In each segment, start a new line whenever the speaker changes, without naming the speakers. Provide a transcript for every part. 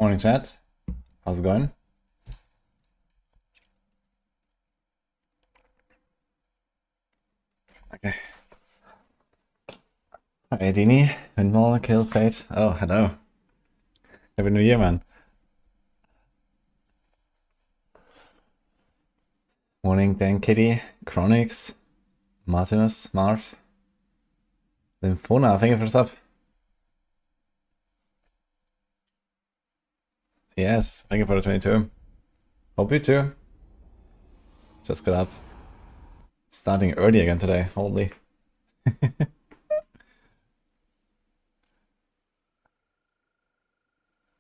Morning, chat. How's it going? Okay. Hey, Dini. Windmill, Kill, Fate. Oh, hello. Happy New Year, man. Morning, Dan, Kitty, Chronix, Martinus, Marv, Lymphona. Thank you for the sub. Yes, thank you for the 22. Hope you too. Just got up. Starting early again today. Holy.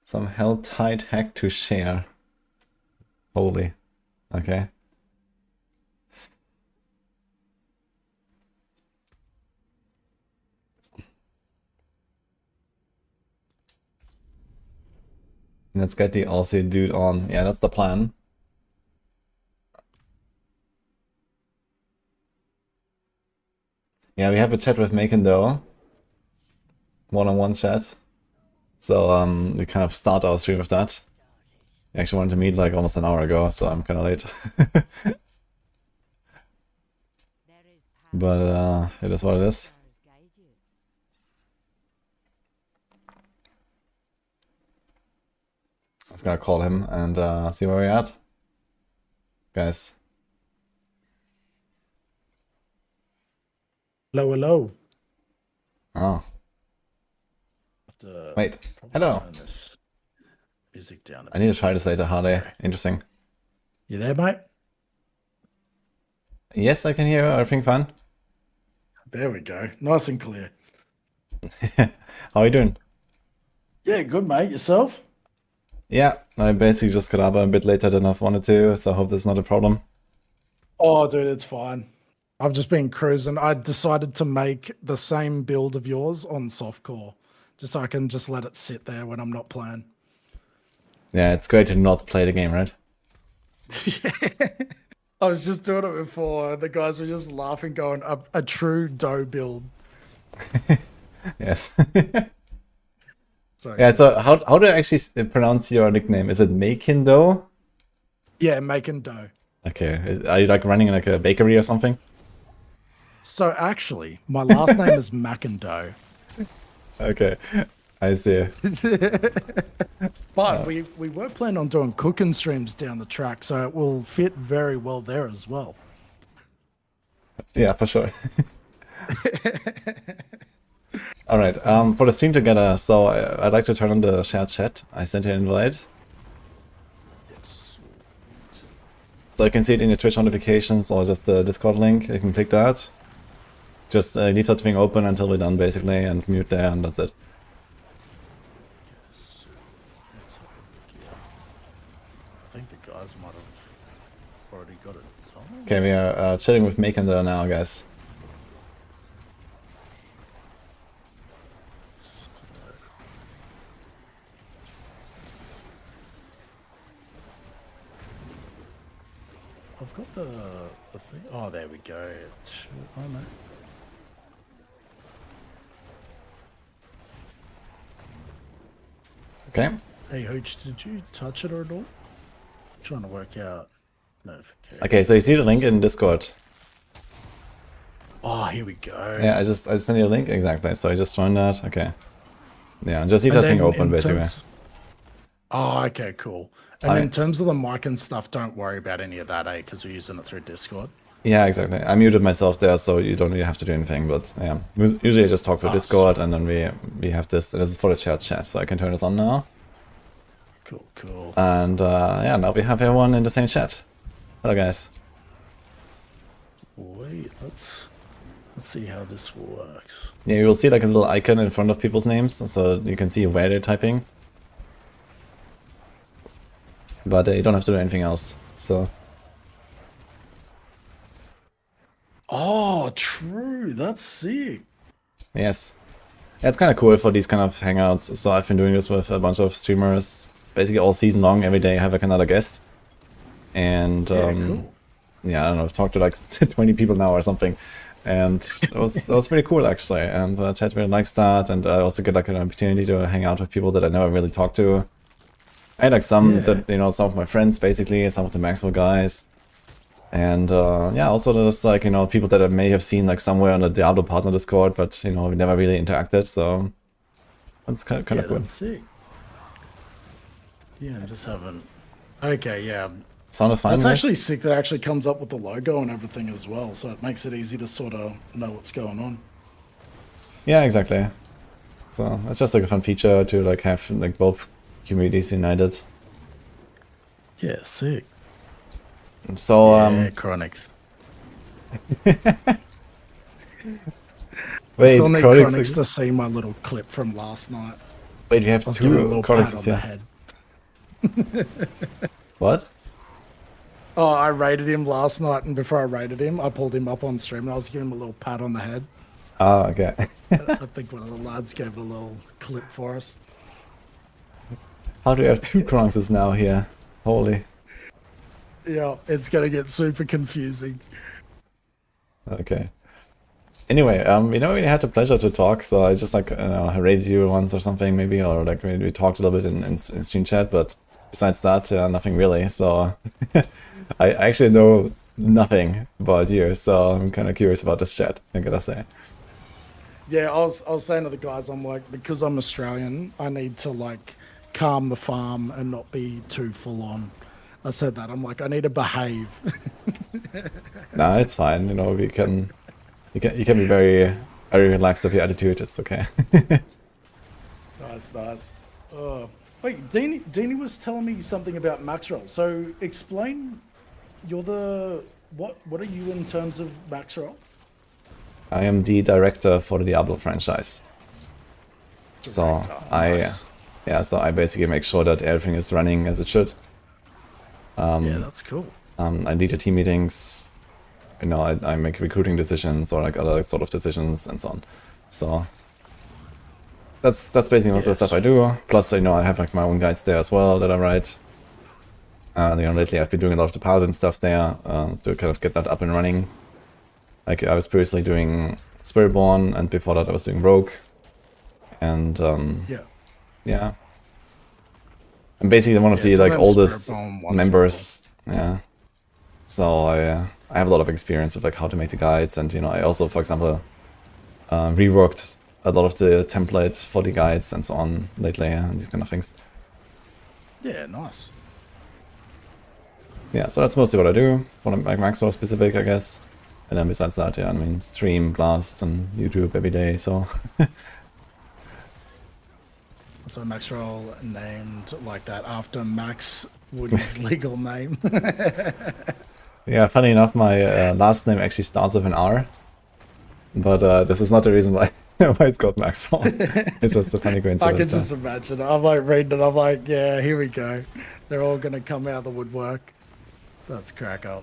Some hell-tight hack to share. Holy. Okay. Let's get the Aussie dude on. Yeah, that's the plan. Yeah, we have a chat with Macon though. One-on-one chat. So we kind of start our stream with that. I actually wanted to meet like almost an hour ago, so I'm kind of late. But it is what it is. I was gonna call him and see where we're at. Guys.
Hello, hello.
Oh. Wait. Hello.
Music down.
I need to try this later, Harley. Interesting.
You there, mate?
Yes, I can hear you. Everything fine?
There we go. Nice and clear.
How are you doing?
Yeah, good, mate. Yourself?
Yeah, I basically just got up a bit later than I've wanted to, so I hope that's not a problem.
Oh, dude, it's fine. I've just been cruising. I decided to make the same build of yours on softcore, just so I can just let it sit there when I'm not playing.
Yeah, it's great to not play the game, right?
I was just doing it before. The guys were just laughing, going, a true dough build.
Yes.
Sorry.
Yeah, so how do I actually pronounce your nickname? Is it Macon though?
Yeah, making dough.
Okay. Are you like running like a bakery or something?
So actually, my last name is Mackindough.
Okay, I see.
But we were planning on doing cooking streams down the track, so it will fit very well there as well.
Yeah, for sure. All right, for the stream together, so I'd like to turn on the shared chat. I sent you an invite.
Yes.
So you can see it in your Twitch notifications or just the Discord link. You can click that. Just leave that thing open until we're done, basically, and mute there, and that's it.
Yes. I think the guys might have already got it.
Okay, we are chilling with Macon there now, guys.
I've got the thing. Oh, there we go. Oh, no.
Okay.
Hey, Hooch, did you touch it or at all? I'm trying to work out notifications.
Okay, so you see the link in Discord.
Oh, here we go.
Yeah, I just sent you a link, exactly. So I just joined that. Okay. Yeah, just leave that thing open, basically.
Oh, okay, cool. And in terms of the mic and stuff, don't worry about any of that, eh? Because we're using it through Discord.
Yeah, exactly. I muted myself there, so you don't really have to do anything. But yeah, usually I just talk through Discord, and then we have this. And this is for the chat, so I can turn this on now.
Cool, cool.
And yeah, now we have everyone in the same chat. Hello, guys.
Wait, let's see how this works.
Yeah, you will see like a little icon in front of people's names, so you can see where they're typing. But you don't have to do anything else. So.
Oh, true. That's sick.
Yes. Yeah, it's kind of cool for these kind of hangouts. So I've been doing this with a bunch of streamers, basically all season long. Every day I have like another guest. And
cool.
Yeah, I don't know, I've talked to like 20 people now or something. And that was pretty cool actually. And chat really likes that. And I also get like an opportunity to hang out with people that I never really talked to. I had like some
Yeah.
that, you know, some of my friends basically, some of the Maxroll guys. And yeah, also there's like, you know, people that I may have seen like somewhere on the Diablo partner Discord, but you know, we never really interacted, so that's kind of
Yeah,
cool.
that's sick. Yeah, I just haven't. Okay, yeah.
Sound is fine,
That's
guys?
actually sick that it actually comes up with the logo and everything as well, so it makes it easy to sort of know what's going on.
Yeah, exactly. So it's just like a fun feature to like have like both communities united.
Yeah, sick.
So
Yeah, Chronics.
wait,
Still need
Chronix,
Chronics to see my little clip from last night.
wait, you have
I was giving him a
two
little pat
Chronixes
on the
here.
head.
What?
Oh, I raided him last night, and before I raided him, I pulled him up on stream, and I was giving him a little pat on the head.
Oh, okay.
I think one of the lads gave a little clip for us.
How do you have two Chronixes now here? Holy.
Yeah, it's gonna get super confusing.
Okay. Anyway, you know, we had the pleasure to talk, so I just like, I raided you once or something maybe, or like maybe we talked a little bit in stream chat, but besides that, nothing really, so I actually know nothing about you, so I'm kind of curious about this chat, I gotta say.
Yeah, I was saying to the guys, I'm like, because I'm Australian, I need to like calm the farm and not be too full on. I said that. I'm like, I need to behave.
Nah, it's fine, you know, you can be very, very relaxed with your attitude, it's okay.
Nice, nice. Wait, Deanie was telling me something about Maxroll. So explain, you're the, what are you in terms of Maxroll?
I am the director for the Diablo franchise. So
Nice.
so I basically make sure that everything is running as it should.
Yeah, that's cool.
I lead the team meetings, you know, I make recruiting decisions or like other sort of decisions and so on. So that's basically most of the stuff I do. Plus, you know, I have like my own guides there as well that I write. You know, lately I've been doing a lot of the Paladin stuff there to kind of get that up and running. Like I was previously doing Spiritborn, and before that I was doing Rogue. And yeah. I'm basically one of the like oldest members. Yeah. So I have a lot of experience with like how to make the guides, and you know, I also, for example, reworked a lot of the template for the guides and so on lately, and these kind of things.
Yeah, nice.
Yeah, so that's mostly what I do, for like Maxroll specific, I guess. And then besides that, yeah, I mean, stream, blast, and YouTube every day, so...
So Maxroll named like that after Max Woody's legal name.
Yeah, funny enough, my last name actually starts with an R. But this is not the reason why, why it's called Maxroll. It's just a funny coincidence.
I can just imagine. I'm like reading it, I'm like, yeah, here we go. They're all going to come out of the woodwork. That's crack up.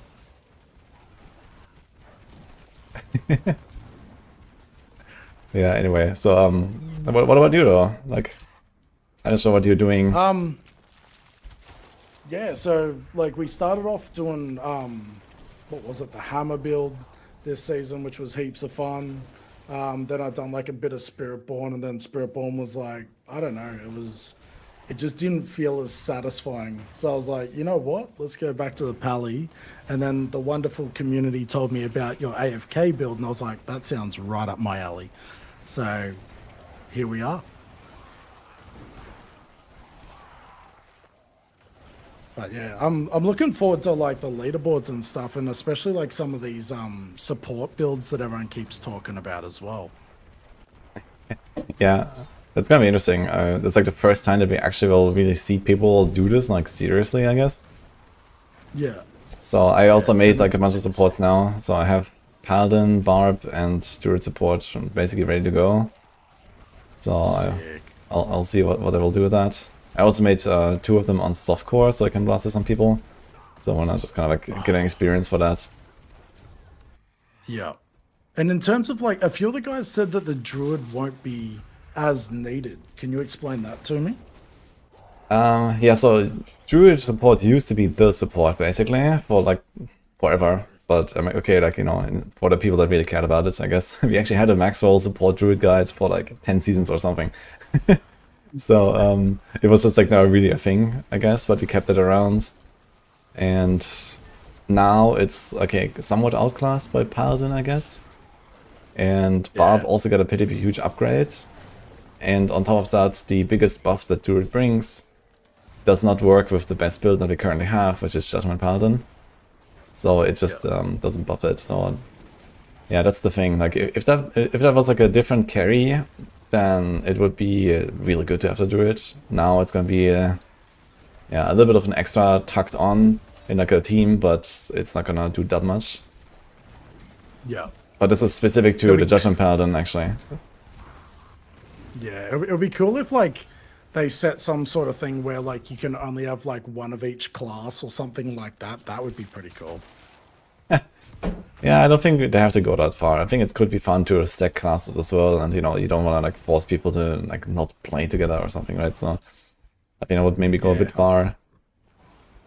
Yeah, anyway, so what about you though? Like, I don't know what you're doing.
Yeah, so like we started off doing what was it, the hammer build this season, which was heaps of fun. Then I'd done like a bit of Spiritborn, and then Spiritborn was like, I don't know, it just didn't feel as satisfying. So I was like, you know what? Let's go back to the Pally. And then the wonderful community told me about your AFK build, and I was like, that sounds right up my alley. So here we are. But yeah, I'm looking forward to like the leaderboards and stuff, and especially like some of these support builds that everyone keeps talking about as well.
Yeah, that's gonna be interesting. It's like the first time that we actually will really see people do this, like seriously, I guess.
Yeah.
So I also
Yeah,
made
so
like a bunch of supports now. So I have Paladin, Barb, and Druid support basically ready to go. So
Sick.
I'll see what I will do with that. I also made 2 of them on softcore, so I can blast with some people. So I wanna just kind of like get an experience for that.
Yeah. And in terms of like, a few of the guys said that the Druid won't be as needed. Can you explain that to me?
Yeah, so Druid support used to be the support basically for like forever. But okay, like, you know, for the people that really cared about it, I guess we actually had a Maxroll support Druid guide for like 10 seasons or something. So it was just like not really a thing, I guess, but we kept it around. And now it's, okay, somewhat outclassed by Paladin, I guess. And Barb also got a pretty huge upgrade. And on top of that, the biggest buff that Druid brings does not work with the best build that we currently have, which is Judgement Paladin. So it just doesn't buff it. So yeah, that's the thing. Like if that was like a different carry, then it would be really good to have to do it. Now it's gonna be a little bit of an extra tucked on in like a team, but it's not gonna do that much.
Yeah.
But this is specific to the Judgement Paladin, actually.
Yeah, it would be cool if like they set some sort of thing where like you can only have like one of each class or something like that. That would be pretty cool.
Yeah, I don't think they have to go that far. I think it could be fun to stack classes as well, and you know, you don't want to like force people to like not play together or something, right? So I think I would maybe go a bit far.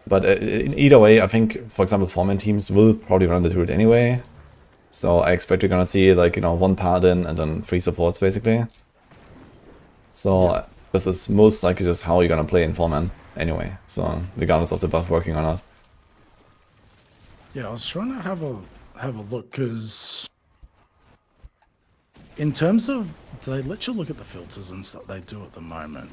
But in either way, I think, for example, 4-man teams will probably run the Druid anyway. So I expect you're gonna see like, you know, 1 Paladin and then 3 supports basically. So this is most likely just how you're gonna play in 4-man anyway. So regardless of the buff working or not.
Yeah, I was trying to have a look because in terms of, do they let you look at the filters and stuff? They do at the moment.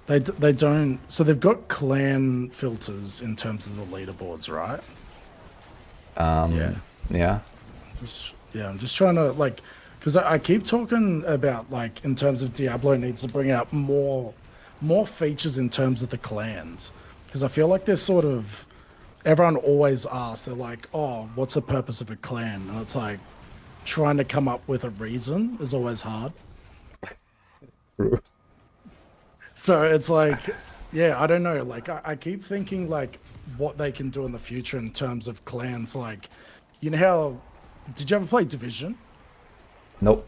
They don't. So they've got clan filters in terms of the leaderboards, right?
Yeah.
I'm just trying to like, because I keep talking about like in terms of Diablo needs to bring out more features in terms of the clans, because I feel like they're sort of, everyone always asks, they're like, oh, what's the purpose of a clan? And it's like trying to come up with a reason is always hard. So it's like, yeah, I don't know. Like I keep thinking like what they can do in the future in terms of clans. Like, you know how, did you ever play Division?
Nope.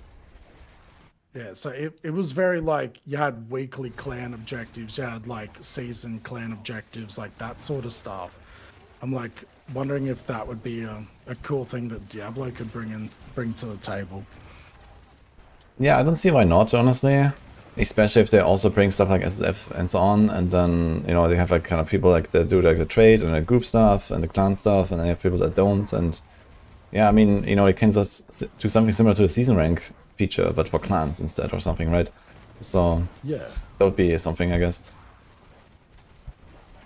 Yeah, so it was very like you had weekly clan objectives, you had like season clan objectives, like that sort of stuff. I'm like wondering if that would be a cool thing that Diablo could bring to the table.
Yeah, I don't see why not, honestly. Especially if they also bring stuff like SSF and so on, and then, you know, they have like kind of people like that do like the trade and the group stuff and the clan stuff, and then you have people that don't. And yeah, I mean, you know, it can just do something similar to a season rank feature, but for clans instead or something, right? So
yeah,
that would be something, I guess.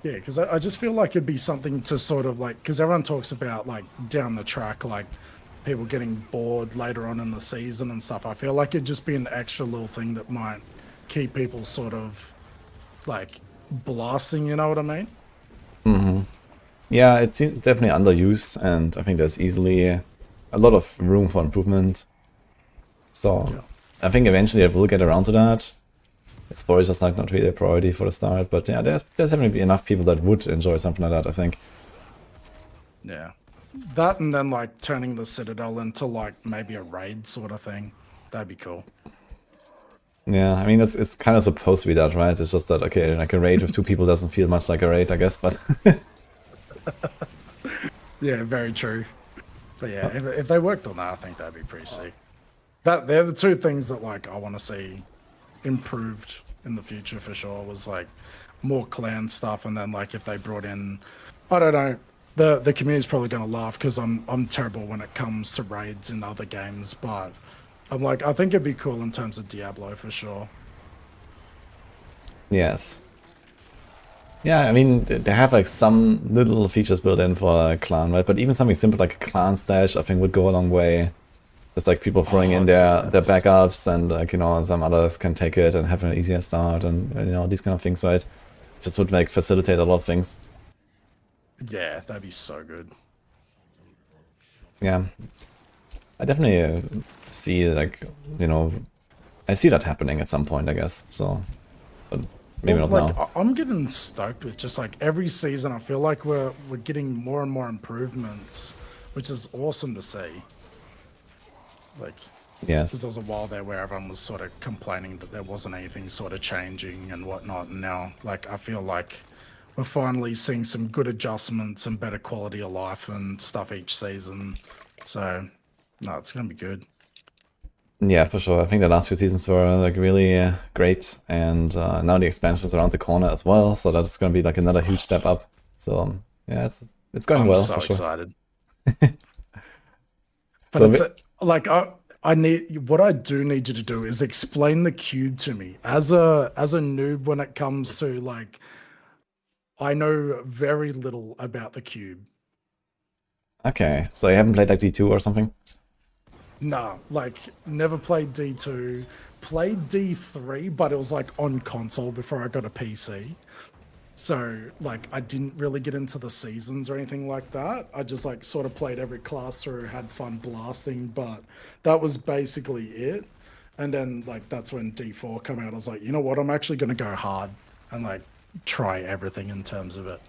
Yeah, because I just feel like it'd be something to sort of like, because everyone talks about like down the track, like people getting bored later on in the season and stuff. I feel like it'd just be an extra little thing that might keep people sort of like blasting, you know what I mean?
Mm-hmm. Yeah, it's definitely underused, and I think there's easily a lot of room for improvement. So I think eventually I will get around to that. It's probably just like not really a priority for the start, but yeah, there's definitely enough people that would enjoy something like that, I think.
Yeah. That, and then like turning the Citadel into like maybe a raid sort of thing. That'd be cool.
Yeah, I mean, it's kind of supposed to be that, right? It's just that, okay, like a raid with 2 people doesn't feel much like a raid, I guess, but...
Yeah, very true. But yeah, if they worked on that, I think that'd be pretty sick. They're the 2 things that like I want to see improved in the future for sure, was like more clan stuff, and then like if they brought in, I don't know, the community's probably going to laugh because I'm terrible when it comes to raids in other games, but I'm like, I think it'd be cool in terms of Diablo for sure.
Yes. Yeah, I mean, they have like some little features built in for a clan, right? But even something simple like a clan stash, I think would go a long way. Just like people throwing in their backups, and like, you know, some others can take it and have an easier start, and you know, these kind of things, right? Just would like facilitate a lot of things.
Yeah, that'd be so good.
Yeah. I definitely see, like, you know, I see that happening at some point, I guess. So, but maybe not
like,
now.
I'm getting stoked with just like every season. I feel like we're getting more and more improvements, which is awesome to see. Like,
Yes.
there was a while there where everyone was sort of complaining that there wasn't anything sort of changing and whatnot, and now, like, I feel like we're finally seeing some good adjustments and better quality of life and stuff each season. So, no, it's gonna be good.
Yeah, for sure. I think the last few seasons were like really great, and now the expansion's around the corner as well. So that's going to be like another huge step up. So yeah, it's going
I'm
well
so
for sure.
excited. But
So
it's like I need what I do need you to do is explain the cube to me as a noob when it comes to like I know very little about the cube.
okay, so you haven't played like D2 or something?
Nah, like never played D2, played D3, but it was like on console before I got a PC. So like I didn't really get into the seasons or anything like that. I just like sort of played every class through, had fun blasting, but that was basically it. And then like that's when D4 come out. I was like, you know what? I'm actually gonna go hard and like try everything in terms of it.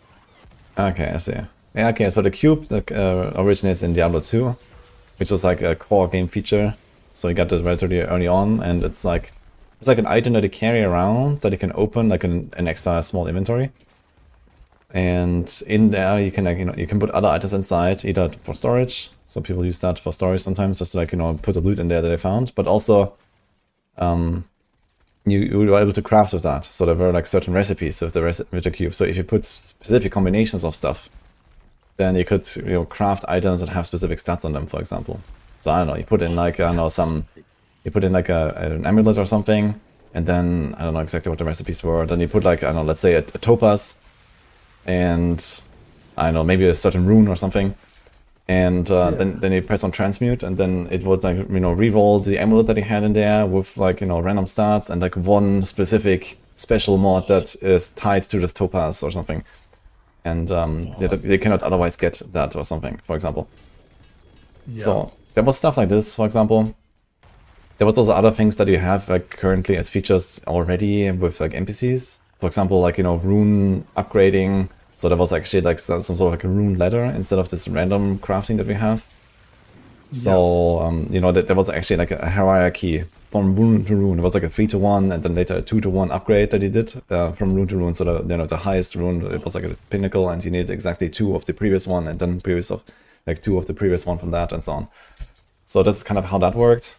Okay, I see. Yeah, okay, so the cube originates in Diablo 2, which was like a core game feature. So you got it relatively early on, and it's like an item that you carry around that you can open like an extra small inventory. And in there you can like, you can put other items inside, either for storage. So people use that for storage sometimes, just to like, put the loot in there that they found. But also you were able to craft with that. So there were like certain recipes with the cube. So if you put specific combinations of stuff, then you could craft items that have specific stats on them, for example. So I don't know, you put in like, I don't know, you put in like an amulet or something, and then I don't know exactly what the recipes were. Then you put like, I don't know, let's say a topaz, and I don't know, maybe a certain rune or something. And then you press on transmute, and then it would like re-roll the amulet that you had in there with like random stats and like one specific special mod that is tied to this topaz or something. And they cannot otherwise get that or something, for example. Yeah. So there was stuff like this, for example. There was also other things that you have like currently as features already with like NPCs. For example, like rune upgrading. So there was actually like some sort of like a rune ladder instead of this random crafting that we have. So there was actually like a hierarchy from rune to rune. It was like a 3-to-1 and then later a 2-to-1 upgrade that he did from rune to rune. So the highest rune, it was like a pinnacle, and you need exactly 2 of the previous one, and then 2 of the previous one from that, and so on. So that's kind of how that worked.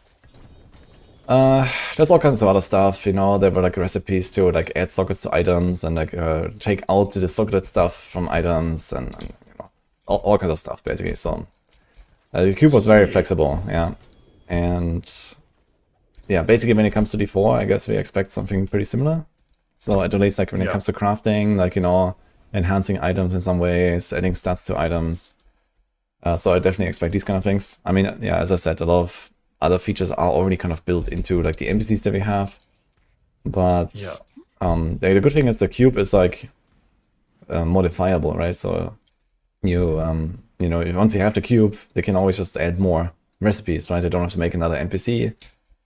There's all kinds of other stuff, there were like recipes to like add sockets to items and like take out the socketed stuff from items, and all kinds of stuff basically. So the cube was very flexible, yeah. And yeah, basically when it comes to D4, I guess we expect something pretty similar. So at least like when it comes to crafting, like enhancing items in some ways, adding stats to items. So I definitely expect these kind of things. I mean, yeah, as I said, a lot of other features are already kind of built into like the NPCs that we have. But the good thing is the cube is like modifiable, right? So once you have the cube, they can always just add more recipes, right? They don't have to make another NPC,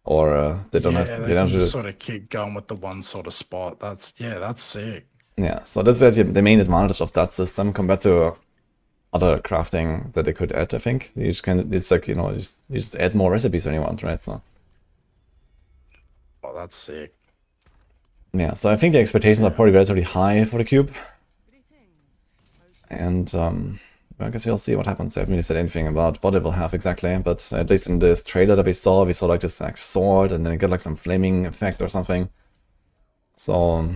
or they don't have to
just sort of keep going with the one sort of spot. That's sick.
Yeah, so this is the main advantage of that system compared to other crafting that they could add. I think it's like you just add more recipes when you want, right? So
oh, that's sick.
Yeah, so I think the expectations are probably relatively high for the cube, and I guess we'll see what happens. I haven't really said anything about what it will have exactly, but at least in this trailer that we saw like this like sword, and then you get like some flaming effect or something. So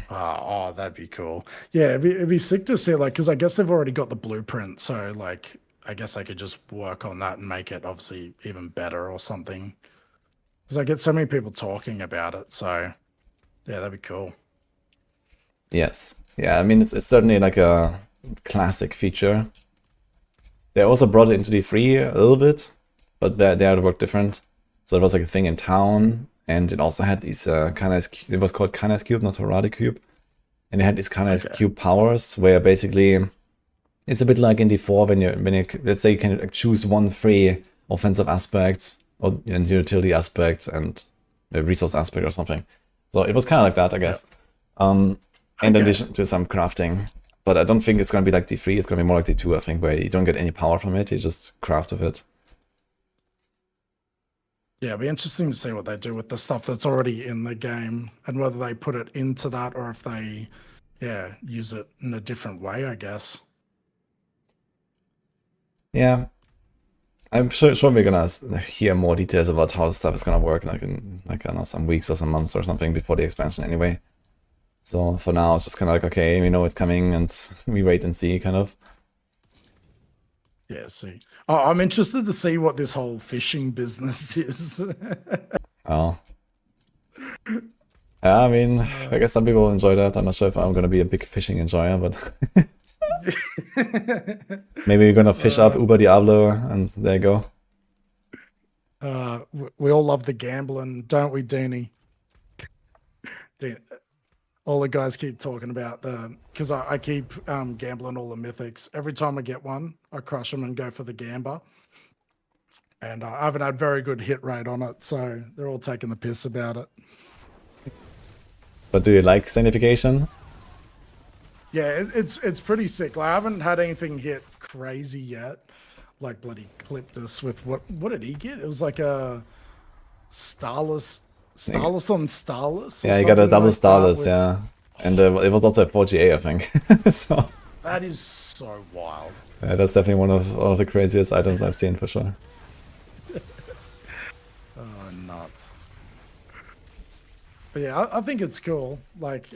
that'd be cool. Yeah, it'd be sick to see, like, because I guess they've already got the blueprint, so like I guess I could just work on that and make it obviously even better or something. Because I get so many people talking about it, so yeah, that'd be cool.
Yes, yeah, I mean it's certainly like a classic feature. They also brought it into D3 a little bit, but there it worked different. So it was like a thing in town. And it also had these it was called Kana's Cube, not Horade Cube. And it had these Kana's Cube powers, where basically it's a bit like in D4 when you let's say you can choose one free offensive aspect or and utility aspect and a resource aspect or something. So it was kind of like that, I guess. In addition to some crafting. But I don't think it's going to be like D3, it's going to be more like D2, I think, where you don't get any power from it, you just craft with it.
Yeah, it'd be interesting to see what they do with the stuff that's already in the game and whether they put it into that or if they, use it in a different way, I guess.
Yeah. I'm sure we're gonna hear more details about how stuff is gonna work, like in like I don't know, some weeks or some months or something before the expansion anyway. So for now, it's just kind of like, okay, we know it's coming and we wait and see, kind of.
Yeah, see. Oh, I'm interested to see what this whole fishing business is.
Oh. Yeah, I mean, I guess some people enjoy that. I'm not sure if I'm gonna be a big fishing enjoyer, but maybe you're gonna fish up Uber Diablo, and there you go.
We all love the gambling, don't we, Deanie? All the guys keep talking about because I keep gambling all the mythics. Every time I get one, I crush them and go for the gamba. And I haven't had very good hit rate on it, so they're all taking the piss about it.
But do you like Sanctification?
Yeah, it's pretty sick. Like, I haven't had anything hit crazy yet. Like bloody clipped us with what did he get? It was like a Starless on Starless.
Yeah, he got a double
like
Starless, yeah. And it was also a 4GA, I think. So
that is so wild.
yeah, that's definitely one of the craziest items I've seen for sure.
Oh, nuts. But yeah, I think it's cool. Like,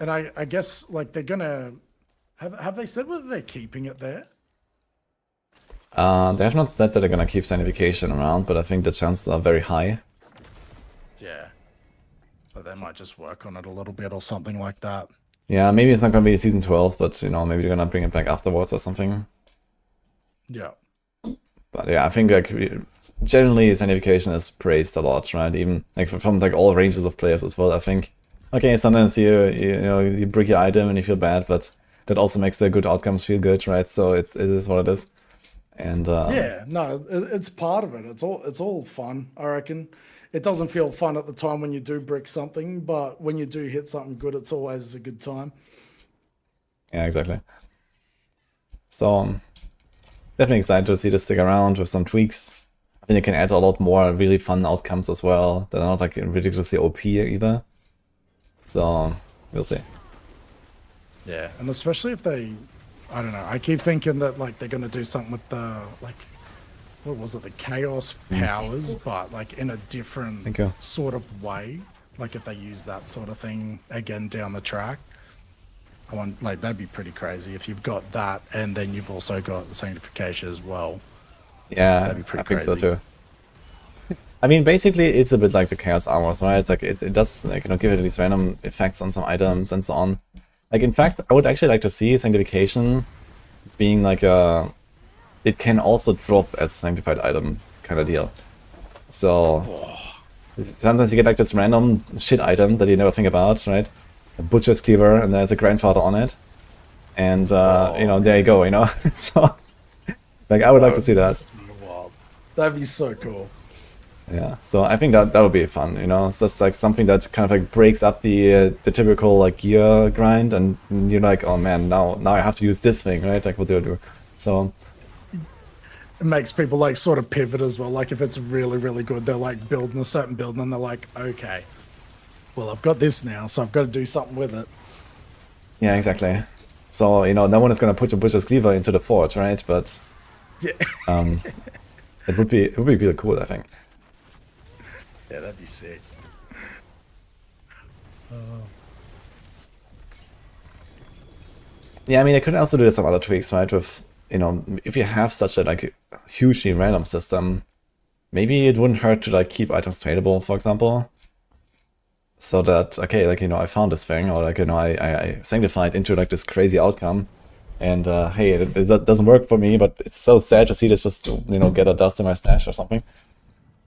and I guess like they're gonna have they said whether they're keeping it there?
They have not said that they're gonna keep Sanctification around, but I think the chances are very high.
Yeah. But they might just work on it a little bit or something like that.
Yeah, maybe it's not gonna be season 12, but you know, maybe they're gonna bring it back afterwards or something.
Yeah.
But yeah, I think like generally Sanctification is praised a lot, right? Even like from like all ranges of players as well. I think okay, sometimes you break your item and you feel bad, but that also makes the good outcomes feel good, right? So it is what it is. And
yeah, no, it's part of it. It's all fun, I reckon. It doesn't feel fun at the time when you do brick something, but when you do hit something good, it's always a good time.
Yeah, exactly. So definitely excited to see this stick around with some tweaks. I think you can add a lot more really fun outcomes as well. They're not like ridiculously OP either. So we'll see.
Yeah, and especially if they, I don't know. I keep thinking that like they're gonna do something with the like, what was it, the chaos powers, but like in a different sort of way. Like if they use that sort of thing again down the track. I want like that'd be pretty crazy if you've got that and then you've also got the sanctification as well.
Yeah,
that'd be pretty
I think
crazy.
so too. I mean, basically, it's a bit like the Chaos Armors, right? It's like it does like give it these random effects on some items and so on. Like in fact, I would actually like to see Sanctification being like it can also drop as sanctified item kind of deal. So sometimes you get like this random shit item that you never think about, right? A butcher's cleaver, and there's a grandfather on it, and there you go, So like I would like to see that.
So wild. That'd be so cool.
Yeah, so I think that would be fun, It's just like something that kind of like breaks up the typical like gear grind, and you're like, oh man, now I have to use this thing, right? Like what do I do? So
it makes people like sort of pivot as well. Like if it's really, really good, they're like building a certain build, and then they're like, okay, well I've got this now, so I've got to do something with it.
Yeah, exactly. So no one is gonna put a butcher's cleaver into the forge, right? But
yeah,
it would be really cool, I think.
Yeah, that'd be sick.
Yeah, I mean, I could also do some other tweaks, right? With if you have such a like hugely random system, maybe it wouldn't hurt to like keep items tradable, for example. So that I found this thing, or I sanctified into like this crazy outcome, and hey, it doesn't work for me, but it's so sad to see this just get a dust in my stash or something.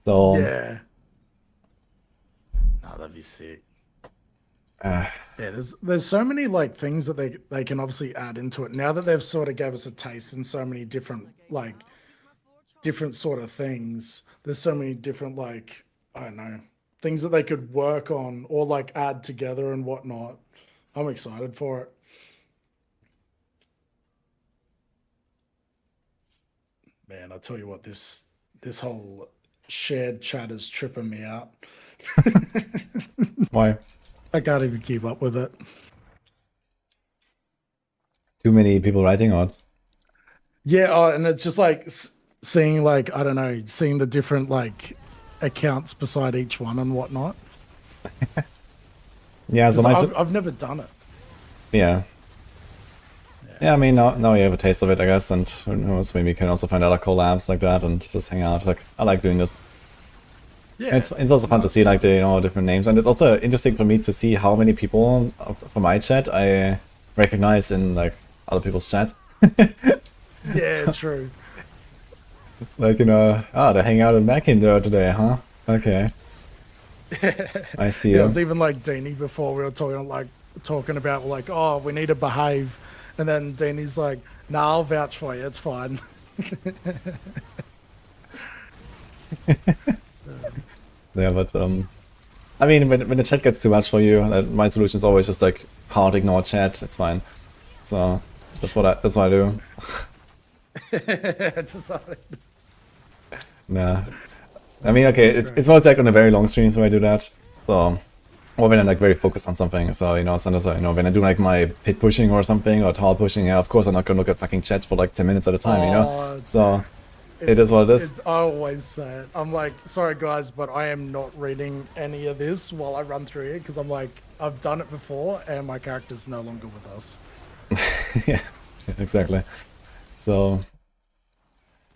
So
yeah. That'd be sick. Yeah, there's so many like things that they can obviously add into it now that they've sort of gave us a taste in so many different sort of things. There's so many different like I don't know things that they could work on or like add together and whatnot. I'm excited for it. Man, I tell you what, this whole shared chat is tripping me out.
Why?
I can't even keep up with it.
Too many people writing on.
Yeah, and it's just like seeing like, I don't know, seeing the different like accounts beside each one and whatnot.
Yeah, so
'Cause
my
I've never done it.
yeah. Yeah, I mean, now you have a taste of it, I guess, and who knows, maybe you can also find other collabs like that and just hang out. Like, I like doing this.
Yeah,
And it's also fun to see, like, the different names, and it's also interesting for me to see how many people from my chat I recognize in, like, other people's chat.
yeah, true.
Like, they're hanging out in Mackinder today, huh? Okay, I see
Yeah, it
you.
was even like Deanie before we were talking about like, oh, we need to behave, and then Deanie's like, nah, I'll vouch for you, it's fine.
Yeah, but, I mean, when the chat gets too much for you, my solution is always just, like, hard ignore chat, it's fine. So, that's what I do.
Just like,
Nah. I mean, okay, it's mostly like on the very long streams where I do that. So, or when I'm like very focused on something. So, sometimes, when I do like my pit pushing or something, or tower pushing, yeah, of course I'm not gonna look at fucking chat for like 10 minutes at a time, So, it is what it is.
I always say it. I'm like, sorry guys, but I am not reading any of this while I run through it because I'm like, I've done it before and my character's no longer with us.
Yeah, exactly. So,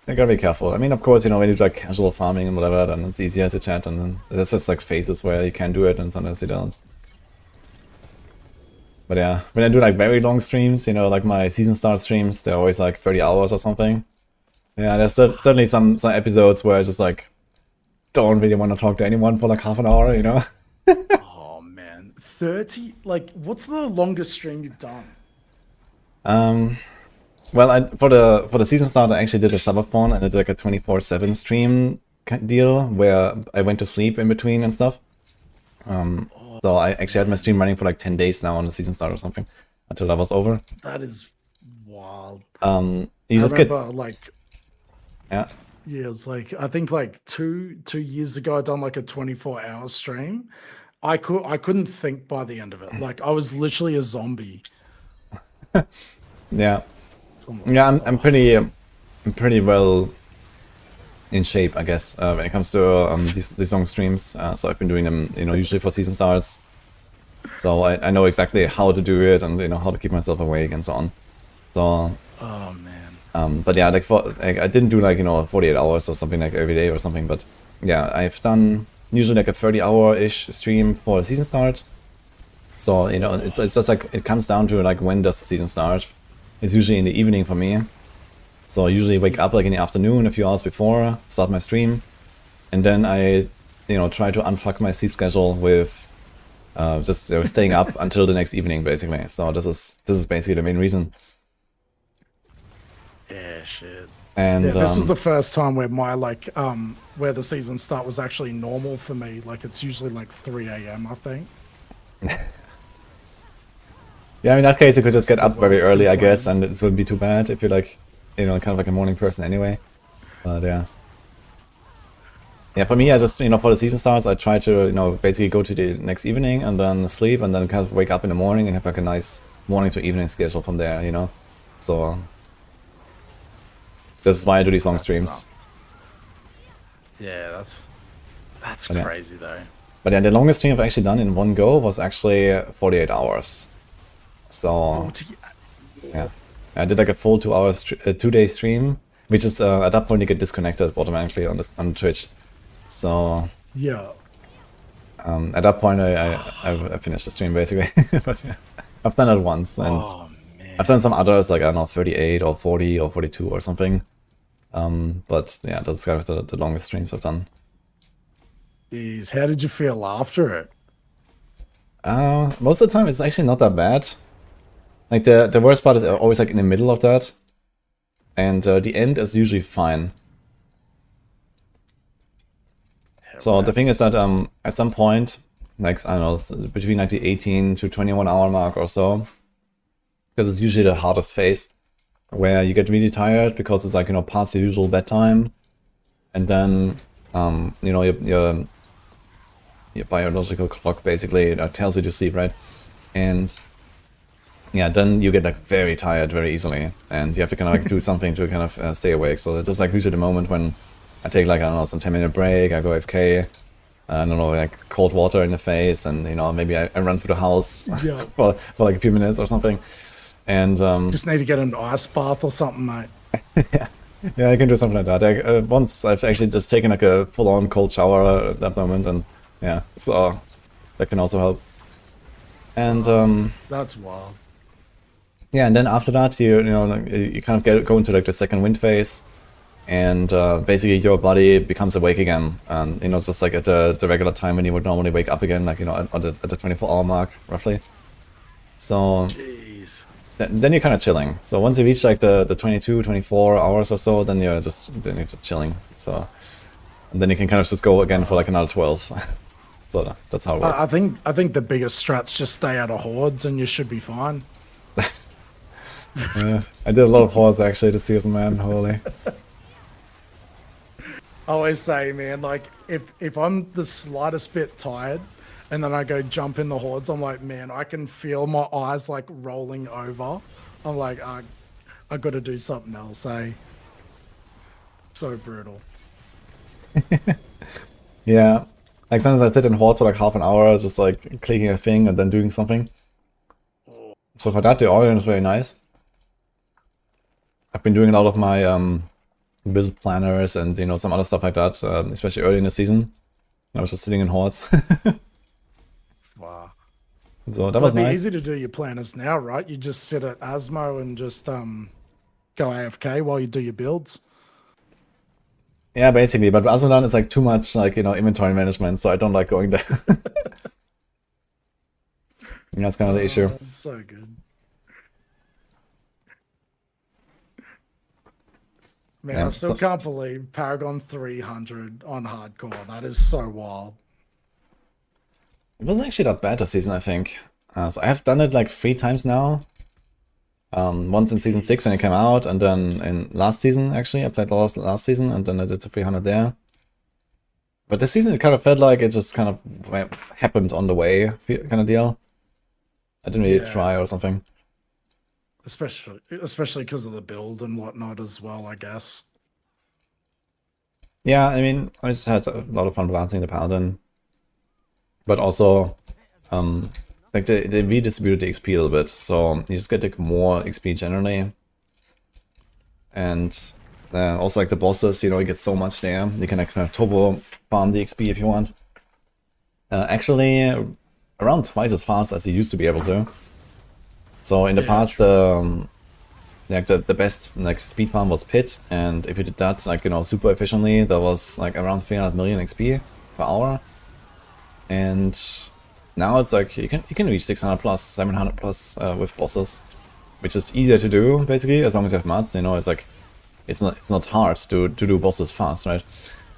you gotta be careful. I mean, of course, when you do like casual farming and whatever, then it's easier to chat, and then there's just like phases where you can do it and sometimes you don't. But yeah, when I do like very long streams, like my season start streams, they're always like 30 hours or something. Yeah, there's certainly some episodes where I just like don't really want to talk to anyone for like half an hour,
Oh man, 30? Like, what's the longest stream you've done?
Well, for the season start, I actually did a subathon and I did like a 24/7 stream deal where I went to sleep in between and stuff. So I actually had my stream running for like 10 days now on the season start or something until that was over.
That is wild.
You just get
like,
yeah.
Yeah, it's like I think like two years ago I done like a 24-hour stream. I couldn't think by the end of it. Like I was literally a zombie.
Yeah. Yeah, I'm pretty well in shape, I guess, when it comes to these long streams. So I've been doing them, usually for season starts. So I know exactly how to do it and how to keep myself awake and so on. So
Oh man.
but yeah, like I didn't do like 48 hours or something like every day or something. But yeah, I've done usually like a 30-hour-ish stream for the season start. So it's just like it comes down to like when does the season start. It's usually in the evening for me. So I usually wake up like in the afternoon, a few hours before, start my stream, and then I, try to unfuck my sleep schedule with just staying up until the next evening, basically. So this is basically the main reason.
Yeah, shit.
And
yeah, this was the first time where my like where the season start was actually normal for me. Like it's usually like 3 a.m. I think.
Yeah, in that case, you could just get up very early, I guess, and it wouldn't be too bad if you're like, kind of like a morning person anyway. But yeah. Yeah, for me, I just, for the season starts, I try to, basically go to the next evening and then sleep and then kind of wake up in the morning and have like a nice morning to evening schedule from there, So, this is why I do these long streams.
Yeah, that's
yeah.
crazy though.
But yeah, the longest stream I've actually done in one go was actually 48 hours. So, yeah, I did like a full 2 hours, 2-day stream, which is at that point you get disconnected automatically on Twitch. So
yeah,
at that point I finished the stream basically. But yeah, I've done it once, and I've done some others like I don't know 38 or 40 or 42 or something. But yeah, that's kind of the longest streams I've done.
Jeez, how did you feel after it?
Most of the time it's actually not that bad. Like the worst part is always like in the middle of that, and the end is usually fine. Yeah, so the thing is that at some point, like I don't know, between like the 18 to 21 hour mark or so, because it's usually the hardest phase, where you get really tired because it's like past your usual bedtime, and then your biological clock basically tells you to sleep, right? And yeah, then you get like very tired very easily, and you have to kind of like do something to kind of stay awake. So it's just like usually the moment when I take like, I don't know, some 10-minute break, I go AFK, I don't know, like cold water in the face, and you know, maybe I run through the house
Yeah.
for like a few minutes or something. And
Just need to get an ice bath or something, mate.
yeah, I can do something like that. Once I've actually just taken like a full-on cold shower at that moment, and yeah, so that can also help. And
That's wild.
yeah, and then after that, you know, like, you kind of go into like the second wind phase, and basically your body becomes awake again. And you know, it's just like at the regular time when you would normally wake up again, like, you know, at the 24-hour mark roughly. So
Jeez.
then you're kind of chilling. So once you reach like the 22, 24 hours or so, then you're just chilling. So and then you can kind of just go again for like another 12. So that's how it works.
I think the biggest strats just stay out of hordes and you should be fine.
Yeah, I did a lot of hordes actually this season, man. Holy.
I always say, man, like if I'm the slightest bit tired and then I go jump in the hordes, I'm like, man, I can feel my eyes like rolling over. I'm like, I got to do something else, eh? So brutal.
Yeah. Like sometimes I sit in hordes for like half an hour, just like clicking a thing and then doing something. So for that, the audience is very nice. I've been doing a lot of my build planners and, you know, some other stuff like that, especially early in the season. I was just sitting in hordes.
Wow.
So that was
It'd be
nice.
easy to do your planners now, right? You just sit at Asmo and just go AFK while you do your builds.
Yeah, basically, but Azulan is like too much, like, you know, inventory management, so I don't like going there. That's kind of the issue.
That's so good. Man,
Yeah,
I still can't believe Paragon 300 on hardcore. That is so wild.
It wasn't actually that bad this season, I think. So I have done it like 3 times now. Once in season 6 when it came out, and then in last season, actually. I played a lot last season, and then I did the 300 there. But this season, it kind of felt like it just kind of happened on the way, kind of deal. I didn't really try or something.
Especially because of the build and whatnot as well, I guess.
Yeah, I mean, I just had a lot of fun balancing the Paladin. But also, like they redistributed the XP a little bit, so you just get like more XP generally. And also like the bosses, you know, you get so much there. You can like kind of turbo farm the XP if you want. Actually, around twice as fast as you used to be able to. So in the past, like the best like speed farm was Pit, and if you did that like, you know, super efficiently, that was like around 300 million XP per hour. And now it's like you can reach 600 plus, 700 plus with bosses, which is easier to do basically as long as you have mods. You know, it's like it's not hard to do bosses fast, right?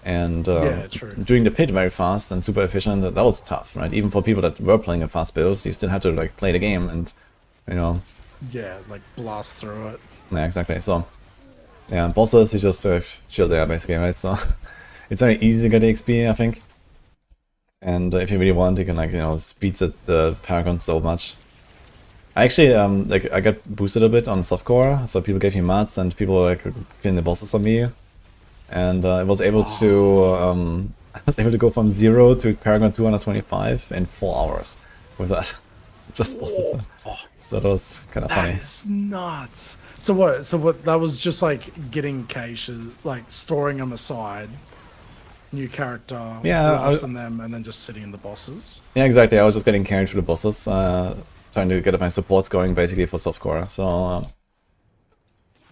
And
true.
doing the pit very fast and super efficient, that was tough, right? Even for people that were playing a fast build, you still had to like play the game and, you know.
Yeah, like blast through it.
Yeah, exactly. So yeah, bosses you just chill there basically, right? So it's very easy to get the XP, I think. And if you really want, you can like, you know, speed the Paragon so much. I actually like I got boosted a bit on softcore, so people gave me mats and people were like killing the bosses on me, and I was able to go from 0 to Paragon 225 in 4 hours with that. Just bosses. So that was kind of funny.
That is nuts. So what? That was just like getting caches, like storing them aside. New character, blasting them, and then just sitting in the bosses.
Yeah, exactly. I was just getting carried through the bosses, trying to get my supports going basically for softcore. So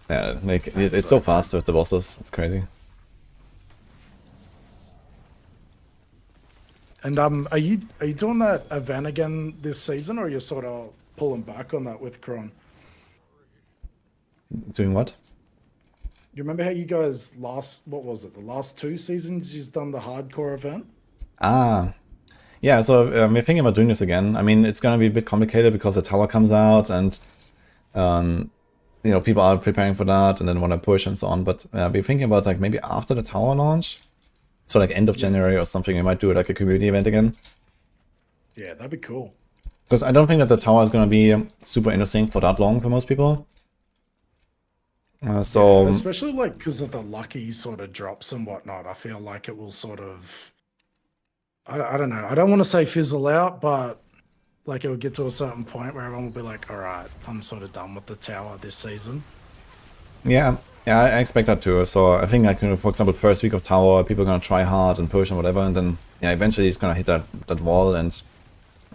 yeah, it's so fast with the bosses. It's crazy.
And are you doing that event again this season, or are you sort of pulling back on that with Kron?
Doing what?
You remember how you guys the last 2 seasons you've done the hardcore event?
Yeah, so we're thinking about doing this again. I mean, it's gonna be a bit complicated because the tower comes out and you know, people are preparing for that and then want to push and so on. But we're thinking about like maybe after the tower launch, so like end of January or something, we might do like a community event again.
Yeah, that'd be cool.
Because I don't think that the tower is going to be super interesting for that long for most people. So
especially like because of the lucky sort of drops and whatnot, I feel like it will sort of, I don't know, I don't want to say fizzle out, but like it will get to a certain point where everyone will be like, all right, I'm sort of done with the tower this season.
yeah, I expect that too. So I think like, for example, first week of tower, people are gonna try hard and push and whatever, and then yeah, eventually it's gonna hit that wall, and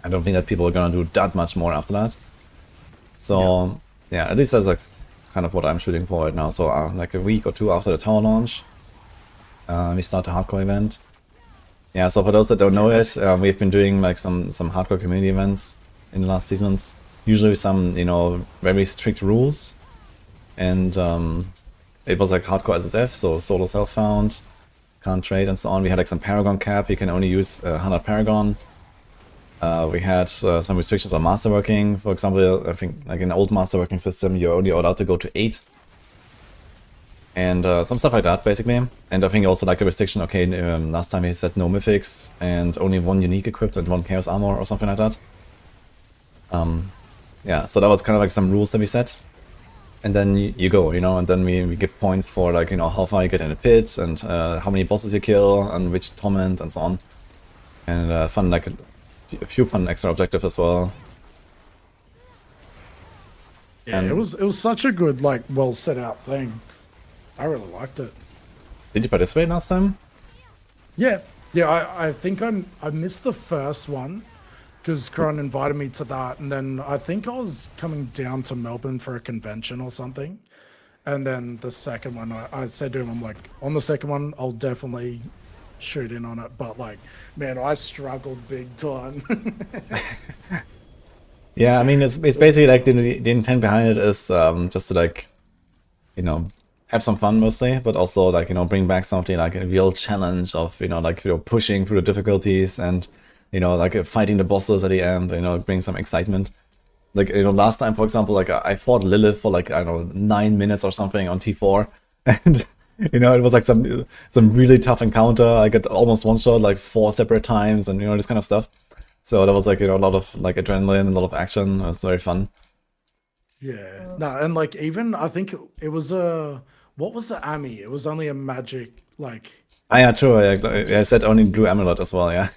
I don't think that people are gonna do that much more after that. So yeah, at least that's like kind of what I'm shooting for right now. So like a week or two after the tower launch, we start the hardcore event. Yeah, so for those that don't know it, we've been doing like some hardcore community events in the last seasons. Usually some, you know, very strict rules. And it was like hardcore SSF, so solo self-found, can't trade and so on. We had like some Paragon cap, you can only use 100 Paragon. We had some restrictions on masterworking. For example, I think like in an old masterworking system, you're only allowed to go to 8. And some stuff like that, basically. And I think also like a restriction, okay, last time he said no mythics and only 1 unique equipped and 1 chaos armor or something like that. Yeah, so that was kind of like some rules that we set. And then you go, you know, and then we give points for like, you know, how far you get in the pit and how many bosses you kill and which torment and so on. And fun, like a few fun extra objectives as well.
Yeah, and it was such a good, like, well set out thing. I really liked it.
Did you participate last time?
Yeah, I think I missed the first one because Kron invited me to that, and then I think I was coming down to Melbourne for a convention or something. And then the second one, I said to him, I'm like, on the second one, I'll definitely shoot in on it. But like, man, I struggled big time.
Yeah, I mean, it's basically like the intent behind it is just to like, you know, have some fun mostly, but also like, you know, bring back something like a real challenge of, you know, like, you know, pushing through the difficulties and, you know, like fighting the bosses at the end, you know, bring some excitement. Like, you know, last time, for example, like I fought Lilith for like, I don't know, 9 minutes or something on T4. And, you know, it was like some really tough encounter. I got almost one shot like 4 separate times and, you know, this kind of stuff. So that was like, you know, a lot of like adrenaline, a lot of action. It was very fun.
Yeah. No, and like even I think it was what was the Ami? It was only a magic like.
Ah, yeah, true. I said only blue amulet as well. Yeah.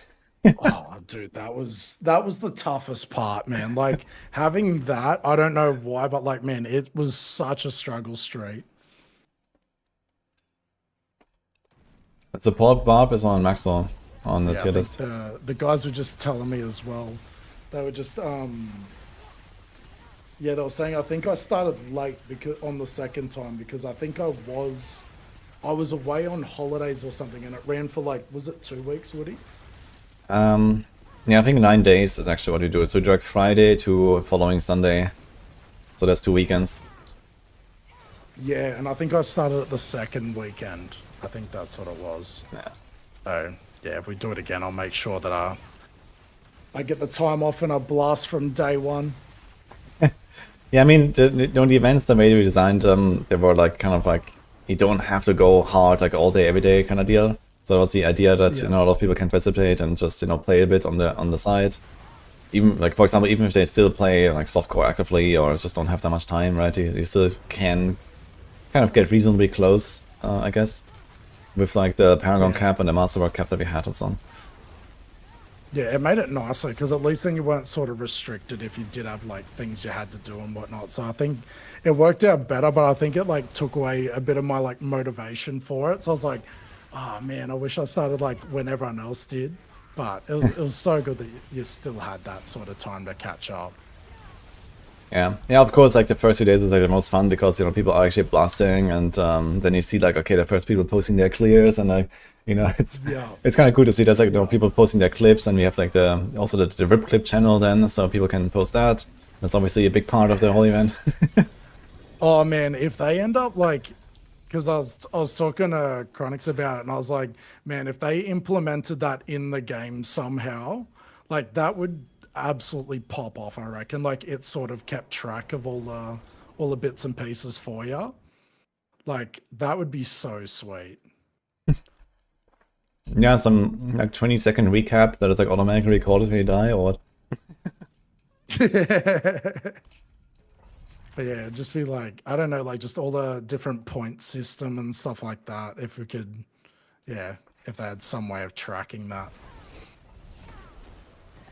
Oh, dude, that was the toughest part, man. Like having that, I don't know why, but like, man, it was such a struggle straight.
The support barb is on Maxroll on the tier list.
The guys were just telling me as well. They were just yeah, they were saying I think I started late because on the second time because I think I was away on holidays or something and it ran for like, was it 2 weeks, Woody?
Yeah, I think 9 days is actually what you do. So you do like Friday to following Sunday. So that's 2 weekends.
Yeah, and I think I started at the second weekend. I think that's what it was.
Yeah.
So yeah, if we do it again, I'll make sure that I get the time off and I blast from day one.
Yeah, I mean, the events, the way we designed them, they were like kind of like, you don't have to go hard like all day, every day kind of deal. So that was the idea that, you know, a lot of people can participate and just, you know, play a bit on the side. Even like, for example, even if they still play like softcore actively or just don't have that much time, right? You still can kind of get reasonably close, I guess, with like the Paragon cap and the Masterwork cap that we had and so on.
Yeah, it made it nicer because at least then you weren't sort of restricted if you did have like things you had to do and whatnot. So I think it worked out better, but I think it like took away a bit of my like motivation for it. So I was like, oh man, I wish I started like when everyone else did. But it was so good that you still had that sort of time to catch up.
Yeah, of course, like the first few days is like the most fun because, you know, people are actually blasting and then you see like, okay, the first people posting their clears and like, you know, it's kind of cool to see there's like, you know, people posting their clips and we have like also the rip clip channel then, so people can post that. That's obviously a big part of the whole event.
Oh man, if they end up like, because I was talking to Chronix about it and I was like, man, if they implemented that in the game somehow, like that would absolutely pop off, I reckon. Like it sort of kept track of all the bits and pieces for you. Like that would be so sweet.
Yeah, some like 20-second recap that is like automatically recorded when you die or what?
But yeah, just be like, I don't know, like just all the different point system and stuff like that. If we could, yeah, if they had some way of tracking that.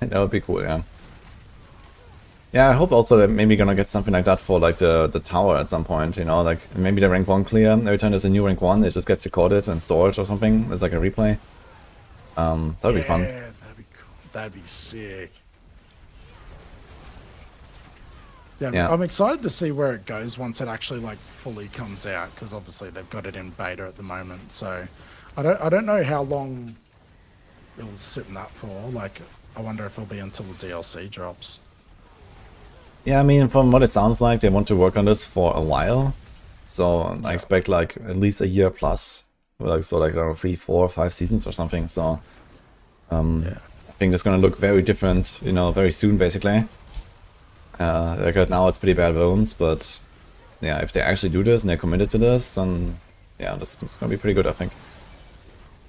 That would be cool, yeah. Yeah, I hope also that maybe gonna get something like that for like the tower at some point, you know, like maybe the rank 1 clear, every time there's a new rank 1, it just gets recorded and stored or something. It's like a replay. That'd be fun.
Yeah, that'd be cool. That'd be sick. Yeah, I'm excited to see where it goes once it actually like fully comes out, because obviously they've got it in beta at the moment. So I don't know how long it'll sit in that for. Like, I wonder if it'll be until the DLC drops.
Yeah, I mean, from what it sounds like, they want to work on this for a while. So I expect like at least a year plus. Like, so like, I don't know, 3, 4, 5 seasons or something. So I think it's gonna look very different, you know, very soon basically. Like right now it's pretty bare bones, but yeah, if they actually do this and they're committed to this, then yeah, it's gonna be pretty good, I think.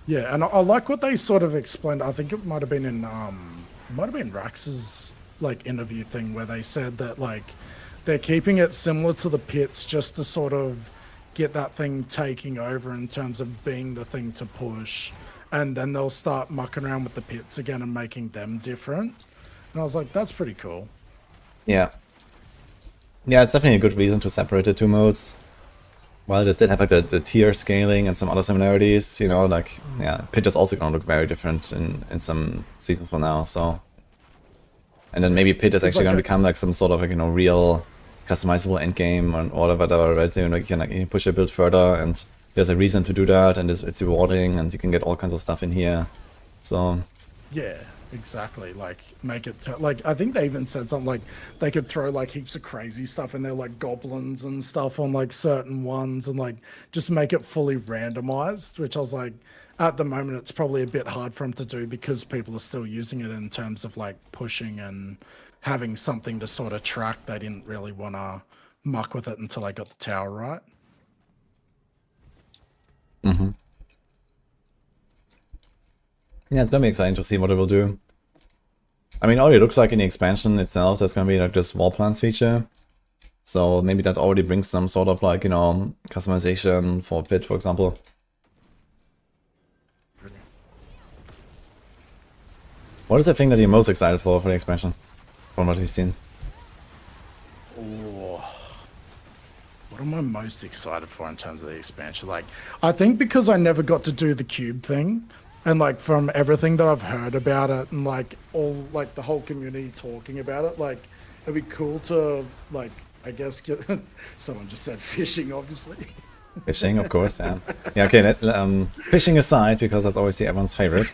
Yeah, and I like what they sort of explained. I think it might have been in Rax's like interview thing, where they said that like they're keeping it similar to the pits just to sort of get that thing taking over in terms of being the thing to push, and then they'll start mucking around with the pits again and making them different. And I was like, that's pretty cool.
Yeah. Yeah, it's definitely a good reason to separate the two modes. While they still have like the tier scaling and some other similarities, you know, like, yeah, Pit is also gonna look very different in some seasons from now, so. And then maybe Pit is actually
like
gonna become like some sort of like, you know, real customizable endgame or whatever, right? You know, you can push a build further and there's a reason to do that, and it's rewarding, and you can get all kinds of stuff in here. So.
Yeah. Exactly, like make it like I think they even said something like they could throw like heaps of crazy stuff in there, like goblins and stuff on like certain ones, and like just make it fully randomized, which I was like, at the moment it's probably a bit hard for them to do because people are still using it in terms of like pushing and having something to sort of track. They didn't really want to muck with it until they got the tower right.
Mm-hmm. Yeah, it's gonna be exciting to see what it will do. I mean, it already looks like in the expansion itself there's gonna be like this wall plans feature. So maybe that already brings some sort of like, you know, customization for Pit, for example. What is the thing that you're most excited for the expansion, from what you've seen?
Oh, what am I most excited for in terms of the expansion? Like, I think because I never got to do the cube thing, and like from everything that I've heard about it, and like all like the whole community talking about it, like it'd be cool to like, I guess, get someone just said fishing, obviously.
Fishing, of course, yeah. Yeah, okay, fishing aside, because that's obviously everyone's favorite.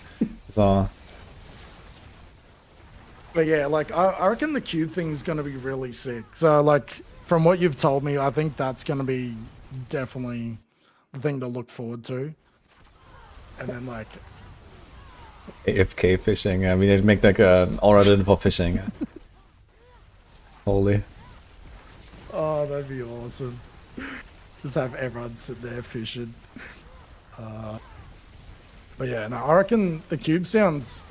So.
But yeah, like I reckon the cube thing's gonna be really sick. So like from what you've told me, I think that's gonna be definitely the thing to look forward to. And then like
AFK fishing, I mean, it'd make like an aura for fishing. Holy.
Oh, that'd be awesome. Just have everyone sit there fishing. But yeah, no, I reckon the cube sounds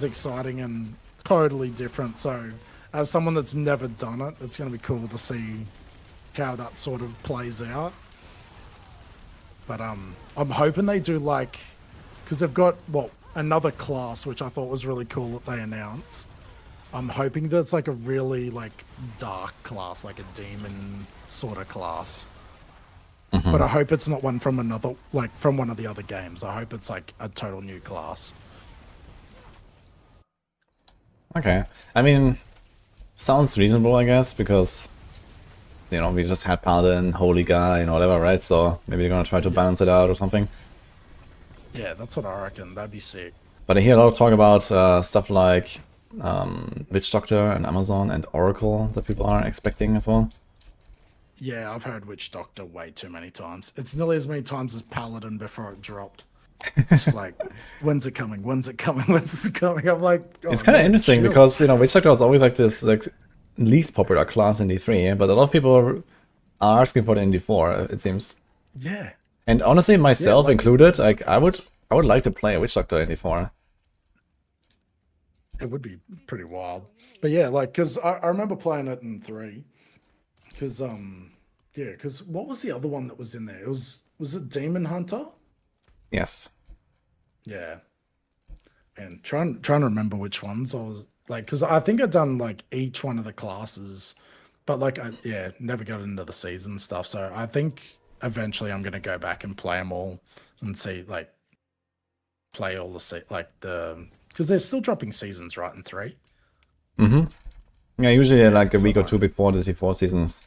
exciting and totally different. So as someone that's never done it, it's going to be cool to see how that sort of plays out. But I'm hoping they do like, because they've got another class which I thought was really cool that they announced. I'm hoping that it's like a really like dark class, like a demon sort of class. Mm-hmm. But I hope it's not one from another, like from one of the other games. I hope it's like a total new class.
Okay. I mean, sounds reasonable, I guess, because, you know, we just had Paladin, Holy Guy, and whatever, right? So maybe they're gonna try to balance it out or something.
Yeah, that's what I reckon. That'd be sick.
But I hear a lot of talk about stuff like Witch Doctor and Amazon and Oracle that people are expecting as well.
Yeah, I've heard Witch Doctor way too many times. It's nearly as many times as Paladin before it dropped. It's like, when's it coming? When's it coming? When's it coming? I'm like, oh,
it's kind of interesting
chill.
because, you know, Witch Doctor was always like this like least popular class in D3, but a lot of people are asking for it in D4, it seems.
Yeah.
And honestly, myself included, like I would like to play a Witch Doctor in D4.
It would be pretty wild. But yeah, like, because I remember playing it in 3. Because, yeah, because what was the other one that was in there? Was it Demon Hunter?
Yes.
Yeah. And trying to remember which ones I was like, because I think I'd done like each one of the classes, but like, yeah, never got into the season stuff. So I think eventually I'm going to go back and play them all and see, like, play all the, because they're still dropping seasons, right, in 3?
Yeah, usually like a week or two before the T4 seasons.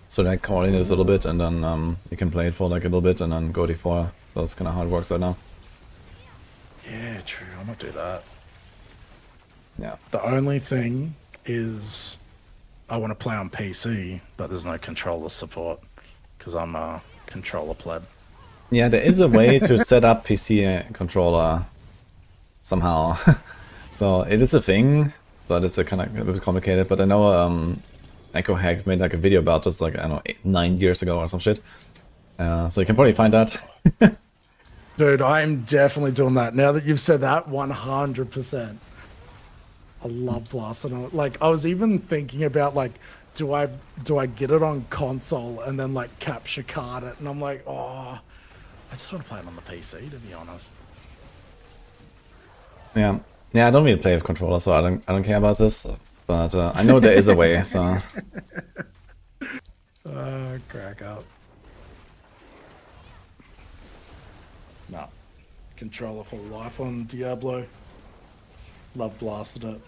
So like coordinate this a little bit, and then you can play it for like a little bit and then go T4. So that's kind of how it works right now.
Yeah, true. I might do that.
Yeah.
The only thing is I want to play on PC, but there's no controller support because I'm a controller pleb.
Yeah, there is a way to set up PC controller somehow. So it is a thing, but it's a kind of a bit complicated. But I know Epoch made like a video about this, like, I don't know, 9 years ago or some shit. So you can probably find that.
Dude, I'm definitely doing that. Now that you've said that, 100%. I love blasting. Like, I was even thinking about, like, do I get it on console and then, like, capture card it? And I'm like, oh, I just want to play it on the PC, to be honest.
Yeah. Yeah, I don't really play with controller, so I don't care about this. But I know there is a way, so...
Crack up. No. Controller for life on Diablo. Love blasting it.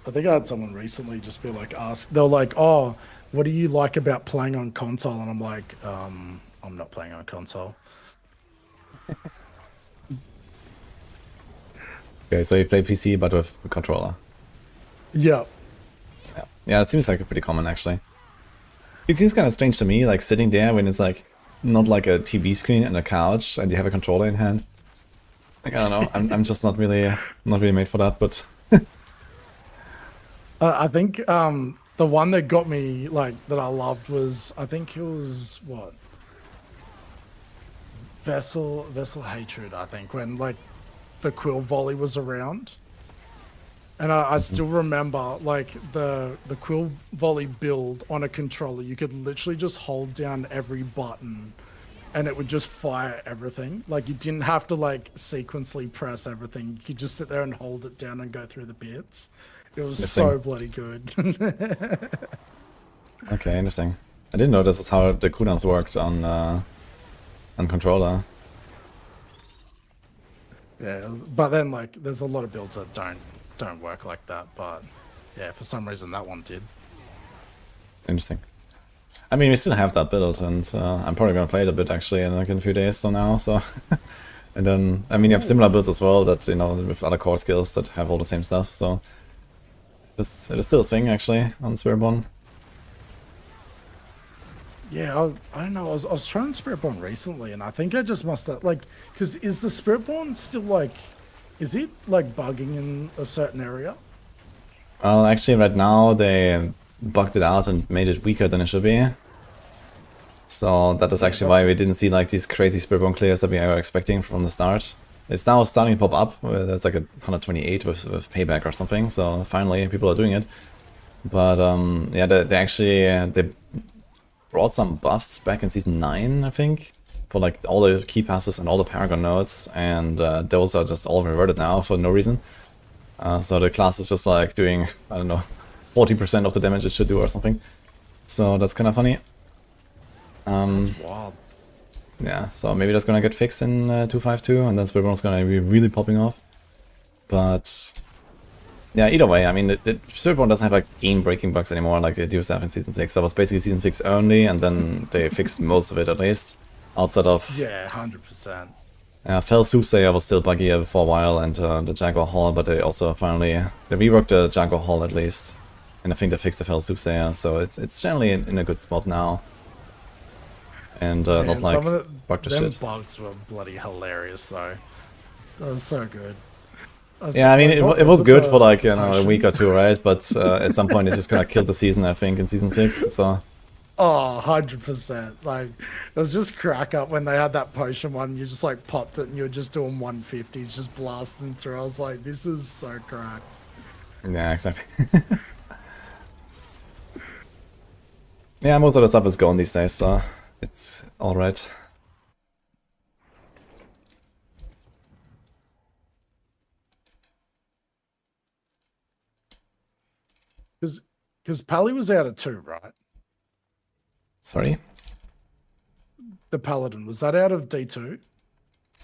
I think I had someone recently just be like, they were like, oh, what do you like about playing on console? And I'm like, I'm not playing on console.
Okay, so you play PC but with a controller.
Yep.
Yeah, it seems like a pretty common actually. It seems kind of strange to me, like sitting there when it's like not like a TV screen and a couch and you have a controller in hand. Like, I don't know, I'm just not really made for that, but...
I think the one that got me, like, that I loved was, I think it was, what? Vessel Hatred, I think, when, like, the Quill Volley was around. And I still remember, like, the Quill Volley build on a controller. You could literally just hold down every button and it would just fire everything. Like, you didn't have to, like, sequentially press everything. You could just sit there and hold it down and go through the bits. It was so bloody good.
Okay, interesting. I didn't know this is how the cooldowns worked on controller.
Yeah, but then, like, there's a lot of builds that don't work like that. But yeah, for some reason that one did.
Interesting. I mean, we still have that build, and I'm probably gonna play it a bit actually in like in a few days so now. So, and then I mean, you have similar builds as well that, you know, with other core skills that have all the same stuff. So it is still a thing actually on Spiritborn.
Yeah, I don't know. I was trying Spiritborn recently, and I think I just must have, like, because is the Spiritborn still, like, is it like bugging in a certain area?
Well, actually, right now they bugged it out and made it weaker than it should be. So that is actually why we didn't see like these crazy Spiritborn clears that we were expecting from the start. It's now starting to pop up. There's like a 128 with payback or something. So finally, people are doing it. But yeah, they actually they brought some buffs back in season 9, I think, for like all the key passes and all the Paragon nodes, and those are just all reverted now for no reason. So the class is just like doing, I don't know, 40% of the damage it should do or something. So that's kind of funny.
That's wild.
Yeah, so maybe that's gonna get fixed in 2.5.2, and then Spiritborn's gonna be really popping off. But yeah, either way, I mean, Spiritborn doesn't have like game-breaking bugs anymore like it used to have in Season 6. That was basically Season 6 only, and then they fixed most of it at least. Outside of...
Yeah, 100%.
Fell Soothsayer was still buggy for a while, and the Jaguar Hall, but they also finally... They reworked the Jaguar Hall at least. And I think they fixed the Fell Soothsayer, so it's generally in a good spot now. And not like bugged to shit.
Them bugs were bloody hilarious though. That was so good.
Yeah, I mean, it was good for like, you know, a week or two, right? But at some point it's just gonna kill the season, I think, in Season 6, so...
Oh, 100%. Like, it was just crack up when they had that potion one. You just like popped it and you were just doing 150s, just blasting through. I was like, this is so cracked.
Yeah, exactly. Yeah, most of the stuff is gone these days, so it's alright.
Because Pally was out of 2, right?
Sorry?
The Paladin, was that out of D2?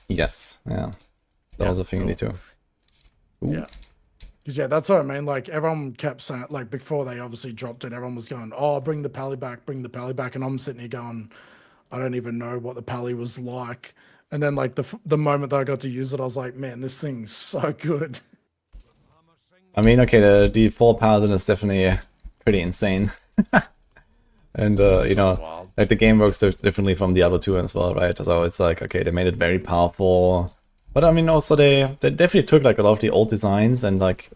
Yes, yeah. That
Yeah,
was a thing you need to. Ooh.
Yeah. Because, yeah, that's what I mean. Like, everyone kept saying, like, before they obviously dropped it, everyone was going, oh, bring the Pally back, bring the Pally back. And I'm sitting here going, I don't even know what the Pally was like. And then, like, the moment that I got to use it, I was like, man, this thing's so good.
I mean, okay, the default Paladin is definitely pretty insane. And, you know,
wild.
like the game works differently from Diablo 2 as well, right? So it's like, okay, they made it very powerful. But I mean, also they definitely took like a lot of the old designs and like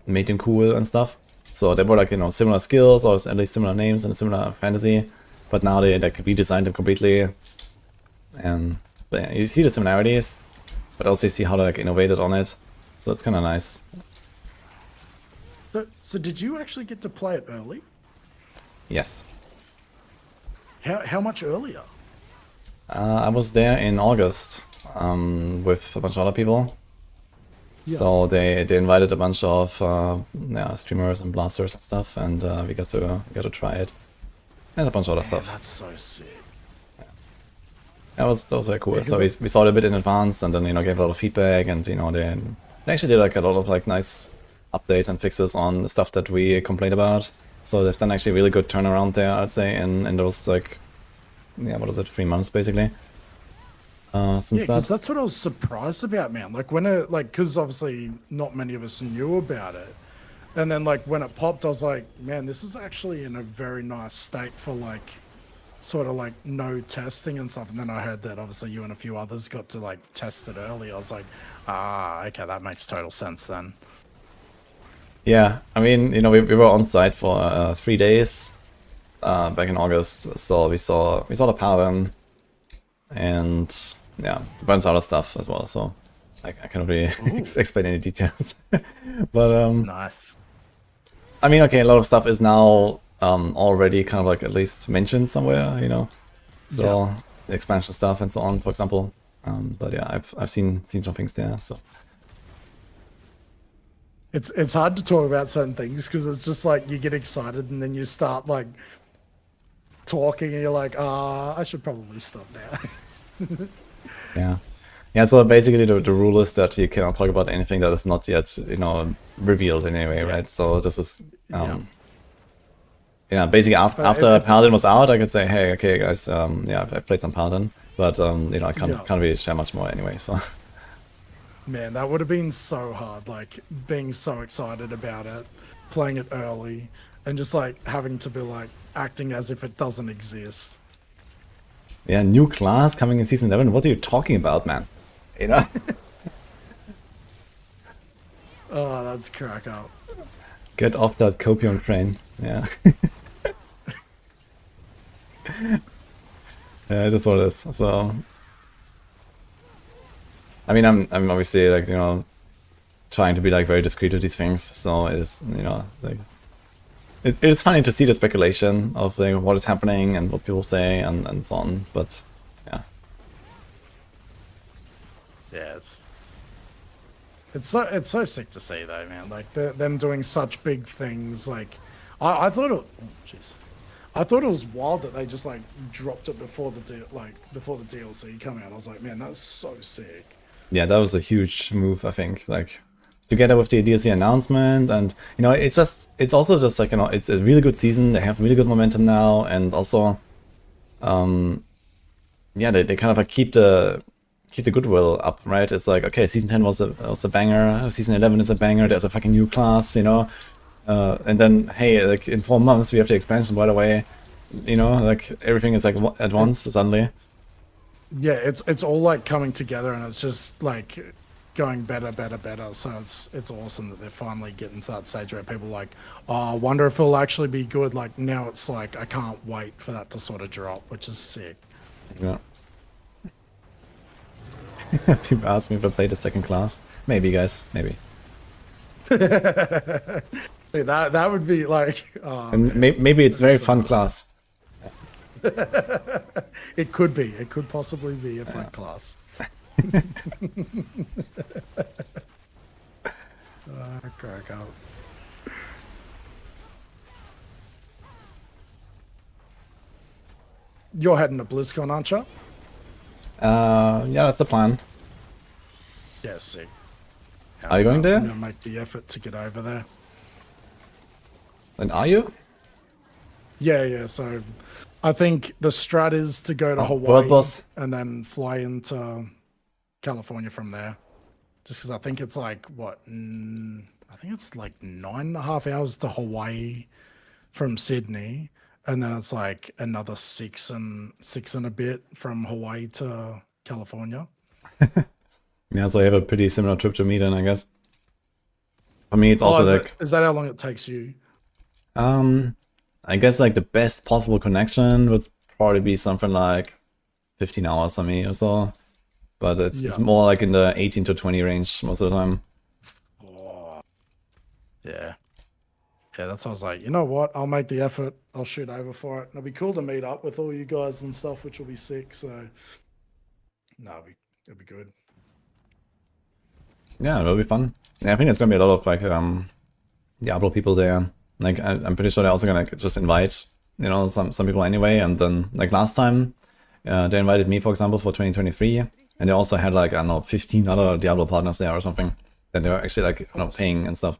made them cool and stuff. So they were like, you know, similar skills or at least similar names and similar fantasy. But now they like redesigned them completely. And but yeah, you see the similarities, but also you see how they like innovated on it. So it's kind of nice.
So did you actually get to play it early?
Yes.
How much earlier?
I was there in August with a bunch of other people.
Yeah.
So they invited a bunch of yeah, streamers and blasters and stuff, and we got to try it, and a bunch of other
Man,
stuff.
that's so sick.
That was very cool.
Yeah,
So we saw it a bit in advance, and then, you know, gave a lot of feedback, and, you know, they actually did like a lot of like nice updates and fixes on the stuff that we complained about. So they've done actually a really good turnaround there, I'd say, in those like, yeah, what is it, 3 months basically. Since
Yeah,
that.
because that's what I was surprised about, man. Like when it, like, because obviously not many of us knew about it, and then like when it popped, I was like, man, this is actually in a very nice state for like, sort of like no testing and stuff. And then I heard that obviously you and a few others got to like test it early. I was like, ah, okay, that makes total sense then.
Yeah, I mean, you know, we were on site for 3 days back in August, so we saw the Paladin, and yeah, a bunch of other stuff as well. So I cannot really explain any details, but
Nice.
I mean, okay, a lot of stuff is now already kind of like at least mentioned somewhere, you know. So
Yeah.
the expansion stuff and so on, for example. But yeah, I've seen some things there. So
It's hard to talk about certain things because it's just like you get excited and then you start like talking and you're like, ah, I should probably stop now.
yeah. Yeah, so basically the rule is that you cannot talk about anything that is not yet, you know, revealed in any way, right? So this is, yeah, basically after Paladin was out, I could say, hey, okay, guys, yeah, I've played some Paladin, but, you know, I can't really share much more anyway, so.
Man, that would have been so hard, like being so excited about it, playing it early, and just like having to be like acting as if it doesn't exist.
Yeah, new class coming in Season 11, what are you talking about, man? You know?
Oh, that's crack up.
Get off that copium train, yeah. Yeah, it is what it is, so... I mean, I'm obviously, like, you know, trying to be, like, very discreet with these things, so it's, you know, like... It's funny to see the speculation of, like, what is happening and what people say and so on, but, yeah.
Yeah, it's so sick to see though, man. Like them doing such big things. Like I thought it, jeez, I thought it was wild that they just like dropped it before before the DLC come out. I was like, man, that's so sick.
Yeah, that was a huge move, I think, like, together with the DLC announcement, and, you know, it's also just like, you know, it's a really good season, they have really good momentum now, and also, yeah, they kind of like keep the goodwill up, right? It's like, okay, season 10 was a banger, season 11 is a banger, there's a fucking new class, you know, and then, hey, like, in 4 months we have the expansion, by the way, you know, like, everything is like at once suddenly.
Yeah, it's all like coming together, and it's just like going better. So it's awesome that they're finally getting to that stage where people are like, oh, I wonder if it'll actually be good. Like now it's like I can't wait for that to sort of drop, which is sick.
Yeah. People ask me if I played the second class. Maybe, guys. Maybe.
That would be like.
And maybe it's very fun class.
It could be. It could possibly be a fun class. Crack up. You're heading to BlizzCon, aren't you?
Yeah, that's the plan.
Yeah, sick.
Are you going there?
I'm gonna make the effort to get over there.
And are you?
Yeah. So, I think the strat is to go to
World
Hawaii
Boss.
and then fly into California from there. Just because I think it's like what? I think it's like 9.5 hours to Hawaii from Sydney, and then it's like another six and a bit from Hawaii to California.
Yeah, so you have a pretty similar trip to me then, I guess. For me, it's also
is that how long it takes you?
I guess like the best possible connection would probably be something like 15 hours for me or so. But it's more like in the 18 to 20 range most of the time.
Oh. Yeah. Yeah, that's what I was like, you know what? I'll make the effort. I'll shoot over for it. It'll be cool to meet up with all you guys and stuff, which will be sick. So, no, it'll be good.
Yeah, it'll be fun. Yeah, I think there's gonna be a lot of like Diablo people there. Like I'm pretty sure they're also gonna just invite, you know, some people anyway. And then like last time, they invited me, for example, for 2023, and they also had like I don't know 15 other Diablo partners there or something. That they were actually like you know paying and stuff.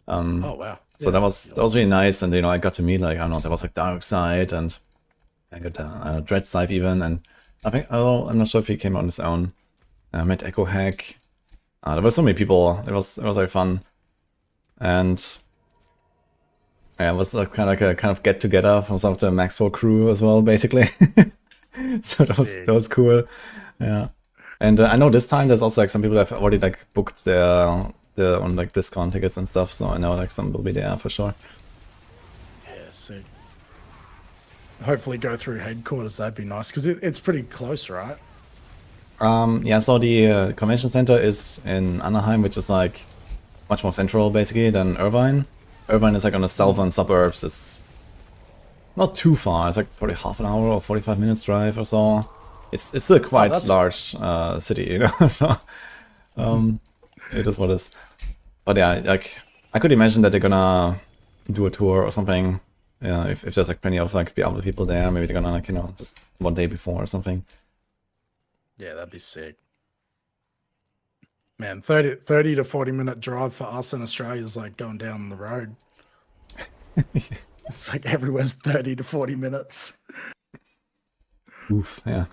Oh wow!
So yeah, that was really nice, and you know I got to meet like I don't know there was like Darkside and I got Dreadside even, and I think I'm not sure if he came on his own. I met Echo Hack. There were so many people. It was very fun, and yeah, it was like kind of get together from some of the Maxroll crew as well, basically. So that was cool. Yeah, and I know this time there's also like some people that have already like booked their on like BlizzCon tickets and stuff. So I know like some will be there for sure.
Yeah, sick. Hopefully go through headquarters. That'd be nice because it's pretty close, right?
Yeah, so the convention center is in Anaheim, which is like much more central basically than Irvine. Irvine is like on the southern suburbs. It's not too far. It's like probably half an hour or 45 minutes drive or so. It's still quite large city, you know. So it is what it is. But yeah, like I could imagine that they're gonna do a tour or something. Yeah, if there's like plenty of like Diablo people there, maybe they're gonna like you know just one day before or something.
Yeah, that'd be sick. Man, 30 to 40 minute drive for us in Australia is like going down the road. It's like everywhere's 30 to 40 minutes.
Oof, yeah.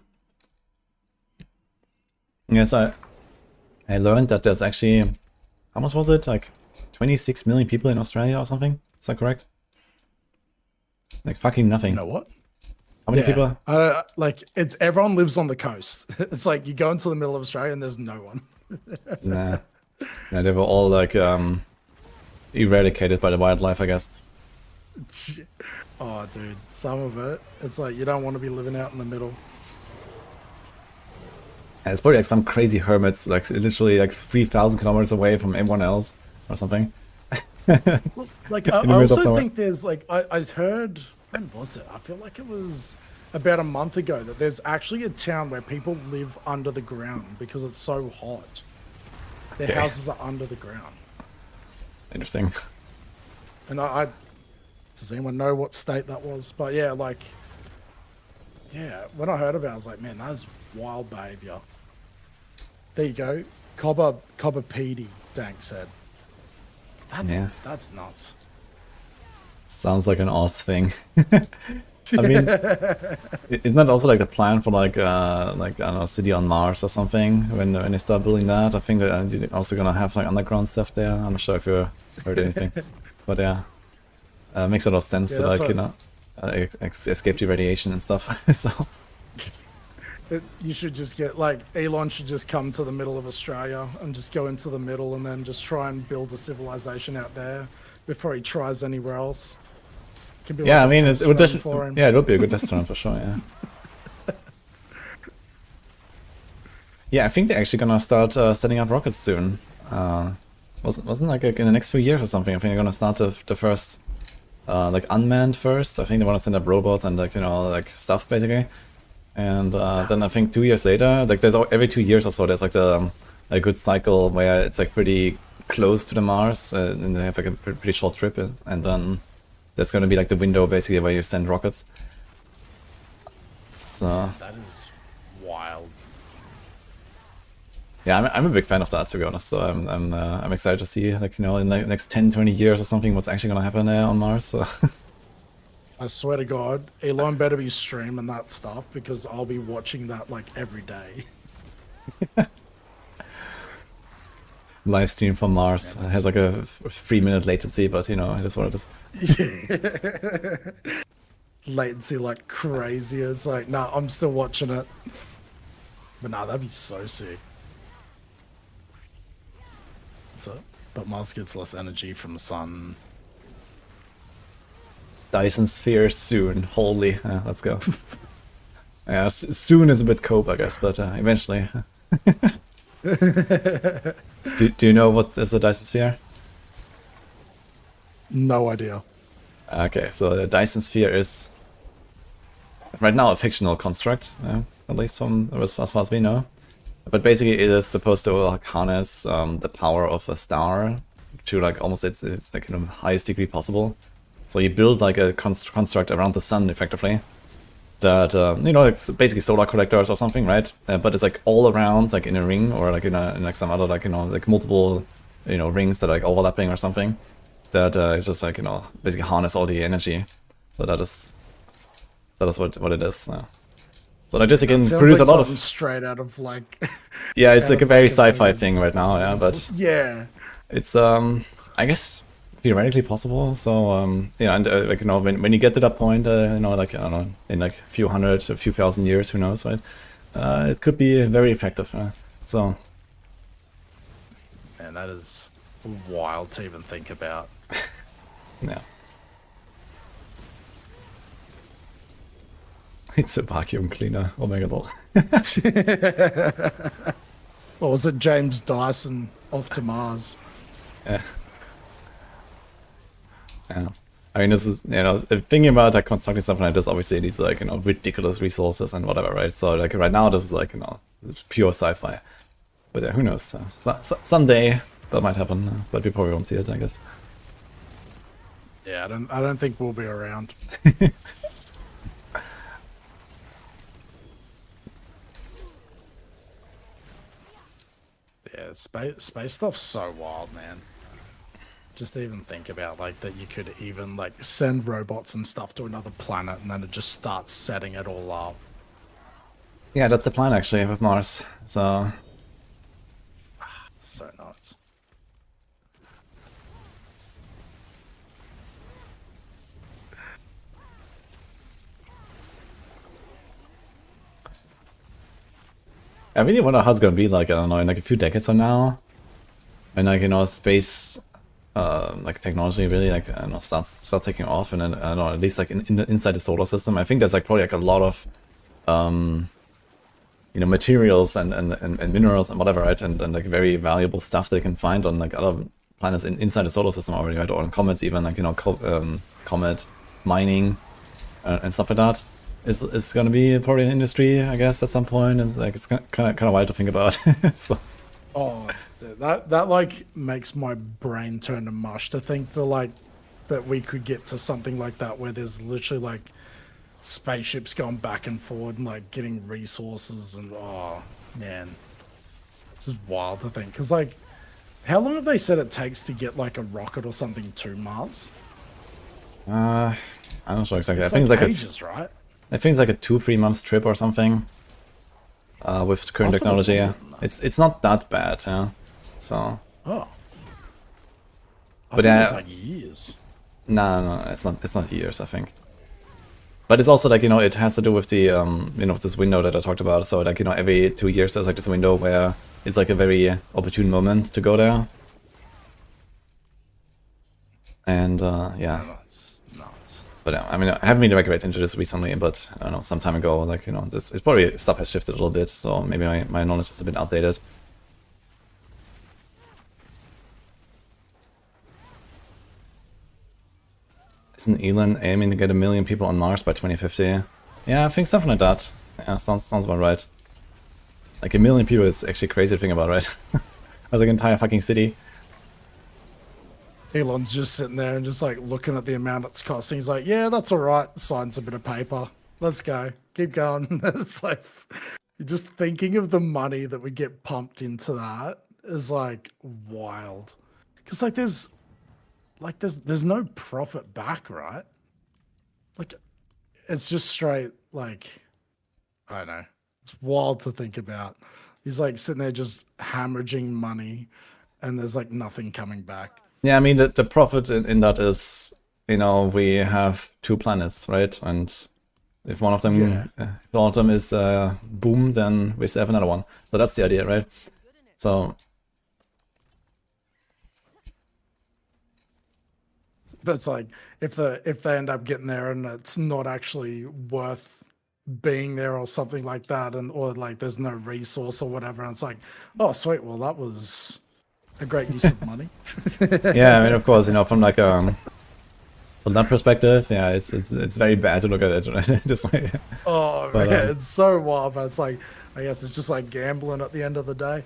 Yes, I learned that there's actually, how much was it? Like 26 million people in Australia or something? Is that correct? Like fucking nothing.
You know what?
How many people?
Like it's everyone lives on the coast. It's like you go into the middle of Australia and there's no one.
Nah. Yeah, they were all like eradicated by the wildlife, I guess.
Oh, dude, some of it. It's like you don't want to be living out in the middle.
And it's probably like some crazy hermits, like literally like 3,000 kilometers away from everyone else or something.
Like I also think there's like I heard. When was it? I feel like it was about a month ago that there's actually a town where people live under the ground because it's so hot. Their houses are under the ground.
Interesting.
And I does anyone know what state that was? But yeah, like, yeah, when I heard about it, I was like, man, that's wild behavior. There you go. Cobber Petey, Dank said. That's nuts.
Sounds like an Oz thing. I mean, isn't that also like the plan for like I don't know, City on Mars or something when they start building that? I think they're also gonna have like underground stuff there. I'm not sure if you heard anything, but yeah, makes a lot of sense to like you know escape the radiation and stuff. So
You should just get like Elon should just come to the middle of Australia and just go into the middle and then just try and build a civilization out there before he tries anywhere else. Can be
Yeah,
like
I mean,
it would definitely.
Yeah, it would be a good test run for sure. Yeah. Yeah, I think they're actually gonna start setting up rockets soon. Wasn't like in the next few years or something. I think they're gonna start the first like unmanned first. I think they want to send up robots and like like stuff basically. And then I think 2 years later, like there's every 2 years or so, there's like a good cycle where it's like pretty close to the Mars, and they have like a pretty short trip, and then there's gonna be like the window basically where you send rockets. So
That is wild.
yeah, I'm a big fan of that, to be honest. So I'm excited to see like in the next 10-20 years or something what's actually gonna happen there on Mars. So.
I swear to God, Elon better be streaming that stuff because I'll be watching that like every day.
Live stream from Mars has like a 3-minute latency, but it is what it is.
Latency like crazy. It's like, nah, I'm still watching it. But nah, that'd be so sick. So, but Mars gets less energy from the sun.
Dyson Sphere soon. Holy, let's go. Yeah, soon is a bit cope, I guess, but eventually. do you know what is a Dyson Sphere?
No idea.
Okay, so the Dyson Sphere is right now a fictional construct, at least from as far as we know. But basically, it is supposed to like harness the power of a star to like almost its like highest degree possible. So you build like a construct around the sun, effectively. That it's basically solar collectors or something, right? But it's like all around, like in a ring or like in like some other like like multiple rings that are like overlapping or something. That is just like basically harness all the energy. So that is what it is. So like this again produce
like
a lot of
straight out of like.
Yeah, it's like a very sci-fi thing right now. Yeah, but
yeah,
it's I guess theoretically possible. So yeah, and like when you get to that point, like I don't know, in like a few thousand years, who knows, right? It could be very effective. So
man, that is wild to even think about.
yeah, it's a vacuum cleaner. Oh my god!
What was it, James Dyson off to Mars?
Yeah. Yeah. I mean, this is, thinking about like constructing something like this, obviously it needs like, ridiculous resources and whatever, right? So like right now, this is like, it's pure sci-fi. But yeah, who knows? Someday that might happen, but we probably won't see it, I guess.
Yeah, I don't think we'll be around. Yeah, space stuff's so wild, man. Just even think about like that you could even like send robots and stuff to another planet and then it just starts setting it all up.
Yeah, that's the plan actually with Mars. So
So nuts.
I really wonder how it's gonna be like, I don't know, in like a few decades from now. And like, space like technology really like I don't know starts taking off, and then I don't know, at least like inside the solar system. I think there's like probably like a lot of materials and minerals and whatever, right? And like very valuable stuff they can find on like other planets inside the solar system already, right? Or on comets even, like comet mining and stuff like that. Is gonna be probably an industry, I guess, at some point, and like it's kind of wild to think about. So.
Oh, dude, that like makes my brain turn to mush to think that we could get to something like that where there's literally like spaceships going back and forward and like getting resources and oh man, this is wild to think. Because like, how long have they said it takes to get like a rocket or something to Mars?
I'm not sure exactly.
It's
I think it's like
ages, right?
I think it's like a 2-3 months trip or something. With current technology, yeah. It's not that bad, yeah. So.
Oh.
But
it was like years.
No, it's not years, I think. But it's also like, you know, it has to do with the, you know, this window that I talked about. So like, you know, every 2 years there's like this window where it's like a very opportune moment to go there. And yeah.
That's nuts.
But yeah, I mean, I haven't really regulate into this recently, but I don't know, some time ago, like, you know, this, it's probably stuff has shifted a little bit. So maybe my knowledge is a bit outdated. Isn't Elon aiming to get 1 million people on Mars by 2050? Yeah, I think something like that. Yeah, sounds about right. Like 1 million people is actually crazy to think about, right? That's like an entire fucking city.
Elon's just sitting there and just like looking at the amount it's costing. He's like, yeah, that's all right. Signs a bit of paper. Let's go. Keep going. It's like, you're just thinking of the money that would get pumped into that is like wild. Because there's no profit back, right? Like, it's just straight, like, I don't know. It's wild to think about. He's like sitting there just hemorrhaging money and there's like nothing coming back.
Yeah, I mean, the profit in that is, you know, we have 2 planets, right? And if one of them, is boom, then we still have another one. So that's the idea, right? So...
But it's like if they end up getting there and it's not actually worth being there or something like that, and or like there's no resource or whatever, and it's like, oh sweet, well that was a great use of money.
Yeah, I mean, of course, you know, from like from that perspective, yeah, it's very bad to look at it right? This way.
Oh but, man, it's so wild, but it's like, I guess it's just like gambling at the end of the day.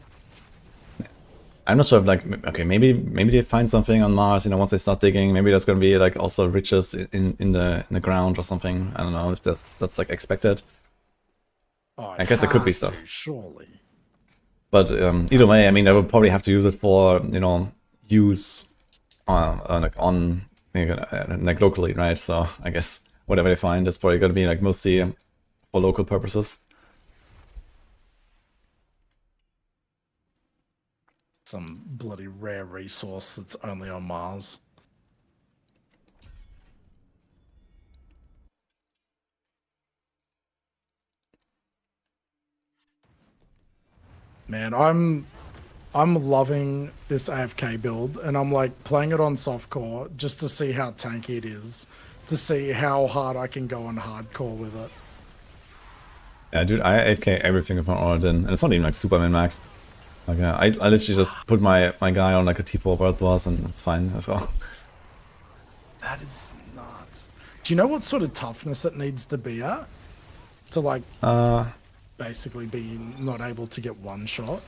I'm not sure if like, okay, maybe they find something on Mars, you know, once they start digging, maybe there's gonna be like also riches in the ground or something. I don't know if that's like expected.
Oh,
I guess it could be stuff.
Surely.
But either way, I mean, they will probably have to use it for, you know, use like locally, right? So I guess whatever they find is probably gonna be like mostly for local purposes.
Some bloody rare resource that's only on Mars. Man, I'm loving this AFK build, and I'm like playing it on softcore just to see how tanky it is, to see how hard I can go on hardcore with it.
Yeah, dude, I AFK everything upon Paladin, and it's not even like super min-maxed. Like, I literally just put my guy on like a T4 world boss and it's fine, so.
That is nuts. Do you know what sort of toughness it needs to be at? To like, basically be not able to get one shot?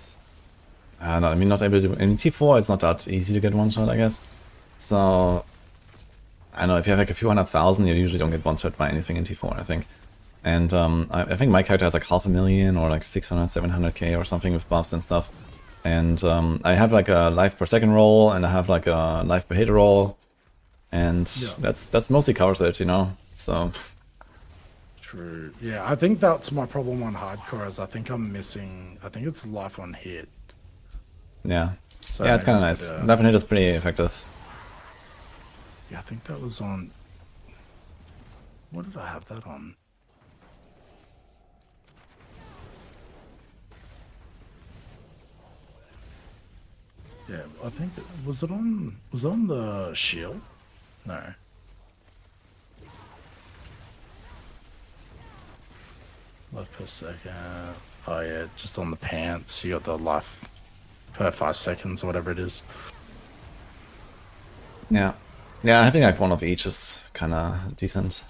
No, I mean, not able to, in T4 it's not that easy to get one shot, I guess. So, I don't know, if you have like a few 100,000, you usually don't get one shot by anything in T4, I think. And I think my character has like 500,000 or like 600, 700k or something with buffs and stuff. And I have like a life per second roll, and I have like a life per hit roll, and that's mostly covers it, you know. So
true. Yeah, I think that's my problem on hardcore. Is I think I'm missing. I think it's life on hit.
Yeah,
so,
yeah, it's kind of nice. Life on hit is pretty effective.
Yeah, I think that was on. What did I have that on? Yeah, I think was it on the shield? No. Life per second. Oh yeah, just on the pants. You got the life per 5 seconds or whatever it is.
Yeah, yeah. I think like one of each is kind of decent.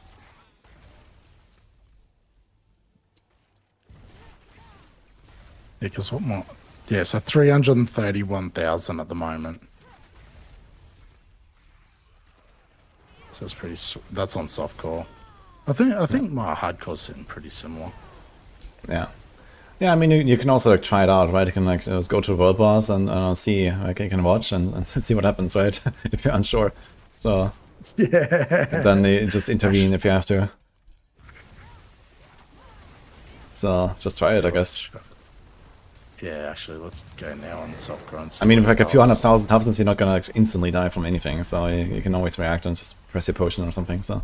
Yeah, because what more? Yeah, so 331,000 at the moment. So it's pretty. That's on softcore. I think my hardcore's sitting pretty similar.
Yeah, yeah. I mean, you can also like try it out, right? You can like just go to the world boss and see. Like you can watch and see what happens, right? If you're unsure. So
yeah.
Then you just intervene if you have to. So just try it, I guess.
Yeah, actually, let's go now on softcore.
I mean, with like a few 100,000 toughness, you're not gonna like, instantly die from anything, so you can always react and just press your potion or something. So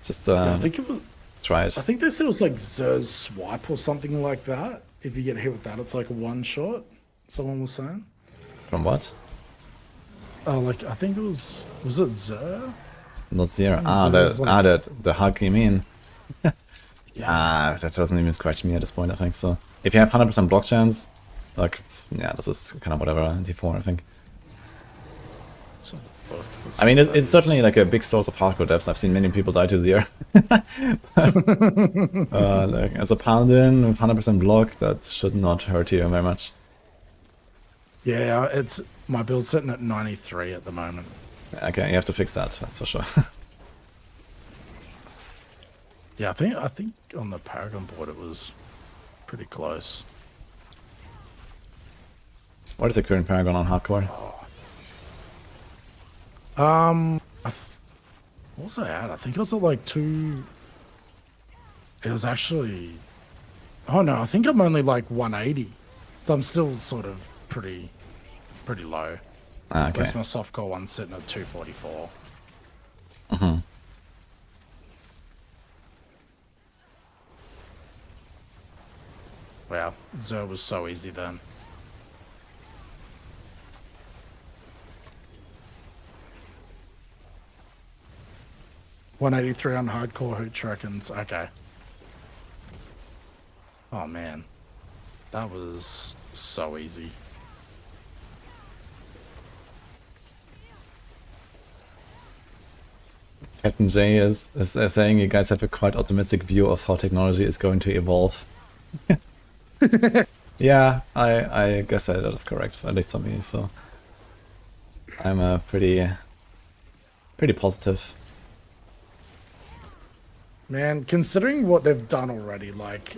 Just
Yeah, I think it was.
try it.
I think they said it was like Zer's swipe or something like that. If you get hit with that, it's like a one shot. Someone was saying.
From what?
Oh, like I think it was. Was it Zer?
Not zero.
Zer's like-
The hug you mean?
Yeah.
That doesn't even scratch me at this point, I think. So if you have 100% block chance, like, yeah, this is kind of whatever D4, I think.
Let's have a look. Let's
I mean,
see what
it's
that
certainly
is.
like a big source of hardcore devs. I've seen many people die to zero. Like, as a paladin with 100% block, that should not hurt you very much.
Yeah, it's my build's sitting at 93 at the moment.
Okay, you have to fix that, that's for sure.
Yeah, I think on the Paragon board it was pretty close.
What is the current Paragon on hardcore?
What was I at? I think it was at like 2. It was actually. Oh no, I think I'm only like 180. So I'm still sort of pretty low.
Ah, okay.
Whereas my softcore one's sitting at 244.
Mm-hmm.
Wow, Zer was so easy then. $183 on hardcore hooch reckons. Okay. Oh man, that was so easy.
Captain J is saying you guys have a quite optimistic view of how technology is going to evolve. Yeah, I guess that is correct, at least for me, so I'm pretty positive.
Man, considering what they've done already, like,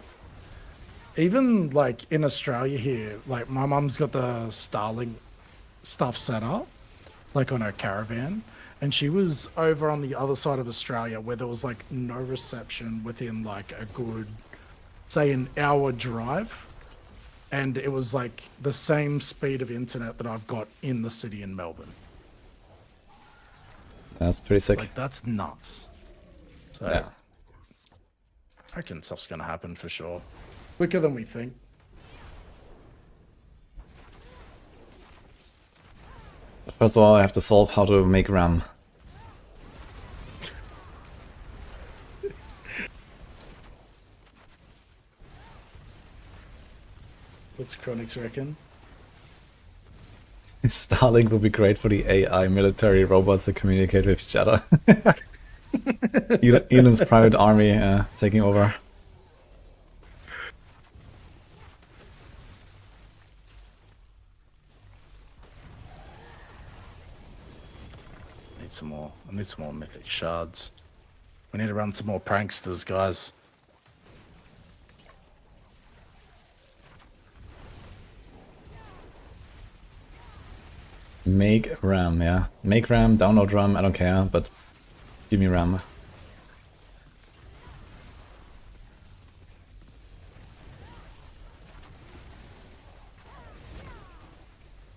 even like in Australia here, like my mum's got the Starlink stuff set up, like on her caravan, and she was over on the other side of Australia where there was like no reception within like a good, say, an hour drive, and it was like the same speed of internet that I've got in the city in Melbourne.
That's pretty sick.
Like, that's nuts. So
Yeah.
I reckon stuff's gonna happen for sure. Quicker than we think.
First of all, I have to solve how to make RAM.
What's Chronix reckon?
Starlink would be great for the AI military robots to communicate with each other. Elon's private army taking over.
I need some more mythic shards. We need to run some more pranksters, guys.
Make RAM, yeah. Make RAM, download RAM, I don't care, but give me RAM.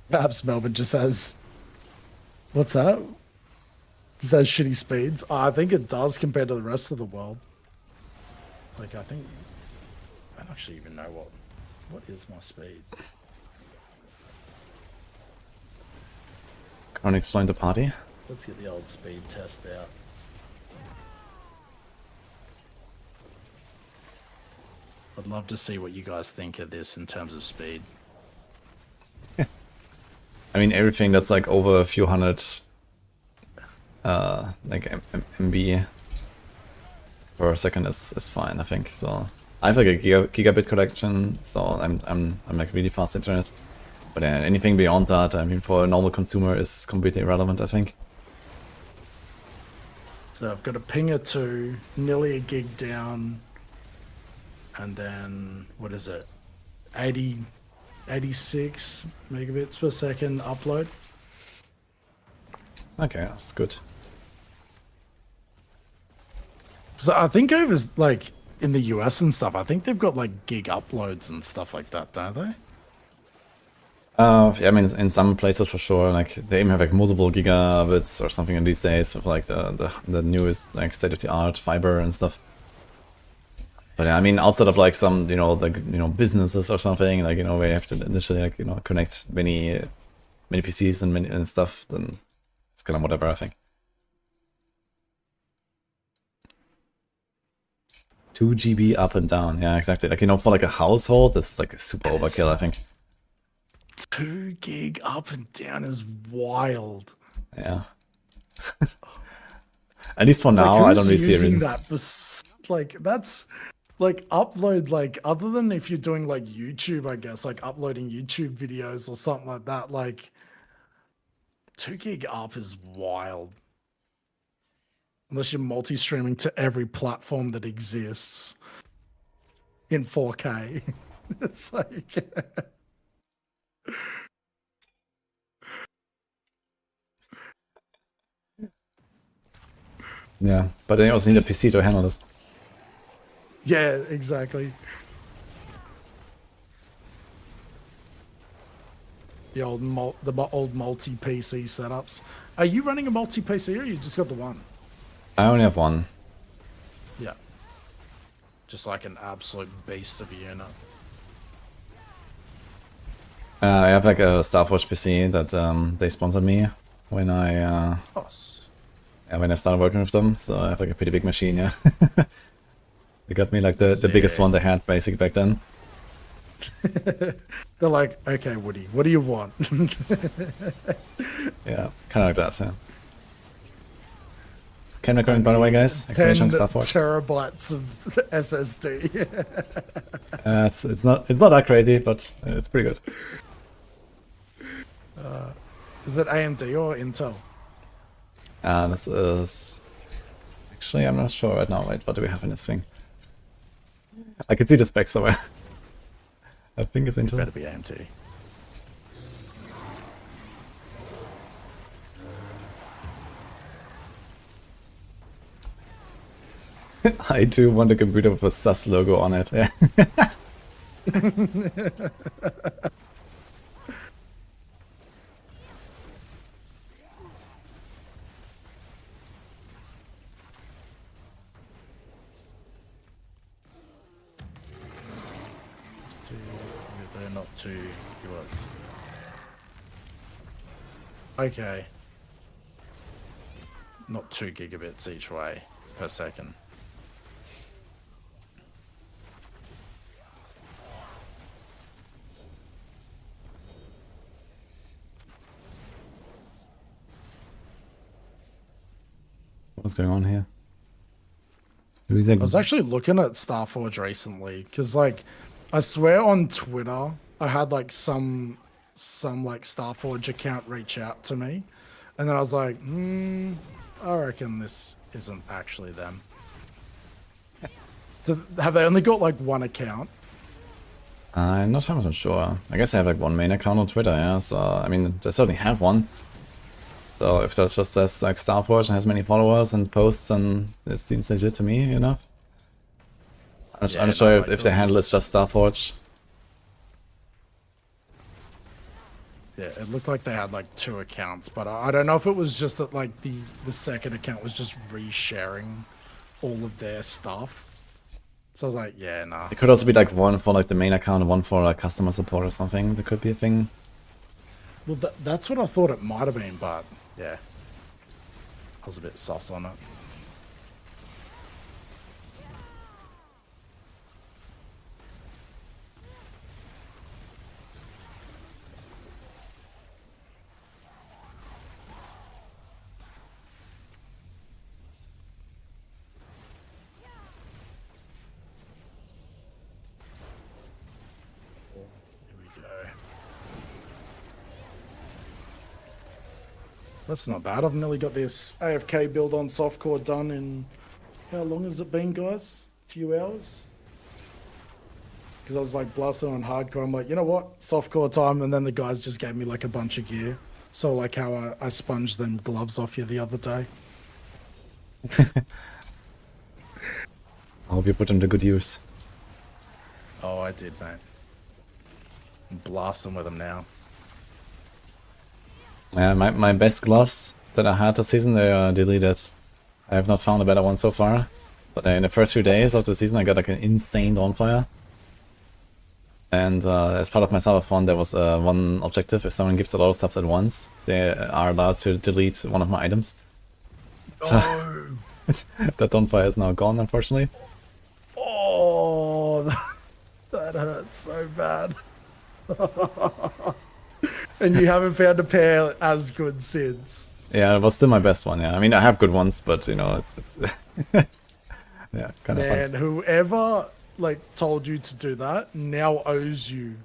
Perhaps Melbourne just has. What's that? Just has shitty speeds. I think it does compared to the rest of the world. Like, I think. I don't actually even know what. What is my speed?
Chronix joined the party.
Let's get the old speed test out. I'd love to see what you guys think of this in terms of speed.
I mean, everything that's like over a few hundred like MB per second is fine, I think. So I have like a gigabit connection, so I'm like really fast internet. But anything beyond that, I mean, for a normal consumer is completely irrelevant, I think.
So I've got a ping of 2, nearly a gig down, and then, what is it? 86 megabits per second upload.
Okay, that's good.
So I think over, like, in the US and stuff, I think they've got like gig uploads and stuff like that, don't they?
Yeah, I mean, in some places for sure, like they even have like multiple gigabits or something in these days with like the newest like state of the art fiber and stuff. But yeah, I mean, outside of like some like businesses or something, like where you have to initially like connect many PCs and stuff, then it's kind of whatever, I think. 2 GB up and down, yeah, exactly. Like for like a household, it's like a super overkill, I think.
2 gig up and down is wild.
Yeah. At least for now, I don't really see a reason.
That, like that's like upload, like other than if you're doing like YouTube, I guess, like uploading YouTube videos or something like that, like 2 gig up is wild. Unless you're multi-streaming to every platform that exists in 4K. It's like
yeah, but then you also need a PC to handle this.
yeah, exactly. The old multi PC setups. Are you running a multi PC or you just got the one?
I only have one.
Yeah. Just like an absolute beast of a unit.
I have like a Starforge PC that they sponsored me when I when I started working with them. So I have like a pretty big machine, yeah. They got me like the biggest one they had basically back then.
They're like, okay, Woody, what do you want?
Yeah, kind of like that, yeah. Can recording, by the way, guys. Exclamation Starforge.
Terabytes of SSD.
It's not that crazy, but it's pretty good.
Is it AMD or Intel?
This is actually I'm not sure right now. Wait, what do we have in this thing? I can see the specs somewhere. I think it's Intel.
Better be AMD.
I do want a computer with a sus logo on it. Yeah.
They're not too US. Okay. Not 2 gigabits each way per second.
What's going on here?
I was actually looking at Starforge recently because, like, I swear on Twitter I had like some like Starforge account reach out to me, and then I was like, I reckon this isn't actually them. Have they only got like one account?
I'm not 100% sure. I guess I have like one main account on Twitter, yeah. So I mean, they certainly have one. So if that just says like Starforge and has many followers and posts, and it seems legit to me enough. I'm not sure if the handle is just Starforge.
Yeah, it looked like they had like 2 accounts, but I don't know if it was just that like the second account was just resharing all of their stuff. So I was like, yeah, nah.
It could also be like one for like the main account and one for like customer support or something. There could be a thing.
Well, that's what I thought it might have been, but yeah, I was a bit sus on it. That's not bad. I've nearly got this AFK build on softcore done in... How long has it been, guys? A few hours? Because I was like blasting on hardcore. I'm like, you know what? Softcore time. And then the guys just gave me like a bunch of gear. So like how I sponged them gloves off you the other day.
I hope you put them to good use.
Oh, I did, mate. I'm blasting with them now.
Yeah, my best gloves that I had this season, they are deleted. I have not found a better one so far. But in the first few days of the season, I got like an insane Dawnfire. And as part of my subathon, there was one objective. If someone gives a lot of subs at once, they are allowed to delete one of my items. So that Dawnfire is now gone, unfortunately.
Oh, that hurts so bad. And you haven't found a pair as good since.
Yeah, it was still my best one, yeah. I mean, I have good ones, but, you know, it's yeah, kind of fun.
Man, whoever, like, told you to do that now owes you,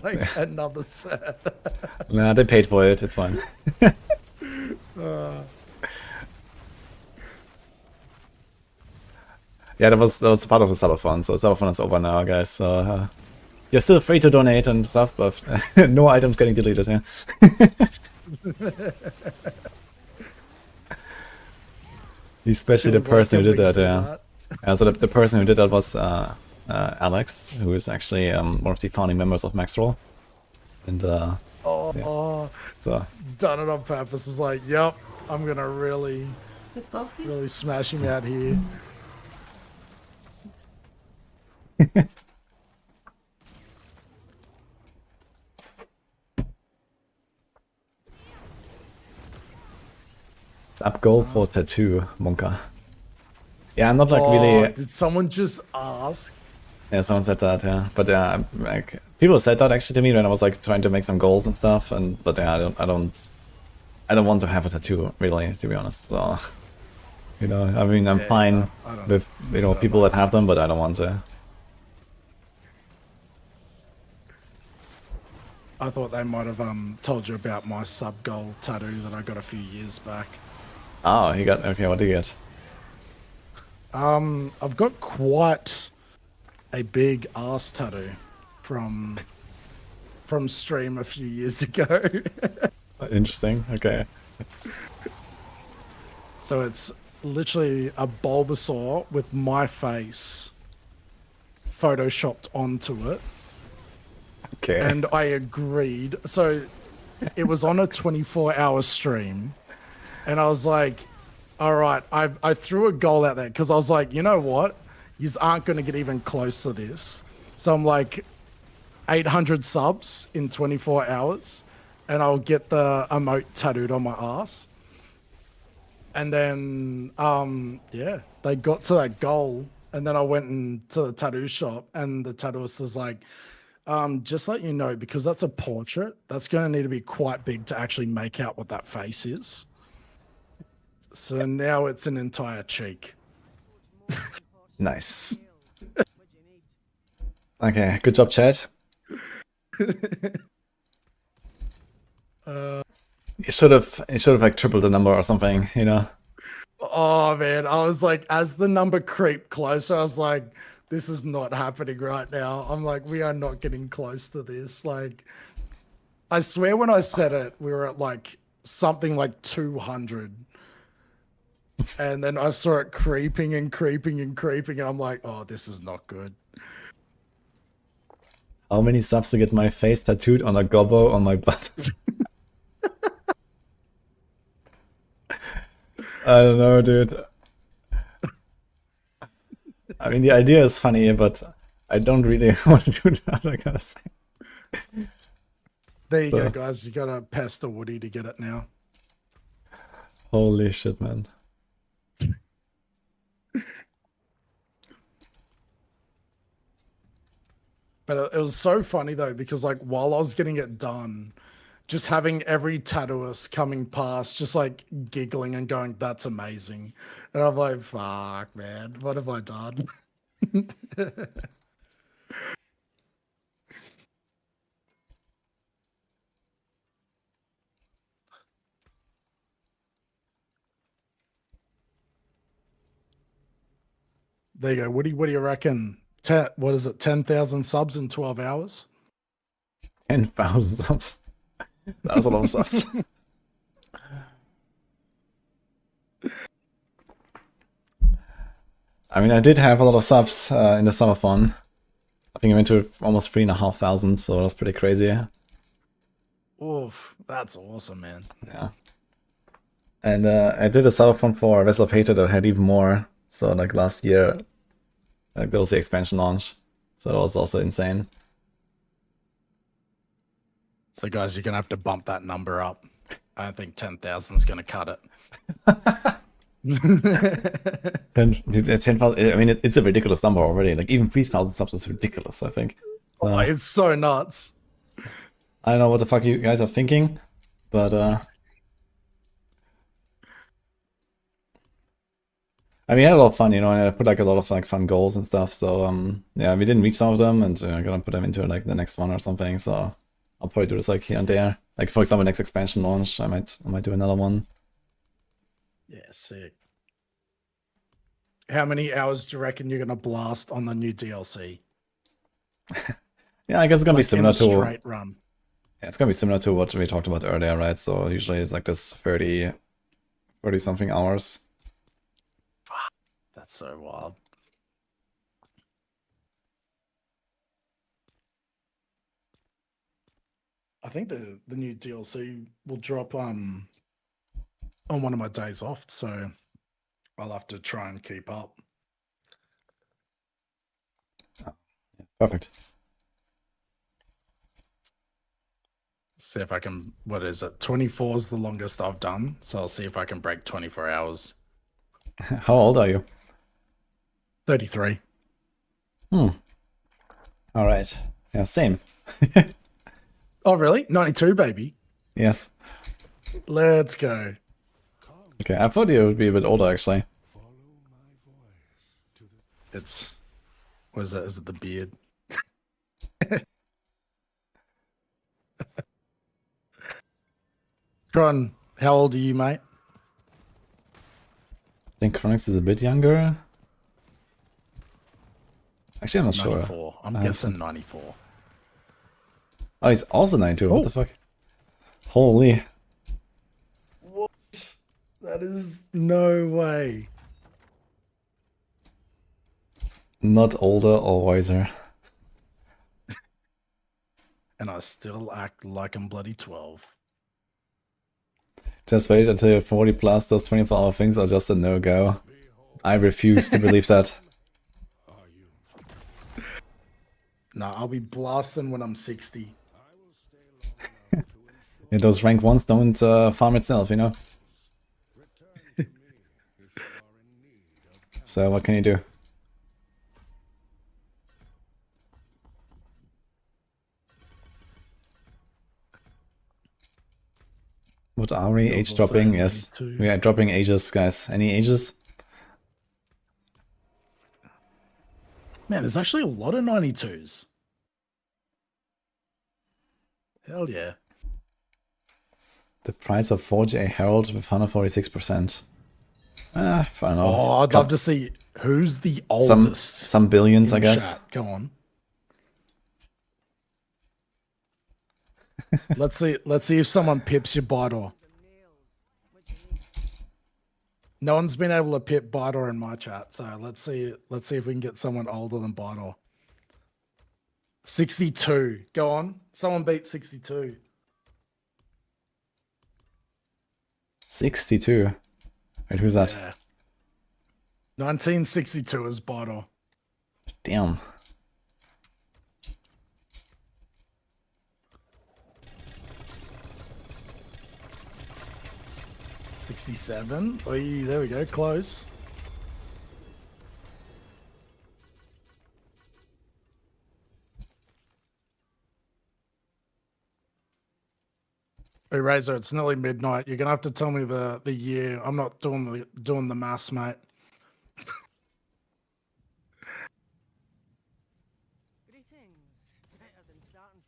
like, another set.
Nah, they paid for it, it's fine. Yeah, that was part of the subathon, so subathon is over now, guys, so you're still free to donate and stuff, but no items getting deleted, yeah. Especially the person who did that, yeah. Yeah, so the person who did that was Alex, who is actually one of the founding members of Maxroll. And yeah. So
done it on purpose. Was like, yep, I'm gonna really smash him out here.
up goal for tattoo, Monka. Yeah, I'm not like really.
Did someone just ask?
Yeah, someone said that. Yeah, but yeah, like people said that actually to me when I was like trying to make some goals and stuff. And but yeah, I don't want to have a tattoo really, to be honest. So you know, I mean, I'm fine with people that have them, but I don't want to.
I thought they might have told you about my sub goal tattoo that I got a few years back.
Oh, he got okay. What did you get?
I've got quite a big ass tattoo from stream a few years ago.
Interesting. Okay.
So it's literally a Bulbasaur with my face photoshopped onto it.
Okay.
And I agreed. So it was on a 24-hour stream. And I was like, all right, I threw a goal out there because I was like, you know what? Yous aren't going to get even close to this. So I'm like, 800 subs in 24 hours. And I'll get the emote tattooed on my ass. And then, yeah, they got to that goal. And then I went into the tattoo shop and the tattooist was like, just let you know, because that's a portrait, that's going to need to be quite big to actually make out what that face is. So now it's an entire cheek.
Nice. Okay, good job, Chad. You should have like tripled the number or something, you know.
Oh man, I was like, as the number creeped closer, I was like, this is not happening right now. I'm like, we are not getting close to this. Like, I swear when I said it, we were at like something like 200. And then I saw it creeping and creeping and creeping, and I'm like, oh, this is not good.
How many subs to get my face tattooed on a gobbo on my butt? I don't know, dude. I mean, the idea is funny, but I don't really want to do that, I gotta say.
There you go, guys. You gotta pester Woody to get it now.
Holy shit, man.
But it was so funny though, because like while I was getting it done, just having every tattooist coming past, just like giggling and going, that's amazing. And I'm like, fuck, man, what have I done? There you go. What do you reckon? What is it? 10,000 subs in 12 hours?
10,000 subs. That was a lot of subs. I mean, I did have a lot of subs in the subathon. I think I went to almost 3,500, so that's pretty crazy.
Oof, that's awesome, man.
Yeah. And I did a subathon for Vessel of Hatred that had even more. So like last year, like there was the expansion launch. So that was also insane.
So guys, you're gonna have to bump that number up. I don't think 10,000 is gonna cut it.
10,000, I mean, it's a ridiculous number already. Like even 3,000 subs is ridiculous, I think. So,
Oh, it's so nuts.
I don't know what the fuck you guys are thinking, but I mean, I had a lot of fun, you know, and I put like a lot of like fun goals and stuff. So yeah, we didn't reach some of them, and I'm gonna put them into like the next one or something. So I'll probably do this like here and there. Like for example, next expansion launch, I might do another one.
Yeah, sick. How many hours do you reckon you're gonna blast on the new DLC?
Yeah, I guess it's gonna be
Like in
similar
a
to
straight run.
yeah, it's gonna be similar to what we talked about earlier, right? So usually it's like this 30 something hours.
That's so wild. I think the new DLC will drop on one of my days off, so I'll have to try and keep up.
Perfect.
See if I can. What is it? 24 is the longest I've done, so I'll see if I can break 24 hours.
How old are you?
33.
All right. Yeah, same.
Oh, really? 92, baby.
Yes.
Let's go.
Okay, I thought you would be a bit older actually.
It's. What is it? Is it the beard? Tron, how old are you, mate?
I think Chronix is a bit younger. Actually, I'm not
94.
sure.
I'm guessing 94.
Oh, he's also 92.
Oh.
What the fuck? Holy.
What? That is no way.
Not older or wiser.
And I still act like I'm bloody 12.
Just wait until you're 40 plus. Those 24-hour things are just a no-go. I refuse to believe that.
No, I'll be blasting when I'm 60.
Yeah, those rank ones don't farm itself, you know? So what can you do? What are we?
Feels
Age
also
dropping? Yes.
92.
We are dropping ages, guys. Any ages?
Man, there's actually a lot of 92s. Hell yeah.
The price of 40 Herald with 146%. I don't know.
Oh, I'd love to see who's the
some
oldest.
some billions, I
in
guess.
chat. Go on. Let's see if someone pips your Bidor. No one's been able to pip Bidor in my chat, so let's see if we can get someone older than Bidor. 62. Go on. Someone beat 62.
62. Wait, who's that?
Yeah. 1962 is Bidor.
Damn.
'67. Oh, there we go. Close. Hey Razor, it's nearly midnight. You're gonna have to tell me the year. I'm not doing the maths, mate.
Greetings. Better than starting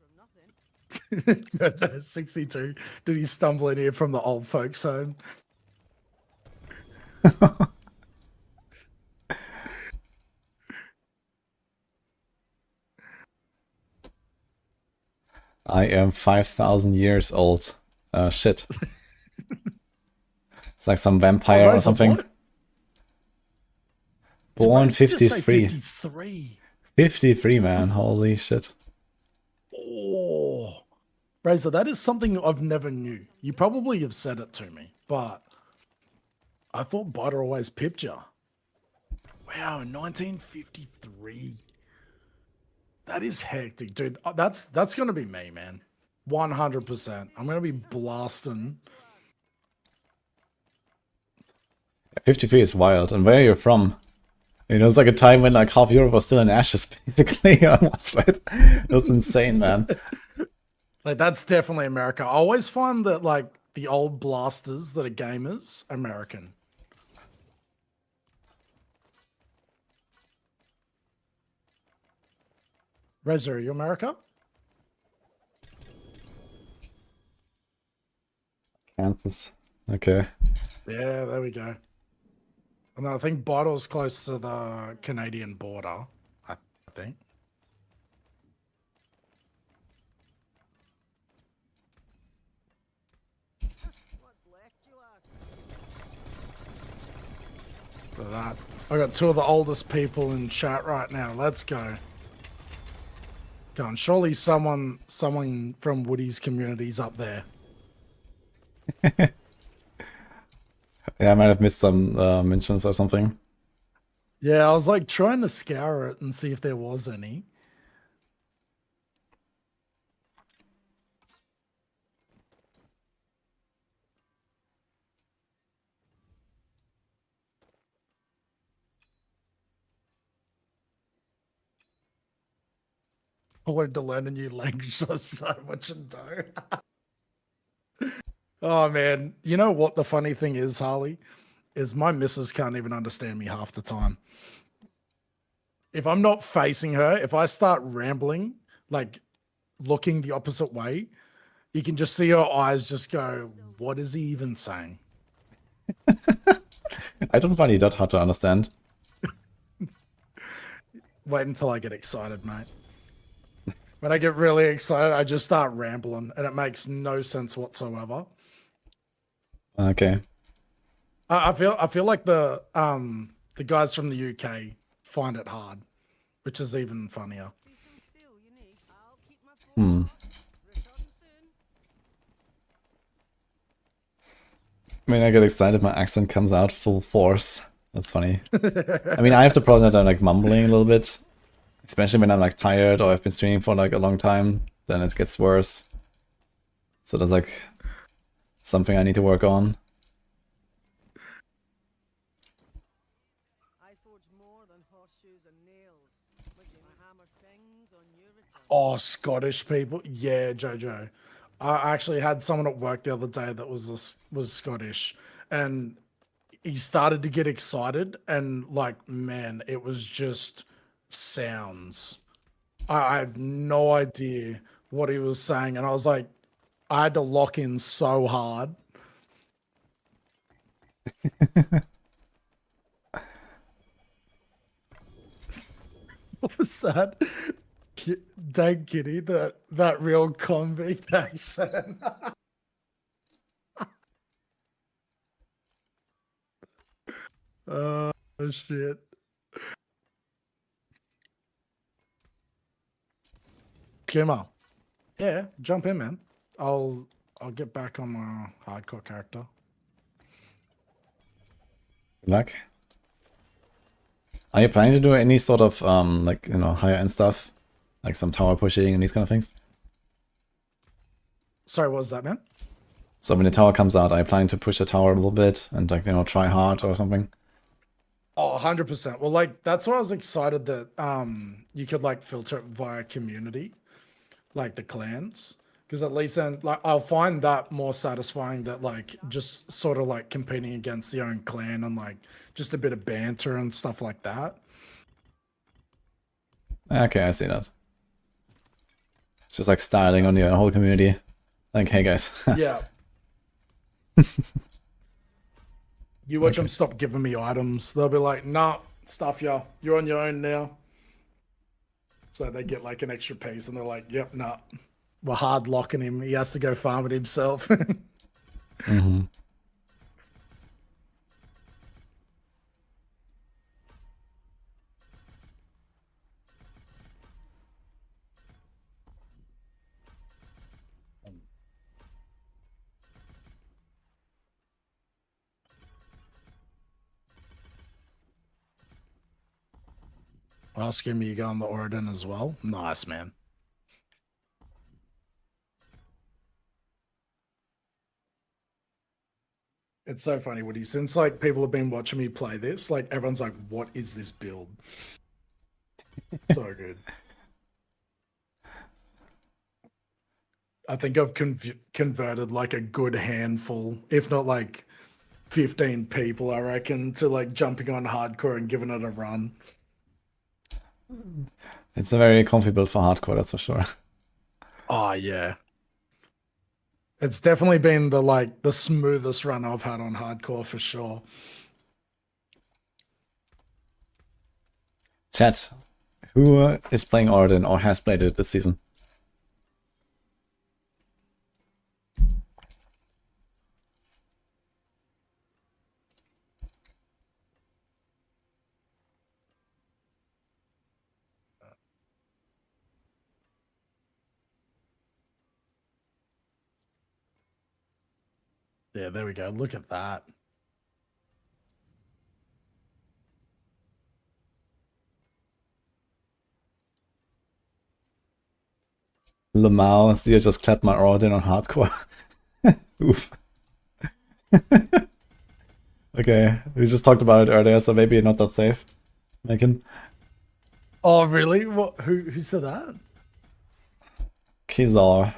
from nothing.
62. Did he stumble in here from the old folks' home?
I am 5,000 years old. Shit. It's like some vampire or something.
What?
Born
Did Razor just say
53.
53.
53, man. Holy shit.
Oh. Razor, that is something I've never knew. You probably have said it to me, but I thought Butter always pipped you. Wow, 1953. That is hectic, dude. That's gonna be me, man. 100%. I'm gonna be blasting.
53 is wild. And where are you from? You know, it's like a time when like half Europe was still in ashes, basically. Almost, right? It was insane, man.
Like, that's definitely America. I always find that like the old blasters that are gamers, American. Reza, are you America?
Kansas. Okay.
Yeah, there we go. And then I think Bottle's close to the Canadian border, I think. For that. I got two of the oldest people in chat right now. Let's go. Go on. Surely someone from Woody's community's up there.
Yeah, I might have missed some mentions or something.
Yeah, I was like trying to scour it and see if there was any. I wanted to learn a new language, so I started watching Do. Oh man, you know what the funny thing is, Harley? Is my missus can't even understand me half the time. If I'm not facing her, if I start rambling, like looking the opposite way, you can just see her eyes just go, what is he even saying?
I don't find it that hard to understand.
Wait until I get excited, mate. When I get really excited, I just start rambling and it makes no sense whatsoever.
Okay.
I feel like the guys from the UK find it hard, which is even funnier.
Hmm. I mean, I get excited, my accent comes out full force. That's funny. I mean, I have the problem that I'm like mumbling a little bit. Especially when I'm like tired or I've been streaming for like a long time, then it gets worse. So that's like something I need to work on.
Oh, Scottish people. Yeah, Jojo. I actually had someone at work the other day that was Scottish, and he started to get excited, and like, man, it was just sounds. I had no idea what he was saying, and I was like, I had to lock in so hard. What was that? Dang kitty, that real convict accent. Oh shit. Kimmer. Yeah, jump in, man. I'll get back on my hardcore character.
Good luck. Are you planning to do any sort of like, you know, higher end stuff? Like some tower pushing and these kind of things?
Sorry, what was that, man?
So when the tower comes out, are you planning to push the tower a little bit and like, you know, try hard or something?
Oh, 100%. Well, like, that's why I was excited that you could like filter it via community, like the clans. Because at least then like I'll find that more satisfying that like just sort of like competing against your own clan and like just a bit of banter and stuff like that.
Okay, I see that. It's just like styling on your whole community. Like, hey guys.
Yeah. You watch them stop giving me items. They'll be like, nah, stuff ya. You're on your own now. So they get like an extra piece and they're like, yep, nah. We're hard locking him. He has to go farm it himself.
Mm-hmm.
Oscar, me, you go on the Origin as well. Nice, man. It's so funny, Woody. Since like people have been watching me play this, like everyone's like, "What is this build?" So good. I think I've converted like a good handful, if not like 15 people, I reckon, to like jumping on hardcore and giving it a run.
It's a very comfy build for hardcore, that's for sure.
Oh yeah. It's definitely been the smoothest run I've had on hardcore for sure.
Chat, who is playing Origin or has played it this season?
Yeah, there we go. Look at that.
Lamau, Zia just clapped my Origin on hardcore. Oof. Okay, we just talked about it earlier, so maybe not that safe. Megan.
Oh really? What who said that?
Kizar.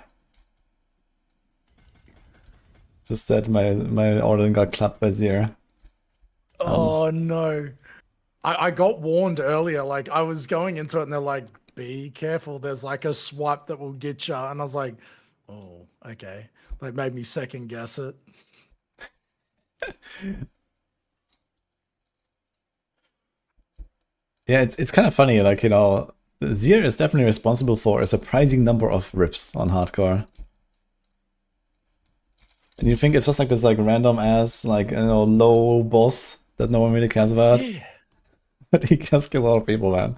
Just said my Origin got clapped by Zia.
Oh no. I got warned earlier, like I was going into it and they're like, be careful, there's like a swipe that will get you. And I was like, oh, okay. Like made me second guess it.
Yeah, it's kind of funny, like, you know, Zir is definitely responsible for a surprising number of rips on hardcore. And you think it's just like this like random ass, like, you know, low boss that no one really cares about.
Yeah.
But he can kill a lot of people, man.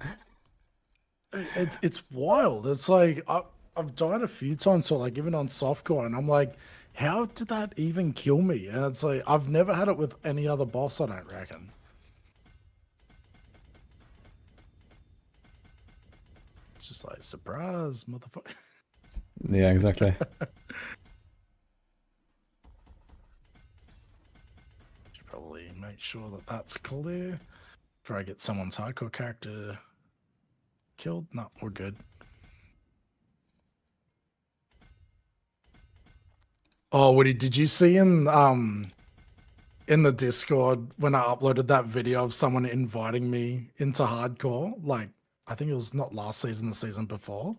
It's wild. It's like I've died a few times, so like even on softcore, and I'm like, how did that even kill me? And it's like I've never had it with any other boss, I don't reckon. It's just like surprise, motherfucker.
Yeah, exactly.
Should probably make sure that that's clear before I get someone's hardcore character killed. No, we're good. Oh, Woody, did you see in the Discord when I uploaded that video of someone inviting me into hardcore? Like, I think it was not last season, the season before.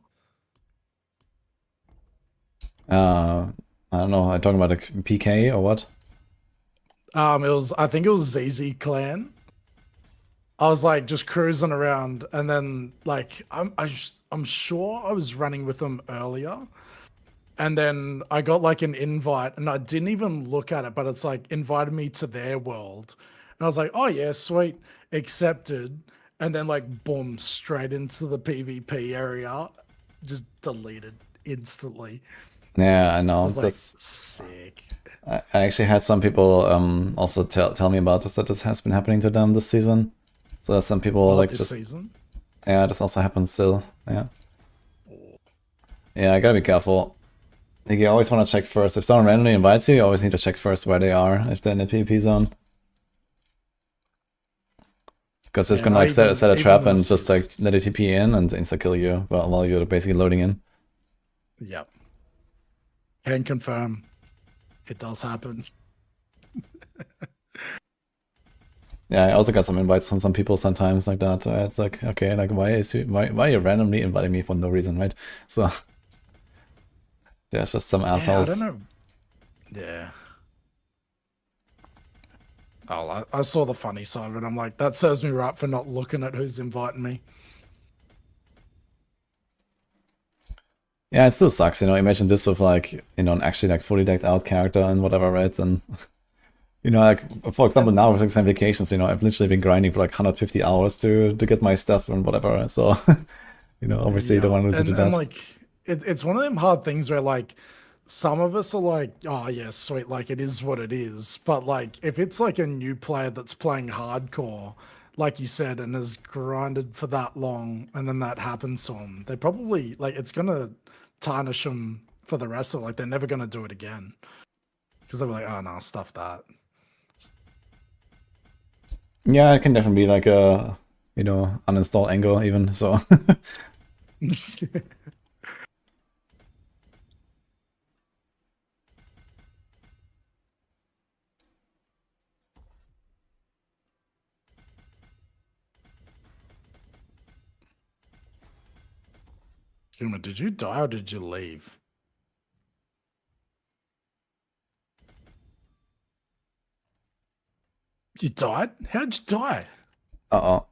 I don't know. Are you talking about a PK or what?
I think it was ZZ Clan. I was like just cruising around, and then like I'm sure I was running with them earlier, and then I got like an invite, and I didn't even look at it, but it's like invited me to their world, and I was like, oh yeah, sweet, accepted, and then like boom, straight into the PvP area, just deleted instantly.
Yeah, I
I
know.
was like,
This
sick.
I actually had some people also tell me about this, that this has been happening to them this season. So some people
What,
like
this
just
season?
yeah, this also happens still. Yeah. Yeah, I gotta be careful. Like, you always want to check first. If someone randomly invites you, you always need to check first where they are, if they're in the PvP zone. Because it's gonna like set a trap and just like let it TP in and insta kill you while you're basically loading in.
Yep. Can confirm. It does happen.
Yeah, I also got some invites from some people sometimes like that. It's like, okay, like why are you randomly inviting me for no reason, right? So there's just some assholes.
Yeah, I don't know. Yeah. Oh, I saw the funny side of it. I'm like, that serves me right for not looking at who's inviting me.
Yeah, it still sucks, you know. Imagine this with like, you know, an actually like fully decked out character and whatever, right? And you know, like for example, now with some vacations, you know, I've literally been grinding for like 150 hours to get my stuff and whatever. So, you know, obviously the one who's to do that.
And like, it's one of them hard things where like some of us are like, oh yeah, sweet, like it is what it is. But like, if it's like a new player that's playing hardcore, like you said, and has grinded for that long, and then that happens to them, they probably like it's gonna tarnish them for the rest of like they're never gonna do it again because they're like, oh no, stuff that.
Yeah, it can definitely be like a, you know, uninstall angle even, so.
Human, did you die or did you leave? You died? How'd you die?
Uh-oh.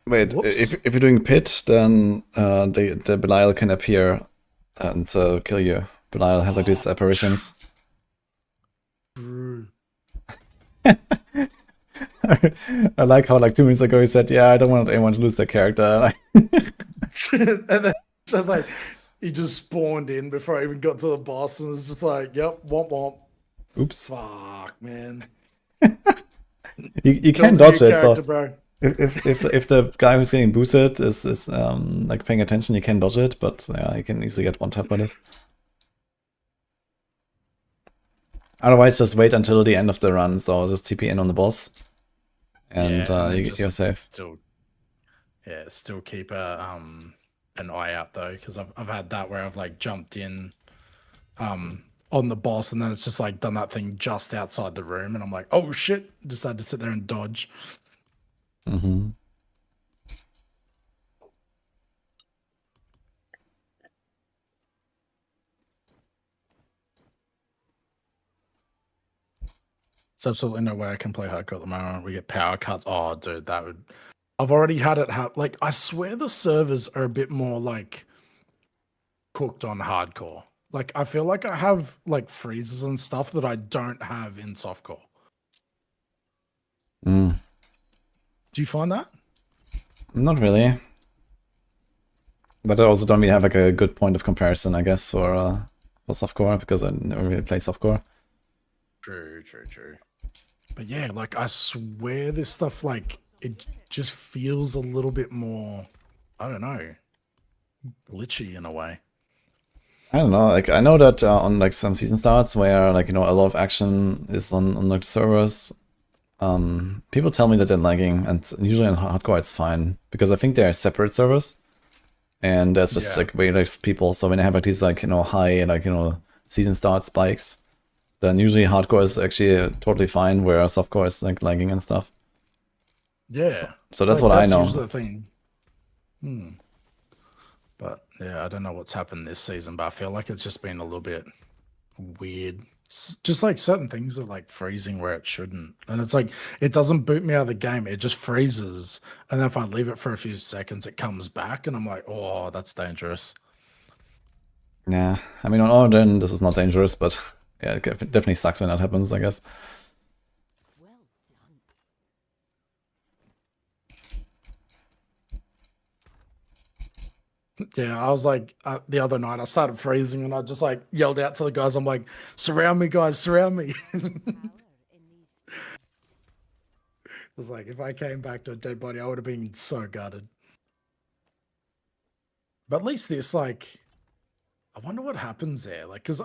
Wait,
Whoops.
if you're doing pit, then the Belial can appear and kill you. Belial has like these apparitions.
True.
I like how like 2 minutes ago he said, yeah, I don't want anyone to lose their character.
And then just like he just spawned in before I even got to the boss, and it's just like, yep, womp womp.
Oops.
Fuck, man.
You can dodge it, so
bro.
if the guy who's getting boosted is like paying attention, you can dodge it, but yeah, you can easily get one tap by this. Otherwise, just wait until the end of the run, so just TP in on the boss, and you're safe.
Still keep an eye out though, because I've had that where I've like jumped in on the boss, and then it's just like done that thing just outside the room, and I'm like, oh shit, just had to sit there and dodge.
Mm-hmm.
There's absolutely no way I can play hardcore at the moment. We get power cuts. Oh, dude, that would. I've already had it happen. Like, I swear the servers are a bit more like cooked on hardcore. Like, I feel like I have like freezes and stuff that I don't have in softcore.
Mm.
Do you find that?
Not really. But I also don't really have like a good point of comparison, I guess, for softcore, because I never really play softcore.
True. But yeah, like I swear this stuff, like it just feels a little bit more, I don't know, glitchy in a way.
I don't know, like I know that on like some season starts where like, you know, a lot of action is on like servers, people tell me that they're lagging, and usually on hardcore it's fine, because I think they're separate servers, and there's just like way less people, so when I have like these like, you know, high like, you know, season start spikes, then usually hardcore is actually totally fine, where softcore is like lagging and stuff.
Yeah.
So that's like, what I know.
Usually the thing. But yeah, I don't know what's happened this season, but I feel like it's just been a little bit weird. Just like certain things are like freezing where it shouldn't. And it's like, it doesn't boot me out of the game. It just freezes. And then if I leave it for a few seconds, it comes back. And I'm like, oh, that's dangerous.
Yeah. I mean, on Origin, this is not dangerous, but yeah, it definitely sucks when that happens, I guess.
Yeah, I was like, the other night I started freezing and I just like yelled out to the guys, I'm like, surround me, guys, surround me. It was like, if I came back to a dead body, I would have been so gutted. But at least this, like, I wonder what happens there. Like, because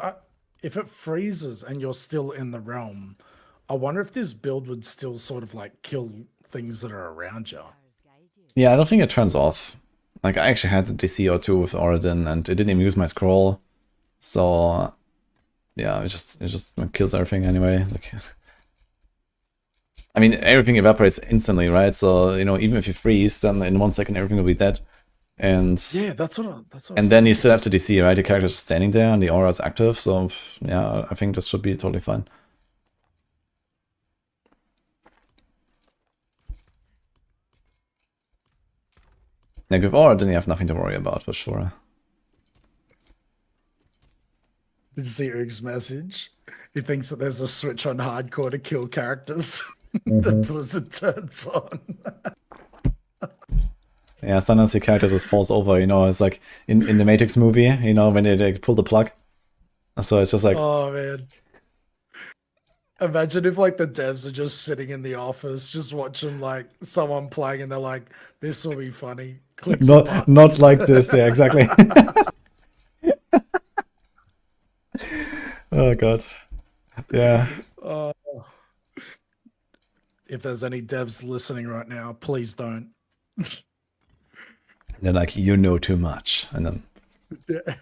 if it freezes and you're still in the realm, I wonder if this build would still sort of like kill things that are around you.
Yeah, I don't think it turns off. Like, I actually had the DC or two with Origin, and it didn't even use my scroll. So, yeah, it just kills everything anyway. Like, I mean, everything evaporates instantly, right? So, you know, even if you freeze, then in 1 second everything will be dead. And
yeah, that's what.
And then you still have to DC, right? The character's standing there and the aura is active. So, yeah, I think this should be totally fine. Like with aura, then you have nothing to worry about, for sure.
Did you see Eric's message? He thinks that there's a switch on hardcore to kill characters that Blizzard turns on.
Yeah, sometimes the character just falls over, you know, it's like in the Matrix movie, you know, when they pull the plug. So it's just like...
Oh, man. Imagine if like the devs are just sitting in the office, just watching like someone playing, and they're like, "This will be funny." Clicks a
Not
button.
like this, yeah, exactly. Oh god. Yeah.
Uh, if there's any devs listening right now, please don't.
They're like, you know too much. And then
Yeah.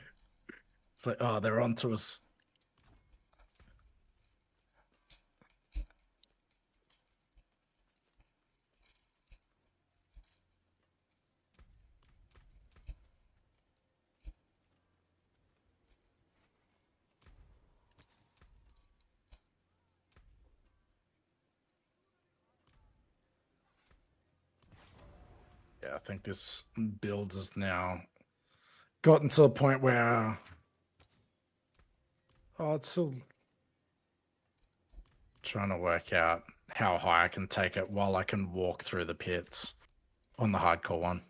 It's like, oh, they're on to us. Yeah, I think this build has now gotten to the point where it's still trying to work out how high I can take it while I can walk through the pits on the hardcore one.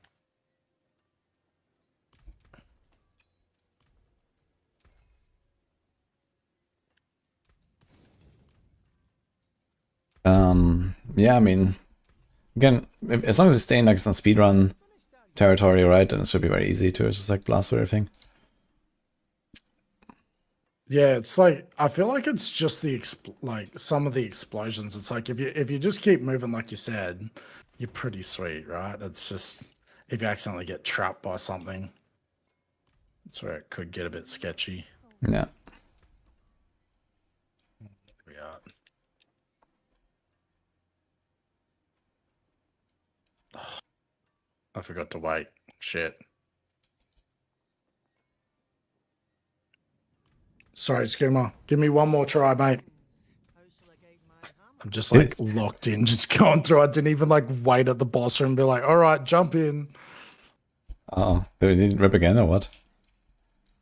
yeah, I mean, again, as long as you stay in like some speedrun territory, right, then it should be very easy to just like blast through everything.
Yeah, it's like I feel like it's just the like some of the explosions. It's like if you just keep moving like you said, you're pretty sweet, right? It's just if you accidentally get trapped by something, that's where it could get a bit sketchy.
Yeah.
Yeah. I forgot to wait. Shit. Sorry, Skimmer. Give me one more try, mate. I'm just like locked in, just going through. I didn't even like wait at the boss room and be like, all right, jump in.
Oh, did he rip again or what?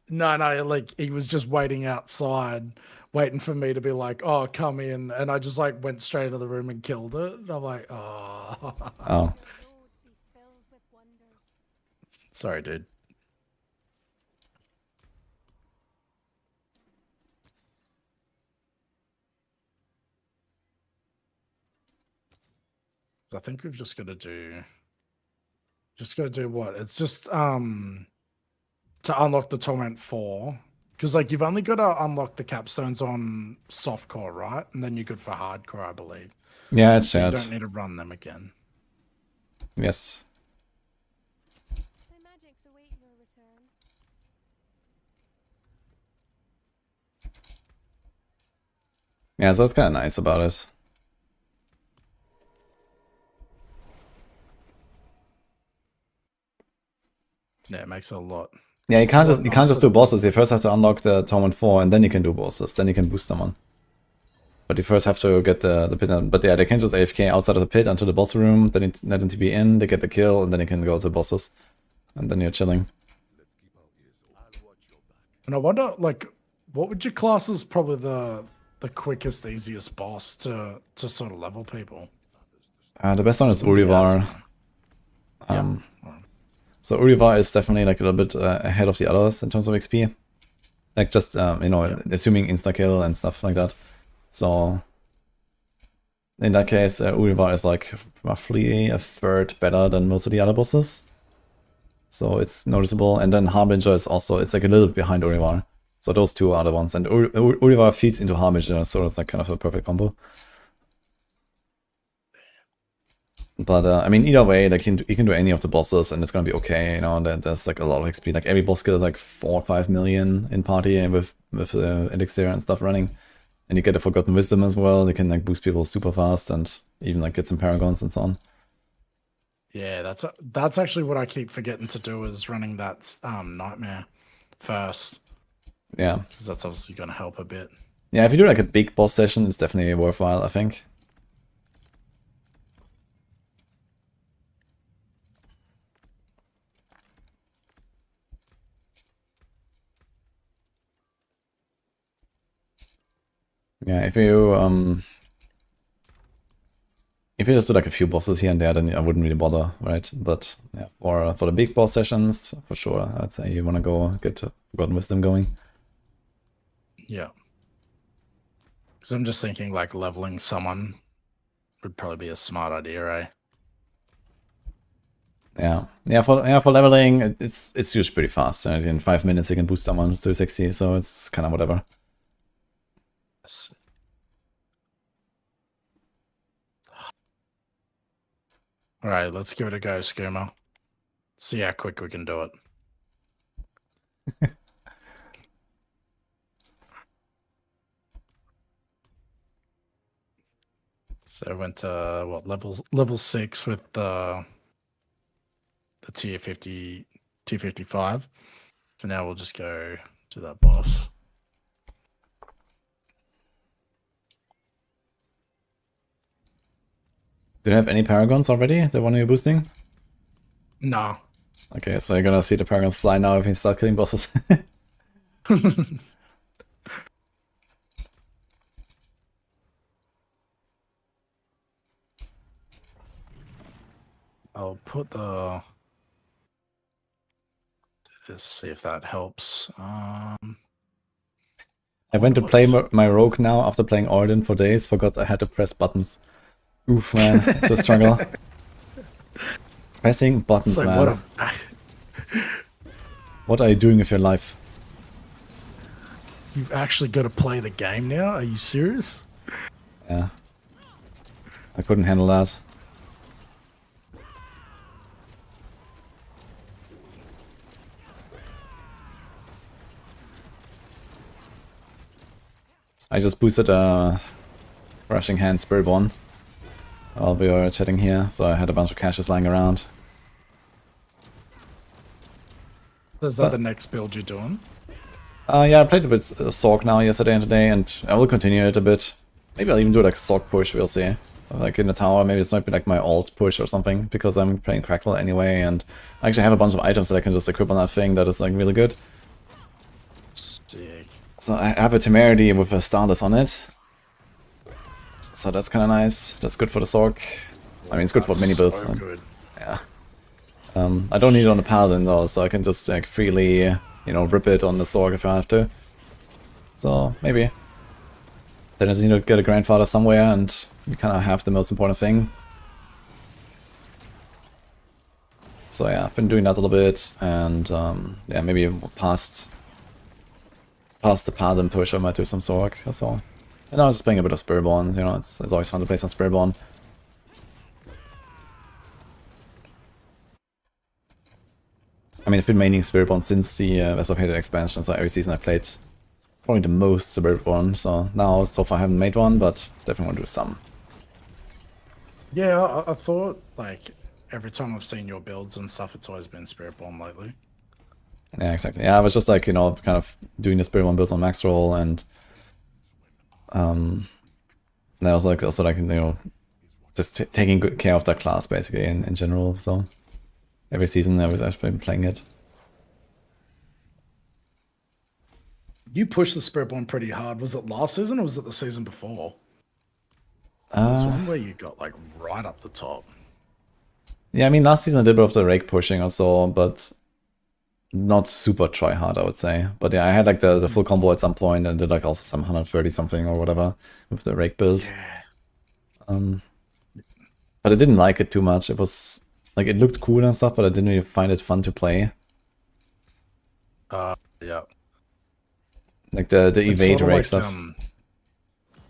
No, like he was just waiting outside, waiting for me to be like, oh, come in. And I just like went straight into the room and killed it. And I'm like, oh.
Oh.
Sorry, dude. I think we've just got to do what? It's just to unlock the Torment 4. Because like you've only got to unlock the capstones on softcore, right? And then you're good for hardcore, I believe.
Yeah, it's
so
shared.
you don't need to run them again.
Yes. Yeah, so it's kind of nice about it.
Yeah, it makes it a lot.
Yeah, you can't just do bosses. You first have to unlock the Torment 4 and then you can do bosses. Then you can boost someone. But you first have to get the pit. But yeah, they can just AFK outside of the pit until the boss room. Then you let them to be in. They get the kill, and then you can go to bosses. And then you're chilling.
And I wonder, like, what would you class as probably the quickest, easiest boss to sort of level people?
The best one is Urivar. So Urivar is definitely like a little bit ahead of the others in terms of XP. Like just, you know, assuming insta-kill and stuff like that. So in that case, Urivar is like roughly a third better than most of the other bosses. So it's noticeable. And then Harbinger is also, it's like a little bit behind Urivar. So those two are the ones. And Urivar feeds into Harbinger, so it's like kind of a perfect combo. But I mean, either way, like you can do any of the bosses and it's gonna be okay. You know, there's like a lot of XP. Like every boss kill is like 4 or 5 million in party with elixir and stuff running. And you get a Forgotten Wisdom as well. They can like boost people super fast and even like get some paragons and so on.
Yeah, that's actually what I keep forgetting to do is running that nightmare first.
Yeah,
because that's obviously gonna help a bit.
Yeah, if you do like a big boss session, it's definitely worthwhile, I think. Yeah, if you just do like a few bosses here and there, then I wouldn't really bother, right? But yeah, for the big boss sessions, for sure, I'd say you want to go get Forgotten Wisdom going.
Yeah.
Because I'm just thinking like leveling someone would probably be a smart idea, eh?
Yeah. For leveling, it's usually pretty fast. Right? In 5 minutes, you can boost someone to 60, so it's kind of whatever.
All right, let's give it a go, Skirma. See how quick we can do it. So I went to what level 6 with the tier 50, 255. So now we'll just go to that boss.
Do you have any paragons already? The one you're boosting?
No.
Okay, so you're gonna see the paragons fly now if you start killing bosses.
I'll put the... Let's see if that helps.
I went to play my rogue now after playing Ordan for days, forgot I had to press buttons. Oof, man, it's a struggle. Pressing buttons,
like,
man. What are you doing with your life?
You've actually got to play the game now? Are you serious?
Yeah. I couldn't handle that. I just boosted Rushing Hand Spiritborn while we were chatting here, so I had a bunch of caches lying around.
Is that the next build you're doing?
Yeah, I played a bit Sork now yesterday and today, and I will continue it a bit. Maybe I'll even do like Sork push, we'll see. Like in the tower, maybe this might be like my alt push or something, because I'm playing Crackle anyway, and I actually have a bunch of items that I can just equip on that thing that is like really good.
Sick.
So I have a Temerity with a Starless on it. So that's kind of nice. That's good for the Sork. I mean, it's good for many builds.
So good.
Yeah. I don't need it on the Paladin though, so I can just like freely, you know, rip it on the Sork if I have to. So maybe. Then I just need to get a grandfather somewhere, and we kind of have the most important thing. So yeah, I've been doing that a little bit, and yeah, maybe past the Paladin push I might do some Sork or so. And I was just playing a bit of Spiritborn, you know, it's always fun to play some Spiritborn. I mean, I've been maining Spiritborn since the Vessel of Hatred expansion, so every season I played probably the most Spiritborn, so now, so far I haven't made one, but definitely want to do some.
Yeah, I thought, like, every time I've seen your builds and stuff, it's always been Spiritborn lately.
Yeah, exactly. Yeah, I was just like, you know, kind of doing the Spiritborn builds on Maxroll, and that was like also like, you know, just taking good care of that class basically in general. So every season I've been playing it.
You pushed the Spiritborn pretty hard. Was it last season or was it the season before? There's one where you got like right up the top.
Yeah, I mean last season I did a bit of the rake pushing or so, but not super try hard, I would say. But yeah, I had like the full combo at some point and did like also some 130 something or whatever with the rake build.
Yeah.
But I didn't like it too much. It was like, it looked cool and stuff, but I didn't really find it fun to play.
Yeah.
Like the evade rake
like,
stuff.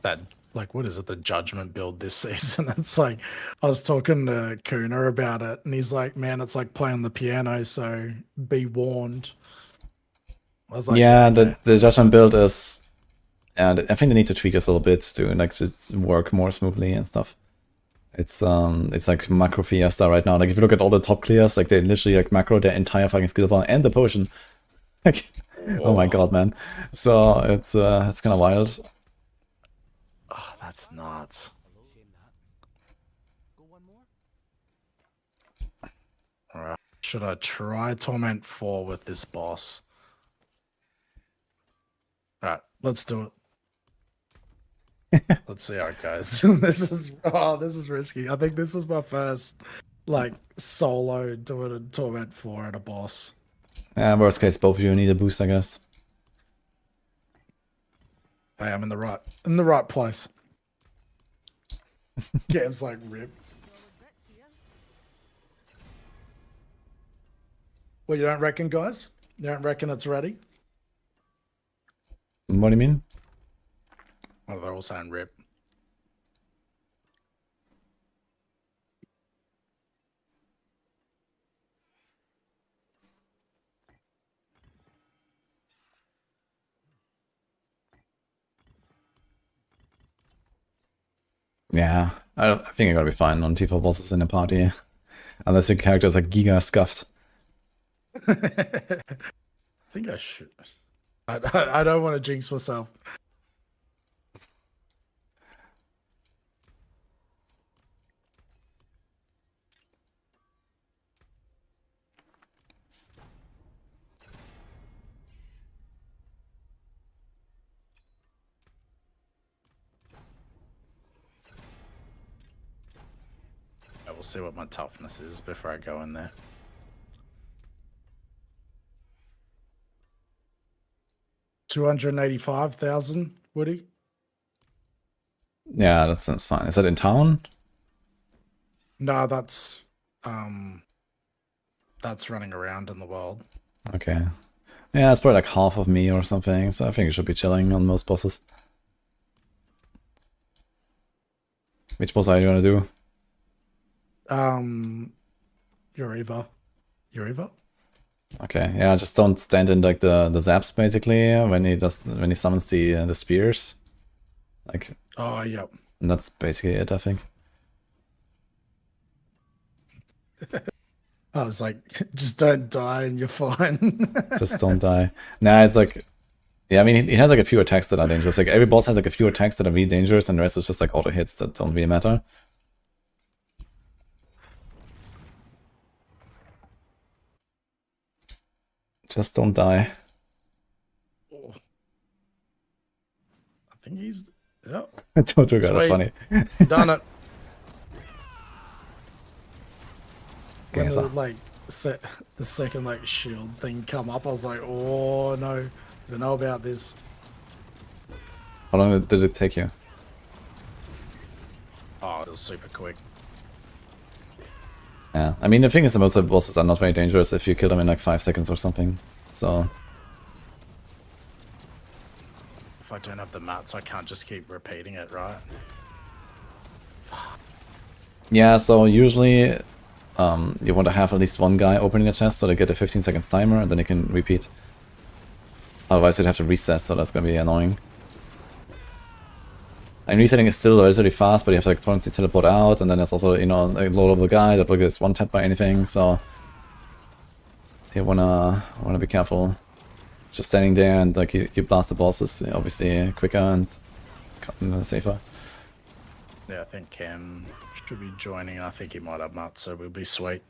That, like, what is it, the Judgement build this season? It's like, I was talking to Kuna about it, and he's like, man, it's like playing the piano, so be warned. I was like,
yeah,
okay.
the Judgement build is, and I think they need to tweak this a little bit to like just work more smoothly and stuff. It's like macro fiesta right now. Like if you look at all the top clears, like they literally like macro their entire fucking skill bar and the potion. Like, oh my god, man. So it's kind of wild.
Oh, that's nuts. Alright. Should I try Torment 4 with this boss? Alright, let's do it. Let's see how it goes. This is risky. I think this is my first like solo doing a Torment 4 at a boss.
Yeah, worst case both of you need a boost, I guess.
I am in the right place. Game's like rip. Well, you don't reckon, guys? You don't reckon it's ready?
What do you mean?
Well, they're all saying rip.
Yeah, I think you're gonna be fine on T4 bosses in a party. Unless your characters are giga scuffed.
I think I should. I don't want to jinx myself. I will see what my toughness is before I go in there. $285,000, Woody?
Yeah, that sounds fine. Is that in town?
No, that's running around in the world.
Okay. Yeah, it's probably like half of me or something, so I think it should be chilling on most bosses. Which boss are you gonna do?
Uriva.
Okay, yeah, just don't stand in like the zaps basically when he summons the spears. Like,
Oh, yep.
and that's basically it, I think.
I was like, just don't die and you're fine.
Just don't die. Nah, it's like, yeah, I mean, he has like a few attacks that are dangerous. Like every boss has like a few attacks that are really dangerous, and the rest is just like auto hits that don't really matter. Just don't die.
Oh. I think he's... Yep.
Don't do that, that's
Sweet.
funny.
Done it.
Okay,
When
so
the second like shield thing come up, I was like, oh no, I don't know about this.
how long did it take you?
Oh, it was super quick.
Yeah, I mean, the thing is that most of the bosses are not very dangerous if you kill them in like 5 seconds or something. So,
If I don't have the mats, I can't just keep repeating it, right?
yeah, so usually you want to have at least one guy opening the chest so they get a 15 seconds timer and then you can repeat. Otherwise you'd have to reset, so that's gonna be annoying. And resetting is still relatively fast, but you have to like constantly teleport out, and then there's also, you know, a low level guy that will get one tap by anything, so you wanna be careful. Just standing there and like you blast the boss is obviously quicker and safer.
Yeah, I think Cam should be joining. I think he might have mats, so we'll be sweet.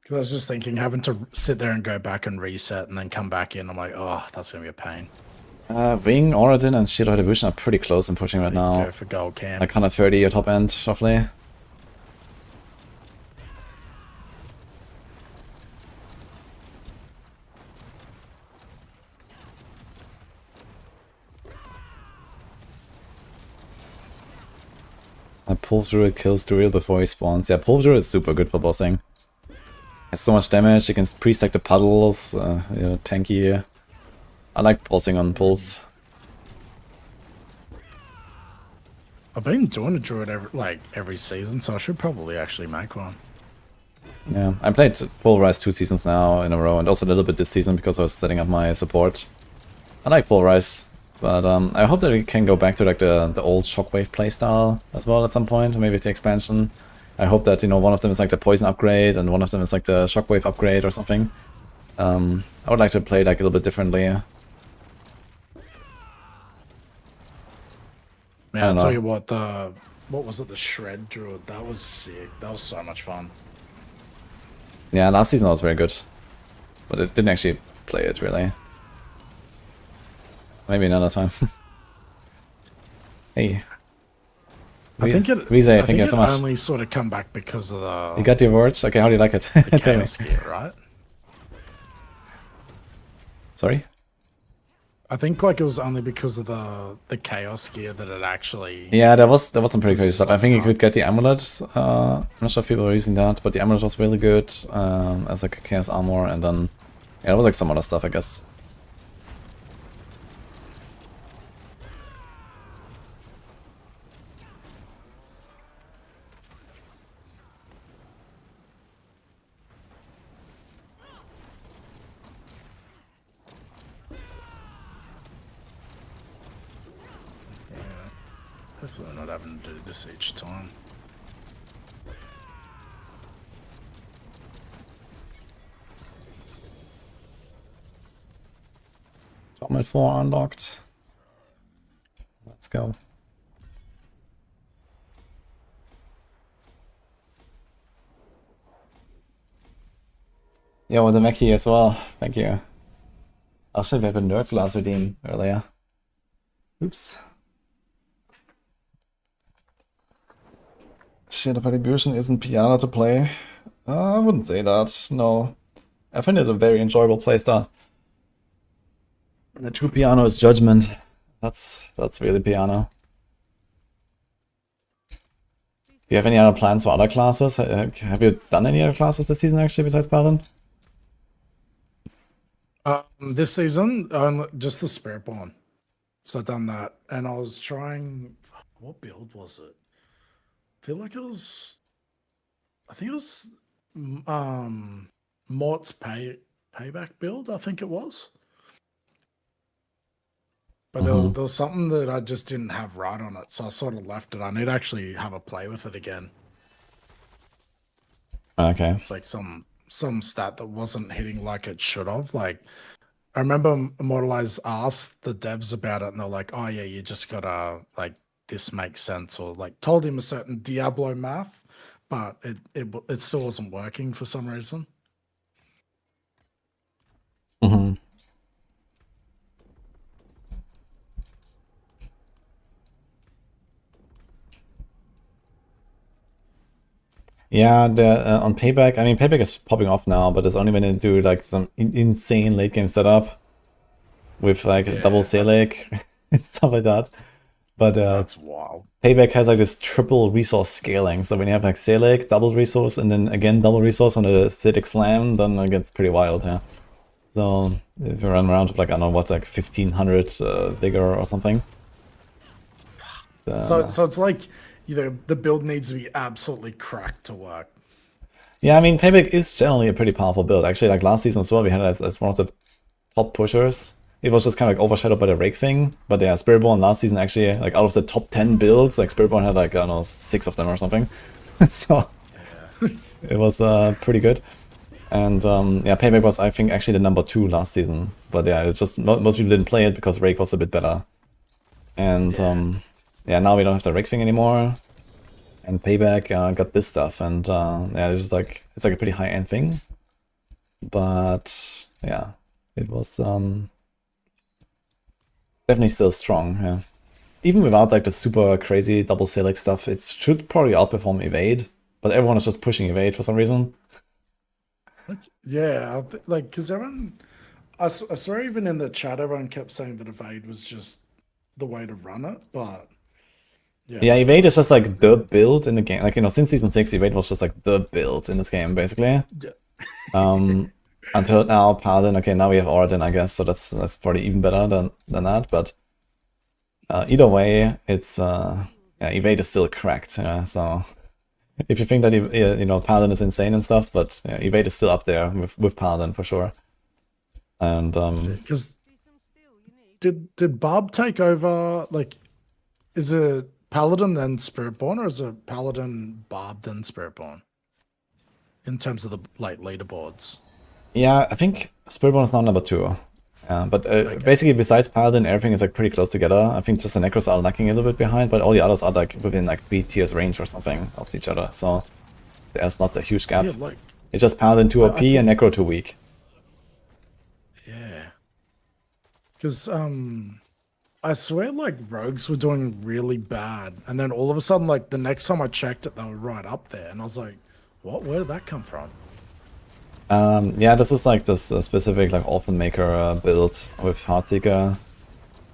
Because I was just thinking, having to sit there and go back and reset and then come back in, I'm like, oh, that's gonna be a pain.
Wing, Oradin, and Shield Retribution are pretty close in pushing right now.
Go for gold, Cam.
Like 130 your top end, roughly. Pull Druid kills Druid before he spawns. Yeah, Pull Druid is super good for bossing. Has so much damage, you can pre-stack the puddles, you know, tanky. I like bossing on Pulf.
I've been doing a druid every season, so I should probably actually make one.
Yeah, I played Pulverize 2 seasons now in a row, and also a little bit this season because I was setting up my support. I like Pulverize, but I hope that we can go back to like the old Shockwave playstyle as well at some point, or maybe the expansion. I hope that, you know, one of them is like the Poison upgrade, and one of them is like the Shockwave upgrade or something. I would like to play like a little bit differently.
Man, I'll tell you what, what was it, the Shred Druid? That was sick. That was so much fun.
Yeah, last season was very good, but it didn't actually play it really. Maybe another time. Hey.
I think it.
Rize,
I
thank you so much.
Only sort of come back because of the.
You got the awards? Okay, how do you like it?
The chaos gear, right?
Sorry?
I think like it was only because of the chaos gear that it actually.
Yeah, there was some pretty crazy stuff. I think you
Up.
could get the amulet. I'm not sure if people are using that, but the amulet was really good as like a chaos armor, and then yeah, there was like some other stuff, I guess.
Hopefully, we're not having to do this each time.
Judgement 4 unlocked. Let's go. Yo, the Mackie as well. Thank you. Oh shit, we have a nerd glass redeem earlier. Oops. Shit, if Retribution isn't Piana to play. I wouldn't say that, no. I find it a very enjoyable playstyle. The true piano is Judgement. That's really piano. Do you have any other plans for other classes? Have you done any other classes this season actually besides Paladin?
This season, just the Spiritborn. So I've done that, and I was trying. What build was it? I feel like it was. I think it was Mort's payback build. I think it was. But there was something that I just didn't have right on it, so I sort of left it. I need to actually have a play with it again.
Okay.
It's like some stat that wasn't hitting like it should have. Like, I remember Immortalize asked the devs about it, and they're like, "Oh yeah, you just gotta like this makes sense," or like told him a certain Diablo math, but it still wasn't working for some reason.
Mm-hmm. Yeah, on Payback, I mean, Payback is popping off now, but it's only when they do like some insane late game setup with like a double Selig and stuff like that. But
That's wild.
Payback has like this triple resource scaling. So when you have like Selig, double resource, and then again double resource on a acidic slam, then it gets pretty wild, yeah. So if you run around with like, I don't know what, like 1500 vigor or something.
So it's like the build needs to be absolutely cracked to work.
Yeah, I mean, Payback is generally a pretty powerful build. Actually, like last season as well, we had it as one of the top pushers. It was just kind of like overshadowed by the Rake thing. But yeah, Spiritborn last season actually, like out of the top 10 builds, like Spiritborn had like, I don't know, 6 of them or something. So it was pretty good. And yeah, Payback was, I think, actually the number 2 last season. But yeah, it's just most people didn't play it because Rake was a bit better. And yeah, now we don't have the Rake thing anymore. And Payback got this stuff, and yeah, it's like a pretty high-end thing. But yeah, it was definitely still strong. Yeah, even without like the super crazy double Selig stuff, it should probably outperform Evade. But everyone is just pushing Evade for some reason.
Yeah, like because everyone, I swear even in the chat, everyone kept saying that Evade was just the way to run it, but.
Yeah, Evade is just like the build in the game. Like, you know, since season 6, Evade was just like the build in this game, basically. Until now, Paladin. Okay, now we have Origin, I guess, so that's probably even better than that. But either way, it's yeah, Evade is still cracked. Yeah, so if you think that you know Paladin is insane and stuff, but yeah, Evade is still up there with Paladin for sure. And
because did Bob take over? Like, is it Paladin then Spiritborn, or is it Paladin, Barb, then Spiritborn? In terms of the like leaderboards.
Yeah, I think Spiritborn is now number 2. But basically, besides Paladin, everything is like pretty close together. I think just the Necros are lagging a little bit behind, but all the others are like within like 3 tiers range or something of each other. So there's not a huge gap.
Yeah, like,
it's just Paladin too OP and Necro too weak.
Yeah. Because I swear, like, rogues were doing really bad, and then all of a sudden, like, the next time I checked it, they were right up there, and I was like, what? Where did that come from?
Yeah, this is like this specific, like, Orphan Maker build with Heartseeker.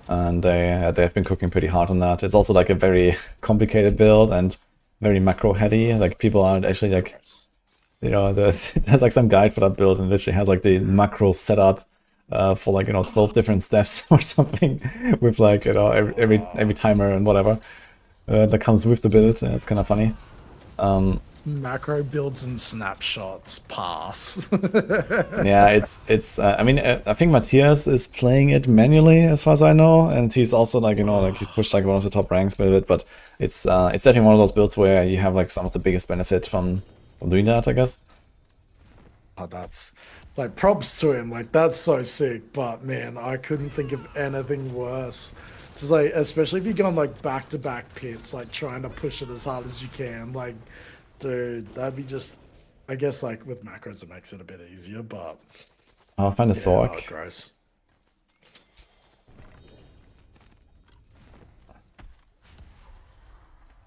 and they've been cooking pretty hard on that. It's also like a very complicated build and very macro heavy. Like people aren't actually like, you know, there's like some guide for that build and literally has like the macro setup for like, you know, 12 different steps or something with like, you know, every timer and whatever that comes with the build. And it's kind of funny.
Macro builds and snapshots pass.
Yeah, it's. I mean, I think Matthias is playing it manually, as far as I know, and he's also like, you know, like he pushed like one of the top ranks with it. But it's definitely one of those builds where you have like some of the biggest benefit from doing that, I guess.
Oh, that's like props to him. Like that's so sick. But man, I couldn't think of anything worse. Just like, especially if you're going like back-to-back pits, like trying to push it as hard as you can, like. Dude, that'd be just, I guess, like with macros, it makes it a bit easier, but
I'll find a Sork.
Oh, gross.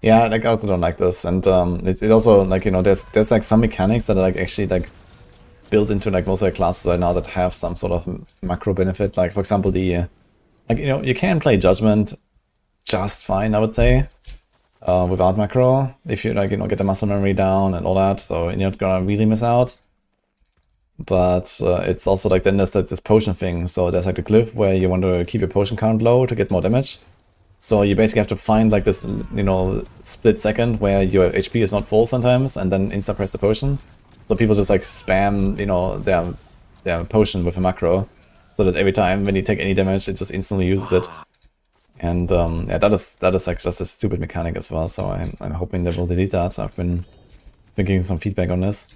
Yeah, like I also don't like this, and it also like, you know, there's like some mechanics that are like actually like built into like most of the classes right now that have some sort of macro benefit. Like for example, the like, you know, you can play Judgement just fine, I would say. Without macro, if you like, you know, get the muscle memory down and all that, so you're not gonna really miss out. But it's also like then there's like this potion thing. So there's like the glyph where you want to keep your potion count low to get more damage. So you basically have to find like this, you know, split second where your HP is not full sometimes, and then insta press the potion. So people just like spam, you know, their potion with a macro, so that every time when you take any damage, it just instantly uses it. And yeah, that is like just a stupid mechanic as well. So I'm hoping they will delete that. I've been getting some feedback on this,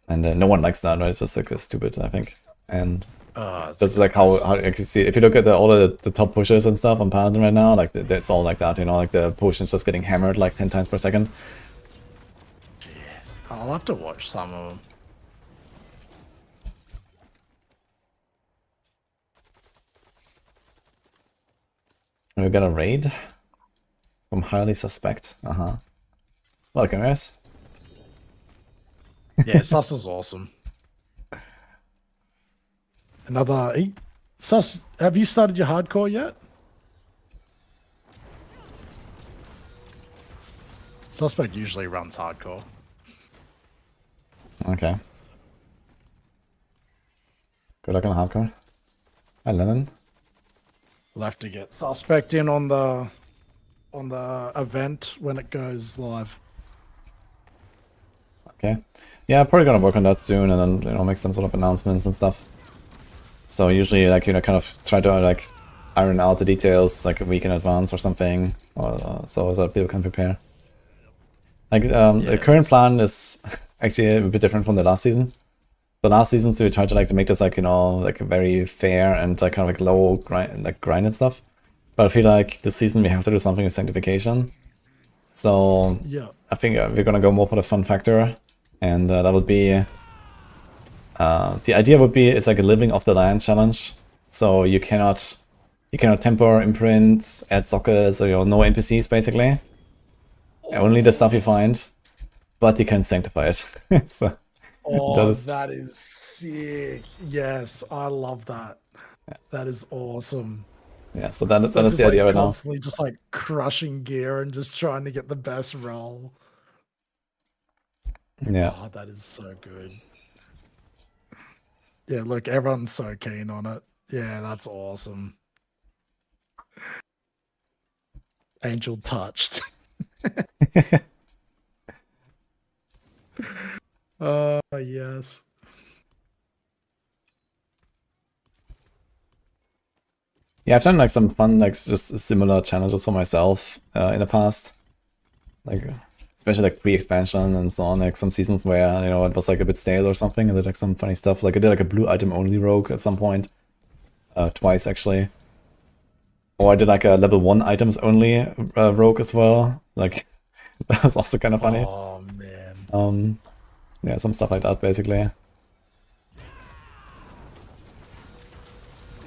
and no one likes that. Right? It's just like stupid, I think. And that's like how you can see if you look at all the top pushers and stuff on Paladin right now, like it's all like that. You know, like the potion's just getting hammered like 10 times per second.
I'll have to watch some of them.
We got a raid from Highly Suspect. Welcome, guys.
Yeah, Sus is awesome. Another Sus, have you started your hardcore yet? Suspect usually runs hardcore.
Okay. Good luck on hardcore. Hi, Lennon.
We'll have to get Suspect in on the event when it goes live.
Okay. Yeah, probably gonna work on that soon, and then, you know, make some sort of announcements and stuff. So usually, like, you know, kind of try to like iron out the details like a week in advance or something, or so that people can prepare. Like the current plan is actually a bit different from the last season. The last season, so we tried to like to make this like, you know, like very fair and like kind of like low grind and stuff. But I feel like this season we have to do something with sanctification. So
yeah,
I think we're gonna go more for the fun factor, and that would be the idea would be it's like a living off the land challenge. So you cannot temper, imprint, add sockets, or, you know, no NPCs basically. Only the stuff you find, but you can sanctify it. So.
Oh, that is sick. Yes, I love that.
Yeah.
That is awesome.
Yeah, so that is the idea right now.
Constantly just like crushing gear and just trying to get the best roll.
Yeah.
Oh, that is so good. Yeah, look, everyone's so keen on it. Yeah, that's awesome. Angel touched. Oh, yes.
Yeah, I've done like some fun, like just similar challenges for myself in the past. Like, especially like pre-expansion and so on, like some seasons where, you know, it was like a bit stale or something. I did like some funny stuff. Like I did like a blue item only rogue at some point. Twice actually. Or I did like a level 1 items only rogue as well. Like, that was also kind of funny.
Oh, man.
Yeah, some stuff like that, basically.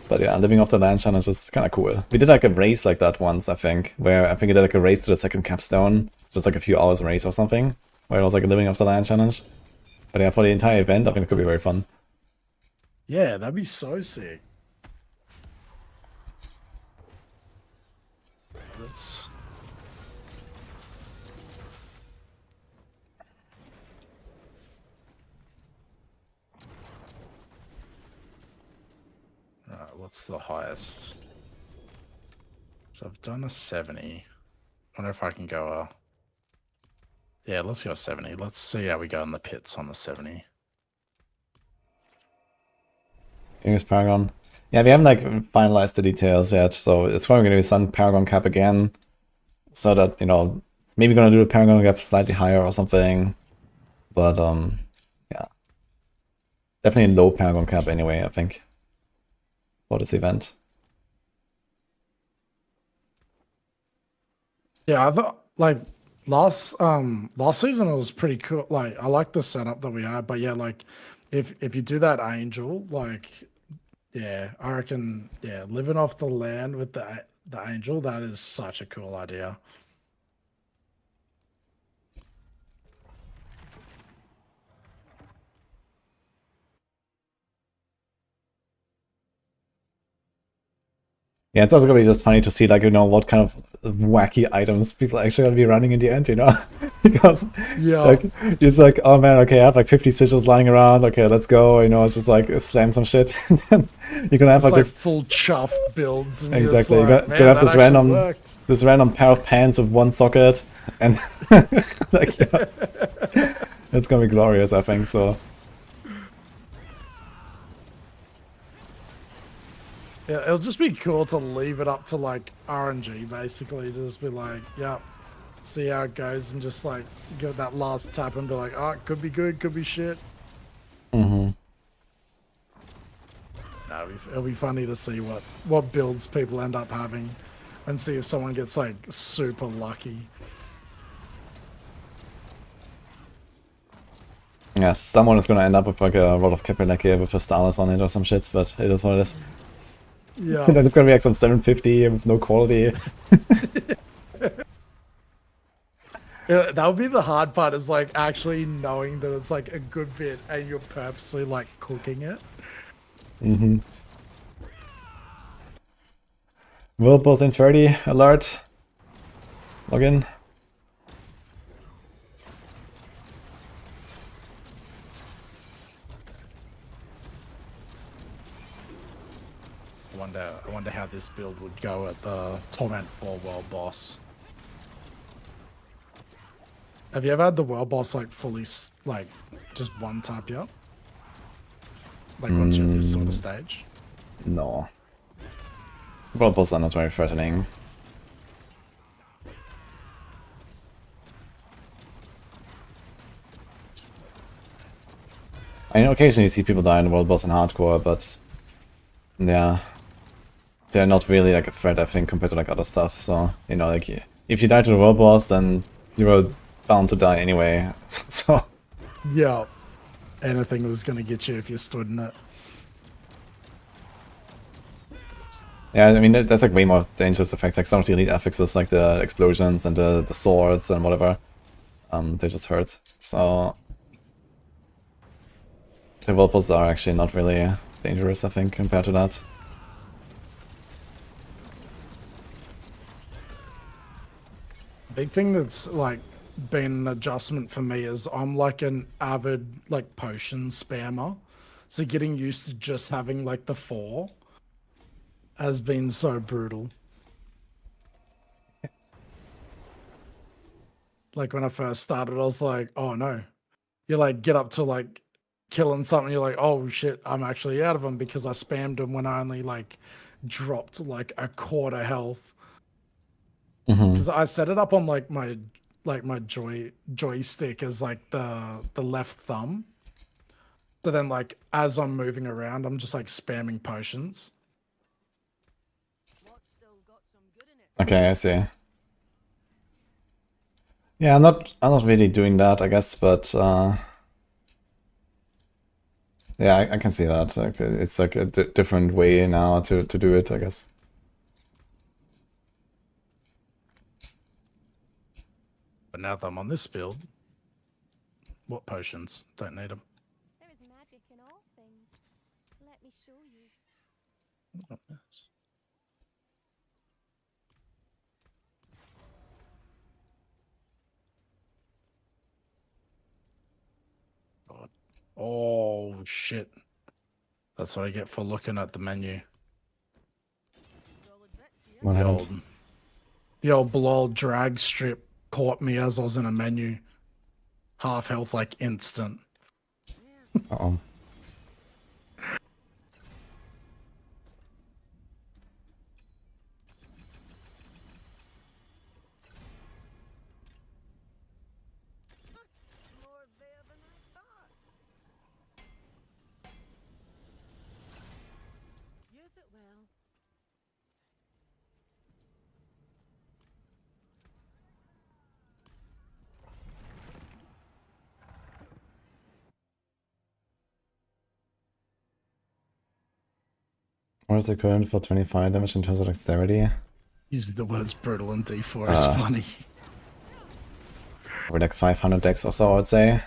But yeah, living off the land challenge is kind of cool. We did like a race like that once, I think, where I think I did like a race to the second capstone, just like a few hours race or something, where it was like a living off the land challenge. But yeah, for the entire event, I think it could be very fun.
Yeah, that'd be so sick. Let's. Alright, what's the highest? So I've done a 70. Wonder if I can go yeah, let's go 70. Let's see how we go in the pits on the 70.
Here's Paragon. Yeah, we haven't like finalized the details yet, so it's probably gonna be some Paragon cap again. So that, you know, maybe gonna do the Paragon cap slightly higher or something. But yeah. Definitely low Paragon cap anyway, I think. For this event.
Yeah, I thought like last season it was pretty cool. Like I like the setup that we had, but yeah, like if you do that angel, like yeah, I reckon yeah, living off the land with the angel, that is such a cool idea.
Yeah, it's also gonna be just funny to see, like, you know, what kind of wacky items people are actually gonna be running in the end, you know? Because,
Yeah,
like, it's like, oh man, okay, I have like 50 sigils lying around, okay, let's go, you know, it's just like slam some shit. And then you're gonna have
it's
like
like
this.
full chuff builds. And
Exactly,
you're
you're
just like,
gonna
man,
have
that actually worked.
this random pair of pants with one socket, and like, yeah, it's gonna be glorious, I think, so.
Yeah, it'll just be cool to leave it up to like RNG, basically. Just be like, yep, see how it goes, and just like give it that last tap and be like, oh, it could be good, could be shit.
Mm-hmm.
No, it'll be funny to see what builds people end up having, and see if someone gets like super lucky.
Yeah, someone is gonna end up with like a Rod of Kapeleke with a Starless on it or some shit, but it is what it is.
Yeah.
And then it's gonna be like some 750 with no quality.
Yeah, that would be the hard part, is like actually knowing that it's like a good bit and you're purposely like cooking it.
Mm-hmm. Whirlpools in 30, alert. Login.
I wonder how this build would go at the Torment 4 World Boss. Have you ever had the World Boss like fully, like, just one tap you up? Like once you're at this sort of stage?
No. Whirlpools are not very threatening. I mean, occasionally you see people die in the World Boss in hardcore, but yeah, they're not really like a threat, I think, compared to like other stuff. So, you know, like if you die to the World Boss, then you're bound to die anyway. So
Yeah. Anything was going to get you if you stood in it.
yeah, I mean, that's like way more dangerous effects. Like some of the elite affixes, like the explosions and the swords and whatever, they just hurt. So the Whirlpools are actually not really dangerous, I think, compared to that.
Big thing that's like been an adjustment for me is I'm like an avid like potion spammer. So getting used to just having like the 4 has been so brutal. Like when I first started, I was like, oh no. You like get up to like killing something, you're like, oh shit, I'm actually out of them because I spammed them when I only like dropped like a quarter health. Because I set it up on like my joystick as like the left thumb. So then like as I'm moving around, I'm just like spamming potions.
Okay, I see. Yeah, I'm not really doing that, I guess, but yeah, I can see that. Like, it's like a different way now to do it, I guess.
But now that I'm on this build, what potions? Don't need them.
There is magic in all things. Let me show you.
Oh, yes. Oh shit. That's what I get for looking at the menu.
What
The
happened?
old blow drag strip caught me as I was in a menu. Half health like instant.
Uh-oh.
Use it well.
What is the current for 25 damage in terms of dexterity?
Using the words brutal and D4 is funny.
Or like 500 dex or so, I would say.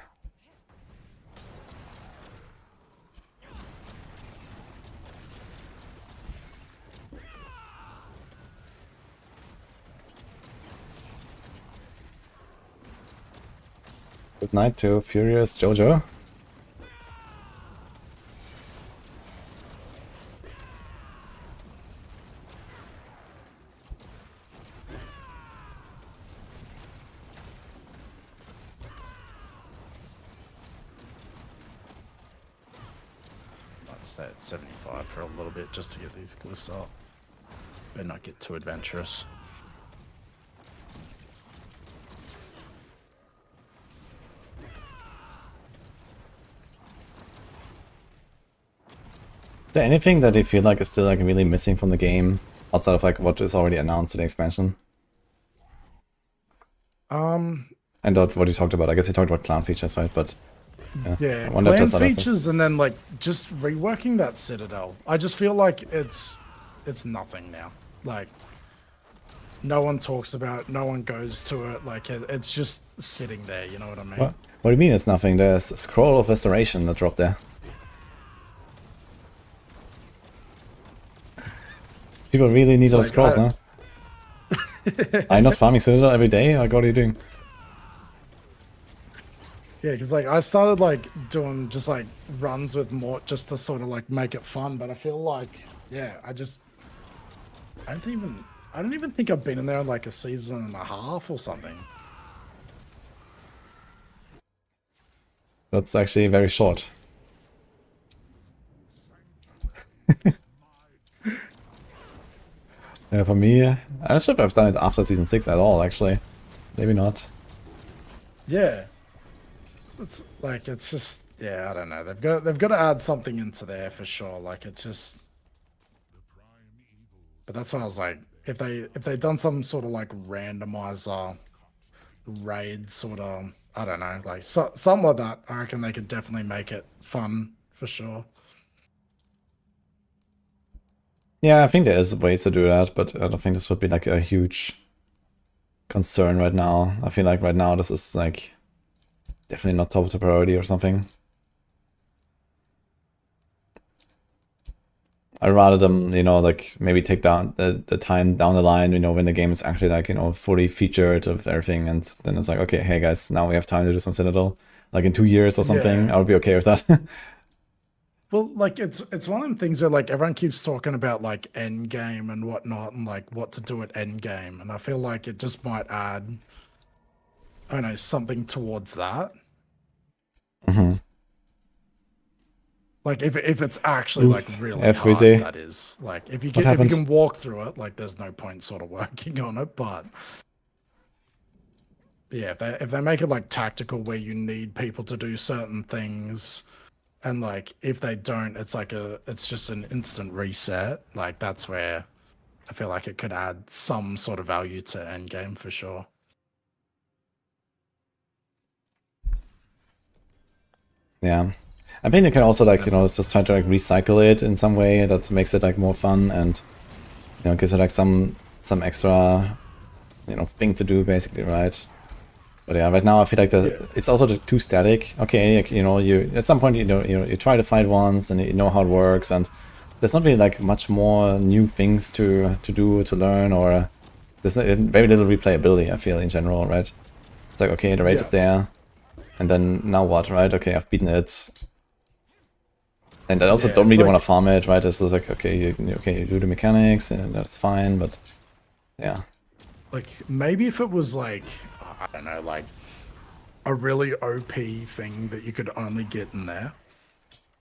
Good night to Furious Jojo.
I'd stay at 75 for a little bit just to get these glyphs up. Better not get too adventurous.
Is there anything that you feel like is still like really missing from the game outside of like what is already announced in the expansion? And what you talked about, I guess you talked about clan features, right? But
Yeah,
I wonder if
clan
there's other stuff.
features and then like just reworking that citadel. I just feel like it's nothing now. Like no one talks about it, no one goes to it. Like it's just sitting there. You know what I mean?
What do you mean it's nothing? There's a scroll of restoration that dropped there. People really need those
like,
scrolls, huh? Are you not farming Citadel every day? Like, what are you doing?
Yeah, because like I started like doing just like runs with Mort just to sort of like make it fun, but I feel like I don't even think I've been in there in like a season and a half or something.
That's actually very short. Yeah, for me, I'm not sure if I've done it after season 6 at all, actually. Maybe not.
Yeah, it's like it's just I don't know. They've got to add something into there for sure. Like it's just, but that's why I was like, if they'd done some sort of like randomizer raid sort of, I don't know, like something like that. I reckon they could definitely make it fun for sure.
Yeah, I think there is ways to do that, but I don't think this would be like a huge concern right now. I feel like right now this is like definitely not top of the priority or something. I'd rather them, you know, like maybe take down the time down the line, you know, when the game is actually like, you know, fully featured of everything, and then it's like, okay, hey guys, now we have time to do some Citadel. Like in 2 years or something,
Yeah.
I would be okay with that.
Well, like it's one of them things where like everyone keeps talking about like end game and whatnot and like what to do at end game, and I feel like it just might add, I don't know, something towards that.
Mm-hmm.
Like if it's actually
Oof,
like really
F
hard,
Wizzy.
that is. Like if you
What
can
happened?
walk through it, like there's no point sort of working on it. But yeah, if they make it like tactical where you need people to do certain things, and like if they don't, it's just an instant reset. Like that's where I feel like it could add some sort of value to endgame for sure.
Yeah. I mean, you can also like, you know, just try to like recycle it in some way that makes it like more fun and, you know, gives it like some extra, you know, thing to do basically, right? But yeah, right now I feel like it's also too static. Okay, like, you know, you at some point you try to fight once and you know how it works, and there's not really like much more new things to do, to learn, or there's very little replayability, I feel, in general, right? It's like, okay, the raid is there, and then now what, right? Okay, I've beaten it And I also
Yeah,
don't
it's
really
like-
want to farm it, right? It's just like, okay, you do the mechanics, and that's fine, but yeah.
Like maybe if it was like, I don't know, like a really OP thing that you could only get in there.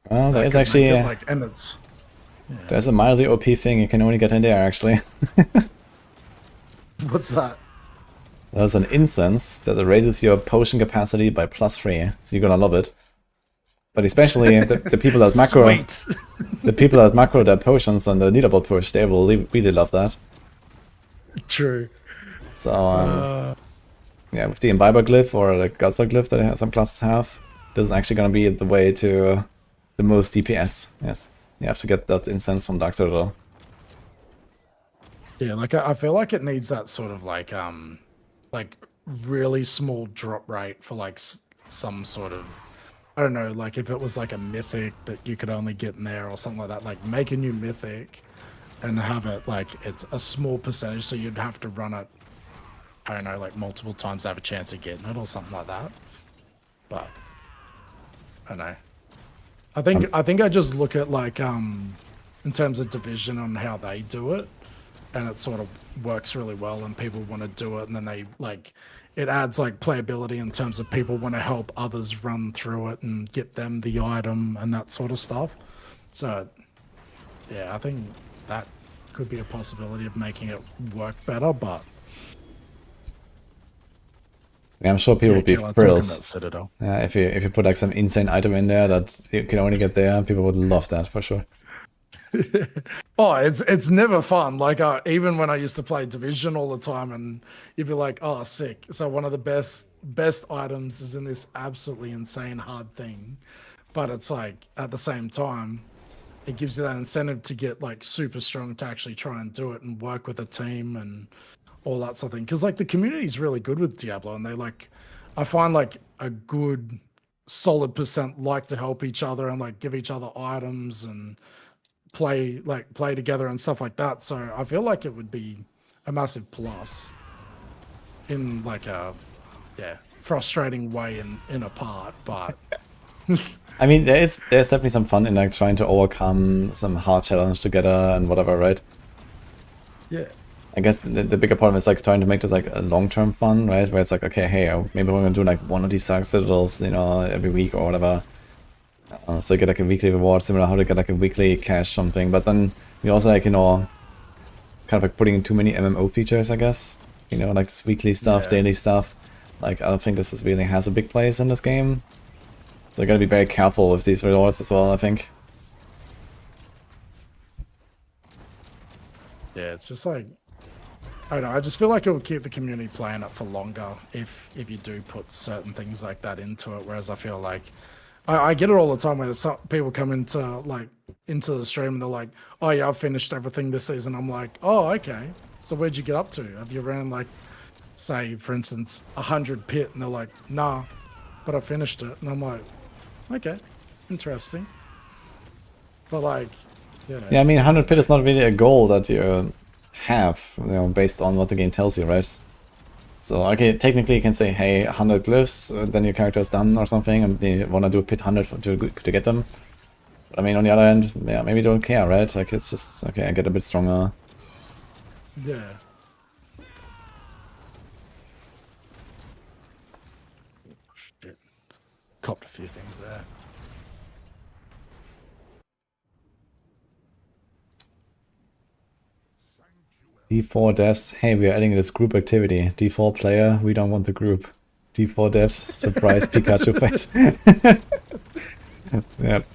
Well,
that
there is
could make
actually
it, like, and it's
there's a mildly OP thing you can only get in there, actually.
what's that?
There's an incense that raises your potion capacity by +3, so you're gonna love it. But especially the people that macro,
Sweet.
the people that macro their potions on the leaderboard push, they will really love that.
True.
So yeah, with the Imbiber glyph or the Guzzler glyph that some classes have, this is actually gonna be the way to the most DPS. Yes, you have to get that incense from Dark Citadel.
Yeah, like I feel like it needs that sort of like really small drop rate for like some sort of, I don't know, like if it was like a mythic that you could only get in there or something like that, like make a new mythic and have it like it's a small percentage, so you'd have to run it, I don't know, like multiple times to have a chance of getting it or something like that. But I don't know. I think I just look at like in terms of division on how they do it, and it sort of works really well and people want to do it, and then they like it adds like playability in terms of people want to help others run through it and get them the item and that sort of stuff. So yeah, I think that could be a possibility of making it work better, but
Yeah, I'm sure people would be
Kayla, talking
thrilled.
about Citadel.
If you put like some insane item in there that you can only get there, people would love that for sure.
Oh, it's never fun. Like even when I used to play Division all the time, and you'd be like, "Oh, sick!" So one of the best items is in this absolutely insane hard thing, but it's like at the same time, it gives you that incentive to get like super strong to actually try and do it and work with a team and all that sort of thing. Because like the community is really good with Diablo, and they like, I find like a good solid percent like to help each other and like give each other items and play together and stuff like that. So I feel like it would be a massive plus in like a frustrating way in a part, but
I mean, there's definitely some fun in like trying to overcome some hard challenge together and whatever, right?
yeah.
I guess the bigger problem is like trying to make this like a long-term fun, right? Where it's like, okay, hey, maybe we're gonna do like one of these Dark Citadels, you know, every week or whatever. So you get like a weekly reward, similar how to get like a weekly cash something. But then we also like, you know, kind of like putting in too many MMO features, I guess. You know, like this weekly stuff,
Yeah.
daily stuff. Like I don't think this really has a big place in this game. So you gotta be very careful with these rewards as well, I think.
Yeah, it's just like, I don't know, I just feel like it will keep the community playing it for longer if you do put certain things like that into it. Whereas I feel like I get it all the time where some people come into the stream and they're like, "Oh yeah, I've finished everything this season." I'm like, "Oh, okay. So where'd you get up to? Have you ran like, say for instance, 100 pit?" And they're like, "Nah, but I finished it." And I'm like, "Okay, interesting." But like,
Yeah, I mean, 100 pit is not really a goal that you have, you know, based on what the game tells you, right? So, okay, technically you can say, hey, 100 glyphs, then your character is done or something, and you want to do a pit 100 to get them. But I mean, on the other hand, yeah, maybe you don't care, right? Like, it's just, okay, I get a bit stronger.
yeah. Shit. Copped a few things there.
D4 devs, hey, we are adding this group activity. D4 player, we don't want the group. D4 devs, surprise Pikachu face. Yep.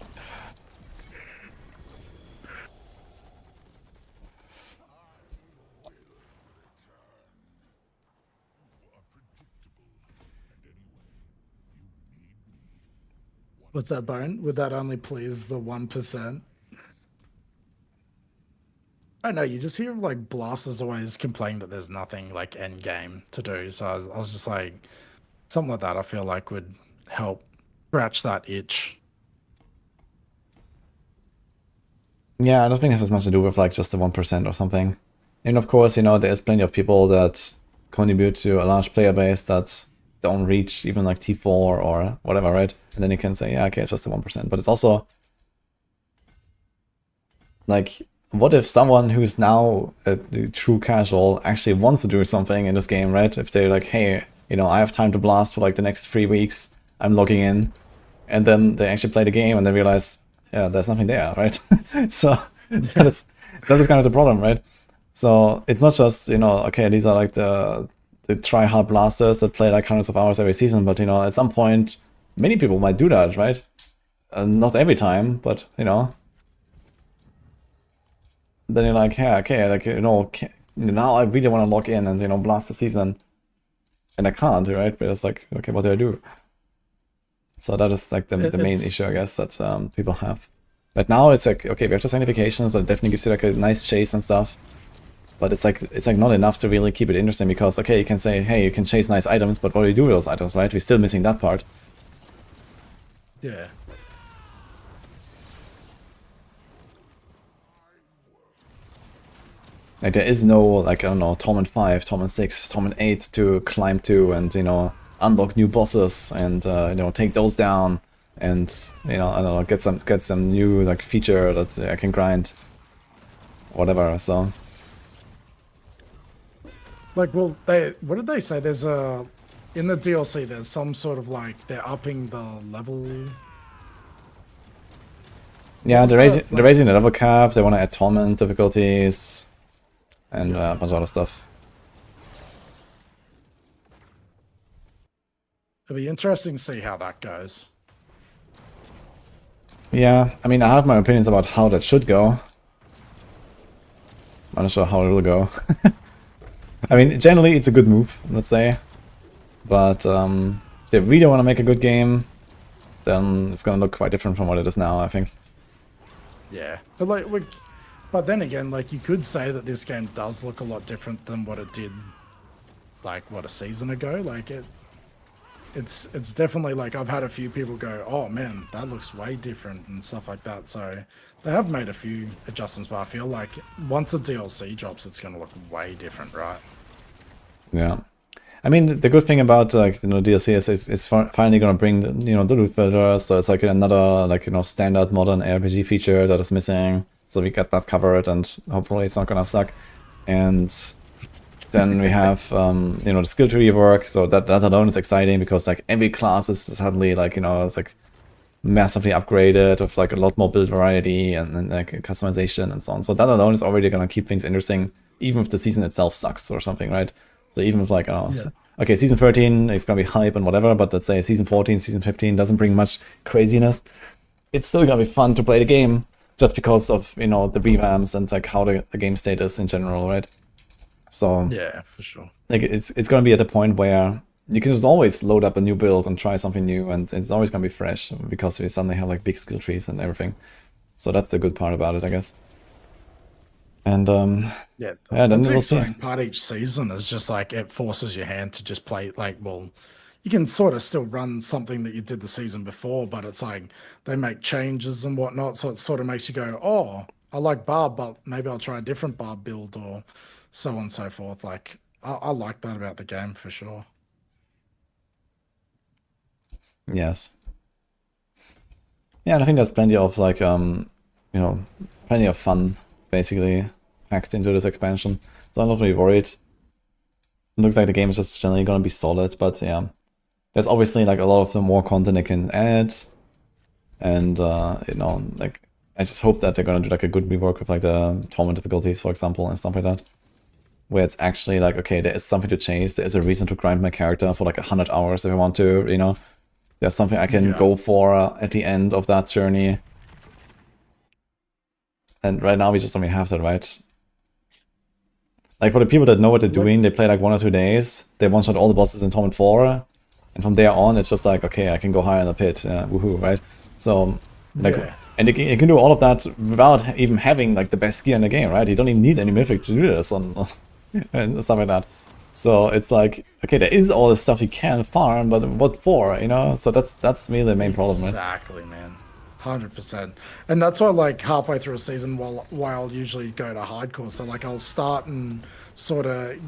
What's that, Bone? Would that only please the 1%? I don't know, you just hear like Blasters always complain that there's nothing like end game to do. So I was just like, something like that I feel like would help scratch that itch.
Yeah, I don't think this has much to do with like just the 1% or something. And of course, you know, there's plenty of people that contribute to a large player base that don't reach even like T4 or whatever, right? And then you can say, yeah, okay, it's just the 1%. But it's also like, what if someone who's now a true casual actually wants to do something in this game, right? If they're like, hey, you know, I have time to blast for like the next 3 weeks, I'm logging in, and then they actually play the game and they realize, yeah, there's nothing there, right? So that is kind of the problem, right? So it's not just, you know, okay, these are like the try-hard blasters that play like hundreds of hours every season, but, you know, at some point, many people might do that, right? Not every time, but, you know, then you're like, yeah, okay, like, you know, now I really want to log in and, you know, blast the season, and I can't, right? But it's like, okay, what do I do? So that is like the main issue, I guess, that people have. But now it's like, okay, we have the significations, that definitely gives you like a nice chase and stuff. But it's like not enough to really keep it interesting, because, okay, you can say, hey, you can chase nice items, but what do you do with those items, right? We're still missing that part.
Yeah.
Like, there is no, like, I don't know, Torment 5, Torment 6, Torment 8 to climb to and, you know, unlock new bosses and, you know, take those down and, you know, I don't know, get some new, like, feature that I can grind. Whatever, so.
Like, well, what did they say? There's in the DLC, there's some sort of, like, they're upping the level.
Yeah, they're
What's that,
raising the level cap, they want to add Torment difficulties, and a bunch of other stuff.
It'll be interesting to see how that goes.
Yeah, I mean, I have my opinions about how that should go. I'm not sure how it will go. I mean, generally it's a good move, let's say. But if they really want to make a good game, then it's going to look quite different from what it is now, I think.
Yeah. But then again, like, you could say that this game does look a lot different than what it did, like, what, a season ago? Like, it's definitely, like, I've had a few people go, oh man, that looks way different and stuff like that. So they have made a few adjustments, but I feel like once the DLC drops, it's going to look way different, right?
Yeah. I mean, the good thing about, like, you know, DLC is it's finally going to bring, you know, the loot filter, so it's like another, like, you know, standard modern RPG feature that is missing. So we got that covered, and hopefully it's not gonna suck. And then we have, you know, the skill tree work. So that alone is exciting, because like every class is suddenly, like, you know, it's like massively upgraded with like a lot more build variety and like customization and so on. So that alone is already gonna keep things interesting, even if the season itself sucks or something, right? So even if, like, I don't know, okay, season 13 it's gonna be hype and whatever, but let's say season 14, season 15 doesn't bring much craziness, it's still gonna be fun to play the game, just because of, you know, the revamps and like how the game state is in general, right? So
yeah, for sure.
Like, it's gonna be at a point where you can just always load up a new build and try something new, and it's always gonna be fresh, because we suddenly have like big skill trees and everything. So that's the good part about it, I guess. And
yeah,
then
that's the
we'll see.
exciting part each season is just like it forces your hand to just play, like, well, you can sort of still run something that you did the season before, but it's like they make changes and whatnot, so it sort of makes you go, oh, I like Barb, but maybe I'll try a different Barb build, or so on and so forth. Like, I like that about the game for sure.
Yes. Yeah, and I think there's plenty of, like, you know, plenty of fun basically packed into this expansion. So I'm not really worried. It looks like the game is just generally gonna be solid, but yeah. There's obviously like a lot of the more content they can add. And you know, like, I just hope that they're gonna do like a good rework with like the torment difficulties, for example, and stuff like that. Where it's actually like, okay, there is something to chase, there is a reason to grind my character for like 100 hours if I want to, you know. There's something I can go for at the end of that journey. And right now we just don't have that, right? Like, for the people that know what they're doing, they play like 1 or 2 days, they one-shot all the bosses in Torment 4, and from there on it's just like, okay, I can go higher in the pit, woohoo, right? So, like, and you can do all of that without even having like the best gear in the game, right? You don't even need any mythic to do this and stuff like that. So it's like, okay, there is all this stuff you can farm, but what for, you know? So that's really the main problem, right?
Exactly, man. 100%. And that's why, like, halfway through a season, while I'll usually go to hardcore, so like I'll start and sort of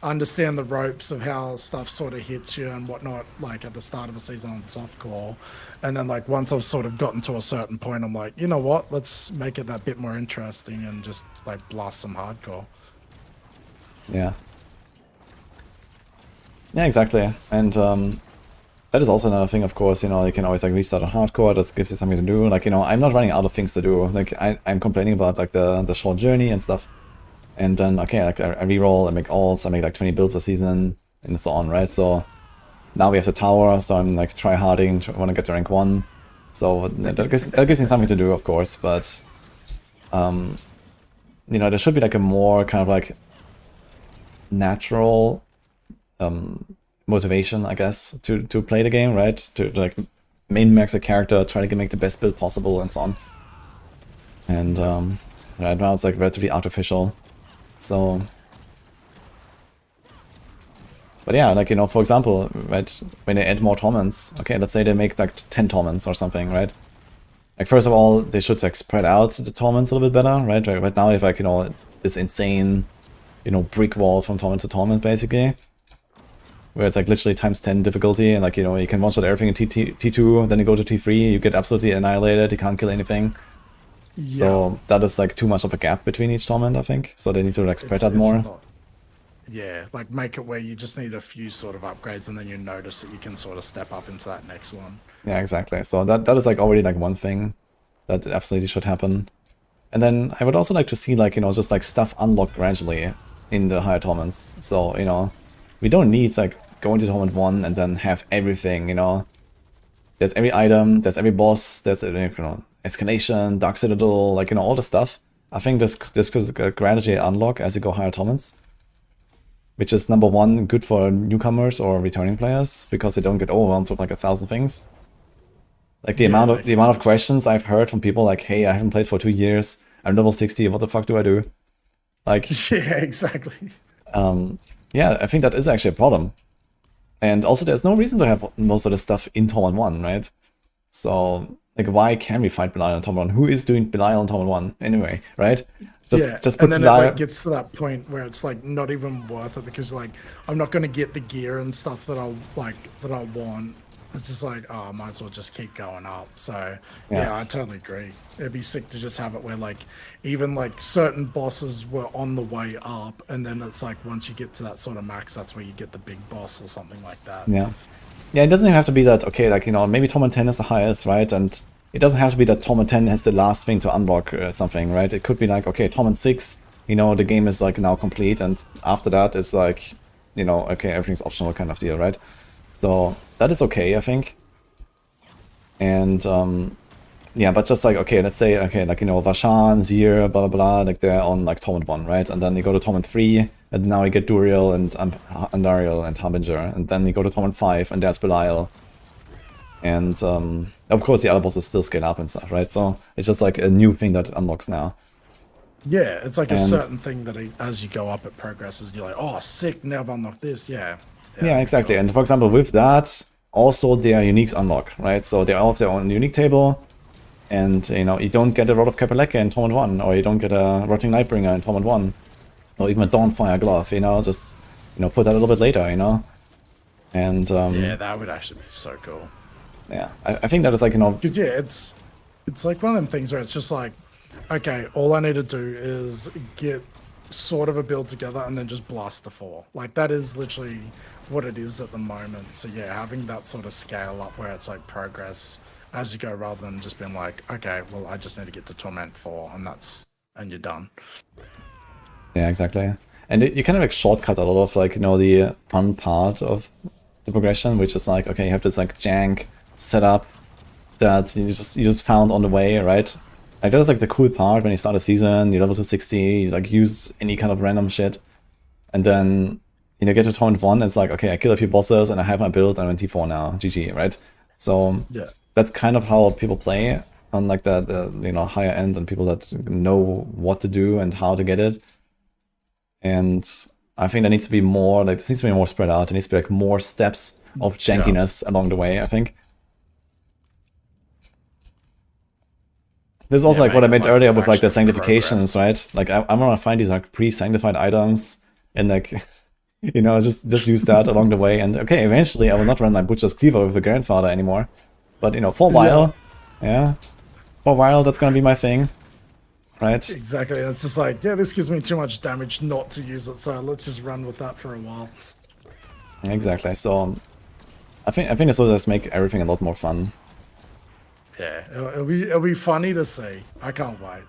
understand the ropes of how stuff sort of hits you and whatnot, like at the start of a season on softcore. And then like once I've sort of gotten to a certain point, I'm like, you know what, let's make it that bit more interesting and just like blast some hardcore.
Yeah. Yeah, exactly. And that is also another thing, of course, you know, you can always like restart on hardcore, that gives you something to do. Like, you know, I'm not running out of things to do. Like I'm complaining about like the short journey and stuff. And then, okay, like I reroll, I make alts, I make like 20 builds a season, and so on, right? So now we have the tower, so I'm like try-harding, want to get to rank 1. So that gives me something to do, of course, but you know, there should be like a more kind of like natural motivation, I guess, to play the game, right? To like min-max a character, try to make the best build possible, and so on. And right now it's like relatively artificial. So, but yeah, like, you know, for example, right, when they add more torments, okay, let's say they make like 10 torments or something, right? Like, first of all, they should like spread out the torments a little bit better, right? Right now, if like, you know, this insane, you know, brick wall from torment to torment, basically, where it's like literally times 10 difficulty, and like, you know, you can one-shot everything in T2, then you go to T3, you get absolutely annihilated, you can't kill anything. Yeah. So that is like too much of a gap between each torment, I think. So they need to like spread that more.
Yeah, like make it where you just need a few sort of upgrades, and then you notice that you can sort of step up into that next one.
Yeah, exactly. So that is like already like one thing that absolutely should happen. And then I would also like to see like, you know, just like stuff unlocked gradually in the higher torments. So, you know, we don't need like go into torment 1 and then have everything, you know. There's every item, there's every boss, there's, you know, escalation, Dark Citadel, like, you know, all the stuff. I think this could gradually unlock as you go higher torments. Which is, number one, good for newcomers or returning players, because they don't get overwhelmed with like 1,000 things. Like the amount of questions I've heard from people like, hey, I haven't played for 2 years, I'm level 60, what the fuck do I do? Like,
yeah, exactly.
Yeah, I think that is actually a problem. And also there's no reason to have most of the stuff in Torment 1, right? So, like, why can we fight Belial on Torment 1? Who is doing Belial on Torment 1 anyway, right? Just put
and then
Belial...
it like gets to that point where it's like not even worth it, because like I'm not going to get the gear and stuff that I want. It's just like, oh, I might as well just keep going up. So yeah, I totally agree. It'd be sick to just have it where like even like certain bosses were on the way up, and then it's like once you get to that sort of max, that's where you get the big boss or something like that.
Yeah, it doesn't even have to be that, okay, like, you know, maybe Torment 10 is the highest, right? And it doesn't have to be that Torment 10 has the last thing to unlock something, right? It could be like, okay, Torment 6, you know, the game is like now complete, and after that it's like, you know, okay, everything's optional kind of deal, right? So that is okay, I think. And yeah, but just like, okay, let's say, okay, like, you know, Vashan, Zir, blah, blah, blah, like they're on like Torment 1, right? And then you go to Torment 3, and now you get Duriel and Andariel and Harbinger, and then you go to Torment 5, and there's Belial. And of course the other bosses still scale up and stuff, right? So it's just like a new thing that unlocks now.
Yeah, it's like a certain thing that as you go up, it progresses. You're like, oh, sick, now I've unlocked this. Yeah,
exactly. And for example, with that, also their uniques unlock, right? So they all have their own unique table. And, you know, you don't get a Rod of Kapaleka in Torment 1, or you don't get a Rotting Nightbringer in Torment 1, or even a Dawnfire Glove, you know, just, you know, put that a little bit later, you know? And,
yeah, that would actually be so cool.
Yeah, I think that is like, you know...
Because, yeah, it's like one of them things where it's just like, okay, all I need to do is get sort of a build together and then just blast the 4. Like, that is literally what it is at the moment. So, yeah, having that sort of scale up where it's like progress as you go, rather than just being like, okay, well, I just need to get to Torment 4, and you're done.
Yeah, exactly. And you kind of like shortcut a lot of like, you know, the fun part of the progression, which is like, okay, you have this like jank setup that you just found on the way, right? Like that is like the cool part when you start a season, you level to 60, you like use any kind of random shit, and then, you know, get to Torment 1, it's like, okay, I kill a few bosses and I have my build, I'm in T4 now, GG, right? So
yeah,
that's kind of how people play on like the you know, higher end, and people that know what to do and how to get it. And I think there needs to be more, like, this needs to be more spread out. There needs to be like more steps of jankiness along the way, I think. There's also like what I meant earlier with like the sanctifications, right? Like I want to find these like pre-sanctified items in like You know, just use that along the way. And okay, eventually I will not run my Butcher's Cleaver with a Grandfather anymore. But, you know, for a while, yeah, for a while that's gonna be my thing, right?
Exactly. And it's just like, yeah, this gives me too much damage not to use it, so let's just run with that for a while.
Exactly. So I think this will just make everything a lot more fun.
Yeah, it'll be funny to see. I can't wait.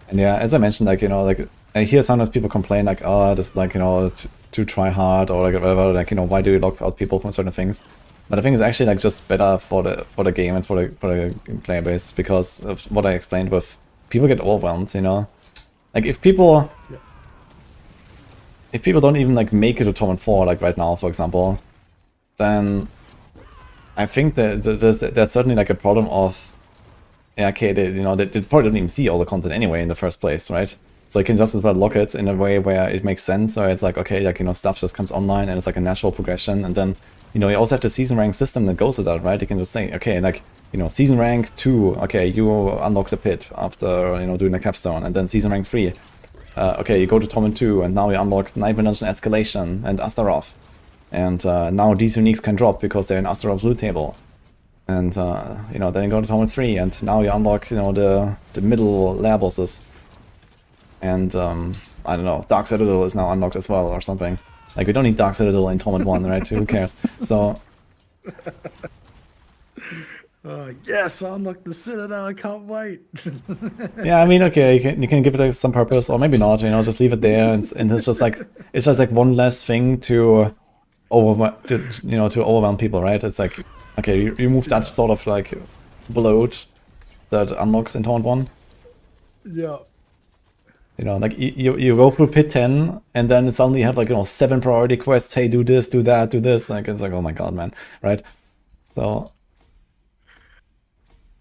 And yeah, as I mentioned, like, you know, like I hear sometimes people complain like, oh, this is like, you know, to try hard or like whatever, like, you know, why do you lock out people from certain things? But I think it's actually like just better for the game and for the player base because of what I explained with people get overwhelmed, you know. Like if people don't even like make it to Torment 4, like right now, for example, then I think that there's certainly like a problem of, yeah, okay, you know, they probably didn't even see all the content anyway in the first place, right? So you can just as well lock it in a way where it makes sense, or it's like, okay, like, you know, stuff just comes online and it's like a natural progression, and then, you know, you also have the season rank system that goes with that, right? You can just say, okay, like, you know, season rank 2, okay, you unlock the pit after, you know, doing the capstone, and then season rank 3, okay, you go to Torment 2, and now you unlock Nightmare Dungeon Escalation and Astaroth, and now these uniques can drop because they're in Astaroth's loot table. And, you know, then you go to Torment 3, and now you unlock, you know, the middle lair bosses. And, I don't know, Dark Citadel is now unlocked as well, or something. Like, we don't need Dark Citadel in Torment 1, right? Who cares? So...
Yes, I unlocked the Citadel, I can't wait.
yeah, I mean, okay, you can give it some purpose, or maybe not, you know, just leave it there, and it's just like one less thing to overwhelm people, right? It's like, okay, you remove that sort of like bloat that unlocks in Torment 1.
Yeah.
You know, like you go through Pit 10 and then suddenly you have like, you know, 7 priority quests, hey, do this, do that, do this. Like, it's like, oh my god, man, right? So,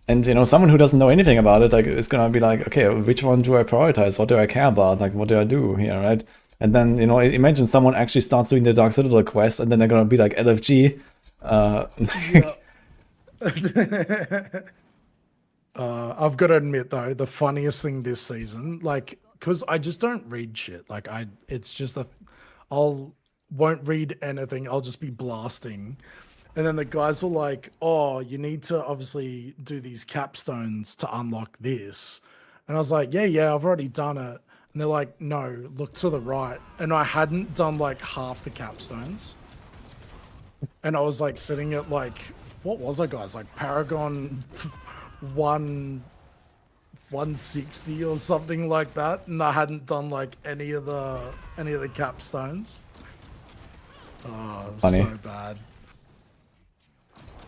and you know, someone who doesn't know anything about it, like, is gonna be like, okay, which one do I prioritize? What do I care about? Like, what do I do here, right? And then, you know, imagine someone actually starts doing the Dark Citadel quest and then they're gonna be like, LFG,
I've got to admit though, the funniest thing this season, like, because I just don't read shit. Like it's just won't read anything. I'll just be blasting, and then the guys were like, "Oh, you need to obviously do these capstones to unlock this," and I was like, "Yeah, I've already done it." And they're like, "No, look to the right," and I hadn't done like half the capstones, and I was like sitting at like, what was I, guys? Like Paragon 160 or something like that, and I hadn't done like any of the capstones. Oh,
Funny.
so bad.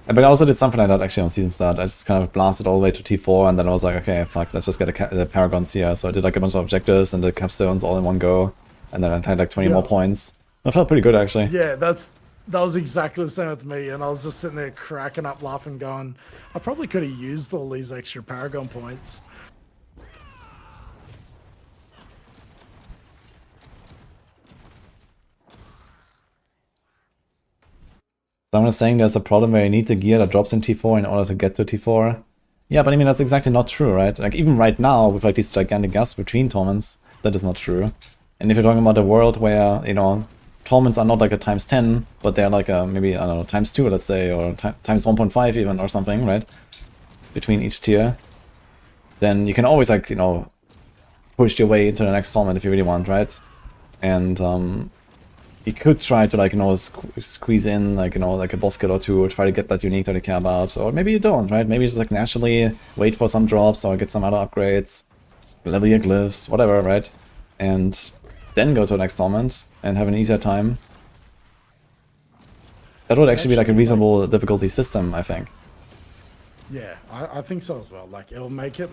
But I also did something like that actually on season start. I just kind of blasted all the way to T4, and then I was like, okay, fuck, let's just get the Paragons here. So I did like a bunch of objectives and the capstones all in one go, and then I had like 20 more points. I felt pretty good actually.
Yeah, that was exactly the same with me, and I was just sitting there cracking up laughing, going, I probably could have used all these extra Paragon points.
Someone is saying there's a problem where you need the gear that drops in T4 in order to get to T4. Yeah, but I mean, that's exactly not true, right? Like, even right now, with like these gigantic gaps between torments, that is not true. And if you're talking about a world where, you know, torments are not like a times 10, but they're like a, maybe, I don't know, times 2, let's say, or times 1.5 even, or something, right? Between each tier, then you can always, like, you know, push your way into the next torment if you really want, right? And, you could try to, like, you know, squeeze in, like, you know, like a boss kill or two, or try to get that unique that you care about, or maybe you don't, right? Maybe you just, like, naturally wait for some drops, or get some other upgrades, level your glyphs, whatever, right? And then go to the next torment, and have an easier time. That would actually be, like, a reasonable difficulty system, I think.
Yeah, I think so as well. Like, it'll make I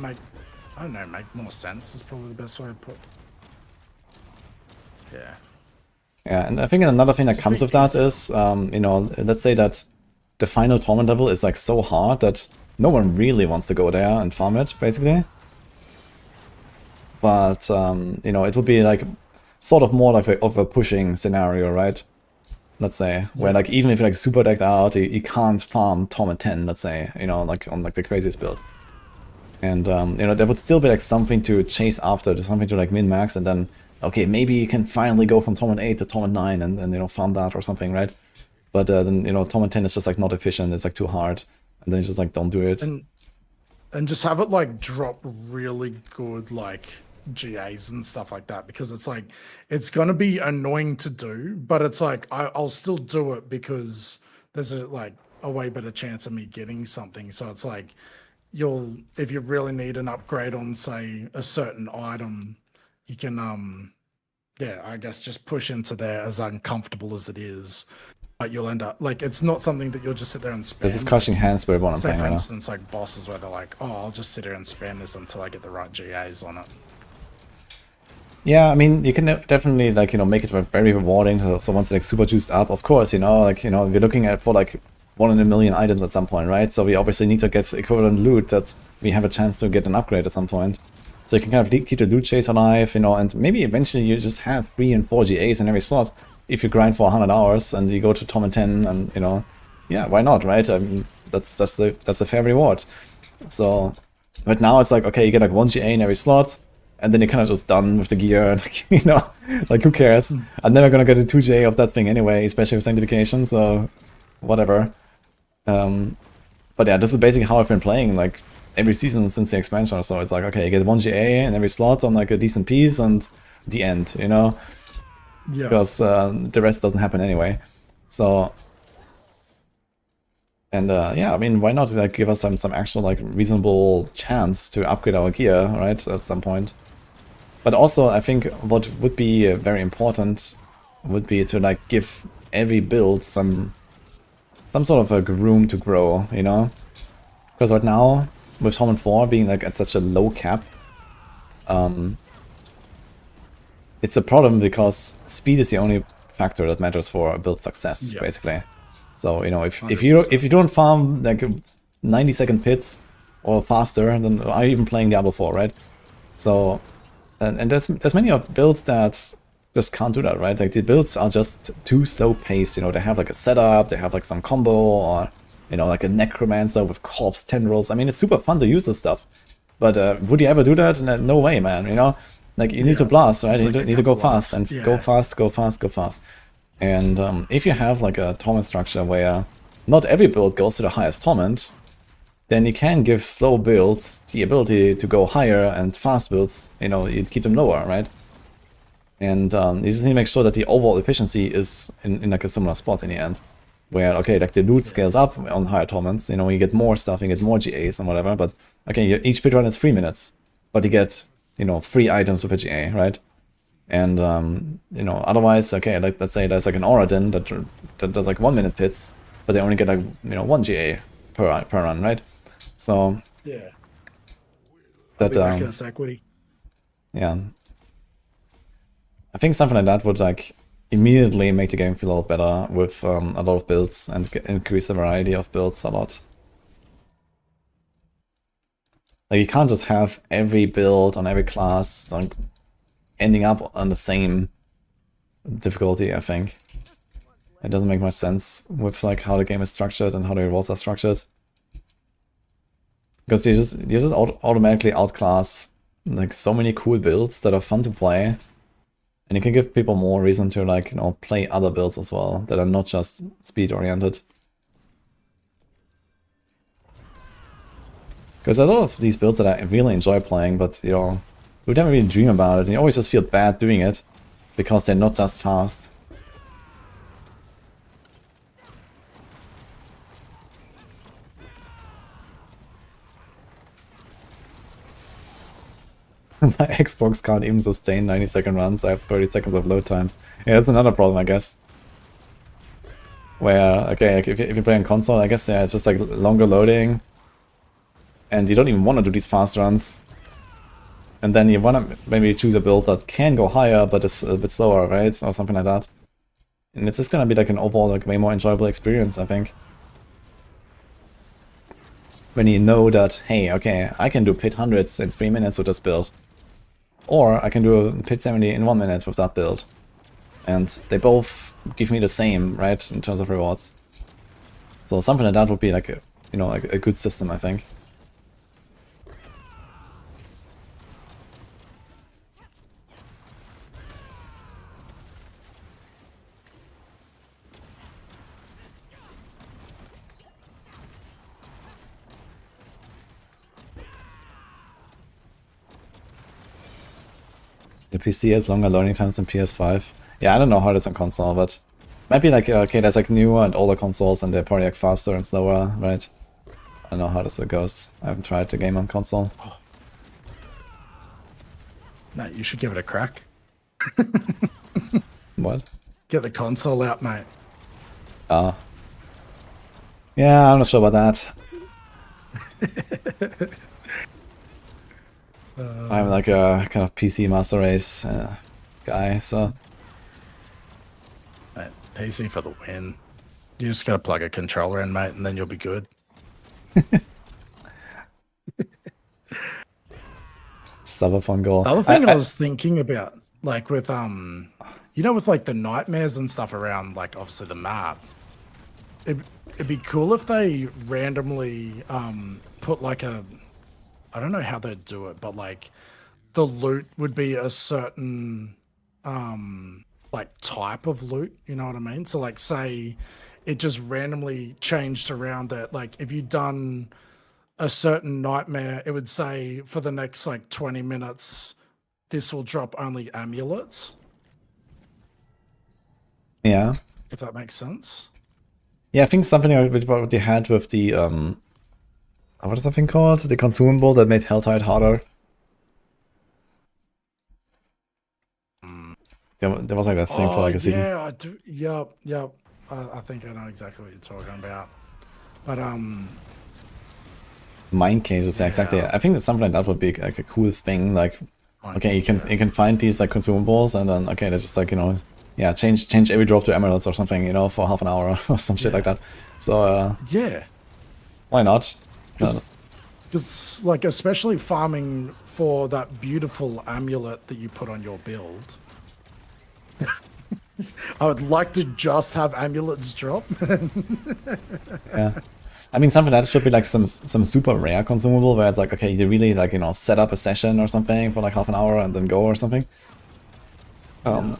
don't know, make more sense is probably the best way to put. Yeah.
Yeah, and I think another thing that comes with that is, you know, let's say that the final torment level is like so hard that no one really wants to go there and farm it, basically. But, you know, it would be like sort of more like of a pushing scenario, right? Let's say, where like even if you're like super decked out, you can't farm Torment 10, let's say, you know, like on like the craziest build. And, you know, there would still be like something to chase after, something to like min-max, and then, okay, maybe you can finally go from Torment 8 to Torment 9 and you know, farm that or something, right? But then, you know, Torment 10 is just like not efficient, it's like too hard. And then you just like don't do it.
And just have it like drop really good like GAs and stuff like that, because it's like it's gonna be annoying to do, but it's like I'll still do it because there's a way better chance of me getting something. So it's like if you really need an upgrade on say a certain item, you can yeah, I guess just push into there as uncomfortable as it is. But you'll end up like it's not something that you'll just sit there and spam.
This is Crushing Hand Spirit one I'm
Say
playing
for
right now.
instance like bosses where they're like, oh, I'll just sit here and spam this until I get the right GAs on it.
Yeah, I mean, you can definitely, like, you know, make it very rewarding. So once it's like super juiced up, of course, you know, like, you know, we're looking at for like 1 in a million items at some point, right? So we obviously need to get equivalent loot that we have a chance to get an upgrade at some point. So you can kind of keep the loot chase alive, you know, and maybe eventually you just have 3 and 4 GAs in every slot if you grind for 100 hours and you go to Torment 10 and, you know, yeah, why not, right? I mean, that's a fair reward. So right now it's like, okay, you get like 1 GA in every slot, and then you're kind of just done with the gear, and, you know, like who cares? I'm never gonna get a 2J of that thing anyway, especially with Sanctification, so whatever. But yeah, this is basically how I've been playing, like, every season since the expansion or so. It's like, okay, you get 1 GA in every slot on like a decent piece, and the end, you know?
Yeah.
Because the rest doesn't happen anyway. So... And yeah, I mean, why not like give us some actual like reasonable chance to upgrade our gear, right, at some point. But also, I think what would be very important would be to like give every build some sort of like room to grow, you know? Because right now, with Torment 4 being like at such a low cap, it's a problem because speed is the only factor that matters for a build success, basically. So, you know, if you don't farm like 90-second pits or faster, then I'm even playing Diablo 4, right? So, and there's many builds that just can't do that, right? Like the builds are just too slow paced. You know, they have like a setup, they have like some combo, or you know, like a necromancer with corpse tendrils. I mean, it's super fun to use this stuff, but would you ever do that? No way, man. You know, like you need to blast, right? You need to go fast and go fast, go fast, go fast. And if you have like a torment structure where not every build goes to the highest torment, then you can give slow builds the ability to go higher, and fast builds, you know, you keep them lower, right? And you just need to make sure that the overall efficiency is in like a similar spot in the end, where, okay, like the loot scales up on higher torments, you know, you get more stuff, you get more GAs and whatever, but okay, each pit run is 3 minutes, but you get, you know, 3 items with a GA, right? And, you know, otherwise, okay, like let's say there's like an Aura Den that does like 1 minute pits, but they only get like, you know, 1 GA per run, right? So
yeah,
that
equity.
Yeah, I think something like that would like immediately make the game feel a lot better with a lot of builds, and increase the variety of builds a lot. Like you can't just have every build on every class like ending up on the same difficulty. I think it doesn't make much sense with like how the game is structured and how the rewards are structured. Because you just automatically outclass like so many cool builds that are fun to play, and you can give people more reason to like, you know, play other builds as well that are not just speed oriented. Because a lot of these builds that I really enjoy playing, but you know, we never really dream about it, and you always just feel bad doing it because they're not just fast. My Xbox can't even sustain 90-second runs. I have 30 seconds of load times. Yeah, that's another problem, I guess. Where, okay, like if you play on console, I guess, yeah, it's just like longer loading. And you don't even want to do these fast runs. And then you want to maybe choose a build that can go higher, but is a bit slower, right? Or something like that. And it's just going to be like an overall like way more enjoyable experience, I think. when you know that, hey, okay, I can do pit 100s in 3 minutes with this build. Or I can do a pit 70 in 1 minute with that build. And they both give me the same, right, in terms of rewards. So something like that would be like a, you know, like a good system, I think. The PC has longer learning times than PS5. Yeah, I don't know how it is on console, but might be like, okay, there's like newer and older consoles and they're probably like faster and slower, right? I don't know how this goes. I haven't tried the game on console.
Mate, you should give it a crack.
What?
Get the console out, mate.
Yeah, I'm not sure about that. I'm like a kind of PC Master Race guy, so...
Mate, PC for the win. You just gotta plug a controller in, mate, and then you'll be good.
Cyberpunk goal.
The other thing I was thinking about, like with you know, with like the nightmares and stuff around, like obviously the map, it'd be cool if they randomly put like a, I don't know how they'd do it, but like the loot would be a certain like type of loot, you know what I mean? So like say it just randomly changed around that, like if you'd done a certain nightmare, it would say for the next like 20 minutes, this will drop only amulets.
Yeah.
If that makes sense.
Yeah, I think something like what they had with the, what is that thing called? The consumable that made Helltide harder. There was like that thing for like a season.
Yeah, I do. Yep. I think I know exactly what you're talking about. But
Mind cases, yeah, exactly. I think that something like that would be like a cool thing. Like, okay, you can find these like consumables, and then okay, that's just like, you know, yeah, change every drop to emeralds or something, you know, for half an hour or some shit like that. So
yeah,
why not?
Because like especially farming for that beautiful amulet that you put on your build. I would like to just have amulets drop.
Yeah. I mean, something that should be like some super rare consumable where it's like, okay, you really like, you know, set up a session or something for like half an hour and then go or something. Would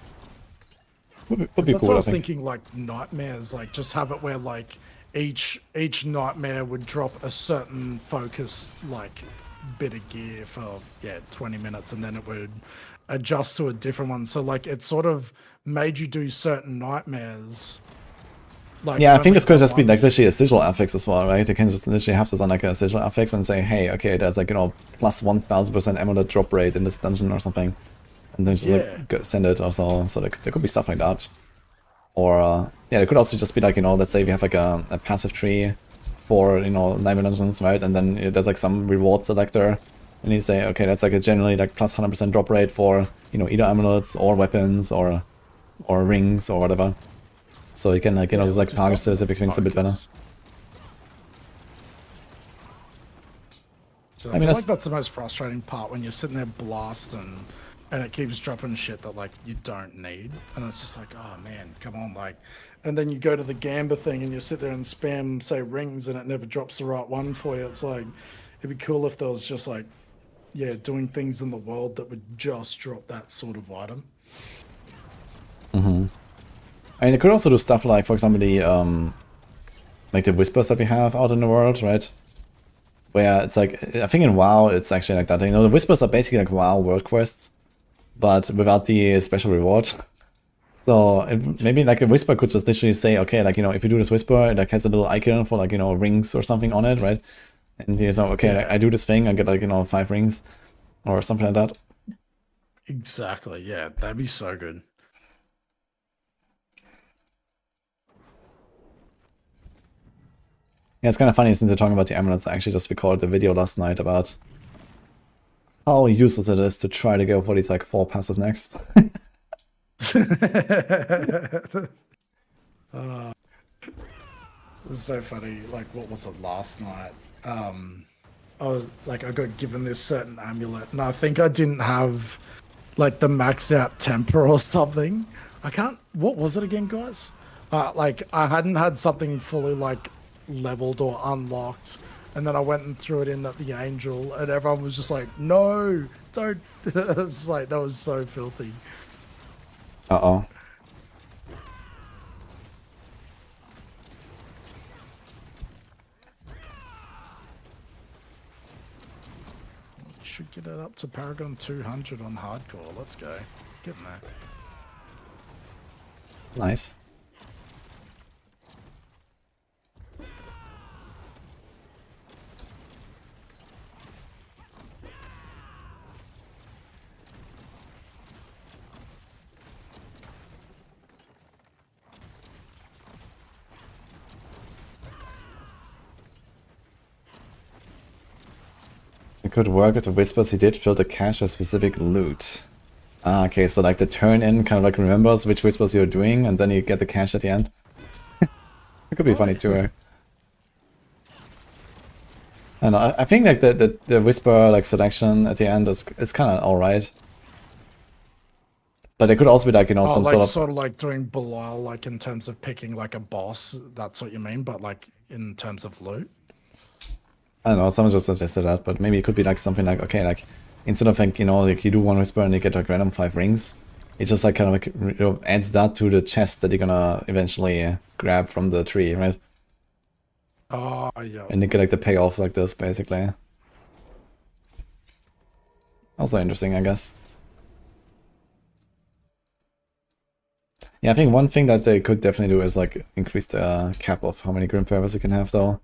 be
That's
cool,
what I was
think.
thinking, like nightmares, like just have it where like each nightmare would drop a certain focus like bit of gear for 20 minutes, and then it would adjust to a different one. So like it sort of made you do certain nightmares. Like
Yeah, I think this could just be like
once.
literally a sigil affix as well, right? You can just literally have this on like a sigil affix and say, hey, okay, there's like, you know, plus 1000% amulet drop rate in this dungeon or something. And then just like send it or so. So there could be stuff like that. Or, yeah, it could also just be like, you know, let's say we have like a passive tree for, you know, nightmare dungeons, right? And then there's like some reward selector. And you say, okay, that's like a generally like plus 100% drop rate for, you know, either amulets or weapons or rings or whatever. So you can like, you know, just like target specific things a bit better.
I mean, like that's the most frustrating part when you're sitting there blasting and it keeps dropping shit that like you don't need, and it's just like, oh man, come on, like, and then you go to the Gamba thing and you sit there and spam say rings and it never drops the right one for you. It's like, it'd be cool if there was just like, doing things in the world that would just drop that sort of item.
Mm-hmm. I mean, it could also do stuff like, for example, the like the whispers that we have out in the world, right? Where it's like, I think in WoW it's actually like that. You know, the whispers are basically like WoW world quests, but without the special reward. So maybe like a whisper could just literally say, okay, like, you know, if you do this whisper, it like has a little icon for like, you know, rings or something on it, right? And you know, okay, I do this thing, I get like, you know, 5 rings or something like that.
Exactly. Yeah, that'd be so good.
Yeah, it's kind of funny since you're talking about the amulets. I actually just recorded a video last night about how useless it is to try to go for these like 4 passive necks.
This is so funny. Like, what was it last night? I was like, I got given this certain amulet, and I think I didn't have like the maxed out temper or something. I can't. What was it again, guys? Like I hadn't had something fully like leveled or unlocked, and then I went and threw it in at the angel, and everyone was just like, "No, don't!" It's like that was so filthy.
Uh-oh.
Should get it up to Paragon 200 on hardcore. Let's go. Get in there.
Nice. It could work if the whispers he did fill the cache with specific loot. Ah, okay, so like the turn in kind of like remembers which whispers you're doing, and then you get the cache at the end. It could be funny too. I don't know. I think like the whisper like selection at the end is kind of alright. But it could also be like, you know, some
like,
sort of
like doing Belial, like in terms of picking like a boss. That's what you mean, but like in terms of loot.
I don't know, someone just suggested that, but maybe it could be like something like, okay, like instead of like, you know, like you do one whisper and you get like random 5 rings, it just like kind of like, you know, adds that to the chest that you're gonna eventually grab from the tree, right?
Oh, yeah.
And you get like the payoff like this, basically. Also interesting, I guess. Yeah, I think one thing that they could definitely do is like increase the cap of how many Grim Fervors you can have, though.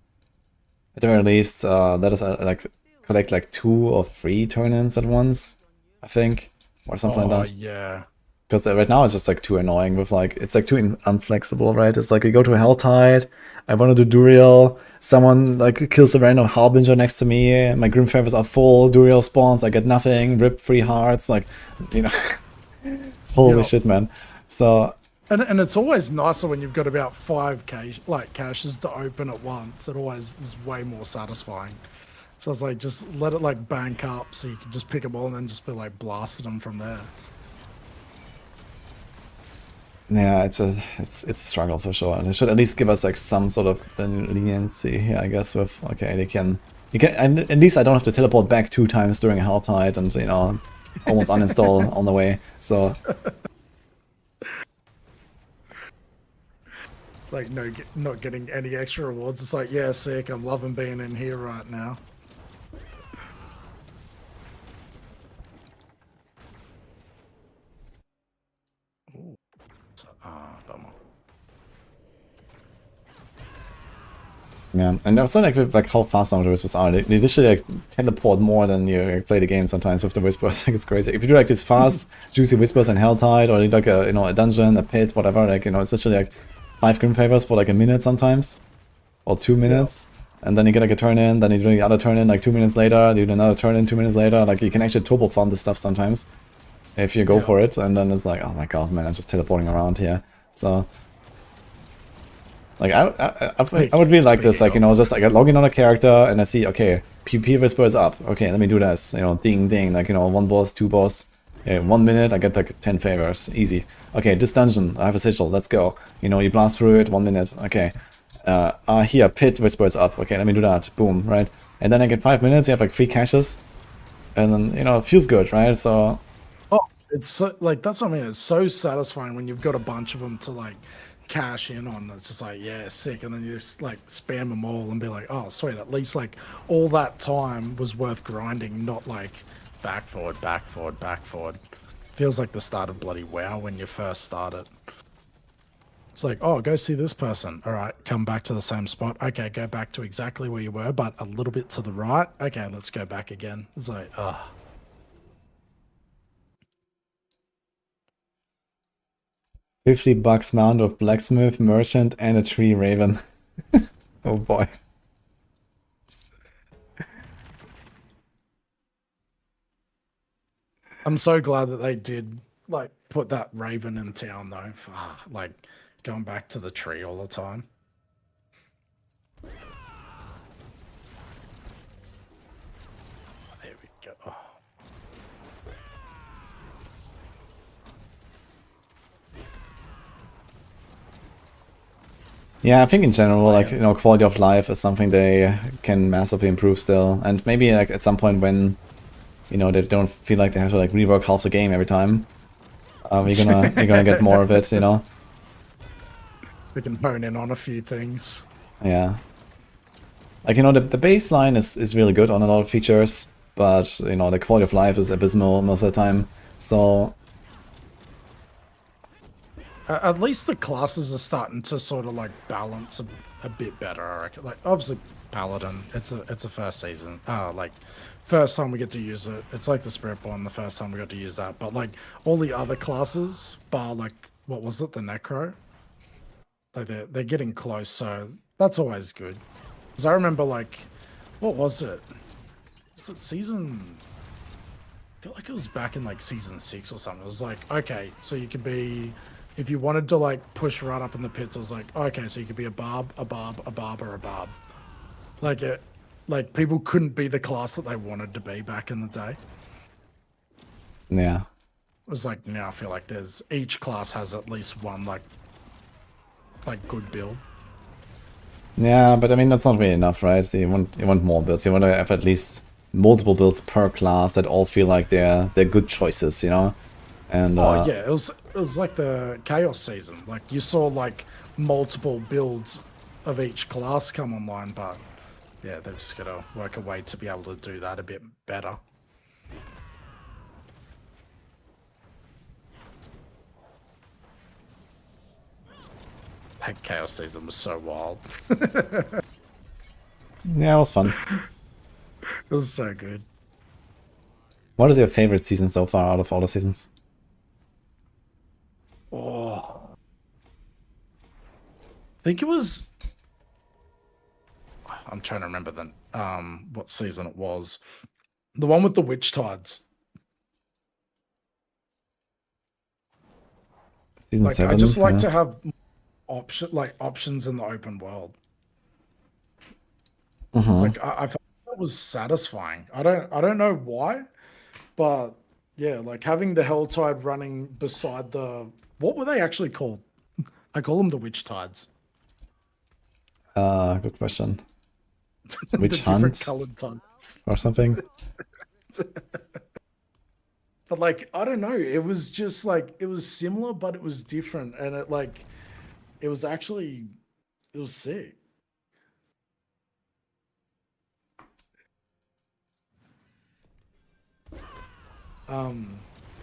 At the very least, let us like collect like 2 or 3 turn-ins at once, I think, or something like that.
Yeah.
Because right now it's just like too annoying with like, it's like too unflexible, right? It's like you go to a Helltide, I want to do Duriel, someone like kills a random Harbinger next to me, my Grim Fervors are full, Duriel spawns, I get nothing, rip 3 hearts, like, you know, holy shit, man. So...
And it's always nicer when you've got about 5 caches to open at once. It always is way more satisfying. So it's like, just let it like bank up so you can just pick them all and then just be like blasting them from there.
Yeah, it's a struggle for sure. They should at least give us like some sort of leniency here, I guess, with, okay, you can, and at least I don't have to teleport back 2 times during a Helltide and, you know, almost uninstall on the way, so...
It's like not getting any extra rewards. It's like, yeah, sick, I'm loving being in here right now. Ooh. Bummer.
Yeah, and also like with like how fast some of the whispers are, they literally like teleport more than you like, play the game sometimes with the whispers. Like it's crazy. If you do like these fast, juicy whispers in Helltide, or like a, you know, a dungeon, a pit, whatever, like, you know, it's literally like 5 Grim Favors for like a minute sometimes, or 2 minutes, and then you get like a turn in, then you do the other turn in like 2 minutes later, you do another turn in 2 minutes later. Like you can actually turbo farm this stuff sometimes if you go for it, and then it's like, oh my god, man, I'm just teleporting around here. So like I would really like this, like, you know, just like I log in on a character and I see, okay, PvP whisper is up. Okay, let me do this. You know, ding ding, like, you know, 1 boss, 2 boss. 1 minute, I get like 10 favors, easy. Okay, this dungeon, I have a sigil, let's go. You know, you blast through it, 1 minute, okay. Here, pit whisper is up, okay, let me do that, boom, right? And then I get 5 minutes, you have like 3 caches, and then, you know, it feels good, right? So...
Oh, it's so, like, that's what I mean, it's so satisfying when you've got a bunch of them to like cash in on. It's just like, yeah, sick, and then you just like spam them all and be like, oh, sweet, at least like all that time was worth grinding, not like back forward, back forward, back forward. Feels like the start of bloody WoW when you first started. It's like, oh, go see this person. All right, come back to the same spot. Okay, go back to exactly where you were, but a little bit to the right. Okay, let's go back again. It's like, ah.
$50 mount of blacksmith, merchant, and a tree raven. Oh boy.
I'm so glad that they did like put that raven in town though. Like going back to the tree all the time. Oh,
Yeah, I think in general, like, you know, quality of life is something they can massively improve still. And maybe, like, at some point when, you know, they don't feel like they have to, like, rework half the game every time, you're gonna get more of it, you know?
we can hone in on a few things.
Yeah. Like, you know, the baseline is really good on a lot of features, but, you know, the quality of life is abysmal most of the time. So,
At least the classes are starting to sort of like balance a bit better, I reckon. Like obviously Paladin, it's a first season. Like first time we get to use it. It's like the Spiritborn, the first time we got to use that. But like all the other classes, bar like what was it, the Necro? Like they're getting close, so that's always good. Because I remember like, what was it? Was it season? I feel like it was back in like season 6 or something. It was like, okay, so you could be, if you wanted to like push right up in the pits, I was like, okay, so you could be a barb, a barb, a barb, or a barb. Like it, like people couldn't be the class that they wanted to be back in the day.
yeah.
It was like now I feel like there's each class has at least one like good build.
Yeah, but I mean, that's not really enough, right? So you want more builds. You want to have at least multiple builds per class that all feel like they're good choices, you know? And
Oh yeah, it was like the Chaos season. Like you saw like multiple builds of each class come online, but yeah, they've just got to work a way to be able to do that a bit better. That Chaos season was so wild.
yeah, it was fun.
It was so good.
What is your favorite season so far out of all the seasons?
Oh, I think it was. I'm trying to remember the what season it was. The one with the witch tides.
Season
Like
7?
I just like
yeah.
to have options in the open world. Like I felt that was satisfying. I don't know why, but yeah, like having the hell tide running beside the, what were they actually called? I call them the witch tides.
Good question. Witch
The different
hunt
colored tides.
or something?
But like I don't know, it was just like it was similar, but it was different, and it like it was actually it was sick.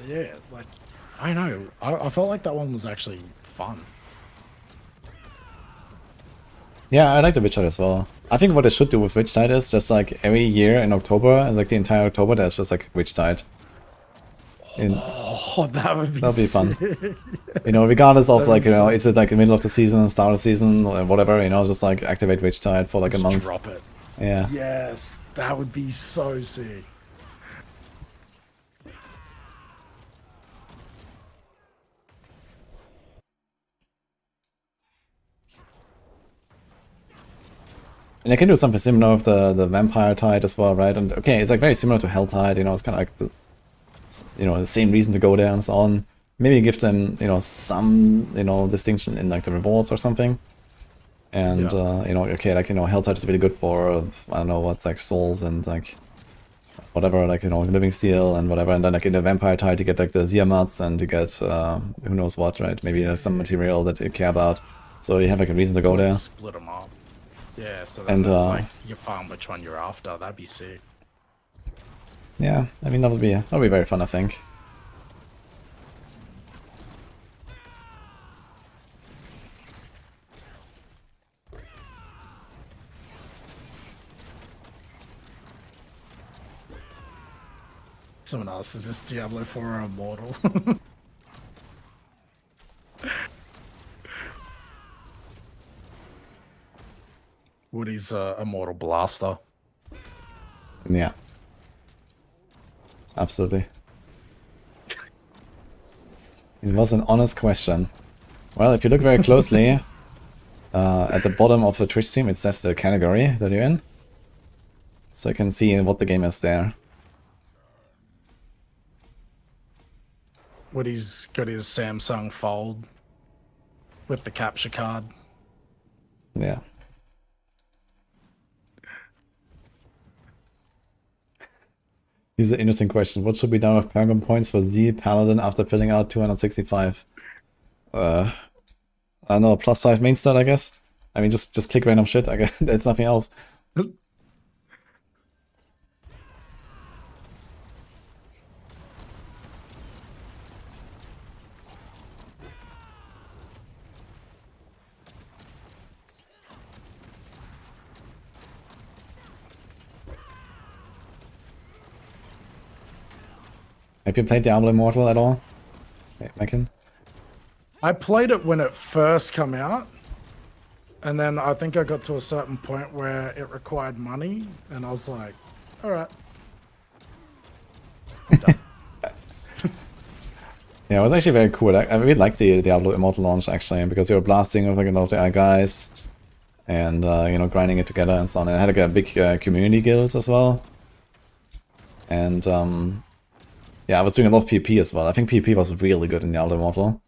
Yeah, like I know, I felt like that one was actually fun.
Yeah, I like the Witch Hunt as well. I think what they should do with Witch Tide is just like every year in October, and like the entire October, there's just like Witch Tide.
Oh, that would be
That'll be fun.
sick.
You know, regardless of
That
like,
is
you know,
so-
is it like the middle of the season, start of the season, or whatever, you know, just like activate Witch Tide for like a
Just
month.
drop it.
Yeah.
Yes, that would be so sick.
And they can do something similar with the Vampire Tide as well, right? And okay, it's like very similar to Hell Tide, you know, it's kind of like the, you know, the same reason to go there and so on. Maybe give them, you know, some, you know, distinction in like the rewards or something. And, you know, okay, like, you know, Hell Tide is really good for, I don't know what, like souls and like whatever, like, you know, living steel and whatever. And then like in the Vampire Tide, you get like the Ziamats and you get who knows what, right? Maybe there's some material that you care about. So you have like a reason to go
So, like,
there.
split them up. Yeah, so then
And,
there's like you farm which one you're after. That'd be sick.
Yeah, I mean, that'll be very fun, I think.
Someone else, is this Diablo 4 or Immortal? Woody's Immortal Blaster.
Yeah. Absolutely. It was an honest question. Well, if you look very closely, at the bottom of the Twitch stream, it says the category that you're in. So you can see what the game is there.
when he's got his Samsung Fold with the capture card.
Yeah. Here's an interesting question. What should be done with Paragon points for Z Paladin after filling out 265? I don't know, +5 main stat, I guess. I mean, just click random shit. I guess there's nothing else. Have you played Diablo Immortal at all, Mekin?
I played it when it first came out, and then I think I got to a certain point where it required money, and I was like, all right. I'm done.
Yeah, it was actually very cool. I really liked the Diablo Immortal launch, actually, because you were blasting with like a lot of the AI guys and, you know, grinding it together and so on. And it had like a big community guild as well. And, yeah, I was doing a lot of PvP as well. I think PvP was really good in Diablo Immortal.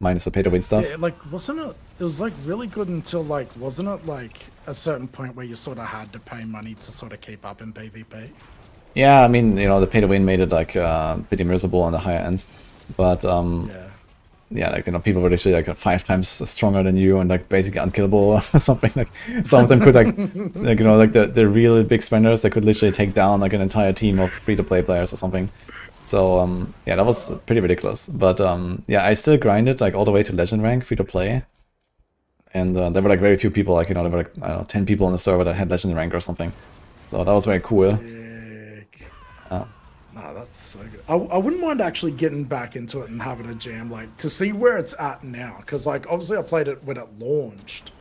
Minus the pay-to-win stuff.
Yeah, like, wasn't it? It was like really good until like, wasn't it like a certain point where you sort of had to pay money to sort of keep up in PvP?
Yeah, I mean, you know, the pay-to-win made it like pretty miserable on the higher end. But, yeah, like, you know, people were literally like 5 times stronger than you and like basically unkillable or something. Like, some of them could like you know, like the really big spenders, they could literally take down like an entire team of free-to-play players or something. So, yeah, that was pretty ridiculous. But, yeah, I still grinded like all the way to legend rank, free-to-play. And there were like very few people, like, you know, there were like, I don't know, 10 people on the server that had legend rank or something. So that was very cool.
No, that's so good. I wouldn't mind actually getting back into it and having a jam, like, to see where it's at now. Because, like, obviously I played it when it launched.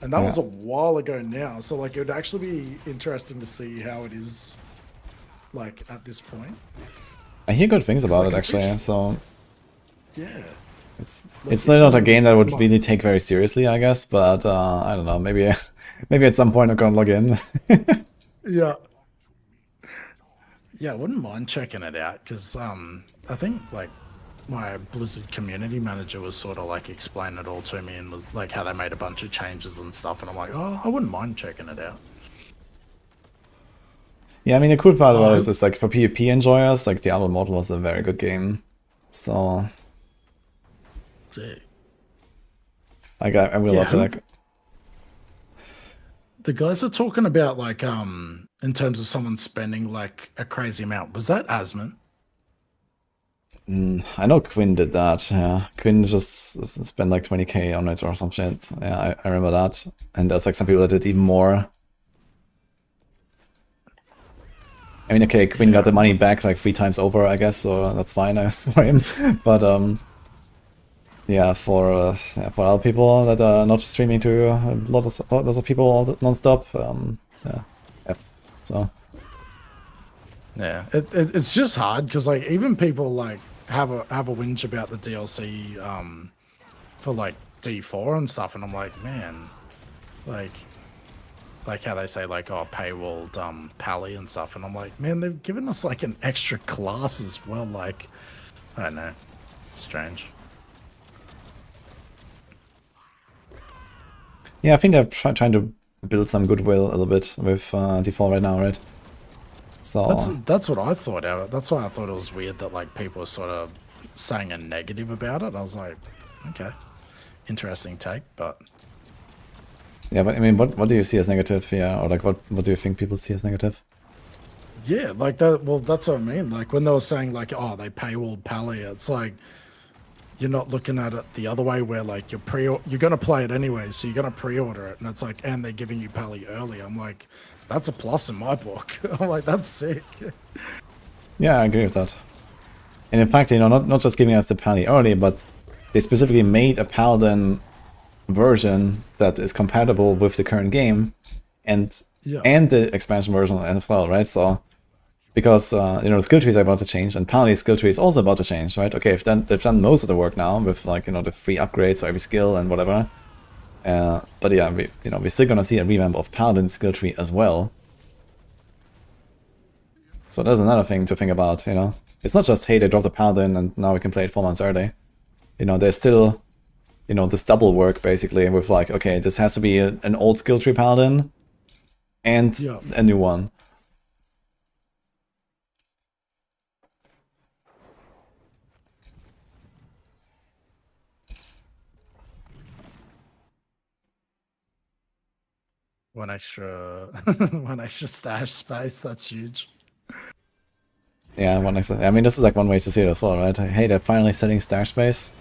And that was a while ago now. So, like, it would actually be interesting to see how it is, like, at this point.
I hear good things about
like
it, actually, so...
Yeah.
It's still not a game that I would really take very seriously, I guess, but, I don't know, maybe at some point I'm gonna log in.
Yeah. Yeah, I wouldn't mind checking it out because I think like my Blizzard community manager was sort of like explaining it all to me and was like how they made a bunch of changes and stuff, and I'm like, oh, I wouldn't mind checking it out.
Yeah, I mean, the cool part about it is like for PvP enjoyers, like Diablo Immortal was a very good game. So,
Sick.
like, I really loved it. Like,
The guys are talking about like in terms of someone spending like a crazy amount. Was that Asmon?
I know Quinn did that. Yeah, Quinn just spent like 20k on it or some shit. Yeah, I remember that. And there's like some people that did even more. I mean, okay, Quinn got the money back like 3 times over, I guess, so that's fine for him. But yeah, for other people that are not streaming to lots of people all non-stop, yeah, so.
Yeah, it's just hard because like even people like have a whinge about the DLC for like D4 and stuff, and I'm like, man, like how they say like, oh, paywalled Pally and stuff, and I'm like, man, they've given us like an extra class as well. Like, I don't know, it's strange.
Yeah, I think they're trying to build some goodwill a little bit with D4 right now, right? So
that's what I thought. That's why I thought it was weird that like people were sort of saying a negative about it. I was like, okay, interesting take, but
yeah, but I mean, what do you see as negative? Yeah, or like what do you think people see as negative?
yeah, like that. Well, that's what I mean. Like when they were saying like, oh, they paywalled Pally, it's like you're not looking at it the other way where like you're gonna play it anyway, so you're gonna pre-order it, and it's like, and they're giving you Pally early. I'm like, that's a plus in my book. I'm like, that's sick.
Yeah, I agree with that. And in fact, you know, not just giving us the Pally early, but they specifically made a Paladin version that is compatible with the current game and the expansion version as well, right? So because you know, the skill trees are about to change, and Pali's skill tree is also about to change, right? Okay, they've done most of the work now with like, you know, the free upgrades for every skill and whatever. But yeah, we're still gonna see a revamp of Paladin's skill tree as well. So there's another thing to think about, you know. It's not just, hey, they dropped a Paladin and now we can play it 4 months early. You know, there's still, you know, this double work basically with like, okay, this has to be an old skill tree Paladin and a new one.
One extra, one extra stash space. That's huge.
Yeah, I mean, this is like one way to see it as well, right? Hey, they're finally setting stash space.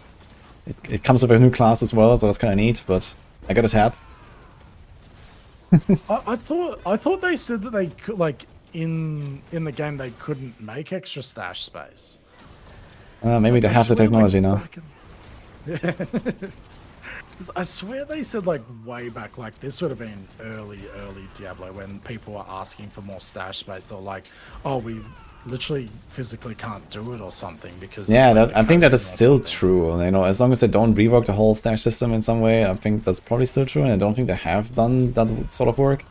It comes with a new class as well, so that's kind of neat. But I got a tab.
I thought they said that they could, like, in the game they couldn't make extra stash space.
Maybe they have the technology now.
Yeah. I swear they said, like, way back, like, this would have been early Diablo when people were asking for more stash space. They're like, oh, we literally physically can't do it or something because...
Yeah, I think that is still true. You know, as long as they don't rework the whole stash system in some way, I think that's probably still true, and I don't think they have done that sort of work.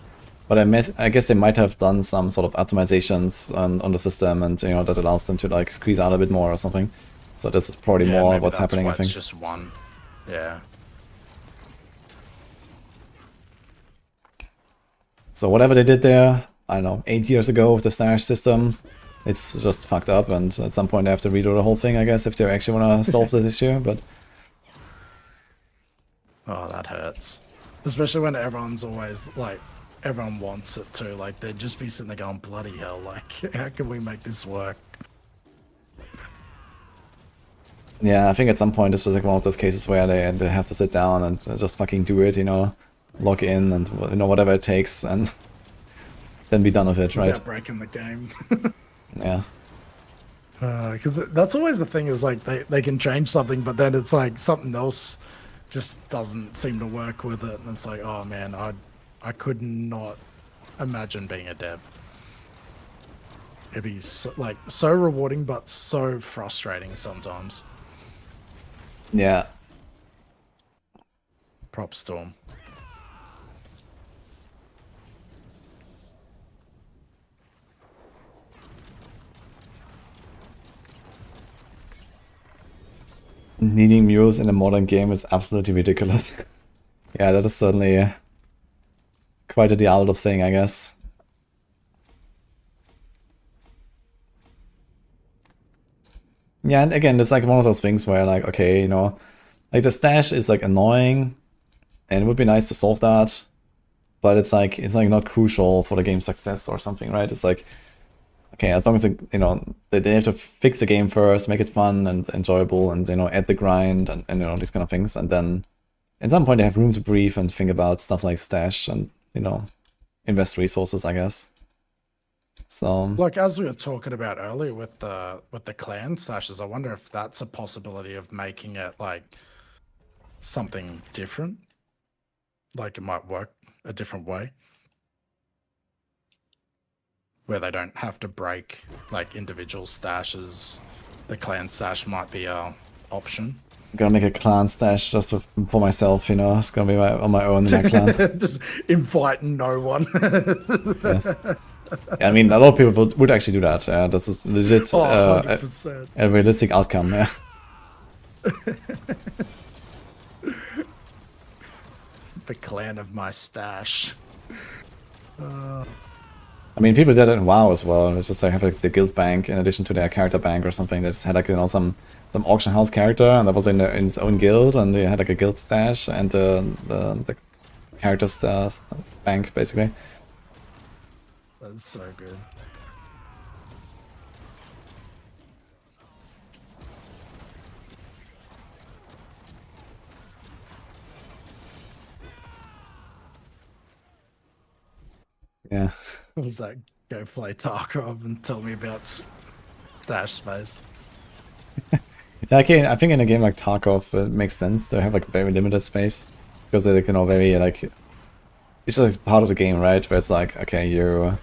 But I guess they might have done some sort of optimizations on the system, and, you know, that allows them to, like, squeeze out a bit more or something. So this is probably more what's happening, I think.
It's just one. Yeah.
So whatever they did there, I don't know, 8 years ago with the stash system, it's just fucked up, and at some point they have to redo the whole thing, I guess, if they actually want to solve this issue, but...
Oh, that hurts. Especially when everyone's always, like, everyone wants it too. Like, they'd just be sitting there going, bloody hell, like, how can we make this work?
Yeah, I think at some point it's just like one of those cases where they have to sit down and just fucking do it, you know, log in and, you know, whatever it takes, and then be done with it, right?
Without breaking the game.
Yeah.
Because that's always the thing, is like they can change something, but then it's like something else just doesn't seem to work with it, and it's like, oh man, I could not imagine being a dev. It'd be so rewarding, but so frustrating sometimes.
Yeah.
Prop Storm.
Needing mules in a modern game is absolutely ridiculous. Yeah, that is certainly quite a Diablo thing, I guess. Yeah, and again, it's like one of those things where, like, okay, you know, like the stash is like annoying, and it would be nice to solve that, but it's like not crucial for the game's success or something, right? It's like, okay, as long as, you know, they have to fix the game first, make it fun and enjoyable, and, you know, add the grind and you know, these kind of things, and then at some point they have room to breathe and think about stuff like stash and, you know, invest resources, I guess. So,
like, as we were talking about earlier with the clan stashes, I wonder if that's a possibility of making it like something different. Like, it might work a different way, where they don't have to break like individual stashes. The clan stash might be a option.
I'm gonna make a clan stash just for myself, you know. It's gonna be on my own in my clan.
Just invite no one.
Yes. Yeah, I mean, a lot of people would actually do that. This is legit a realistic outcome. Yeah.
The clan of my stash.
I mean, people did it in WoW as well. It's just like have like the guild bank in addition to their character bank or something. They just had like, you know, some auction house character, and that was in its own guild, and they had like a guild stash and the character's bank basically.
That's so good.
Yeah.
What was that? Go play Tarkov and tell me about stash space.
Yeah, okay, I think in a game like Tarkov, it makes sense to have like very limited space, because they're, you know, very like, it's just like part of the game, right? Where it's like, okay, you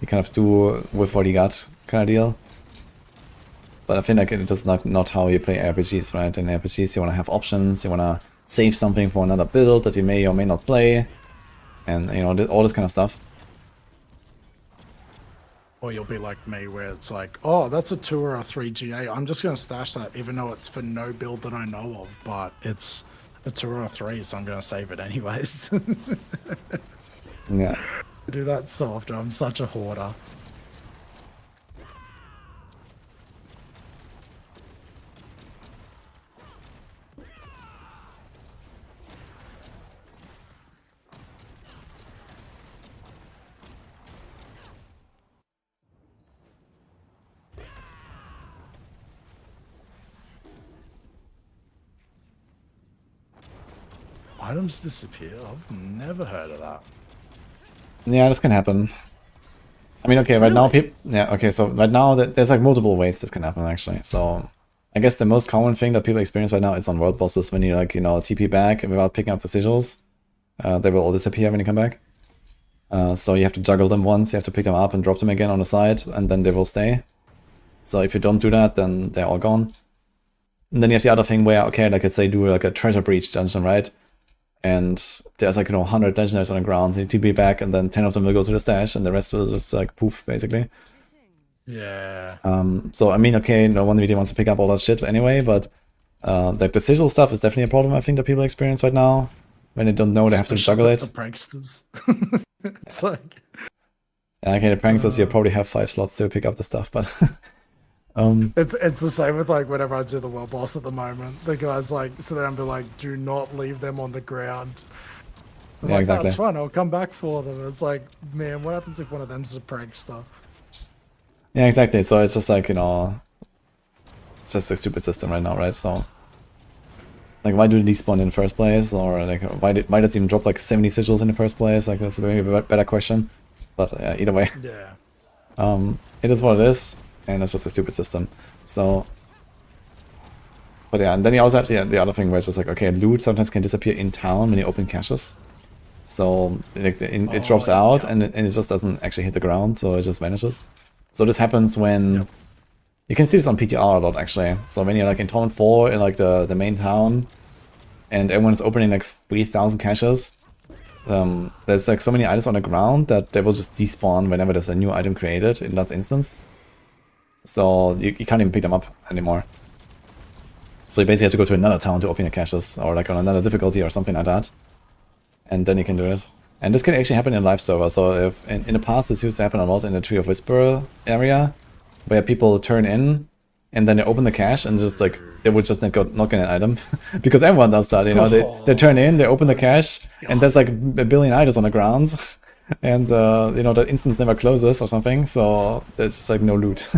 kind of do with what you got kind of deal. But I think like it's just not how you play RPGs, right? In RPGs you want to have options, you want to save something for another build that you may or may not play, and, you know, all this kind of stuff.
Or you'll be like me, where it's like, oh, that's a 2 or a 3 GA. I'm just going to stash that, even though it's for no build that I know of, but it's a 2 or a 3, so I'm going to save it anyways.
Yeah.
I do that so often. I'm such a hoarder. Items disappear? I've never heard of that.
Yeah, this can happen. I mean, okay, right now, yeah, okay, so right now, there's like multiple ways this can happen, actually. So, I guess the most common thing that people experience right now is on world bosses when you, like, you know, TP back without picking up the sigils. They will all disappear when you come back. So you have to juggle them once, you have to pick them up and drop them again on the side, and then they will stay. So if you don't do that, then they're all gone. And then you have the other thing where, okay, like let's say do like a treasure breach dungeon, right? And there's like, you know, 100 legendaries on the ground, you TP back, and then 10 of them will go to the stash, and the rest will just like poof, basically.
Yeah.
So I mean, okay, no one really wants to pick up all that shit anyway, but like the sigil stuff is definitely a problem I think that people experience right now. When they don't know they have to juggle it.
The pranksters. It's like...
Yeah, okay, the pranksters, you probably have 5 slots to pick up the stuff, but...
It's the same with like whenever I do the world boss at the moment. The guys like sit there and be like, do not leave them on the ground. I'm
Yeah,
like,
exactly.
That's fine, I'll come back for them. It's like, man, what happens if one of them's a prankster?
Yeah, exactly. So it's just like, you know, it's just a stupid system right now, right? So, like, why do they despawn in the first place? Or like, why does it even drop like 70 sigils in the first place? Like, that's maybe a better question. But either way,
Yeah.
it is what it is, and it's just a stupid system. So, but yeah, and then you also have the other thing where it's just like, okay, loot sometimes can disappear in town when you open caches. So like it drops out and it just doesn't actually hit the ground, so it just vanishes. So this happens when you can see this on PTR a lot actually. So when you're like in town 4 in like the main town, and everyone's opening like 3,000 caches, there's like so many items on the ground that they will just despawn whenever there's a new item created in that instance. So you can't even pick them up anymore. So you basically have to go to another town to open your caches, or like on another difficulty or something like that. And then you can do it. And this can actually happen in live server. So if in the past this used to happen a lot in the Tree of Whisper area, where people turn in and then they open the cache and just like they would just not get an item. Because everyone does that, you know, they turn in, they open the cache, and there's like a billion items on the ground. And you know, the instance never closes or something, so there's just like no loot.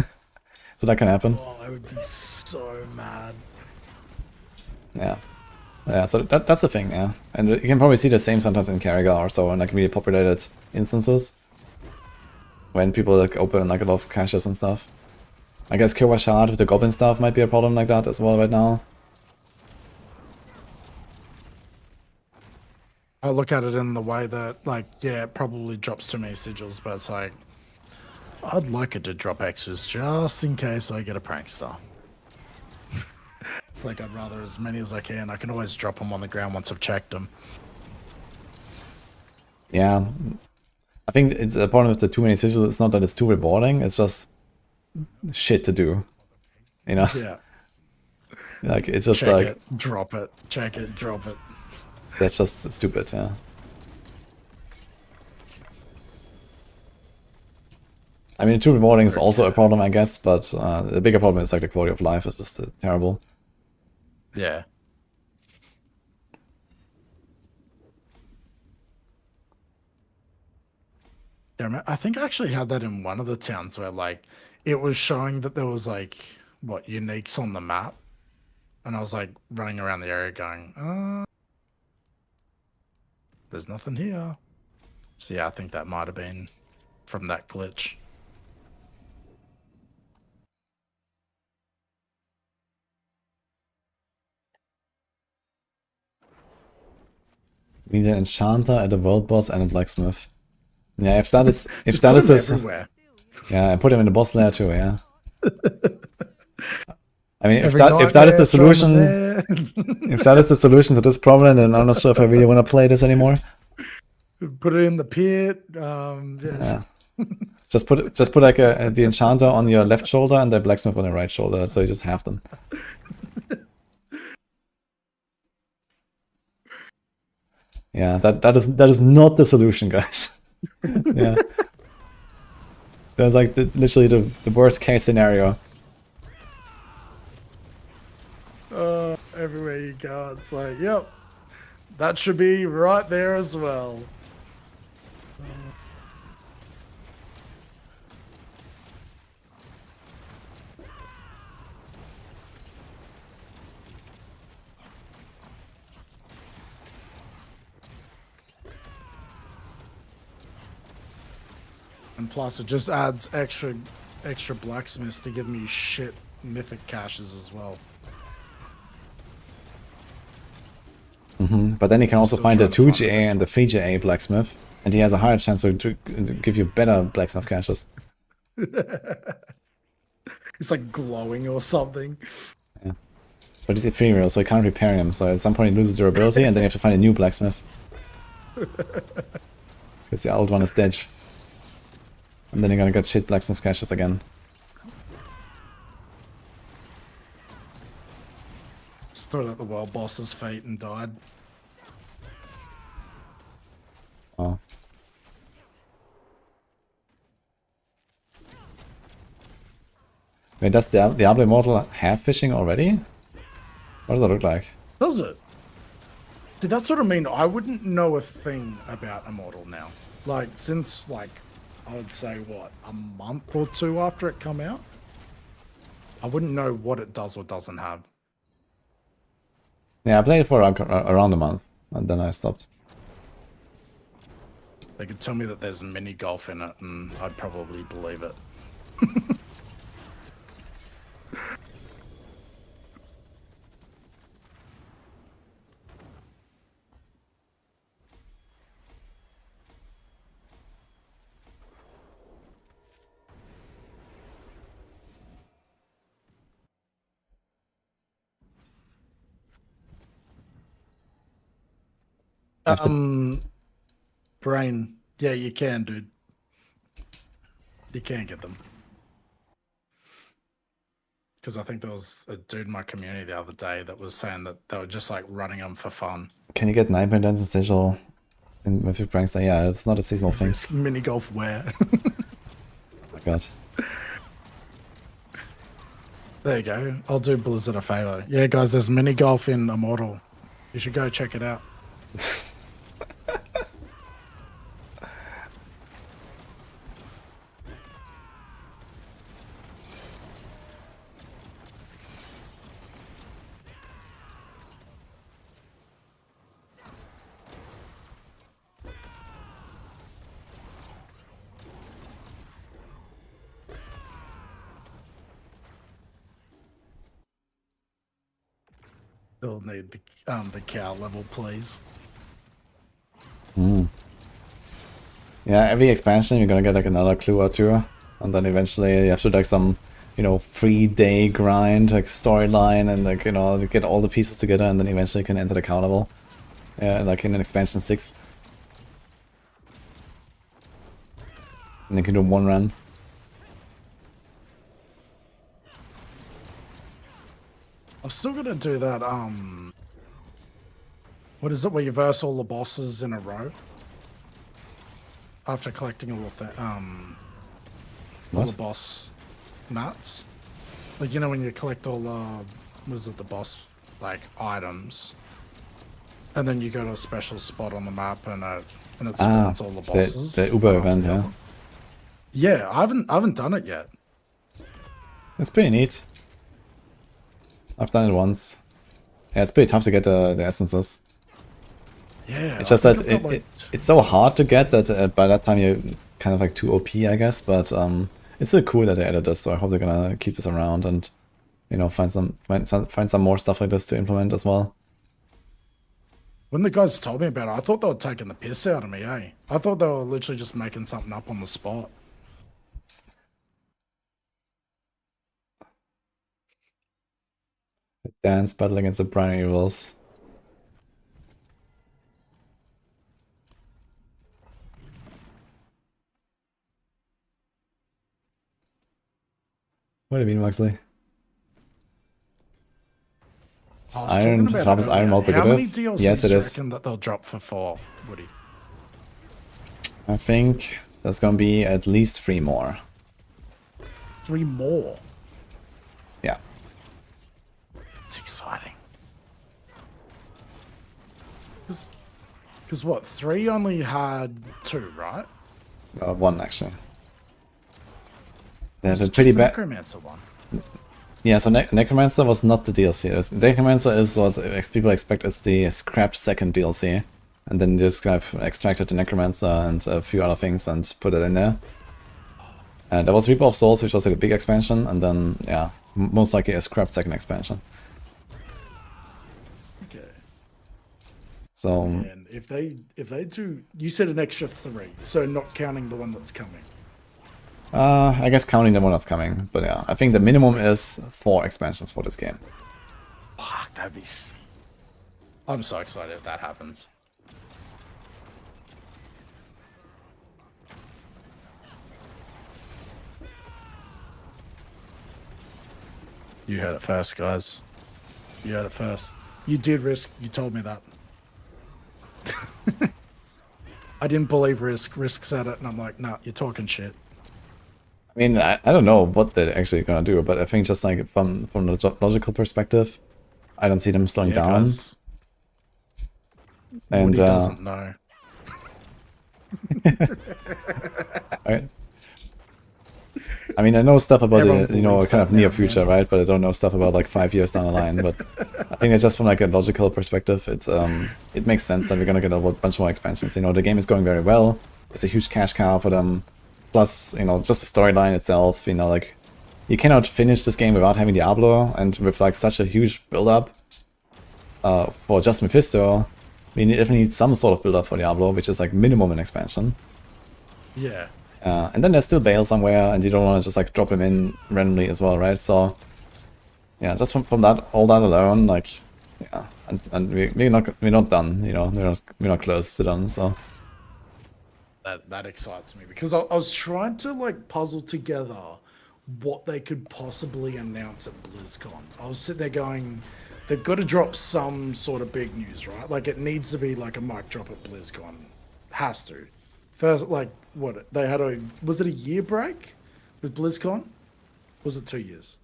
So that can happen.
Oh, I would be so mad.
Yeah. Yeah, so that's the thing, yeah. And you can probably see the same sometimes in Carriga or so, in like really populated instances. When people like open like a lot of caches and stuff. I guess Kirwashard with the goblin stuff might be a problem like that as well right now.
I look at it in the way that, like, yeah, it probably drops too many sigils, but it's like, I'd like it to drop extras just in case I get a prankster. It's like I'd rather as many as I can. I can always drop them on the ground once I've checked them.
Yeah. I think it's a problem with the too many sigils. It's not that it's too rewarding, it's just shit to do. You know?
Yeah.
Like, it's just
Check
like...
it, drop it, check it, drop it.
That's just stupid, yeah. I mean, too rewarding is also a problem, I guess, but the bigger problem is like the quality of life is just terrible.
Yeah. Yeah, I think I actually had that in one of the towns where, like, it was showing that there was, like, what, uniques on the map. And I was, like, running around the area going, there's nothing here. So, yeah, I think that might have been from that glitch.
Need an enchanter at a world boss and a blacksmith. Yeah, if that is this,
everywhere.
yeah, and put him in the boss lair too. Yeah. I mean, if
Every
that is the
nightmare,
solution,
throw
if that is the solution to this problem, then I'm not sure if I really want to play this anymore.
Put it in the pit. Yes.
Yeah. Just put like the enchanter on your left shoulder and the blacksmith on your right shoulder, so you just have them. Yeah, that is not the solution, guys. Yeah. That's like literally the worst case scenario.
Everywhere you go, it's like, yep, that should be right there as well. And plus, it just adds extra blacksmiths to give me shit mythic caches as well.
But then he can also
Still
find the
trying to
2GA
find this
and the 3GA blacksmith, and he has a higher chance to give you better blacksmith caches.
It's like glowing or something.
Yeah. But he's ephemeral, so you can't repair him, so at some point he loses durability, and then you have to find a new blacksmith. Because the old one is dead. And then you're gonna get shit blacksmith caches again.
Stood at the world boss's fate and died.
Oh. Wait, does the Diablo Immortal have fishing already? What does it look like?
Does it? See, that's what I mean. I wouldn't know a thing about Immortal now. Like, since, like, I would say, what, a month or two after it come out? I wouldn't know what it does or doesn't have.
Yeah, I played it for around a month, and then I stopped.
They could tell me that there's mini golf in it, and I'd probably believe it.
Have to-
Brain. Yeah, you can, dude. You can get them. Because I think there was a dude in my community the other day that was saying that they were just like running them for fun.
Can you get 9 dance in sigil in Mythic Prankster? Yeah, it's not a seasonal thing.
It's mini golf where?
Oh my god.
There you go. I'll do Blizzard a favor. Yeah, guys, there's mini golf in Immortal. You should go check it out. Still need the cow level, please.
Yeah, every expansion you're gonna get like another clue or two, and then eventually you have to like some, 3-day grind, like storyline, and like to get all the pieces together, and then eventually you can enter the cow level. Yeah, like in an expansion 6. And you can do one run.
I'm still gonna do that. What is it? Where you verse all the bosses in a row after collecting all the boss mats. Like when you collect all the boss like items, and then you go to a special spot on the map and it spawns all the bosses.
The Uber event, yeah.
Yeah, I haven't done it yet.
It's pretty neat. I've done it once. Yeah, it's pretty tough to get the essences.
Yeah,
it's just that it's so hard to get that by that time you're kind of like too OP, I guess. But it's still cool that they added this, so I hope they're gonna keep this around and find some more stuff like this to implement as well.
When the guys told me about it, I thought they were taking the piss out of me, eh? I thought they were literally just making something up on the spot.
Dance battle against the primary evils. What do you mean, Moxley?
I was
Iron
talking about
Sharp is Iron
earlier.
Multiplicative?
How many DLCs
Yes, it
do you
is.
reckon that they'll drop for 4, Woody?
I think there's gonna be at least 3 more.
3 more.
Yeah.
It's exciting. Because what, 3 only had 2, right?
1 actually. They had
It's
a pretty
just the
bad.
Necromancer one.
Yeah, so Necromancer was not the DLC. Necromancer is what people expect is the scrapped second DLC. And then just kind of extracted the Necromancer and a few other things and put it in there. And there was Reaper of Souls, which was like a big expansion, and then, yeah, most likely a scrapped second expansion.
Okay.
So,
And if they do, you said an extra 3, so not counting the one that's coming.
I guess counting the one that's coming. But yeah, I think the minimum is 4 expansions for this game.
Fuck, that'd be sick. I'm so excited if that happens. You heard it first, guys. You heard it first.
You did Risk. You told me that.
I didn't believe Risk. Risk said it, and I'm like, nah, you're talking shit.
I mean, I don't know what they're actually gonna do, but I think just like from the logical perspective, I don't see them slowing down.
Guys,
And
Woody doesn't know.
right? I mean, I know stuff about
Everyone
the, you know,
believes
kind of
that
near
now,
future,
man.
right? But I don't know stuff about like 5 years down the line. But I think it's just from like a logical perspective, it's it makes sense that we're gonna get a bunch more expansions. You know, the game is going very well. It's a huge cash cow for them. Plus, you know, just the storyline itself. You know, like you cannot finish this game without having Diablo, and with like such a huge build up for just Mephisto, we definitely need some sort of build up for Diablo, which is like minimum an expansion.
Yeah.
And then there's still Bale somewhere, and you don't want to just like drop him in randomly as well, right? So yeah, just from that, all that alone, like yeah, and we're not done, you know, we're not close to done. So
That excites me
Because I was trying to like puzzle together what they could possibly announce at BlizzCon. I was sitting there going, they've got to drop some sort of big news, right? Like it needs to be like a mic drop at BlizzCon. Has to. First, like what they had was it a year break with BlizzCon? Was it 2 years?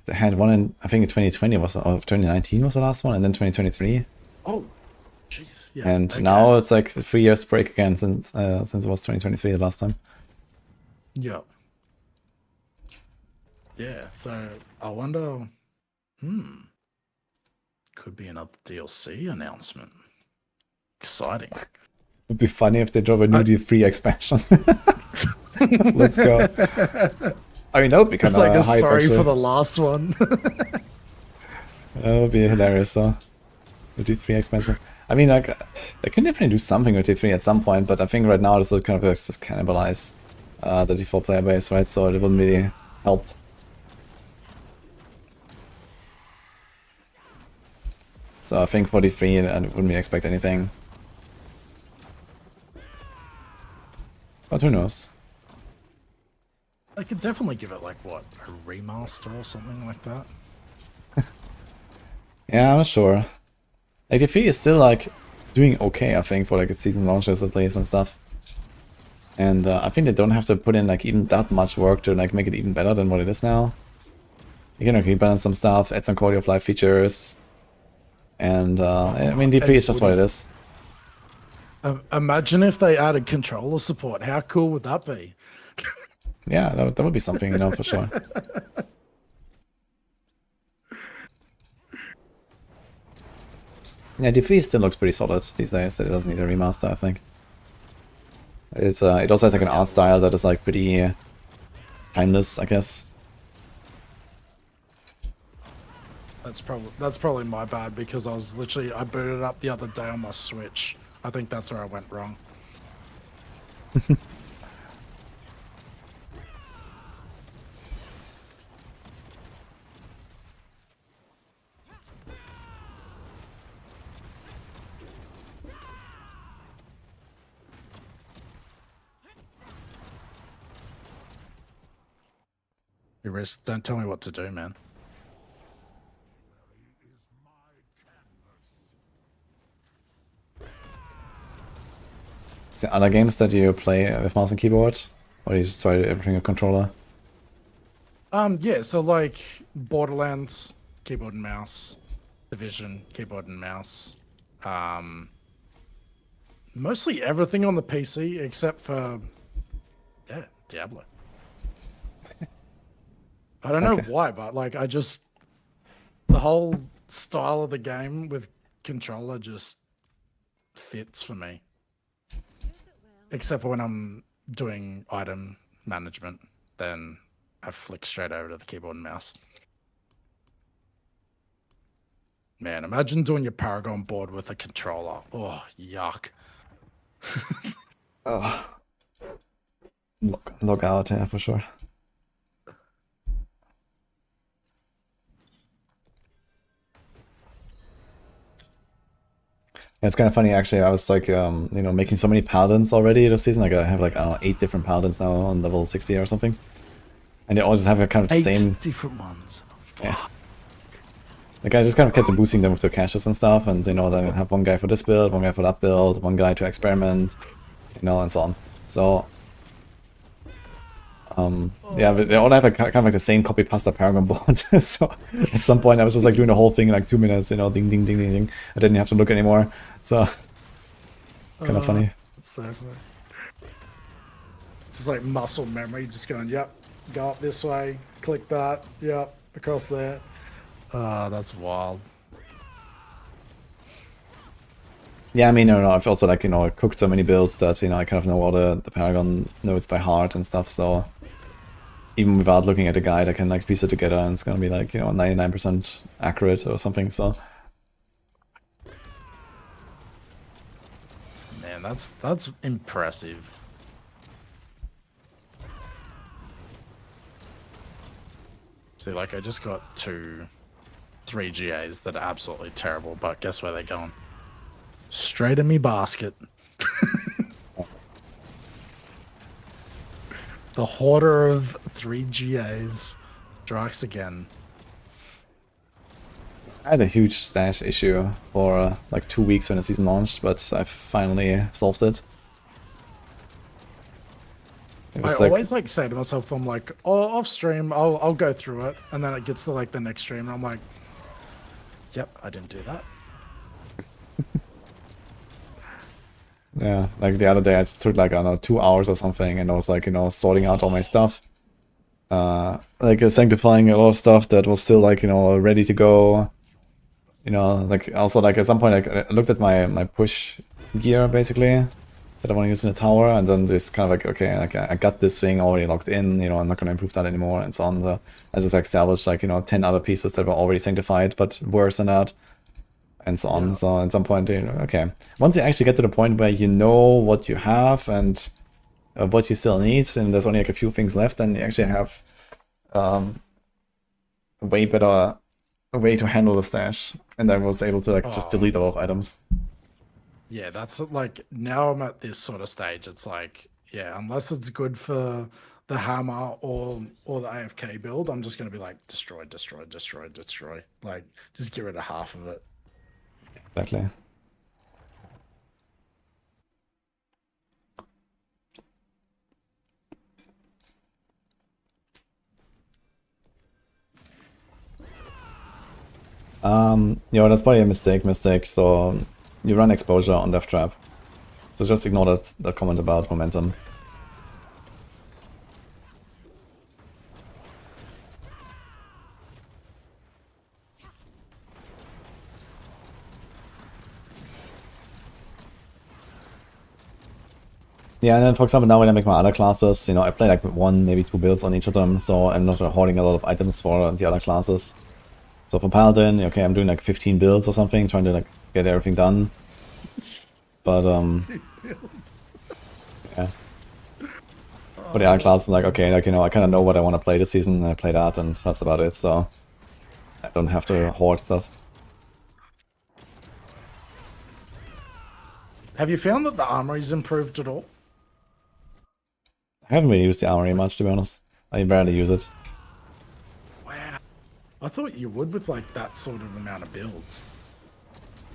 they had one in, I think in 2020 or 2019 was the last one, and then 2023,
Oh, jeez. Yeah.
and
okay.
now it's like a 3 years break again since it was 2023 the last time.
Yeah. Yeah, so I wonder, could be another DLC announcement. Exciting.
It'd be funny if they drop a new D3 expansion. Let's go. I mean, that would be kind
It's
of
like a
hype,
sorry
actually.
for the last one.
That would be hilarious, though. The D3 expansion. I mean, like, they can definitely do something with D3 at some point, but I think right now this will kind of just cannibalize the default player base, right? So it wouldn't really help. So I think for D3, I wouldn't really expect anything. But who knows?
They could definitely give it like what, a remaster or something like that.
Yeah, I'm not sure. Like, D3 is still, like, doing okay, I think, for, like, its season launches at least and stuff. And I think they don't have to put in, like, even that much work to, like, make it even better than what it is now. You can, like, rebalance some stuff, add some quality of life features. And, I mean, D3 is just what it is.
Imagine if they added controller support. How cool would that be?
Yeah, that would be something, you know, for sure. Yeah, D3 still looks pretty solid these days. It doesn't need a remaster, I think. It also has like an art style that is like pretty timeless, I guess.
That's probably my bad because I booted it up the other day on my Switch. I think that's where I went wrong. You risk. Don't tell me what to do, man.
Is there other games that you play with mouse and keyboard? Or you just try everything with controller?
Yeah, so like Borderlands, keyboard and mouse. Division, keyboard and mouse. Mostly everything on the PC except for Diablo. I don't know why, but like the whole style of the game with controller just fits for me. Except for when I'm doing item management, then I flick straight over to the keyboard and mouse. Man, imagine doing your Paragon board with a controller. Oh, yuck.
Oh. Log out, yeah, for sure. It's kind of funny actually. I was like, making so many paladins already this season. Like I have like, I don't know, 8 different paladins now on level 60 or something, and they all just have a kind of the
8
same
different ones.
Yeah. Like I just kind of kept boosting them with their caches and stuff, and then I have one guy for this build, one guy for that build, one guy to experiment, and so on. So, yeah, but they all have kind of like the same copy pasta Paragon board. So at some point I was just like doing the whole thing in like 2 minutes, ding, ding, ding, ding, ding. I didn't have to look anymore. So kind of funny.
That's so funny. Just like muscle memory, just going, yep, go up this way, click that, yep, across there. That's wild.
Yeah, I mean, I've also like, cooked so many builds that, I kind of know all the Paragon nodes by heart and stuff, so even without looking at the guide, I can like piece it together and it's gonna be like, 99% accurate or something, so.
Man, that's impressive. See, like I just got 3 GAs that are absolutely terrible, but guess where they're going? Straight in me basket. The hoarder of 3 GAs strikes again.
I had a huge stash issue for like 2 weeks when the season launched, but I finally solved it.
I always like say to myself, I'm like, oh, off stream, I'll go through it, and then it gets to like the next stream, and I'm like, yep, I didn't do that.
Yeah, like the other day I just took like, I don't know, 2 hours or something, and I was like, sorting out all my stuff. Like sanctifying a lot of stuff that was still like, ready to go. Like also like at some point like I looked at my push gear basically that I want to use in the tower, and then just kind of like, okay, like I got this thing already locked in, I'm not gonna improve that anymore and so on. So I just established like, 10 other pieces that were already sanctified, but worse than that. And so on. Yeah. So at some point, okay. Once you actually get to the point where you know what you have and what you still need, and there's only like a few things left, then you actually have a way better way to handle the stash. And I was able to like just delete a lot of items.
Yeah, that's like, now I'm at this sort of stage. It's like, yeah, unless it's good for the hammer or the AFK build, I'm just going to be like, destroy, destroy, destroy, destroy. Like, just get rid of half of it.
Exactly. That's probably a mistake. So you run exposure on Death Trap. So just ignore that comment about momentum. Yeah, and then for example, now when I make my other classes, I play like 1, maybe 2 builds on each of them, so I'm not hoarding a lot of items for the other classes. So for Paladin, okay, I'm doing like 15 builds or something, trying to like get everything done. But yeah. For the other classes, like, okay, like, I kind of know what I want to play this season, and I play that, and that's about it, so I don't have to hoard stuff.
Have you found that the armory's improved at all?
I haven't really used the armory much, to be honest. I barely use it.
I thought you would with like that sort of amount of builds.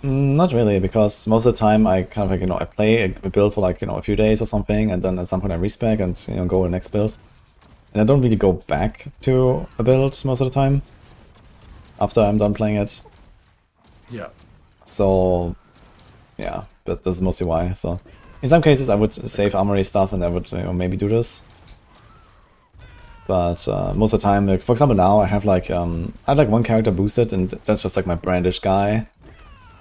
Not really, because most of the time I kind of like, you know, I play a build for like, you know, a few days or something, and then at some point I respec and, you know, go to the next build. And I don't really go back to a build most of the time after I'm done playing it.
Yeah.
So, yeah, this is mostly why. So, in some cases I would save armory stuff and I would, you know, maybe do this. But most of the time, like, for example, now I have like one character boosted, and that's just like my brandish guy.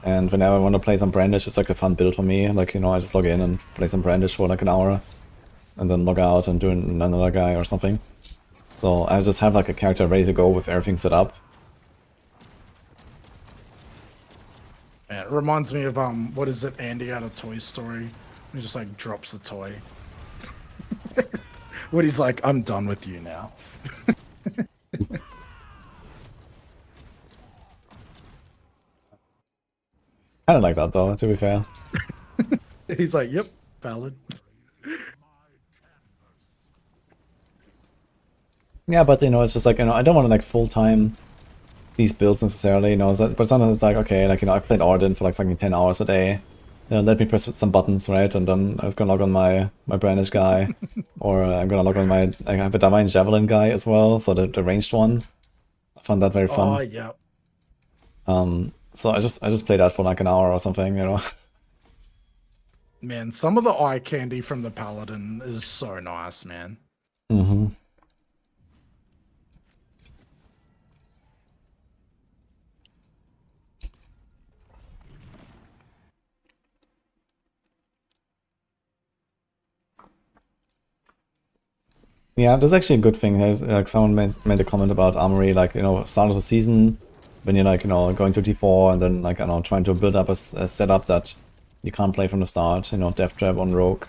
And whenever I want to play some brandish, it's like a fun build for me. Like, you know, I just log in and play some brandish for like an hour, and then log out and do another guy or something. So I just have like a character ready to go with everything set up.
Yeah, it reminds me of what is it, Andy out of Toy Story? He just like drops the toy. Woody's like, I'm done with you now.
Kinda like that though, to be fair.
He's like, yep, valid.
Yeah, but you know, it's just like, you know, I don't want to like full-time these builds necessarily, you know, but sometimes it's like, okay, like, you know, I've played Arden for like fucking 10 hours a day. You know, let me press some buttons, right? And then I was gonna log on my brandish guy. Or I'm gonna log on I have a Divine Javelin guy as well, so the ranged one. I found that very fun.
Oh, yeah.
So I just play that for like an hour or something, you know.
Man, some of the eye candy from the Paladin is so nice, man.
Mm-hmm. Yeah, that's actually a good thing. There's, like, someone made a comment about Armory, like, you know, start of the season, when you're like, you know, going to D4 and then like, I don't know, trying to build up a setup that you can't play from the start, you know, Death Trap on Rogue.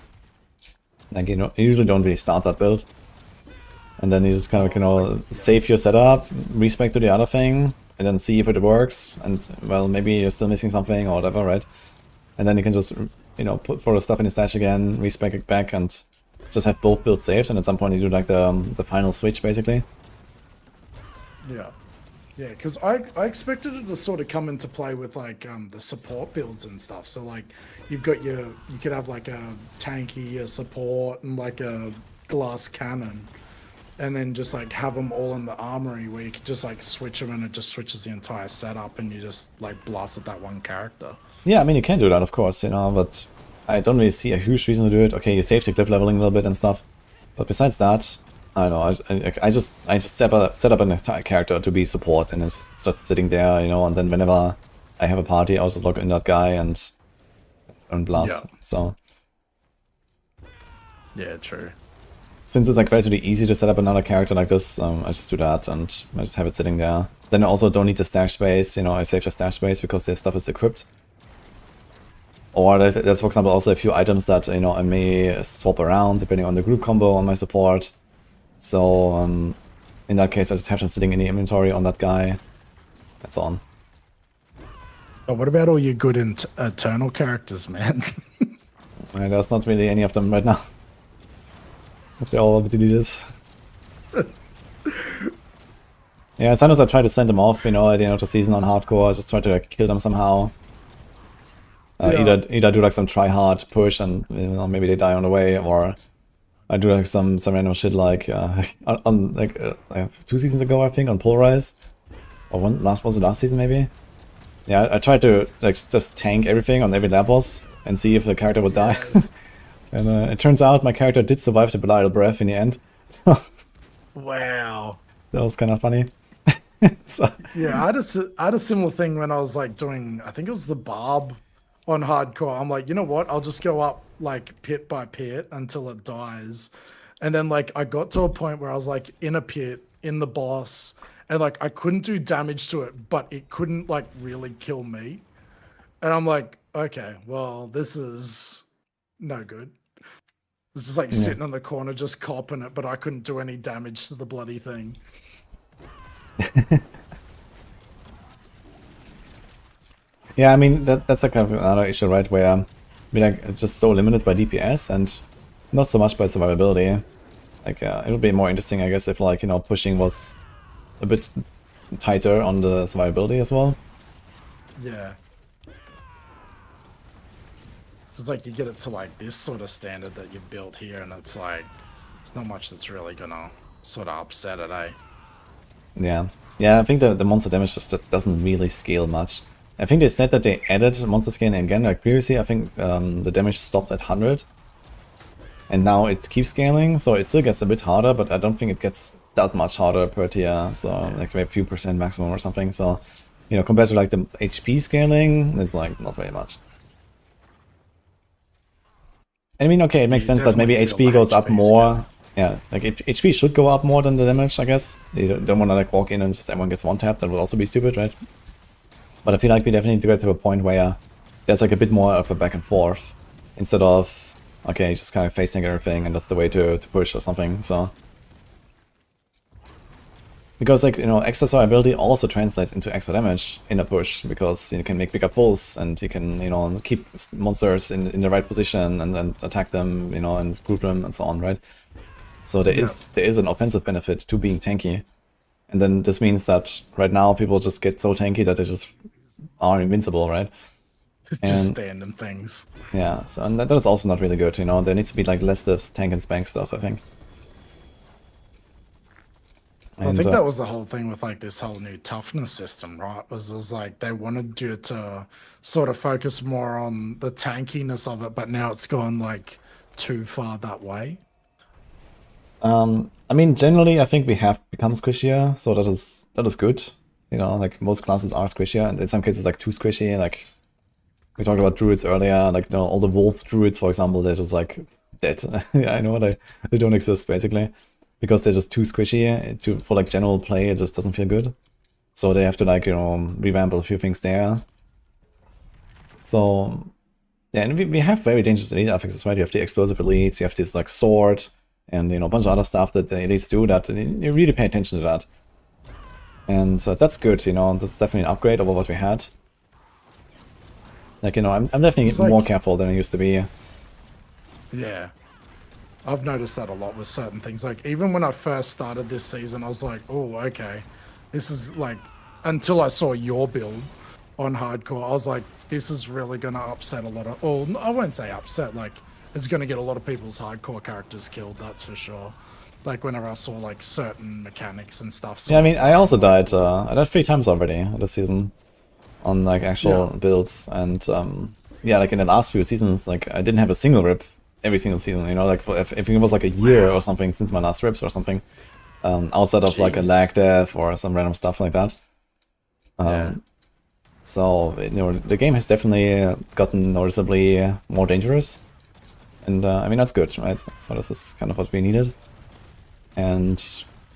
Like, you know, you usually don't really start that build. And then you just kind of, you know, save your setup, respec to the other thing, and then see if it works. And, well, maybe you're still missing something or whatever, right? And then you can just, you know, throw the stuff in the stash again, respec it back, and just have both builds saved. And at some point you do like the final switch, basically.
Yeah. Yeah, because I expected it to sort of come into play with like the support builds and stuff. So like you could have like a tanky, a support, and like a glass cannon, and then just like have them all in the armory where you could just like switch them and it just switches the entire setup and you just like blast at that one character.
Yeah, I mean you can do that, of course, you know, but I don't really see a huge reason to do it. Okay, you save the cliff leveling a little bit and stuff, but besides that, I don't know, I just set up an entire character to be support, and it's just sitting there, you know, and then whenever I have a party, I'll just log in that guy and blast.
Yeah.
So
Yeah, true.
since it's like relatively easy to set up another character like this, I just do that and I just have it sitting there. Then I also don't need the stash space, you know, I save the stash space because their stuff is equipped. Or there's, for example, also a few items that, you know, I may swap around depending on the group combo on my support. So, in that case, I just have them sitting in the inventory on that guy. That's on.
But what about all your good eternal characters, man?
There's not really any of them right now. They're all deleted. Yeah, sometimes I try to send them off, you know, at the end of the season on hardcore. I just try to like, kill them somehow.
Yeah.
Either do like some try hard push and, you know, maybe they die on the way, or I do like some random shit like on 2 seasons ago, I think, on Polarize, or was it last season maybe? Yeah, I tried to like just tank everything on every lab boss and see if the character would die. And it turns out my character did survive the Belial Breath in the end. So
Wow.
that was kind of funny. So,
Yeah, I had a similar thing when I was like doing, I think it was the Barb on hardcore. I'm like, you know what? I'll just go up like pit by pit until it dies. And then like I got to a point where I was like in a pit, in the boss, and like I couldn't do damage to it, but it couldn't like really kill me. And I'm like, okay, well, this is no good. It's just like sitting in the corner just copping it, but I couldn't do any damage to the bloody thing.
yeah, I mean that's like kind of another issue, right? Where like it's just so limited by DPS and not so much by survivability. Like it would be more interesting, I guess, if like, you know, pushing was a bit tighter on the survivability as well.
Yeah. It's like you get it to like this sort of standard that you've built here, and it's like there's not much that's really gonna sort of upset it, eh?
Yeah. Yeah, I think the monster damage just doesn't really scale much. I think they said that they added monster scaling again, like previously I think the damage stopped at 100. And now it keeps scaling, so it still gets a bit harder, but I don't think it gets that much harder per tier, so like maybe a few % maximum or something, so, you know, compared to like the HP scaling, it's like not very much. I mean, okay, it makes sense that maybe HP goes up more. Yeah, like HP should go up more than the damage, I guess. You don't want to like walk in and just everyone gets one tap, that would also be stupid, right? But I feel like we definitely need to get to a point where there's like a bit more of a back and forth, instead of, okay, just kind of face tank everything and that's the way to push or something, so. Because like, you know, extra survivability also translates into extra damage in a push, because you can make bigger pulls and you can, you know, keep monsters in the right position and then attack them, you know, and group them and so on, right? So there is an offensive benefit to being tanky. And then this means that right now people just get so tanky that they just are invincible, right?
Just stand in things.
Yeah, so and that is also not really good, you know, there needs to be like less this tank and spank stuff, I think.
I think that was the whole thing with like this whole new toughness system, right? Was like they wanted you to sort of focus more on the tankiness of it, but now it's gone like too far that way.
I mean, generally, I think we have become squishier, so that is good. You know, like most classes are squishier, and in some cases, like too squishy. Like we talked about druids earlier, like, you know, all the wolf druids, for example, they're just like dead. Yeah, I know they don't exist basically, because they're just too squishy for like general play. It just doesn't feel good. So they have to like, you know, revamp a few things there. So yeah, and we have very dangerous elite affixes, right? You have the explosive elites, you have this like sword, and, you know, a bunch of other stuff that the elites do that, and you really pay attention to that. And that's good, you know, this is definitely an upgrade over what we had. Like, you know, I'm definitely
It's like,
more careful than I used to be.
Yeah. I've noticed that a lot with certain things. Like, even when I first started this season, I was like, oh, okay. This is like, until I saw your build on hardcore, I was like, this is really going to upset a lot of, or I won't say upset, like, it's going to get a lot of people's hardcore characters killed, that's for sure. Like, whenever I saw, like, certain mechanics and stuff.
Yeah, I mean, I also died. I died 3 times already this season on, like, actual builds. And, yeah, like, in the last few seasons, like, I didn't have a single rip every single season, you know? Like, if it was, like, a year or something since my last rips or something, outside of, like, a lag death or some random stuff like that. So, you know, the game has definitely gotten noticeably more dangerous. And, I mean, that's good, right? So this is kind of what we needed. And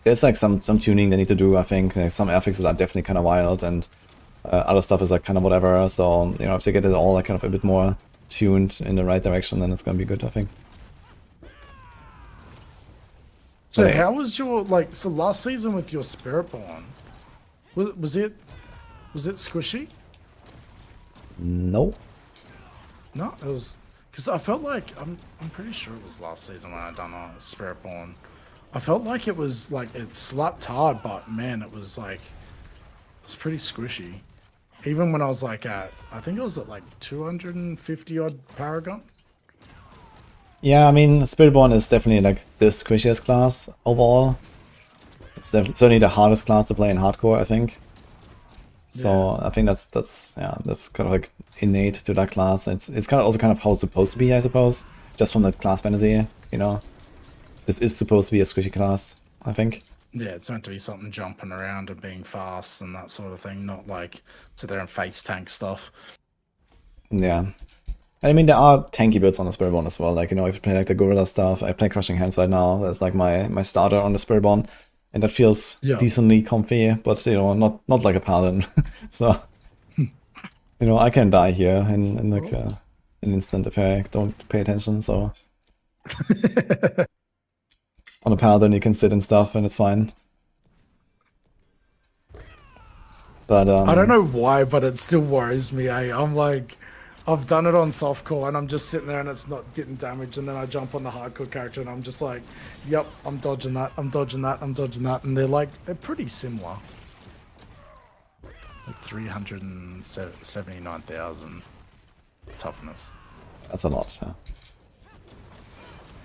there's, like, some tuning they need to do, I think. Like, some affixes are definitely kind of wild, and other stuff is, like, kind of whatever. So, you know, if they get it all, like, kind of a bit more tuned in the right direction, then it's gonna be good, I think.
So how was your, like, so last season with your Spiritborn, was it squishy?
No.
No, it was, because I felt like, I'm pretty sure it was last season when I done a Spiritborn. I felt like it was, like, it slapped hard, but man, it was, like, it was pretty squishy. Even when I was, like, at, I think it was at, like, 250 odd Paragon.
Yeah, I mean, Spiritborn is definitely, like, the squishiest class overall. It's certainly the hardest class to play in hardcore, I think. So I think that's kind of like innate to that class. It's kind of also kind of how it's supposed to be, I suppose, just from the class fantasy, you know. This is supposed to be a squishy class, I think.
Yeah, it's meant to be something jumping around and being fast and that sort of thing, not like sit there and face tank stuff.
Yeah. I mean, there are tanky builds on the Spiritborn as well. Like, you know, if you play like the Gorilla stuff, I play Crushing Hands right now. That's like my starter on the Spiritborn. And that feels decently comfy, but, you know, not like a Paladin. So, you know, I can die here in like an instant if I don't pay attention, so. On a Paladin you can sit and stuff and it's fine. But
I don't know why, but it still worries me, eh? I'm like, I've done it on softcore and I'm just sitting there and it's not getting damaged, and then I jump on the hardcore character and I'm just like, yep, I'm dodging that, I'm dodging that, I'm dodging that, and they're pretty similar. Like 379,000 toughness.
That's a lot, yeah.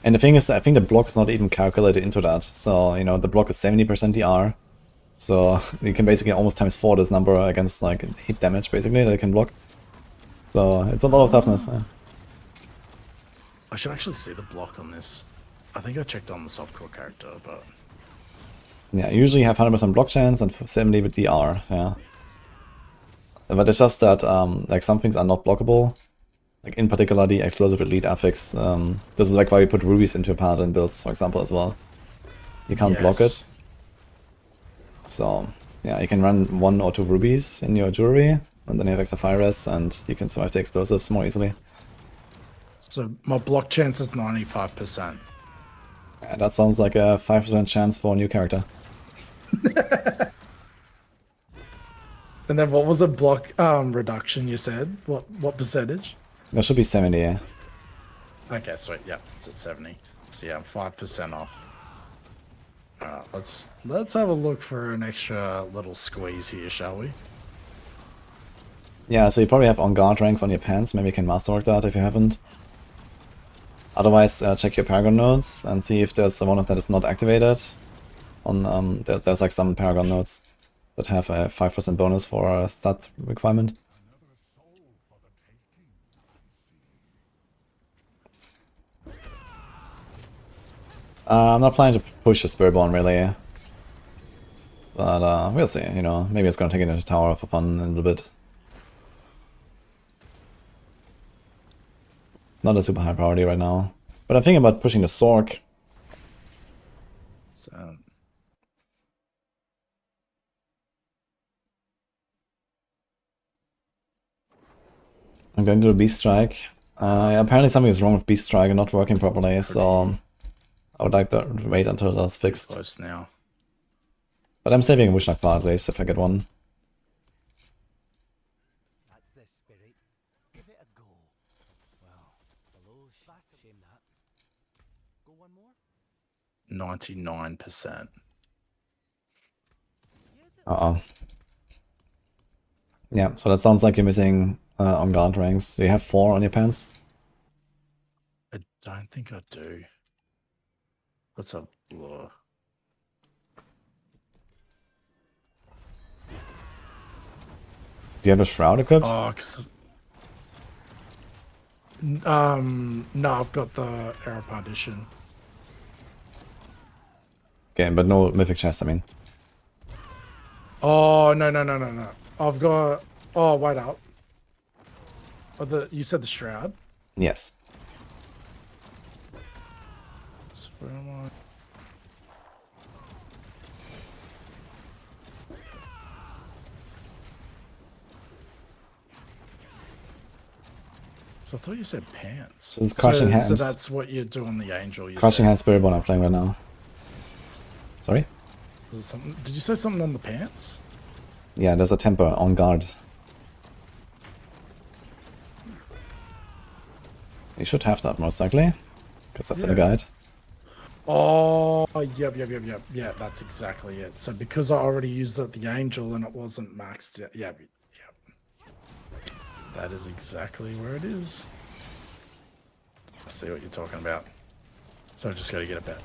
And the thing is, I think the block is not even calculated into that. So, you know, the block is 70% DR. So you can basically almost times 4 this number against like hit damage basically that it can block. So it's a lot of toughness. Yeah.
I should actually see the block on this. I think I checked on the softcore character, but
Yeah, usually you have 100% block chance and 70 with DR, yeah. But it's just that like some things are not blockable. Like in particular the explosive elite affix. This is like why we put rubies into Paladin builds, for example, as well. You can't block it. So yeah, you can run 1 or 2 rubies in your jewelry, and then you have extra fire res, and you can survive the explosives more easily.
So my block chance is 95%.
Yeah, that sounds like a 5% chance for a new character.
And then what was a block reduction you said? What percentage?
That should be 70, yeah.
Okay, sweet. Yeah, it's at 70. So yeah, I'm 5% off. Let's have a look for an extra little squeeze here, shall we?
Yeah, so you probably have on guard ranks on your pants. Maybe you can masterwork that if you haven't. Otherwise, check your Paragon nodes and see if there's one of that is not activated. On there's like some Paragon nodes that have a 5% bonus for a stat requirement. I'm not planning to push the Spiritborn really, but we'll see. You know, maybe it's gonna take it into tower for fun in a little bit. Not a super high priority right now, but I'm thinking about pushing the Sork.
So,
I'm going to do a Beast Strike. Yeah, apparently something is wrong with Beast Strike and not working properly, so I would like to wait until that's fixed.
close now.
But I'm saving a Wishnak Bar at least if I get one.
That's the spirit. Give it a go. Well, hello, shame that. Go one more?
99%.
Uh-oh. Yeah, so that sounds like you're missing on guard ranks. Do you have 4 on your pants?
I don't think I do. Let's have a look.
Do you have a Shroud equipped?
Oh, no, I've got the Era Partition.
Okay, but no Mythic Chest, I mean.
Oh, no. I've got... Oh, wait up. Oh, you said the Shroud?
Yes.
So where am I? So I thought you said pants.
This is Crushing Hands.
So that's what you do on the Angel.
Crushing Hands Spiritborn I'm playing right now. Sorry?
Was it something? Did you say something on the pants?
Yeah, there's a temper on guard. You should have that most likely, because that's in the guide.
Oh, yep. Yeah, that's exactly it. So because I already used the Angel and it wasn't maxed yet. Yep. That is exactly where it is. I see what you're talking about. So I just got to get a better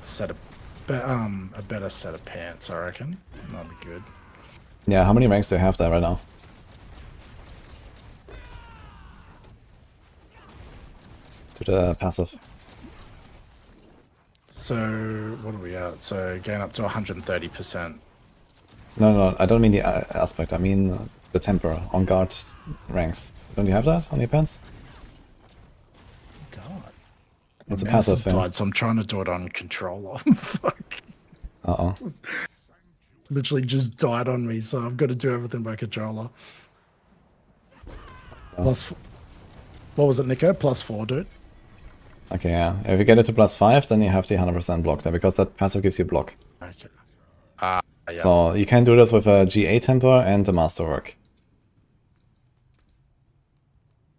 set of pants, I reckon. That'd be good.
Yeah, how many ranks do you have there right now? To the passive.
So what are we at? So gain up to 130%.
No, I don't mean the aspect, I mean the temper on guard ranks. Don't you have that on your pants?
God.
It's a
My mouse
passive
has
thing.
died, so I'm trying to do it on controller. Fuck.
Uh-oh.
Literally just died on me, so I've got to do everything by controller.
Oh.
What was it, Nico? +4, dude.
Okay, yeah. If you get it to +5, then you have the 100% block there, because that passive gives you block.
Okay. Yeah.
So you can do this with a GA temper and a masterwork.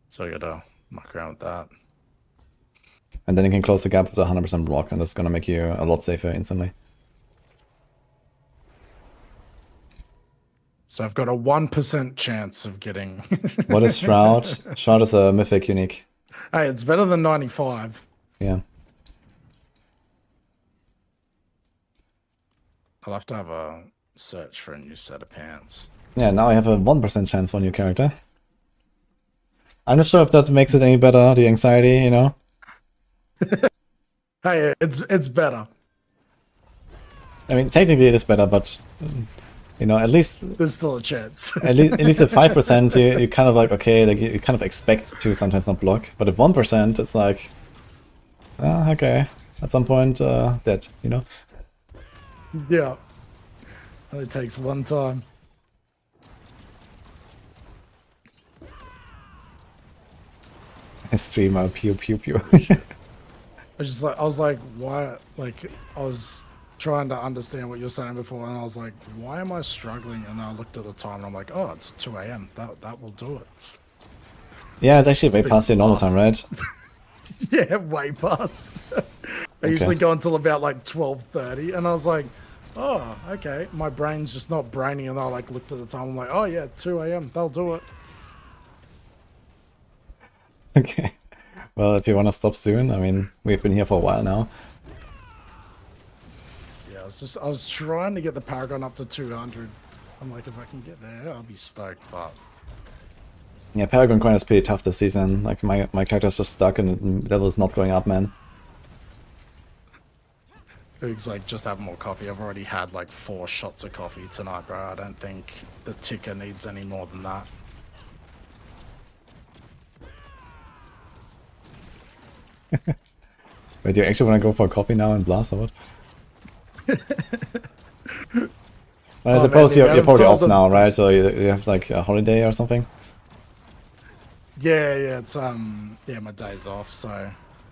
So I gotta muck around with that.
And then you can close the gap with a 100% block, and that's gonna make you a lot safer instantly.
So I've got a 1% chance of getting.
What is Shroud? Shroud is a mythic unique.
Hey, it's better than 95.
Yeah.
I'll have to have a search for a new set of pants.
Yeah, now I have a 1% chance on your character. I'm not sure if that makes it any better, the anxiety, you know?
Hey, it's better.
I mean, technically it is better, but, you know, at least
There's still a chance.
at least at 5%, you kind of like, okay, like you kind of expect to sometimes not block. But at 1%, it's like, okay, at some point, dead, you know?
Yeah. Only takes one time.
I stream out pew pew pew.
I was like, why? Like, I was trying to understand what you're saying before, and I was like, why am I struggling? And I looked at the time, and I'm like, oh, it's 2 a.m. That will do it.
Yeah, it's actually way past your normal time, right?
Yeah, way past. I usually go until about like 12:30, and I was like, oh, okay. My brain's just not brainy, and I like looked at the time. I'm like, oh yeah, 2 a.m. That'll do it.
Okay. Well, if you want to stop soon, I mean, we've been here for a while now.
Yeah, I was trying to get the Paragon up to 200. I'm like, if I can get there, I'll be stoked. But
Yeah, Paragon Coin is pretty tough this season. Like, my character's just stuck and the level's not going up, man.
it's like, just have more coffee. I've already had like 4 shots of coffee tonight, bro. I don't think the ticker needs any more than that.
Wait, do you actually want to go for a coffee now and blast or what? Well, I suppose
man,
you're probably off
times
now, right? So you have like a holiday or something?
Yeah, it's yeah, my day's off. So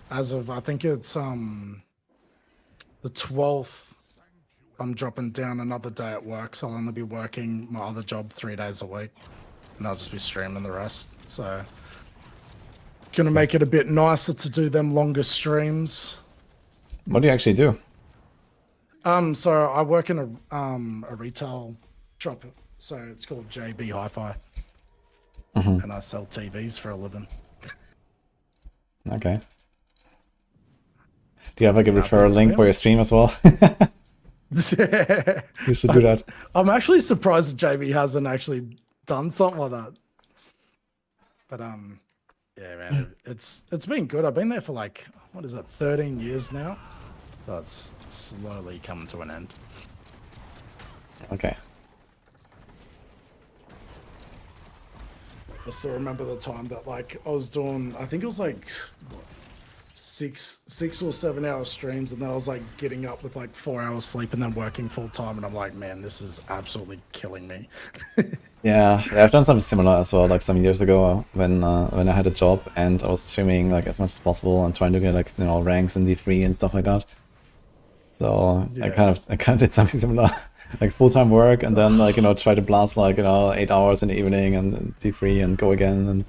as of I think it's the 12th, I'm dropping down another day at work, so I'll only be working my other job 3 days a week, and I'll just be streaming the rest. So gonna make it a bit nicer to do them longer streams.
What do you actually do?
So I work in a retail shop, so it's called JB Hi-Fi, and I sell TVs for a living.
Okay. Do you have like a referral link for your stream as well? You should do that.
I'm actually surprised that JB hasn't actually done something like that. But yeah, man, it's been good. I've been there for like, what is it, 13 years now. So it's slowly coming to an end.
Okay.
I still remember the time that like I was doing, I think it was like what, 6 or 7 hour streams, and then I was like getting up with like 4 hours sleep and then working full time, and I'm like, man, this is absolutely killing me.
Yeah, I've done something similar as well, like some years ago when I had a job and I was streaming like as much as possible and trying to get like, you know, ranks in D3 and stuff like that. So I kind of did something similar, like full-time work and then like, you know, try to blast like, you know, 8 hours in the evening and D3 and go again, and it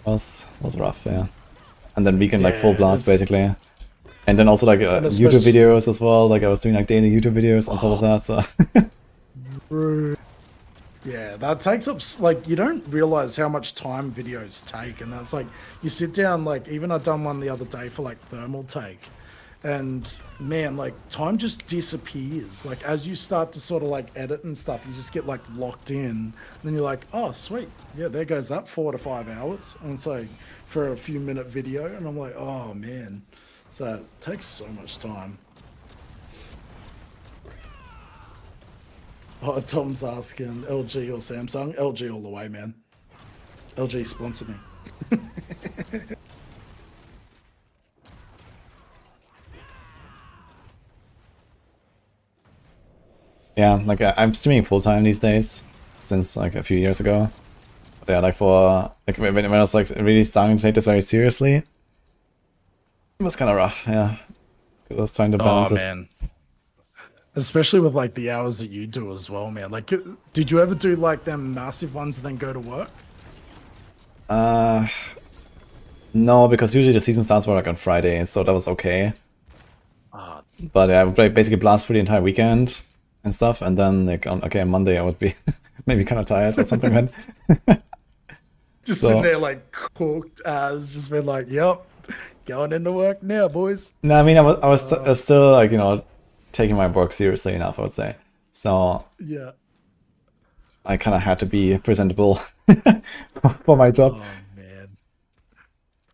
was rough, yeah. And then weekend like full blast basically. And then also like YouTube videos as well, like I was doing like daily YouTube videos on top of that, so.
Yeah, that takes up, like, you don't realize how much time videos take, and that's like, you sit down, like, even I done one the other day for like thermal take, and man, like, time just disappears. Like, as you start to sort of like edit and stuff, you just get like locked in, and then you're like, oh sweet, yeah, there goes that 4 to 5 hours, and it's like for a few minute video, and I'm like, oh man, so it takes so much time. Oh, Tom's asking LG or Samsung. LG all the way, man. LG sponsor me.
Yeah, like I'm streaming full time these days since like a few years ago. But yeah, like for like when I was like really starting to take this very seriously, it was kind of rough. Yeah, I was trying to balance it.
Man. Especially with like the hours that you do as well, man. Like, did you ever do like them massive ones and then go to work?
No, because usually the season starts like on Friday, so that was okay. But yeah, I would basically blast for the entire weekend and stuff, and then like on Monday I would be maybe kind of tired or something. Then
Just
So-
sitting there like cooked as, just been like, yep, going into work now, boys.
no, I mean, I was still like, you know, taking my work seriously enough, I would say. So
Yeah.
I kind of had to be presentable for my job.
Oh man,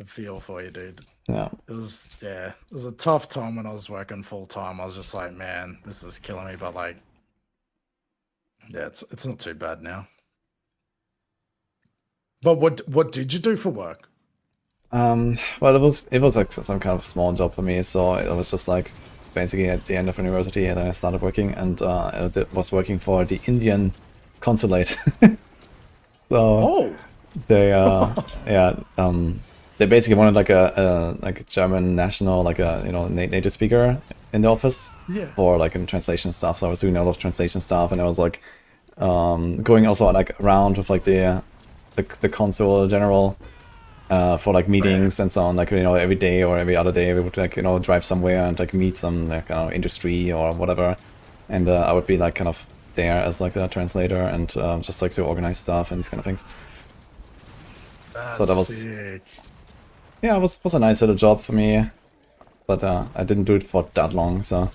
I feel for you, dude.
Yeah.
It was a tough time when I was working full time. I was just like, man, this is killing me. But like, yeah, it's not too bad now. But what did you do for work?
Well, it was like some kind of small job for me. So it was just like basically at the end of university, and then I started working, and was working for the Indian consulate. So
Oh,
they yeah they basically wanted like a German national, like a, you know, native speaker in the office
yeah.
for like in translation stuff. So I was doing a lot of translation stuff, and I was like going also like around with like the consul general for like meetings and so on. Like, you know, every day or every other day we would like, you know, drive somewhere and like meet some like industry or whatever, and I would be like kind of there as like a translator and just like to organize stuff and these kind of things.
That's
So that was-
sick.
Yeah, it was a nice little job for me, but I didn't do it for that long. So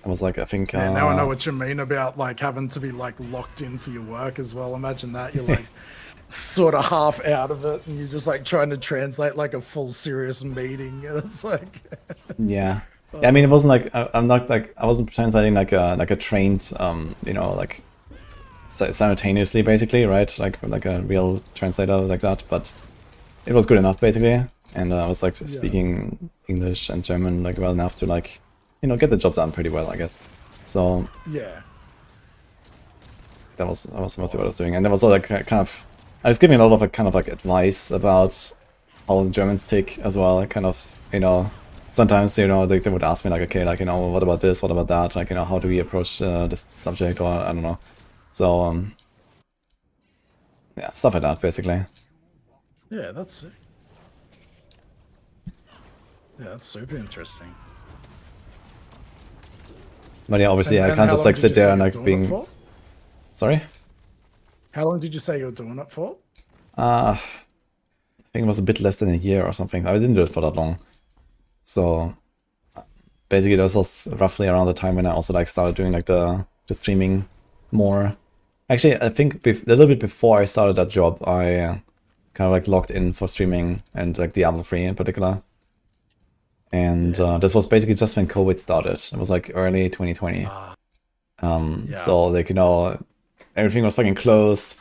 I was like, I think
Yeah, now I know what you mean about like having to be like locked in for your work as well. Imagine that you're like sort of half out of it, and you're just like trying to translate like a full serious meeting, and it's like,
yeah. Yeah, I mean, it wasn't like I'm not like I wasn't translating like a trained you know, like simultaneously basically, right? Like a real translator like that, but it was good enough basically, and I was like speaking English and German like well enough to like, you know, get the job done pretty well, I guess. So
yeah,
that was mostly what I was doing, and there was like kind of I was giving a lot of like kind of like advice about how Germans tick as well, like kind of, you know. Sometimes, you know, they would ask me like, okay, like, you know, what about this, what about that, like, you know, how do we approach this subject, or I don't know. So yeah, stuff like that basically.
yeah, that's sick. Yeah, that's super interesting.
But yeah, obviously I
And
can't
how
just
long
like
did
sit
you say
there and
you're
like
doing it
being
for?
sorry.
How long did you say you were doing it for?
I think it was a bit less than a year or something. I didn't do it for that long. So basically, this was roughly around the time when I also like started doing like the streaming more. Actually, I think a little bit before I started that job, I kind of like logged in for streaming and like Diablo 3 in particular. And this was basically just when COVID started. It was like early 2020. So like, you know, everything was fucking closed.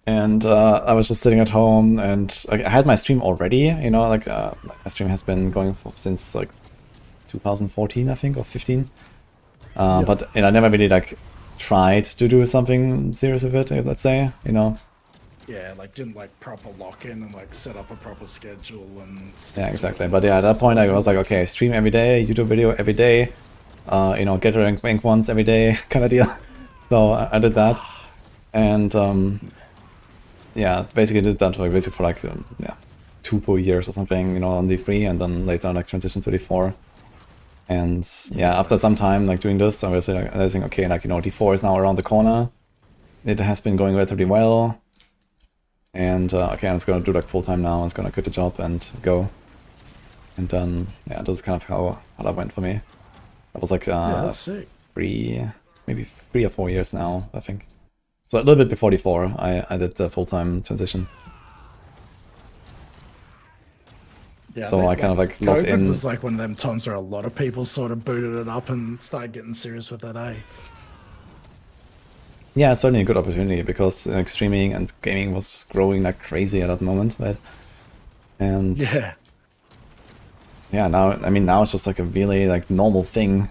And I was just sitting at home, and like, I had my stream already, you know, like my stream has been going since like 2014, I think, or 15. But I never really like tried to do something serious with it, let's say, you know.
Yeah, like didn't like proper lock in and like set up a proper schedule and stick
Yeah,
to
exactly.
it.
But yeah, at that point I was like, okay, stream every day, YouTube video every day, you know, get rank once every day kind of deal. So I did that, and yeah, basically did that for like 2 full years or something, you know, on D3, and then later like transitioned to D4. And yeah, after some time like doing this, I was like realizing, okay, like, you know, D4 is now around the corner. It has been going relatively well. And okay, I'm just gonna do like full time now. I'm just gonna quit the job and go. And then yeah, this is kind of how that went for me. That was like
Yeah, that's sick.
maybe 3 or 4 years now, I think. So a little bit before D4, I did the full time transition.
Yeah,
So I kind of like locked
COVID
in.
was like one of them times where a lot of people sort of booted it up and started getting serious with it, eh?
Yeah, it's certainly a good opportunity because like streaming and gaming was just growing like crazy at that moment, right? And yeah, now I mean now it's just like a really like normal thing.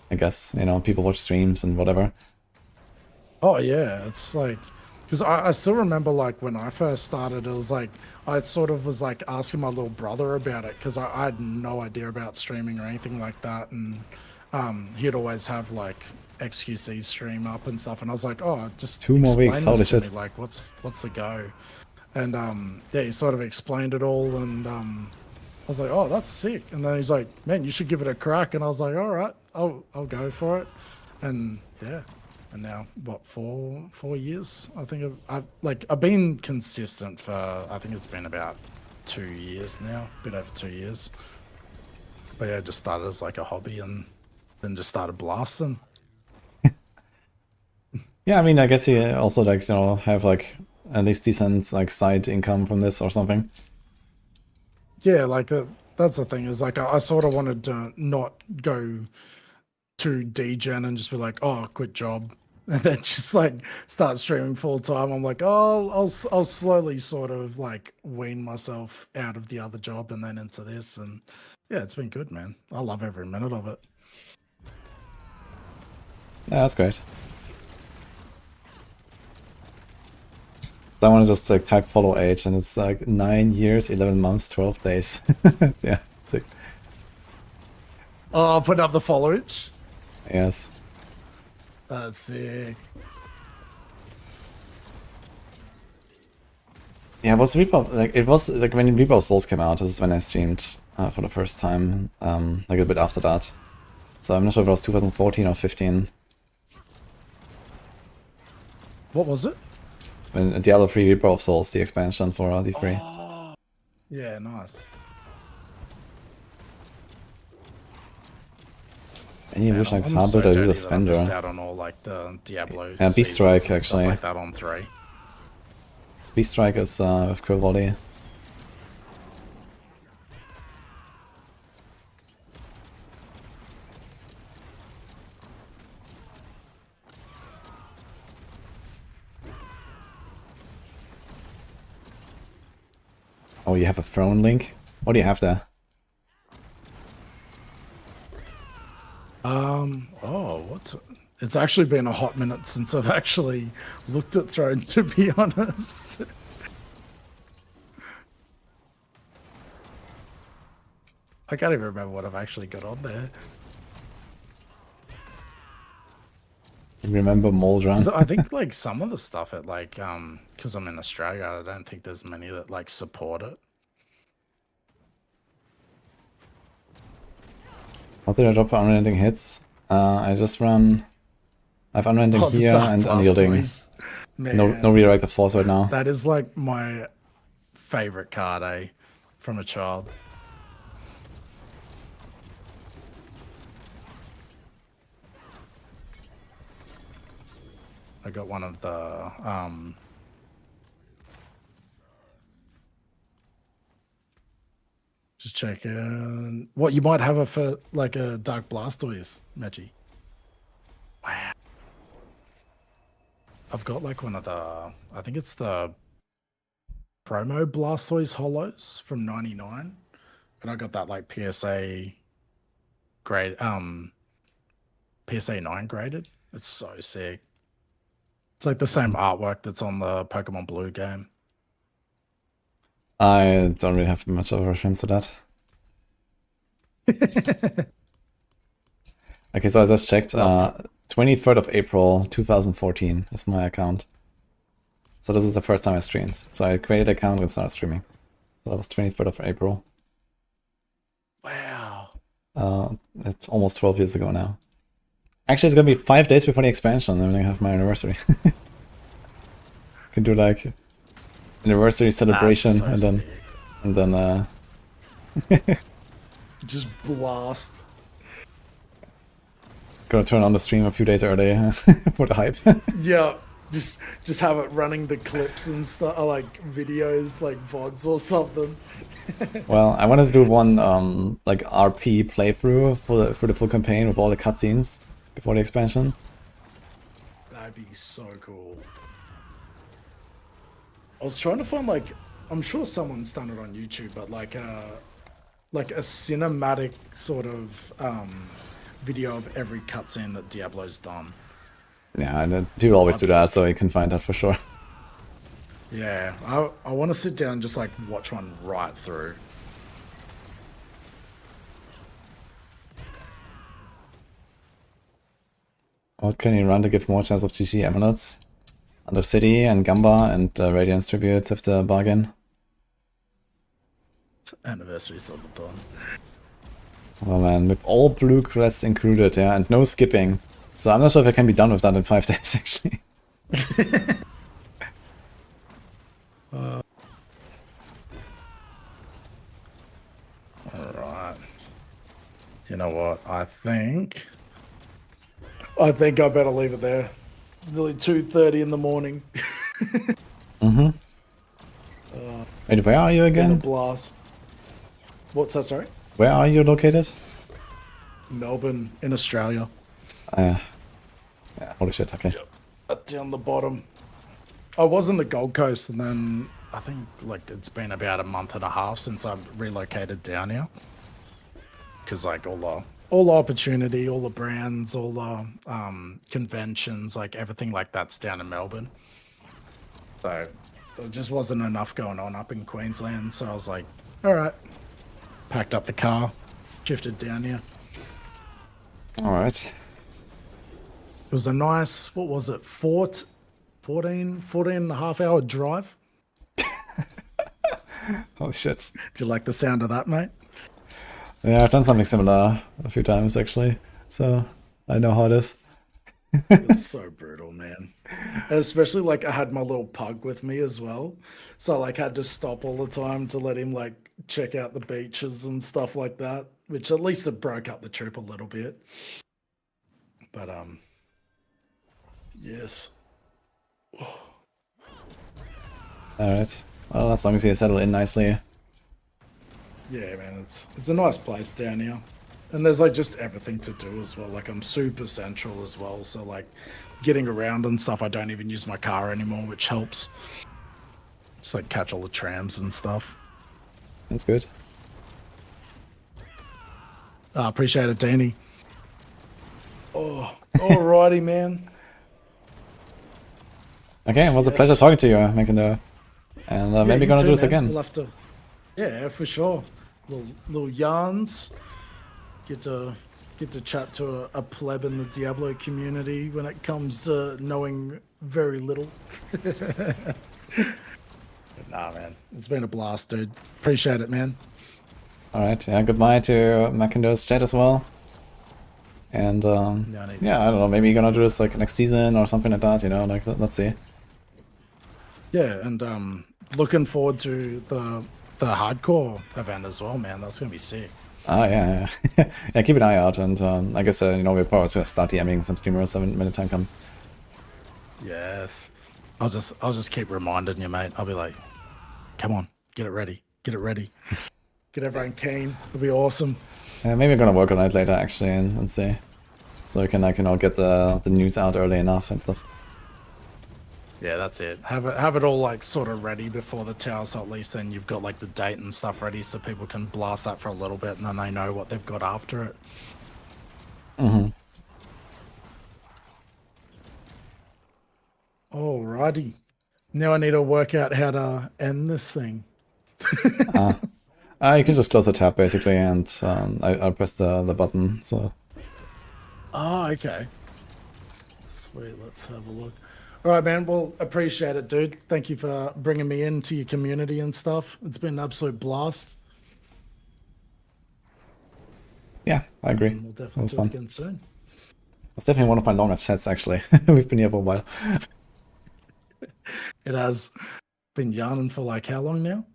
I guess, you know, people watch streams and whatever.
Oh yeah, it's like, because I still remember like when I first started, it was like I sort of was like asking my little brother about it because I had no idea about streaming or anything like that, and he'd always have like XQC stream up and stuff, and I was like, oh, just
2 more weeks,
explain
holy
this to
shit.
me, like what's the go? And yeah, he sort of explained it all, and I was like, oh, that's sick. And then he's like, man, you should give it a crack. And I was like, all right, I'll go for it. And yeah, And now what, 4 years? I think I've been consistent for, I think it's been about 2 years now, a bit over 2 years. But yeah, just started as like a hobby and then just started blasting.
Yeah, I mean, I guess you also like, you know, have like at least decent like side income from this or something.
Yeah, like that's the thing is like I sort of wanted to not go to degen and just be like, oh, quit job, and then just like start streaming full time. I'm like, oh, I'll slowly sort of like wean myself out of the other job and then into this, and yeah, it's been good, man. I love every minute of it.
Yeah, that's great. I want to just like type follow age and it's like 9 years, 11 months, 12 days. Yeah, sick.
Oh, put up the followage.
Yes.
That's sick.
Yeah, it was Reaper, like it was like when Reaper of Souls came out, this is when I streamed for the first time, like a bit after that. So I'm not sure if it was 2014 or 15.
What was it?
When Diablo 3 Reaper of Souls, the expansion for D3.
Oh, yeah, nice.
Any wish like
I'm
hard
so
build, I
dirty
use a
that I
spender.
missed out on all like the Diablo.
Yeah, Beast
seasons
Strike,
and stuff
actually.
like that on 3.
Beast Strike is with Quill Volley. Oh, you have a throne link? What do you have there?
Oh, what? It's actually been a hot minute since I've actually looked at Throne, to be honest. I can't even remember what I've actually got on there.
You remember Moldrun?
So I think like some of the stuff at like, because I'm in Australia, I don't think there's many that like support it.
What did I drop for unrelenting hits? I just run... I have unrelenting
Oh, the
here
Dark
and unyielding.
Blastoise.
No
Man,
redirect force right now.
that is like my favorite card, from a child. I got one of the just checking what you might have for like a Dark Blastoise, Maggie. Wow. I've got like one of the, I think it's the promo Blastoise holos from 99. And I got that like PSA grade, PSA 9 graded. It's so sick. It's like the same artwork that's on the Pokemon Blue game.
I don't really have much of a reference to that. Okay, so I just checked. 23rd of April 2014 is my account. So this is the first time I streamed. So I created an account and started streaming. So that was 23rd of April.
Wow.
It's almost 12 years ago now. Actually, it's gonna be 5 days before the expansion. I'm gonna have my anniversary. Can do like anniversary celebration
So
and then
just blast.
gonna turn on the stream a few days early for the hype.
Yeah, just have it running the clips and stuff, like videos, like VODs or something.
Well, I wanted to do one like RP playthrough for the full campaign with all the cutscenes before the expansion.
That'd be so cool. I was trying to find like, I'm sure someone's done it on YouTube, but like a cinematic sort of video of every cutscene that Diablo's done.
Yeah, and people always do that, so you can find that for sure.
Yeah, I want to sit down and just like watch one right through.
What can you run to give more chance of GG amulets? Undercity and Gamba and Radiance tributes if the bargain.
Anniversary Subathon.
Oh man, with all blue quests included, yeah, and no skipping. So I'm not sure if I can be done with that in 5 days, actually.
Alright. You know what? I think
I better leave it there. It's nearly 2:30 in the morning.
Mm-hmm. Wait, where are you
In a
again?
blast. What's that, sorry?
Where are you located?
Melbourne, in Australia.
Yeah, holy shit, okay.
Down the bottom. I was in the Gold Coast, and then
I think like it's been about a month and a half since I've relocated down here. Because like all the opportunity, all the brands, all the conventions, like everything like that's down in Melbourne. So there just wasn't enough going on up in Queensland. So I was like, all right, packed up the car, shifted down here.
Alright.
It was a nice, what was it, 14 and a half hour drive.
Holy shit.
Do you like the sound of that, mate?
Yeah, I've done something similar a few times, actually. So, I know how it is.
It's so brutal, man. And especially like I had my little pug with me as well. So I like had to stop all the time to let him like check out the beaches and stuff like that, which at least it broke up the trip a little bit. But yes.
Alright. Well, as long as you settle in nicely.
Yeah, man, it's a nice place down here. And there's like just everything to do as well. Like I'm super central as well. So like getting around and stuff, I don't even use my car anymore, which helps. Just like catch all the trams and stuff.
That's good.
Appreciate it, Danny. Oh, alrighty, man.
Okay, it was a
Yes.
pleasure talking to you, Makindo. And maybe
you
gonna
too,
do this
man.
again.
We'll have to, yeah, for sure. Little yarns. Get to chat to a pleb in the Diablo community when it comes to knowing very little. But nah, man, it's been a blast, dude. Appreciate it, man.
Alright, yeah, goodbye to Makindo's chat as well. And yeah, I don't know, maybe you're gonna do this like next season or something like that, you know, like let's see.
Yeah, and looking forward to the hardcore event as well, man. That's gonna be sick.
Ah, yeah. Yeah, keep an eye out, and I guess, you know, we'll probably start DMing some streamers when the time comes.
Yes. I'll just keep reminding you, mate. I'll be like, come on, get it ready. Get it ready.
Get everyone keen. It'll be awesome.
Maybe I'm gonna work on it later, actually, and see. So we can, like, you know, get the news out early enough and stuff.
Yeah, that's it. Have it all like sort of ready before the tower, so at least then you've got like the date and stuff ready, so people can blast that for a little bit, and then they know what they've got after it.
Mm-hmm.
Alrighty. Now I need to work out how to end this thing.
You can just close the tab, basically, and I'll press the button, so...
Oh, okay. Sweet, let's have a look. All right, man. Well, appreciate it, dude. Thank you for bringing me into your community and stuff. It's been an absolute blast.
Yeah, I agree.
And we'll
It was
definitely do it
fun.
again soon.
It's definitely one of my longer chats, actually. We've been here for a while.
It has been yarning for like how long now?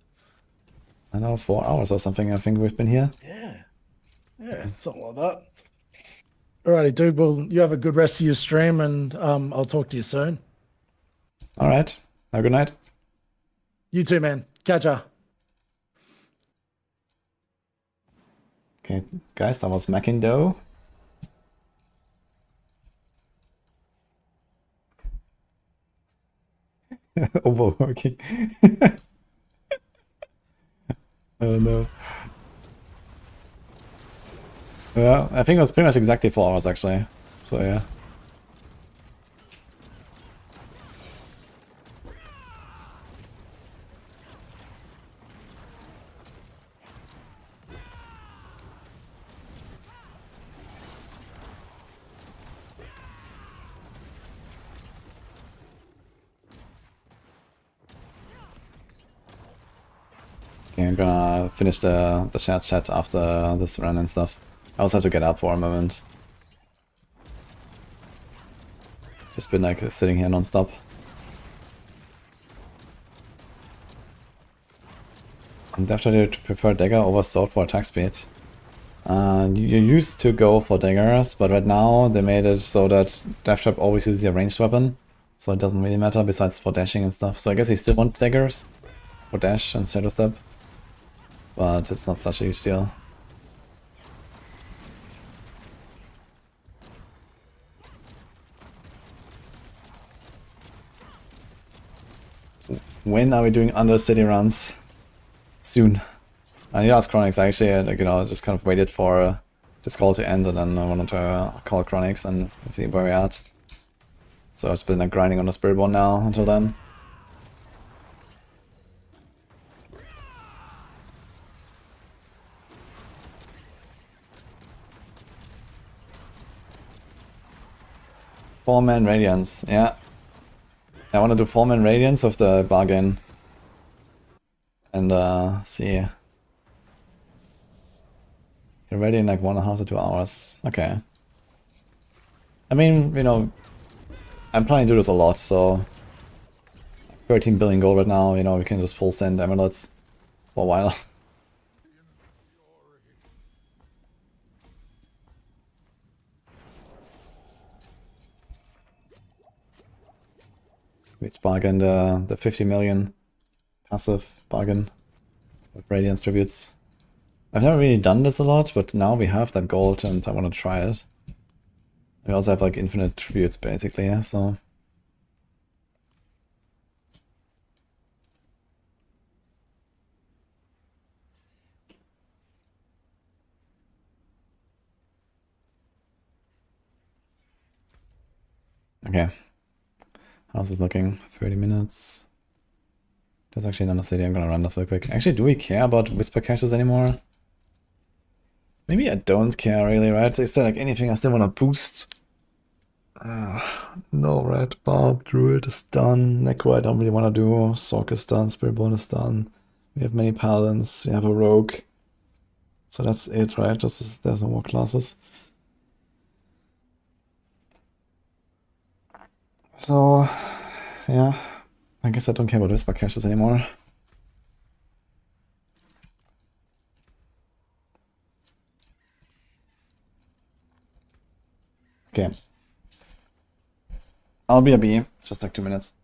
I know, 4 hours or something, I think we've been here.
Yeah, something like that. Alrighty, dude. Well, you have a good rest of your stream, and I'll talk to you soon.
Alright, have a good night.
You too, man. Catch ya.
Okay, guys, that was Makindo. Overworking. Oh no. Yeah, I think it was pretty much exactly 4 hours actually. So yeah. Okay, I'm gonna finish the shared chat after this run and stuff. I also have to get up for a moment. Just been like sitting here non-stop. I'm definitely prefer dagger over sword for attack speed. You used to go for daggers, but right now they made it so that Death Trap always uses a ranged weapon, so it doesn't really matter besides for dashing and stuff. So I guess you still want daggers for dash and shadow step, but it's not such a huge deal. When are we doing under city runs? Soon. I need to ask Chronics. I actually, like, you know, just kind of waited for this call to end, and then I wanted to call Chronics and see where we're at. So I've been like grinding on the Spirit Bone now until then. Four-man Radiance, yeah. I want to do four-man Radiance of the bargain. And see. You're ready in like 1.5 to 2 hours. Okay. I mean, you know, I'm planning to do this a lot, so 13 billion gold right now, you know, we can just full send amulets for a while. Which bargain the 50 million passive bargain with Radiance tributes. I've never really done this a lot, but now we have that gold and I want to try it. We also have like infinite tributes basically, yeah, so. Okay. How's this looking? 30 minutes. There's actually another city. I'm gonna run this real quick. Actually, do we care about Whisper Caches anymore? Maybe I don't care really, right? Is there like anything I still wanna boost? No, Red Barb, Druid is done. Necro I don't really wanna do. Sork is done. Spiritborn is done. We have many Paladins. We have a Rogue. So that's it, right? There's no more classes. So, yeah. I guess I don't care about Whisper Caches anymore. Okay. I'll be a bee. Just like 2 minutes.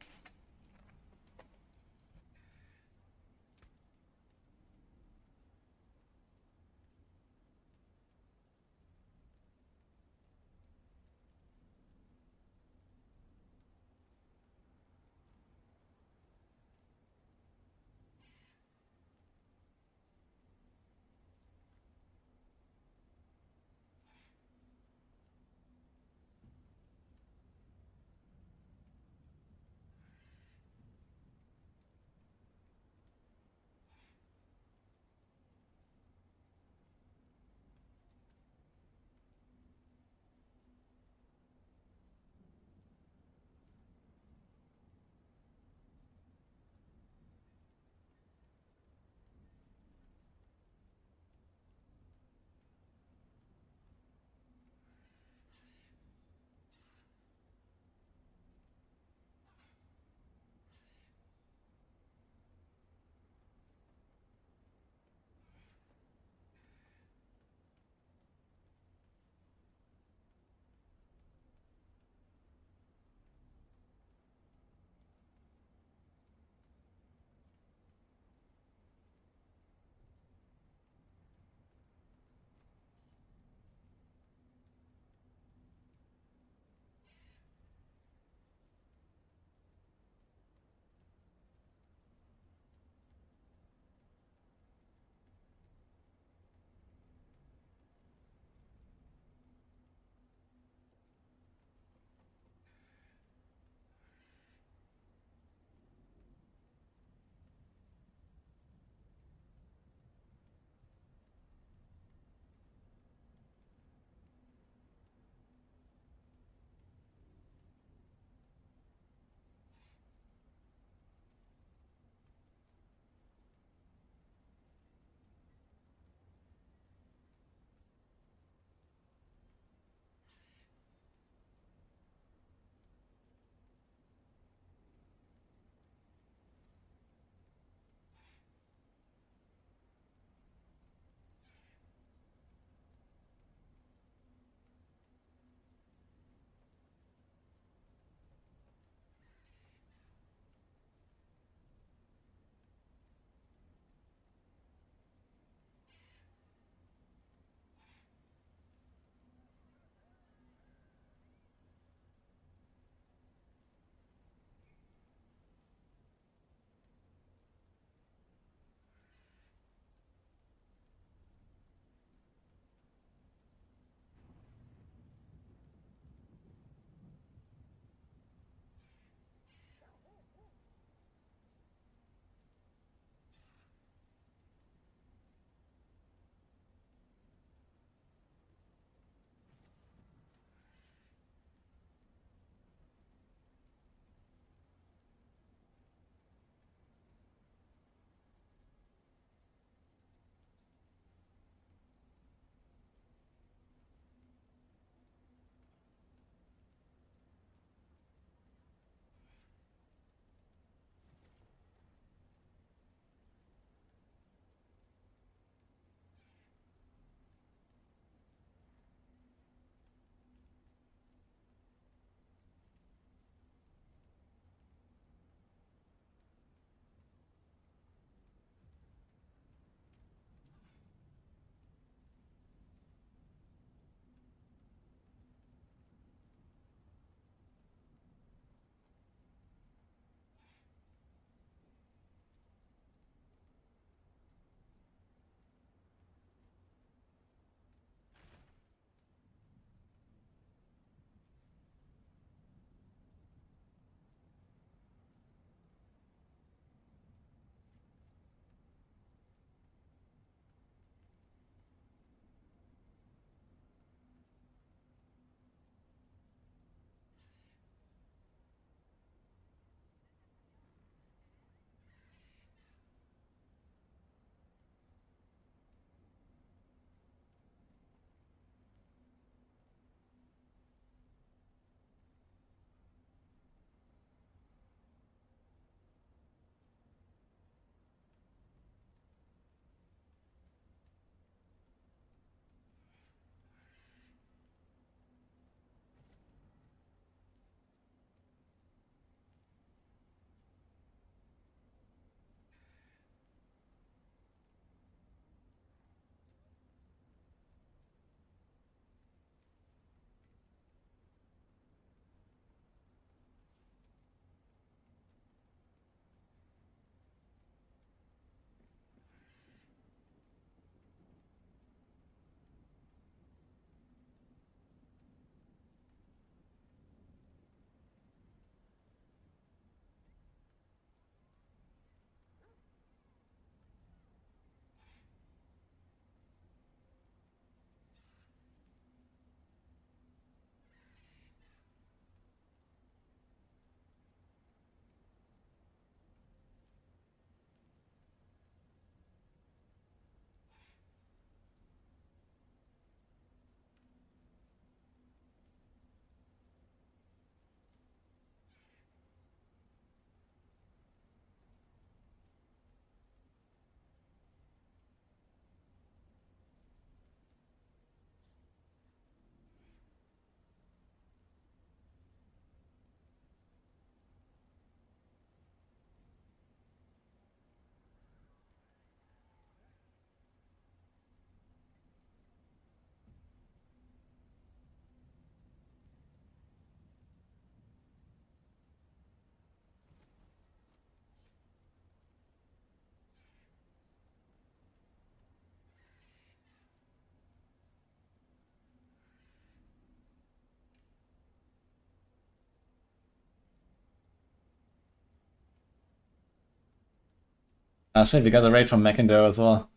Shit, we got a raid from Mackindo as well.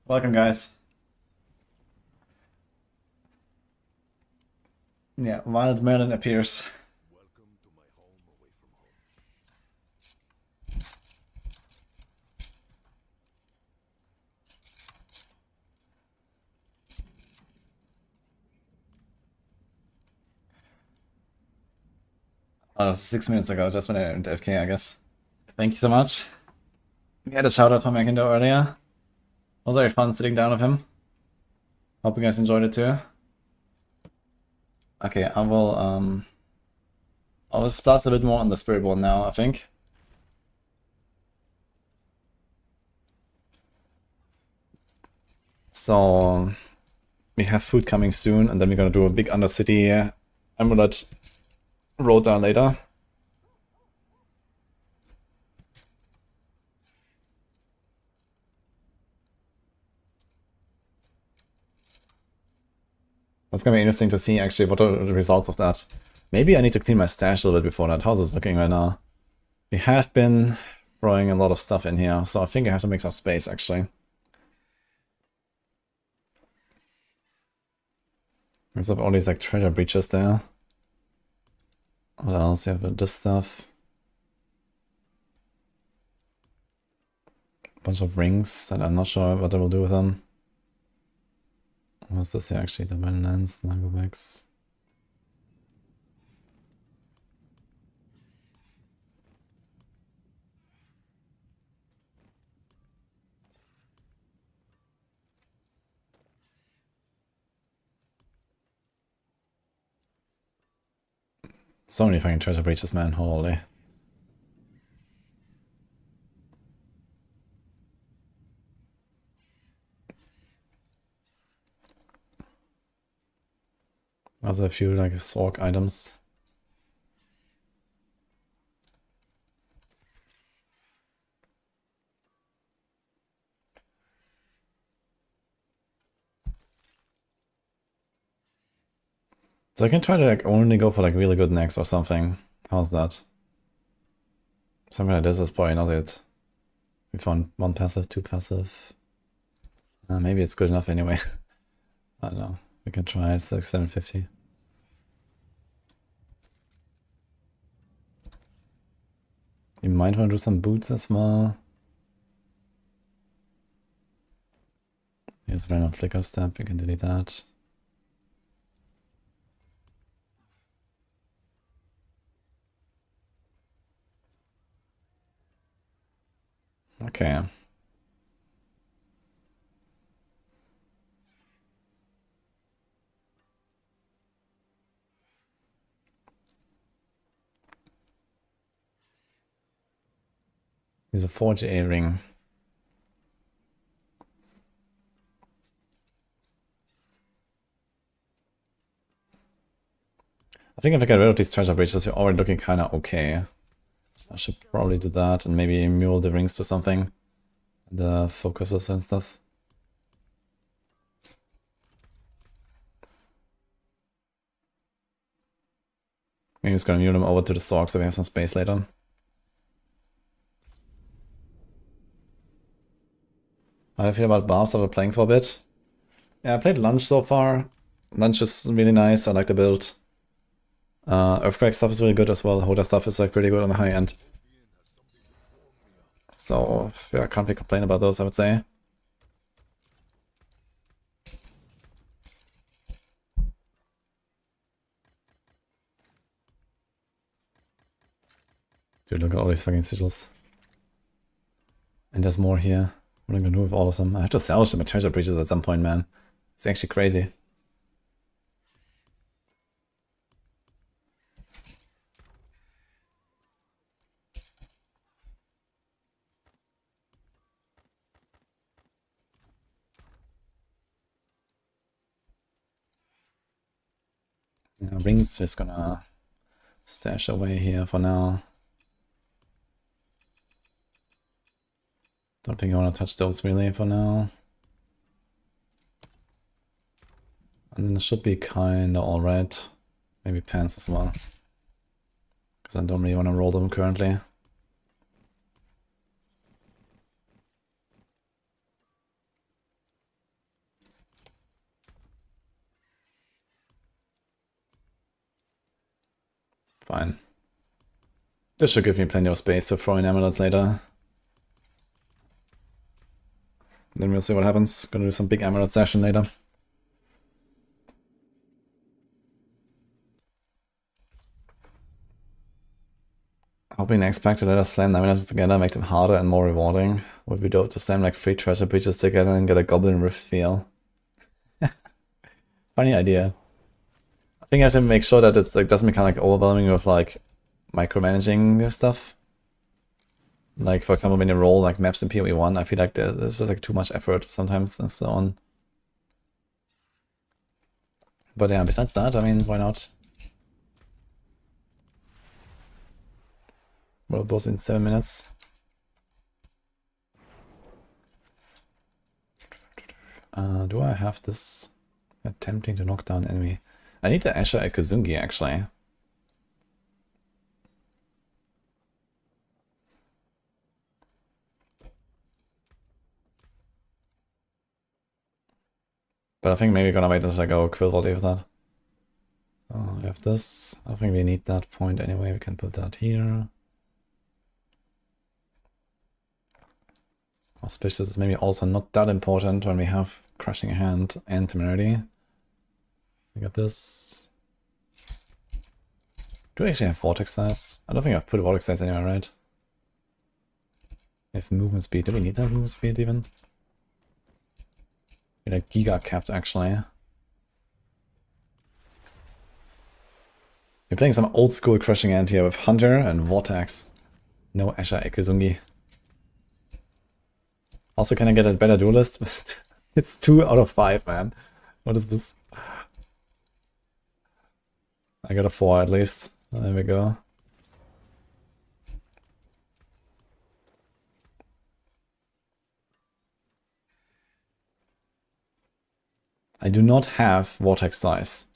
Welcome, guys. Yeah, Wild Merlin appears. Oh, 6 minutes ago, just when I went FK, I guess. Thank you so much. We had a shout out from Mackindo earlier. It was very fun sitting down with him. Hope you guys enjoyed it too. Okay, I'll splash a bit more on the spirit one now, I think. So we have food coming soon, and then we're gonna do a big Undercity amulet road down later. That's gonna be interesting to see actually what are the results of that. Maybe I need to clean my stash a little bit before that. How's it looking right now? We have been throwing a lot of stuff in here, so I think I have to make some space actually. There's all these like treasure breaches there. What else? You have this stuff. A bunch of rings that I'm not sure what I will do with them. What's this here actually? The Lens, Nagovex. So many fucking treasure breaches, man. Holy. Also a few like Sork items. So I can try to like only go for like really good necks or something. How's that? Something like this is probably not it. We found 1 passive, 2 passive. Maybe it's good enough anyway. I don't know. We can try it. It's like 750. You might want to do some boots as well. Here's random flicker step. You can delete that. Okay. He's a Forge A-ring. I think if I get rid of these treasure breaches, you're already looking kind of okay. I should probably do that and maybe mule the rings to something. The focuses and stuff. Maybe I'm just gonna mule them over to the Sork so we have some space later. How do I feel about buffs after playing for a bit? Yeah, I played Lunge so far. Lunge is really nice, I like the build. Earthquake stuff is really good as well. Hoda stuff is like pretty good on the high end. So yeah, I can't really complain about those, I would say. Dude, look at all these fucking sigils. And there's more here. What am I gonna do with all of them? I have to salvage them at treasure breaches at some point, man. It's actually crazy. Yeah, rings is gonna stash away here for now. Don't think I want to touch those really for now. And then it should be kinda alright. Maybe pants as well. Because I don't really want to roll them currently. Fine. This should give me plenty of space to throw in amulets later. Then we'll see what happens. Gonna do some big amulet session later. Hoping next pack to let us slam amulets together, make them harder and more rewarding. Would be dope to slam like 3 treasure breaches together and get a goblin rift feel. Funny idea. I think I have to make sure that it's like doesn't become like overwhelming with like micromanaging stuff. Like for example when you roll like maps in PoE1, I feel like there's just like too much effort sometimes and so on. But yeah, besides that, I mean, why not? We're both in 7 minutes. Do I have this? Attempting to knock down enemy. I need the Asher Ekuzungi actually. But I think maybe gonna wait until I go quill volley with that. Oh, I have this. I think we need that point anyway. We can put that here. Auspicious is maybe also not that important when we have Crushing Hand and Temerity. I got this. Do I actually have Vortex Size? I don't think I've put Vortex Size anywhere, right? We have movement speed. Do we need that movement speed even? We're like giga capped actually. We're playing some old school Crushing Hand here with Hunter and Vortex. No Asher Ekuzungi. Also, can I get a better duelist? It's 2 out of 5, man. What is this? I got a 4 at least. There we go. I do not have Vortex Size.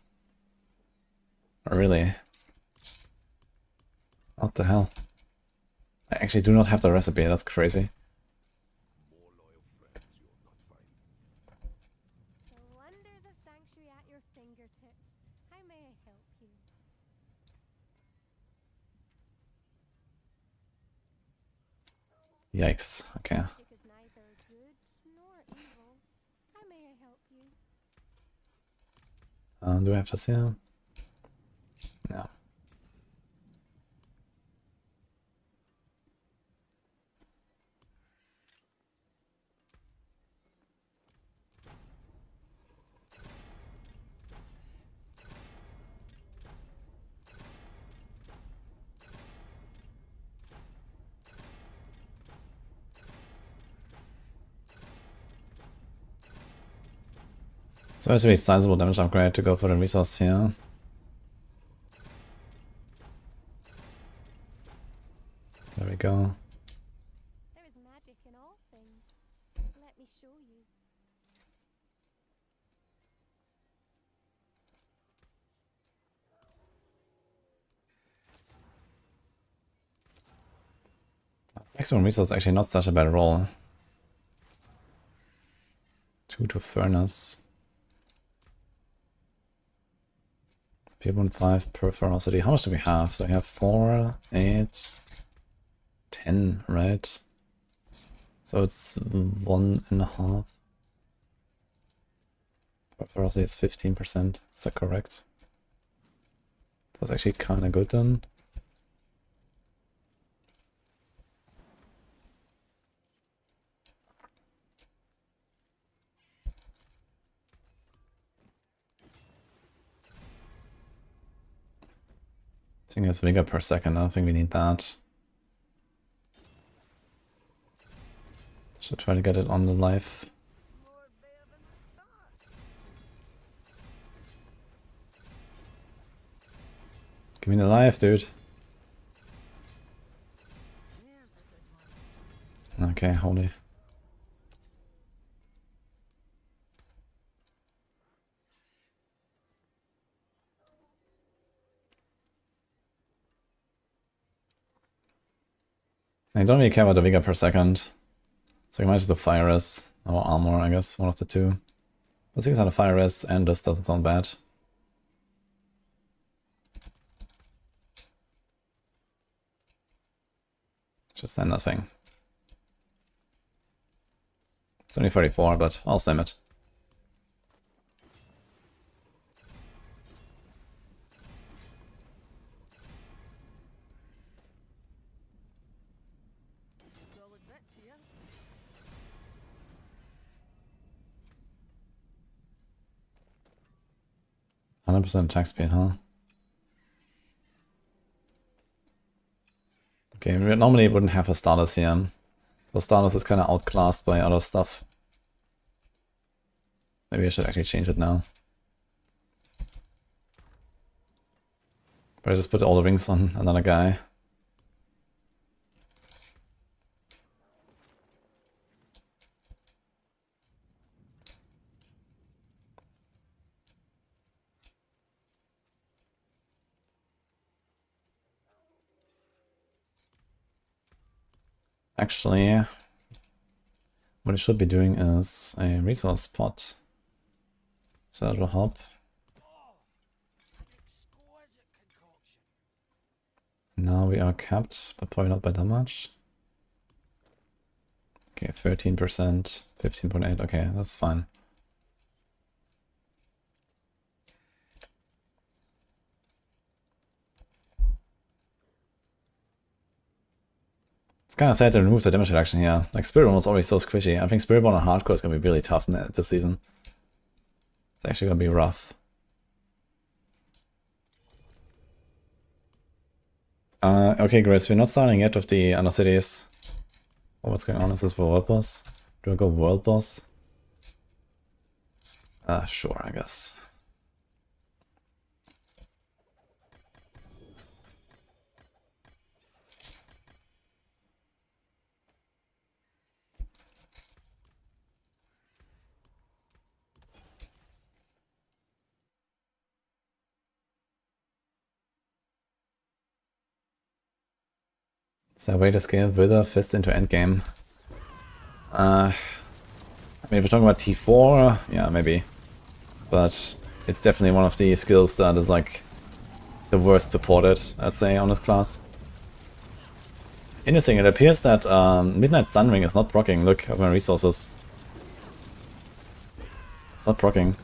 Really? What the hell? I actually do not have the recipe, that's crazy.
The wonders of Sanctuary at your fingertips. How may I help you?
Yikes, okay.
Magic is neither good nor evil. How may I help you?
Do I have this here? No. So it's a really sizable damage upgrade to go for the resource here. There we go.
There is magic in all things. Let me show you.
Maximum resource is actually not such a bad roll. 2 to Furnace. 3.5 per ferocity. How much do we have? So we have 4, 8, 10, right? So it's 1.5. Per ferocity is 15%. Is that correct? That's actually kind of good then. I think it's vigor per second. I don't think we need that. Should try to get it on the life. Give me the life, dude. Okay, holy. I don't really care about the vigor per second. So you might just do fire res or armor, I guess, one of the two. But 600 fire res and this doesn't sound bad. Just send nothing. It's only 34, but I'll slam it.
Solid bits here.
100% attack speed, huh? Okay, we normally wouldn't have a Stardust here. So Stardust is kind of outclassed by other stuff. Maybe I should actually change it now. But I just put all the rings on another guy. Actually, what I should be doing is a resource pot. So that will help.
Exquisite concoction.
Now we are capped, but probably not by that much. Okay, 13%, 15.8, okay, that's fine. It's kind of sad to remove the damage reduction here. Like, Spirit Bomb was always so squishy. I think Spirit Bomb on hardcore is going to be really tough this season. It's actually going to be rough. Okay, Grace, we're not starting yet with the other cities. Oh, what's going on? Is this for World Boss? Do I go World Boss? Sure, I guess. Is there a way to scale Wither Fist into endgame? I mean, if we're talking about T4, yeah, maybe. But it's definitely one of the skills that is like the worst supported, I'd say, on this class. Interesting, it appears that Midnight Sunring is not proccing. Look at my resources. It's not proccing.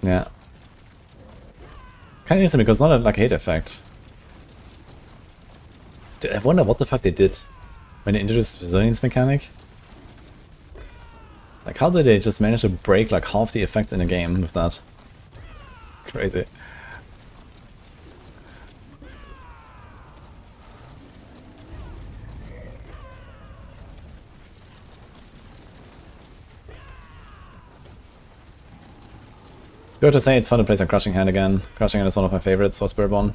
Yeah. Kind of interesting because it's not a like hate effect. Dude, I wonder what the fuck they did when they introduced the resilience mechanic. Like, how did they just manage to break like half the effects in a game with that? Crazy. Good to say, it's fun to play some Crushing Hand again. Crushing Hand is one of my favorites for Spiritborn.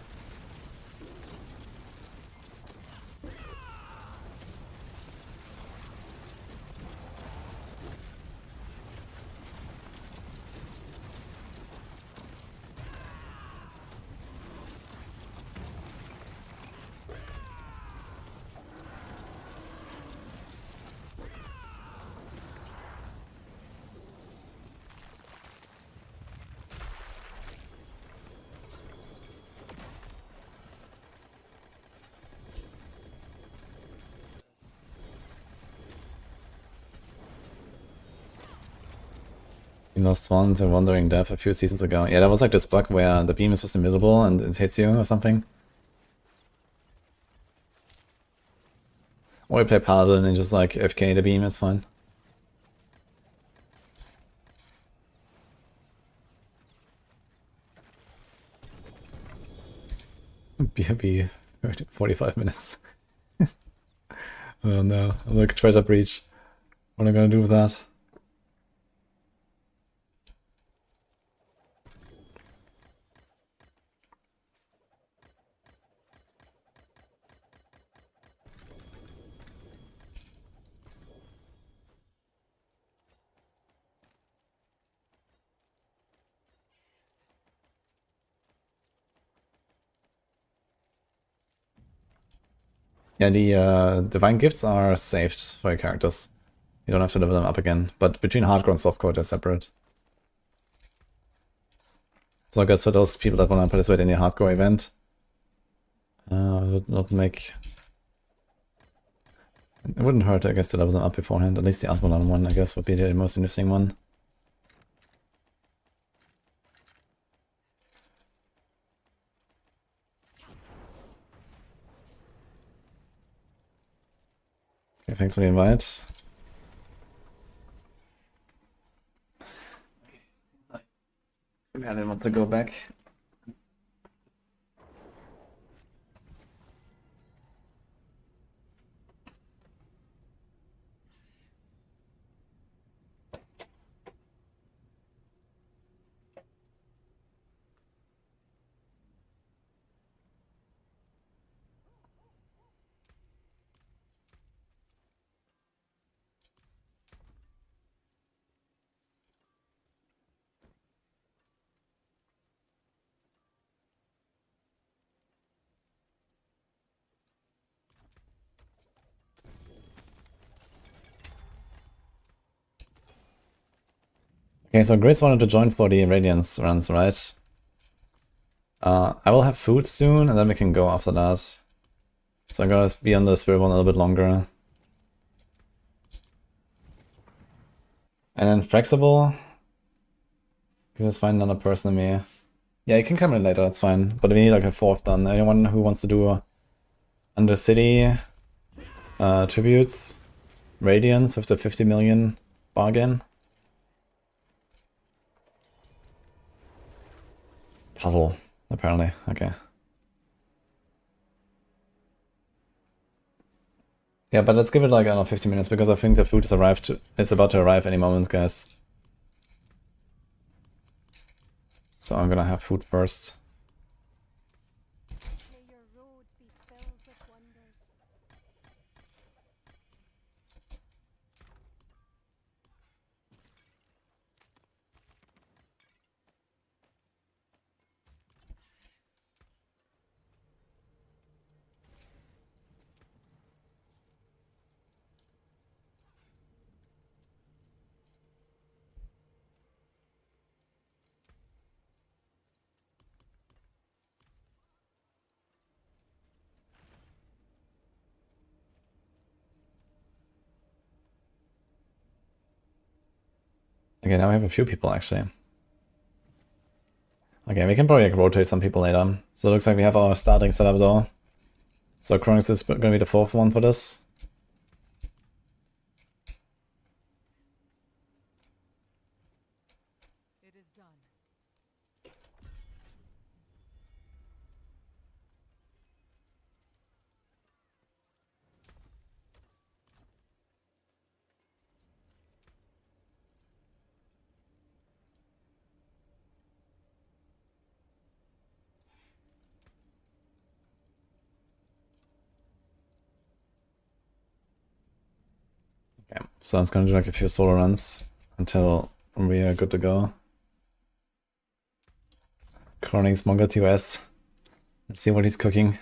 You lost one to Wandering Death a few seasons ago. Yeah, that was like this bug where the beam is just invisible and it hits you or something. Or you play Paladin and just like FK the beam, it's fine. BRB 45 minutes. Oh no, look, Treasure Breach. What am I gonna do with that? Yeah, the divine gifts are saved for your characters. You don't have to level them up again. But between hardcore and softcore, they're separate. So I guess for those people that want to participate in the hardcore event, would not make... It wouldn't hurt, I guess, to level them up beforehand. At least the Asmodan one, I guess, would be the most interesting one. Okay, thanks for the invite. Maybe I didn't want to go back. Okay, so Grace wanted to join for the Radiance runs, right? I will have food soon, and then we can go after that. So I'm gonna be on the Spirit one a little bit longer. And then Flexible. You can just find another person in me. Yeah, you can come in later, that's fine. But we need like a fourth then. Anyone who wants to do Undercity tributes, Radiance with the 50 million bargain. Puzzle, apparently. Okay. Yeah, but let's give it like, I don't know, 50 minutes, because I think the food is about to arrive any moment, guys. So I'm gonna have food first.
May your road be filled with wonders.
Okay, now we have a few people actually. Okay, we can probably like, rotate some people later. So it looks like we have our starting setup though. So Chronix is gonna be the fourth one for this.
It is done.
Okay, so I was gonna do like a few solo runs until we are good to go. Chronix Mongo TOS. Let's see what he's cooking.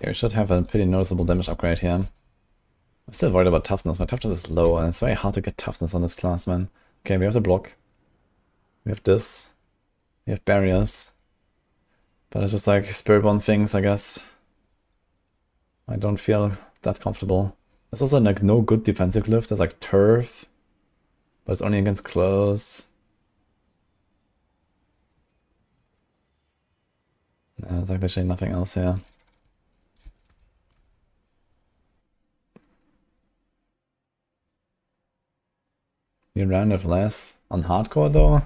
Yeah, we should have a pretty noticeable damage upgrade here. I'm still worried about toughness. My toughness is low, and it's very hard to get toughness on this class, man. Okay, we have the block. We have this. We have barriers. But it's just like Spiritborn things, I guess. I don't feel that comfortable. There's also like no good defensive glyph. There's like turf, but it's only against close. There's like literally nothing else here. You ran with less on hardcore though.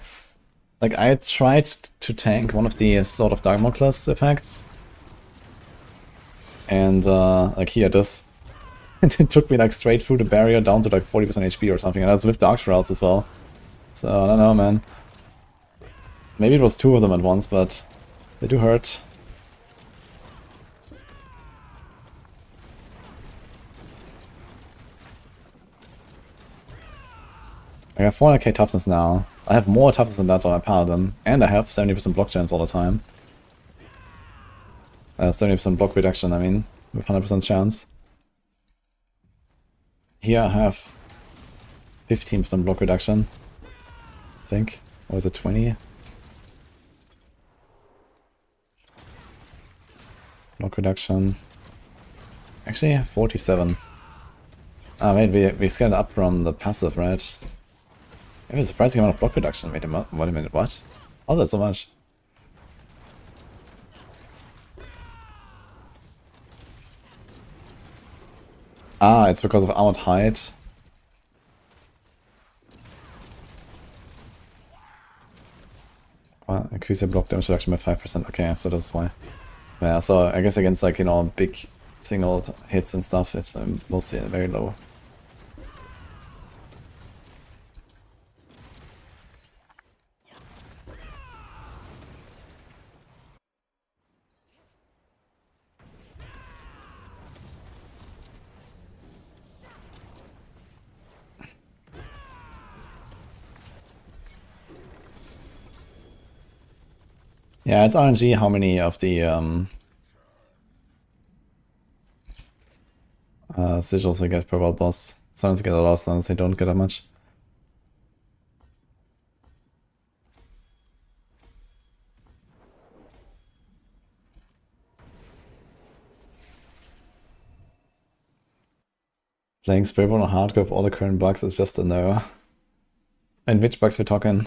Like I tried to tank one of the sort of Darkmoclus effects. And like here this. And it took me like straight through the barrier down to like 40% HP or something. And that's with Dark Shrouds as well. So I don't know, man. Maybe it was two of them at once, but they do hurt. I have 400k toughness now. I have more toughness than that on my Paladin, and I have 70% block chance all the time. 70% block reduction, I mean, with 100% chance. Here I have 15% block reduction, I think. Or is it 20? Block reduction. Actually, 47. Ah, wait, we scaled up from the passive, right? I have a surprising amount of block reduction. Wait a minute, what? How's that so much? Ah, it's because of armored height. Well, increase your block damage reduction by 5%. Okay, so that's why. Yeah, so I guess against like, you know, big single hits and stuff, it's mostly very low. Yeah, it's RNG how many of the sigils you get per world boss. Sometimes you get a lot, sometimes you don't get that much. Playing Spiritborn on hardcore with all the current bugs is just a no. And which bugs we talking?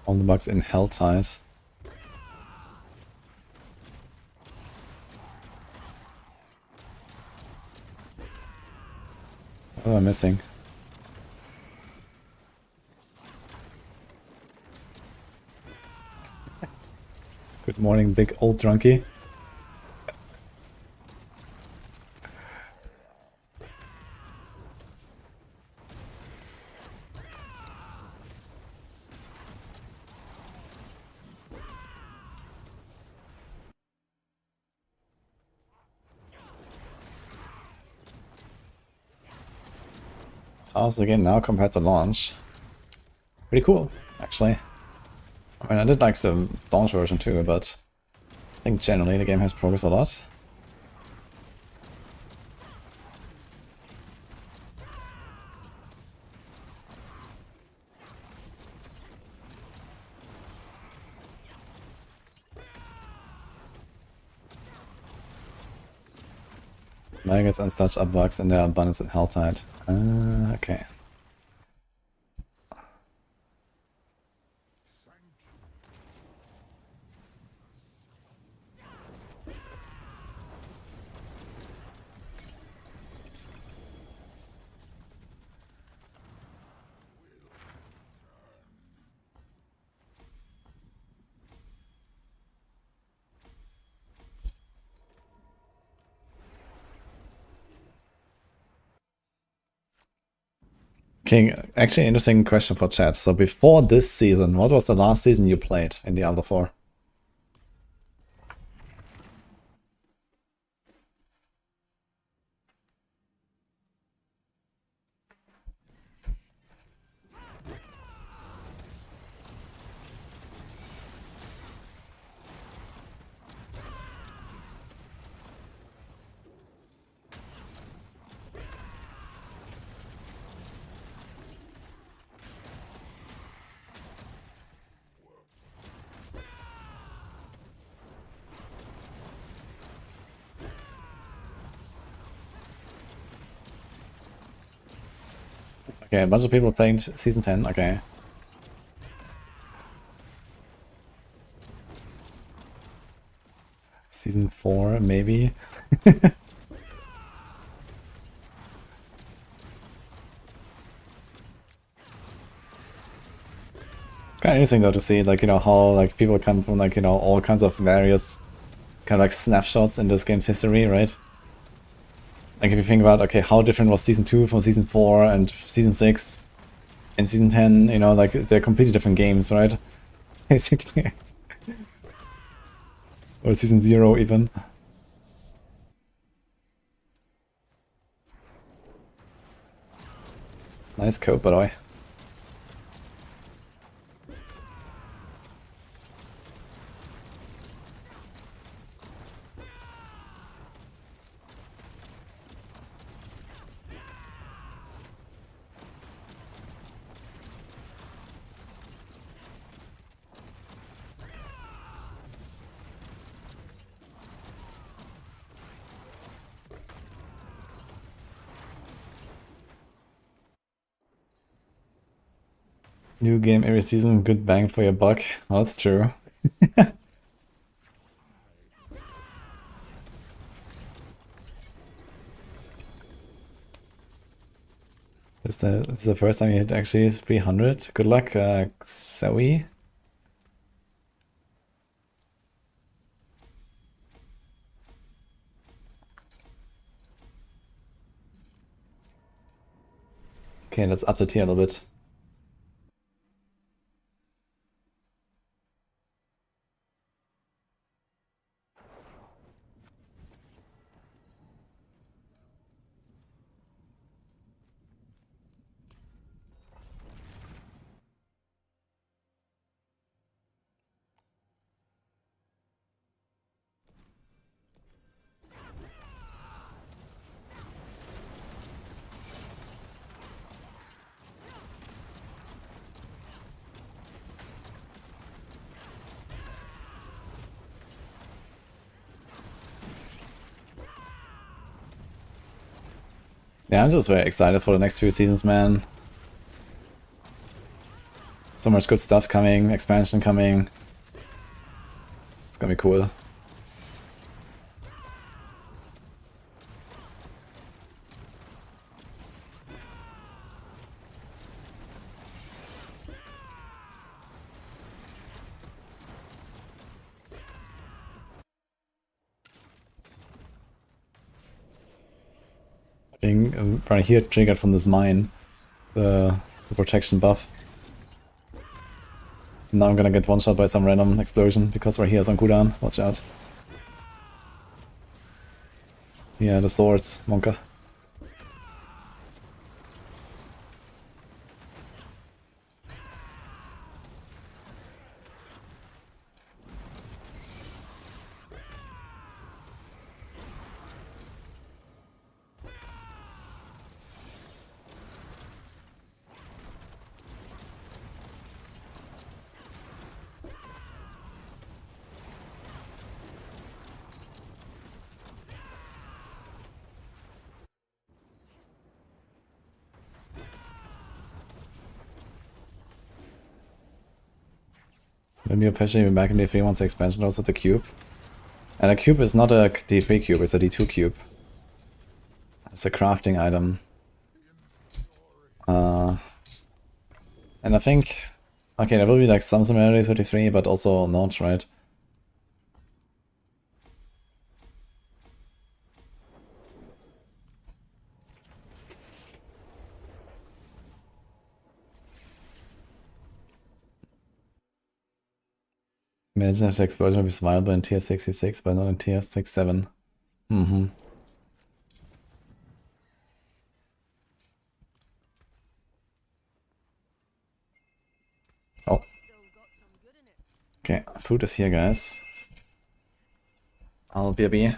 All the bugs in Helltide. What am I missing? Good morning, big old drunkie. How's the game now compared to launch? Pretty cool, actually. I mean, I did like the launch version too, but I think generally the game has progressed a lot. Maggots and such are bugs in their abundance in Helltide. Okay. Okay, actually interesting question for chat. So before this season, what was the last season you played in Diablo 4? Okay, a bunch of people playing Season 10, okay. Season 4, maybe? kind of interesting though to see, like, you know, how like people come from, like, you know, all kinds of various kind of like snapshots in this game's history, right? Like if you think about, okay, how different was Season 2 from Season 4 and Season 6 and Season 10, you know, like they're completely different games, right? Basically. Or Season 0 even. Nice code, by the way. New game every season, good bang for your buck. Well, that's true. This is the first time you hit actually 300. Good luck, Zoe. Okay, let's up the tier a little bit. Yeah, I'm just very excited for the next few seasons, man. So much good stuff coming, expansion coming. It's gonna be cool. Being right here triggered from this mine, the protection buff. Now I'm gonna get one shot by some random explosion because right here is on cooldown. Watch out. Yeah, the swords, Monka. Maybe you're patching back in D3 once the expansion also the cube. And a cube is not a D3 cube, it's a D2 cube. It's a crafting item. And I think, okay, there will be like some similarities with D3, but also not, right? Imagine if the explosion would be survivable in tier 66, but not in tier 67. Mm-hmm. Oh. Okay, food is here, guys. I'll BRB.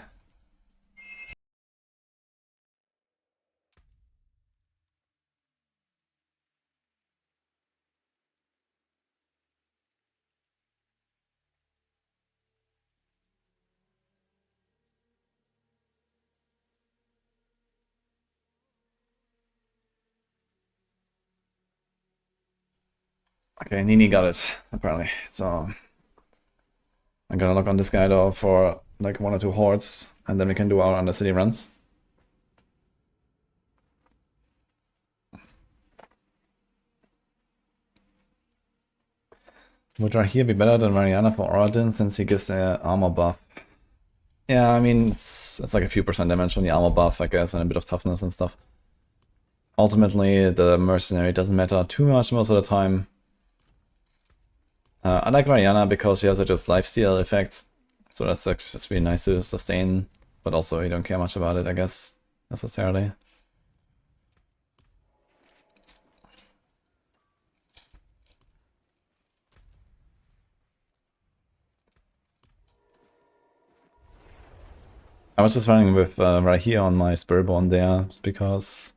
Okay, Nini got it, apparently. So I'm gonna lock on this guy though for like 1 or 2 hordes, and then we can do our undercity runs. Would Rahir be better than Mariana for Paladin since he gives a armor buff? Yeah, I mean, it's like a few % damage on the armor buff, I guess, and a bit of toughness and stuff. Ultimately, the mercenary doesn't matter too much most of the time. I like Mariana because she has just lifesteal effects, so that's like just really nice to sustain, but also you don't care much about it, I guess, necessarily. I was just running with right here on my Spurborn there, because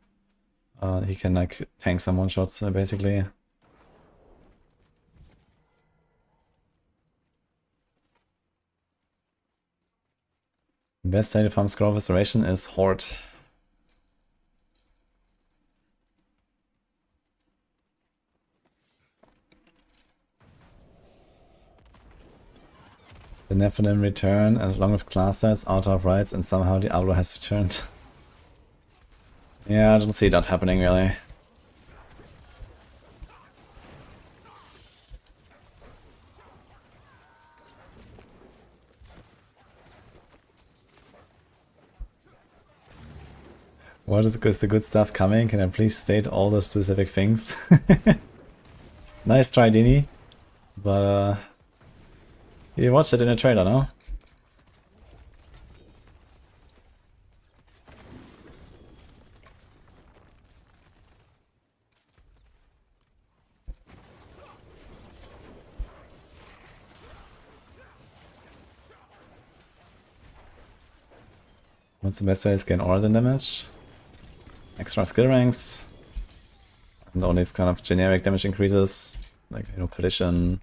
he can like tank some one-shots basically. Best way to farm Scroll Restoration is Horde. The Nephilim return, and along with class sets, Altar of Rights, and somehow Diablo has returned. Yeah, I don't see that happening really. What is the good stuff coming? Can I please state all the specific things? Nice try, Dini. But you watched it in a trailer, no? What's the best way to scan Origin damage? Extra skill ranks. And all these kind of generic damage increases. Like, you know, Perdition,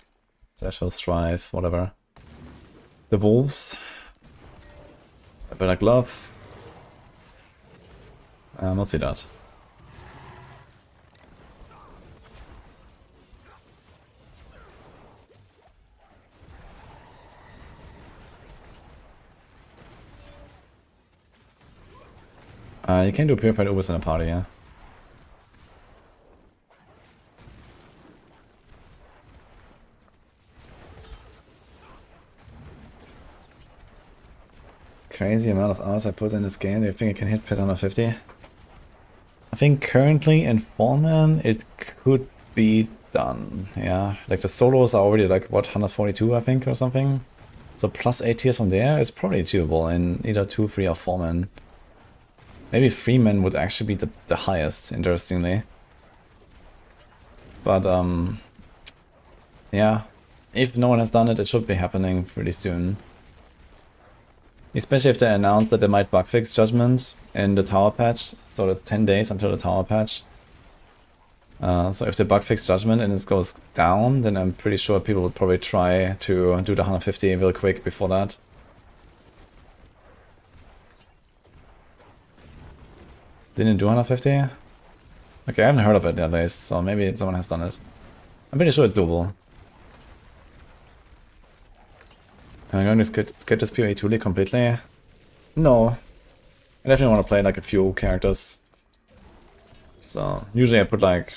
Special Strife, whatever. The Wolves. A better glove. Let's see that. You can do Purified Ubers in a party, yeah. It's crazy amount of hours I put in this game. Do you think I can hit pit 150? I think currently in 4-man it could be done, yeah. Like the solos are already like, what, 142 I think or something? So plus 8 tiers from there is probably achievable in either 2, 3 or 4-man. Maybe 3-man would actually be the highest, interestingly. But, yeah. If no one has done it, it should be happening pretty soon. Especially if they announce that they might bug fix Judgement in the tower patch. So that's 10 days until the tower patch. So if they bug fix Judgement and it goes down, then I'm pretty sure people would probably try to do the 150 real quick before that. Didn't do 150? Okay, I haven't heard of it at least, so maybe someone has done it. I'm pretty sure it's doable. Am I going to skip this PoE 2 league completely? No. I definitely want to play like a few characters. So, usually I put like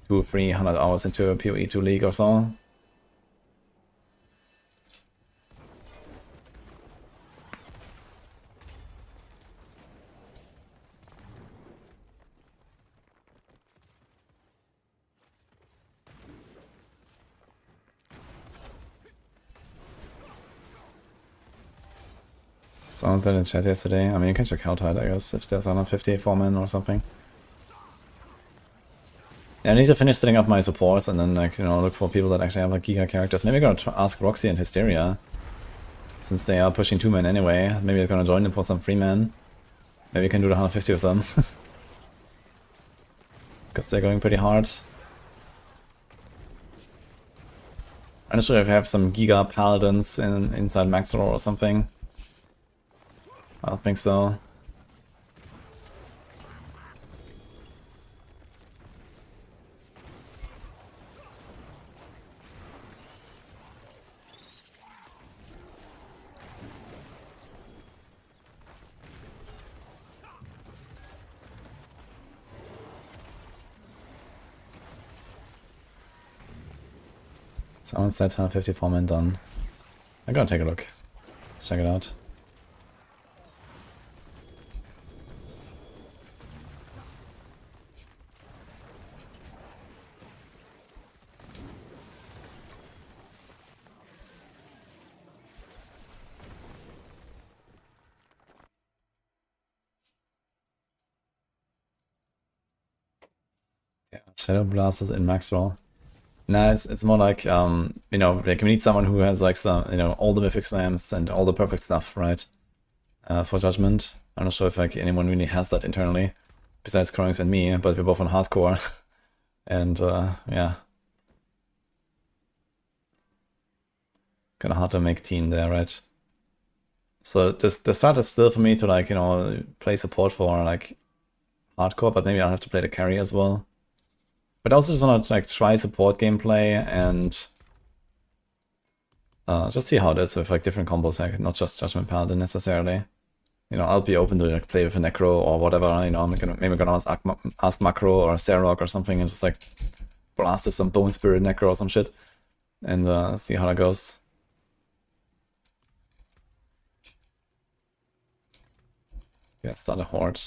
200-300 hours into a PoE 2 league or so. Someone said in chat yesterday. I mean, you can check Helltide, I guess, if there's 150 4-man or something. Yeah, I need to finish setting up my supports and then, like, you know, look for people that actually have like Giga characters. Maybe I'm gonna ask Roxy and Hysteria, since they are pushing 2-man anyway. Maybe I'm gonna join them for some 3-man. Maybe we can do the 150 with them. Because they're going pretty hard. I'm not sure if I have some Giga Paladins inside Maxroll or something. I don't think so. Someone said 154 men done. I'm gonna take a look. Let's check it out. Yeah, Shadow Blasters in Maxroll. Nah, it's more like, you know, like we need someone who has like some, you know, all the mythic slams and all the perfect stuff, right? For Judgement. I'm not sure if like anyone really has that internally, besides Croix and me, but we're both on hardcore. And yeah. Kinda hard to make team there, right? So the start is still for me to like, you know, play support for like hardcore, but maybe I'll have to play the carry as well. But I also just want to like try support gameplay and just see how it is with like different combos, like not just Judgment Paladin necessarily. You know, I'll be open to like play with a Necro or whatever. You know, maybe gonna ask Macro or Serok or something and just like blast with some Bone Spirit Necro or some shit and see how that goes. Yeah, start a horde.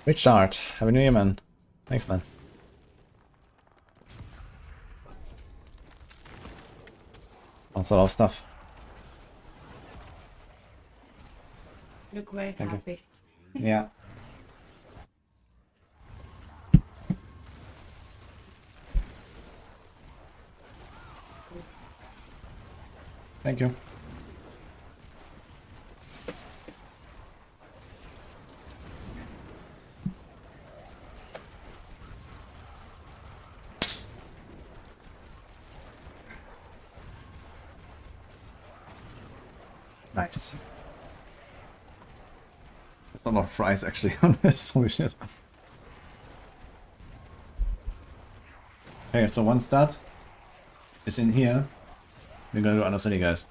Great start. Happy New Year, man. Thanks, man. Lots of stuff.
Look very
Thank you.
happy.
Yeah. Thank you. Nice. There's not a lot of fries actually on this. Holy shit. Okay, so once that is in here, we're gonna do Undercity, guys.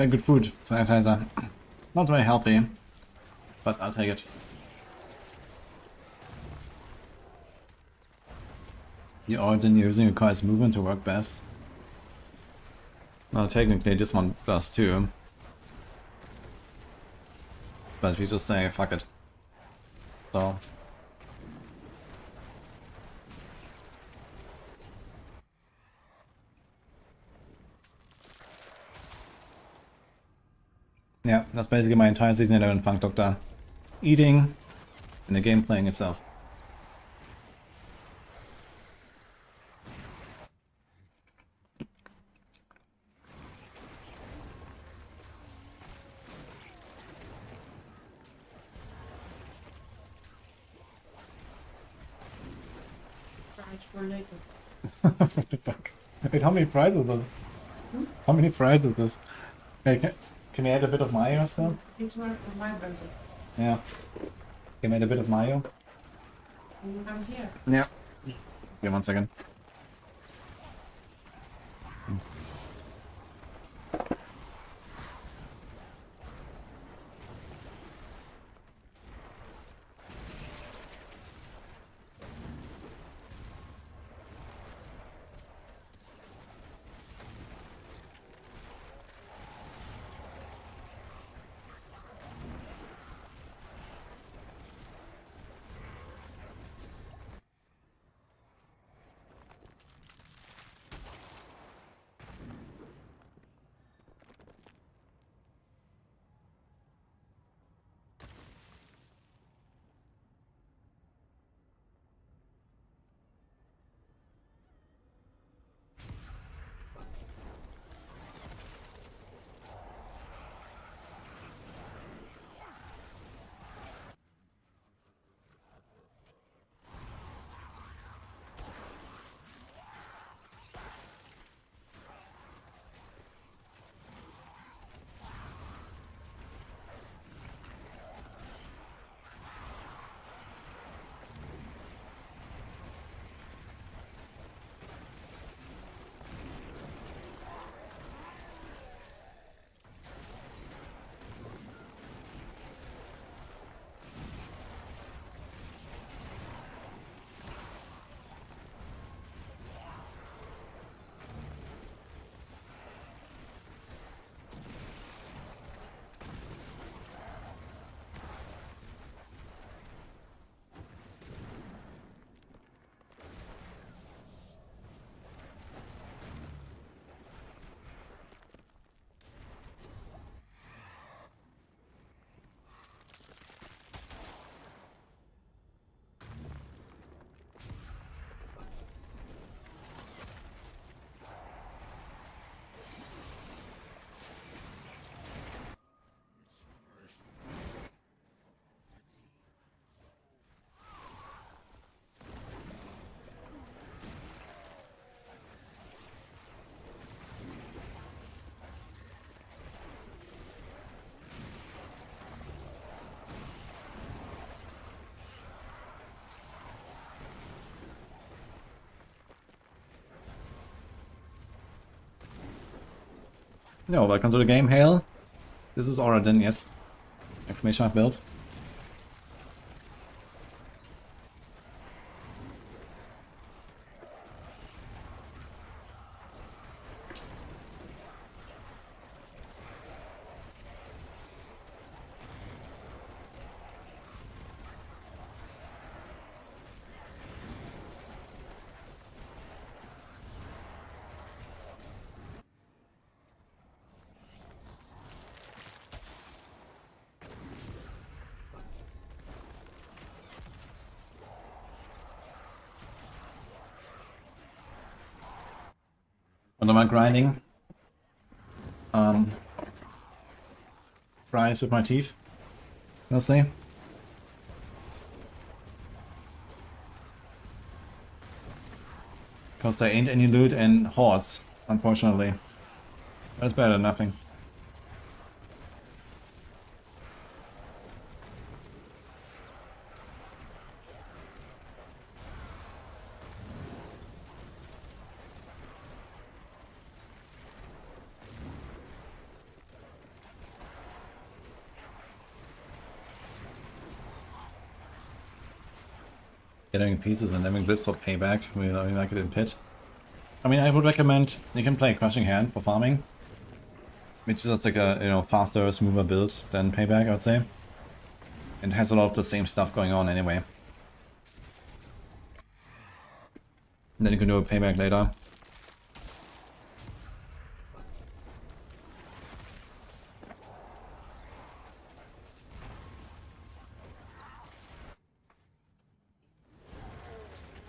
Very good food, sanitizer. Not very healthy, but I'll take it. The origin using requires movement to work best. Well, technically this one does too. But we just say fuck it. So. Yeah, that's basically my entire season 11 Funk Doctor. Eating and the game playing itself.
Prize for later.
What the fuck? Wait, how many prizes is this? How many prizes is this? Hey, can we add a bit of mayo still?
It's one for my birthday.
Yeah. Can we add a bit of mayo?
I'm here.
Yeah. Give 1 second. No, welcome to the game, Hale. This is Origin, yes. Exclamation mark build. What am I grinding? Fries with my teeth, mostly. Because there ain't any loot in hordes, unfortunately. That's better than nothing. Gathering pieces and having this for payback. We like it in pit. I mean, I would recommend you can play Crushing Hand for farming, which is just like a faster, smoother build than payback, I would say. And has a lot of the same stuff going on anyway. And then you can do a payback later.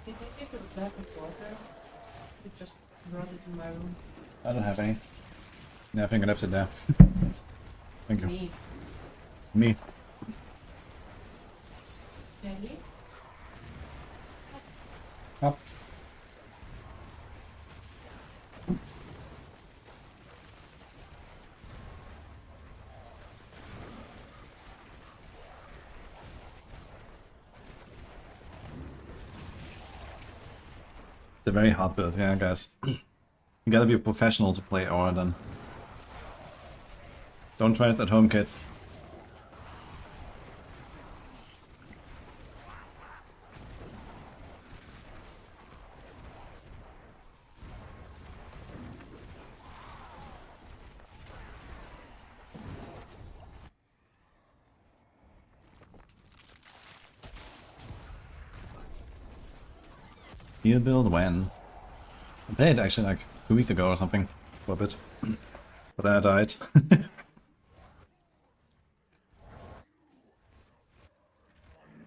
Did you take a glass of water? You just brought it in my room.
I don't have any. Yeah, I think I left it there. Thank you.
Me.
Me.
Daddy?
Up. It's a very hard build, yeah, guys. You gotta be a professional to play Aura then. Don't try it at home, kids. Heal build when? I played actually like 2 weeks ago or something for a bit. But then I died.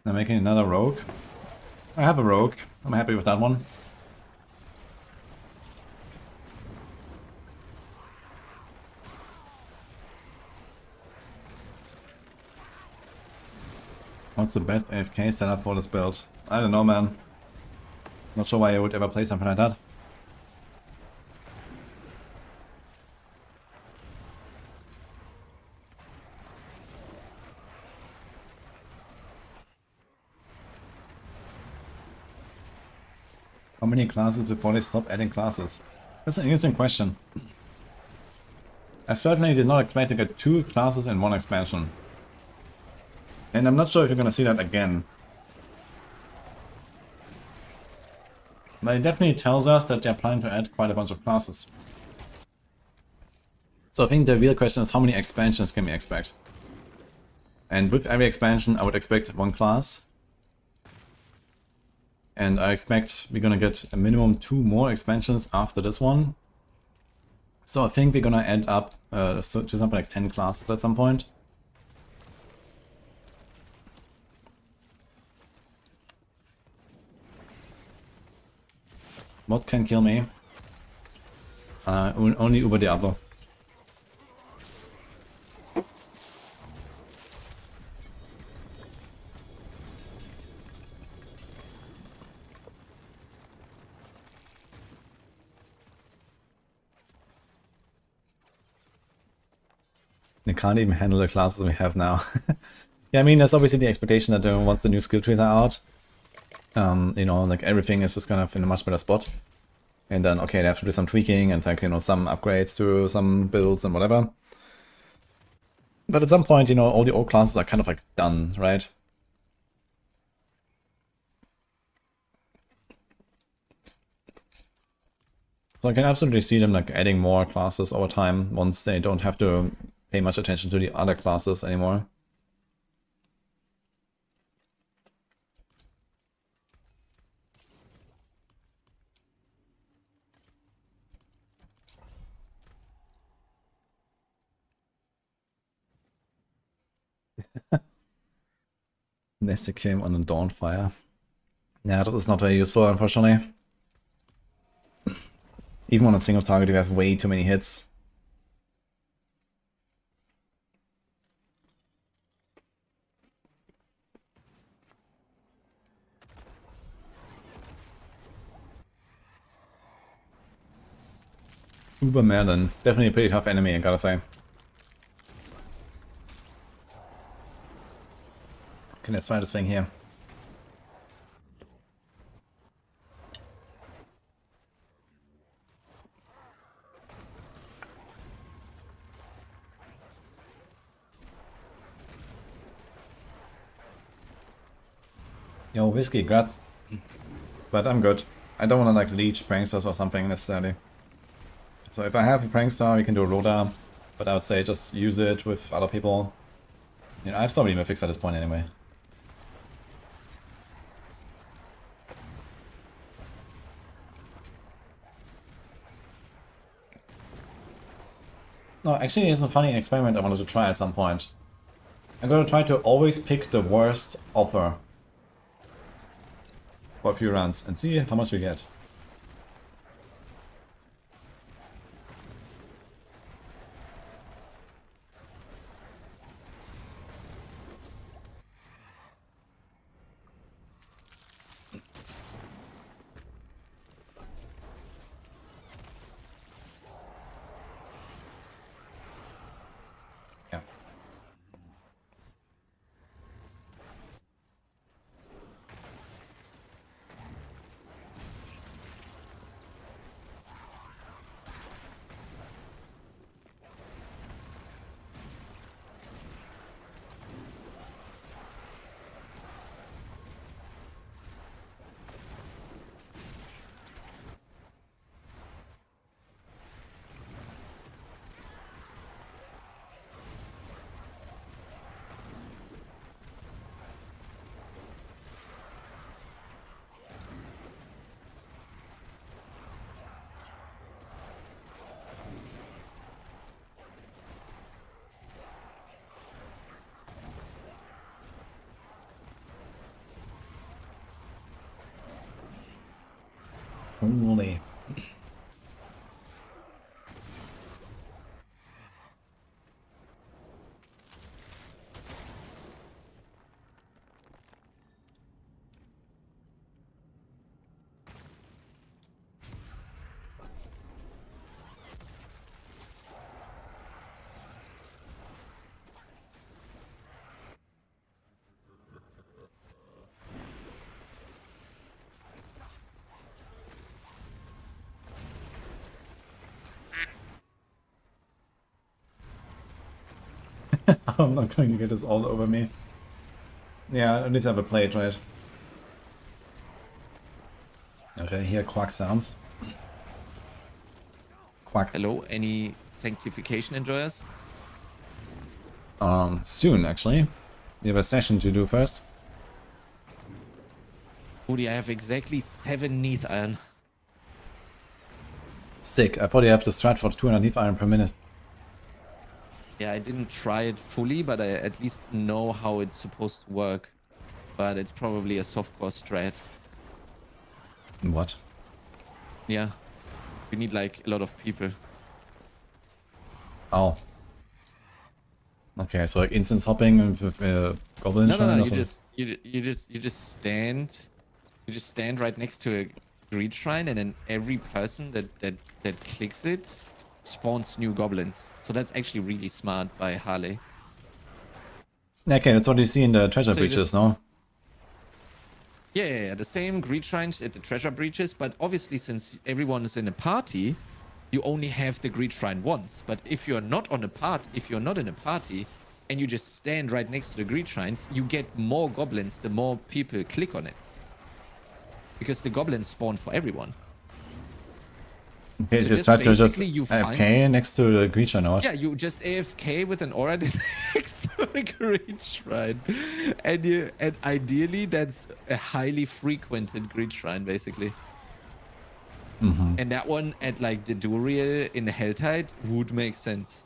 I'm making another rogue. I have a rogue. I'm happy with that one. What's the best AFK setup for this build? I don't know, man. Not sure why I would ever play something like that. How many classes before they stop adding classes? That's an interesting question. I certainly did not expect to get 2 classes in one expansion. And I'm not sure if you're gonna see that again. But it definitely tells us that they're planning to add quite a bunch of classes. So I think the real question is how many expansions can we expect? And with every expansion I would expect 1 class. And I expect we're gonna get a minimum 2 more expansions after this one. So I think we're gonna end up to something like 10 classes at some point. What can kill me? Only Uber Diablo. They can't even handle the classes we have now. Yeah, I mean, there's obviously the expectation that once the new skill trees are out, like everything is just kind of in a much better spot. And then, okay, they have to do some tweaking and like, some upgrades to some builds and whatever. But at some point, all the old classes are kind of like done, right? So I can absolutely see them like adding more classes over time once they don't have to pay much attention to the other classes anymore. Nesta came on a Dawnfire. Yeah, that is not very useful, unfortunately. Even on a single target, you have way too many hits. Uber Merlin. Definitely a pretty tough enemy, I gotta say. Okay, let's try this thing here. Yo, Whiskey, grats. But I'm good. I don't want to like leech pranksters or something necessarily. So if I have a prankster, we can do a Rhoda, but I would say just use it with other people. You know, I have so many mythics at this point anyway. No, actually it's a funny experiment I wanted to try at some point. I'm gonna try to always pick the worst offer for a few runs and see how much we get. Yeah. Holy. I'm not going to get this all over me. Yeah, at least I have a plate, right? Okay, here quack sounds. Quack.
Hello, any sanctification enjoyers?
Soon actually. You have a session to do first.
Woody, I have exactly 7 Neath Iron.
Sick. I thought you have to strat for 200 Neath Iron per minute.
Yeah, I didn't try it fully, but I at least know how it's supposed to work. But it's probably a softcore strat.
What?
Yeah. We need like a lot of people.
Oh. Okay, so like instance hopping with goblin
No,
shrine or
you
something?
just stand right next to a greed shrine, and then every person that clicks it spawns new goblins. So that's actually really smart by Harley.
Okay, that's what you see in the treasure
So you
breaches,
just-
no?
Yeah, the same greed shrines at the treasure breaches, but obviously since everyone is in a party, you only have the greed shrine once. But if you're not in a party, and you just stand right next to the greed shrines, you get more goblins the more people click on it. Because the goblins spawn for everyone.
Okay,
So
so you
just
start to just
basically you
AFK next to the greed shrine, or what?
Yeah, you just AFK with an aura next to a greed shrine. And ideally that's a highly frequented greed shrine, basically.
Mm-hmm.
And that one at like the Duriel in Helltide would make sense.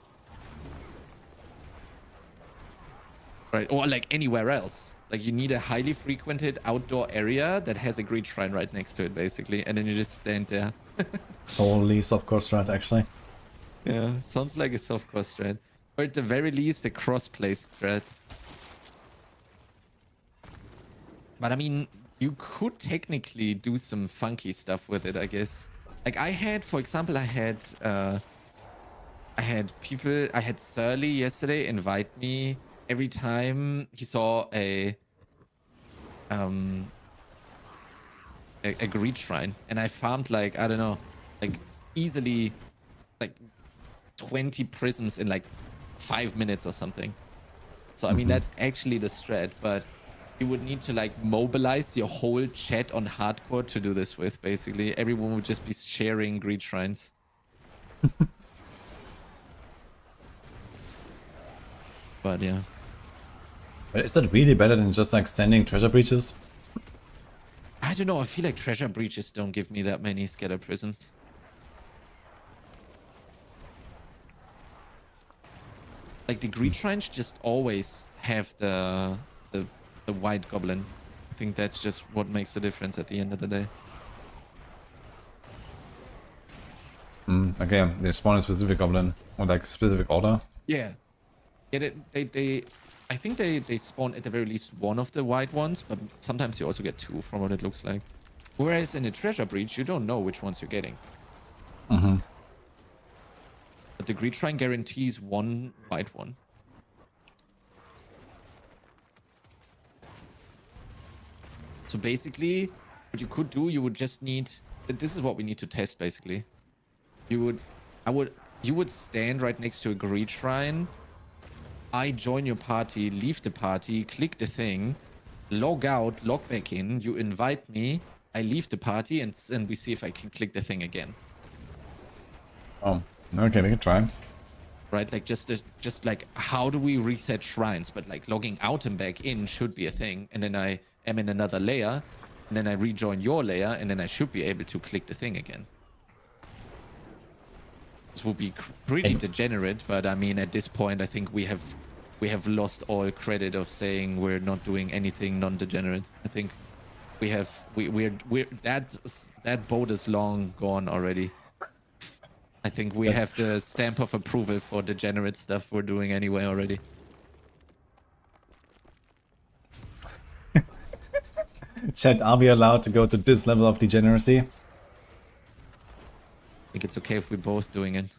Right, or like anywhere else. Like you need a highly frequented outdoor area that has a greed shrine right next to it, basically. And then you just stand there.
Holy softcore strat, actually.
Yeah, sounds like a softcore strat. Or at the very least, a cross-play strat. But I mean, you could technically do some funky stuff with it, I guess. Like I had, for example, I had Surly yesterday invite me every time he saw a greed shrine, and I farmed like, I don't know, like easily like 20 prisms in like 5 minutes or something. So I mean, that's actually the strat, but you would need to like mobilize your whole chat on hardcore to do this with. Basically, everyone would just be sharing greed shrines. But yeah.
But is that really better than just like sending treasure breaches?
I don't know. I feel like treasure breaches don't give me that many scatter prisms. Like the greed shrines just always have the white goblin. I think that's just what makes the difference at the end of the day.
Okay, they spawn a specific goblin or like specific order.
Yeah. Yeah, they I think they spawn at the very least one of the white ones, but sometimes you also get two from what it looks like. Whereas in a treasure breach, you don't know which ones you're getting. But the greed shrine guarantees one white one. So basically, what you could do, you would just need. This is what we need to test. Basically, you would stand right next to a greed shrine. I join your party, leave the party, click the thing, log out, log back in. You invite me. I leave the party, and we see if I can click the thing again.
Oh, okay, we can try.
Right, like just like how do we reset shrines? But like logging out and back in should be a thing, and then I am in another layer, and then I rejoin your layer, and then I should be able to click the thing again. This will be pretty degenerate, but I mean at this point I think we have lost all credit of saying we're not doing anything non-degenerate. I think we're that boat is long gone already. I think we have the stamp of approval for degenerate stuff we're doing anyway already.
Chat, are we allowed to go to this level of degeneracy?
I think it's okay if we're both doing it.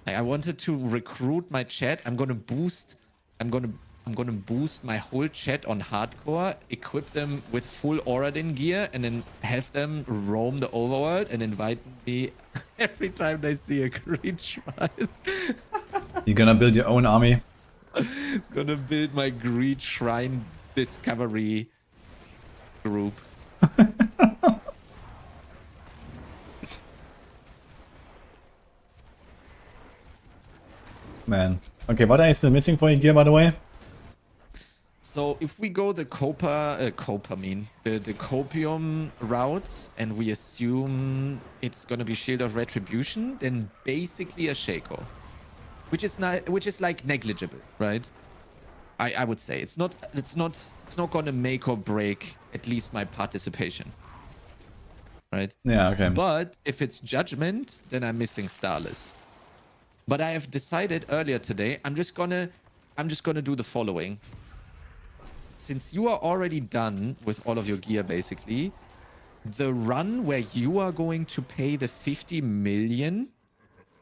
Like, I wanted to recruit my chat. I'm gonna boost my whole chat on hardcore, equip them with full Oradin gear, and then have them roam the overworld and invite me every time they see a greed shrine.
You're gonna build your own army?
Gonna build my greed shrine discovery group.
Man. Okay, what are you still missing for your gear, by the way?
So if we go the the copium routes, and we assume it's gonna be Shield of Retribution, then basically a Shaco, which is like negligible, right? I would say it's not gonna make or break at least my participation, right?
Yeah, okay.
But if it's Judgment, then I'm missing Starless. But I have decided earlier today, I'm just gonna do the following. Since you are already done with all of your gear, basically, the run where you are going to pay the 50 million,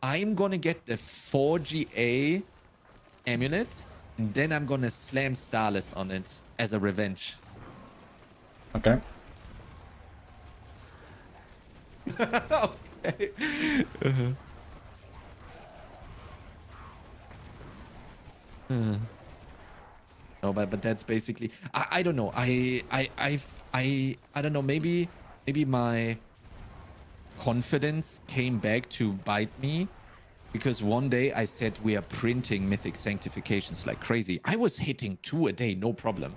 I'm gonna get the 4GA amulet, and then I'm gonna slam Starless on it as a revenge.
Okay.
Okay. No, but that's basically. I don't know. I don't know. Maybe my confidence came back to bite me, because one day I said we are printing Mythic Sanctifications like crazy. I was hitting 2 a day, no problem.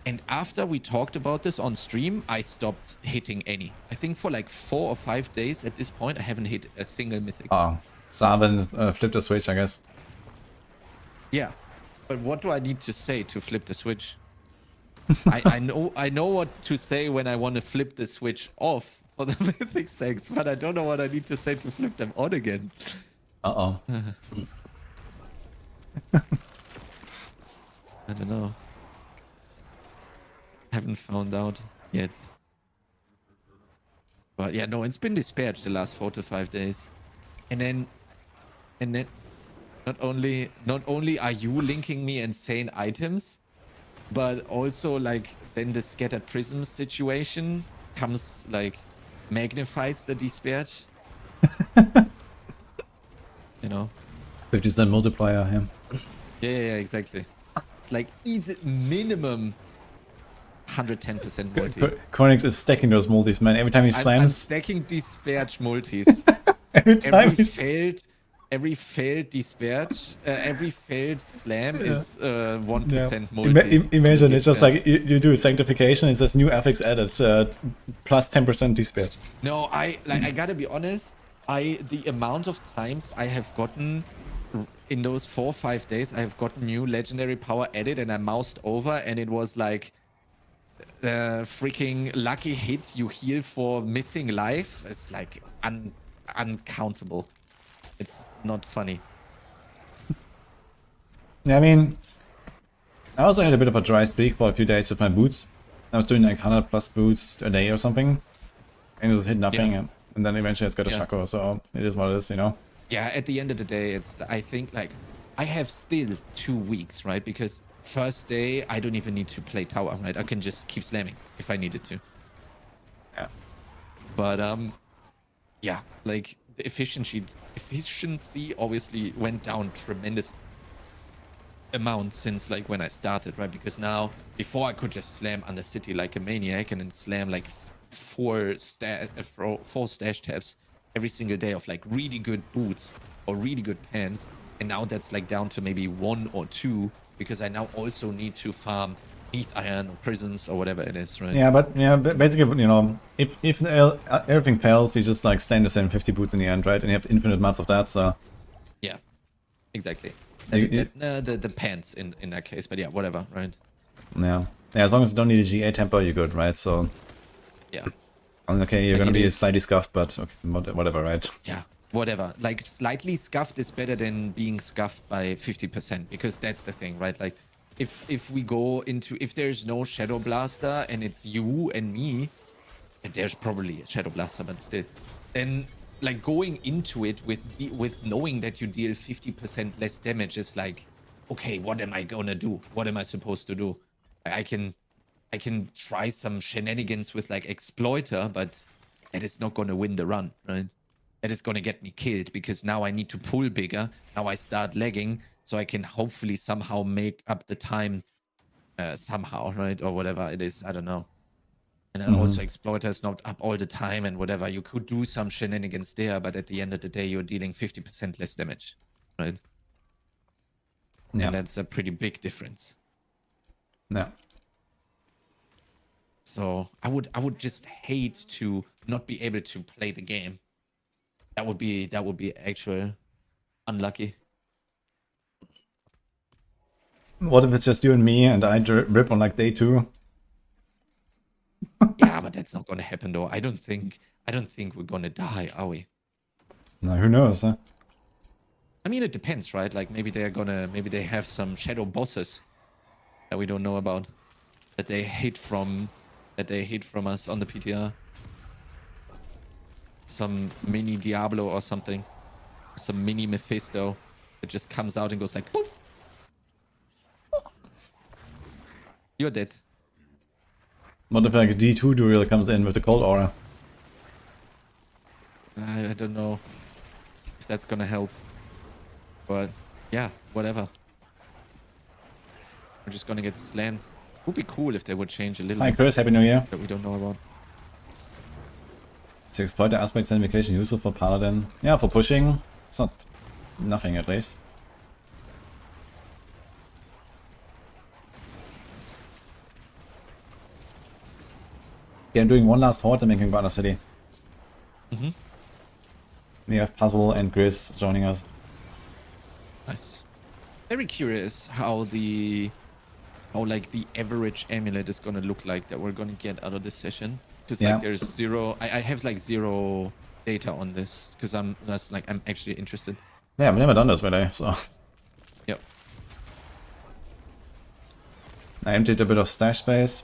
And after we talked about this on stream, I stopped hitting any. I think for like 4 or 5 days at this point, I haven't hit a single Mythic.
Oh, Sarvin flipped the switch, I guess.
Yeah, but what do I need to say to flip the switch? I know what to say when I want to flip the switch off for the Mythic Saints, but I don't know what I need to say to flip them on again.
Uh-oh.
I don't know. Haven't found out yet. But yeah, no, it's been dispatched the last 4 to 5 days. And then not only are you linking me insane items, but also like then the scattered prisms situation comes like magnifies the dispatch. You know?
50% multiplier, yeah.
Yeah, exactly. It's like easy minimum 110% multi.
Chronix is stacking those multis, man. Every time he
I'm
slams,
stacking disparage multis.
every time
every
he's...
failed disparage, every failed slam is 1%
Yeah.
multi.
Imagine
to
it's just
spam.
like you do a sanctification, it says new affix added, plus 10% dispatch.
No, I gotta be honest. The amount of times I have gotten in those 4 or 5 days, I have gotten new legendary power added, and I moused over, and it was like freaking lucky hit. You heal for missing life. It's like uncountable. It's not funny.
Yeah, I mean, I also had a bit of a dry streak for a few days with my boots. I was doing like 100 plus boots a day or something, and it just hit nothing,
Yeah.
and then eventually it's got a
Yeah.
Shaco, so it is what it is, you know?
Yeah, at the end of the day, I think like I have still 2 weeks, right? Because first day I don't even need to play tower, right? I can just keep slamming if I needed to.
Yeah.
But yeah, like the efficiency obviously went down tremendous amount since like when I started, right? Because now before I could just slam under city like a maniac and then slam like four stash tabs every single day of like really good boots or really good pants, and now that's like down to maybe 1 or 2 because I now also need to farm Neath Iron or prisons or whatever it is, right?
Yeah, but basically, you know, if everything fails, you just like stand the same 50 boots in the end, right? And you have infinite amounts of that, so...
Yeah, exactly.
You-
The pants in that case, but yeah, whatever, right?
Yeah. Yeah, as long as you don't need a GA temper, you're good, right? So,
Yeah.
okay, you're
Like
gonna
it
be
is-
slightly scuffed, but okay, whatever, right?
Yeah, whatever. Like slightly scuffed is better than being scuffed by 50% because that's the thing, right? Like if we go into, if there's no Shadow Blaster and it's you and me, and there's probably a Shadow Blaster, but still, then like going into it with knowing that you deal 50% less damage is like, okay, what am I gonna do? What am I supposed to do? I can try some shenanigans with like Exploiter, but that is not gonna win the run, right? That is gonna get me killed because now I need to pull bigger. Now I start lagging, so I can hopefully somehow make up the time somehow, right? Or whatever it is. I don't know. And then also Exploiter is not up all the time and whatever. You could do some shenanigans there, but at the end of the day, you're dealing 50% less damage, right?
Yeah.
And that's a pretty big difference.
Yeah.
So I would just hate to not be able to play the game. That would be actual unlucky.
What if it's just you and me and I rip on like day 2?
Yeah, but that's not gonna happen though. I don't think we're gonna die, are we?
No, who knows, huh?
I mean, it depends, right? Like maybe they have some shadow bosses that we don't know about, that they hid from us on the PTR. Some mini Diablo or something, some mini Mephisto that just comes out and goes like poof. You're dead.
What if like a D2 duel comes in with the cold aura?
I don't know if that's gonna help, but yeah, whatever. We're just gonna get slammed. Would be cool if they would change a little
Hi
bit
Chris, Happy New Year.
that we don't know about.
To exploit the aspect invocation useful for Paladin. Yeah, for pushing. It's not nothing at least. Okay, I'm doing one last horde and making Ghana City.
Mm-hmm.
We have Puzzle and Grizz joining us.
Nice. Very curious how the average amulet is gonna look like that we're gonna get out of this session. Because
Yeah.
like there's zero, I have like zero data on this because I'm actually interested.
Yeah, I've never done this really, so
Yep.
I emptied a bit of stash space.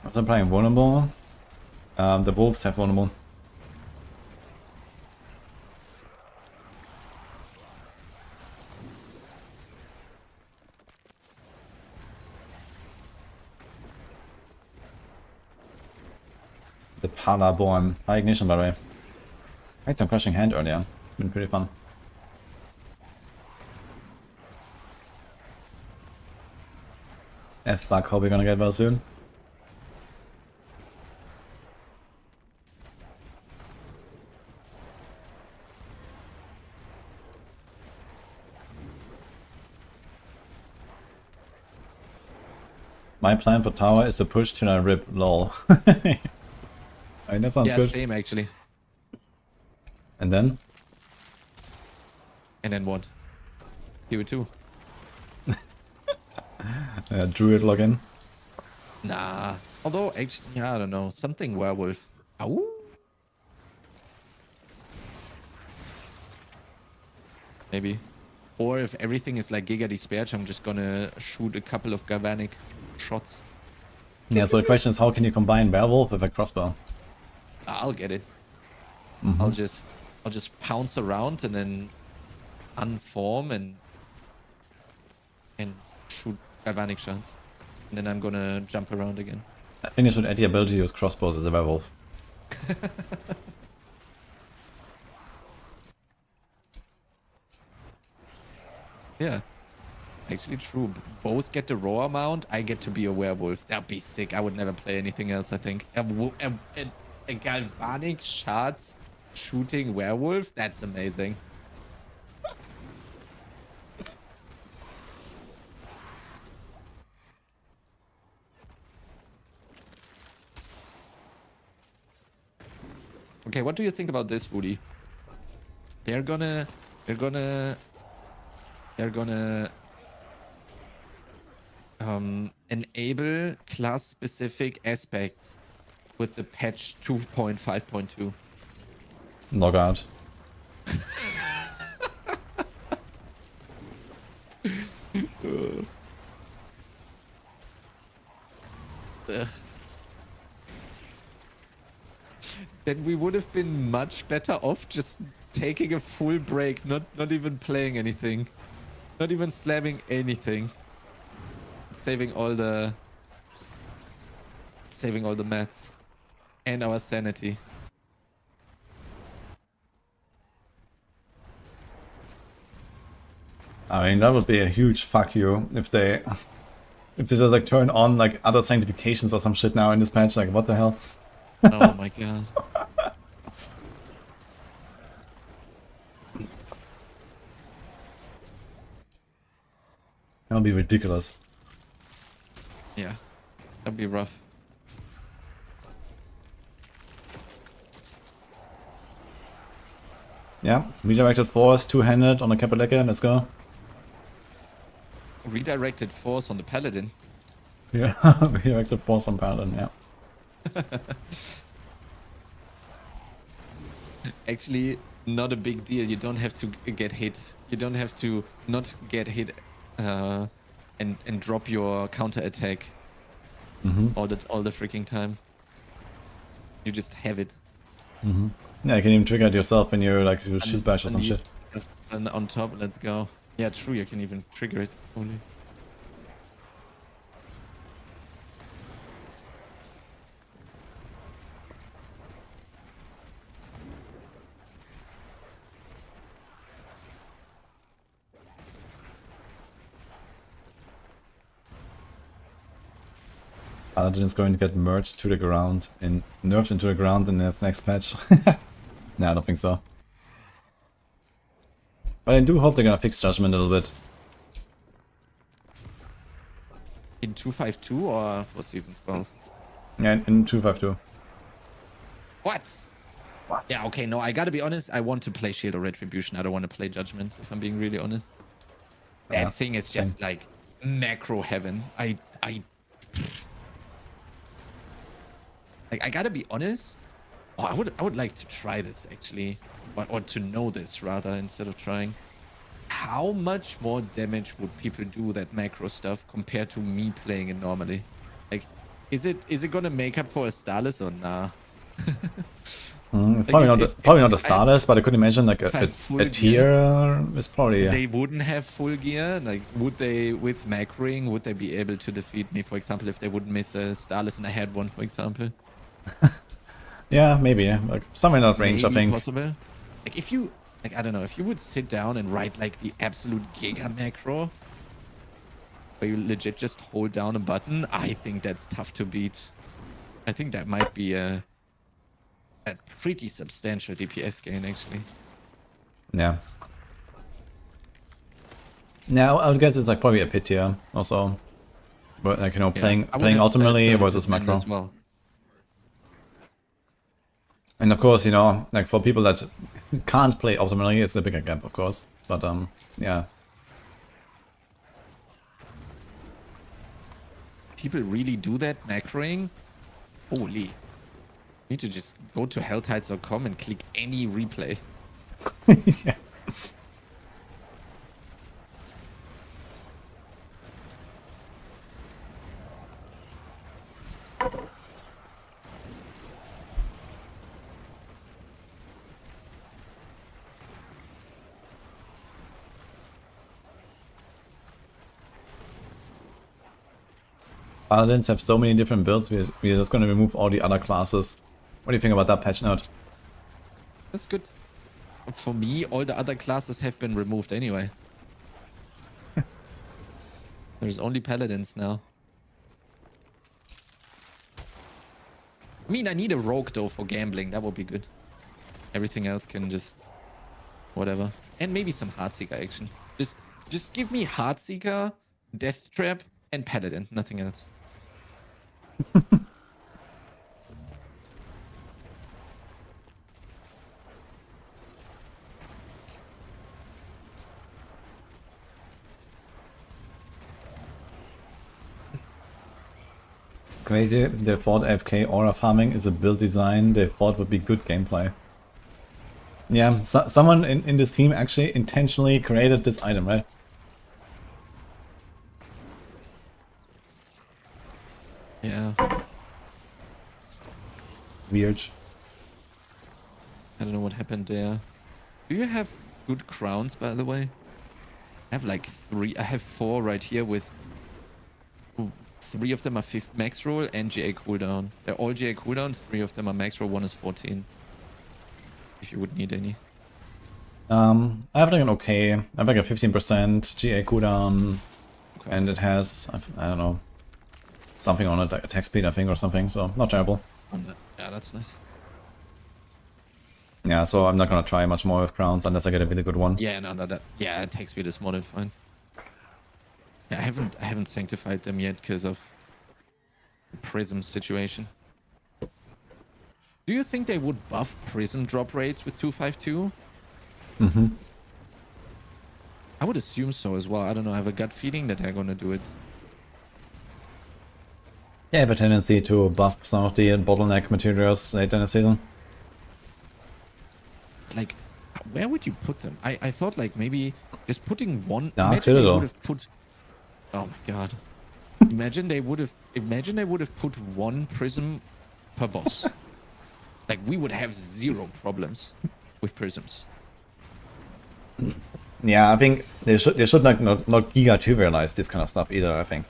As I'm playing vulnerable, the wolves have vulnerable. The Paladin. High ignition, by the way. I had some crushing hand earlier. It's been pretty fun. F-Bug, hope you're gonna get well soon. My plan for tower is to push till I rip lol. I mean, that sounds
Yeah,
good.
same actually.
And then?
And then what? Here too.
Druid login.
Nah. Although actually, yeah, I don't know. Something werewolf. Ow. Maybe. Or if everything is like Giga Dispatch, I'm just gonna shoot a couple of galvanic shots.
Yeah, so the question is, how can you combine werewolf with a crossbow?
I'll get it.
Mm-hmm.
I'll just pounce around and then unform and shoot galvanic shots. And then I'm gonna jump around again.
I think you should add the ability to use crossbows as a werewolf.
Yeah. Actually true. Both get the raw amount, I get to be a werewolf. That'd be sick. I would never play anything else, I think. A galvanic shots shooting werewolf? That's amazing. Okay, what do you think about this, Woody? They're gonna enable class-specific aspects with the patch 2.5.2.
Log out.
Then we would have been much better off just taking a full break, not even playing anything, not even slamming anything, saving all the mats and our sanity.
I mean, that would be a huge fuck you if they just like turn on like other sanctifications or some shit now in this patch. Like, what the hell?
Oh my god.
That would be ridiculous.
Yeah, that'd be rough.
Yeah, redirected force, two-handed on a Kapaleka, let's go.
Redirected force on the Paladin.
Yeah, redirected force on Paladin, yeah.
Actually, not a big deal. You don't have to get hit. You don't have to not get hit and drop your counter attack all the freaking time. You just have it.
Yeah, you can even trigger it yourself when you like do shield bash or some shit.
And on top, let's go. Yeah, true. You can even trigger it only.
Paladin is going to get merged to the ground and nerfed into the ground in its next patch. Nah, I don't think so. But I do hope they're gonna fix Judgement a little bit.
In 2.5.2 or for season 12?
Yeah, in 2.5.2.
What?
What?
Yeah, okay, no, I gotta be honest. I want to play Shield or Retribution. I don't want to play Judgment, if I'm being really honest. That
Yeah,
thing is just like macro heaven. I gotta be honest. Oh, I would like to try this actually, or to know this rather instead of trying. How much more damage would people do that macro stuff compared to me playing it normally? Like, is it gonna make up for a Starless or nah?
It's probably not a Starless, but I could imagine like a
full
tier is probably, yeah.
They wouldn't have full gear. Like, would they, with macroing, would they be able to defeat me? For example, if they would miss a Starless and I had one, for example.
Yeah, maybe. Like somewhere in that range, I
Maybe
think.
possible. Like if you, like I don't know, if you would sit down and write like the absolute giga macro, where you legit just hold down a button, I think that's tough to beat. I think that might be a pretty substantial DPS gain actually.
Yeah. Now I would guess it's like probably a pit tier also. But like, you know,
Yeah,
playing
I would
playing
have said
ultimately versus
30%
macro.
as well.
And of course, you know, like for people that can't play optimally, it's a bigger gap, of course. But yeah.
People really do that macroing? Holy. Need to just go to helltides.com and click any replay.
Yeah. Paladins have so many different builds, we're just going to remove all the other classes. What do you think about that patch note?
That's good. For me, all the other classes have been removed anyway. There's only paladins now. I mean, I need a rogue though for gambling. That would be good. Everything else can just whatever. And maybe some Heartseeker action. Just give me Heartseeker, Death Trap, and Paladin. Nothing else.
Crazy, they thought AFK aura farming is a build design they thought would be good gameplay. Yeah, someone in this team actually intentionally created this item, right?
Yeah.
Weird.
I don't know what happened there. Do you have good crowns, by the way? I have like 3. I have 4 right here with... Ooh, 3 of them are 5th max roll and GA cooldown. They're all GA cooldown. 3 of them are max roll. 1 is 14. If you would need any.
I have like an okay. I have like a 15% GA cooldown,
Okay.
and it has, I don't know, something on it, like attack speed, I think, or something, so not terrible.
Yeah, that's nice.
Yeah, so I'm not gonna try much more with crowns unless I get a really good one.
Yeah, no, that. Yeah, attack speed is more than fine. Yeah, I haven't sanctified them yet because of the prism situation. Do you think they would buff prism drop rates with 252?
Mm-hmm.
I would assume so as well. I don't know. I have a gut feeling that they're gonna do it.
Yeah, I have a tendency to buff some of the bottleneck materials later in the season.
Like, where would you put them? I thought like maybe just putting one.
Nah,
Imagine they
Citadel.
would have put. Oh my god! Imagine they would have put 1 prism per boss. Like we would have 0 problems with prisms.
Yeah, I think they should not giga trivialize this kind of stuff either, I think.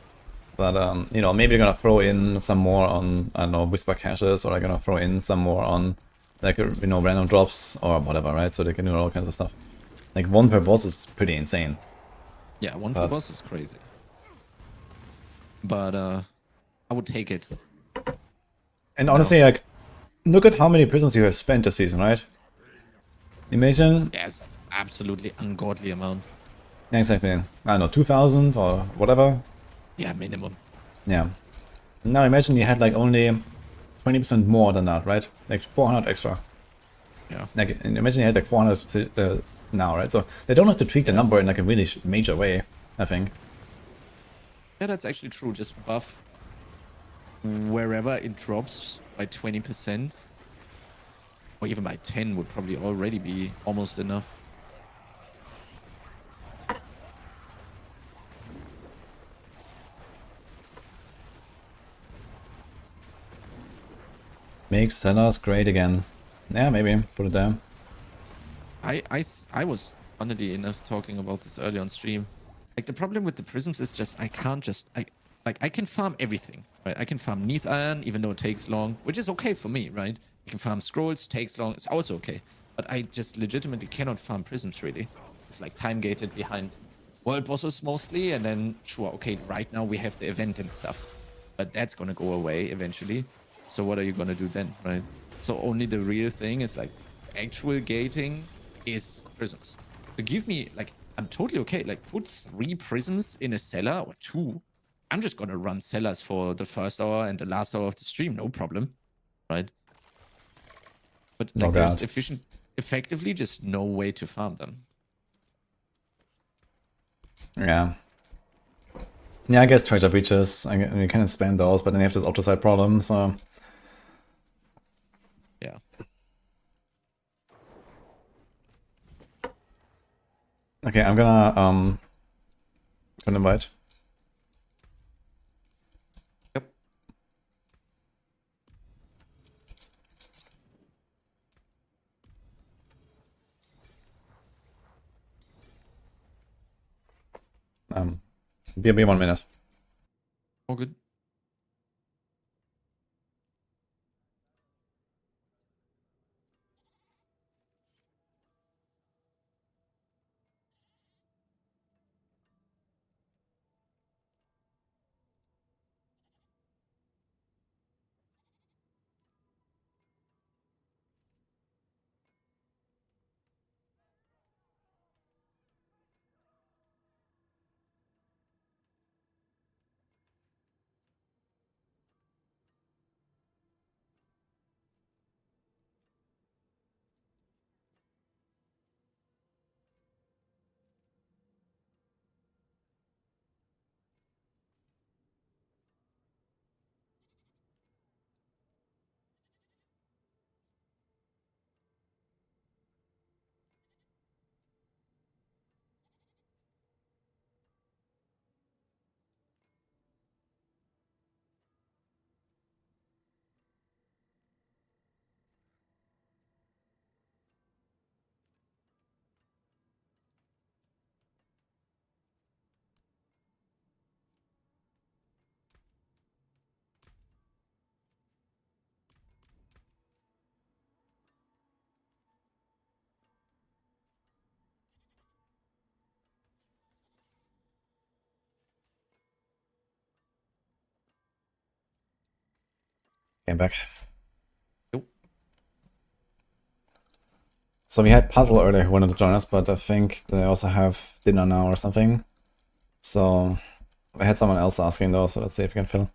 But you know, maybe they're gonna throw in some more on, I don't know, whisper caches, or they're gonna throw in some more on, like, you know, random drops or whatever, right? So they can do all kinds of stuff. Like 1 per boss is pretty insane.
Yeah, 1 per boss is crazy. But I would take it.
And honestly, like, look at how many prisons you have spent this season, right? Imagine.
Yeah, it's absolutely ungodly amount.
Exactly. I don't know, 2,000 or whatever.
Yeah, minimum.
Yeah. Now imagine you had like only 20% more than that, right? Like 400 extra.
Yeah.
Like, imagine you had like 400 now, right? So they don't have to tweak the number in like a really major way, I think.
Yeah, that's actually true. Just buff wherever it drops by 20%. Or even by 10 would probably already be almost enough.
Make sellers great again. Yeah, maybe. Put it there.
I was, funnily enough, talking about this earlier on stream. Like, the problem with the prisms is just, I can farm everything, right? I can farm Neath Iron, even though it takes long, which is okay for me, right? You can farm scrolls, takes long, it's also okay. But I just legitimately cannot farm prisms really. It's like time gated behind world bosses mostly, and then sure, okay, right now we have the event and stuff. But that's gonna go away eventually. So what are you gonna do then, right? So only the real thing is like actual gating is prisms. So give me like, I'm totally okay. Like put 3 prisms in a cellar or 2. I'm just gonna run cellars for the first hour and the last hour of the stream, no problem, right? But like there's effectively just no way to farm them.
Yeah. Yeah, I guess treasure breaches. You can spam those, but then you have this auto-side problem, so...
Yeah.
Okay, I'm gonna invite.
Yep.
Be 1 minute.
All good.
Came back.
Nope.
So we had Puzzle earlier who wanted to join us, but I think they also have dinner now or something. So I had someone else asking though, so let's see if we can fill.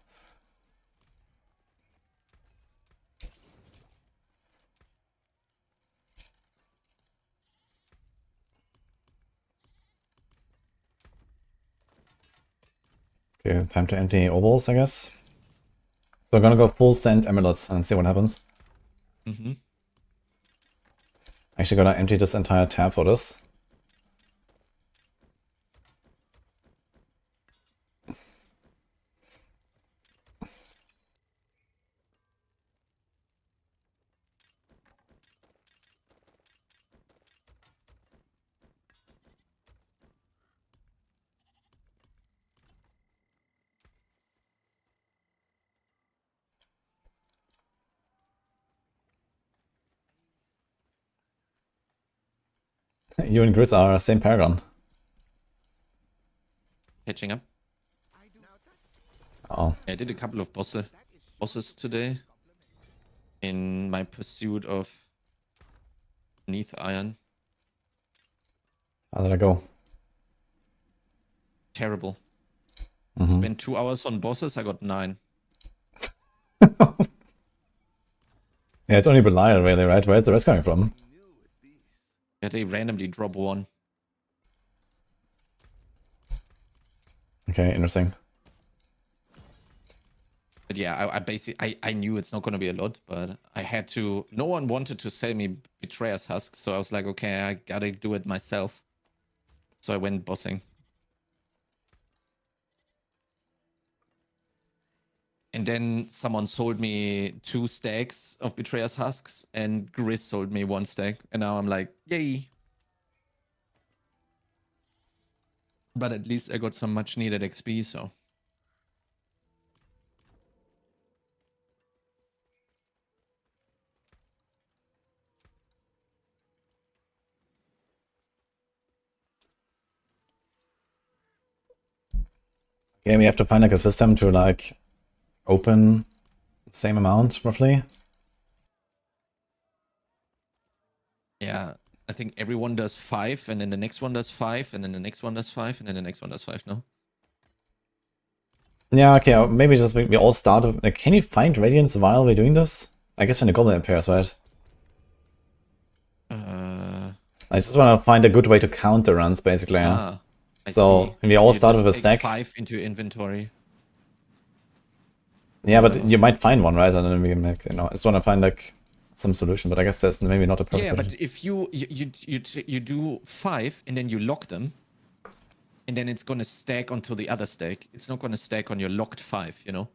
Okay, time to empty ovals, I guess. So I'm gonna go full send amulets and see what happens.
Mm-hmm.
Actually gonna empty this entire tab for this. You and Gris are same paragon.
Catching up.
Oh.
I did a couple of bosses today in my pursuit of Neath Iron.
How did I go?
Terrible.
Mm-hmm.
Spent 2 hours on bosses, I got 9.
Yeah, it's only Belial really, right? Where's the rest coming from?
Yeah, they randomly drop 1.
Okay, interesting.
But yeah, I basically I knew it's not gonna be a lot, but I had to. No one wanted to sell me Betrayer's Husk, so I was like, okay, I gotta do it myself. So I went bossing. And then someone sold me 2 stacks of Betrayer's Husks, and Gris sold me 1 stack, and now I'm like, yay! But at least I got some much needed XP, so.
Yeah, we have to find like a system to like open the same amount roughly.
Yeah, I think everyone does 5, and then the next one does 5, and then the next one does 5, and then the next one does 5. No.
Yeah, okay, maybe just we all start with, like, can you find radiance while we're doing this? I guess when the goblin appears, right? I just want to find a good way to count the runs, basically. Yeah?
I
So
see.
we all
You
start
just
with a
take
stack.
5 into your inventory.
Yeah, but you might find one, right? And then we can make, you know, I just want to find like some solution, but I guess that's maybe not a perfect
Yeah,
solution.
but if you do 5 and then you lock them, and then it's gonna stack onto the other stack. It's not gonna stack on your locked 5, you know?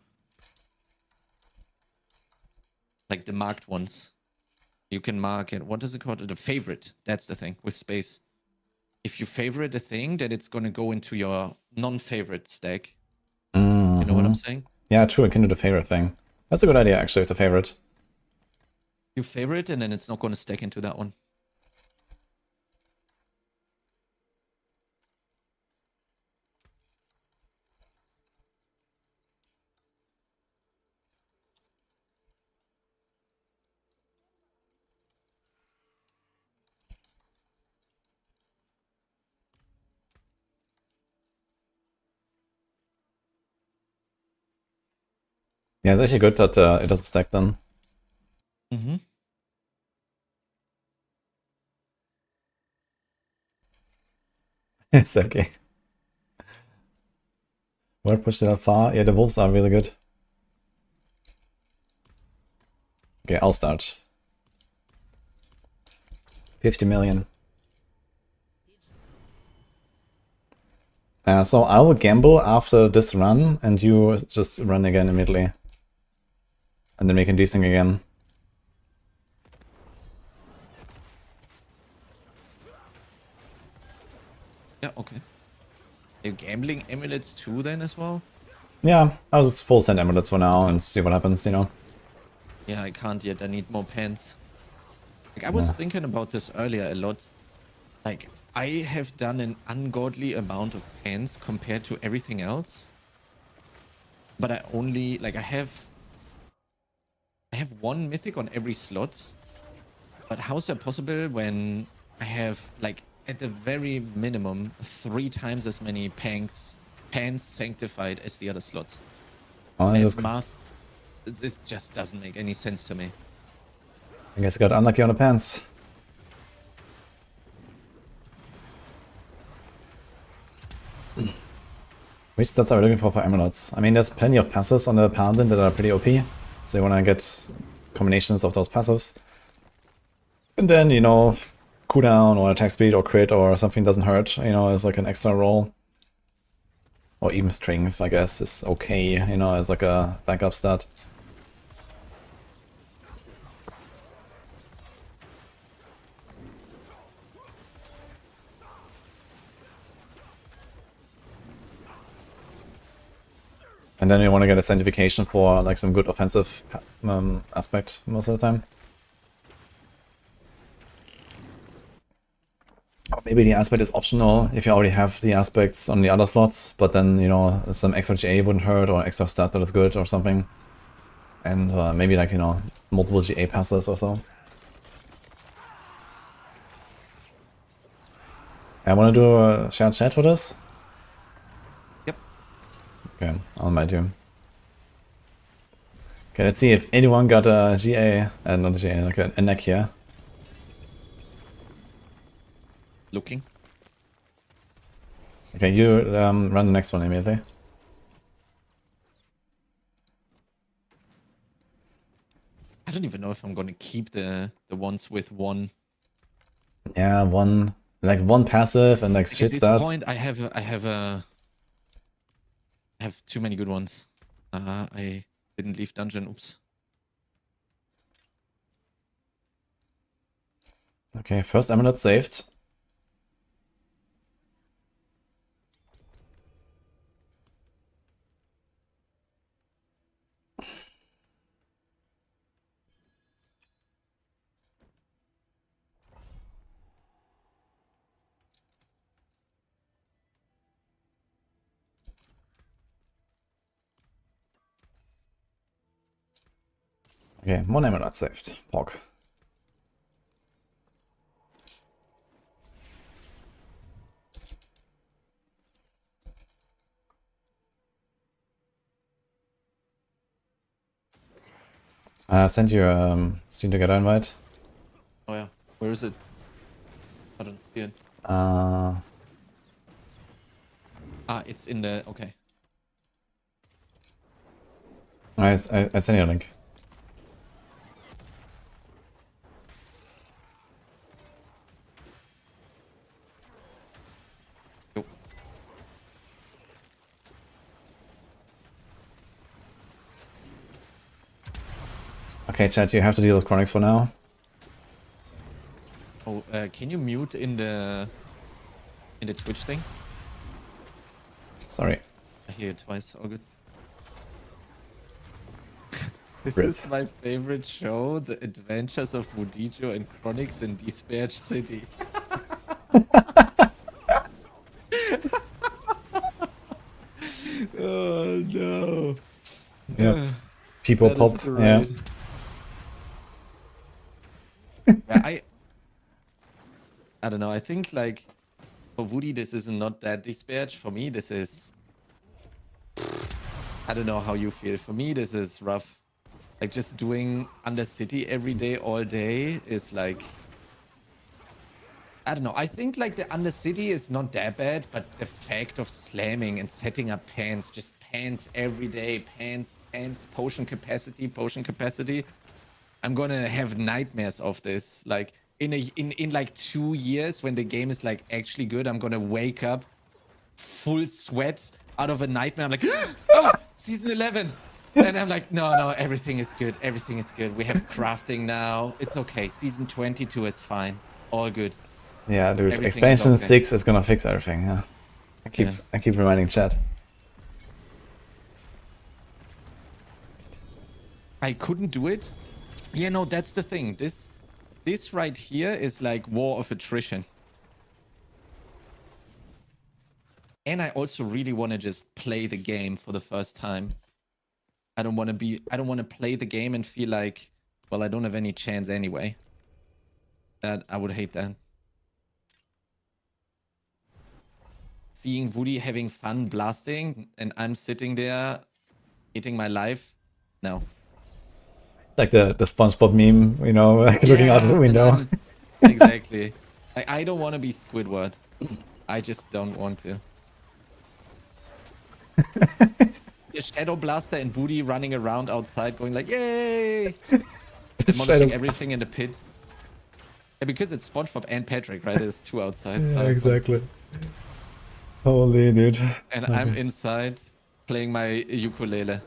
Like the marked ones. You can mark it. What is it called? The favorite. That's the thing with space. If you favorite a thing, that it's gonna go into your non-favorite stack.
Mm-hmm.
You know what I'm saying?
Yeah, true. I can do the favorite thing. That's a good idea, actually, with the favorite.
You favorite, and then it's not gonna stack into that one.
Yeah, it's actually good that it doesn't stack then.
Mm-hmm.
It's okay. Where pushed it that far? Yeah, the wolves are really good. Okay, I'll start. 50 million. So I will gamble after this run, and you just run again immediately. And then we can desync again.
Yeah, okay. Are you gambling amulets too then as well?
Yeah, I'll just full send amulets for now and see what happens, you know.
Yeah, I can't yet. I need more pants. Like, I was thinking about this earlier a lot. Like, I have done an ungodly amount of pants compared to everything else. But I only, like, I have one mythic on every slot. But how is that possible when I have, like, at the very minimum, 3 times as many pants sanctified as the other slots?
I
It's
just,
math. This just doesn't make any sense to me.
I guess I got unlucky on the pants. Which stats are we looking for amulets? I mean, there's plenty of passives on the Paladin that are pretty OP. So you want to get combinations of those passives. And then, you know, cooldown or attack speed or crit or something doesn't hurt, you know, as like an extra roll. Or even strength, I guess, is okay, you know, as like a backup stat. And then you want to get a sanctification for like some good offensive aspect most of the time. Or maybe the aspect is optional if you already have the aspects on the other slots, but then, you know, some extra GA wouldn't hurt or extra stat that is good or something. And maybe like, you know, multiple GA passes or so. I want to do a shared chat for this?
Yep.
Okay, I'll invite you. Okay, let's see if anyone got a GA, not a GA, like a neck here.
Looking.
Okay, you run the next one immediately.
I don't even know if I'm gonna keep the ones with one.
Yeah, one passive and like
Like
shit
at this
stats.
point, I have too many good ones. I didn't leave dungeon. Oops.
Okay, first amulet saved. Okay, one emerald saved. Pog. Send you Steam Together invite.
Oh yeah. Where is it? I don't see it. It's in the okay.
I send you a link.
Yo.
Okay, chat, you have to deal with Chronics for now.
Oh, can you mute in the Twitch thing?
Sorry.
I hear it twice. All good. This
Rip.
is my favorite show, The Adventures of Wudijo and Chronics in Despair City. Oh no.
Yep. People
That is
pop. Yeah.
great. Yeah, I don't know. I think like for Woody, this is not that disparage. For me, this is. I don't know how you feel. For me, this is rough. Like just doing Undercity every day, all day is like. I don't know. I think like the Undercity is not that bad, but the fact of slamming and setting up pans, just pans every day, pans, potion capacity. I'm gonna have nightmares of this. Like in like 2 years when the game is like actually good, I'm gonna wake up full sweat out of a nightmare. I'm like, oh, season 11. And I'm like, no, everything is good. Everything is good. We have crafting now. It's okay. Season 22 is fine. All good.
Yeah, dude.
Everything is
Expansion
okay.
6 is gonna fix everything. Yeah. I keep reminding chat.
I couldn't do it. Yeah, no, that's the thing. This right here is like war of attrition. And I also really want to just play the game for the first time. I don't want to play the game and feel like, well, I don't have any chance anyway. I would hate that. Seeing Woody having fun blasting and I'm sitting there eating my life. No.
Like the SpongeBob meme, you know, like looking out of the window.
Exactly. I don't want to be Squidward. I just don't want to. The Shadow Blaster and Booty running around outside going like, yay! Demolishing everything in the pit. Yeah, because it's SpongeBob and Patrick, right? There's two outside.
Yeah,
so
exactly. Holy dude.
And I'm inside playing my ukulele.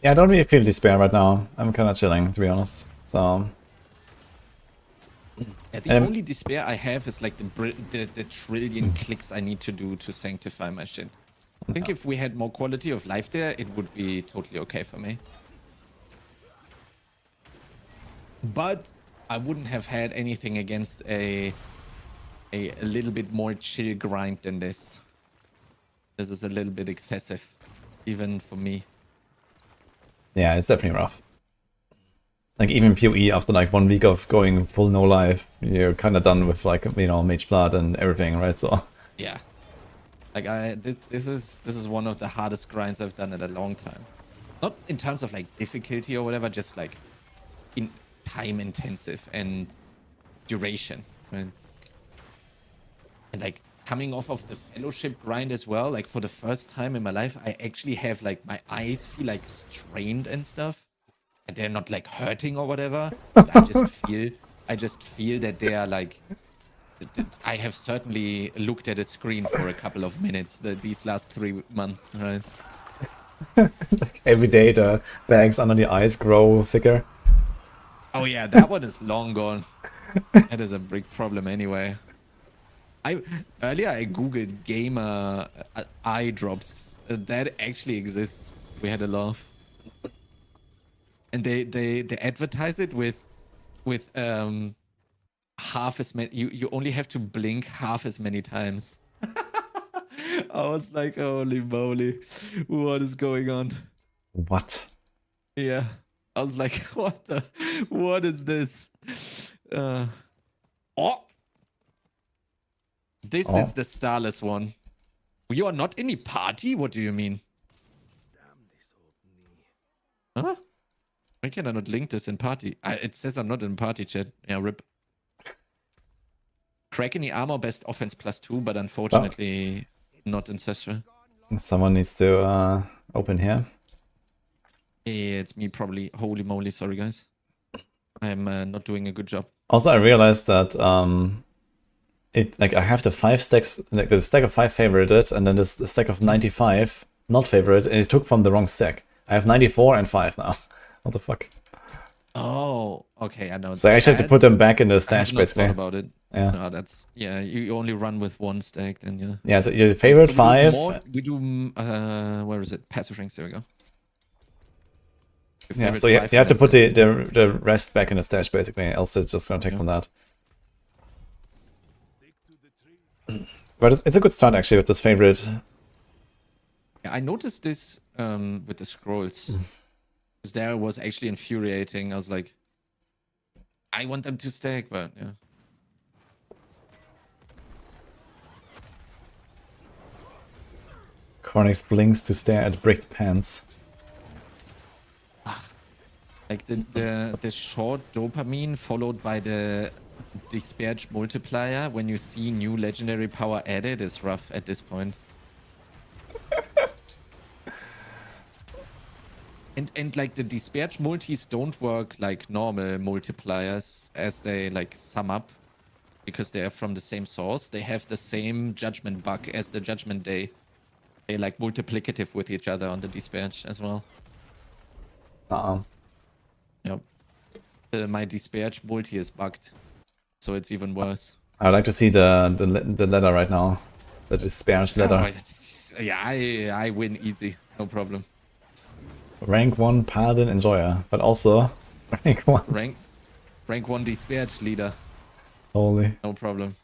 Yeah, I don't really feel despair right now. I'm kind of chilling, to be honest. So.
Yeah, the only despair I have is like the trillion clicks I need to do to sanctify my shit. I think if we had more quality of life there, it would be totally okay for me. But I wouldn't have had anything against a little bit more chill grind than this. This is a little bit excessive, even for me.
Yeah, it's definitely rough. Like even PoE after like 1 week of going full no life, you're kind of done with like, you know, Mage Blood and everything, right? So
yeah, like this is one of the hardest grinds I've done in a long time. Not in terms of like difficulty or whatever, just like in time intensive and duration. Right? And like coming off of the fellowship grind as well, like for the first time in my life, I actually have like my eyes feel like strained and stuff. And they're not like hurting or whatever. But I just feel that they are like. I have certainly looked at a screen for a couple of minutes these last 3 months, right?
like every day the bags under the eyes grow thicker.
Oh yeah, that one is long gone. That is a big problem anyway. Earlier I googled gamer eye drops. That actually exists. We had a laugh. And they advertise it with half as many. You only have to blink half as many times. I was like, holy moly, what is going on?
What?
Yeah, I was like, what is this? Oh, this
Oh.
is the starless one. You are not in the party? What do you mean? Huh? Why can I not link this in party? It says I'm not in party chat. Yeah, rip. Crack in the armor, best offense +2, but unfortunately not ancestral.
Someone needs to open here.
Yeah, it's me probably. Holy moly, sorry guys. I'm not doing a good job.
Also, I realized that I have the 5 stacks, like the stack of 5 favorited, and then the stack of 95 not favorite, and it took from the wrong stack. I have 94 and 5 now. What the fuck?
Oh, okay, I know.
So I actually have to put them back in the stash,
I have not
basically.
thought about it.
Yeah.
No, that's you only run with 1 stack, then yeah.
Yeah, so your favorite
So we do
5.
we do where is it? Passive rings. There we go. Your
Yeah,
favorite
so you
5,
have to
that's
put
it.
the rest back in the stash, basically, else it's just gonna take from that. But it's a good start, actually, with this favorite.
Yeah, I noticed this with the scrolls. 'Cause there was actually infuriating. I was like, I want them to stack, but yeah.
Cornix blinks to stare at bricked pants.
Like the short dopamine followed by the disparage multiplier when you see new legendary power added is rough at this point. And like the disparage multis don't work like normal multipliers as they like sum up because they are from the same source. They have the same judgment bug as the judgment day. They like multiplicative with each other on the disparage as well. Yep. My disparage multi is bugged, so it's even worse.
I'd like to see the ladder right now. The disparage ladder.
Yeah, I win easy, no problem.
Rank 1 Paladin Enjoyer, but also rank 1.
Rank 1 disparage leader,
Holy.
no problem.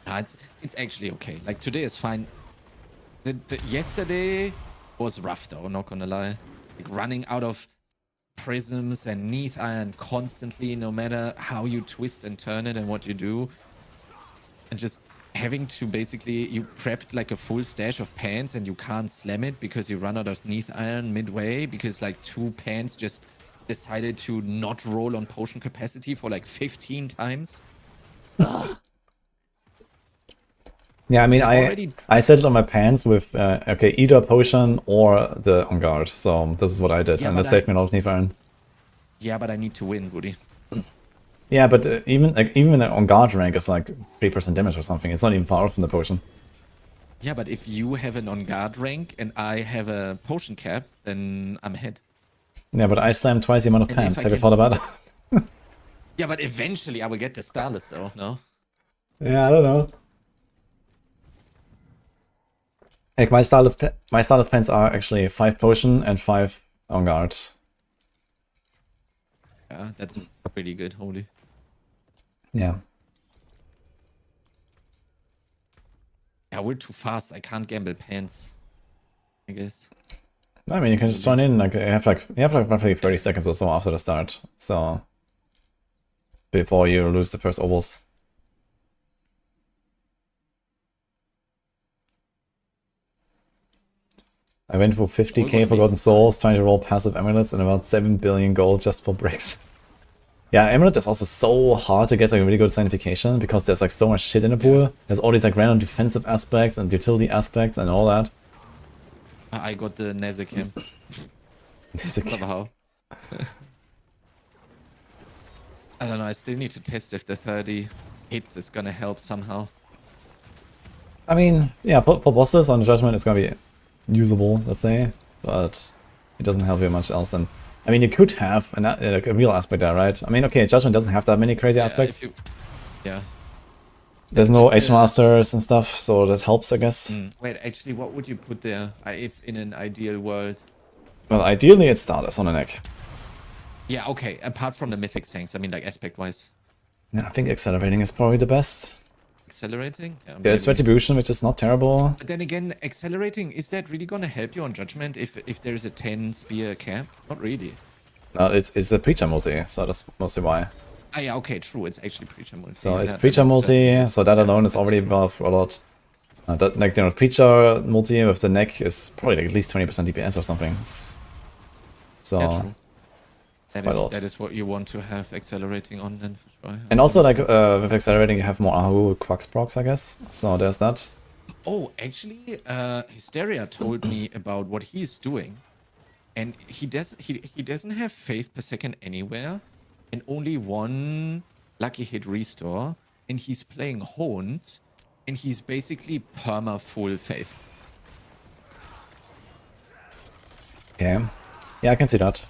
It's actually okay. Like today is fine. Yesterday was rough though, not gonna lie. Like running out of prisms and Neath Iron constantly, no matter how you twist and turn it and what you do. And just having to basically, you prepped like a full stash of pants and you can't slam it because you run out of Neath Iron midway because like 2 pants just decided to not roll on potion capacity for like 15 times.
Yeah, I mean,
Already-
I settled on my pants with, okay, either potion or the on guard. So this is what I did,
Yeah,
and
but
that saved me a lot of Neath Iron.
Yeah, but I need to win, Woody.
Yeah, but even an on guard rank is like 3% damage or something. It's not even far off from the potion.
Yeah, but if you have an on guard rank and I have a potion cap, then I'm ahead.
Yeah, but I slammed twice the amount of
And if
pants.
I
Have you
can-
thought about it?
Yeah, but eventually I will get the Starless though, no?
Yeah, I don't know. Like my starless pants are actually 5 potion and 5 on guard.
Yeah, that's pretty good, holy.
Yeah.
Yeah, we're too fast. I can't gamble pants, I guess.
I mean, you can just run in. Like you have like roughly 30 seconds or so after the start. So before you lose the first ovals. I went for 50k Forgotten Souls, trying to roll passive amulets and about 7 billion gold just for bricks. Yeah, amulet is also so hard to get like a really good signification because there's like so much shit in the pool. There's all these like random defensive aspects and utility aspects and all that.
I got the Nezekam somehow. I don't know. I still need to test if the 30 hits is gonna help somehow.
I mean, yeah, for bosses on Judgement it's gonna be usable, let's say, but it doesn't help you much else. And I mean, you could have like a real aspect there, right? I mean, okay, Judgement doesn't have that many crazy aspects.
Yeah.
There's no
Just,
H-Masters and stuff, so that helps, I guess.
Wait, actually, what would you put there if in an ideal world?
Well, ideally it's starters on the neck.
Yeah, okay. Apart from the mythic things, I mean, like aspect-wise,
Yeah, I think accelerating is probably the best.
accelerating. Yeah,
There's
maybe.
retribution, which is not terrible.
But then again, accelerating, is that really gonna help you on judgment if there's a 10 spear cap? Not really.
No, it's a preacher multi, so that's mostly why.
Ah, yeah, okay, true. It's actually preacher multi.
So it's
That
preacher
makes
multi,
sense.
so that
Yeah,
alone is
that's
already
true.
above a lot. That like the preacher multi with the neck is probably like at least 20% DPS or something. So
Yeah, true.
it's quite a lot.
That is what you want to have accelerating on then for sure.
And
That
also
makes
like
sense.
with accelerating you have more Ahu Quacks procs, I guess. So there's that.
Oh, actually, Hysteria told me about what he's doing, and he doesn't have faith per second anywhere, and only one lucky hit restore, and he's playing Haunt, and he's basically perma full faith.
Okay. Yeah, I can see that.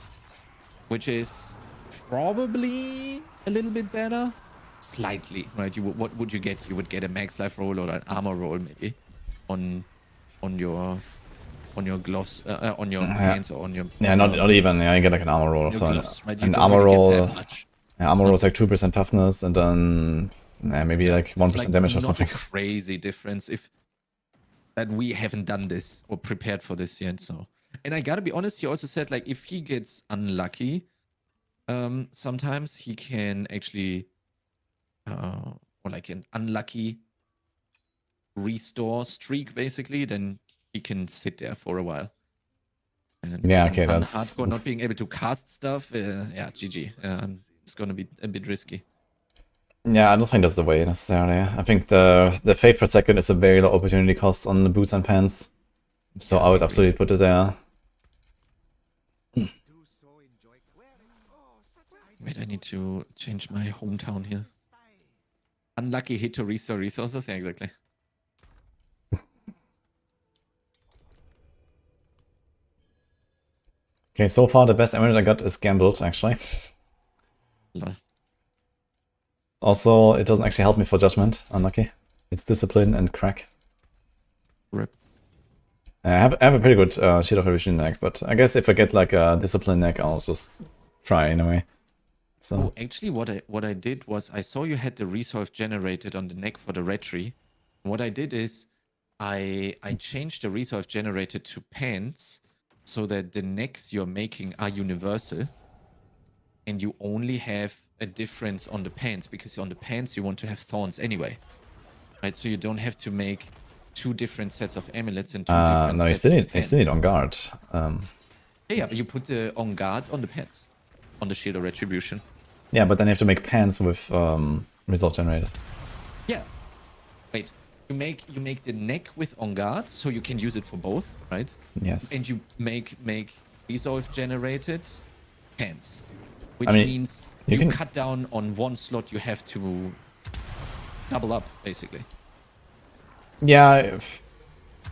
Which is probably a little bit better, slightly, right? What would you get? You would get a max life roll or an armor roll maybe, on your gloves, on your hands or on your
Yeah, not even. Yeah, you get like an armor roll or
your
so.
gloves, right? You
An
don't
armor
really
roll.
get that much.
Yeah, armor
It's
roll
not-
is like 2% toughness and then maybe like 1%
it's like
damage or
not
something.
a crazy difference if that we haven't done this or prepared for this yet. So, and I gotta be honest, he also said like if he gets unlucky, sometimes he can actually, or like an unlucky restore streak basically, then he can sit there for a while. And
Yeah,
on
okay, that's-
hardcore not being able to cast stuff. Yeah, GG. It's gonna be a bit risky.
Yeah, I don't think that's the way necessarily. I think the faith per second is a very low opportunity cost on the boots and pants. So I would absolutely put it there.
Wait, I need to change my hometown here. Unlucky hit to restore resources. Yeah, exactly.
Okay, so far the best emerald I got is gambled actually.
Lol.
Also, it doesn't actually help me for judgment. Unlucky. It's discipline and crack.
Rip.
I have a pretty good Shield of Revision neck, but I guess if I get like a discipline neck, I'll just try anyway. So
Oh, actually, what I did was I saw you had the resolve generated on the neck for the retry. What I did is I changed the resolve generated to pants so that the necks you're making are universal, and you only have a difference on the pants because on the pants you want to have thorns anyway, right? So you don't have to make two different sets of amulets and two different
no, you
sets
still
of
need
pants.
on guard.
Yeah, but you put the on guard on the pants, on the shield of retribution.
Yeah, but then you have to make pants with result generated.
Yeah. Wait. You make the neck with on guard, so you can use it for both, right?
Yes.
And you make resolve generated pants, which
I mean,
means
you
you
can-
cut down on one slot. You have to double up, basically.
Yeah.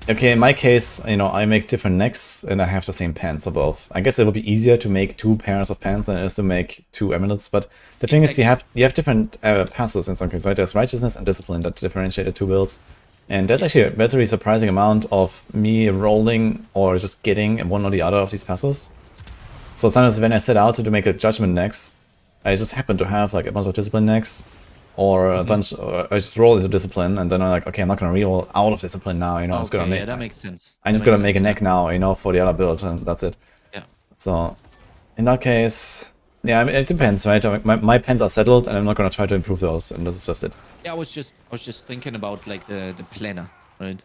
Okay, in my case, you know, I make different necks and I have the same pants for both. I guess it would be easier to make two pairs of pants than it is to make two amulets, but the thing is you have different passes in some cases, right? There's righteousness and discipline that differentiate the two builds. And there's actually a very surprising amount of me rolling or just getting one or the other of these passes. So sometimes when I set out to make a judgment next, I just happen to have like a bunch of discipline necks or a bunch, I just roll into discipline and then I'm like, okay, I'm not gonna reroll out of discipline now, you know, I'm just gonna make,
yeah, that makes sense.
I'm just
That
gonna
makes
make a
sense,
neck now, you know, for the other build and that's it.
Yeah.
So in that case, yeah, I mean, it depends, right? My pens are settled and I'm not gonna try to improve those and this is just it.
Yeah, I was just thinking about like the planner, right?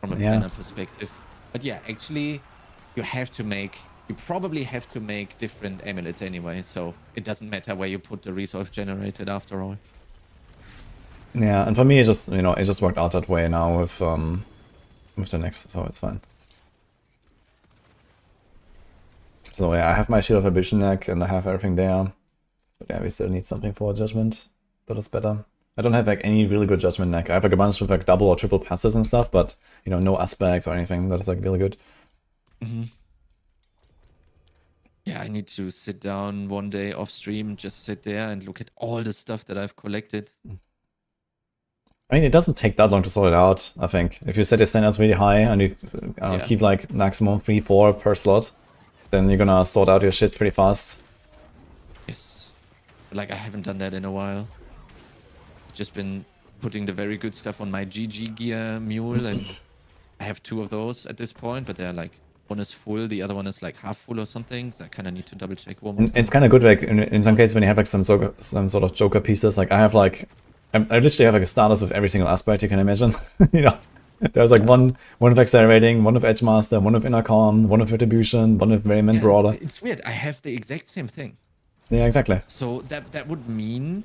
From a
Yeah.
planner perspective. But yeah, actually, you probably have to make different amulets anyway, so it doesn't matter where you put the resolve generated after all.
Yeah, and for me, it just, you know, it just worked out that way now with the next, so it's fine. So yeah, I have my Shield of Ambition neck and I have everything there. But yeah, we still need something for Judgment that is better. I don't have like any really good Judgment neck. I have like a bunch of like double or triple passes and stuff, but you know, no aspects or anything that is like really good.
Yeah, I need to sit down one day off stream, just sit there and look at all the stuff that I've collected.
I mean, it doesn't take that long to sort it out, I think. If you set your standards really high and you keep like maximum 3-4 per slot, then you're gonna sort out your shit pretty fast.
Yes. But like I haven't done that in a while. Just been putting the very good stuff on my GG gear mule, and I have 2 of those at this point, but they're like, one is full, the other one is like half full or something. So I kind of need to double check one more
And
time.
it's kind of good, like in some cases when you have like some sort of Joker pieces. Like I have like, I literally have like a status of every single aspect you can imagine. You know, there's like one of accelerating, one of Edgemaster, one of Intercom, one of Retribution, one of Rayman
Yeah,
Brawler.
it's weird. I have the exact same thing.
Yeah, exactly.
So that would mean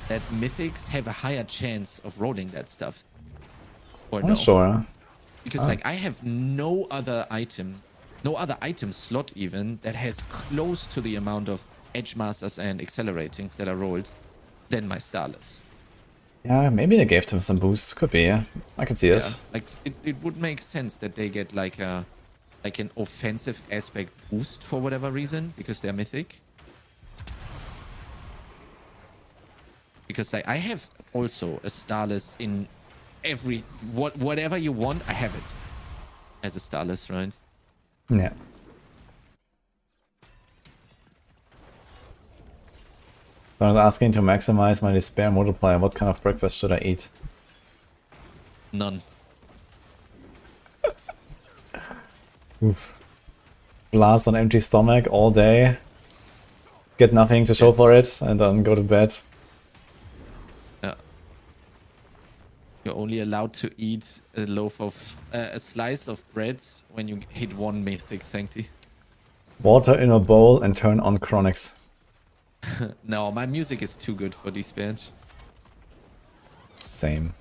that mythics have a higher chance of rolling that stuff. Or
I'm
no?
not sure.
Because like I have no other item slot even that has close to the amount of Edgemasters and Acceleratings that are rolled than my Starless.
Yeah, maybe they gave them some boosts. Could be, yeah. I can see it.
Yeah, like it would make sense that they get like an offensive aspect boost for whatever reason because they're mythic. Because like I have also a Starless in every whatever you want, I have it as a Starless, right?
Yeah. So I was asking to maximize my despair multiplier. What kind of breakfast should I eat?
None.
Oof. Blast on empty stomach all day. Get nothing to show for it, and then go to bed.
Yeah. You're only allowed to eat a slice of breads when you hit 1 mythic sancti.
Water in a bowl and turn on chronics.
No, my music is too good for this bench.
Same.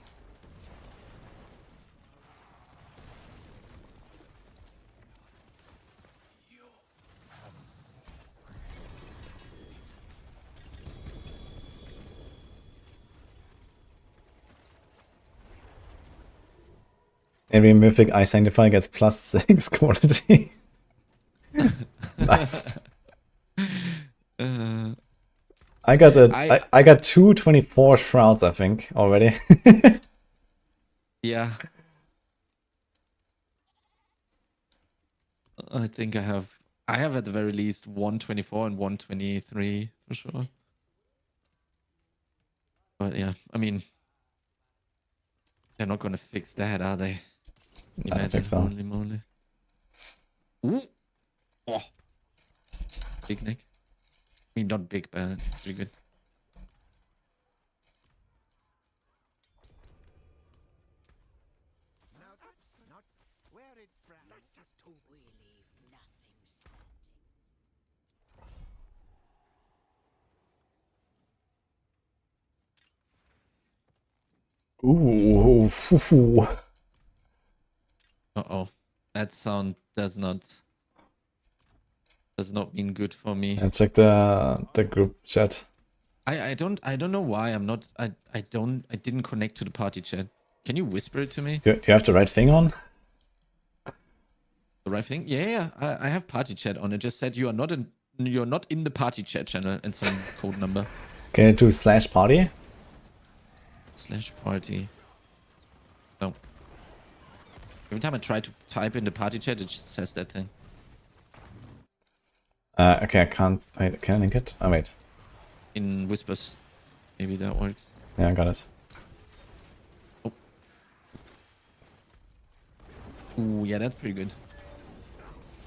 Every mythic I sanctify gets +6 quality. Nice. I got 224 shrouds, I think, already.
Yeah. I think I have at the very least 124 and 123 for sure. But yeah, I mean, they're not gonna fix that, are they?
I don't think so.
Holy moly. Ooh. Oh. Big Nick. I mean, not big, but pretty good.
Now that's not where it brands. That's just too. We leave nothing standing.
Ooh, foo-foo.
Uh-oh. That sound does not mean good for me.
I check the group chat.
I don't know why I'm not I didn't connect to the party chat. Can you whisper it to me?
Do you have the right thing on?
The right thing? Yeah. I have party chat on. It just said you're not in the party chat channel and some code number.
Can you do /party?
/party. No. Every time I try to type in the party chat, it just says that thing.
Okay, I can't. Wait, can I link it? Oh, wait.
In whispers. Maybe that works.
Yeah, I got it.
Oh. Ooh, yeah, that's pretty good.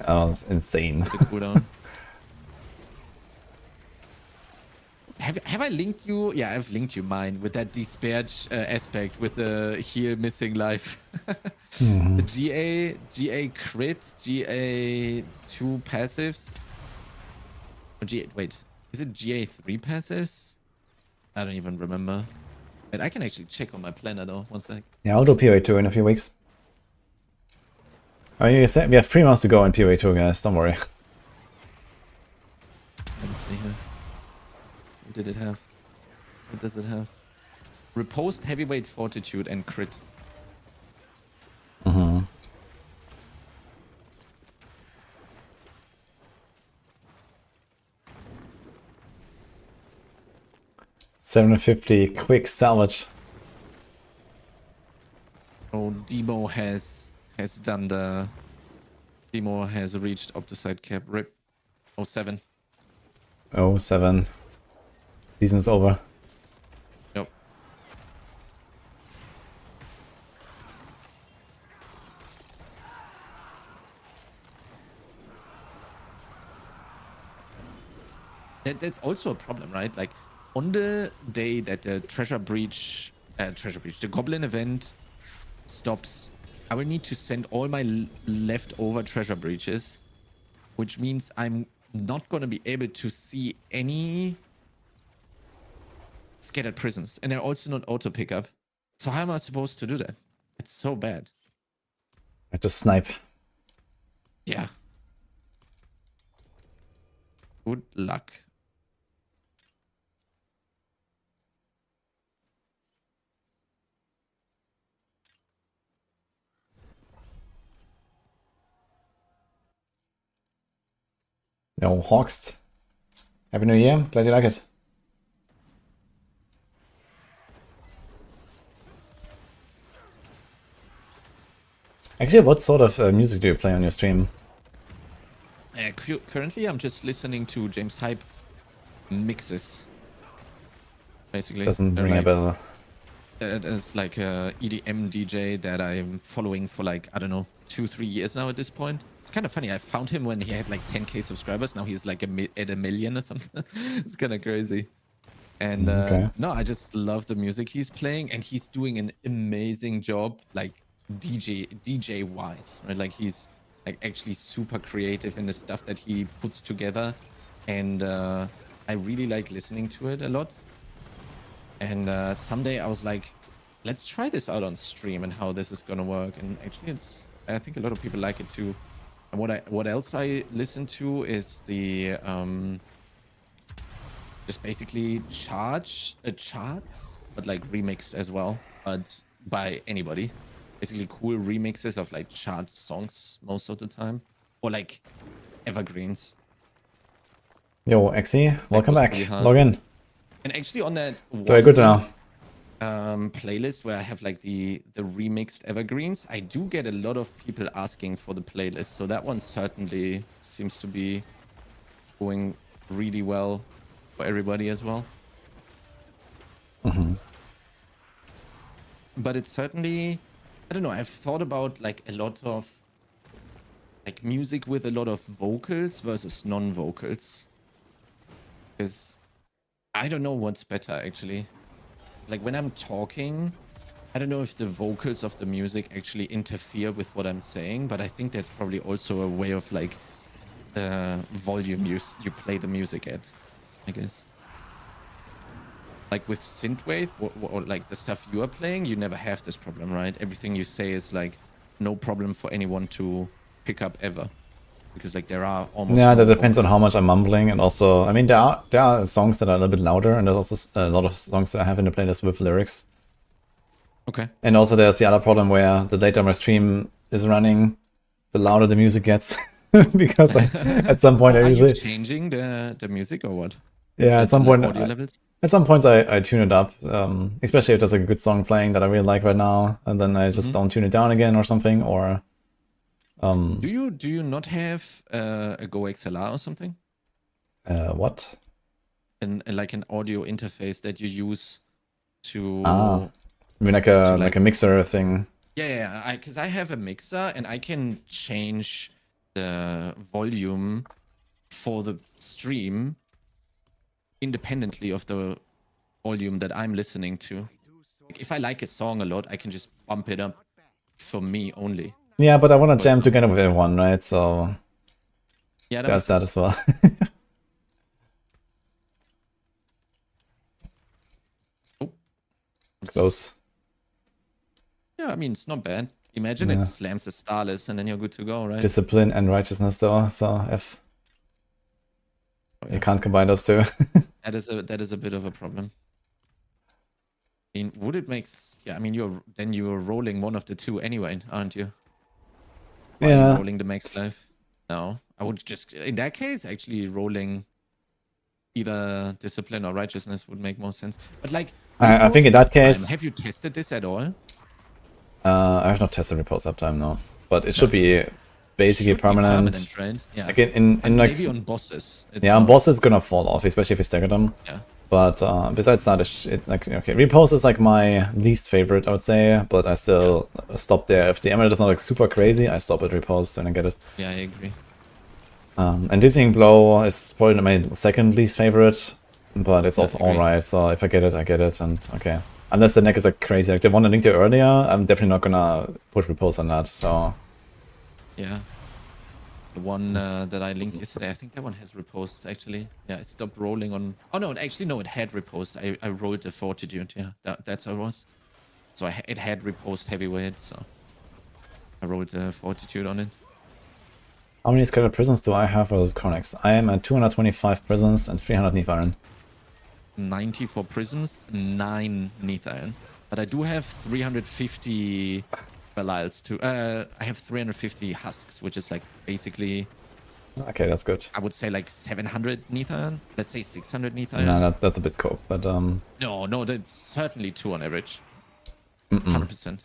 Oh, it's insane.
The cooldown. Have I linked you? Yeah, I've linked you mine with that despair aspect with the heal missing life. The GA crit, GA 2 passives. Or wait, is it GA 3 passives? I don't even remember. Wait, I can actually check on my planner though. One sec.
Yeah, I'll do PoE2 in a few weeks. I mean, we have 3 months to go in PoE2, guys. Don't worry.
Let me see here. What did it have? What does it have? Riposte, heavyweight, fortitude, and crit.
Mm-hmm. $750 quick salvage.
Demo has done the... Demo has reached Optoside cap. RIP. 07.
07. Season's over.
Yep. That's also a problem, right? Like, on the day that the the Goblin event stops, I will need to send all my leftover treasure breaches, which means I'm not going to be able to see any scattered prisons, and they're also not auto pickup. So how am I supposed to do that? It's so bad.
I just snipe.
Yeah. Good luck.
No, Hawks. Happy New Year. Glad you like it. Actually, what sort of music do you play on your stream?
Currently, I'm just listening to James Hype mixes. Basically.
Doesn't
They're
ring a
like-
bell.
It is like a EDM DJ that I'm following for like, I don't know, 2-3 years now at this point. It's kind of funny. I found him when he had like 10k subscribers. Now he's like at a million or something. It's kind of crazy. And
Okay.
no, I just love the music he's playing, and he's doing an amazing job, like DJ wise, right? Like he's like actually super creative in the stuff that he puts together, and I really like listening to it a lot. And someday I was like, let's try this out on stream and how this is gonna work. And actually, I think a lot of people like it too. And what else I listen to is the just basically charts, but like remixed as well, but by anybody. Basically cool remixes of like chart songs most of the time, or like evergreens.
Yo, Xe, welcome
was
back.
pretty hard.
Log in.
And actually on that
Very good now.
playlist where I have like the remixed evergreens, I do get a lot of people asking for the playlist, so that one certainly seems to be going really well for everybody as well.
Mm-hmm.
But it's certainly, I don't know, I've thought about like a lot of like music with a lot of vocals versus non-vocals, because I don't know what's better actually. Like when I'm talking, I don't know if the vocals of the music actually interfere with what I'm saying, but I think that's probably also a way of like the volume you play the music at, I guess. Like with synthwave or like the stuff you are playing, you never have this problem, right? Everything you say is like no problem for anyone to pick up ever, because like there are almost
Yeah,
no
that depends on
vocals.
how much I'm mumbling, and also, I mean, there are songs that are a little bit louder, and there's also a lot of songs that I have in the playlist with lyrics.
Okay.
And also, there's the other problem where the later my stream is running, the louder the music gets, because at some point I
Are
usually
you changing the music or what?
at some
The
point
audio levels?
at some points I tune it up, especially if there's a good song playing that I really like right now, and then I just don't tune it down again or something, or
Do you not have a Go XLR or something?
what?
Like an audio interface that you use to
I mean, like a mixer thing.
Yeah, because I have a mixer and I can change the volume for the stream independently of the volume that I'm listening to. Like if I like a song a lot, I can just bump it up for me only.
Yeah, but I want to jam together with everyone, right? So
Yeah,
there's that as well. Close.
Yeah, I mean, it's not bad. Imagine it slams a Starless and then you're good to go, right?
Discipline and righteousness, though. So F.
Oh, yeah.
You can't combine those two.
That is a bit of a problem. I mean, would it make? Yeah, I mean, you're rolling one of the two anyway, aren't you? Are you rolling the max life? No, I would just in that case actually rolling either discipline or righteousness would make more sense. But like,
I think in that case,
have you tested this at all?
I have not tested repose uptime, no. But it should be basically
Should be
permanent.
right? Yeah.
Like in like
Maybe on bosses. It's
yeah, on
not-
boss it's gonna fall off, especially if you stagger them.
Yeah.
But besides that, like okay, repose is like my least favorite, I would say. But I still stop there. If the emerald is not like super crazy, I stop at repose and I get it.
Yeah, I agree.
And dizzying blow is probably my second least favorite, but it's also
agree.
alright. So if I get it, I get it, and okay. Unless the neck is like crazy, like the one I linked to earlier, I'm definitely not gonna put repose on that. So
Yeah. The one that I linked yesterday, I think that one has reposed actually. Yeah, it stopped rolling on. Oh no, actually no, it had reposed. I rolled the fortitude. Yeah, that's how it was. So it had reposed heavyweight. So I rolled the fortitude on it.
how many scattered prisons do I have versus Chronix? I am at 225 prisons and 300 Neath Iron.
94 prisons, 9 Neath Iron. But I do have 350 Belials too. I have 350 husks, which is like basically,
Okay, that's good.
I would say like 700 Neath Iron. Let's say 600 Neath Iron.
No, that's a bit cope, but
No, that's certainly 2 on average. 100%.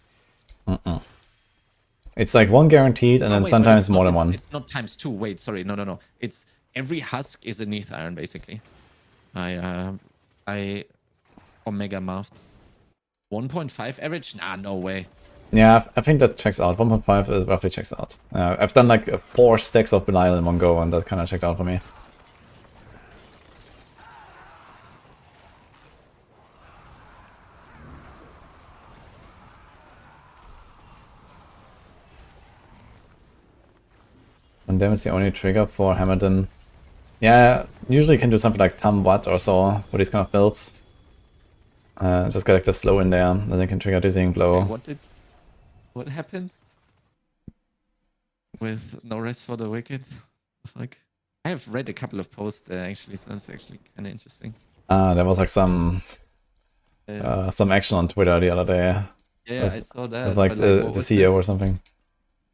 it's like one guaranteed, and
Oh,
then
wait,
sometimes
it's not-
more than
it's-
one.
It's not times 2. Wait, sorry. No. It's every husk is a Neath Iron, basically. I Omega Mouthed. 1.5 average? Nah, no way.
Yeah, I think that checks out. 1.5 roughly checks out. I've done like 4 stacks of Belial in one go, and that kind of checked out for me. And damn is the only trigger for Hammerden. Yeah, usually you can do something like Tam Watt or so for these kind of builds. Just get like the slow in there, then they can trigger Dizzying Blow.
What happened? With no rest for the wicked? Like, I have read a couple of posts there actually, so that's actually kind of interesting.
There was like some action on Twitter the other day.
Yeah, I saw that.
Of like
but,
the
what was
CEO
this?
or something.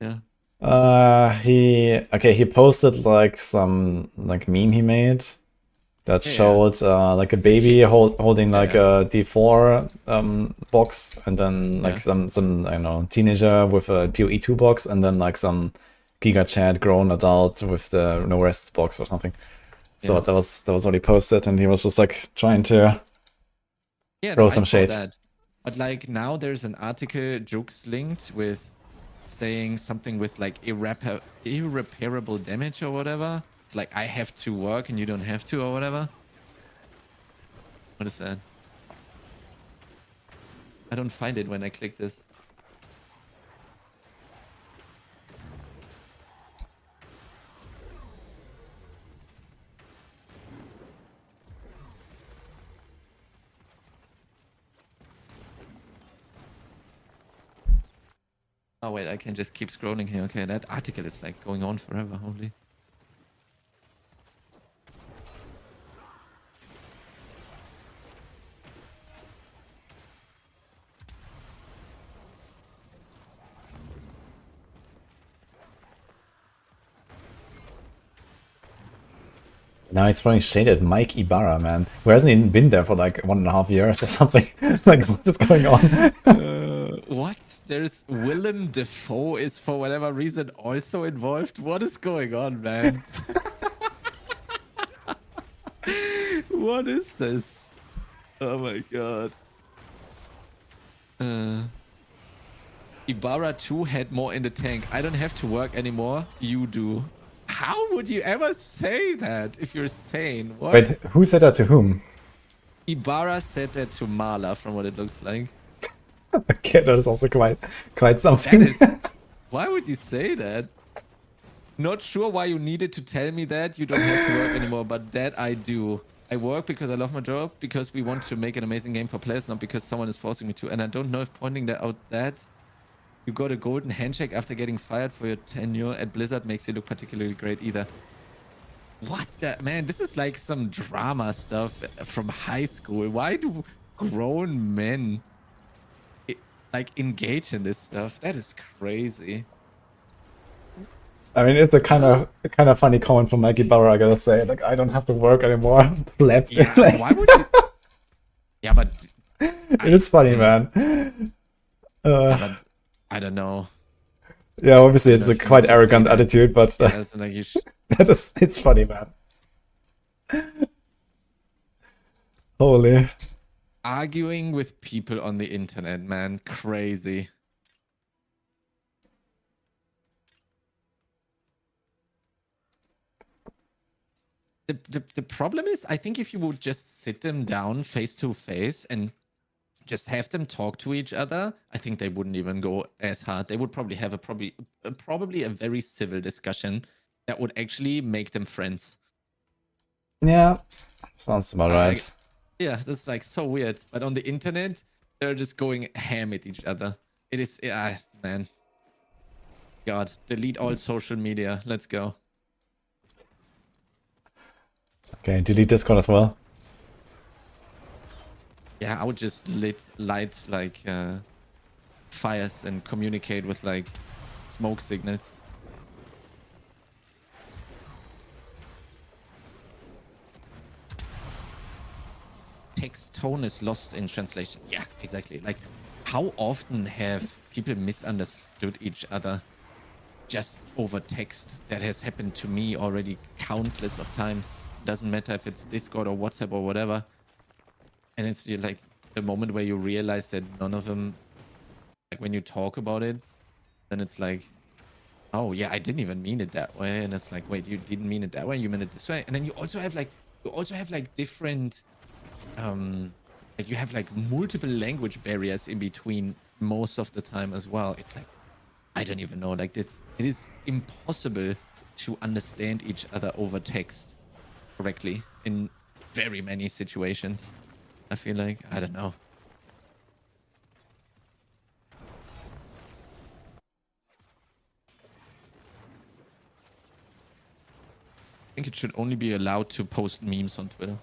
Yeah.
He posted like some like meme he made that
Yeah.
showed like a baby holding like a D4 box, and then like
Yeah.
some I don't know, teenager with a PoE2 box, and then like some Giga Chat grown adult with the no rest box or something. So
Yeah.
that was what he posted, and he was just like trying to
Yeah,
throw
no,
some
I saw
shade.
that. But like now there's an article Jukes linked with saying something with like irreparable damage or whatever. It's like I have to work and you don't have to or whatever. What is that? I don't find it when I click this. Oh wait, I can just keep scrolling here. Okay, that article is like going on forever, holy.
Now he's throwing shade at Mike Ibarra, man. Who hasn't even been there for like 1.5 years or something. Like, what is going on?
What? There's Willem Dafoe is for whatever reason also involved. What is going on, man? What is this? Oh my god. Ibarra 2 had more in the tank. I don't have to work anymore. You do. How would you ever say that if you're sane? What?
Wait, who said that to whom?
Ibarra said that to Marla from what it looks like.
Okay, that is also quite
That
something.
is... Why would you say that? Not sure why you needed to tell me that. You don't have to work anymore, but that I do. I work because I love my job, because we want to make an amazing game for players, not because someone is forcing me to. And I don't know if pointing that out that you got a golden handshake after getting fired for your tenure at Blizzard makes you look particularly great either. What the... Man, this is like some drama stuff from high school. Why do grown men like engage in this stuff? That is crazy.
I mean, it's a kind of funny comment from Mike Ibarra, I gotta say. Like, I don't have to work anymore. Pleb.
Yeah,
Like,
why would you... Yeah, but...
it is funny, man.
but I don't know.
Yeah, obviously it's
know
a
if you
quite
need to say
arrogant
that.
attitude, but
Yeah, it's like you
it's funny, man. Holy.
arguing with people on the internet, man. Crazy. The problem is, I think if you would just sit them down face to face and just have them talk to each other, I think they wouldn't even go as hard. They would probably have probably a very civil discussion that would actually make them friends.
Yeah, sounds about right.
Yeah, that's like so weird. But on the internet, they're just going ham at each other. It is, man. God, delete all social media. Let's go.
Okay, delete Discord as well.
Yeah, I would just light like fires and communicate with like smoke signals. Text tone is lost in translation. Yeah, exactly. Like, how often have people misunderstood each other just over text? That has happened to me already countless of times. Doesn't matter if it's Discord or WhatsApp or whatever. And it's like the moment where you realize that none of them, like when you talk about it, then it's like, oh yeah, I didn't even mean it that way. And it's like, wait, you didn't mean it that way, you meant it this way. And then you also have like different like you have like multiple language barriers in between most of the time as well. It's like, I don't even know, like it is impossible to understand each other over text correctly in very many situations. I feel like, I don't know. I think it should only be allowed to post memes on Twitter.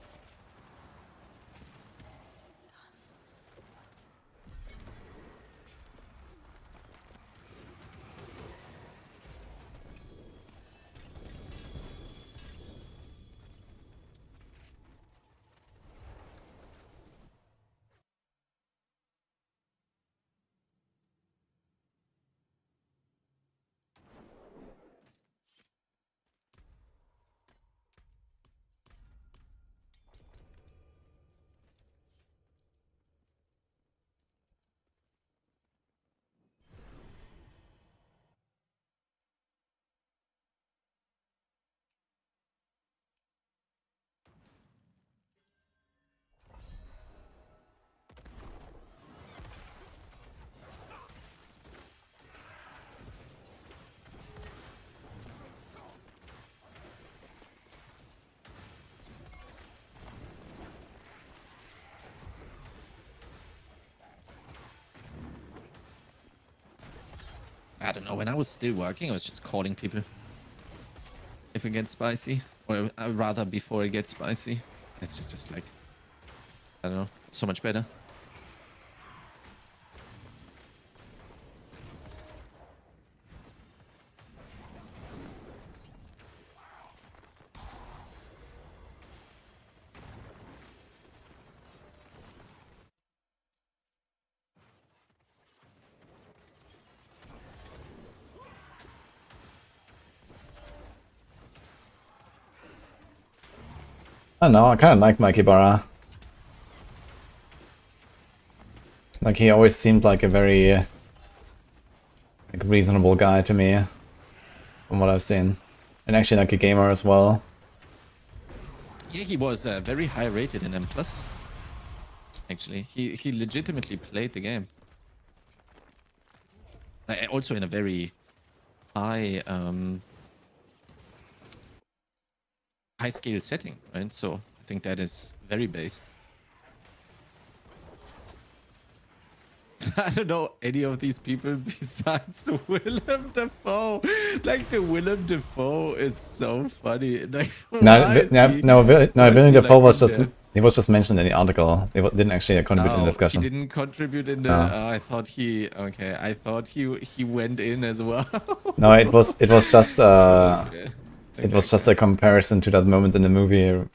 I don't know, when I was still working, I was just calling people if it gets spicy, or rather before it gets spicy. It's just like, I don't know, so much better.
I don't know, I kind of like Mikey Barra. Like, he always seemed like a very like reasonable guy to me, from what I've seen. And actually like a gamer as well.
Yeah, he was very high rated in M+. Actually, he legitimately played the game. Also in a very high high scale setting, right? So I think that is very based. I don't know any of these people besides Willem Dafoe. Like, the Willem Dafoe is so funny. Like,
Willem Dafoe was just he was just mentioned in the article. He didn't actually contribute in the discussion.
He didn't contribute in the. I thought he. Okay, I thought he went in as well.
No, it was just
Okay.
it was just a comparison to that moment in the movie, in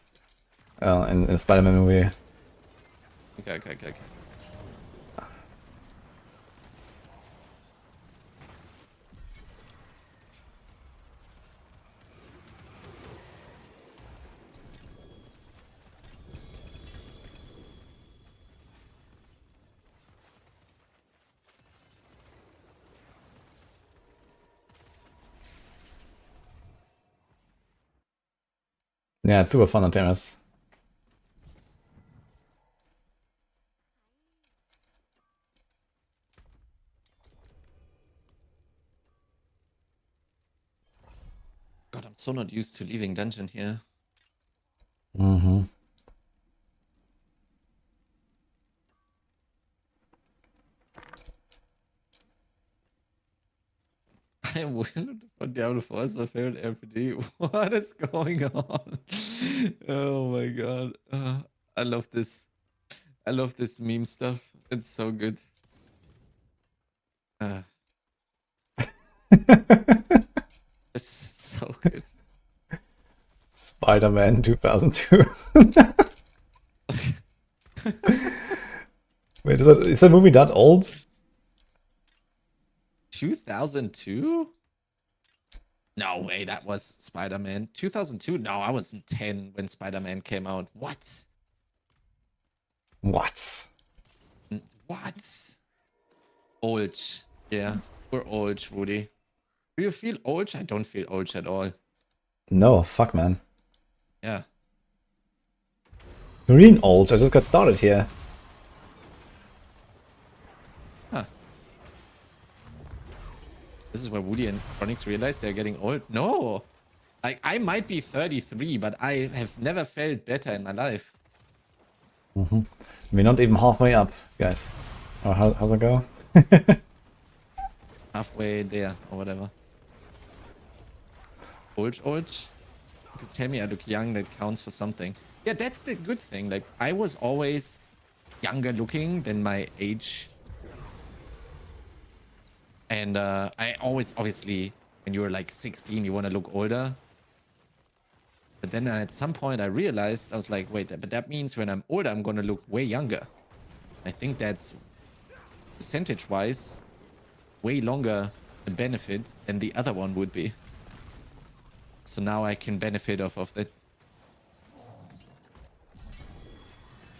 the Spider-Man movie.
Okay.
Yeah, it's super fun on Temis.
God, I'm so not used to leaving dungeon here.
Mm-hmm.
I'm willing for Diablo 4 is my favorite RPG. What is going on? Oh my god. I love this. I love this meme stuff. It's so good. It's so good.
Spider-Man 2002. Wait, is that movie that old?
2002? No way, that was Spider-Man. 2002? No, I was 10 when Spider-Man came out. What?
What?
What? Old. Yeah, we're old, Woody. Do you feel old? I don't feel old at all.
No, fuck, man.
Yeah.
Marine old. I just got started here.
Huh. This is where Woody and Chronix realize they're getting old. No! Like, I might be 33, but I have never felt better in my life.
We're not even halfway up, guys. Oh, how's it go?
Halfway there, or whatever. Old? You tell me I look young, that counts for something. Yeah, that's the good thing. Like, I was always younger looking than my age. And I always, obviously, when you were like 16, you want to look older. But then at some point I realized, I was like, wait, but that means when I'm older, I'm going to look way younger. I think that's percentage-wise way longer a benefit than the other one would be. So now I can benefit off of that.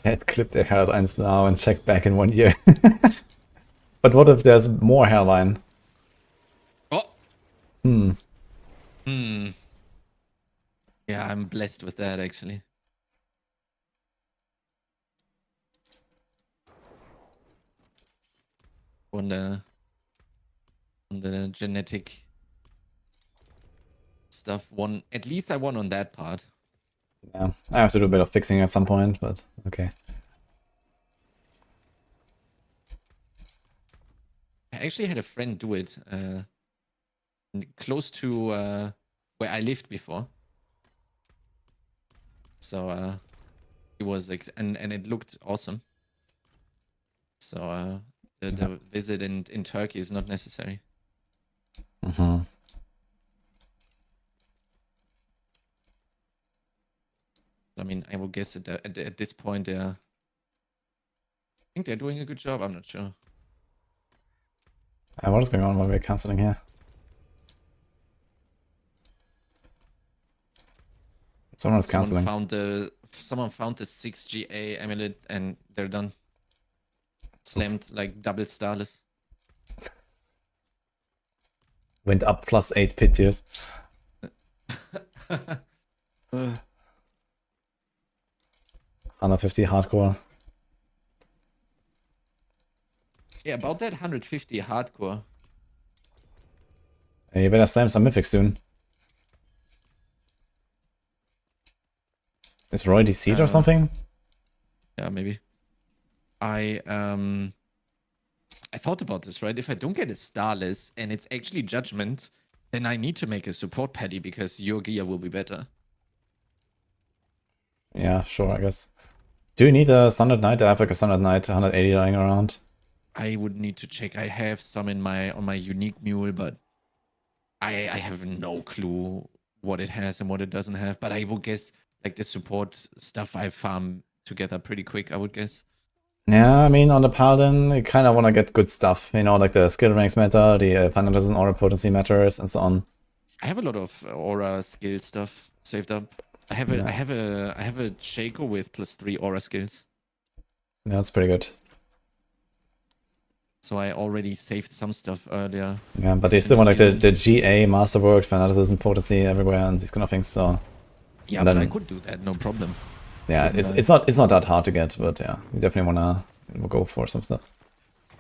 Chat clip their hairlines now and check back in 1 year. But what if there's more hairline?
Oh!
Hmm.
Yeah, I'm blessed with that, actually. On the genetic stuff, at least I won on that part.
Yeah, I have to do a bit of fixing at some point, but okay.
I actually had a friend do it close to where I lived before. So it was and it looked awesome. So the visit in Turkey is not necessary.
Mm-hmm.
I mean, I would guess at this point I think they're doing a good job. I'm not sure.
What is going on while we're canceling here? Someone's canceling.
Someone found the 6GA amulet and they're done. Slammed like double starless.
Went up +8 pit tiers. 150 hardcore.
Yeah, about that 150 hardcore.
Hey, you better slam some mythics soon. Is Roy DC'd or something?
Yeah, maybe. I thought about this, right? If I don't get a starless and it's actually Judgement, then I need to make a support paddy because your gear will be better.
Yeah, sure, I guess. Do you need a Standard Knight? I have like a Standard Knight 180 lying around.
I would need to check. I have some on my unique mule, but I have no clue what it has and what it doesn't have. But I would guess like the support stuff I farm together pretty quick, I would guess.
Yeah, I mean, on the Paladin, you kind of want to get good stuff. You know, like the skill ranks matter, the Planetism aura potency matters, and so on.
I have a lot of aura skill stuff saved up. I have a Shaco with +3 aura skills.
Yeah, that's pretty good.
So I already saved some stuff earlier.
Yeah, but they still want like the GA, Masterwork, Fanaticism, potency everywhere, and these kind of things, so...
Yeah,
And
but I
then-
could do that, no problem.
Yeah, it's not that hard to get, but yeah, you definitely wanna go for some stuff.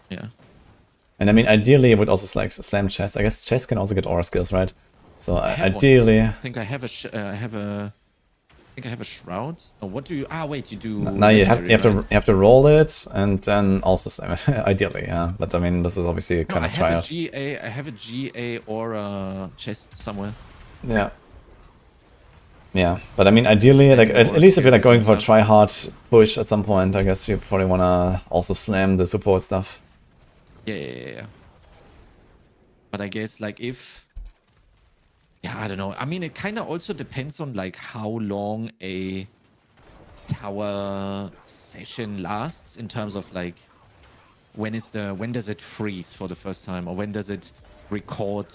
Yeah.
And I mean, ideally, I would also like slam chest. I guess chest can also get aura skills, right? So
I have one.
ideally,
I think I have I think I have a shroud. Oh, what do you? Ah, wait, you do.
now you have
legendary, right?
you have to roll it and then also slam it. Ideally, yeah. But I mean, this is obviously
No,
kind
I
of
have a
trial.
GA. I have a GA aura chest somewhere.
Yeah. Yeah, but I mean, ideally,
Slam
like
your
at
aura
least if you're like
skills
going for a
and
try hard push at some point, I guess you probably wanna also slam the support stuff.
Yeah. But I guess like if, yeah, I don't know. I mean, it kind of also depends on like how long a tower session lasts in terms of like when does it freeze for the first time, or when does it record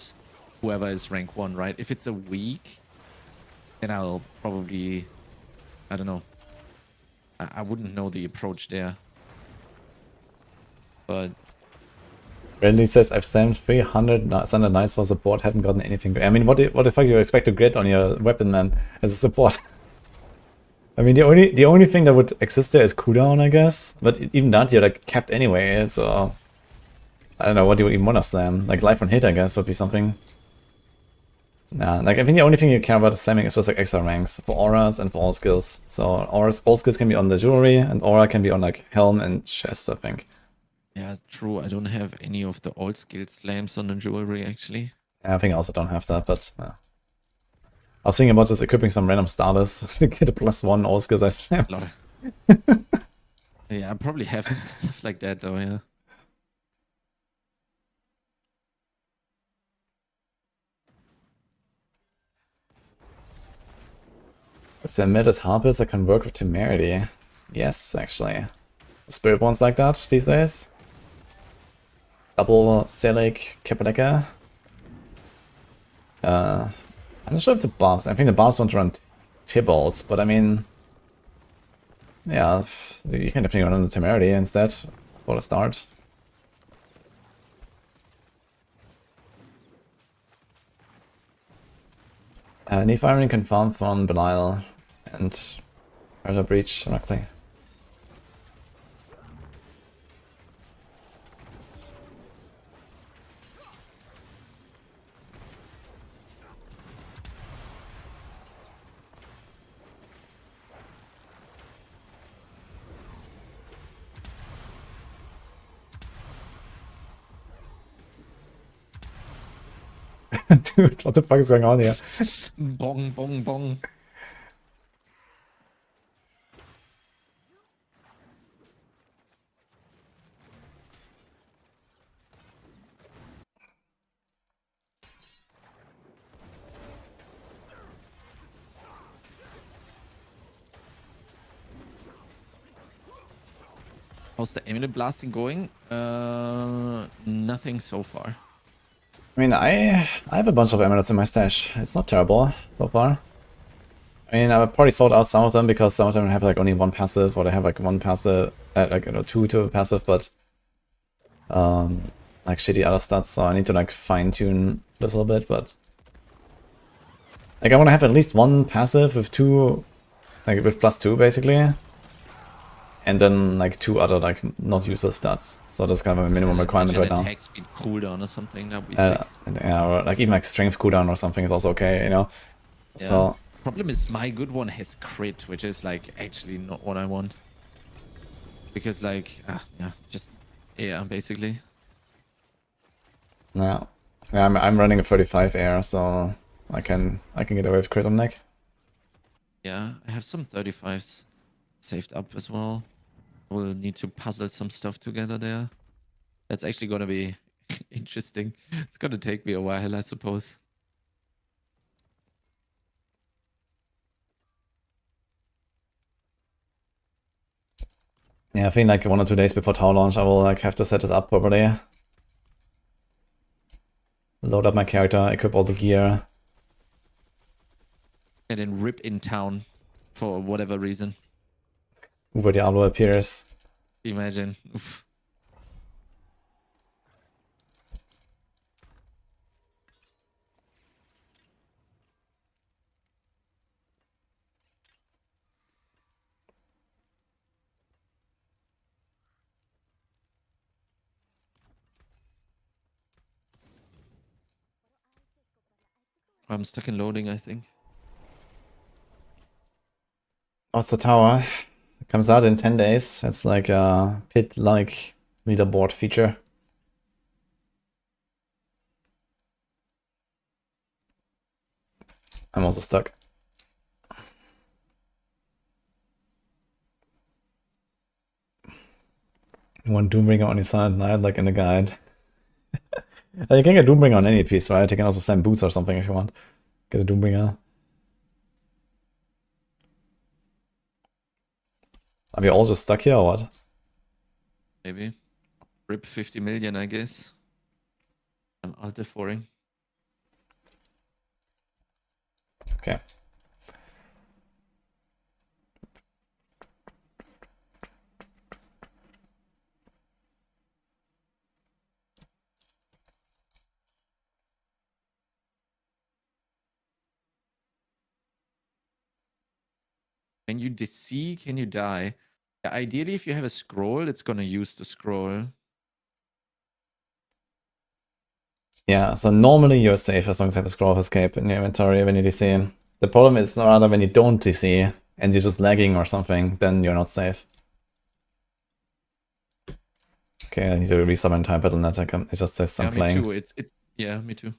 whoever is rank 1, right? If it's a week, then I'll probably, I don't know. I wouldn't know the approach there. But
Bradley says, I've slammed 300 Thunder Knights for support, haven't gotten anything. I mean, what the fuck do you expect to get on your weapon, man, as a support? I mean, the only thing that would exist there is cooldown, I guess. But even that, you're like capped anyway, so... I don't know, what do you even want to slam? Like, life on hit, I guess, would be something. Nah, like, I think the only thing you care about slamming is just like extra ranks for auras and for all skills. So, auras, all skills can be on the jewelry, and aura can be on like helm and chest, I think.
yeah, true. I don't have any of the old skill slams on the jewelry actually.
I think I also don't have that, but I was thinking about just equipping some random starters to get a +1 all skills I slammed.
Lol. Yeah, I probably have some stuff like that though, yeah.
Is there mid harpists that can work with temerity? Yes, actually. Spirit ones like that these days. Double Selig Kepaleka. I'm not sure if the buffs. I think the buffs want to run Tibalts, but I mean, yeah, you can definitely run the temerity instead for the start. Knee firing confirmed from Belial and Treasure Breach directly. Dude, what the fuck is going on here?
Bong, bong, bong. How's the amulet blasting going? Nothing so far.
I mean, I have a bunch of amulets in my stash. It's not terrible so far. I mean, I probably sold out some of them because some of them have like only one passive, or they have like one passive, like you know, two to a passive, but like shitty other stats. So I need to like fine tune this a little bit, but like I want to have at least one passive with two, like with +2 basically, and then like two other like not useless stats. So that's kind of a minimum requirement right now.
Attack speed cooldown or something, that would be sick.
Yeah, or like even like strength cooldown or something is also okay, you know.
Yeah.
So
Problem is my good one has crit, which is like actually not what I want. Because like, yeah, just air basically.
yeah, I'm running a 35 air, so I can get away with crit on neck.
Yeah, I have some 35s saved up as well. We'll need to puzzle some stuff together there. That's actually gonna be interesting. It's gonna take me a while, I suppose.
Yeah, I think like 1 or 2 days before tower launch, I will like have to set this up properly. Load up my character, equip all the gear.
And then rip in town for whatever reason.
Uber Diablo appears.
Imagine. Oof. I'm stuck in loading, I think.
What's the tower? It comes out in 10 days. It's like a pit-like leaderboard feature. I'm also stuck. One Doombringer on his side, night, like in the guide. You can get Doombringer on any piece, right? You can also send boots or something if you want. Get a Doombringer. Are we also stuck here or what?
Maybe. RIP 50 million, I guess. I'm alt-F4ing.
Okay.
Can you DC? Can you die? Yeah, ideally, if you have a scroll, it's gonna use the scroll.
Yeah, so normally you're safe as long as you have a scroll of escape in your inventory when you DC. The problem is rather when you don't DC and you're just lagging or something, then you're not safe. Okay, I need to resummon time Battle.net. It just says I'm playing.
Me too. Yeah, me too.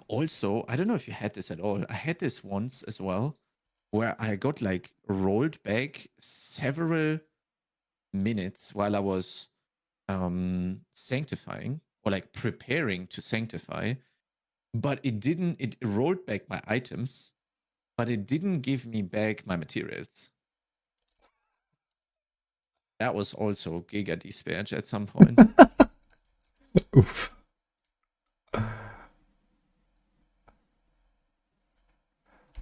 Also, I don't know if you had this at all. I had this once as well, where I got like rolled back several minutes while I was sanctifying or like preparing to sanctify, but it rolled back my items, but it didn't give me back my materials. That was also giga dispatch at some point.
Oof.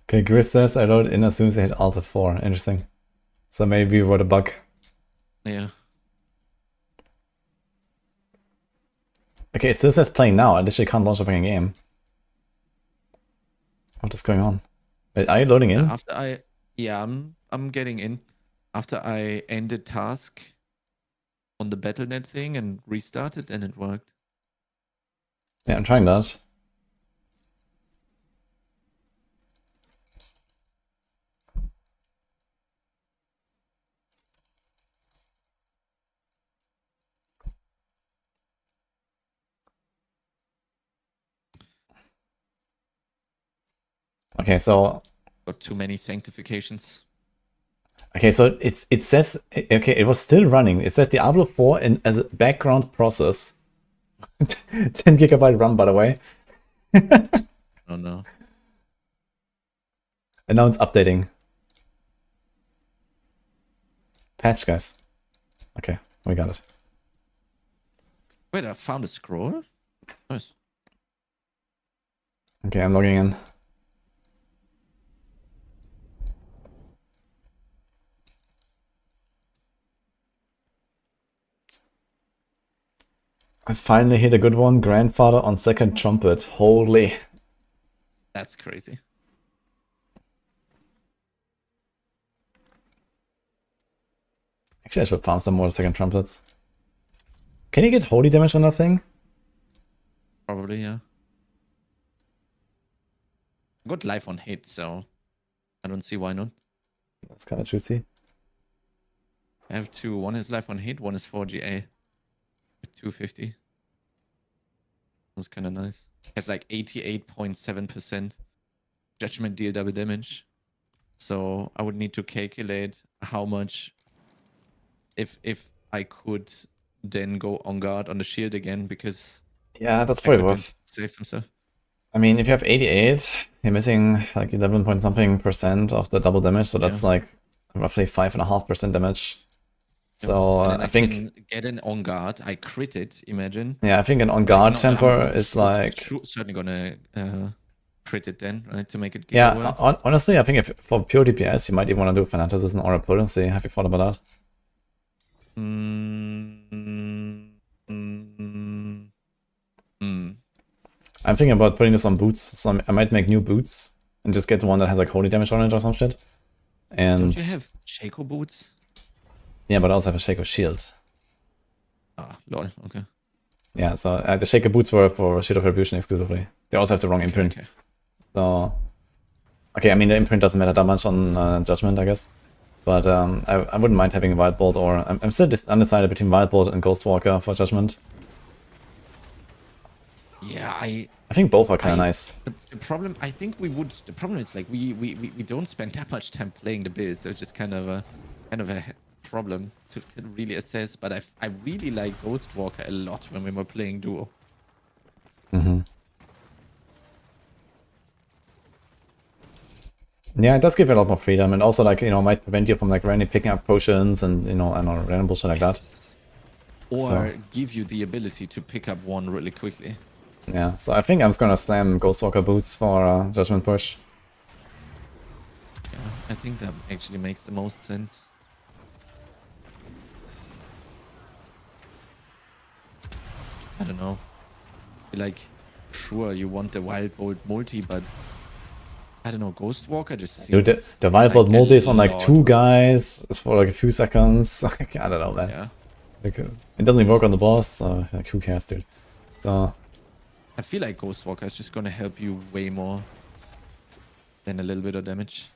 Okay, Gris says I load in as soon as I hit Alt F4. Interesting. So maybe we wrote a bug.
Yeah.
Okay, it still says playing now. I literally can't launch a fucking game. What is going on? Wait, are you loading in?
I'm getting in. After I ended task on the Battle.net thing and restarted, and it worked.
Yeah, I'm trying that. Okay, so
Got too many sanctifications.
okay, so it says okay, it was still running. It said Diablo 4 as a background process. 10 gigabyte RAM, by the way.
Oh no.
And now it's updating. Patch, guys. Okay, we got it.
Wait, I found a scroll? Nice.
Okay, I'm logging in. I finally hit a good one. Grandfather on second trumpet. Holy.
That's crazy.
Actually, I should farm some more second trumpets. Can you get holy damage on that thing?
Probably, yeah. Got life on hit, so I don't see why not.
That's kind of juicy.
I have two. One is life on hit, one is 4GA. 250. That's kind of nice. Has like 88.7% judgment deal double damage. So I would need to calculate how much if I could then go on guard on the shield again, because
Yeah, that's pretty worth.
Save some stuff.
I mean, if you have 88, you're missing like 11 point something % of the double damage, so that's like roughly 5.5% damage. So
I
think
can get an on guard. I crit it. Imagine.
Yeah, I think an on guard temper is like
certainly gonna crit it then, right, to make it.
Yeah, honestly, I think if for pure DPS, you might even want to do Fanaticism or a potency. Have you thought about that? I'm thinking about putting this on boots. So I might make new boots and just get one that has like holy damage on it or some shit. And
don't you have Shaco boots?
Yeah, but I also have a Shaker Shield.
Ah, lol. Okay.
Yeah, so the Shaker boots were for Shield of Retribution exclusively. They also have the wrong imprint.
Okay.
So, okay, I mean the imprint doesn't matter that much on Judgment, I guess. But I wouldn't mind having a Wild Bolt, or I'm still undecided between Wild Bolt and Ghostwalker for Judgment.
Yeah,
I think both are kind of nice.
The problem, I think we would. The problem is like we don't spend that much time playing the build, so it's just kind of a problem to really assess. But I really like Ghostwalker a lot when we were playing duo.
Yeah, it does give you a lot more freedom, and also like might prevent you from like randomly picking up potions and I don't know, random bullshit like that.
Or
So-
give you the ability to pick up one really quickly.
Yeah, so I think I'm just gonna slam Ghostwalker boots for Judgment push.
Yeah, I think that actually makes the most sense. I don't know. Like, sure, you want the Wild Bolt multi, but I don't know. Ghostwalker just seems.
Dude, the Wild Bolt
like
multi
a
is on like
lot
2 guys. It's for like a few seconds. Like, I don't know, man.
Yeah.
Like, it doesn't even work on the boss, so like, who cares, dude? So
I feel like Ghostwalker is just gonna help you way more than a little bit of damage.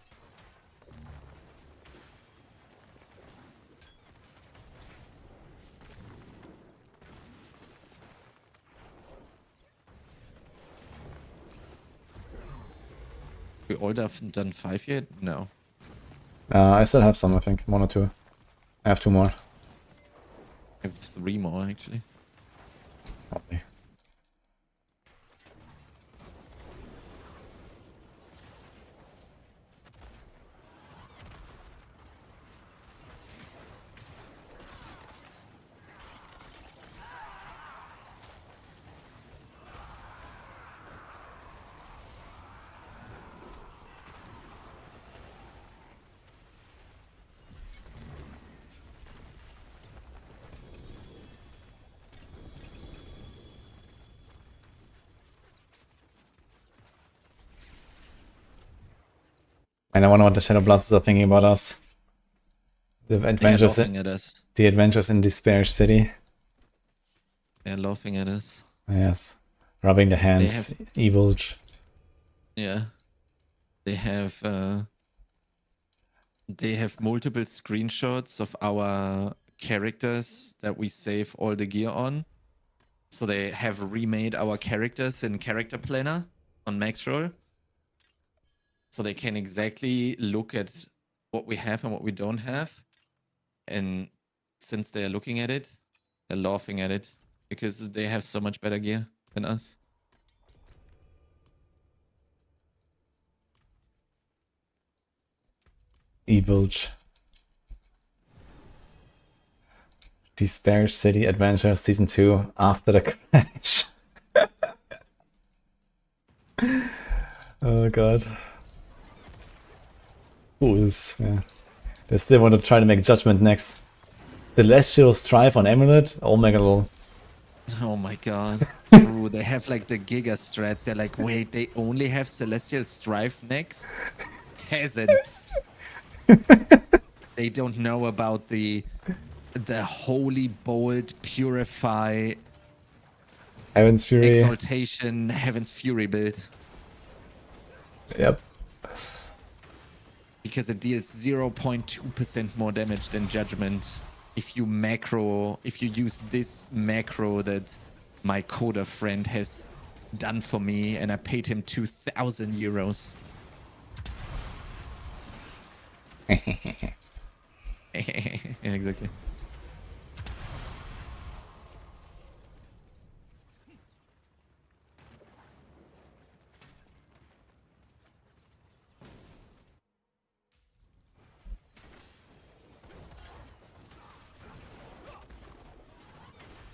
We all done 5 yet? No.
I still have some, I think, 1 or 2. I have 2 more.
I have 3 more actually.
Probably. And I wonder what the Shadow Blasters are thinking about us. The
They're
adventures,
laughing at us.
the adventures in Despair City.
They're laughing at us.
Yes, rubbing the hands, evil.
Yeah. They have multiple screenshots of our characters that we save all the gear on. So they have remade our characters in Character Planner on Maxroll. So they can exactly look at what we have and what we don't have. And since they're looking at it, they're laughing at it because they have so much better gear than us.
Evil. Despair City Adventure Season 2 after the crash. Oh god. Fools, yeah. They still want to try to make Judgment next. Celestial Strife on Amulet? Oh my god.
Oh my god. True, they have like the Giga strats. They're like, wait, they only have Celestial Strife next? Peasants. They don't know about the Holy Bolt, Purify,
Heaven's Fury.
Exaltation, Heaven's Fury build.
Yep.
Because it deals 0.2% more damage than Judgment. If you use this macro that my coder friend has done for me and I paid him 2,000 euros. Yeah, exactly.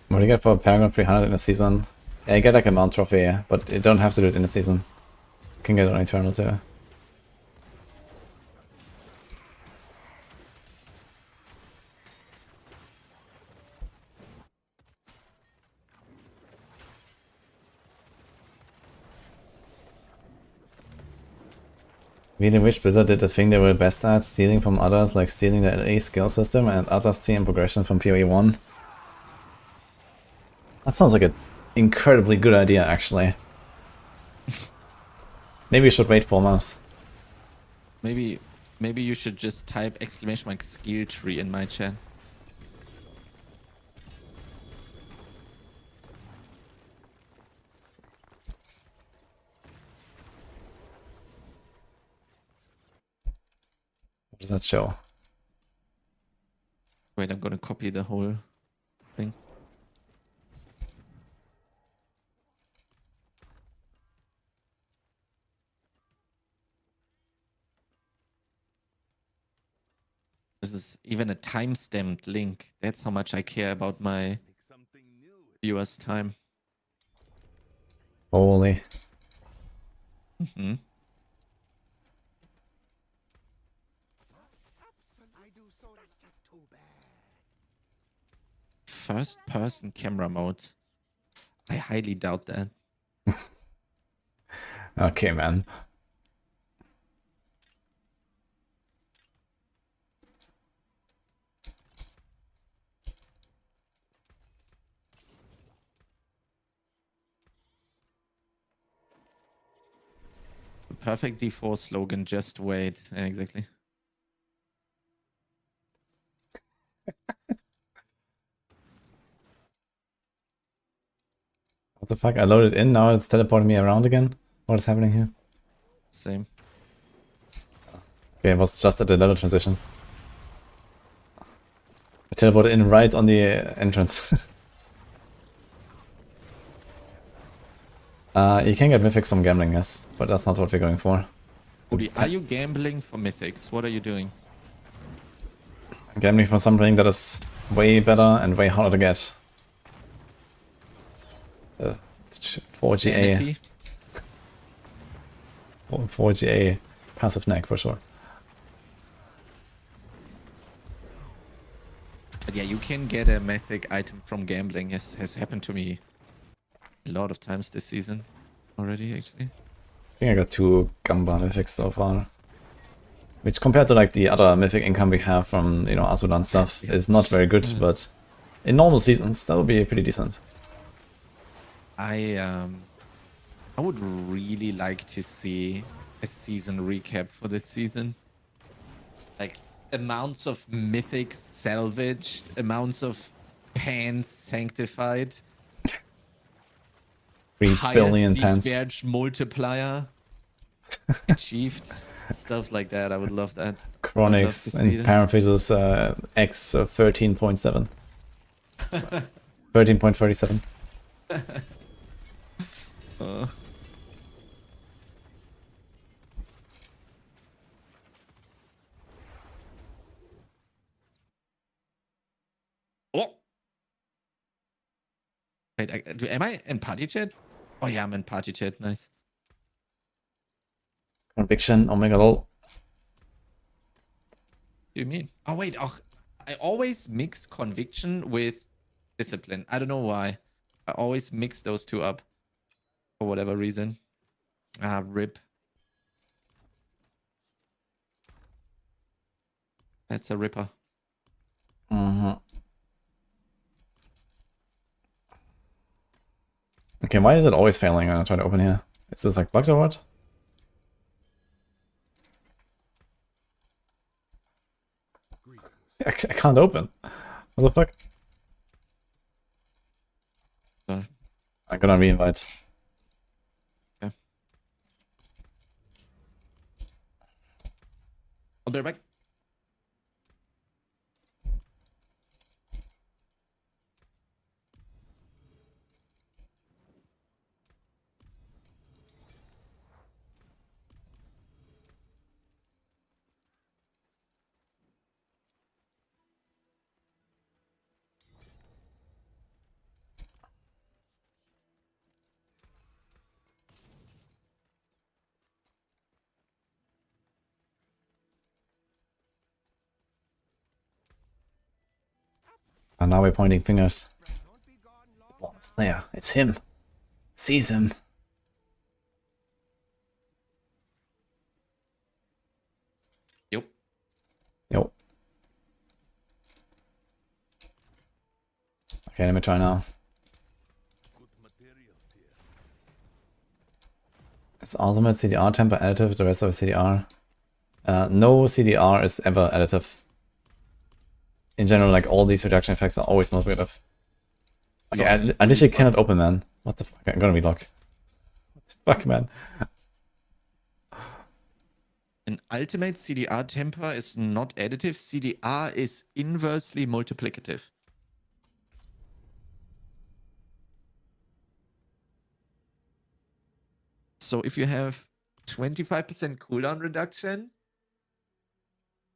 What do you get for Paragon 300 in a season? Yeah, you get like a Mount Trophy, yeah, but you don't have to do it in a season. You can get it on Eternal too. Really wish Blizzard did the thing they were best at, stealing from others, like stealing the LA skill system and others team progression from PoE 1. That sounds like an incredibly good idea, actually. Maybe we should wait 4 months.
Maybe you should just type !! skill tree in my chat.
What does that show?
Wait, I'm gonna copy the whole thing. This is even a time-stamped link. That's how much I care about my viewers' time.
Holy.
Hmm. First-person camera mode. I highly doubt that.
Okay, man.
The perfect D4 slogan, just wait. Yeah, exactly.
What the fuck? I loaded in, now it's teleporting me around again? What is happening here?
Same.
Okay, it was just at the level transition. I teleported in right on the entrance. You can get mythics from gambling, yes, but that's not what we're going for.
Woody, are you gambling for mythics? What are you doing?
Gambling for something that is way better and way harder to get. 4GA.
Sanity?
4GA passive neck for sure.
But yeah, you can get a mythic item from gambling. Has happened to me a lot of times this season already, actually.
I think I got 2 Gamba mythics so far. Which compared to like the other mythic income we have from, you know, Azudan stuff is not very good, but in normal seasons that would be pretty decent.
I would really like to see a season recap for this season. Like amounts of mythics salvaged, amounts of pants sanctified,
3 billion
highest
pence.
disparage multiplier achieved, stuff like that. I would love that.
Chronics, in parentheses, X 13.7. 13.37.
Oh! Wait, am I in party chat? Oh yeah, I'm in party chat. Nice.
Conviction, omega lol.
What do you mean? Oh wait, I always mix conviction with discipline. I don't know why. I always mix those two up for whatever reason. Ah, rip. That's a ripper.
Okay, why is it always failing when I try to open here? Is this like bugged or what? I can't open. What the fuck? I'm gonna re-invite.
Okay. I'll be right back.
And now we're pointing fingers. What's there? It's him. Seize him. Okay, let me try now. Is ultimate CDR temper additive to the rest of the CDR? No CDR is ever additive. In general, like all these reduction effects are always multiplicative. Okay, I literally cannot open, man. What the fuck? I'm gonna relock. What the fuck, man?
An ultimate CDR temper is not additive. CDR is inversely multiplicative. So if you have 25% cooldown reduction,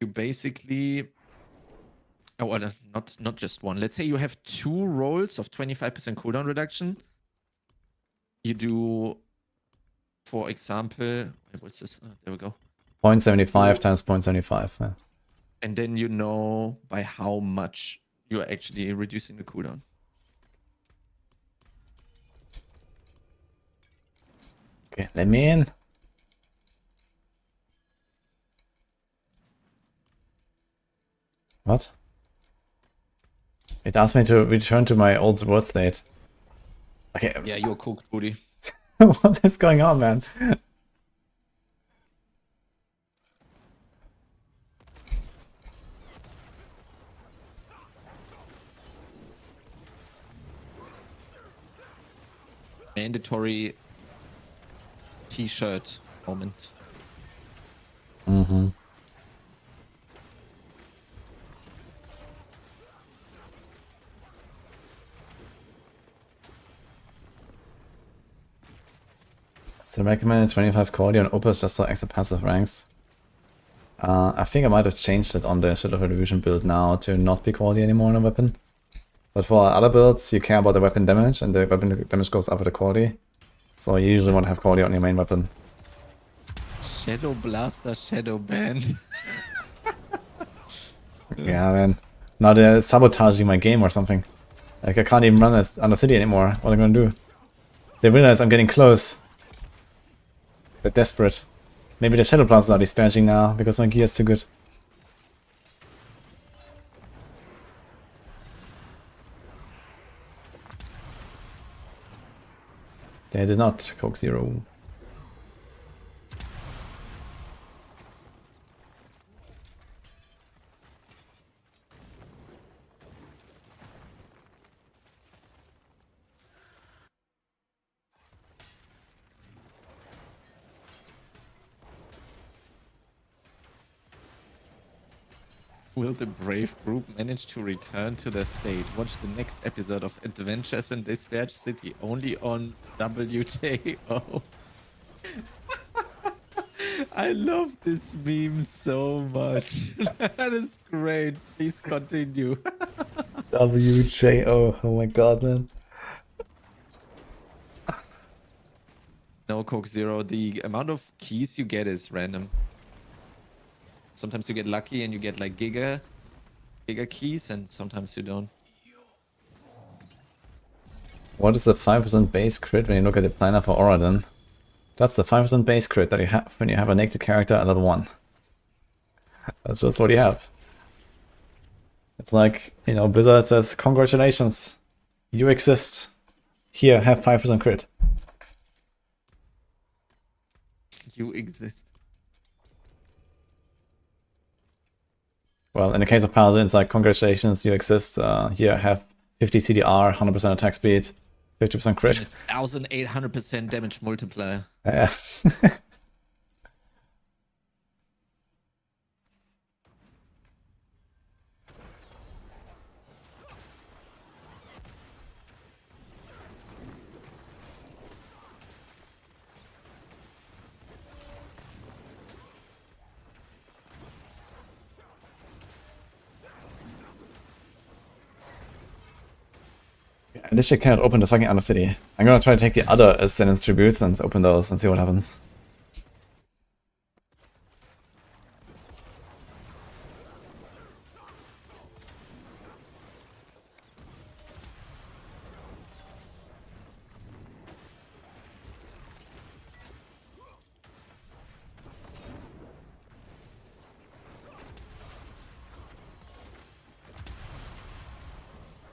you basically, oh, well, not just one. Let's say you have 2 rolls of 25% cooldown reduction. You do, for example, what's this? Oh, there we go.
0.75 times 0.75. Yeah.
And then you know by how much you're actually reducing the cooldown.
Okay, let me in. What? It asked me to return to my old world state. Okay.
Yeah, you're cooked, Woody.
What is going on, man?
Mandatory t-shirt moment.
Mm-hmm. So recommended 25 quality on Opus just for extra passive ranks. I think I might have changed it on the Shadow Revolution build now to not be quality anymore on a weapon. But for other builds, you care about the weapon damage, and the weapon damage goes up with the quality. So you usually want to have quality on your main weapon.
Shadow Blaster, Shadow Band.
Yeah, man. Now they're sabotaging my game or something. Like, I can't even run this on the city anymore. What am I gonna do? They realize I'm getting close. They're desperate. Maybe the Shadow Blasters are dispatching now, because my gear is too good. They did not, Coke Zero.
Will the brave group manage to return to their state? Watch the next episode of Adventures in Dispatch City, only on WJO. I love this meme so much. That is great. Please continue.
WJO, oh my god, man.
No, Coke Zero. The amount of keys you get is random. Sometimes you get lucky and you get like giga keys, and sometimes you don't.
What is the 5% base crit when you look at the planner for Oradin? That's the 5% base crit that you have when you have a naked character at level 1. That's just what you have. It's like, you know, Blizzard says, congratulations, you exist. Here, have 5% crit.
You exist.
Well, in the case of Paladin, it's like, congratulations, you exist. Here, have 50 CDR, 100% attack speed, 50% crit.
1,800% damage multiplier.
Yeah. I literally cannot open this fucking other city. I'm gonna try to take the other Ascendance tributes and open those and see what happens.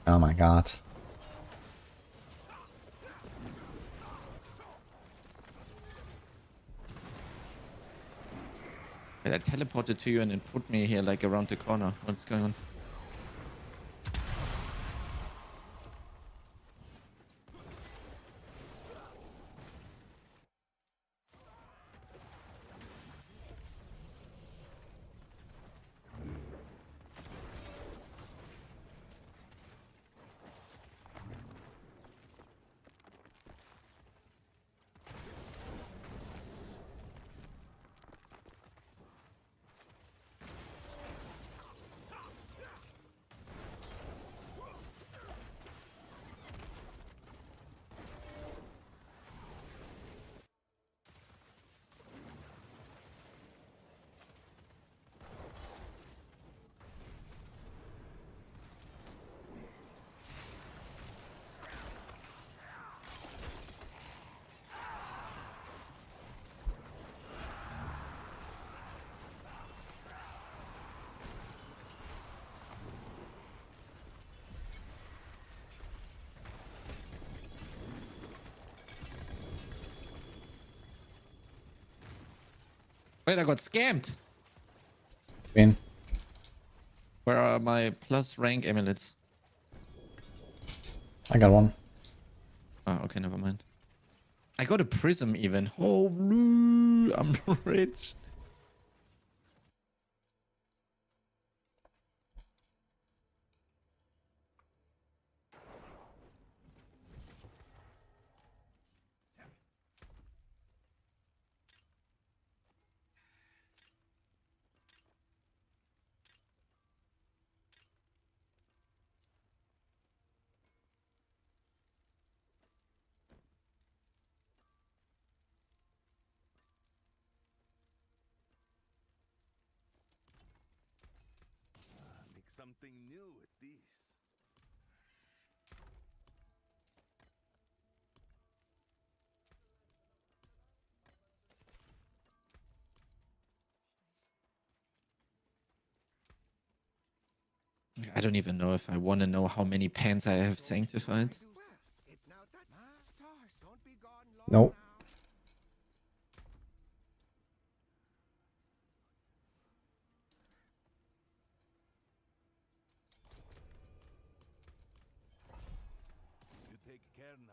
Oh my god.
I teleported to you and it put me here like around the corner. What's going on? Wait, I got scammed.
Green.
Where are my plus rank amulets?
I got one.
Oh, okay, never mind. I got a prism even. Oh, no, I'm rich.
Make something new with these.
I don't even know if I want to know how many pants I have sanctified.
It's now that stars don't be gone long
Nope.
You take care now.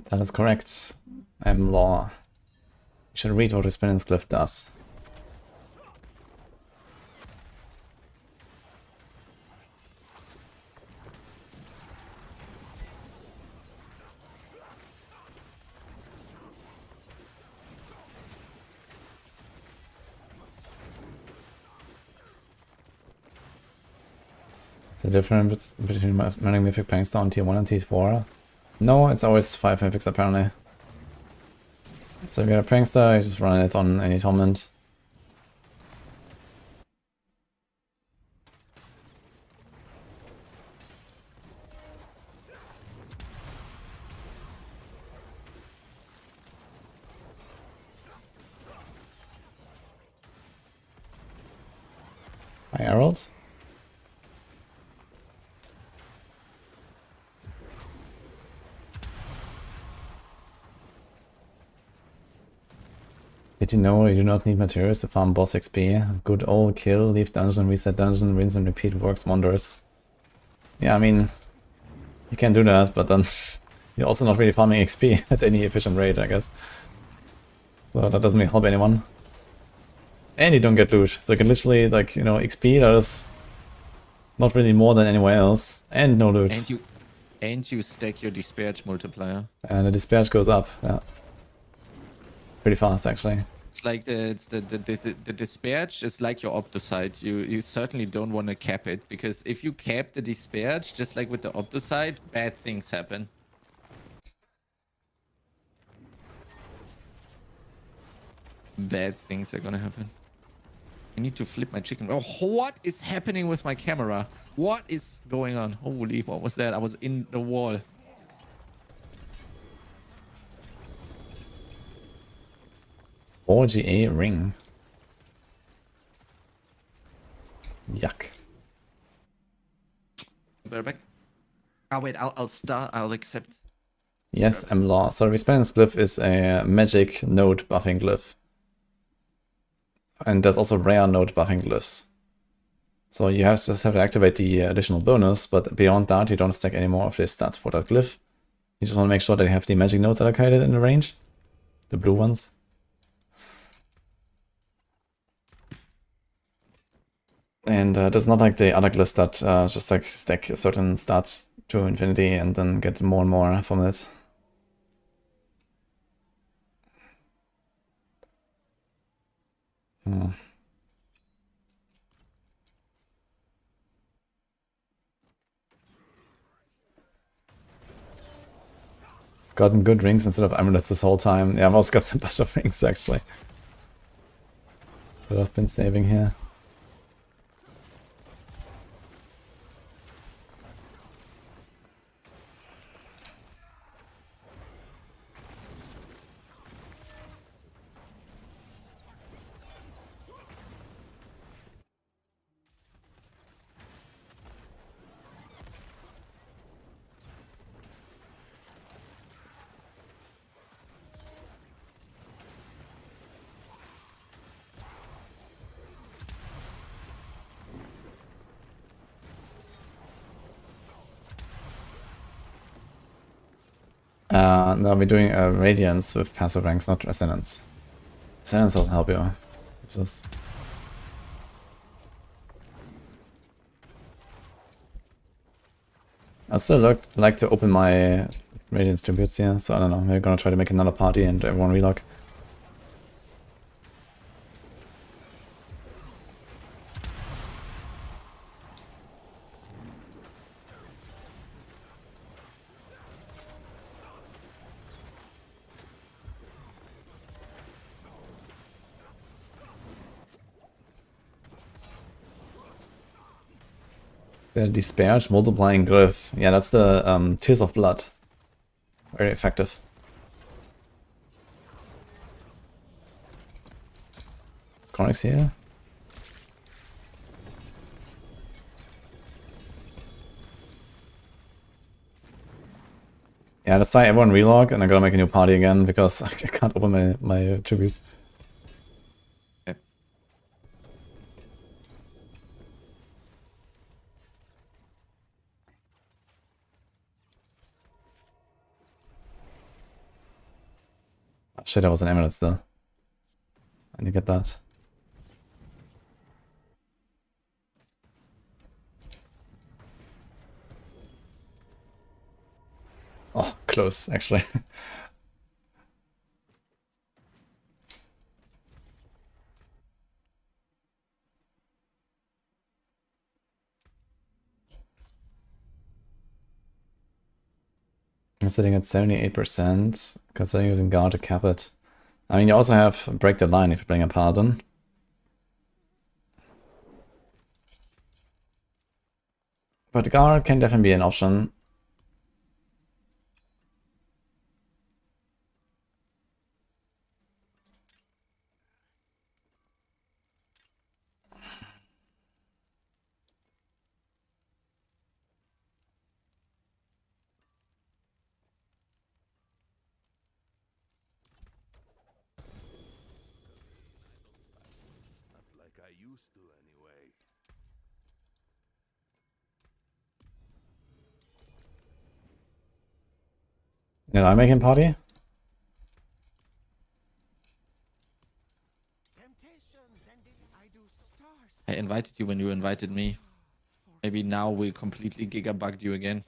That is correct. I'm law. You should read what Resplendence Glyph does. Is the difference between running Mythic Prankster on tier 1 and tier 4? No, it's always 5 Mythics apparently. So if you get a Prankster, you just run it on any Torment. I arrowed. Did you know you do not need materials to farm boss XP? Good old kill, leave dungeon, reset dungeon, rinse and repeat works wonders. Yeah, I mean, you can do that, but then you're also not really farming XP at any efficient rate, I guess. So that doesn't really help anyone. And you don't get loot, so you can literally, like, you know, XP that is not really more than anywhere else, and no loot.
And you stack your disparage multiplier.
And the dispatch goes up, yeah. Pretty fast, actually.
It's like the disparage is like your Optocide. You certainly don't want to cap it, because if you cap the disparage, just like with the Optocide, bad things happen. Bad things are gonna happen. I need to flip my chicken. Oh, what is happening with my camera? What is going on? Holy, what was that? I was in the wall.
OGA ring. Yuck.
wait, I'll start. I'll accept.
Yes, M-Law. So Resplendence Glyph is a magic node buffing glyph. And there's also rare node buffing glyphs. So you just have to activate the additional bonus, but beyond that you don't stack any more of this stats for that glyph. You just want to make sure that you have the magic nodes allocated in the range. The blue ones. And that's not like the other glyphs that just like stack certain stats to infinity and then get more and more from it. Gotten good rings instead of amulets this whole time. Yeah, I've also got a bunch of rings actually that I've been saving here. No, we're doing Radiance with passive ranks, not Ascendance. Ascendance doesn't help you with this. I still like to open my Radiance tributes here, so I don't know, maybe gonna try to make another party and everyone relock. The Disparage multiplying glyph. Yeah, that's the Tears of Blood. Very effective. Is Chronix here? Yeah, let's try everyone relog and I'm gonna make a new party again because I can't open my tributes. Shit, I was an amulet still. I need to get that. Oh, close, actually. I'm sitting at 78%, considering using guard to cap it. I mean, you also have break the line if you're playing a Paladin. But guard can definitely be an option.
Like I used to, anyway.
Did I make him party?
Temptations and I do stars.
I invited you when you invited me. Maybe now we completely gigabugged you again.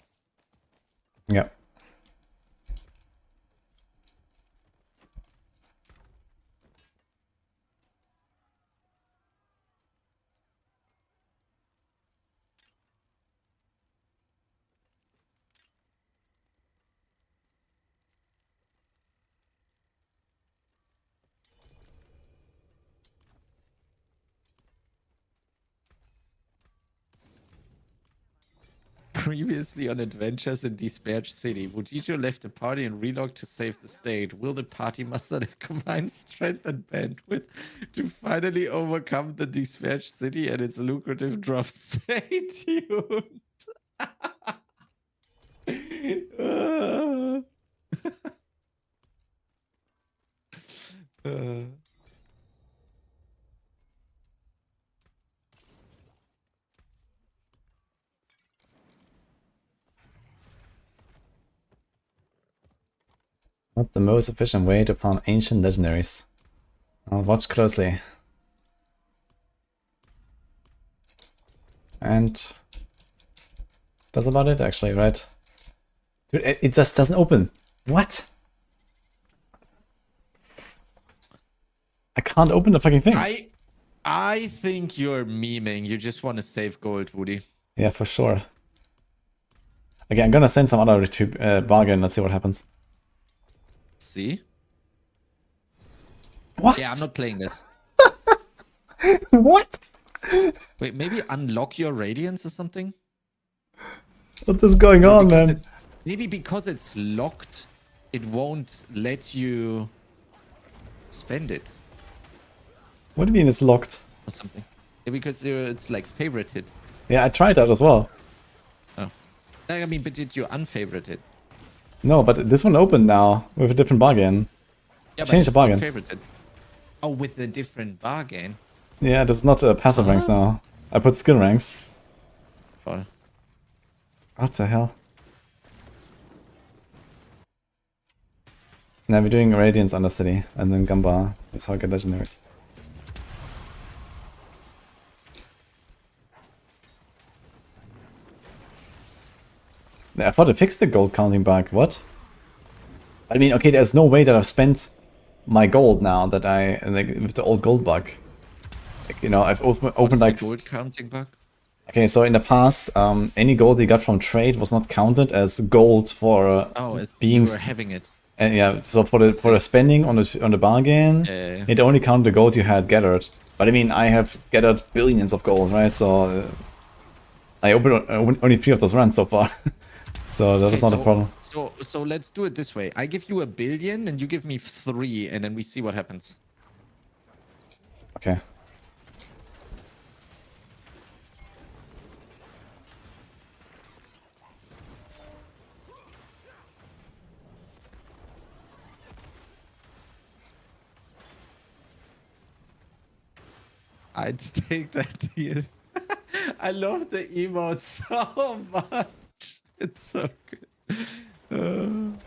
Yeah.
Previously on Adventures in Disparage City, wudijo left the party and relocked to save the state. Will the party muster their combined strength and bandwidth to finally overcome the Disparage City and its lucrative drops? Stay tuned.
What's the most efficient way to farm ancient legendaries? I'll watch closely. And that's about it actually, right? Dude, it just doesn't open. What? I can't open the fucking thing.
I think you're memeing. You just want to save gold, Woody.
Yeah, for sure. Okay, I'm gonna send some other to bargain. Let's see what happens.
See?
What?
Yeah, I'm not playing this.
What?
Wait, maybe unlock your radiance or something?
What is going on, man?
Maybe because it's locked, it won't let you spend it
What do you mean it's locked?
or something. Yeah, because it's like favorited.
Yeah, I tried that as well.
Oh. I mean, but did you unfavorite it?
No, but this one opened now with a different bargain.
Yeah, but
Change the
it's not
bargain.
favorited. Oh, with the different bargain.
Yeah, this is not passive ranks now. I put skill ranks.
Oh.
What the hell? Now we're doing Radiance Undercity and then Gamba. That's how I get legendaries. I thought it fixed the gold counting bug. What? I mean, okay, there's no way that I've spent my gold now that like, with the old gold bug. Like, you know, I've opened like
the gold counting bug.
Okay, so in the past, any gold you got from trade was not counted as gold for
As
being.
you were having it.
And yeah, so for the spending on the bargain, it only counted the gold you had gathered. But I mean, I have gathered billions of gold, right? So I opened only 3 of those runs so far. So that is not a problem.
So let's do it this way. I give you 1 billion and you give me 3, and then we see what happens.
Okay.
I'd take that deal. I love the emote so much. It's so good.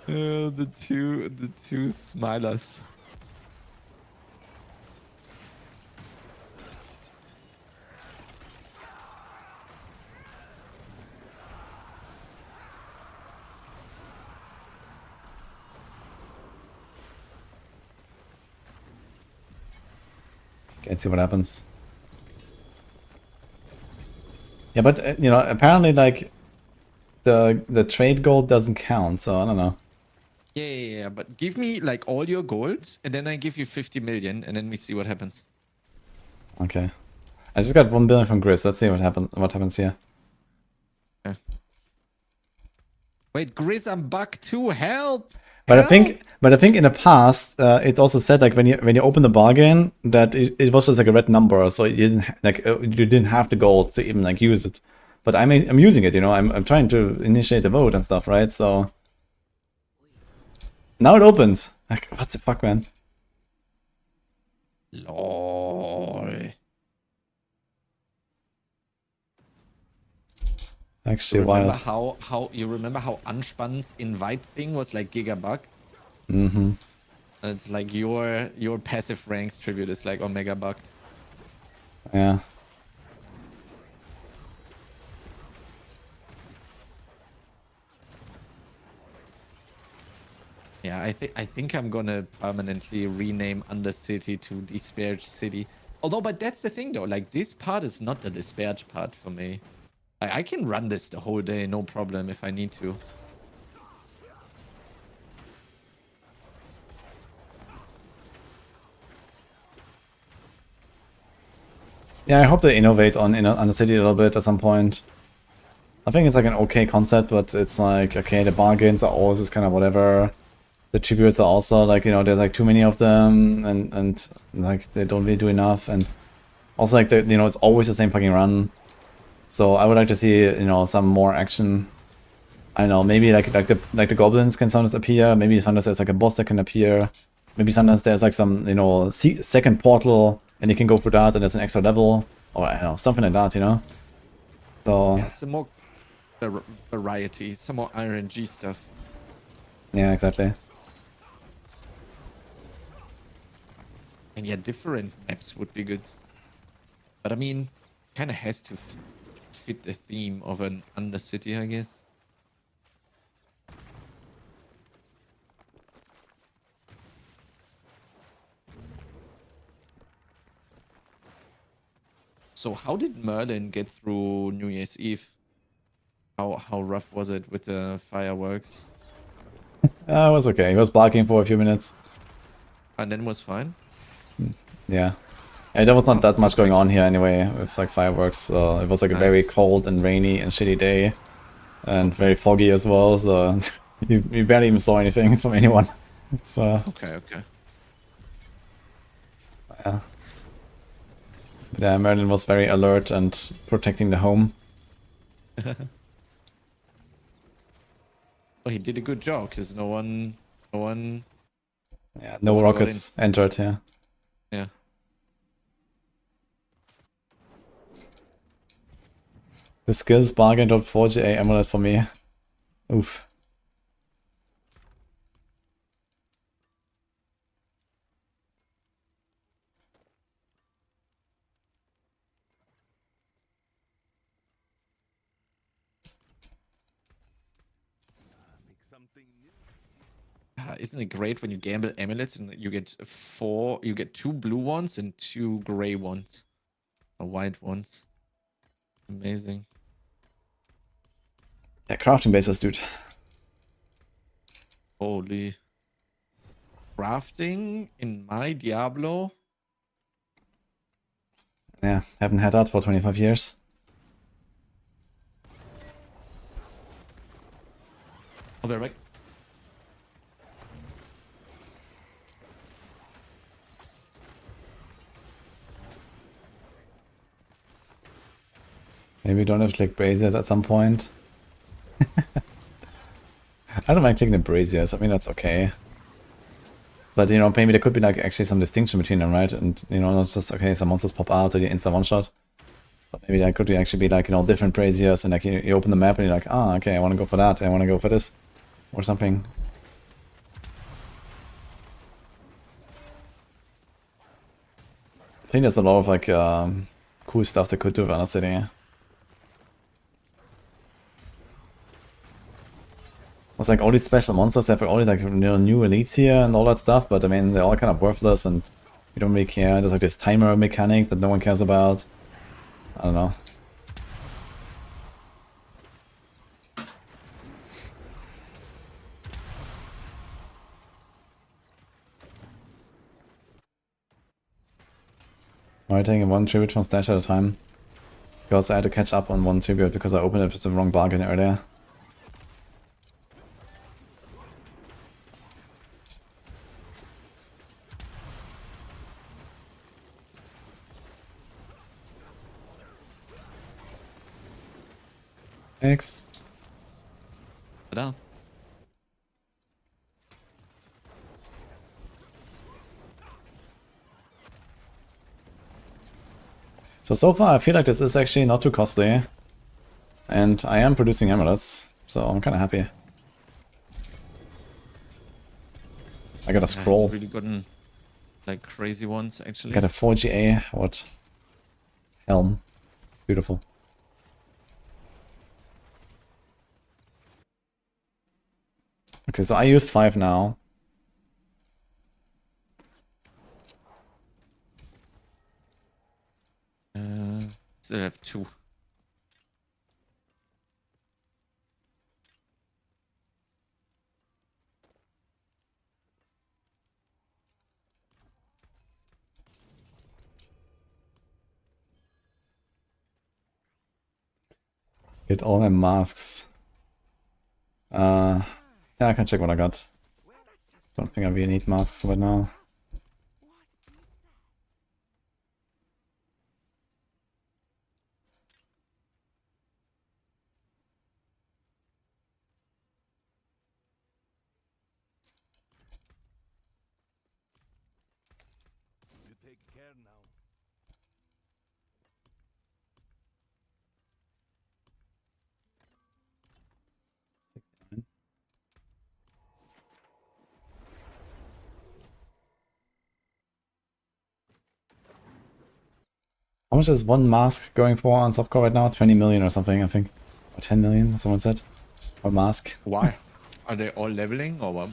The two smilers.
Okay, let's see what happens. Yeah, but you know, apparently like the trade gold doesn't count, so I don't know.
Yeah, but give me like all your gold, and then I give you 50 million, and then we see what happens.
Okay. I just got 1 billion from Grizz. Let's see what happens here.
Yeah. Wait, Grizz, I'm back too. Help!
But I think in the past, it also said like when you open the bargain that it was just like a red number, so you didn't have the gold to even like use it. But I'm using it, you know. I'm trying to initiate the vote and stuff, right? So now it opens. Like, what the fuck, man?
Lol.
Actually,
Remember
wild.
how you remember how Anspann's invite thing was like gigabug?
Mm-hmm.
And it's like your passive ranks tribute is like omega bugged.
Yeah.
Yeah, I think I'm gonna permanently rename Undercity to Disparage City. Although, but that's the thing though, like this part is not the Disparage part for me. I can run this the whole day, no problem if I need to.
Yeah, I hope they innovate on the city a little bit at some point. I think it's like an okay concept, but it's like, okay, the bargains are always just kind of whatever. The tributes are also like, you know, there's like too many of them, and like they don't really do enough, and also like, you know, it's always the same fucking run. So I would like to see, you know, some more action. I don't know, maybe like the goblins can sometimes appear. Maybe sometimes there's like a boss that can appear. Maybe sometimes there's like some, you know, second portal and you can go through that and there's an extra level. Or I don't know, something like that, you know? So,
Yeah, some more variety, some more RNG stuff.
yeah, exactly.
And yeah, different maps would be good. But I mean, kind of has to fit the theme of an Undercity, I guess. So how did Merlin get through New Year's Eve? How rough was it with the fireworks?
It was okay. He was barking for a few minutes.
And then was fine?
Yeah. And there was not that much going
perfect.
on here anyway with like fireworks. It was like a very
Nice.
cold and rainy and shitty day. And very foggy as well, so you barely even saw anything from anyone. So,
Okay.
yeah. But yeah, Merlin was very alert and protecting the home.
Well, he did a good job because no one.
Yeah,
No
no
one got
rockets entered, yeah.
Yeah.
The skills bargain dropped 4GA amulet for me. Oof.
Make something new.
Isn't it great when you gamble amulets and you get you get 2 blue ones and 2 gray ones, or white ones. Amazing.
Yeah, crafting bases, dude.
Holy. Crafting in my Diablo?
Yeah, haven't had that for 25 years.
I'll be right back.
Maybe we don't have to click braziers at some point. I don't mind clicking the braziers, I mean that's okay. But you know, maybe there could be like actually some distinction between them, right? And you know, not just okay, some monsters pop out or you insta one shot. But maybe there could actually be like, you know, different braziers and like you open the map and you're like, ah, okay, I wanna go for that, I wanna go for this. Or something. I think there's a lot of like cool stuff they could do with Undercity. It's like all these special monsters have all these like, you know, new elites here and all that stuff, but I mean they're all kind of worthless and you don't really care. There's like this timer mechanic that no one cares about. I don't know. I'm taking one tribute from stash at a time. Because I had to catch up on one tribute because I opened it with the wrong bargain earlier. X.
Ta-da.
So far I feel like this is actually not too costly. And I am producing amulets, so I'm kind of happy. I got a scroll.
I've really gotten like crazy ones actually.
Got a 4GA, what? Helm. Beautiful. Okay, so I used 5 now.
Still have 2.
Get all my masks. Yeah, I can check what I got. Don't think I really need masks right now.
take care now.
How much is one mask going for on softcore right now? 20 million or something, I think. Or 10 million, someone said. Or mask.
Why? Are they all leveling or what?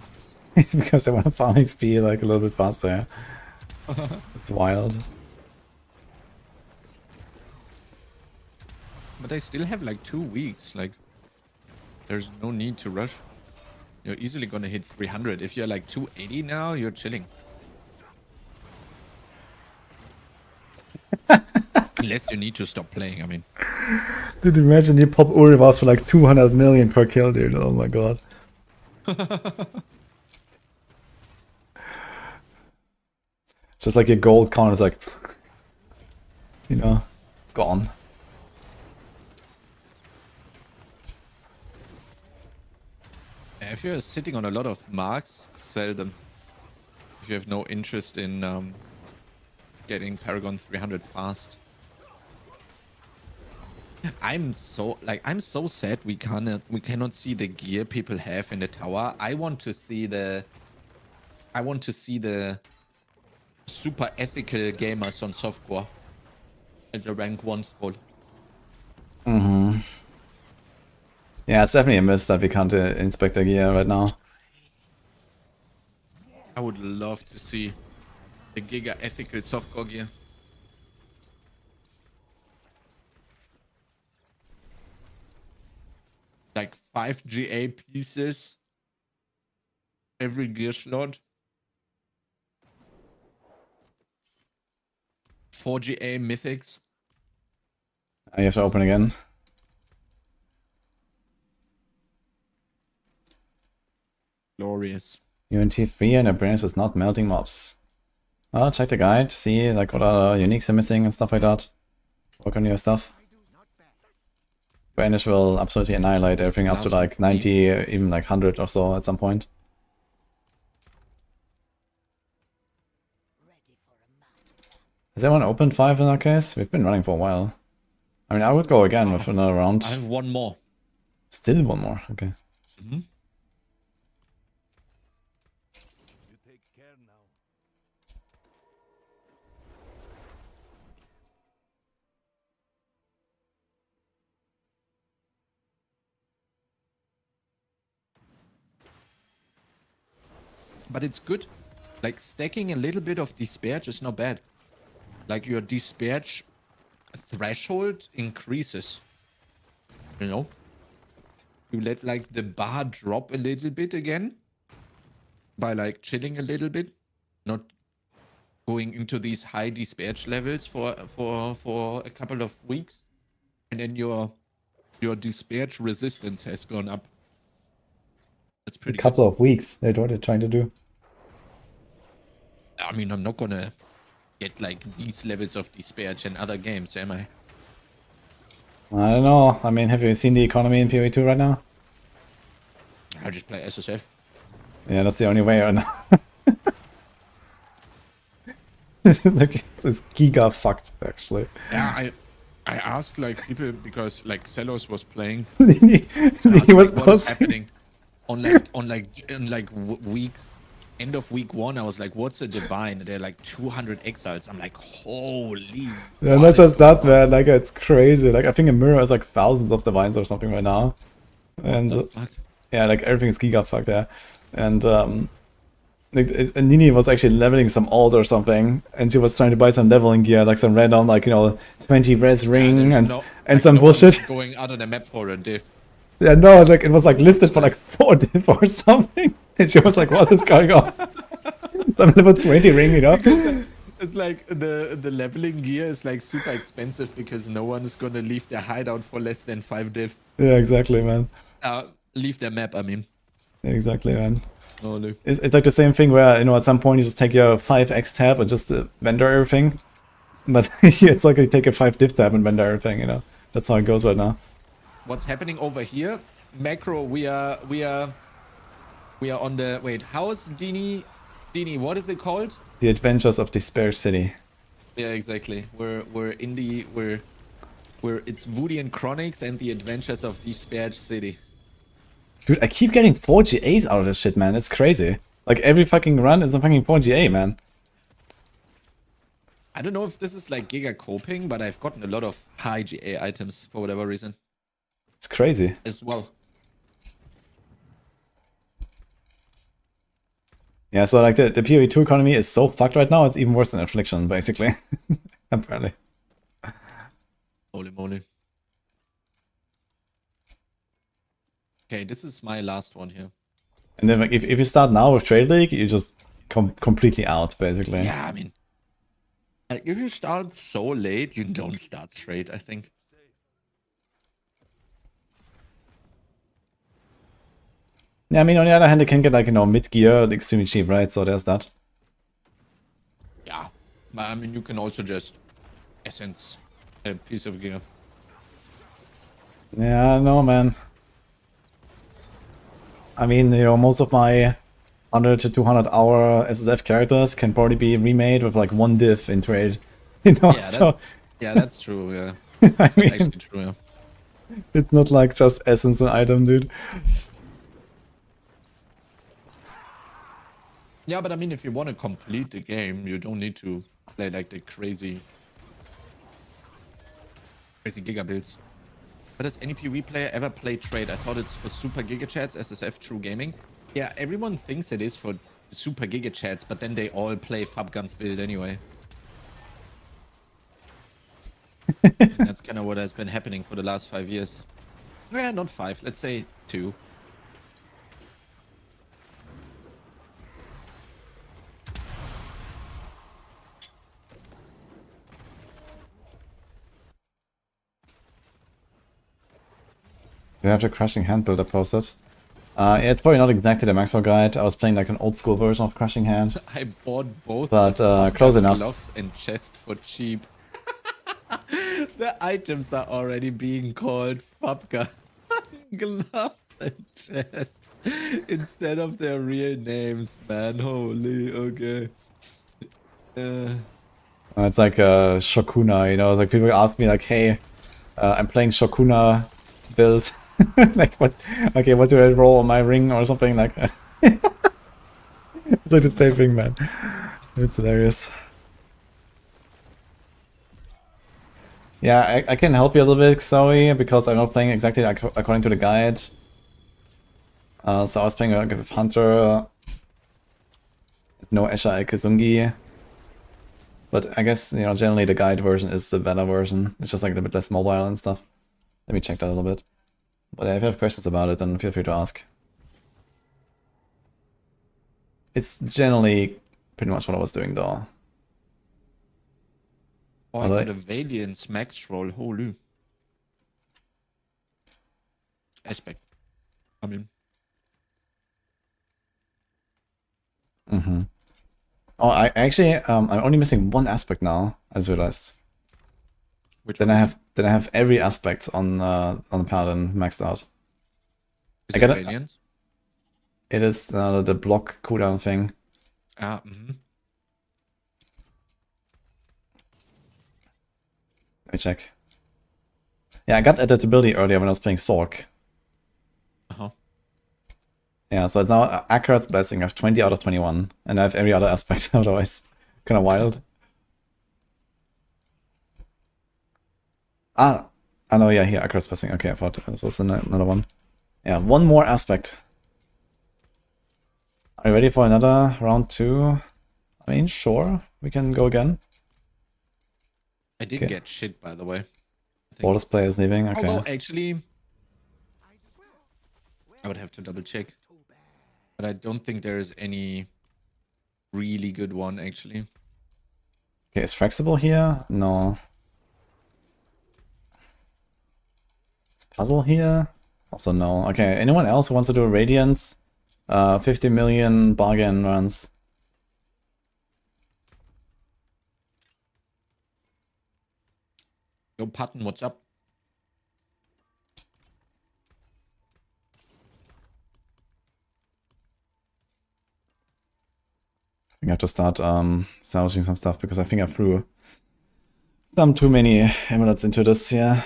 It's because they want to farm XP like a little bit faster. Yeah. It's wild.
But they still have like 2 weeks. Like, there's no need to rush. You're easily gonna hit 300. If you're like 280 now, you're chilling. Unless you need to stop playing, I mean.
Dude, imagine you pop Urivas for like 200 million per kill, dude. Oh my god. Just like your gold count is like, you know, gone.
If you're sitting on a lot of masks, sell them. If you have no interest in getting Paragon 300 fast. I'm so sad we cannot see the gear people have in the tower. I want to see the super ethical gamers on softcore at the rank 1 spot.
Mm-hmm. Yeah, it's definitely a miss that we can't inspect the gear right now.
I would love to see the giga ethical softcore gear. Like 5 GA pieces every gear slot. 4 GA mythics.
You have to open again.
Glorious.
UNT 3 and appearance is not melting mobs. Well, check the guide to see like what other uniques are missing and stuff like that. Work on your stuff. Banish will absolutely annihilate everything up to like 90, even like 100 or so at some point. Has anyone opened 5 in that case? We've been running for a while. I mean, I would go again with another round.
I have one more.
Still one more, okay.
Mm-hmm.
You take care now.
But it's good. Like, stacking a little bit of Disparage is not bad. Like, your Disparage threshold increases. You know? You let, like, the bar drop a little bit again. By, like, chilling a little bit. Not going into these high Disparage levels for a couple of weeks. And then your Disparage resistance has gone up. That's pretty
A couple of weeks, that's what they're trying to do.
I mean, I'm not gonna get like these levels of Disparage in other games, am I?
I don't know. I mean, have you seen the economy in PoE2 right now?
I'll just play SSF.
Yeah, that's the only way right now. Like, it's giga fucked, actually.
Yeah, I asked like people because like Celos was playing.
He was
What is
posting.
happening on week end of week 1? I was like, what's a divine? And they're like 200 exiles. I'm like, holy.
Yeah,
what
not
is
just that,
going on?
man. Like, it's crazy. Like, I think a mirror is like thousands of divines or something right now. And
What the fuck?
yeah, like everything is giga fucked, yeah. And and Nini was actually leveling some alt or something, and she was trying to buy some leveling gear, like some random, like, you know, 20 res ring
There's
and
like,
some
no one's
bullshit.
going out of the map for a diff.
Yeah, no, like it was like listed for like 4 div or something, and she was like, "What is going on?" Some level 20 ring, you know.
It's like the leveling gear is like super expensive because no one is gonna leave their hideout for less than 5 div.
Yeah, exactly, man.
Leave their map, I mean.
Yeah, exactly, man.
Oh, no.
It's like the same thing where, you know, at some point you just take your 5x tab and just vendor everything. But it's like you take a 5 div tab and vendor everything, you know. That's how it goes right now.
What's happening over here? Macro, we are on the... Wait, how is Dini, what is it called?
The Adventures of Despair City.
Yeah, exactly. We're in the we're it's Woody and Chronics and the Adventures of Despaired City.
Dude, I keep getting 4 GAs out of this shit, man. It's crazy. Like, every fucking run is a fucking 4 GA, man.
I don't know if this is like Giga coping, but I've gotten a lot of high GA items for whatever reason
It's crazy.
as well.
Yeah, so like the PoE2 economy is so fucked right now, it's even worse than Affliction, basically. Apparently.
Holy moly. Okay, this is my last one here.
And then like, if you start now with Trade League, you just completely out, basically.
Yeah, I mean, if you start so late, you don't start trade, I think.
Yeah, I mean, on the other hand, you can get like, you know, mid-gear extremely cheap, right? So there's that.
Yeah, but I mean, you can also just essence a piece of gear.
Yeah, no, man. I mean, you know, most of my 100 to 200 hour SSF characters can probably be remade with like 1 diff in trade. You know,
Yeah,
so
yeah, that's true, yeah.
I
That's
mean,
actually true, yeah.
it's not like just essence an item, dude.
Yeah, but I mean, if you want to complete the game, you don't need to play like the crazy giga builds. But does any PvE player ever play trade? I thought it's for super giga chats, SSF True Gaming. Yeah, everyone thinks it is for super giga chats, but then they all play Fabguns build anyway. And that's kind of what has been happening for the last 5 years. Yeah, not 5, let's say 2.
Do you have the Crushing Hand builder posted? Yeah, it's probably not exactly the Maxroll guide. I was playing like an old school version of Crushing Hand.
I bought both
But,
the
close enough.
gloves and chest for cheap. The items are already being called Fabga gloves and chest instead of their real names, man. Holy, okay.
It's like Shokuna, you know, like people ask me like, hey, I'm playing Shokuna build. Like what, okay, what do I roll on my ring or something like that? It's like the same thing, man. It's hilarious. Yeah, I can help you a little bit, Zoe, because I'm not playing exactly according to the guide. So I was playing with Hunter, no Esha Kazungi. But I guess, you know, generally the guide version is the better version. It's just like a bit less mobile and stuff. Let me check that a little bit. But if you have questions about it, then feel free to ask. It's generally pretty much what I was doing though.
Oh, I
Although
got a Valiant's Maxroll. Holy. Aspect. I mean.
Mm-hmm. Oh, I actually, I'm only missing one aspect now, as realized.
Which
Then
one?
I have every aspect on the Paladin maxed out.
Is
I
it
got it.
Valiant's?
It is the block cooldown thing.
Ah, mm-hmm.
Let me check. Yeah, I got adaptability earlier when I was playing Sork.
Uh-huh.
Yeah, so it's now Accurate's Blessing. I have 20 out of 21. And I have every other aspect otherwise. Kind of wild. I know, yeah, here, Accurate's Blessing. Okay, I thought this was another one. Yeah, one more aspect. Are you ready for another round 2? I mean, sure, we can go again.
I didn't
Okay.
get shit, by the way. I think.
Borders player is leaving, okay.
Although, actually, I would have to double check. But I don't think there is any really good one, actually.
Okay, is Flexible here? No. Is Puzzle here? Also no. Okay, anyone else who wants to do Radiance? 50 million bargain runs.
Yo, Patton, what's up?
I think I have to start salvaging some stuff because I think I'm through. Some too many amulets into this, yeah.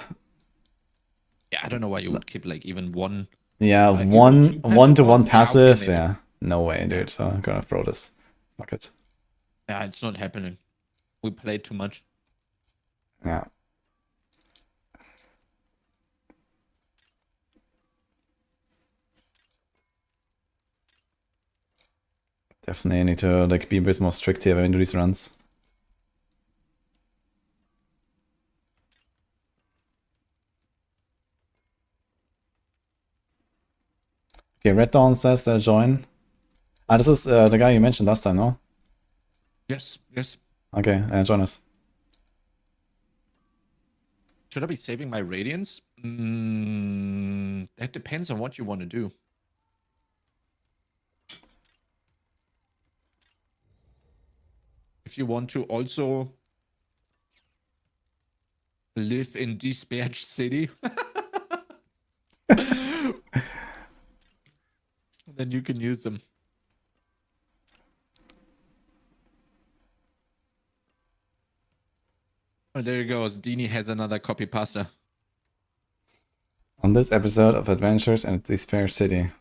Yeah, I don't know why you would keep like even one.
Yeah,
Like, even
one
two
one to one
passive ones, how can
passive,
they-
yeah. No way, dude. So I'm gonna throw this. Fuck it.
Yeah, it's not happening. We played too much.
Yeah. Definitely need to like be a bit more strict here when we do these runs. Okay, Red Dawn says they'll join. Ah, this is the guy you mentioned last time, no?
Yes, yes.
Okay, join us.
Should I be saving my radiance? That depends on what you want to do. If you want to also live in Dispatch City, then you can use them. Oh, there he goes. Dini has another copy pasta.
On this episode of Adventures in Despair City,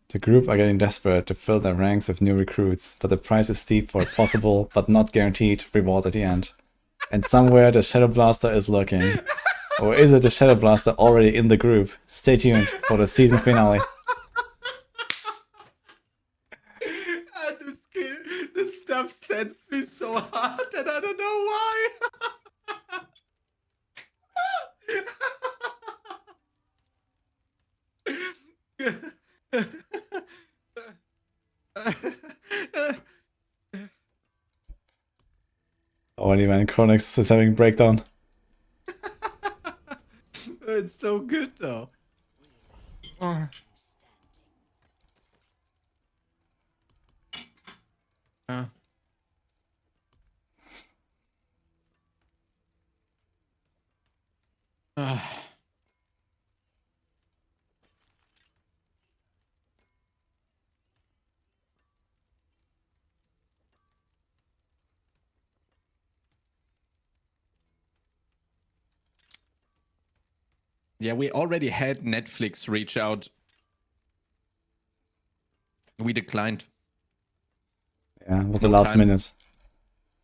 the group are getting desperate to fill their ranks with new recruits, but the price is steep for a possible, but not guaranteed, reward at the end. And somewhere the Shadow Blaster is lurking. Or is it the Shadow Blaster already in the group? Stay tuned for the season finale.
This stuff sends me so hard, and I don't know why.
Already man, Chronix is having breakdown.
It's so good though. Yeah, we already had Netflix reach out. We declined.
Yeah, with the
No
last
time.
minute.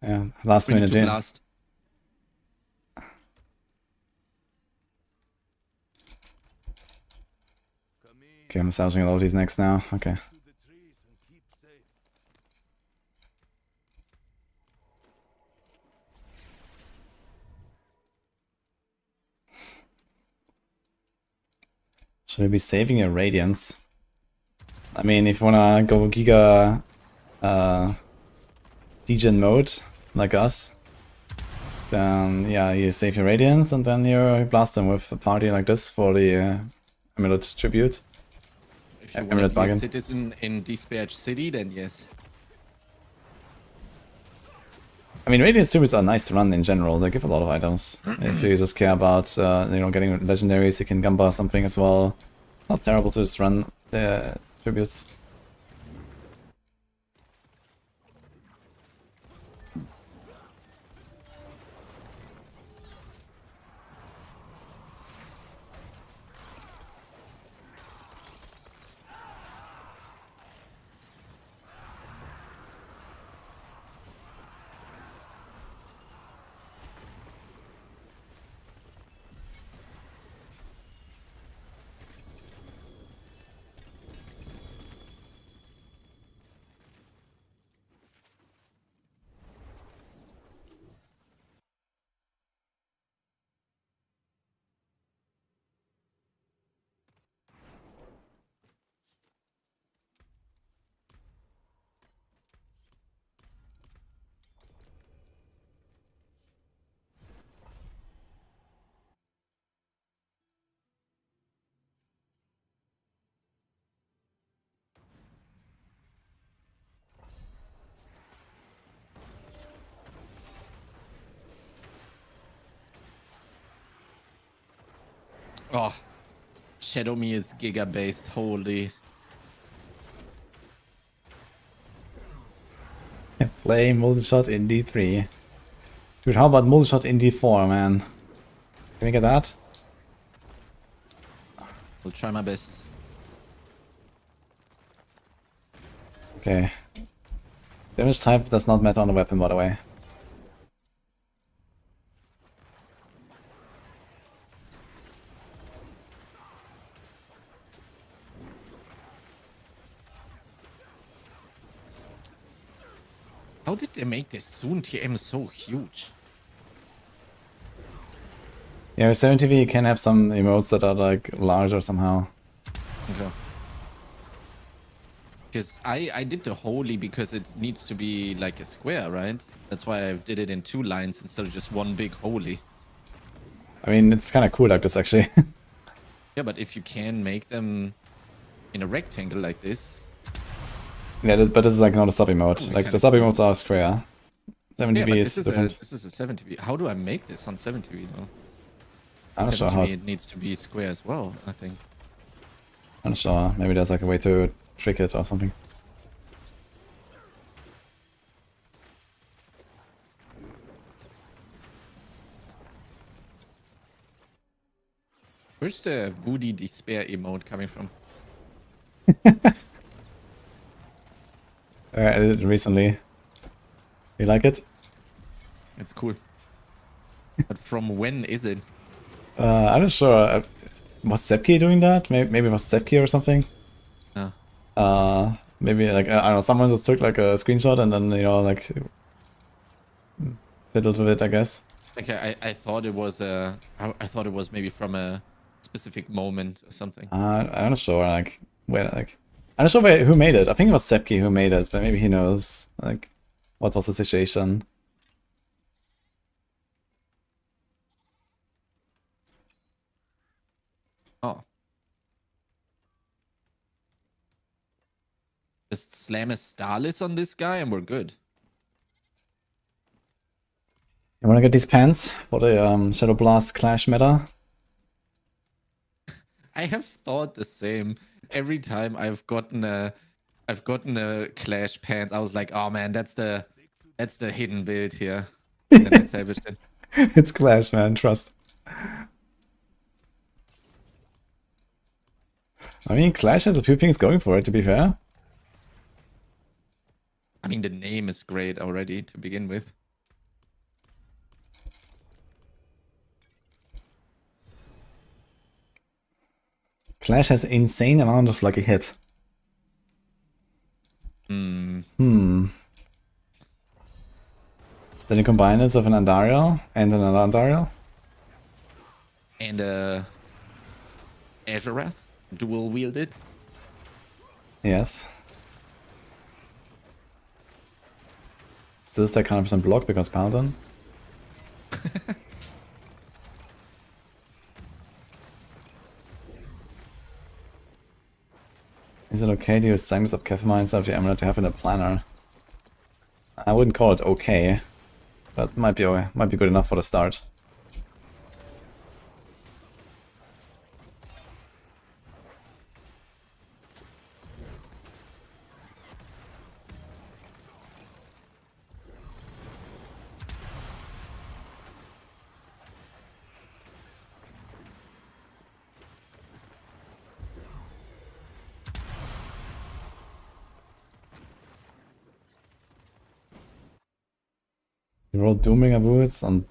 Yeah, last
We need
minute,
to
yeah.
blast.
Okay, I'm massaging a lot of these next now. Okay.
To the trees and keep safe.
Should I be saving your Radiance? I mean, if you wanna go Giga degen mode, like us, then yeah, you save your Radiance and then you blast them with a party like this for the Amulet Tribute.
If you want
Amulet
to be a
bargain.
citizen in Dispatch City, then yes.
I mean, Radiance Tributes are nice to run in general. They give a lot of items. If you just care about, you know, getting legendaries, you can Gamba something as well. Not terrible to just run the tributes.
Oh, Shadow Me is Giga based. Holy.
Play multi-shot in D3. Dude, how about multi-shot in D4, man? Can we get that?
I'll try my best.
Okay. Damage type does not matter on the weapon, by the way.
How did they make this Soon TM so huge?
Yeah, with 70V you can have some emotes that are like larger somehow.
Okay. Because I did the holy because it needs to be like a square, right? That's why I did it in 2 lines instead of just one big holy.
I mean, it's kind of cool like this, actually.
Yeah, but if you can make them in a rectangle like this...
Yeah, but this is like not a sub emote.
Oh,
Like, the sub emotes are square. 70V
yeah, but
is different.
this is a 70V. How do I make this on 70V, though?
I'm not sure how...
70V, it needs to be square as well, I think.
I'm not sure. Maybe there's like a way to trick it or something.
Where's the Woody Despair emote coming from?
I edited it recently. You like it?
It's cool. But from when is it?
I'm not sure. Was Sepke doing that? Maybe it was Sepke or something?
Oh.
Maybe like, I don't know, someone just took like a screenshot and then, you know, like fiddled with it, I guess.
Okay, I thought it was I thought it was maybe from a specific moment or something.
I'm not sure, like, where, like, I'm not sure who made it. I think it was Sepke who made it, but maybe he knows, like, what was the situation.
Oh. Just slam a Starless on this guy and we're good.
You wanna get these pants for the Shadow Blast Clash meta?
I have thought the same. Every time I've gotten a Clash pants, I was like, oh man, that's the hidden build here. And then I salvaged it.
It's Clash, man, trust. I mean, Clash has a few things going for it, to be fair.
I mean, the name is great already to begin with.
Clash has insane amount of lucky hit. Then you combine this with an Andariel and another Andariel.
And Azure Wrath, dual wielded.
Yes. Still stack 100% block because Paladin. Is it okay to use Sangus of Kefir instead of the Amulet to have in a planner? I wouldn't call it okay, but might be good enough for the start. You roll Doombringer Boots on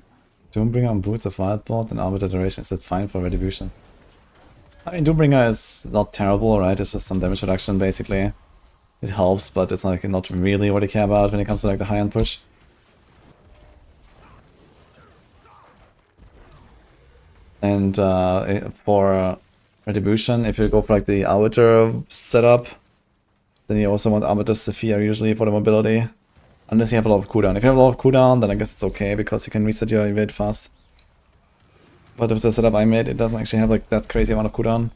Boots of Wildboard and Arbiter Duration. Is that fine for Retribution? I mean, Doombringer is not terrible, right? It's just some damage reduction, basically. It helps, but it's like not really what I care about when it comes to like the high-end push. And for Retribution, if you go for like the Arbiter setup, then you also want Arbiter Saphir usually for the mobility. Unless you have a lot of cooldown. If you have a lot of cooldown, then I guess it's okay, because you can reset your evade fast. But with the setup I made, it doesn't actually have like that crazy amount of cooldown.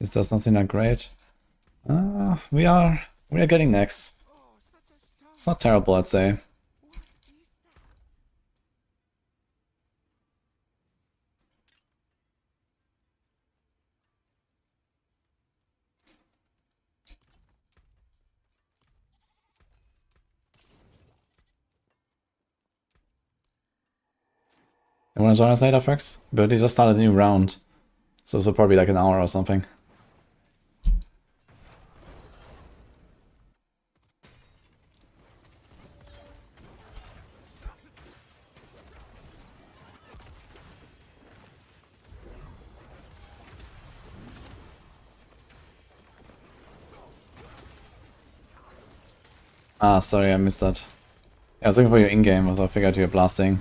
This does not seem that great. We are getting next. It's not terrible, I'd say. You wanna join us later, Fox? But they just started a new round. So this will probably be like an hour or something. Ah, sorry, I missed that. Yeah, I was looking for your in-game, so I figured you were blasting.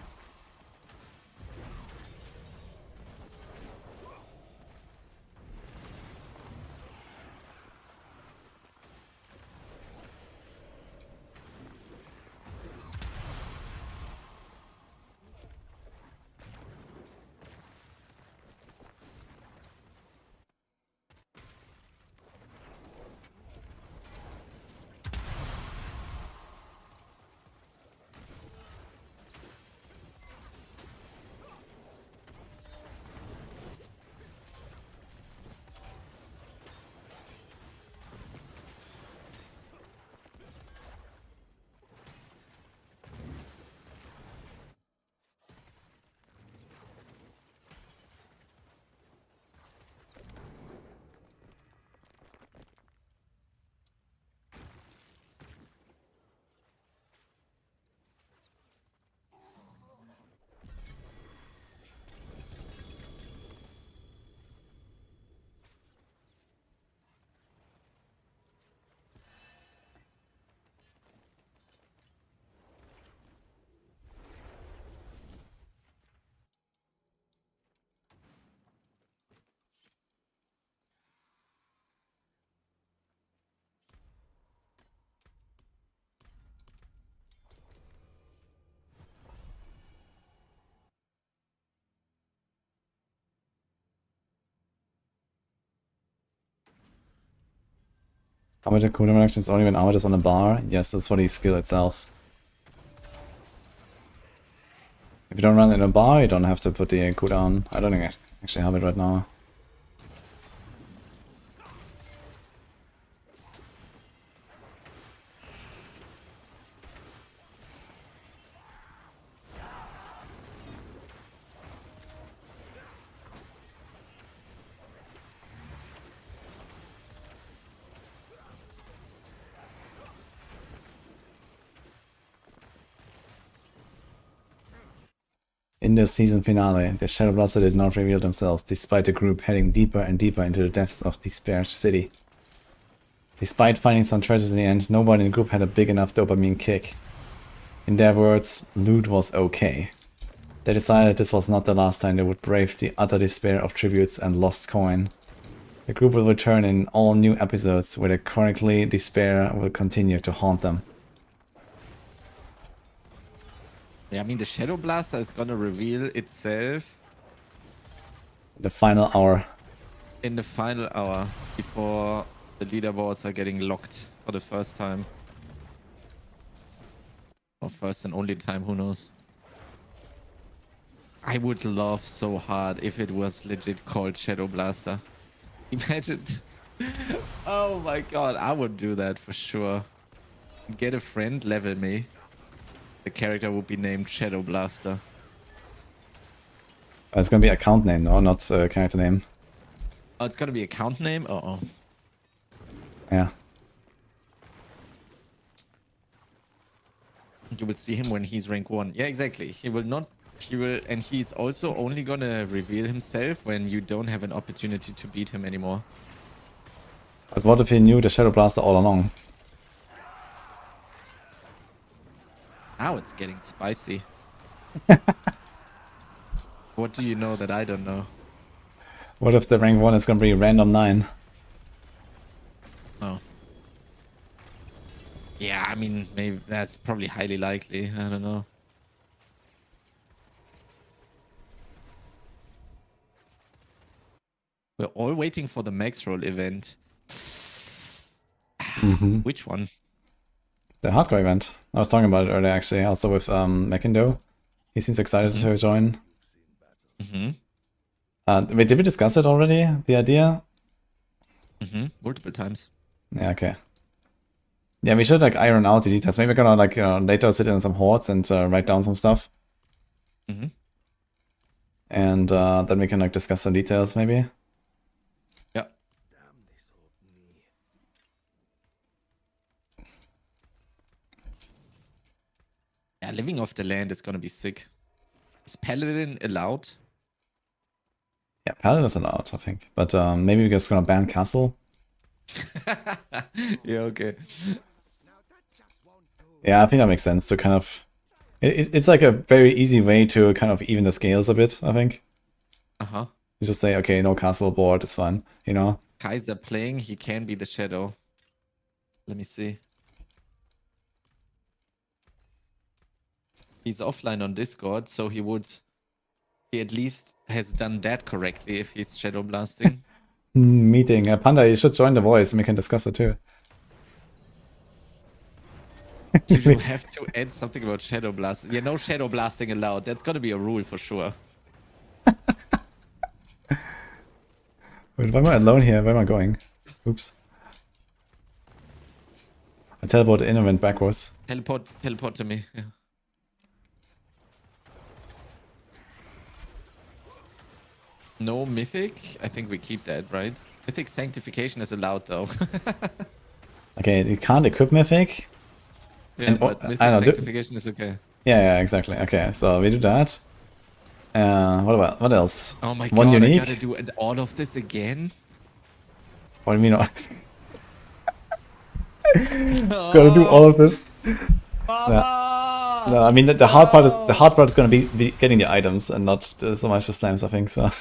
How much a cooldown action is only when Armor is on a bar? Yes, that's for the skill itself. If you don't run in a bar, you don't have to put the cooldown. I don't think I actually have it right now. In the season finale, the Shadow Blaster did not reveal themselves, despite the group heading deeper and deeper into the depths of Despair City. Despite finding some treasures in the end, nobody in the group had a big enough dopamine kick. In their words, loot was okay. They decided this was not the last time they would brave the utter despair of tributes and lost coin. The group will return in all new episodes where the chronically despair will continue to haunt them.
Yeah, I mean, the Shadow Blaster is gonna reveal itself
The final hour.
in the final hour before the leaderboards are getting locked for the first time. Or first and only time, who knows. I would love so hard if it was legit called Shadow Blaster. Imagine. Oh my god, I would do that for sure. Get a friend, level me. The character would be named Shadow Blaster.
It's gonna be account name, no, not character name.
Oh, it's gonna be account name? Uh-oh.
Yeah.
You will see him when he's rank 1. Yeah, exactly. He will not... He will... And he's also only gonna reveal himself when you don't have an opportunity to beat him anymore.
But what if he knew the Shadow Blaster all along?
Now it's getting spicy. What do you know that I don't know?
What if the rank 1 is gonna be random 9?
Oh. Yeah, I mean, maybe that's probably highly likely. I don't know. We're all waiting for the Maxroll event.
Mhm.
Which one?
The hardcore event. I was talking about it earlier, actually, also with Mackindo. He seems excited to join.
Mm-hmm.
Wait, did we discuss it already? The idea?
Mm-hmm. Multiple times.
Yeah, okay. Yeah, we should like iron out the details. Maybe we're gonna like later sit in some hordes and write down some stuff.
Mm-hmm.
And then we can like discuss some details, maybe.
Yeah. Yeah, living off the land is gonna be sick. Is Paladin allowed?
Yeah, Paladin is allowed, I think. But maybe we're just gonna ban Castle.
Yeah, okay.
Yeah, I think that makes sense to kind of... It's like a very easy way to kind of even the scales a bit, I think.
Uh-huh.
You just say, okay, no Castle board, it's fine, you know?
Kaiser playing, he can be the shadow. Let me see. He's offline on Discord, so he at least has done that correctly if he's shadow blasting.
Meeting. Panda, you should join the voice and we can discuss it too.
You have to add something about shadow blasting. Yeah, no shadow blasting allowed. That's gotta be a rule for sure.
Wait, why am I alone here? Where am I going? Oops. I teleported in and went backwards.
Teleport to me. Yeah. No mythic? I think we keep that, right? Mythic sanctification is allowed though.
Okay, you can't equip Mythic.
Yeah,
And,
but mythic
I don't know,
sanctification is okay.
Yeah, exactly. Okay, so we do that. What else?
Oh my
One
god,
unique?
I gotta do all of this again?
What do you mean? Gotta do all of this? No, I mean the hard part is gonna be getting the items and not so much the slams, I think. So,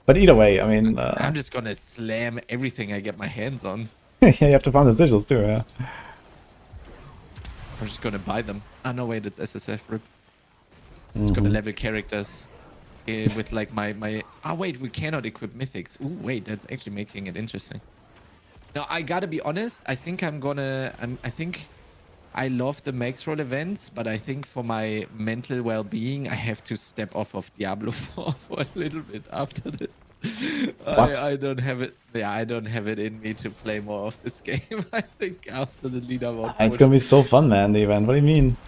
but either way, I mean,
I'm just gonna slam everything I get my hands on.
yeah, you have to farm the sigils too. Yeah.
I'm just gonna buy them. Ah, no, wait, it's SSF. Rip. It's gonna level characters with like my. Ah, wait, we cannot equip mythics. Ooh, wait, that's actually making it interesting. Now I gotta be honest. I think I think I love the Maxroll events, but I think for my mental well-being, I have to step off of Diablo 4 for a little bit after this.
What?
I don't have it. Yeah, I don't have it in me to play more of this game. I think after the leaderboard.
It's gonna be so fun, man. The event. What do you mean?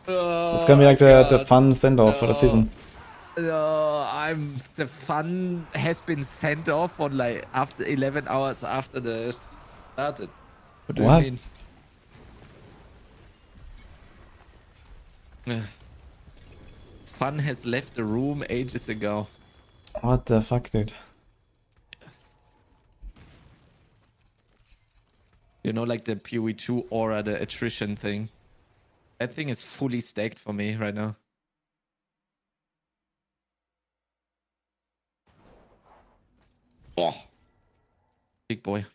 Oh,
It's gonna be like the fun send-off for the season.
The fun has been sent off on like after 11 hours after the started. What do
What?
you mean? Fun has left the room ages ago.
What the fuck, dude?
You know, like the PoE2 aura, the attrition thing. That thing is fully stacked for me right now. Oh, big boy.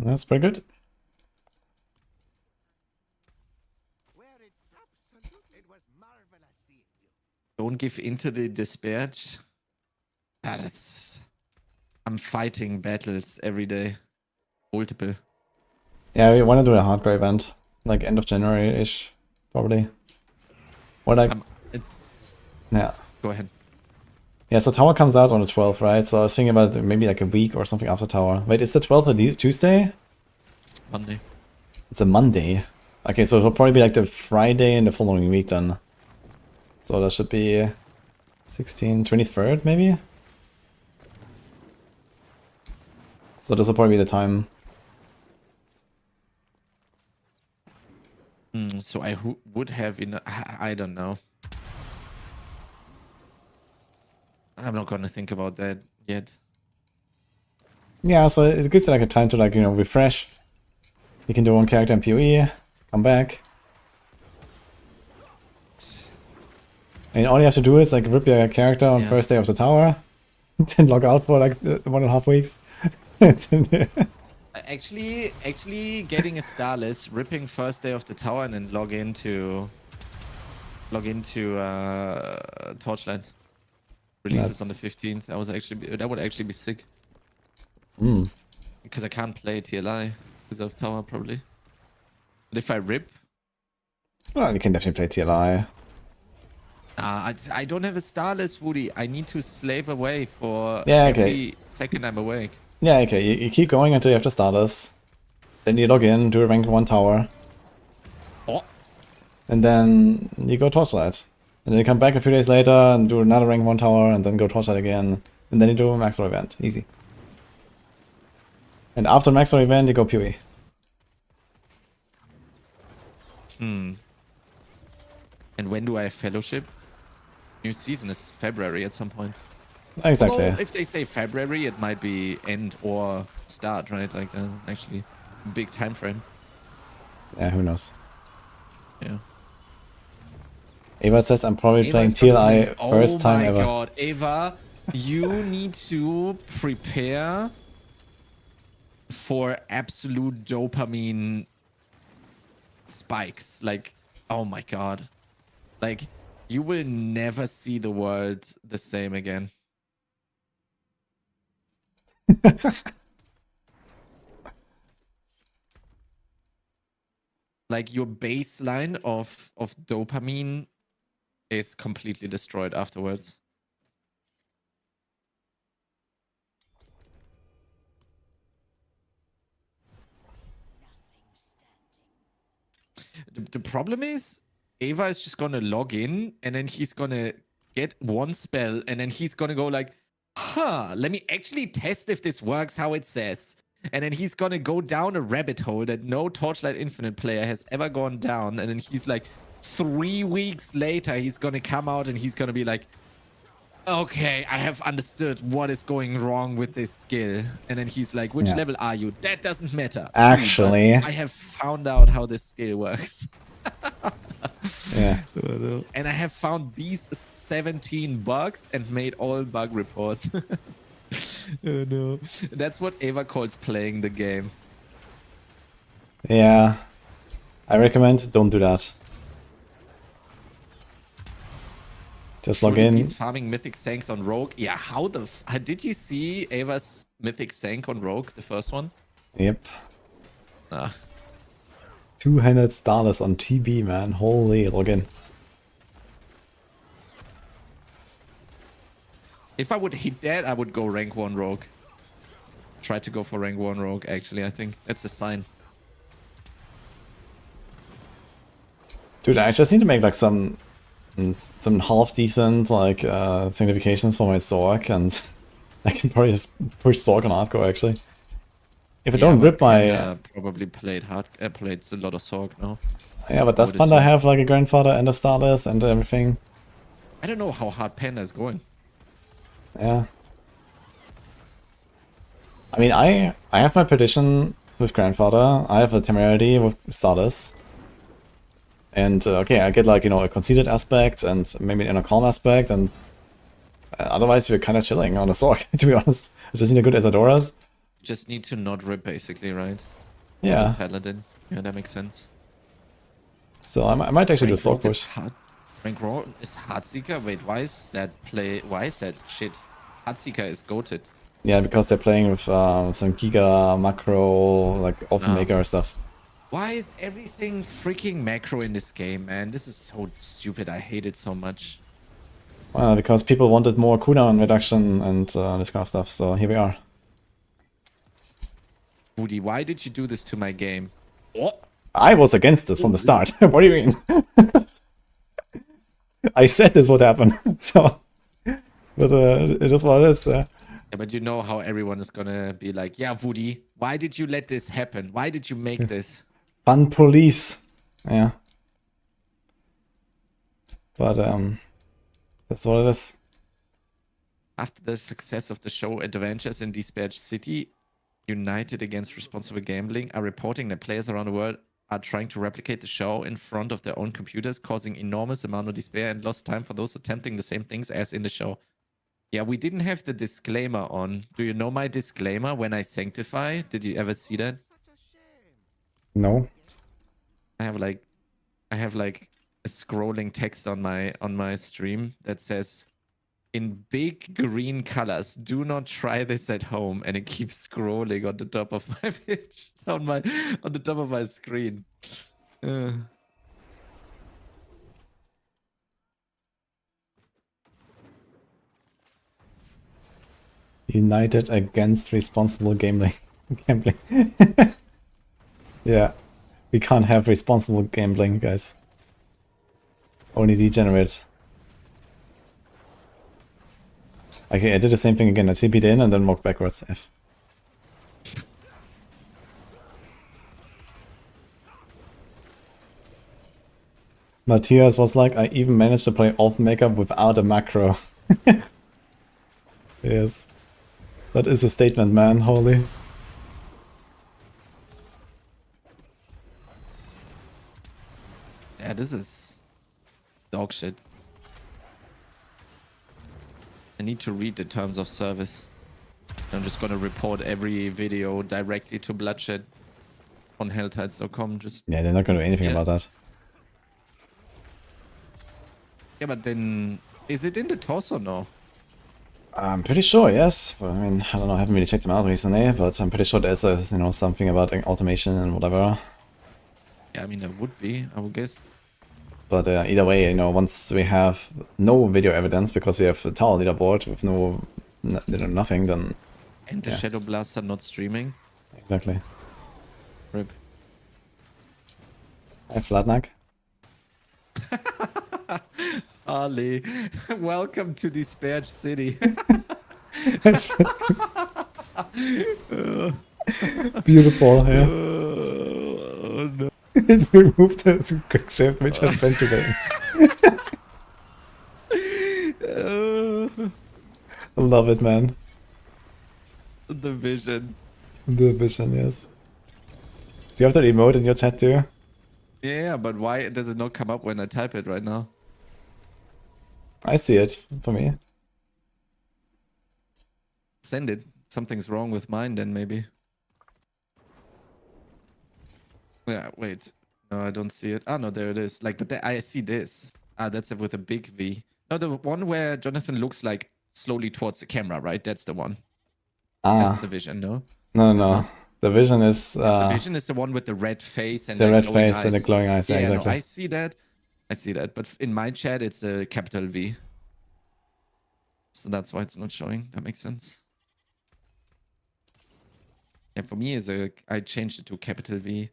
That's pretty good.
Where it absolute, it was marvelous seeing you.
Don't give in to the despair. I'm fighting battles every day. Multiple.
Yeah, we want to do a hardcore event, like end of January-ish, probably. Or like,
It's,
yeah.
go ahead.
Yeah, so Tower comes out on the 12th, right? So I was thinking about maybe like a week or something after Tower. Wait, is the 12th a Tuesday?
Monday.
It's a Monday. Okay, so it'll probably be like the Friday in the following week then. So that should be 23rd maybe? So this will probably be the time.
So I would have I don't know. I'm not gonna think about that yet.
Yeah, so it gives like a time to like, you know, refresh. You can do one character in PoE, come back. And all you have to do is like rip your character on
Yeah.
first day of the tower, then log out for like 1.5 weeks.
Actually, getting a starless, ripping first day of the tower, and then log into Torchlight. Releases on the 15th. That would actually be sick.
Hmm.
Because I can't play TLI because of tower probably. But if I rip,
Well, you can definitely play TLI.
I don't have a starless, Woody. I need to slave away for
Yeah, okay.
every second I'm awake.
Yeah, okay, you keep going until you have to start us. Then you log in, do a rank 1 tower,
Oh,
and then you go Torchlight. And then you come back a few days later and do another rank 1 tower, and then go Torchlight again. And then you do a Maxroll event. Easy. And after Maxroll event, you go PoE.
And when do I have fellowship? New season is February at some point.
Exactly.
Although, if they say February, it might be end or start, right? Like that's actually a big time frame.
Yeah, who knows.
Yeah.
Ava says I'm probably playing
Ava's probably
TLI first time ever.
Oh my god, Ava, you need to prepare for absolute dopamine spikes. Like, oh my god. Like, you will never see the world the same again. Like, your baseline of dopamine is completely destroyed afterwards. The problem is, Ava is just gonna log in and then he's gonna get one spell and then he's gonna go like, let me actually test if this works how it says. And then he's gonna go down a rabbit hole that no Torchlight Infinite player has ever gone down. And then he's like, 3 weeks later, he's gonna come out and he's gonna be like, okay, I have understood what is going wrong with this skill. And then he's like, which
Yeah.
level are you? That doesn't matter.
Actually-
I have found out how this skill works.
Yeah.
And I have found these 17 bugs and made all bug reports. Oh no. That's what Ava calls playing the game.
Yeah. I recommend don't do that. Just log
Surely
in.
beats farming mythic sanks on Rogue. Yeah, how did you see Ava's mythic sank on Rogue, the first one?
Yep.
Ah.
200 starless on TB, man. Holy, log in.
If I would hit that, I would go rank 1 Rogue. Try to go for rank 1 Rogue, actually. I think that's a sign.
Dude, I just need to make like some half decent like significations for my Zork, and I can probably just push Zork on hardcore actually. If I don't rip my
probably played played a lot of Sorg now.
yeah, but does
would
Panda
assume.
have like a grandfather and a starless and everything?
I don't know how hard Panda is going.
Yeah. I mean, I have my petition with grandfather. I have a temerity with starless. And okay, I get like, you know, a conceited aspect and maybe an inner calm aspect, and otherwise we're kind of chilling on a Zork, to be honest. I just need a good Isadoras.
Just need to not rip, basically, right?
Yeah.
Paladin. Yeah, that makes sense.
So I might actually do a Zork
Rogue is
push.
Rank Rogue is Heartseeker? Wait, why is that shit? Heartseeker is goated.
Yeah, because they're playing with some Giga, Macro, like Orphan Maker stuff.
Why is everything freaking macro in this game, man? This is so stupid. I hate it so much.
Well, because people wanted more cooldown reduction and this kind of stuff, so here we are.
Woody, why did you do this to my game? Oh,
I was against this from the start. What do you mean? I said this would happen, so... But it is what it is.
yeah, but you know how everyone is gonna be like, yeah, Woody, why did you let this happen? Why did you make this?
Fun police. Yeah. But that's what it is.
After the success of the show, Adventures in Dispatch City, United Against Responsible Gambling are reporting that players around the world are trying to replicate the show in front of their own computers, causing enormous amount of despair and lost time for those attempting the same things as in the show. Yeah, we didn't have the disclaimer on. Do you know my disclaimer when I sanctify? Did you ever see that?
Such a shame.
No.
I have like a scrolling text on my stream that says in big green colors, do not try this at home, and it keeps scrolling on the top of my page, on the top of my screen.
United against responsible gambling. Gambling. Yeah. We can't have responsible gambling, guys. Only degenerate. Okay, I did the same thing again. I TP'd in and then walked backwards. F. Matthias was like, I even managed to play Off Makeup without a macro. Yes. That is a statement, man. Holy.
Yeah, this is dog shit. I need to read the terms of service. I'm just gonna report every video directly to Bloodshed on helltides.com. Just
Yeah, they're not gonna do anything
Yeah.
about that.
yeah, but then is it in the TOS or no?
I'm pretty sure, yes. Well, I mean, I don't know, I haven't really checked them out recently, but I'm pretty sure there's a, something about automation and whatever.
Yeah, I mean there would be, I would guess.
But either way, once we have no video evidence because we have a tower leaderboard with nothing, then
And the
Yeah.
Shadow Blasts are not streaming.
exactly.
Rip.
Hi, Flatnack.
Ali, welcome to Despair City.
Beautiful, yeah.
Oh no.
It removed the quick shift, which has been today. I love it, man.
The vision.
The vision, yes. Do you have that emote in your chat too?
Yeah, but why does it not come up when I type it right now?
I see it, for me.
Send it. Something's wrong with mine then maybe. Yeah, wait. No, I don't see it. Ah, no, there it is. Like, but I see this. Ah, that's it with a big V. No, the one where Jonathan looks like slowly towards the camera, right? That's the one. That's
Ah,
the vision, no?
no,
Is it
no.
not?
The vision is
The vision is the one with the red face and
the red
glowing
face and the
eyes.
glowing eyes, yeah,
Yeah,
exactly.
no, I see that. I see that. But in my chat, it's a capital V. So that's why it's not showing. That makes sense. Yeah, for me, I changed it to capital V.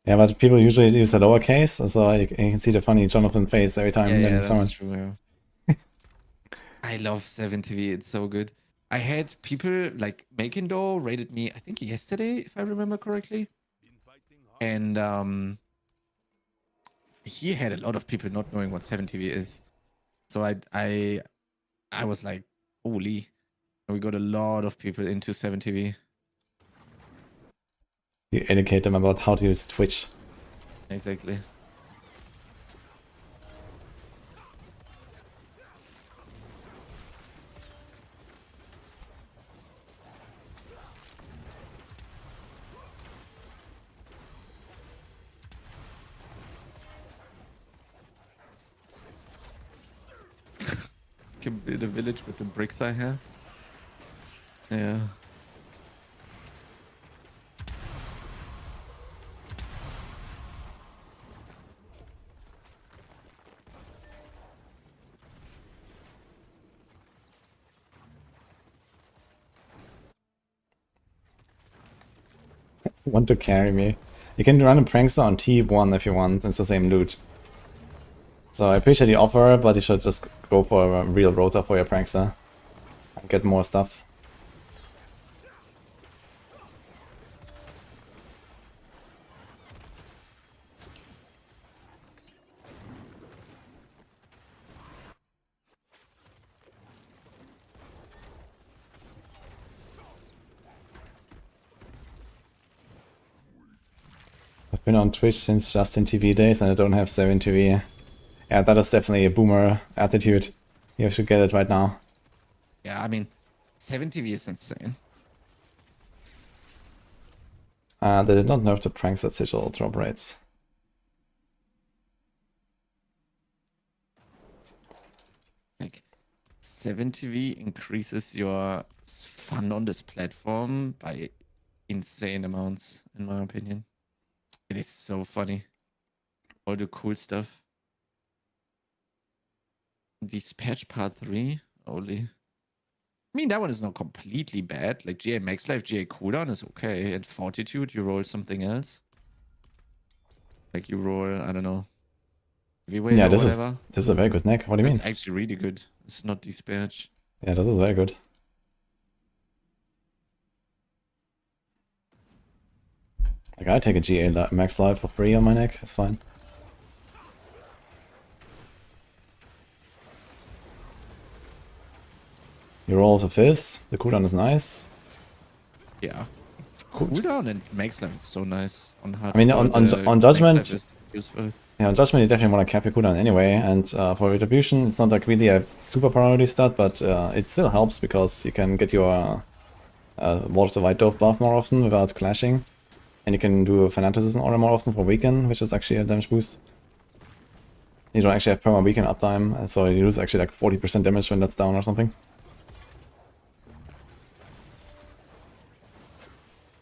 Yeah, but people usually use the lowercase, so you can see the funny Jonathan face every time.
Yeah,
when someone...
that's true. Yeah. I love 7TV. It's so good. I had people like Makindo rated me, I think yesterday, if I remember correctly. And he had a lot of people not knowing what 7TV is. So I was like, holy. We got a lot of people into 7TV.
You educate them about how to use Twitch.
Exactly. Can build a village with the bricks I have. Yeah.
Want to carry me. You can run a prankster on T1 if you want, it's the same loot. So I appreciate the offer, but you should just go for a real rota for your prankster. And get more stuff. I've been on Twitch since Justin TV days and I don't have 7 TV. Yeah, that is definitely a boomer attitude. You should get it right now.
Yeah, I mean, 7 TV is insane.
They did not nerf the pranks at sigil drop rates.
Like, 7 TV increases your fun on this platform by insane amounts, in my opinion. It is so funny. All the cool stuff. Dispatch part 3 only. I mean, that one is not completely bad. Like GA max life, GA cooldown is okay. And fortitude, you roll something else. Like you roll, I don't know, heavyweight
Yeah,
or
this
whatever.
is a very good neck. What do you mean?
It's actually really good. It's not dispatch.
Yeah, this is very good. Like I take a GA max life for free on my neck. It's fine. You roll with a fizz. The cooldown is nice.
Yeah. Cooldown and max life is so nice on hard.
I mean, on
max
Judgment,
life is useful.
yeah, on Judgment you definitely want to cap your cooldown anyway, and for Retribution it's not like really a super priority stat, but it still helps because you can get your Ward of the White Dove buff more often without clashing, and you can do a Fanaticism Aura more often for Weaken, which is actually a damage boost. You don't actually have perma Weaken uptime, so you lose actually like 40% damage when that's down or something.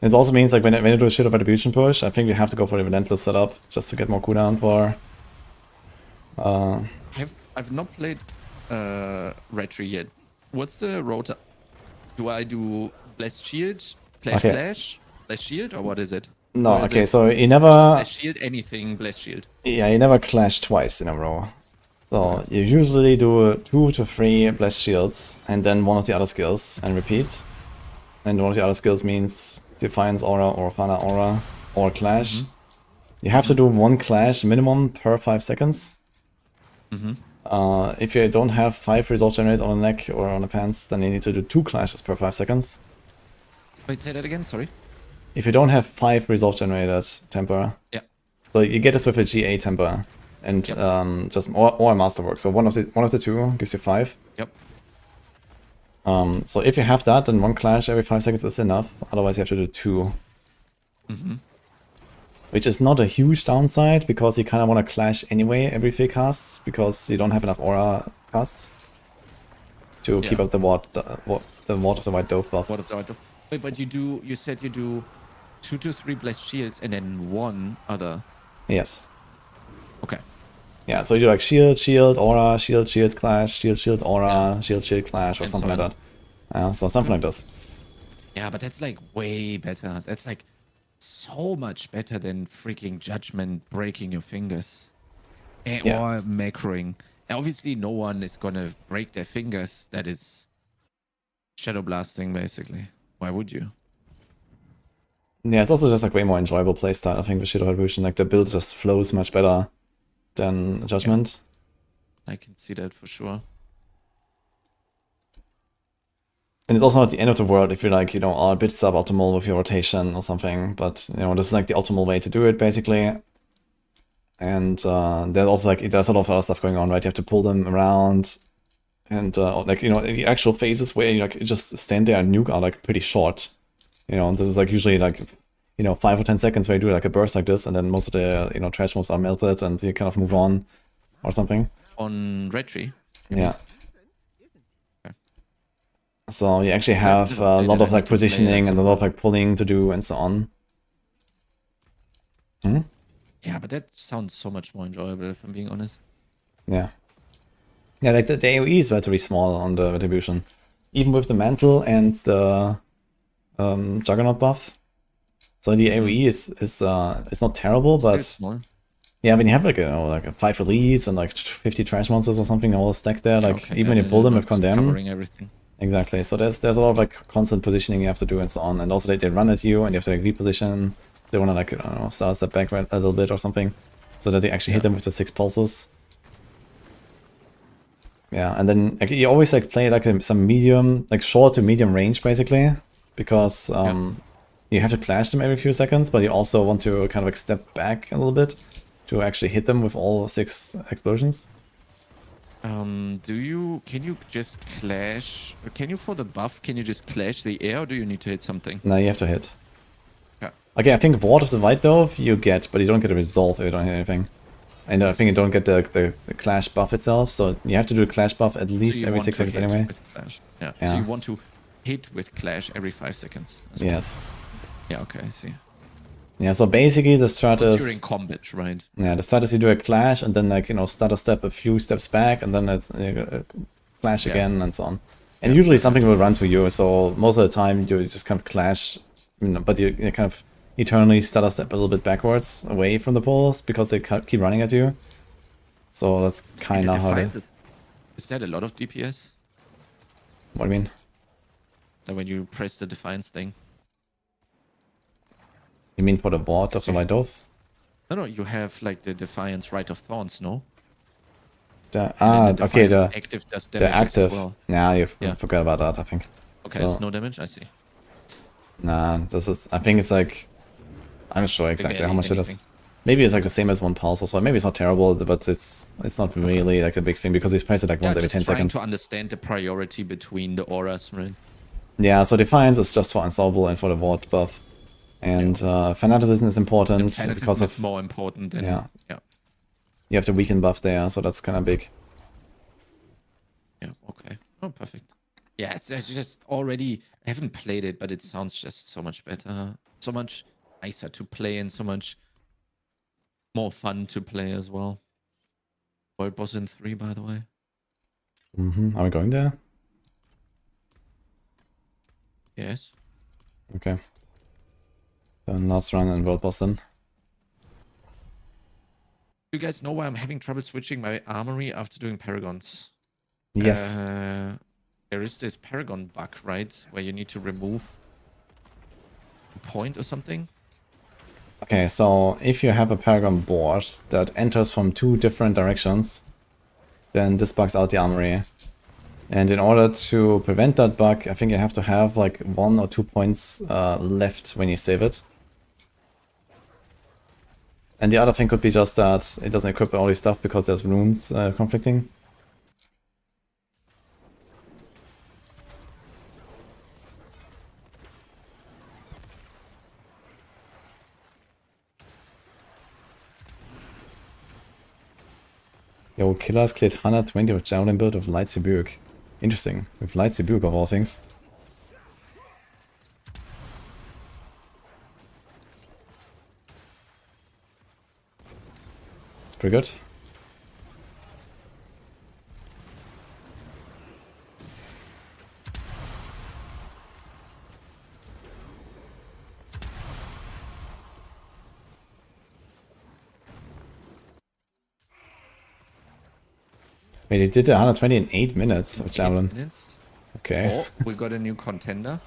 It also means like when you do a shit of Retribution push, I think you have to go for the Relentless setup just to get more cooldown for.
I've not played Retri yet. What's the rota? Do I do Blessed Shield, Clash, Blessed Shield, or what is it?
No,
Or is
okay,
it
so you never.
Blessed Shield, anything Blessed Shield.
Yeah, you never clash twice in a row. So you usually do 2 to 3 Blessed Shields and then one of the other skills and repeat. And one of the other skills means Defiance Aura or Fana Aura or Clash. You have to do 1 Clash minimum per 5 seconds. If you don't have 5 resolve generated on a neck or on the pants, then you need to do 2 Clashes per 5 seconds.
Wait, say that again, sorry.
If you don't have 5 resolve generated temper,
Yeah.
so you get this with a GA temper and just or a masterwork. So one of the two gives you 5.
Yep.
So if you have that, then 1 clash every 5 seconds is enough. Otherwise, you have to do 2. Which is not a huge downside because you kind of want to clash anyway every 3 casts because you don't have enough aura casts to keep up the ward of the White Dove buff.
What of the White Dove? Wait, but you said you do 2 to 3 Blessed Shields and then 1 other.
Yes.
Okay.
Yeah, so you do like shield, aura, shield, clash, shield, aura, shield, clash, or
And
something
so
like that. So something like this.
Yeah, but that's like way better. That's like so much better than freaking Judgment breaking your fingers. Or macroing. And obviously no one is gonna break their fingers. That is shadow blasting basically. Why would you?
Yeah, it's also just like way more enjoyable playstyle, I think, with Shadow Revolution. Like the build just flows much better than Judgment.
I can see that for sure.
And it's also not the end of the world if you're like, you know, a bit suboptimal with your rotation or something. But, you know, this is like the optimal way to do it, basically. And there's also like, there's a lot of other stuff going on, right? You have to pull them around. And like, you know, the actual phases where you like just stand there and nuke are like pretty short. You know, this is like usually like, you know, 5 or 10 seconds where you do like a burst like this, and then most of the, you know, trash mobs are melted and you kind of move on or something.
On Retri?
Yeah. So you actually have a lot of like positioning and a lot of like pulling to do and so on.
Yeah, but that sounds so much more enjoyable if I'm being honest.
Yeah. Yeah, like the AoE is relatively small on the Retribution. Even with the Mantle and the Juggernaut buff. So the AoE is not terrible, but
small.
yeah, when you have like a 5 elites and like 50 trash monsters or something all stacked there, like even when you pull them with Condemn.
Covering everything.
Exactly. So there's a lot of like constant positioning you have to do and so on, and also they run at you and you have to like reposition. They want to like, I don't know, step back a little bit or something, so that they actually hit them with the 6 pulses. Yeah, and then like, you always like play like some medium, like short to medium range basically, because You have to clash them every few seconds, but you also want to kind of like step back a little bit to actually hit them with all 6 explosions.
Can you just clash? Can you, for the buff, can you just clash the air, or do you need to hit something?
No, you have to hit.
Yeah.
Okay, I think Ward of the White Dove you get, but you don't get a resolve if you don't hit anything. And I think you don't get the clash buff itself, so you have to do a clash buff at least every 6 seconds anyway.
With clash. Yeah.
Yeah.
So you want to hit with clash every 5 seconds. As well.
Yes.
Yeah. Okay. I see.
Yeah, so basically the strat is...
During combat, right?
Yeah, the strat is you do a clash and then like, you know, stutter step a few steps back and then it's clash again and so on. And usually something will run to you, so most of the time you just kind of clash, you know, but you kind of eternally stutter step a little bit backwards away from the poles because they keep running at you. So that's kind of how it is.
Is that a lot of DPS?
What do you mean?
That when you press the Defiance thing?
You mean for the board of the White Dove?
No, you have like the Defiance Rite of Thorns, no?
Okay, the
active does
the
damage
active.
as well.
Yeah, you
Yeah.
forgot about that, I think.
Okay,
So-
it's no damage, I see.
Nah, this is... I think it's like... I'm not sure exactly how much it is.
anything.
Maybe it's like the same as 1 pulse or so. Maybe it's not terrible, but it's not really like a big thing because he's placed it like once every
just
10
trying
seconds.
to understand the priority between the auras, right?
Yeah, so Defiance is just for Unstoppable and for the Ward buff. And Fanaticism is important
And
because
Fanaticism
of...
is more important than...
Yeah.
Yeah.
You have the Weaken buff there, so that's kind of big.
Yeah, okay. Oh, perfect. Yeah, it's just already... I haven't played it, but it sounds just so much better. So much nicer to play and so much more fun to play as well. World boss in 3, by the way.
Are we going there?
Yes.
Okay. Then last run in World Boss then.
You guys know why I'm having trouble switching my armory after doing Paragons?
Yes.
There is this Paragon bug, right? Where you need to remove a point or something.
Okay, so if you have a Paragon board that enters from 2 different directions, then this bugs out the armory. And in order to prevent that bug, I think you have to have like 1 or 2 points left when you save it. And the other thing could be just that it doesn't equip all this stuff because there's runes conflicting. Yo, Killers cleared 120 with Javelin build of Light Rebuke. Interesting, with Light Rebuke of all things. It's pretty good. Wait, he did 120 in 8 minutes with Javelin.
8 minutes.
Okay.
Oh, we got a new contender.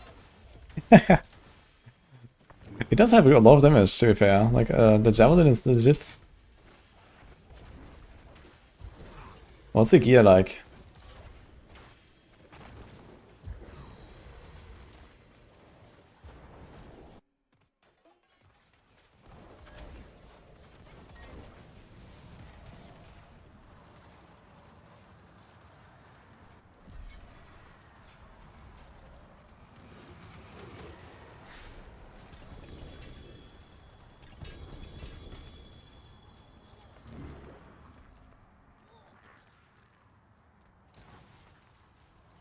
He does have a lot of damage, to be fair. Like, the Javelin is legit. What's the gear like?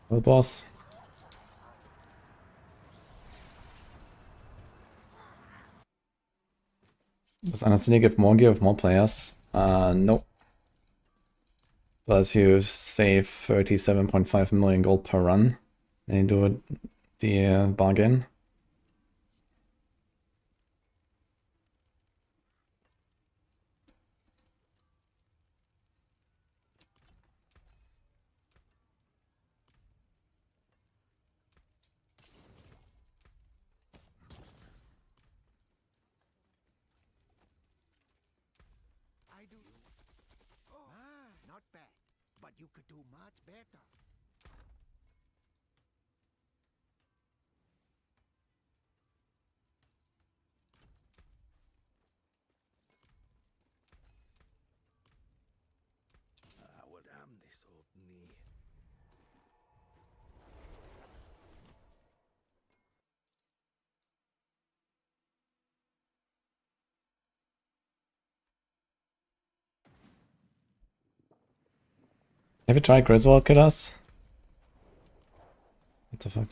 World boss. Does Understanding give more gear with more players? No. But you save 37.5 million gold per run. And you do the bargain.
I do. Not bad. But you could do much better.
Have you tried Griswold Killers? What the fuck?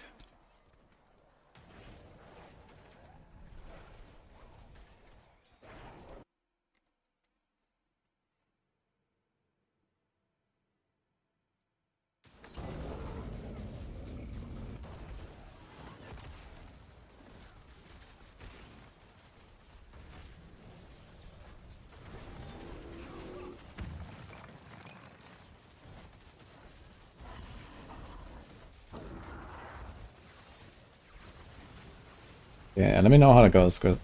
Yeah, let me know how it goes, Chris.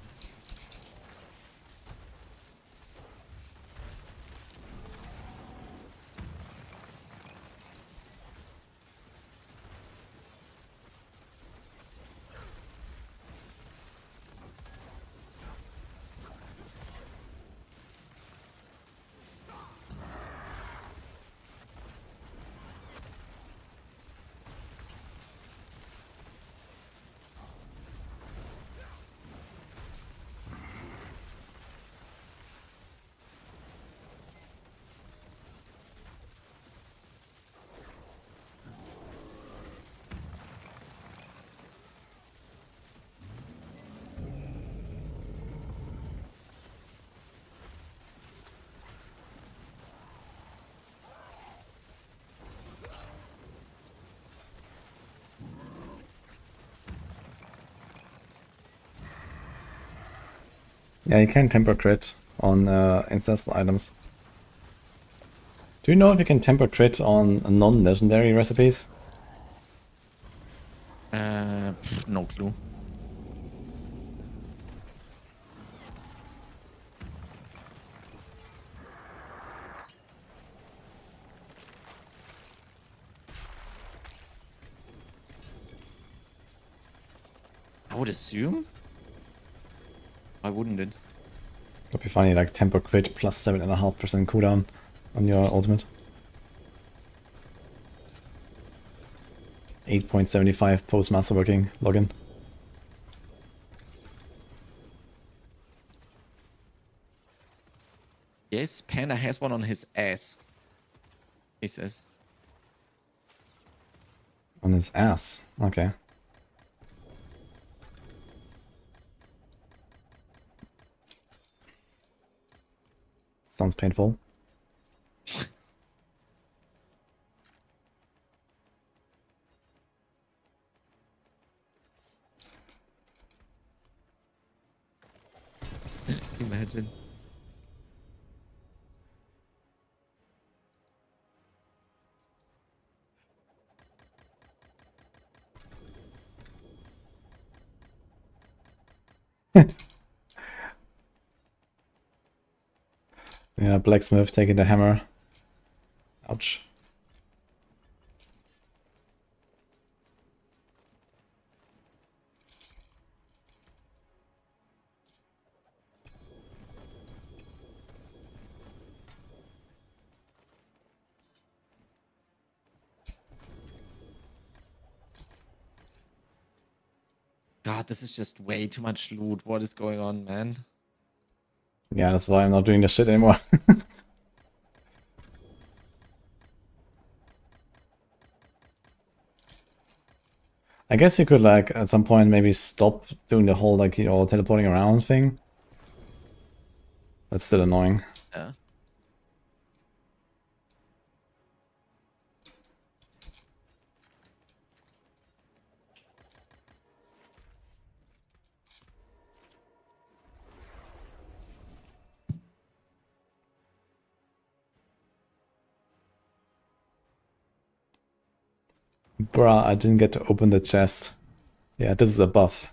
Yeah, you can temper crit on ancestral items. Do you know if you can temper crit on non-legendary recipes?
No clue. I would assume. Why wouldn't it?
Would be funny, like temper crit plus 7.5% cooldown on your ultimate. 8.75 post masterworking login.
Yes, Panda has one on his ass. He says.
On his ass. Okay. Sounds painful.
Imagine.
Yeah, blacksmith taking the hammer. Ouch.
God, this is just way too much loot. What is going on, man?
Yeah, that's why I'm not doing this shit anymore. I guess you could, like, at some point maybe stop doing the whole, like, you know, teleporting around thing. That's still annoying.
Yeah.
Bruh, I didn't get to open the chest. Yeah, this is a buff.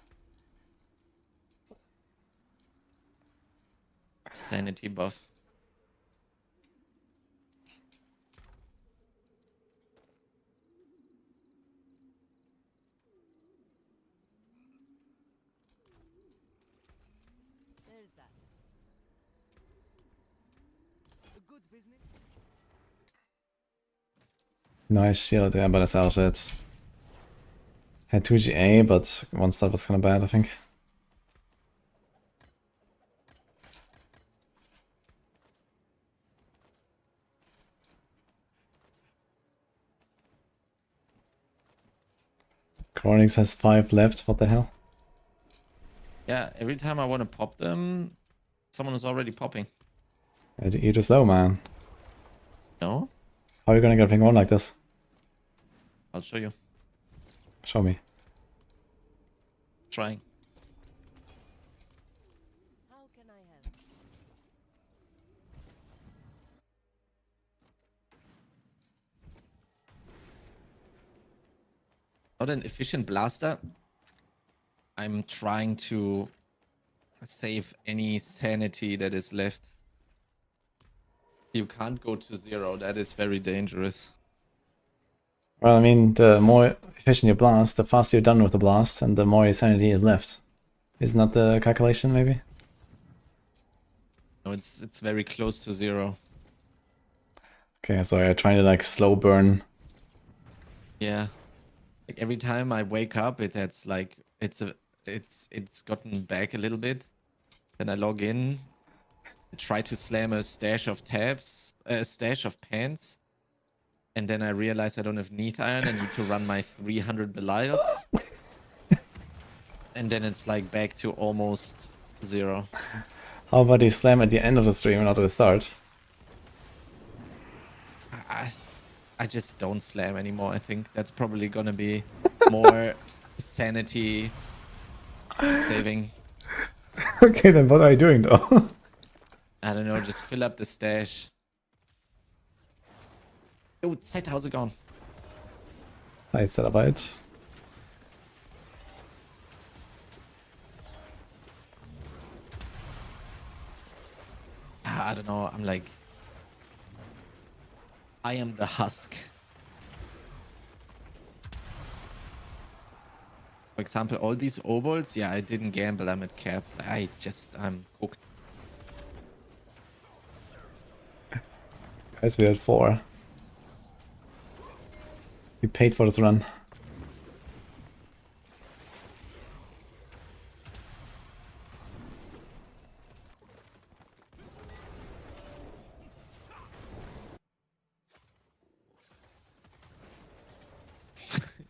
Sanity buff.
There's that. A good business.
Nice shield, yeah, but that's out of it. Had 2 GA, but one star was kind of bad, I think. Ronix has 5 left. What the hell?
Yeah, every time I want to pop them, someone is already popping.
You're too slow, man.
No?
How are you gonna get ping 1 like this?
I'll show you.
Show me.
Trying.
How can I help?
Not an efficient blaster. I'm trying to save any sanity that is left. You can't go to 0. That is very dangerous.
Well, I mean, the more efficient you blast, the faster you're done with the blast, and the more your sanity is left. Isn't that the calculation, maybe?
No, it's very close to 0.
Okay, so you're trying to like slow burn.
Yeah. Like every time I wake up, it's like it's gotten back a little bit. Then I log in, try to slam a stash of tabs, a stash of pants, and then I realize I don't have Neath Iron. I need to run my 300 Belials. And then it's like back to almost 0.
How about you slam at the end of the stream and not at the start?
I just don't slam anymore. I think that's probably gonna be more sanity saving.
Okay, then what are you doing though?
I don't know, just fill up the stash. Oh, Set, how's it going?
Hi, Celebrite.
I don't know, I'm like... I am the husk. For example, all these obols, yeah, I didn't gamble, I'm at cap. I'm cooked.
Guys, we had 4. We paid for this run.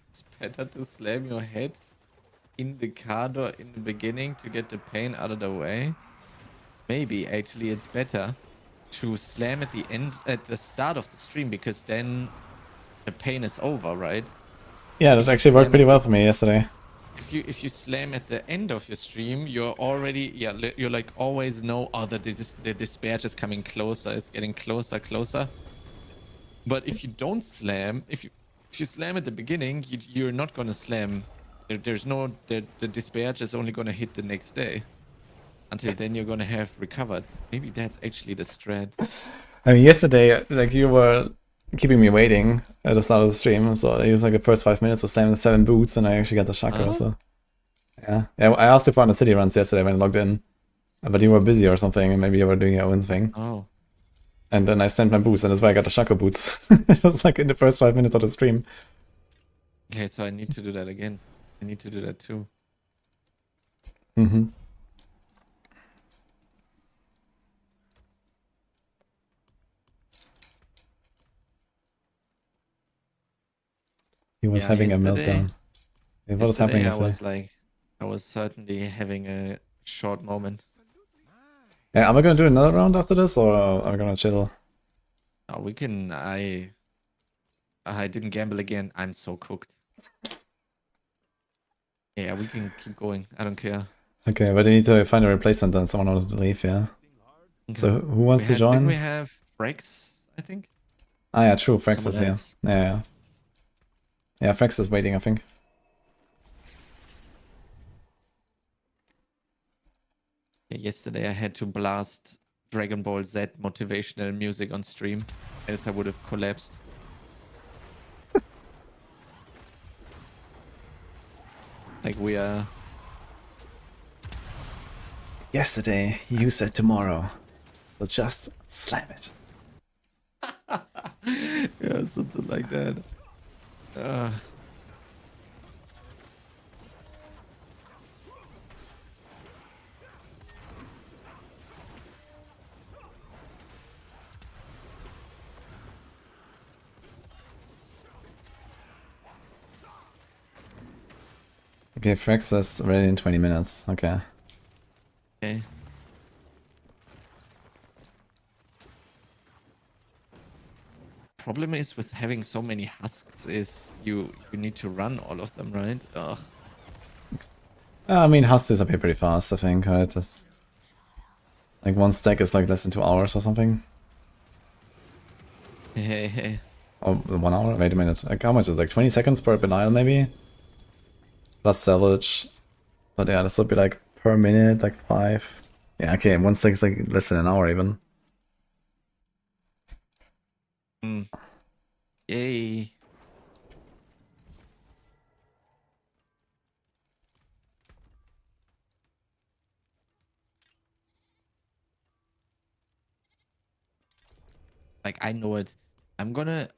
It's better to slam your head in the card or in the beginning to get the pain out of the way. Maybe actually it's better to slam at the end, at the start of the stream, because then the pain is over, right?
Yeah, that actually worked pretty well for me yesterday.
If you slam at the end of your stream, you're already you're like always know, oh, the dispatch is coming closer, it's getting closer. But if you don't slam, if you slam at the beginning, you're not gonna slam. There's no the dispatch is only gonna hit the next day. Until then, you're gonna have recovered. Maybe that's actually the strat.
I mean, yesterday, like, you were keeping me waiting at the start of the stream, so I used like the first 5 minutes to slam the 7 boots, and I actually got the chakra, so... Yeah, I asked you for the city runs yesterday when I logged in, but you were busy or something, and maybe you were doing your own thing.
Oh.
And then I slammed my boots, and that's why I got the chakra boots. It was like in the first 5 minutes of the stream.
Okay, so I need to do that again. I need to do that too.
Mm-hmm. He was having a meltdown. Yeah, what was happening yesterday?
I was certainly having a short moment.
Yeah, am I gonna do another round after this, or are we gonna chill?
Oh, we can. I didn't gamble again. I'm so cooked. Yeah, we can keep going. I don't care.
Okay, but I need to find a replacement then. Someone wants to leave, yeah.
Okay.
So who wants to join?
Didn't we have Frex, I think?
Ah, yeah, true. Frex is
Someone
here.
else.
Yeah. Yeah, Frex is waiting, I think.
Yeah, yesterday I had to blast Dragon Ball Z motivational music on stream, else I would have collapsed. Like we are...
Yesterday, you said tomorrow. So just slam it.
Yeah, something like that.
Okay, Frax is ready in 20 minutes. Okay.
Okay. Problem is with having so many husks is you need to run all of them, right? Ugh.
I mean, Husk disappear pretty fast, I think. Right? Just, like, one stack is like less than 2 hours or something.
Hey.
Oh, 1 hour? Wait a minute. Like, how much is it? Like 20 seconds per Benial, maybe? Plus salvage. But yeah, this would be like per minute, like 5. Yeah, okay, one stack is like less than an hour even.
Yay. Like, I know it. I'm gonna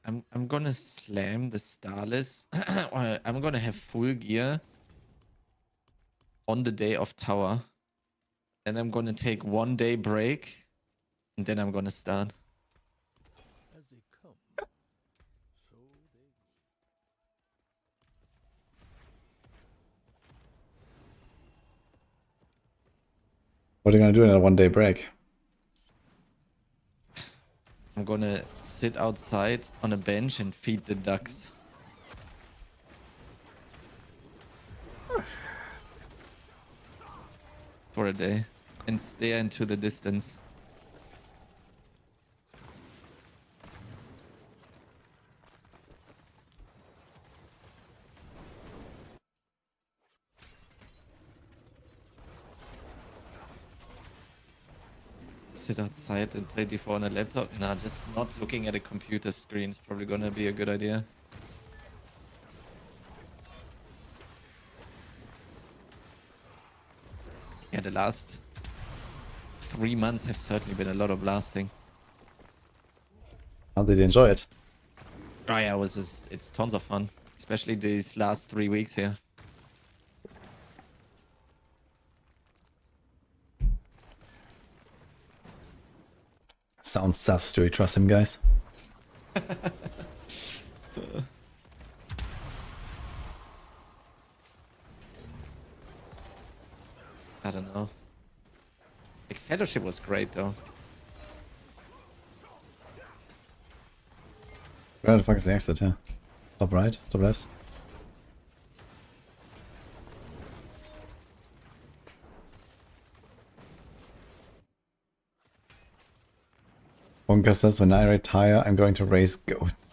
slam the Starless. Or I'm gonna have full gear on the day of tower. Then I'm gonna take 1 day break. And then I'm gonna start.
As they come, so they go.
What are you gonna do in a 1 day break?
I'm gonna sit outside on a bench and feed the ducks. For a day. And stare into the distance. Sit outside and play D4 on a laptop? Nah, just not looking at a computer screen is probably gonna be a good idea. Yeah, the last 3 months have certainly been a lot of blasting.
How did you enjoy it?
Oh yeah, it's tons of fun. Especially these last 3 weeks here.
Sounds sus. Do we trust him, guys?
I don't know. Like, Fellowship was great though.
Where the fuck is the exit here? Top right? Top left? Wonka says, when I retire, I'm going to raise goats.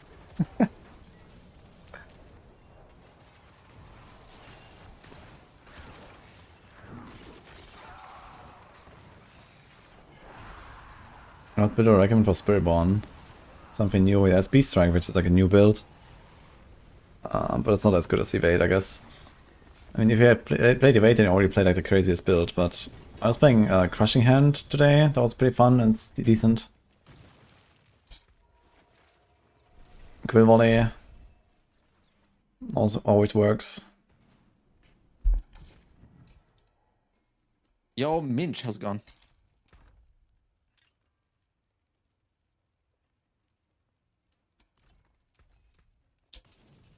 Not build or recommend for Spiritborn. Something new. Yeah, it's Beast Strike, which is like a new build. But it's not as good as Evade, I guess. I mean, if you had played Evade, then you already played like the craziest build, but I was playing Crushing Hand today. That was pretty fun and decent. Quill Volley also always works.
Yo, Minch has gone.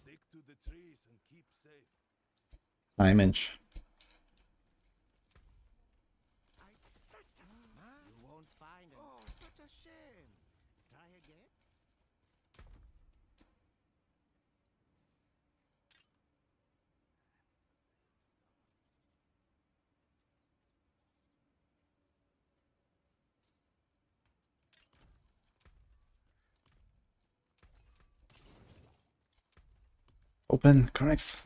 Stick to the trees and keep safe.
9 inch.
You won't find it. Oh, such a shame. Try again.
Open, connects.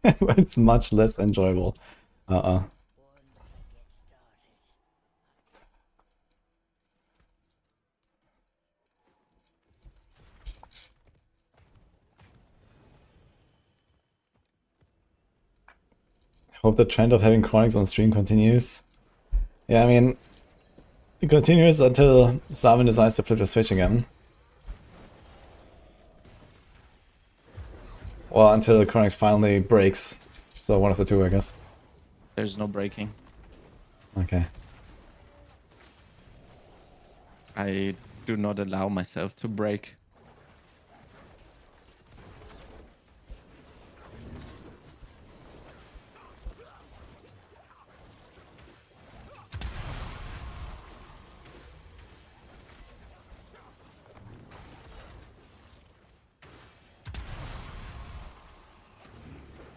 But it's much less enjoyable. Hope the trend of having chronics on stream continues. Yeah, I mean, it continues until Simon decides to flip the switch again. Or until the Chronix finally breaks. So one of the two, I guess.
There's no breaking.
Okay.
I do not allow myself to break.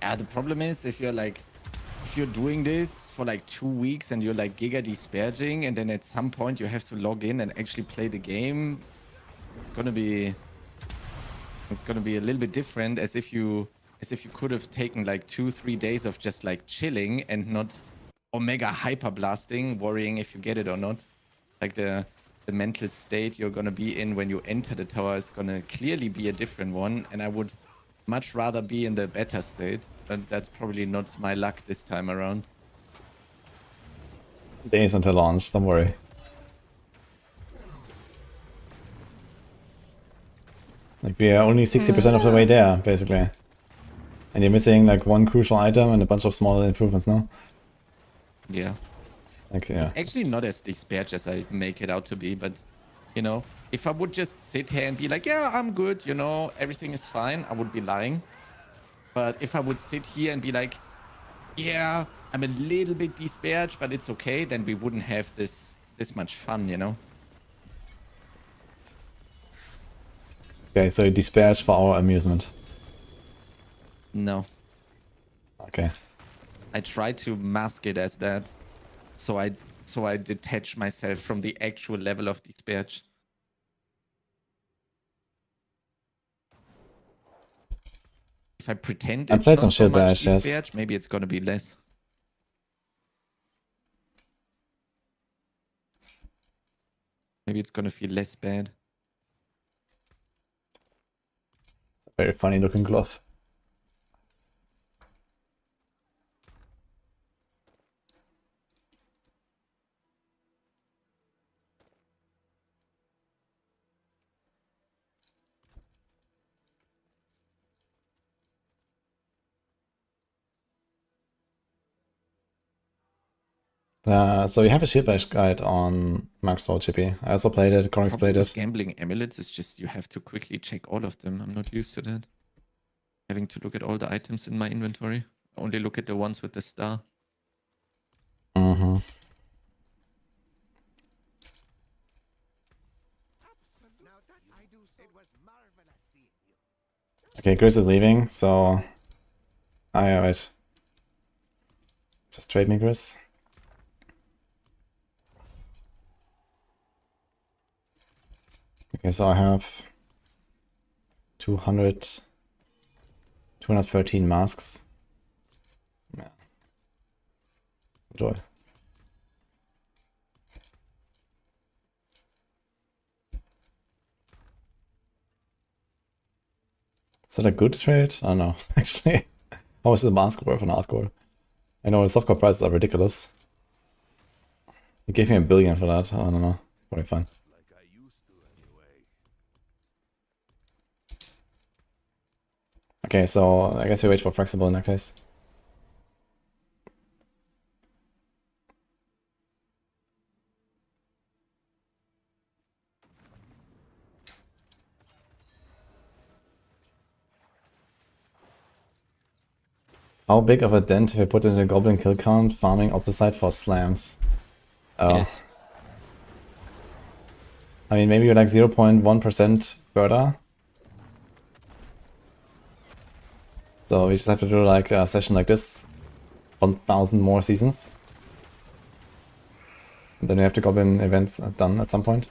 Yeah, the problem is if you're doing this for like 2 weeks and you're like giga disparaging, and then at some point you have to log in and actually play the game, it's gonna be a little bit different as if you could have taken like 2-3 days of just like chilling and not omega hyper blasting, worrying if you get it or not. Like the mental state you're gonna be in when you enter the tower is gonna clearly be a different one, and I would much rather be in the better state, but that's probably not my luck this time around.
Days until launch, don't worry. Like, we are only 60% of the way there, basically. And you're missing like one crucial item and a bunch of smaller improvements, no?
Yeah.
Like, yeah.
It's actually not as disparaged as I make it out to be, but, you know, if I would just sit here and be like, yeah, I'm good, you know, everything is fine, I would be lying. But if I would sit here and be like, yeah, I'm a little bit disparaged, but it's okay, then we wouldn't have this much fun, you know?
Okay, so you disparage for our amusement.
No.
Okay.
I try to mask it as that, so I detach myself from the actual level of disparage. If I pretend
I
it's
played
not
some
so
shit
much
bash, yes.
disparage, maybe it's gonna be less. Maybe it's gonna feel less bad.
Very funny looking glove. So we have a shield bash guide on Maxroll Chippy. I also played it, Chronix
Problem
played
with
it.
gambling amulets is just you have to quickly check all of them. I'm not used to that. Having to look at all the items in my inventory. Only look at the ones with the star.
Mm-hmm.
Now that I do so, it was marvelous seeing you.
Okay, Gris is leaving, so... Ah, yeah, right. Just trade me, Gris. Okay, so I have 213 masks. Yeah. Enjoy. Is that a good trade? I don't know, actually. How much is the mask worth on hardcore? I know the softcore prices are ridiculous. He gave me $1 billion for that. I don't know. It's probably fine.
Like I used to anyway.
Okay, so I guess we wait for flexible in that case. How big of a dent have you put in the goblin kill count farming opposite for slams? Oh.
Yes.
I mean, maybe you're like 0.1% further. So we just have to do like a session like this, 1,000 more seasons. And then we have the goblin events done at some point.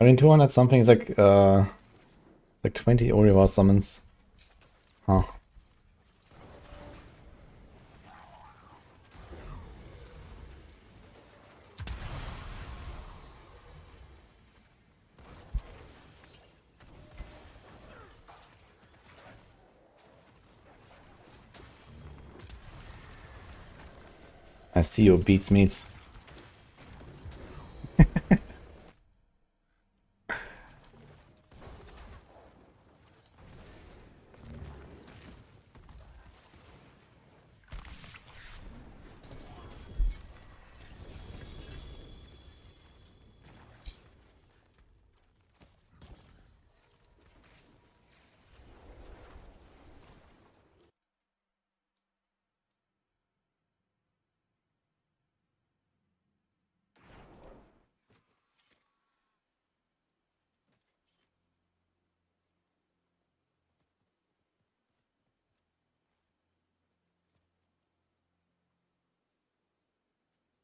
I mean, 200 something is like 20 Orivore summons. Huh. I see you beats meats.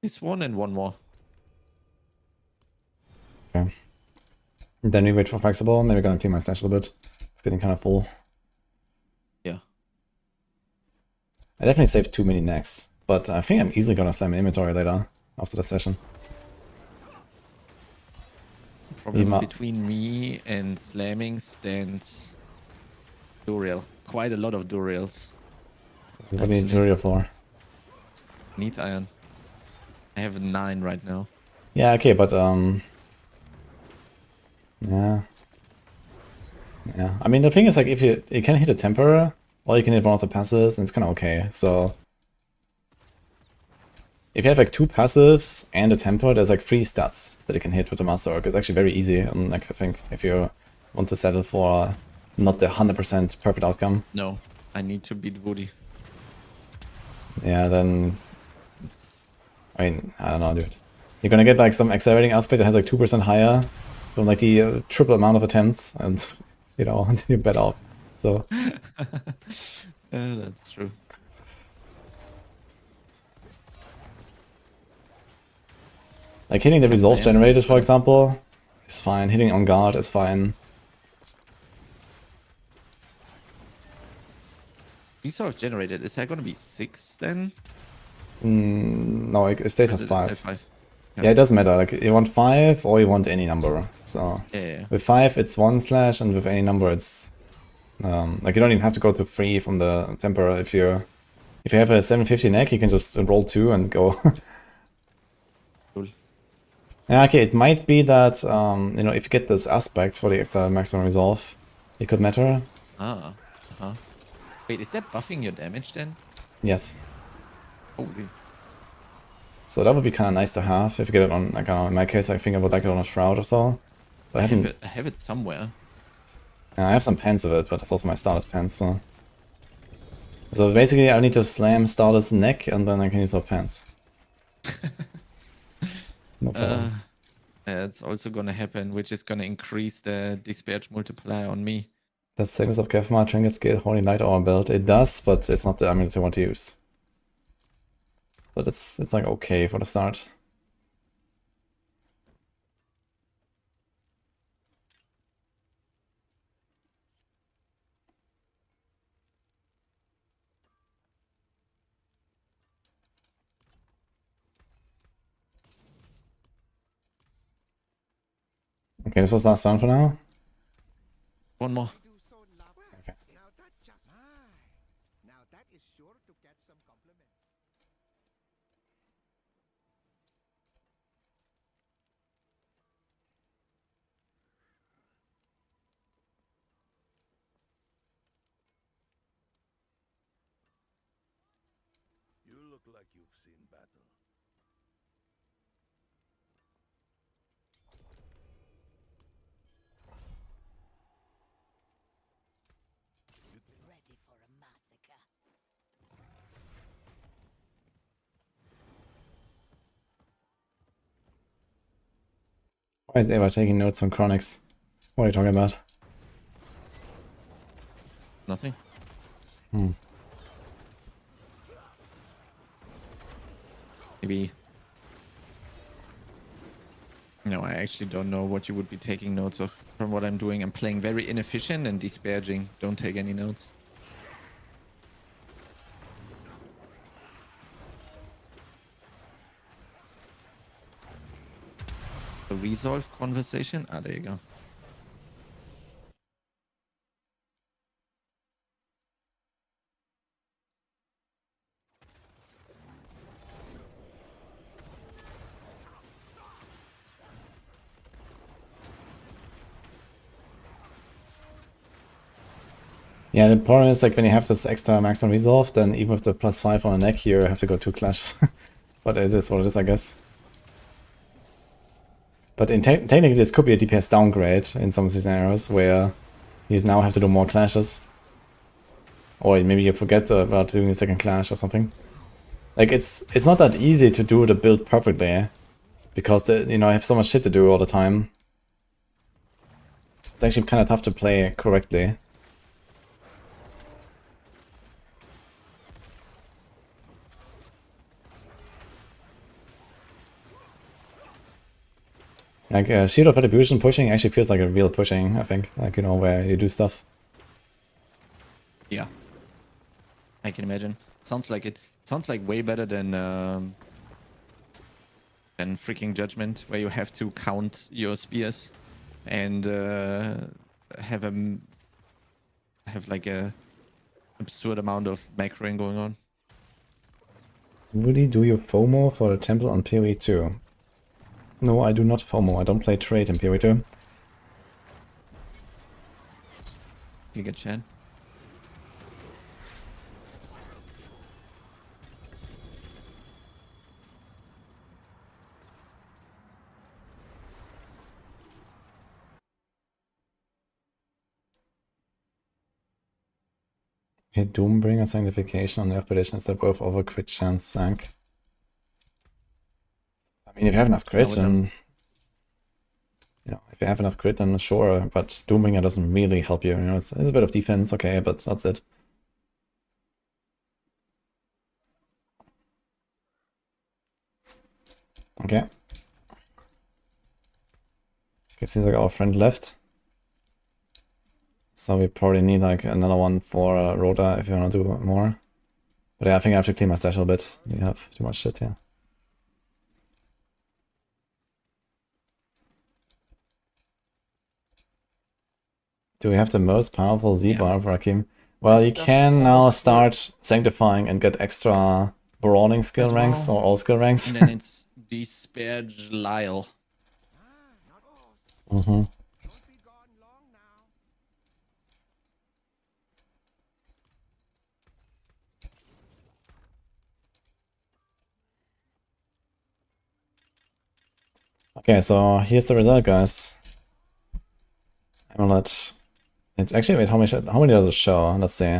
This one and one more.
Okay. And then we wait for flexible. Maybe gonna clean my stash a little bit. It's getting kind of full.
Yeah.
I definitely saved too many necks, but I think I'm easily gonna slam an inventory later after the session.
Problem between me and slamming stands Duriel. Quite a lot of Duriels.
What do you need Duriel for?
Neath iron. I have 9 right now.
Yeah, okay, but yeah. Yeah. I mean the thing is like if you can hit a temper, or you can hit one of the passives, and it's kinda okay. So if you have like 2 passives and a temper, there's like 3 stats that you can hit with the Master Orc. It's actually very easy, and like I think if you want to settle for not the 100% perfect outcome.
No, I need to beat Woody.
Yeah, then I mean, I don't know, dude. You're gonna get like some accelerating aspect that has like 2% higher from like the triple amount of attempts, and you know, you're better off. So
That's true.
like hitting the resolve generated, for example, is fine. Hitting on guard is fine.
Resolve generated, is that gonna be 6 then?
No, it stays at 5.
5.
Yeah, it doesn't matter. Like you want 5 or you want any number. So
Yeah.
with 5 it's 1 slash, and with any number it's like you don't even have to go to 3 from the temper. If you have a 750 neck, you can just roll 2 and go.
Cool.
Yeah, okay, it might be that you know, if you get this aspect for the extra maximum resolve, it could matter.
Ah. Wait, is that buffing your damage then?
Yes.
Holy.
So that would be kind of nice to have if you get it on, like, in my case, I think I would like it on a Shroud or so. But
I have it somewhere.
I have some pens of it, but it's also my Stardus pens, so... So basically I need to slam Stardus neck, and then I can use our pens. No problem.
It's also gonna happen, which is gonna increase the dispatch multiplier on me.
That's the same as of Kevmar, Trinket Scale, Holy Light Hour build. It does, but it's not the amulet I want to use. But it's like okay for the start. Okay, this was last one for now.
One more.
Okay.
Now that just now that is sure to get some compliments.
You look like you've seen battle.
Ready for a massacre.
Why is Eva taking notes on Chronics? What are you talking about?
Nothing. Maybe. No, I actually don't know what you would be taking notes of from what I'm doing. I'm playing very inefficient and disparaging. Don't take any notes. The resolve conversation? Ah, there you go.
Yeah, the problem is like when you have this extra maximum resolve, then even with the +5 on the neck here, you have to go 2 clashes. But it is what it is, I guess. But technically this could be a DPS downgrade in some scenarios where you now have to do more clashes. Or maybe you forget about doing the second clash or something. Like it's not that easy to do the build perfectly. Because you know, I have so much shit to do all the time. It's actually kind of tough to play correctly. Like Shield of Retribution pushing actually feels like a real pushing, I think. Like, you know, where you do stuff.
Yeah. I can imagine. Sounds like it. Sounds like way better than freaking Judgment, where you have to count your spears and have like a absurd amount of macroing going on.
Really, do you FOMO for the temple on PoE 2? No, I do not FOMO. I don't play trade in PoE 2.
You get Chan.
Hit Doombringer Sanctification on Nerf Prediction instead of over crit chance sank. I mean, if you have enough crit, then... You know, if you have enough crit, then sure, but Doombringer doesn't really help you. You know, it's a bit of defense, okay, but that's it. Okay. Okay, seems like our friend left. So we probably need like another one for Rhoda if you want to do more. But yeah, I think I have to clean my stash a little bit. We have too much shit here. Do we have the most powerful Z-bar for Rakim? Well, you can now start sanctifying and get extra brawling skill ranks or all skill ranks.
And then it's Disparage Lyle.
Mm-hmm. Okay, so here's the result, guys. Amulet. It's actually, wait, how many does it show? Let's see.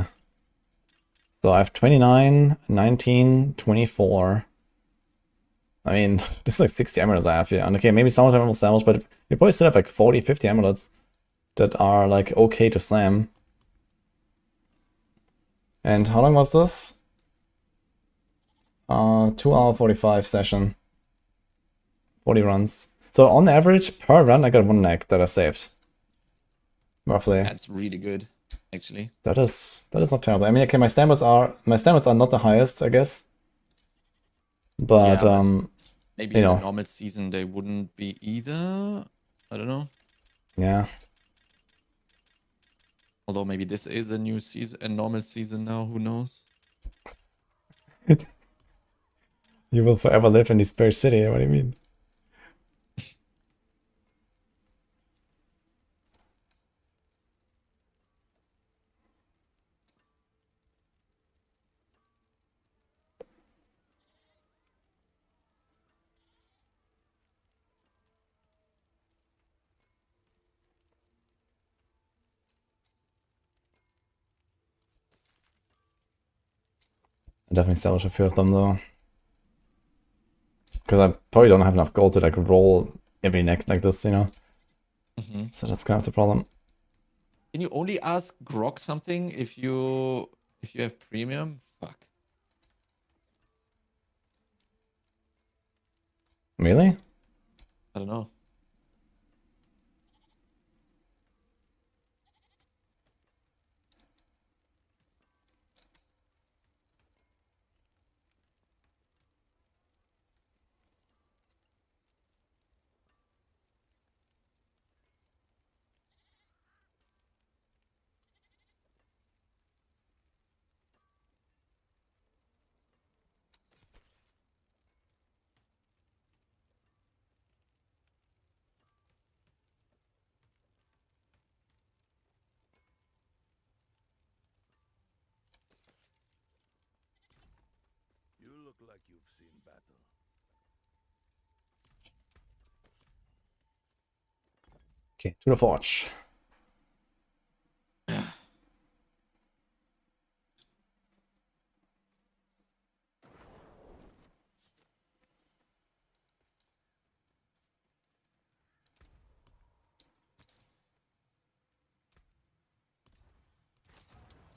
So I have 29, 19, 24. I mean, this is like 60 amulets I have here. And okay, maybe some of them will sandwich, but you probably still have like 40, 50 amulets that are like okay to slam. And how long was this? 2-hour 45 session. 40 runs. So on average, per run, I got 1 neck that I saved. Roughly.
That's really good, actually.
That is not terrible. I mean, okay, my stamina are not the highest, I guess. But,
yeah, but maybe
you
in
know.
a normal season they wouldn't be either. I don't know.
Yeah.
Although maybe this is a new season, a normal season now. Who knows?
You will forever live in the Spirit City. What do you mean? I definitely sell a few of them though. Because I probably don't have enough gold to like roll every neck like this, you know? So that's kind of the problem.
Can you only ask Grok something if you have premium? Fuck.
Really?
I don't know.
like you've seen battle.
Okay, to the forge.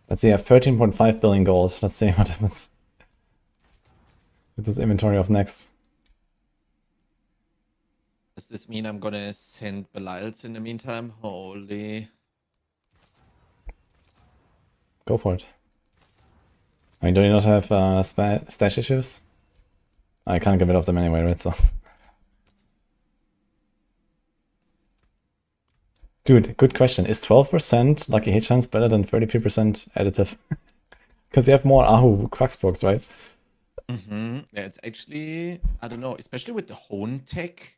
Let's see, I have 13.5 billion gold. Let's see what happens with this inventory of next.
Does this mean I'm gonna send Belials in the meantime? Holy.
Go for it. I mean, do you not have stash issues? I can't get rid of them anyway, right? So, dude, good question. Is 12% lucky hit chance better than 33% additive? Because you have more Ahu Quacksprox, right?
Yeah, it's actually, I don't know, especially with the Hone tech.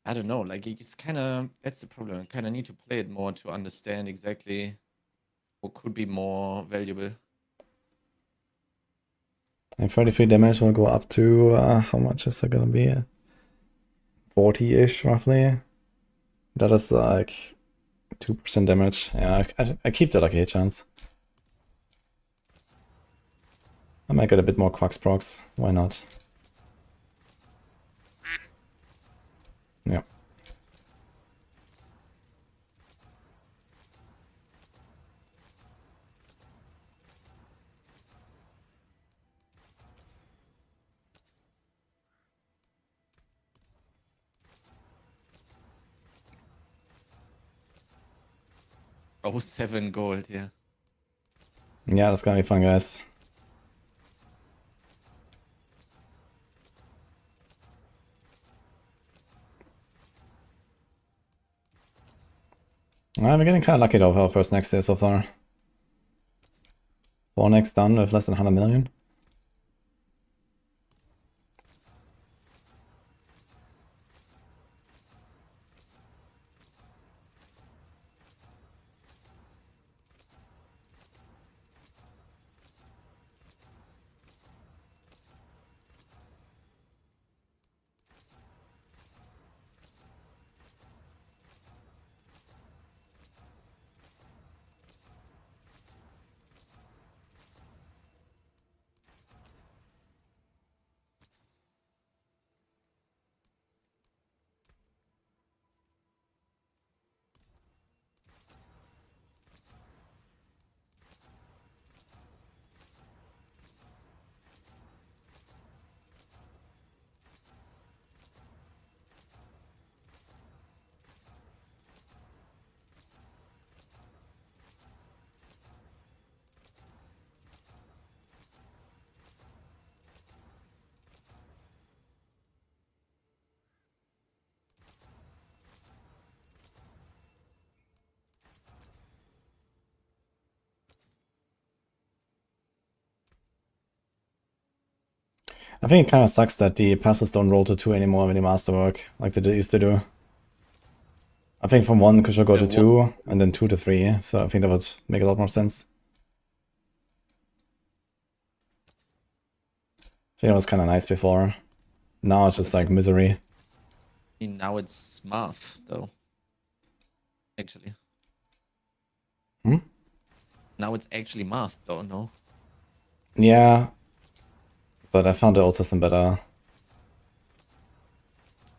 I don't know, like it's kind of, that's the problem. I kind of need to play it more to understand exactly what could be more valuable.
And 33 damage will go up to, how much is that gonna be? 40-ish, roughly. That is like 2% damage. Yeah, I keep the lucky hit chance. I might get a bit more Quacksprox. Why not? Yeah.
Oh, 7 gold, yeah.
Yeah, that's gonna be fun, guys. We're getting kind of lucky though for our first next here so far. 4 next done with less than 100 million. I think it kind of sucks that the passes don't roll to 2 anymore when they masterwork, like they used to do. I think from 1 should go to 2, and then 2 to 3, so I think that would make a lot more sense. I think it was kind of nice before. Now it's just like misery.
Now it's Marth, though. Actually.
Hmm?
Now it's actually Marth, though, no?
Yeah. But I found the old system better.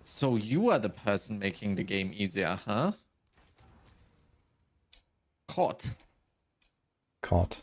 So you are the person making the game easier, huh? Caught.
Caught.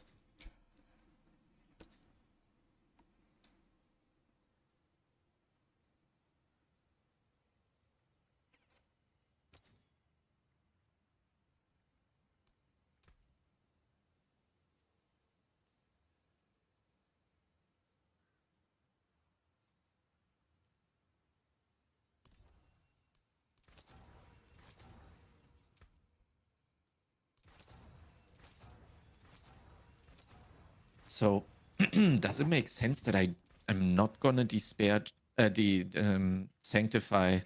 So, does it make sense that I am not gonna sanctify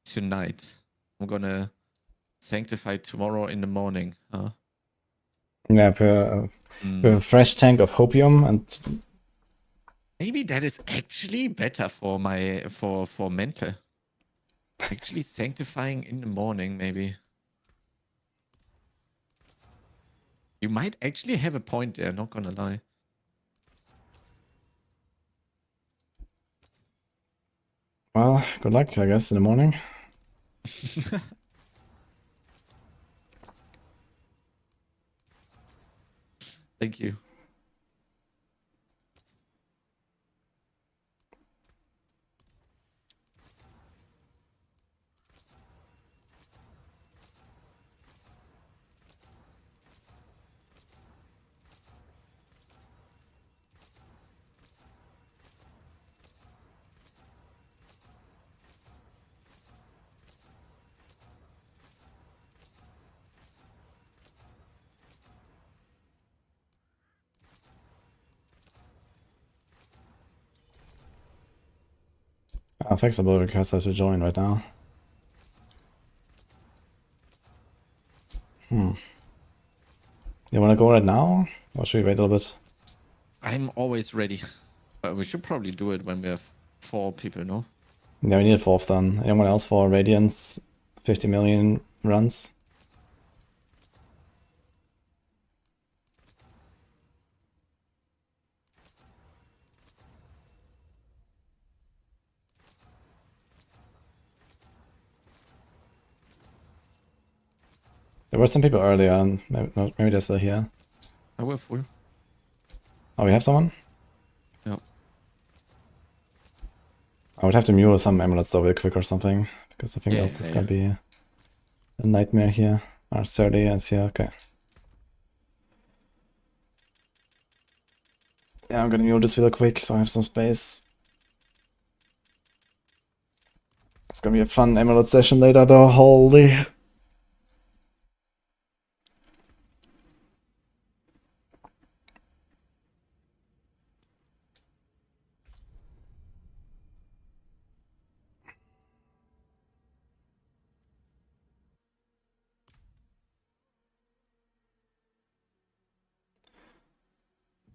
tonight? I'm gonna sanctify tomorrow in the morning, huh?
Yeah, a fresh tank of hopium and
Maybe that is actually better for my for mental. Actually sanctifying in the morning, maybe. You might actually have a point there, not gonna lie.
Well, good luck, I guess, in the morning.
Thank you.
Flexible request to join right now. You wanna go right now? Or should we wait a little bit?
I'm always ready. But we should probably do it when we have 4 people, no?
Yeah, we need a fourth then. Anyone else for Radiance? 50 million runs? There were some people earlier, and maybe they're still here.
I will full.
Oh, we have someone?
Yeah.
I would have to mule some amulets though real quick or something, because I think
Yeah,
else is
yeah,
gonna be a nightmare here. R30 is here, okay. Yeah, I'm gonna mule this real quick so I have some space. It's gonna be a fun amulet session later though, holy.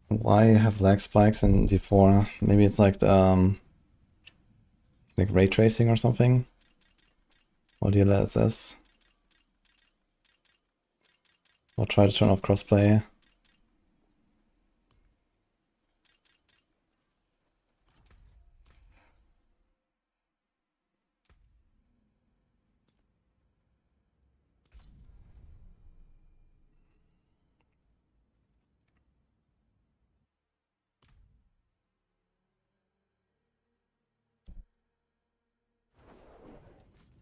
Why have lag spikes in D4? Maybe it's like the, like ray tracing or something? Or DLSS? Or try to turn off crossplay.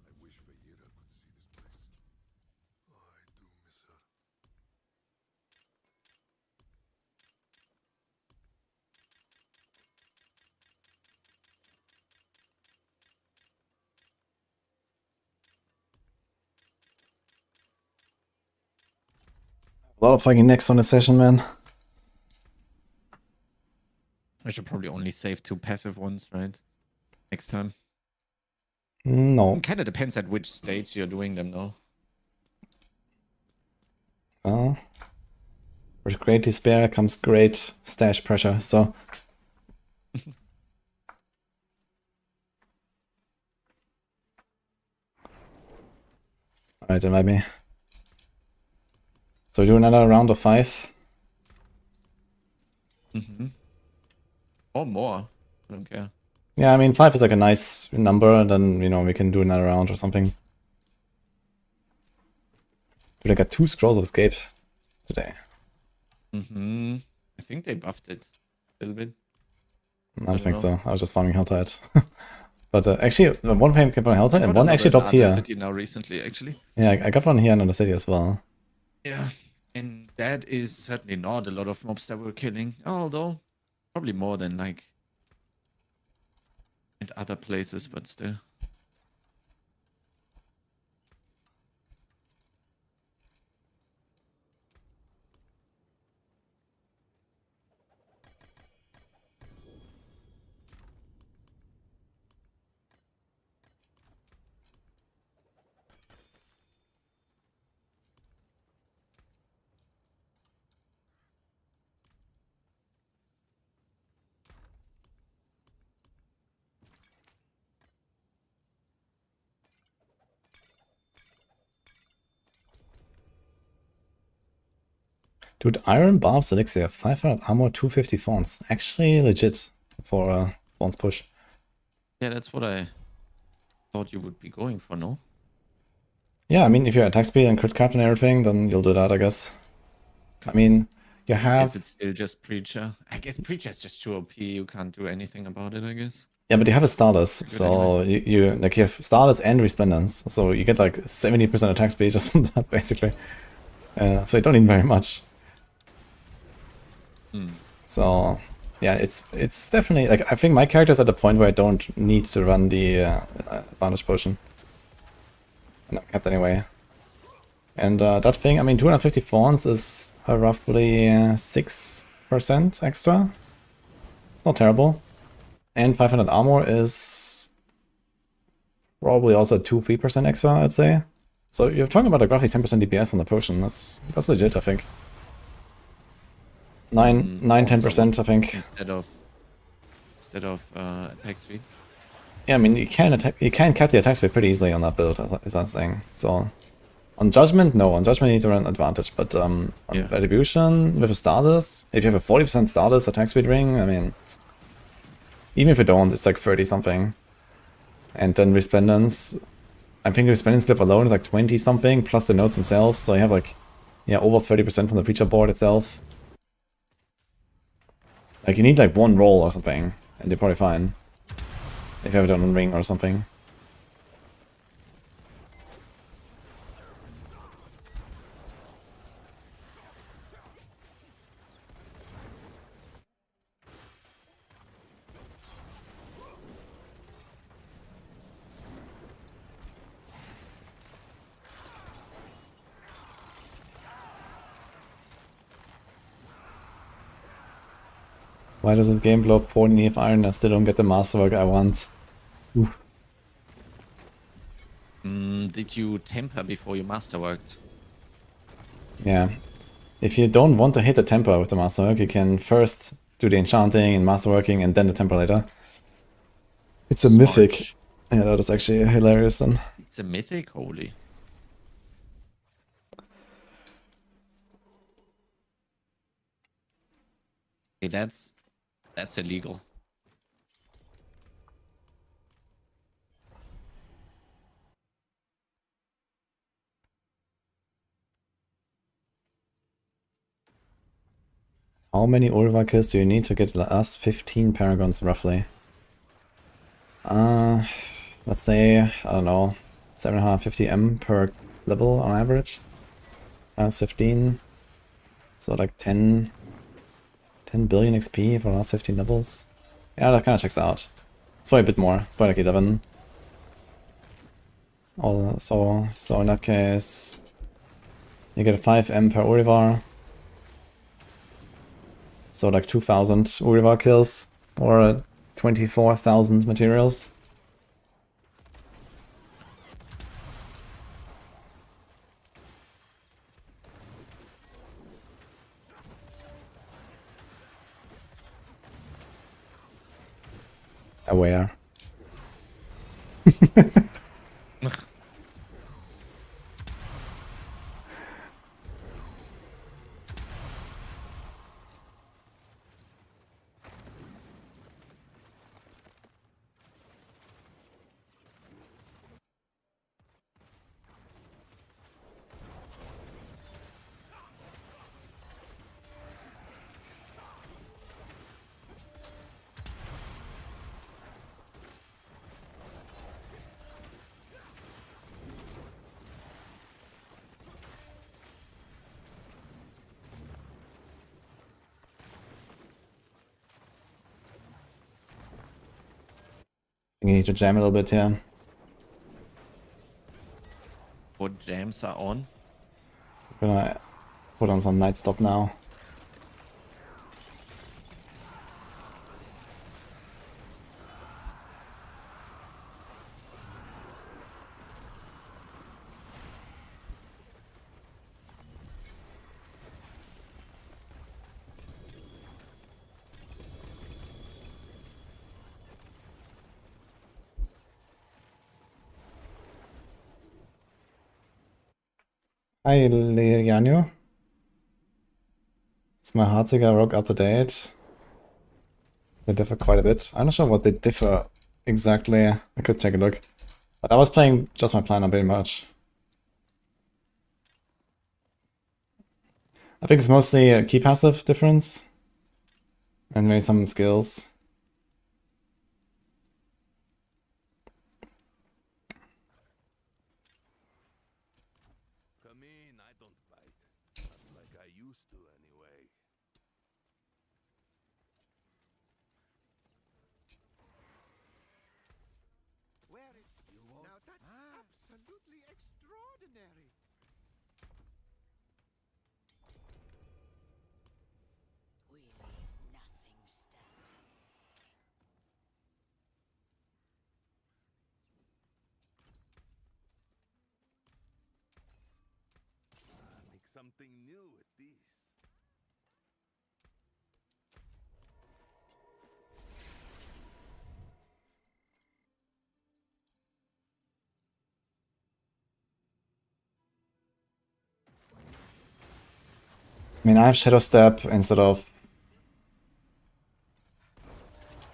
I wish Vegeta could see this place. Oh, I do miss her.
A lot of fucking necks on the session, man.
I should probably only save 2 passive ones, right? Next time.
No.
It kind of depends at which stage you're doing them, though.
With great despair comes great stash pressure, so. Alright, invite me. So we do another round of 5.
Mm-hmm. Or more. I don't care.
Yeah, I mean 5 is like a nice number, and then, you know, we can do another round or something. Dude, I got 2 Scrolls of Escape today.
Mm-hmm. I think they buffed it a little bit.
I don't think so. I was just farming Helltide. But actually, one came from
I
Helltide,
got
and one
another
actually
in
dropped here.
City now recently, actually.
Yeah, I got one here in the city as well.
Yeah. And that is certainly not a lot of mobs that we're killing. Although, probably more than like at other places, but still.
Dude, Iron Barbs Elixir, 500 armor, 250 Thorns. Actually legit for a Thorns push.
Yeah, that's what I thought you would be going for, no?
Yeah, I mean, if you attack speed and crit cap and everything, then you'll do that, I guess. I mean, you
I
have...
guess it's still just Preacher. I guess Preacher is just too OP. You can't do anything about it, I guess.
Yeah, but you have a Stardust,
Good
so you have Stardust and Resplendence, so you get like 70% attack speed just from that, basically. So you don't need very much. So yeah, it's definitely like I think my character's at the point where I don't need to run the advantage potion. And I'm kept anyway. And that thing, I mean, 250 Thorns is roughly 6% extra. It's not terrible. And 500 armor is probably also 2-3% extra, I'd say. So you're talking about like roughly 10% DPS on the potion. That's legit, I think. 9-10%, I think.
Instead of attack speed.
Yeah, I mean you can cap the attack speed pretty easily on that build, as I'm saying. So on Judgment, no. On Judgment you need to run advantage, but on Retribution with a Stardust, if you have a 40% Stardust attack speed ring, I mean, even if you don't, it's like 30 something. And then Resplendence, I think Resplendence clip alone is like 20 something plus the nodes themselves, so you have like over 30% from the Preacher board itself. Like you need like one roll or something, and you're probably fine. If you have it on a ring or something. Why does this game blow up 40 if iron? I still don't get the masterwork I want. Oof.
Did you temper before you masterworked?
Yeah. If you don't want to hit the temper with the masterwork, you can first do the enchanting and masterworking and then the temper later. It's a mythic. Yeah, that is actually hilarious then.
It's a mythic? Holy. Okay, that's illegal.
How many Ulva kills do you need to get the last 15 paragons roughly? Let's say, I don't know, 750 M per level on average. Times 15. So like 10 billion XP for the last 15 levels. Yeah, that kind of checks out. It's probably a bit more. It's probably like 11. So in that case, you get a 5 M per Urivar. So like 2,000 Urivar kills or 24,000 materials. Aware. You need to jam a little bit here.
What jams are on?
I'm gonna put on some night stop now. Hi, Liliano. Is my Heartseeker rogue up to date? They differ quite a bit. I'm not sure what they differ exactly. I could take a look. But I was playing just my plan a bit much. I think it's mostly a key passive difference. And maybe some skills.
Come in, I don't bite. Not like I used to, anyway.
Where is you? Now that's absolutely extraordinary.
We leave nothing standing.
Make something new with these.
I mean, I have Shadow Step instead of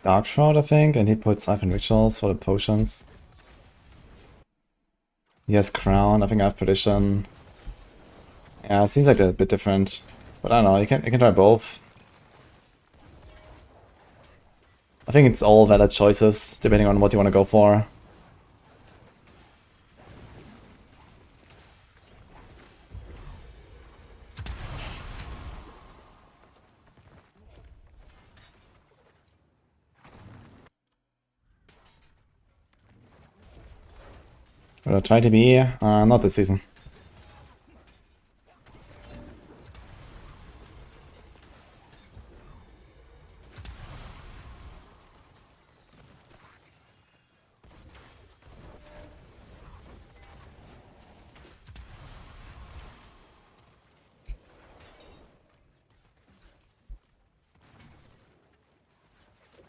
Dark Shroud, I think, and he puts Siphon Rituals for the potions. He has Crown, I think I have Perdition. Yeah, it seems like they're a bit different. But I don't know, you can try both. I think it's all valid choices, depending on what you want to go for. Will I try to be? Not this season.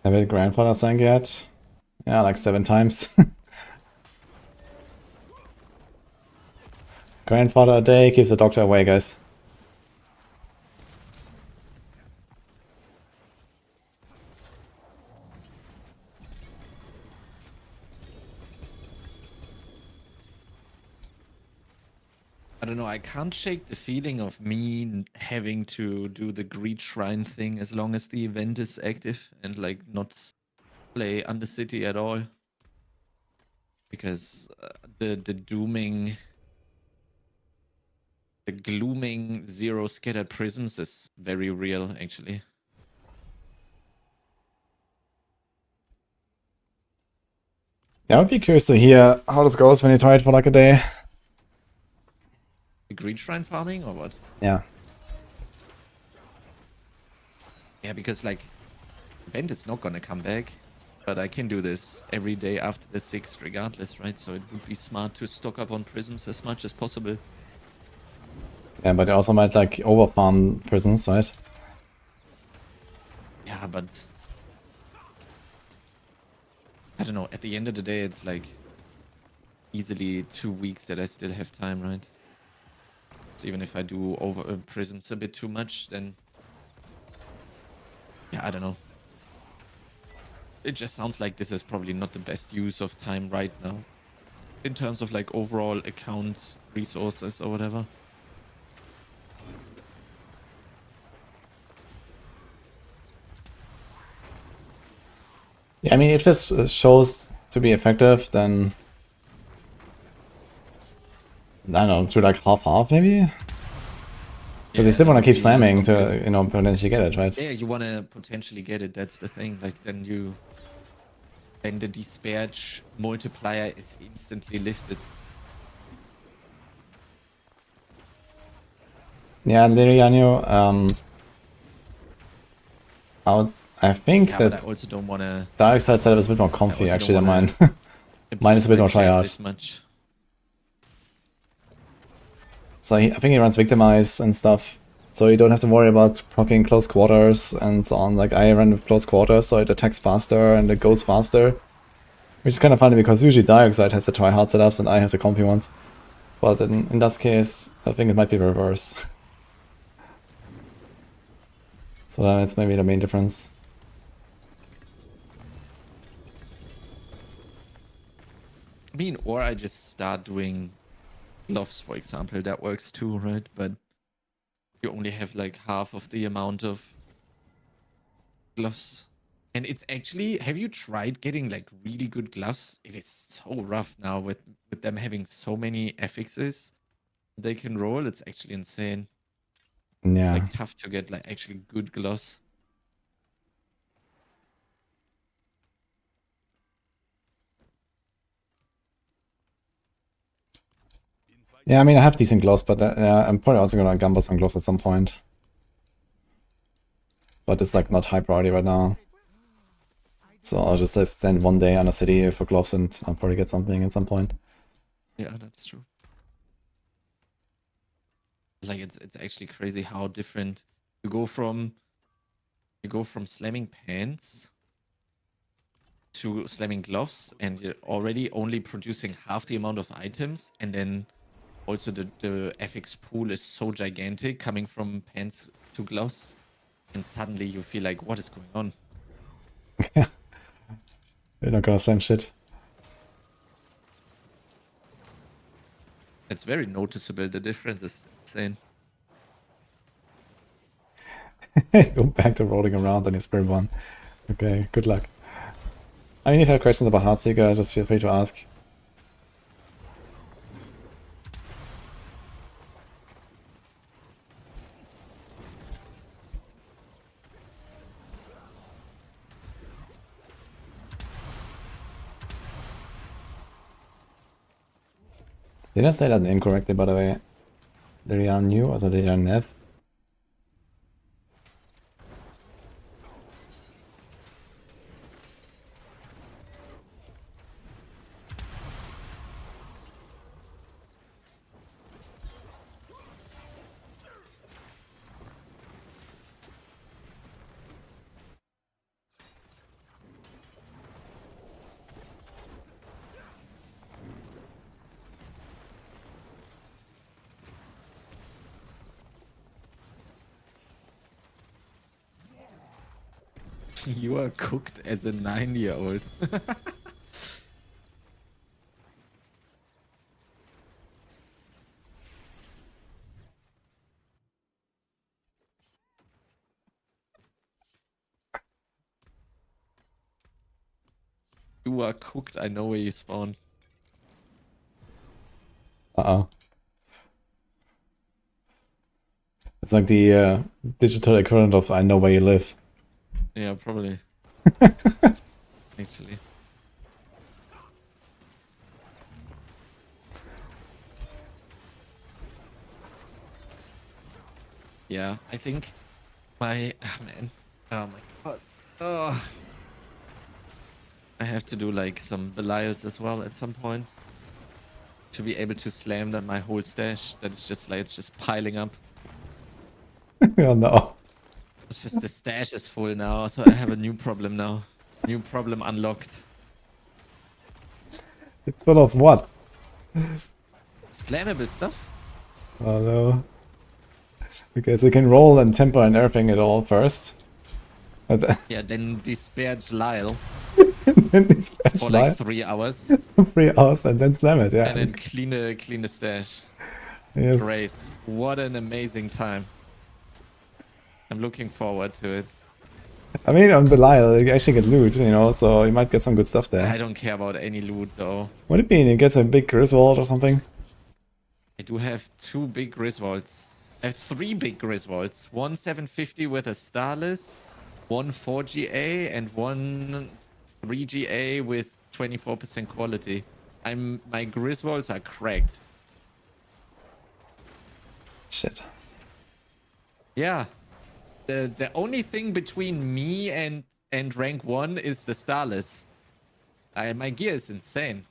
Have a grandfather sang yet? Yeah, like 7 times. Grandfather a day keeps the doctor away, guys.
I don't know, I can't shake the feeling of me having to do the Greed Shrine thing as long as the event is active and like not play Undercity at all. Because the dooming, the glooming 0 scattered prisms is very real, actually.
Yeah, I would be curious to hear how this goes when you try it for like a day.
The Greed Shrine farming or what?
Yeah.
Yeah, because like, event is not gonna come back. But I can do this every day after the 6th regardless, right? So it would be smart to stock up on prisms as much as possible.
Yeah, but you also might like overfarm prisons, right?
Yeah, but I don't know, at the end of the day it's like easily 2 weeks that I still have time, right? So even if I do over prisms a bit too much, then yeah, I don't know. It just sounds like this is probably not the best use of time right now. In terms of like overall account resources or whatever.
Yeah, I mean, if this shows to be effective, then I don't know, do like half maybe? Because you still want to keep slamming to, you know, potentially get it, right?
Yeah, you want to potentially get it, that's the thing. Like, then the disparage multiplier is instantly lifted.
Yeah, Liriano, I think
Yeah,
that
but I also don't want to...
Dark Side setup is a bit more comfy actually than mine. Mine is a bit more tryhard.
Much.
So I think he runs Victimize and stuff, so you don't have to worry about proccing close quarters and so on. Like I run with close quarters, so it attacks faster and it goes faster. Which is kind of funny because usually Dioxide has the try-hard setups and I have the comfy ones. But in that case, I think it might be reverse. So that's maybe the main difference.
I mean, or I just start doing gloves, for example. That works too, right? But you only have like half of the amount of gloves. And it's actually, have you tried getting like really good gloves? It is so rough now with them having so many affixes they can roll. It's actually insane. It's
Yeah.
like tough to get like actually good gloves.
Yeah, I mean, I have decent gloves, but yeah, I'm probably also gonna gamble some gloves at some point. But it's like not high priority right now. So I'll just stand one day on a city for gloves and I'll probably get something at some point.
Yeah, that's true. Like it's actually crazy how different you go from slamming pants to slamming gloves, and you're already only producing half the amount of items, and then also the FX pool is so gigantic coming from pants to gloves, and suddenly you feel like, what is going on?
You're not gonna slam shit.
It's very noticeable. The difference is insane.
Go back to rolling around on your spirit one. Okay, good luck. I mean, if you have questions about Heartseeker, just feel free to ask. Did I say that name correctly, by the way? Lirian New, also Lirian Nev?
You are cooked as a 9-year-old. You are cooked. I know where you spawn.
Uh-oh. It's like the digital equivalent of I know where you live.
Yeah, probably. Actually. Yeah, I think my... Oh, man. Oh, my God. Oh. I have to do, like, some Belials as well at some point. To be able to slam that my whole stash. That is just, like, it's just piling up.
Oh, no.
It's just the stash is full now, so I have a new problem now. New problem unlocked.
It's full of what?
Slammable stuff?
Oh, no. Okay, so you can roll and temper and everything at all first.
Yeah, then disparage Lyle
then dispatch
for like 3 hours.
3 hours and then slam it, yeah.
And then clean the stash.
Yes.
Great. What an amazing time. I'm looking forward to it.
I mean, on Belial, you actually get loot, you know, so you might get some good stuff there.
I don't care about any loot though.
What do you mean? You get a big Griswold or something?
I do have 2 big Griswolds. I have 3 big Griswolds. One 750 with a Starless, one 4GA, and one 3GA with 24% quality. My Griswolds are cracked.
Shit.
Yeah. The only thing between me and rank 1 is the Starless. My gear is insane.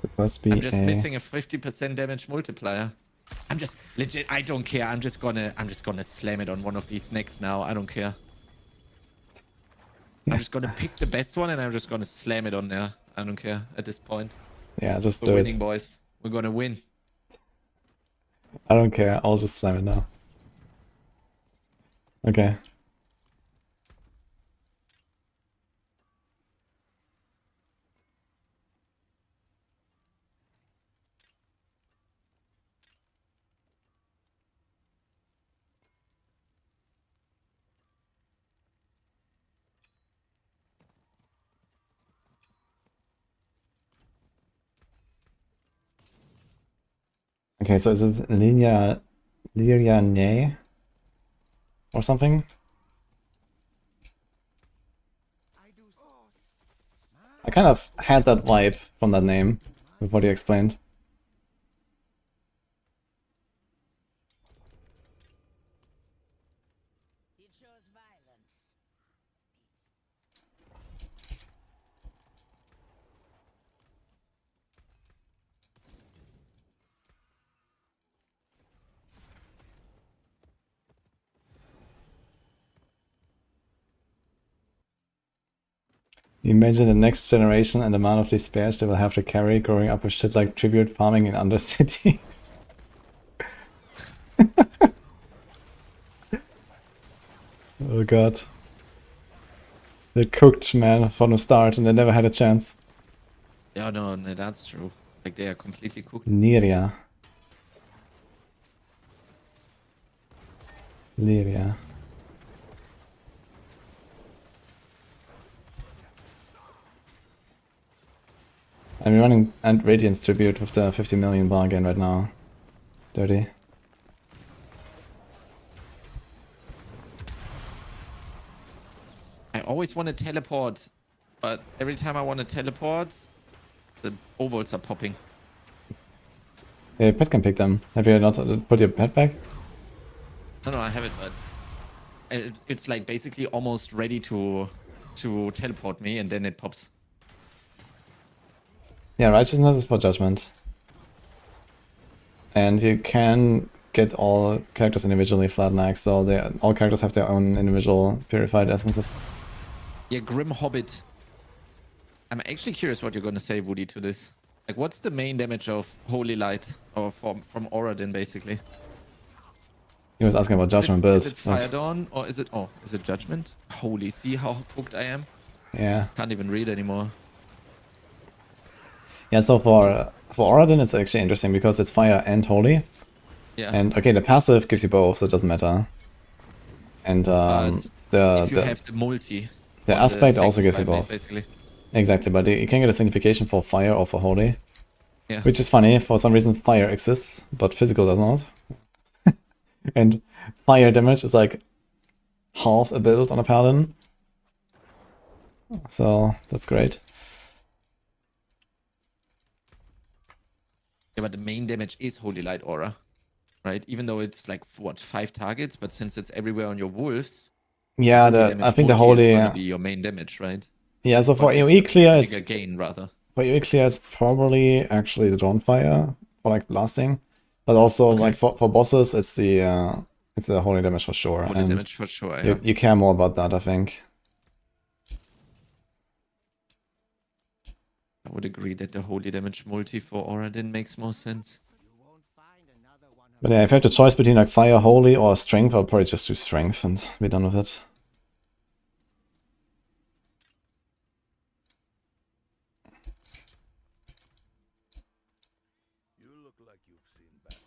It must be
I'm just missing a 50% damage multiplier. I'm just legit. I don't care. I'm just gonna slam it on one of these next now. I don't care. I'm just gonna pick the best one and I'm just gonna slam it on there. I don't care at this point.
Yeah, just
We're
do
winning,
it.
boys. We're gonna win.
I don't care. I'll just slam it now. Okay. Okay, so is it Lilia Nye or something? I kind of had that vibe from that name with what you explained.
You chose violence.
You imagine the next generation and the amount of despairs they will have to carry growing up with shit like tribute farming in Undercity. Oh god. They cooked, man, from the start and they never had a chance.
Yeah, no, that's true. Like they are completely cooked.
Liria. Liria. I'm running and Radiance Tribute with the 50 million bargain right now. Dirty.
I always want to teleport, but every time I want to teleport, the kobolds are popping.
Yeah, pet can pick them. Have you not put your pet back?
No, I have it, but it's like basically almost ready to teleport me, and then it pops.
Yeah, Righteousness is for Judgement. And you can get all characters individually flat max, so all characters have their own individual purified essences.
Yeah, Grim Hobbit. I'm actually curious what you're going to say, Woody, to this. Like, what's the main damage of Holy Light, or from Oradin, basically?
He was asking about Judgement build.
Is it Fire Dawn, or is it Judgment? Holy, see how cooked I am?
Yeah.
Can't even read anymore.
Yeah, so for Oradin it's actually interesting because it's fire and holy.
Yeah.
And okay, the passive gives you both, so it doesn't matter. And
if you have the multi,
the aspect also gives you
sacrifice
both.
basically.
Exactly, but you can get a signification for fire or for holy.
Yeah.
Which is funny, for some reason fire exists, but physical does not. And fire damage is like half a build on a paladin. So that's great.
Yeah, but the main damage is Holy Light Aura, right? Even though it's like, what, 5 targets, but since it's everywhere on your wolves,
yeah, I think the holy
is gonna be your main damage, right?
Yeah, so for
Or it's
AoE
a
clear,
bigger gain rather.
For AoE clear, it's probably actually the Dawnfire for like blasting, but also like for bosses, it's the holy damage for sure.
Holy damage for sure. Yeah.
You care more about that, I think.
I would agree that the holy damage multi for Oradin makes more sense.
But yeah, if I have the choice between like fire, holy, or strength, I'll probably just do strength and be done with it.
You look like you've seen battle.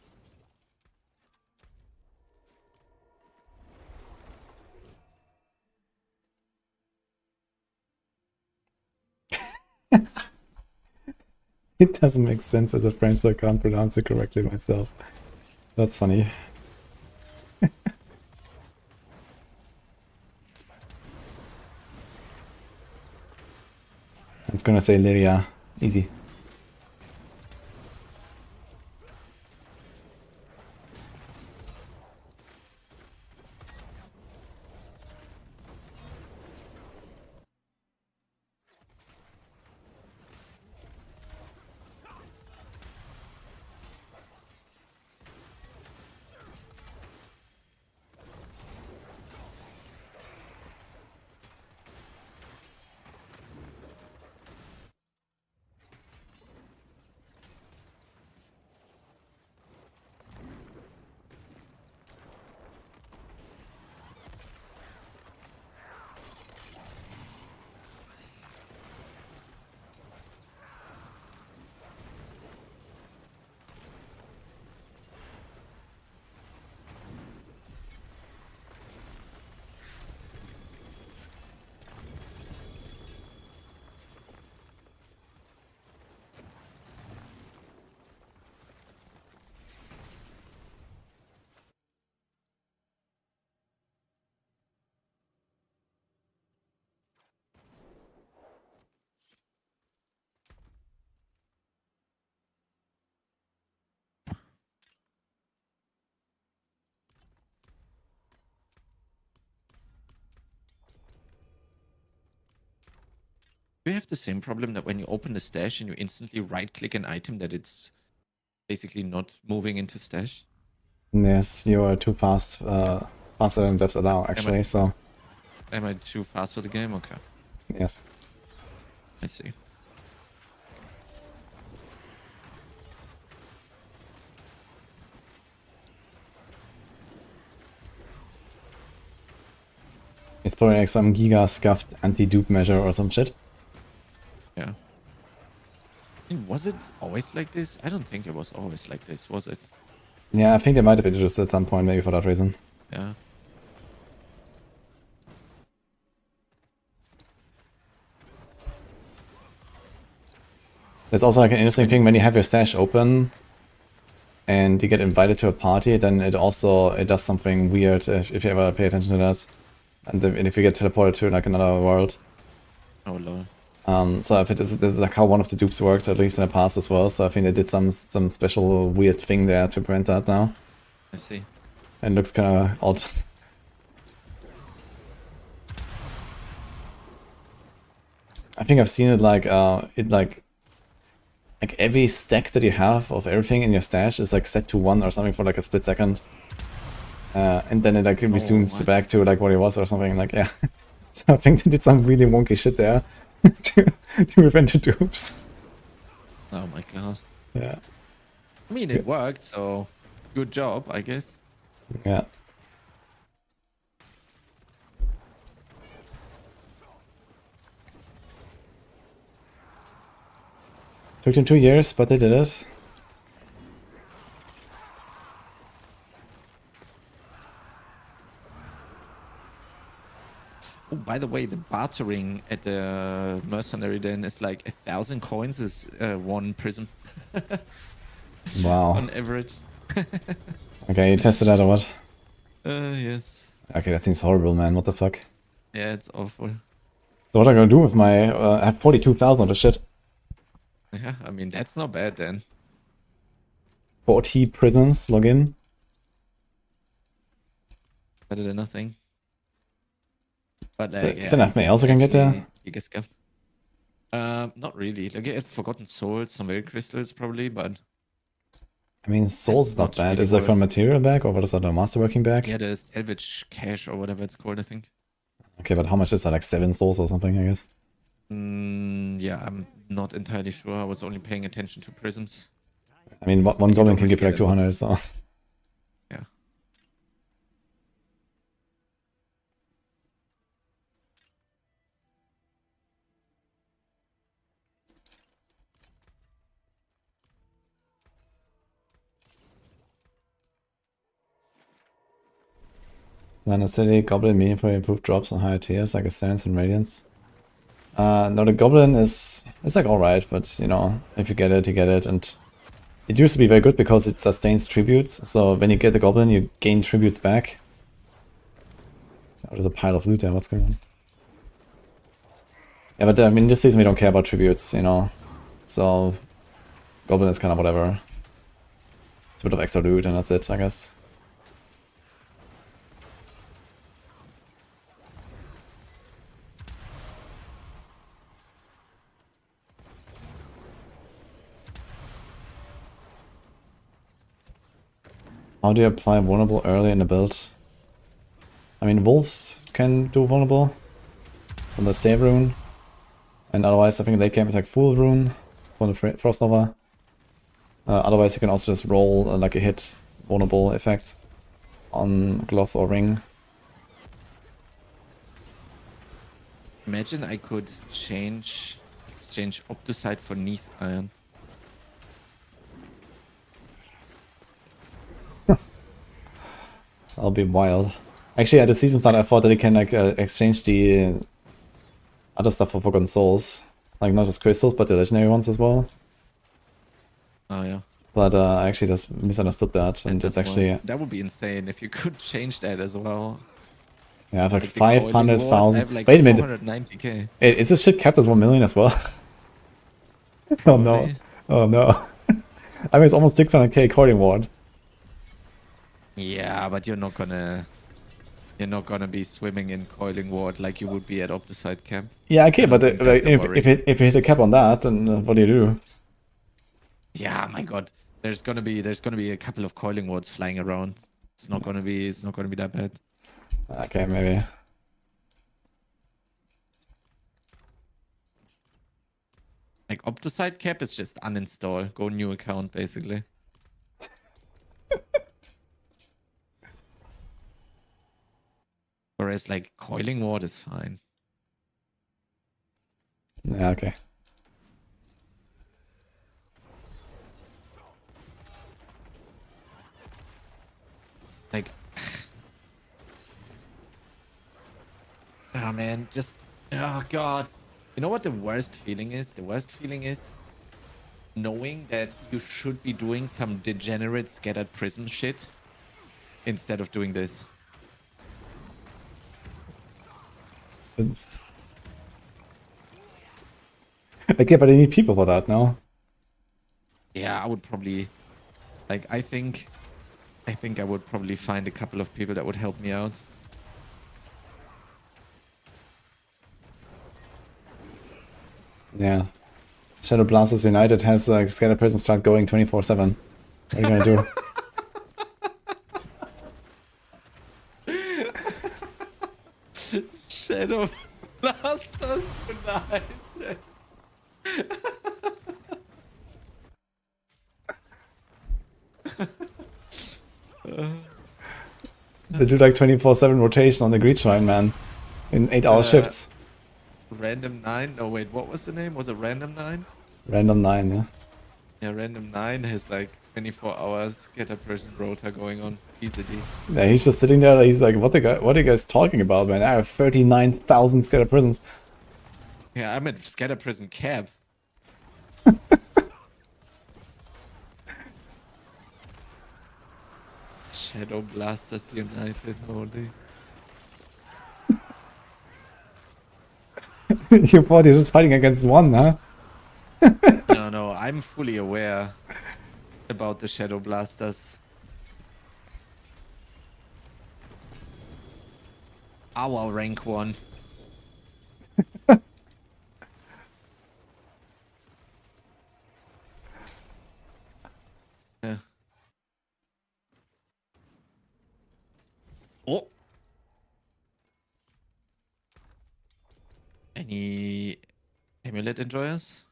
It doesn't make sense as a French, so I can't pronounce it correctly myself. That's funny. I was gonna say Lyria. Easy.
you have the same problem that when you open the stash and you instantly right-click an item that it's basically not moving into stash?
Yes, you are too fast, faster than devs allow, actually, so
Am I too fast for the game? Okay,
yes.
I see.
It's probably like some giga scuffed anti-dupe measure or some shit.
Yeah. I mean, was it always like this? I don't think it was always like this, was it?
Yeah, I think they might have introduced it at some point, maybe for that reason.
Yeah.
There's also like an interesting thing when you have your stash open and you get invited to a party, then it does something weird if you ever pay attention to that. And if you get teleported to like another world.
Oh lord.
So I think this is like how one of the dupes worked, at least in the past as well. So I think they did some special weird thing there to prevent that now.
I see.
And it looks kind of odd. I think I've seen it like like every stack that you have of everything in your stash is like set to 1 or something for like a split second. And then it like resumes back to like what it was or something, like, yeah. So I think they did some really wonky shit there to prevent the dupes.
Oh my god.
Yeah.
I mean, it worked, so good job, I guess.
Yeah. Took them 2 years, but they did it.
Oh, by the way, the bartering at the mercenary den is like 1,000 coins is 1 prism.
Wow.
On average.
Okay, you tested that or what?
Yes.
Okay, that seems horrible, man. What the fuck?
Yeah, it's awful.
So what am I gonna do with my... I have 42,000 of the shit.
Yeah, I mean, that's not bad then.
40 prisms, login.
Better than nothing. But like,
Is there nothing else I can get there?
You get scuffed. Not really. Like, get Forgotten Souls, some Veil Crystals probably, but...
I mean, Soul's
It's
not
not
bad.
really
Is that from
worth-
material bag or what is that, a masterworking bag?
Yeah, the Salvage Cache or whatever it's called, I think.
Okay, but how much is that? Like 7 souls or something, I guess?
Yeah, I'm not entirely sure. I was only paying attention to prisms.
I mean, one
You
goblin
don't
can
really
give you like
get a lot.
200, so...
Yeah.
Mana City, Goblin meaningfully improved drops on higher tiers like Ascendance and Radiance. No, the Goblin is like alright, but you know, if you get it, you get it. And it used to be very good because it sustains tributes, so when you get the Goblin, you gain tributes back. Oh, there's a pile of loot there, what's going on? Yeah, but I mean, this season we don't care about tributes, you know. So, Goblin is kind of whatever. It's a bit of extra loot and that's it, I guess. How do you apply vulnerable early in the build? I mean, wolves can do vulnerable from the save rune. And otherwise, I think late game is like full rune from the Frost Nova. Otherwise, you can also just roll like a hit vulnerable effect on glove or ring.
Imagine I could exchange Optusite for Neath Iron.
That'll be wild. Actually, at the season start, I thought that you can like exchange the other stuff for Forgotten Souls. Like not just crystals, but the legendary ones as well.
Oh yeah.
But I actually just misunderstood that, and it's
That's
actually...
wild. That would be insane if you could change that as well.
Yeah, I have like
the coiling wards, I
500,000.
have like
Wait a minute.
490k.
Is this shit capped as 1 million as well? Oh no.
Probably.
Oh no. I mean, it's almost 600k coiling ward.
Yeah, but you're not gonna You're not gonna be swimming in coiling ward like you would be at Opticide camp.
Yeah, okay,
I don't
but
think that's a worry.
if you hit a cap on that, then what do you do?
Yeah, my god. There's gonna be a couple of coiling wards flying around. It's not gonna be that bad.
Okay, maybe.
Like Opticide cap is just uninstall. Go new account basically. Whereas like coiling ward is fine.
Yeah, okay.
Like, oh man, just, oh god. You know what the worst feeling is? The worst feeling is knowing that you should be doing some degenerate scattered prism shit instead of doing this.
Okay, but I need people for that now.
Yeah, I would probably, like, I think I would probably find a couple of people that would help me out.
Yeah. Shadow Blasters United has like Scatter Prison start going 24/7. What are you gonna do?
Shadow Blasters tonight.
They do like 24/7 rotation on the Greed Shrine, man. In 8-hour shifts.
Random 9? No, wait, what was the name? Was it Random 9?
Random 9, yeah.
Yeah, Random 9 has like 24 hours scatter person rota going on easily.
Yeah, he's just sitting there, he's like, what are you guys talking about, man? I have 39,000 Scatter Prisons.
Yeah, I'm at scatter prison cap. Shadow Blasters United, holy.
You thought you're just fighting against one, huh?
No, I'm fully aware about the Shadow Blasters. Our rank 1. Yeah. Oh. Any amulet enjoyers?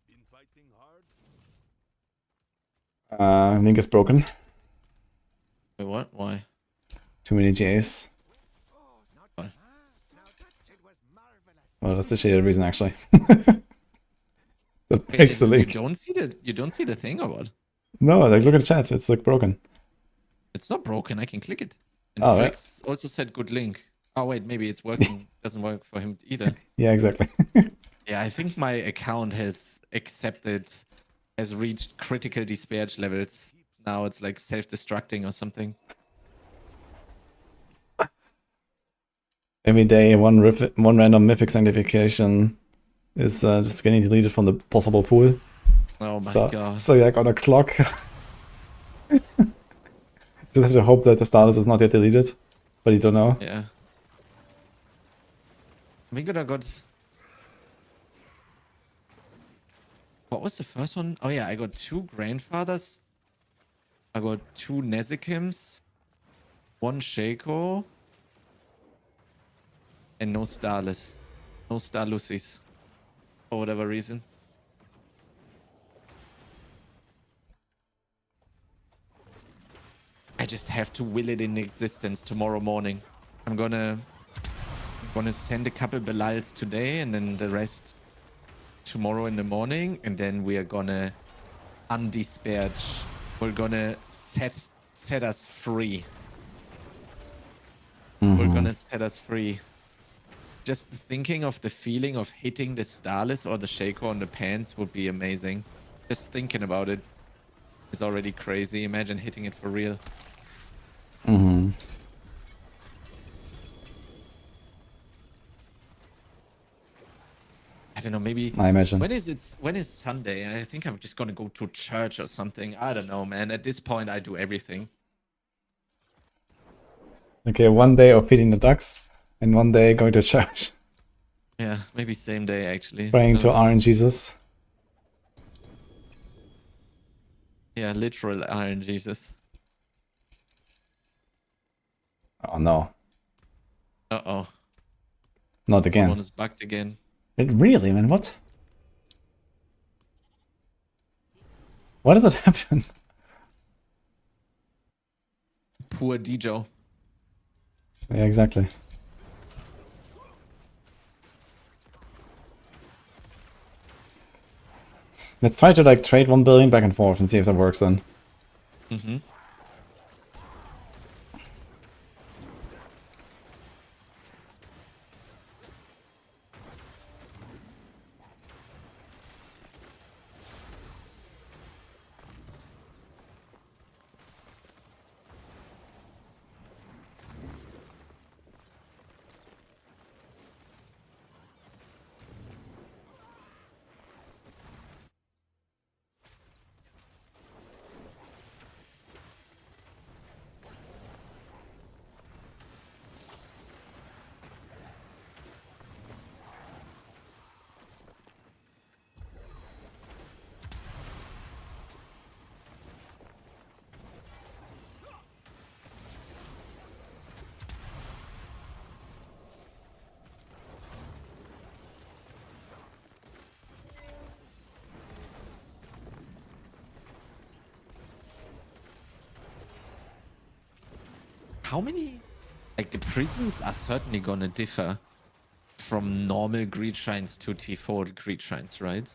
Been fighting hard?
Link is broken.
Wait, what? Why?
Too many GAs.
Why?
Well, that's the shaded reason, actually. That
Wait,
breaks the link.
You don't see the thing or what?
No, like, look at the chat. It's, like, broken.
It's not broken. I can click it. And
Oh,
Frix also said good link. Oh, wait, maybe it's working. Doesn't work for him either.
Yeah, exactly.
Yeah, I think my account has reached critical disparage levels. Now it's like self-destructing or something.
Every day, one random mythic sanctification is just getting deleted from the possible pool.
Oh my
so,
god.
So, like, on a clock. Just have to hope that the status is not yet deleted. But you don't know.
Yeah. I got... What was the first one? Oh yeah, I got 2 grandfathers. I got 2 Nezikims. 1 Shaco. And no Starless. No Starlucies. For whatever reason. I just have to will it in existence tomorrow morning. I'm gonna send a couple Belals today and then the rest tomorrow in the morning, and then we are gonna undisparage. We're gonna set us free. We're gonna set us free. Just thinking of the feeling of hitting the Starless or the Shaco on the pants would be amazing. Just thinking about it is already crazy. Imagine hitting it for real.
Mm-hmm.
I don't know, maybe
I imagine.
when is Sunday? I think I'm just gonna go to church or something. I don't know, man. At this point I do everything.
Okay, one day of feeding the ducks, and one day going to church.
Yeah, maybe same day actually.
Praying to Iron Jesus.
Yeah, literal Iron Jesus.
Oh no.
Uh-oh.
Not again.
Someone is bugged again.
It really, man, what? Why does that happen?
Poor Dijo.
Yeah, exactly. Let's try to like trade 1 billion back and forth and see if that works then.
Mm-hmm. How many? Like, the prisms are certainly gonna differ from normal greed shrines to T4 greed shrines, right?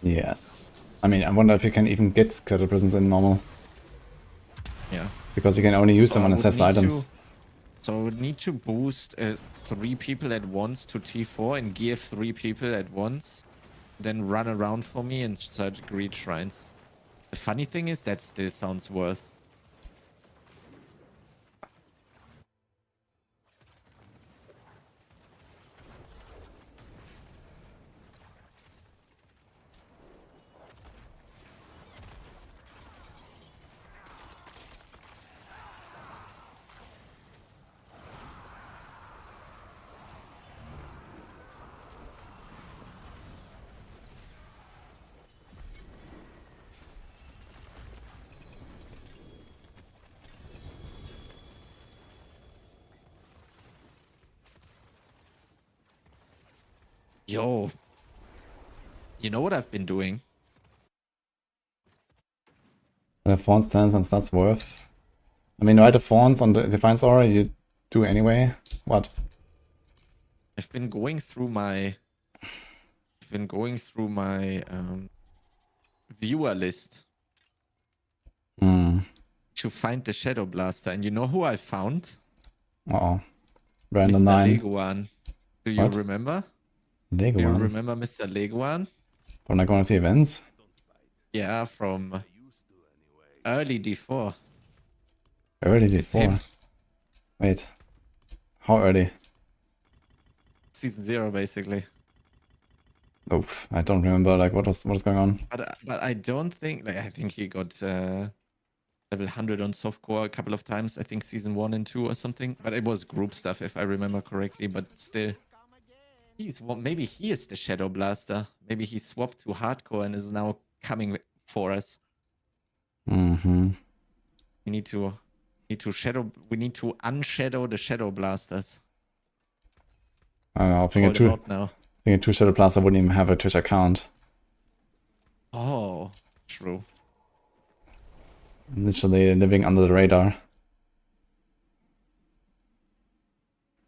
Yes. I mean, I wonder if you can even get scattered prisons in normal.
Yeah.
Because you can only use
So
them
I
on
would
accessed
need
items.
So I would need to boost 3 people at once to T4 and give 3 people at once, then run around for me and search greed shrines. The funny thing is that still sounds worth. Yo, you know what I've been doing?
Fawn stance and stats worth. I mean, right, the Fawns on the Defiance Aura you do anyway. What?
I've been going through my viewer list
Hmm.
to find the Shadow Blaster, and you know who I found?
Uh-oh. Random
Mr.
9.
Leguan. Do you
What?
remember?
Lego
Do you
one?
remember Mr. Leguan?
From like one of the events?
Yeah, from early D4.
Early
It's him.
D4. Wait. How early?
Season 0, basically.
Oof. I don't remember like what was going on.
But I don't think, like, I think he got level 100 on softcore a couple of times. I think season 1 and 2 or something. But it was group stuff if I remember correctly. But still, maybe he is the Shadow Blaster. Maybe he swapped to hardcore and is now coming for us.
Mm-hmm.
We need to unshadow the Shadow Blasters.
I don't know. I
Call them out now.
I think a 2 Shadow Blaster wouldn't even have a Twitch account.
Oh, true.
Literally living under the radar.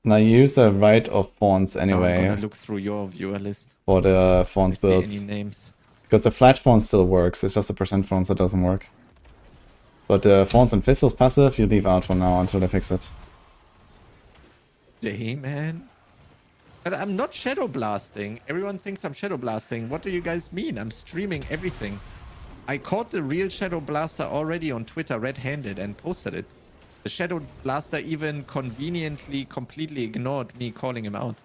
Now you use the right of Fawns anyway.
I'm gonna look through your viewer list.
For the Fawns
See
builds.
any names?
Because the flat Fawns still works, it's just the percent Fawns that doesn't work. But the Fawns and Thistles passive you leave out for now until they fix it.
Day, man. But I'm not shadow blasting. Everyone thinks I'm shadow blasting. What do you guys mean? I'm streaming everything. I caught the real shadow blaster already on Twitter red-handed and posted it. The shadow blaster even conveniently completely ignored me calling him out.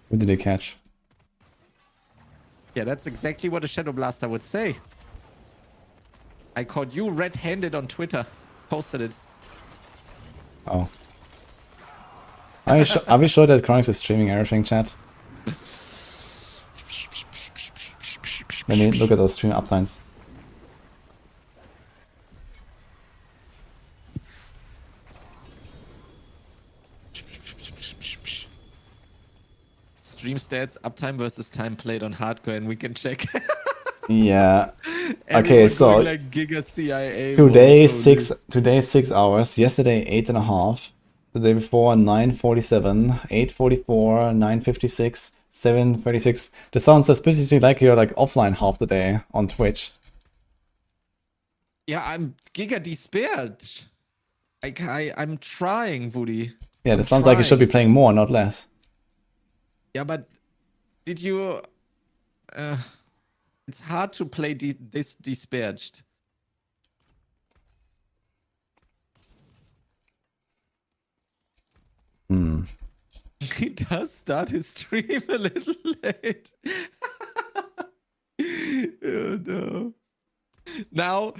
Who did he catch?
Yeah, that's exactly what a Shadow Blaster would say. I caught you red-handed on Twitter. Posted it.
Oh. Are we sure that Chronix is streaming everything, chat? Let me look at those stream uptimes.
Stream stats, uptime versus time played on hardcore, and we can check.
Yeah.
Everyone
Okay, so
going like Giga CIA.
today
mode,
6 hours. Yesterday 8.5. The day before 9:47, 8:44, 9:56, 7:36. This sounds suspiciously like you're like offline half the day on Twitch.
Yeah, I'm Giga despaired. I'm trying, Woody.
Yeah,
I'm
this sounds like you should be
trying.
playing more, not less.
Yeah, but did you? It's hard to play this disparaged.
Hmm.
He does start his stream a little late. Oh no. Now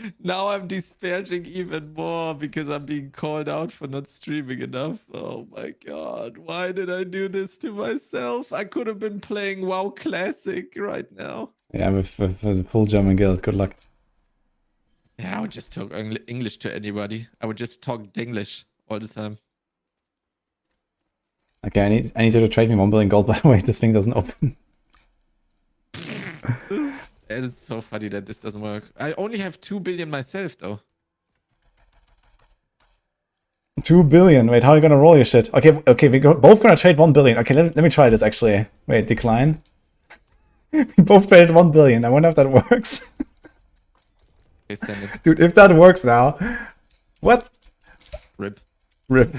I'm disparaging even more because I'm being called out for not streaming enough. Oh my god, why did I do this to myself? I could have been playing WoW Classic right now.
Yeah, with the full German guild. Good luck.
Yeah, I would just talk English to anybody. I would just talk English all the time.
Okay, I need you to trade me 1 billion gold, by the way. This thing doesn't open.
And it's so funny that this doesn't work. I only have 2 billion myself, though.
2 billion. Wait, how are you gonna roll your shit? Okay, both gonna trade 1 billion. Okay, let me try this actually. Wait, decline. We both traded 1 billion. I wonder if that works.
Okay, send it.
Dude, if that works now. What?
Rip.
Rip.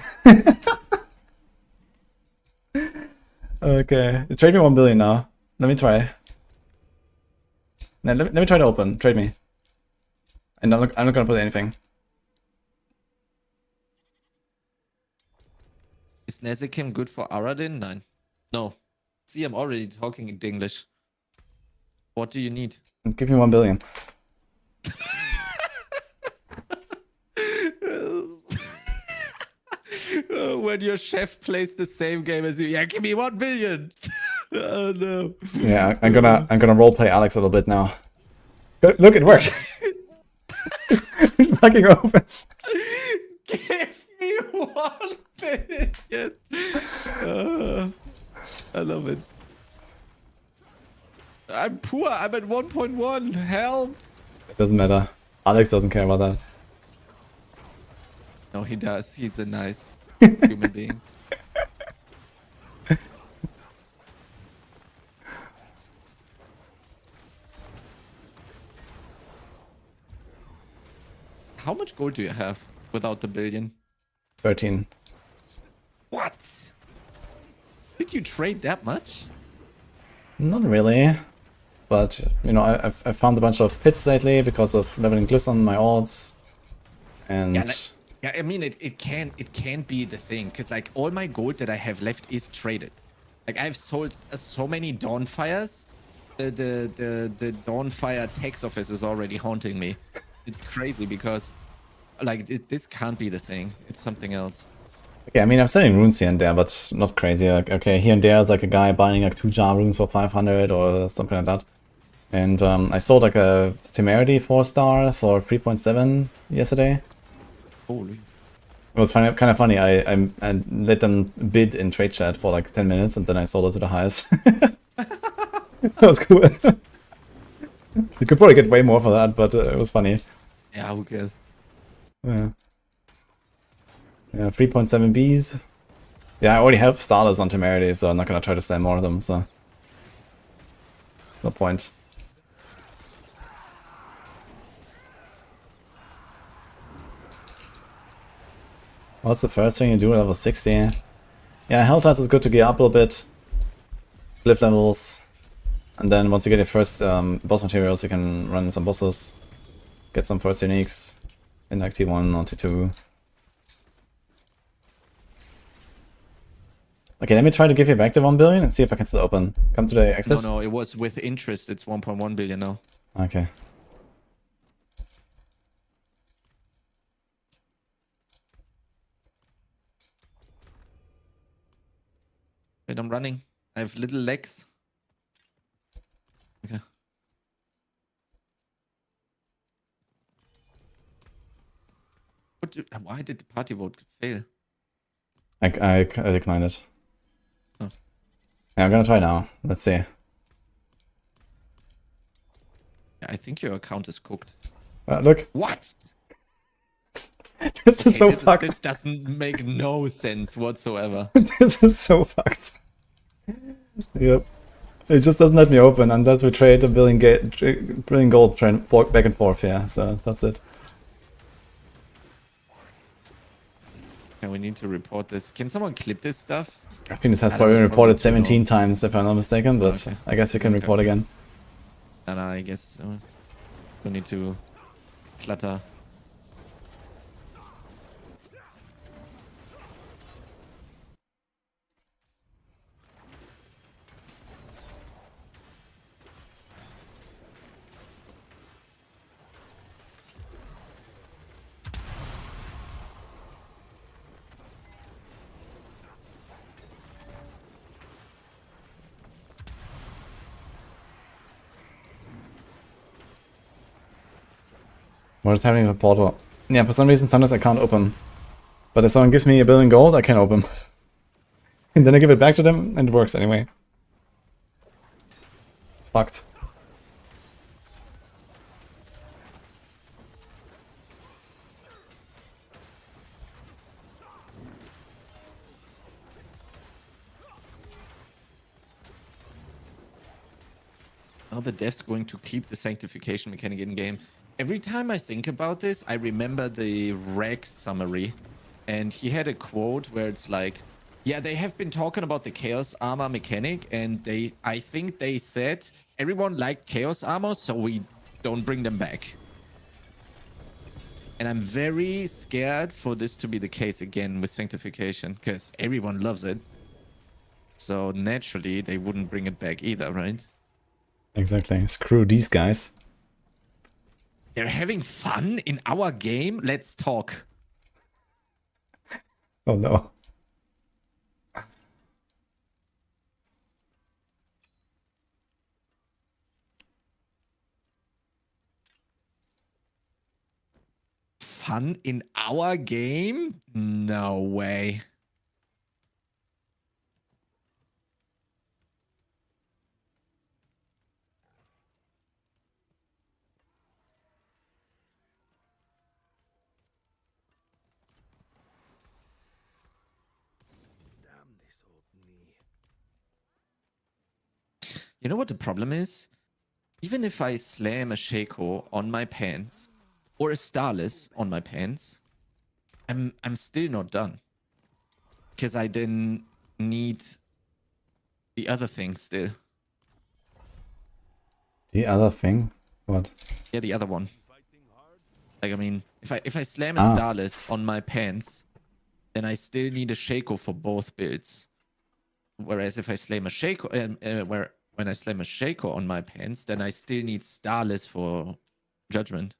Okay, trade me 1 billion now. Let me try. No, let me try to open. Trade me. And I'm not gonna put anything.
Is Nezekim good for Aradin? Nine. No. See, I'm already talking English. What do you need?
Give me 1 billion.
When your chef plays the same game as you, yeah, give me 1 billion. Oh no.
Yeah, I'm gonna roleplay Alex a little bit now. Look, it works. It fucking opens.
Give me 1 billion. I love it. I'm poor. I'm at 1.1. Help.
It doesn't matter. Alex doesn't care about that.
No, he does. He's a nice human being. How much gold do you have without the billion?
13.
What? Did you trade that much?
Not really. But, you know, I've found a bunch of pits lately because of leveling Gliss on my alts. And...
Yeah, I mean, it can't be the thing. Because, like, all my gold that I have left is traded. Like, I've sold so many Dawnfires. The Dawnfire tax office is already haunting me. It's crazy because, like, this can't be the thing. It's something else.
Okay, I mean, I'm selling runes here and there, but not crazy. Like, okay, here and there is like a guy buying like 2 jar runes for 500 or something like that. And I sold like a Temerity 4-star for 3.7 yesterday.
Holy.
It was kind of funny. I let them bid in trade chat for like 10 minutes and then I sold it to the highest. That was cool. You could probably get way more for that, but it was funny.
Yeah, who cares?
Yeah. Yeah, 3.7 Bs. Yeah, I already have starters on Temerity, so I'm not gonna try to sell more of them, so... There's no point. What's the first thing you do at level 60? Yeah, Helltides is good to gear up a little bit. Glyph levels. And then once you get your first boss materials, you can run some bosses. Get some first uniques in like T1 or T2. Okay, let me try to give you back the 1 billion and see if I can still open. Come to the exit.
No, it was with interest. It's 1.1 billion now.
Okay.
Wait, I'm running. I have little legs. Okay. Why did the party vote fail?
I declined it.
Oh.
Yeah, I'm gonna try now. Let's see.
I think your account is cooked.
Look.
What?
This is so fucked.
This doesn't make no sense whatsoever.
This is so fucked. Yep. It just doesn't let me open unless we trade a billion gold train walk back and forth, yeah, so that's it.
And we need to report this. Can someone clip this stuff?
I think this has
Adam
probably
is
been reported
probably too
17 times if I'm not mistaken, but
Okay.
I guess we can report again.
And I guess we need to clutter.
What is happening with the portal? Yeah, for some reason sometimes I can't open. But if someone gives me a billion gold, I can open. And then I give it back to them, and it works anyway. It's fucked.
Are the devs going to keep the sanctification mechanic in game? Every time I think about this, I remember the Rex summary. And he had a quote where it's like, yeah, they have been talking about the Chaos Armor mechanic, and I think they said everyone liked Chaos Armor, so we don't bring them back. And I'm very scared for this to be the case again with sanctification, because everyone loves it. So naturally, they wouldn't bring it back either, right?
Exactly. Screw these guys.
They're having fun in our game? Let's talk.
Oh no.
Fun in our game? No way. You know what the problem is? Even if I slam a Shaco on my pants or a Starless on my pants, I'm still not done. Because I then need the other thing still.
The other thing? What?
Yeah, the other one. Like, I mean, if I slam a Starless on my pants, then I still need a Shaco for both builds. Whereas if I slam a Shaco, when I slam a Shaco on my pants, then I still need Starless for Judgement.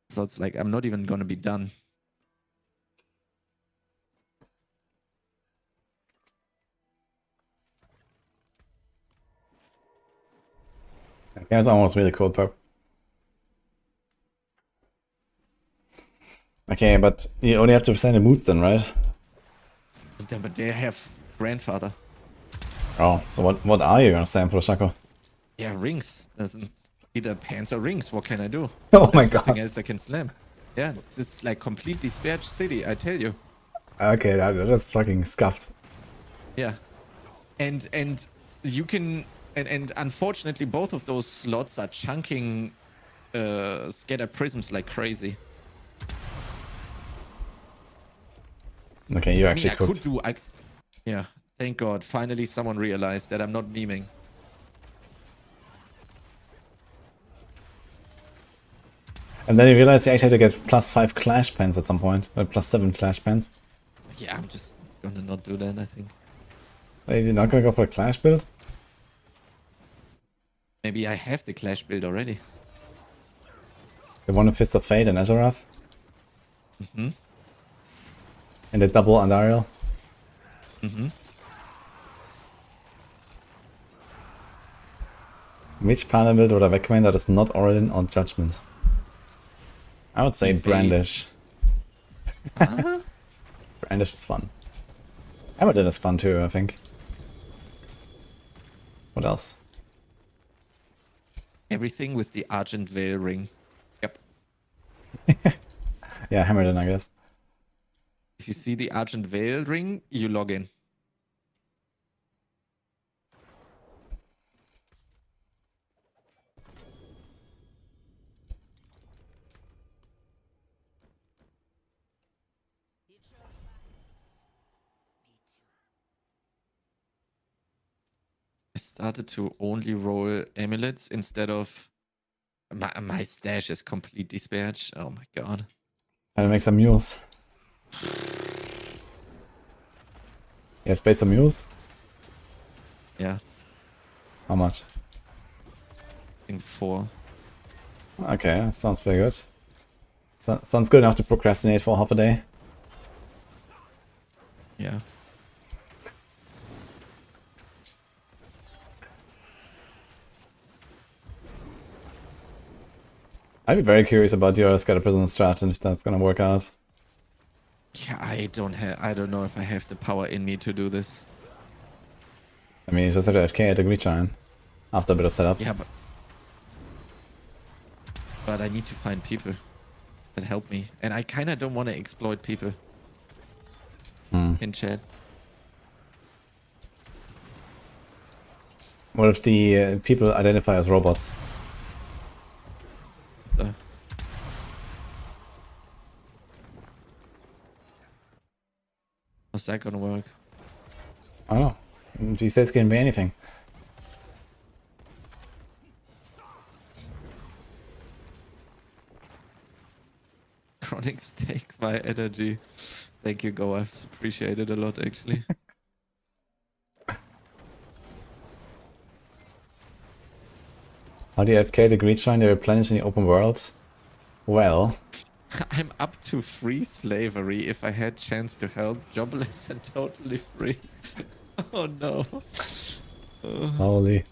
So it's like, I'm not even gonna be done.
Okay, it's almost really cool, Pop. Okay, but you only have to send the moods then, right?
But they have Grandfather.
Oh, so what are you gonna send for Shaco?
Yeah, rings. Either pants or rings. What can I do?
Oh my
There's nothing
god.
else I can slam. Yeah, this is like completely spared city, I tell you.
Okay, that is fucking scuffed.
Yeah. And you can and unfortunately both of those slots are chunking scatter prisms like crazy.
Okay, you
I
actually
mean,
cooked.
Yeah, thank God. Finally someone realized that I'm not memeing.
And then you realize you actually had to get +5 clash pens at some point, or +7 clash pens.
Yeah, I'm just gonna not do that, I think.
Are you not gonna go for a Clash build?
Maybe I have the Clash build already.
The one with Fist of Fate and Azeroth?
Mm-hmm.
And the double Andariel?
Mm-hmm.
Which Paladin build would I recommend that is not Origin or Judgment? I would say
Invade.
Brandish. Brandish is fun. Hammerden is fun too, I think. What else?
Everything with the Argent Veil ring. Yep.
Yeah, Hammerden, I guess.
If you see the Argent Veil ring, you log in.
It shows violence. Me too.
I started to only roll amulets instead of... My stash is completely spared. Oh my god.
I'll make some mules. Yeah, space some mules?
Yeah,
How much?
I think 4.
Okay, that sounds pretty good. Sounds good enough to procrastinate for half a day.
Yeah.
I'd be very curious about your Scatter Prison strat and if that's gonna work out.
Yeah, I don't know if I have the power in me to do this.
I mean, you just have to FK at the Greed Giant after a bit of setup.
Yeah, but I need to find people that help me. And I kinda don't want to exploit people in chat.
What if the people identify as robots?
How's that gonna work?
I don't know. These days can be anything.
Chronics take my energy. Thank you, Goafs. Appreciate it a lot, actually.
How do you FK the Greed Shrine to replenish in the open world? Well,
I'm up to free slavery if I had chance to help. Jobless and totally free. Oh no.
holy.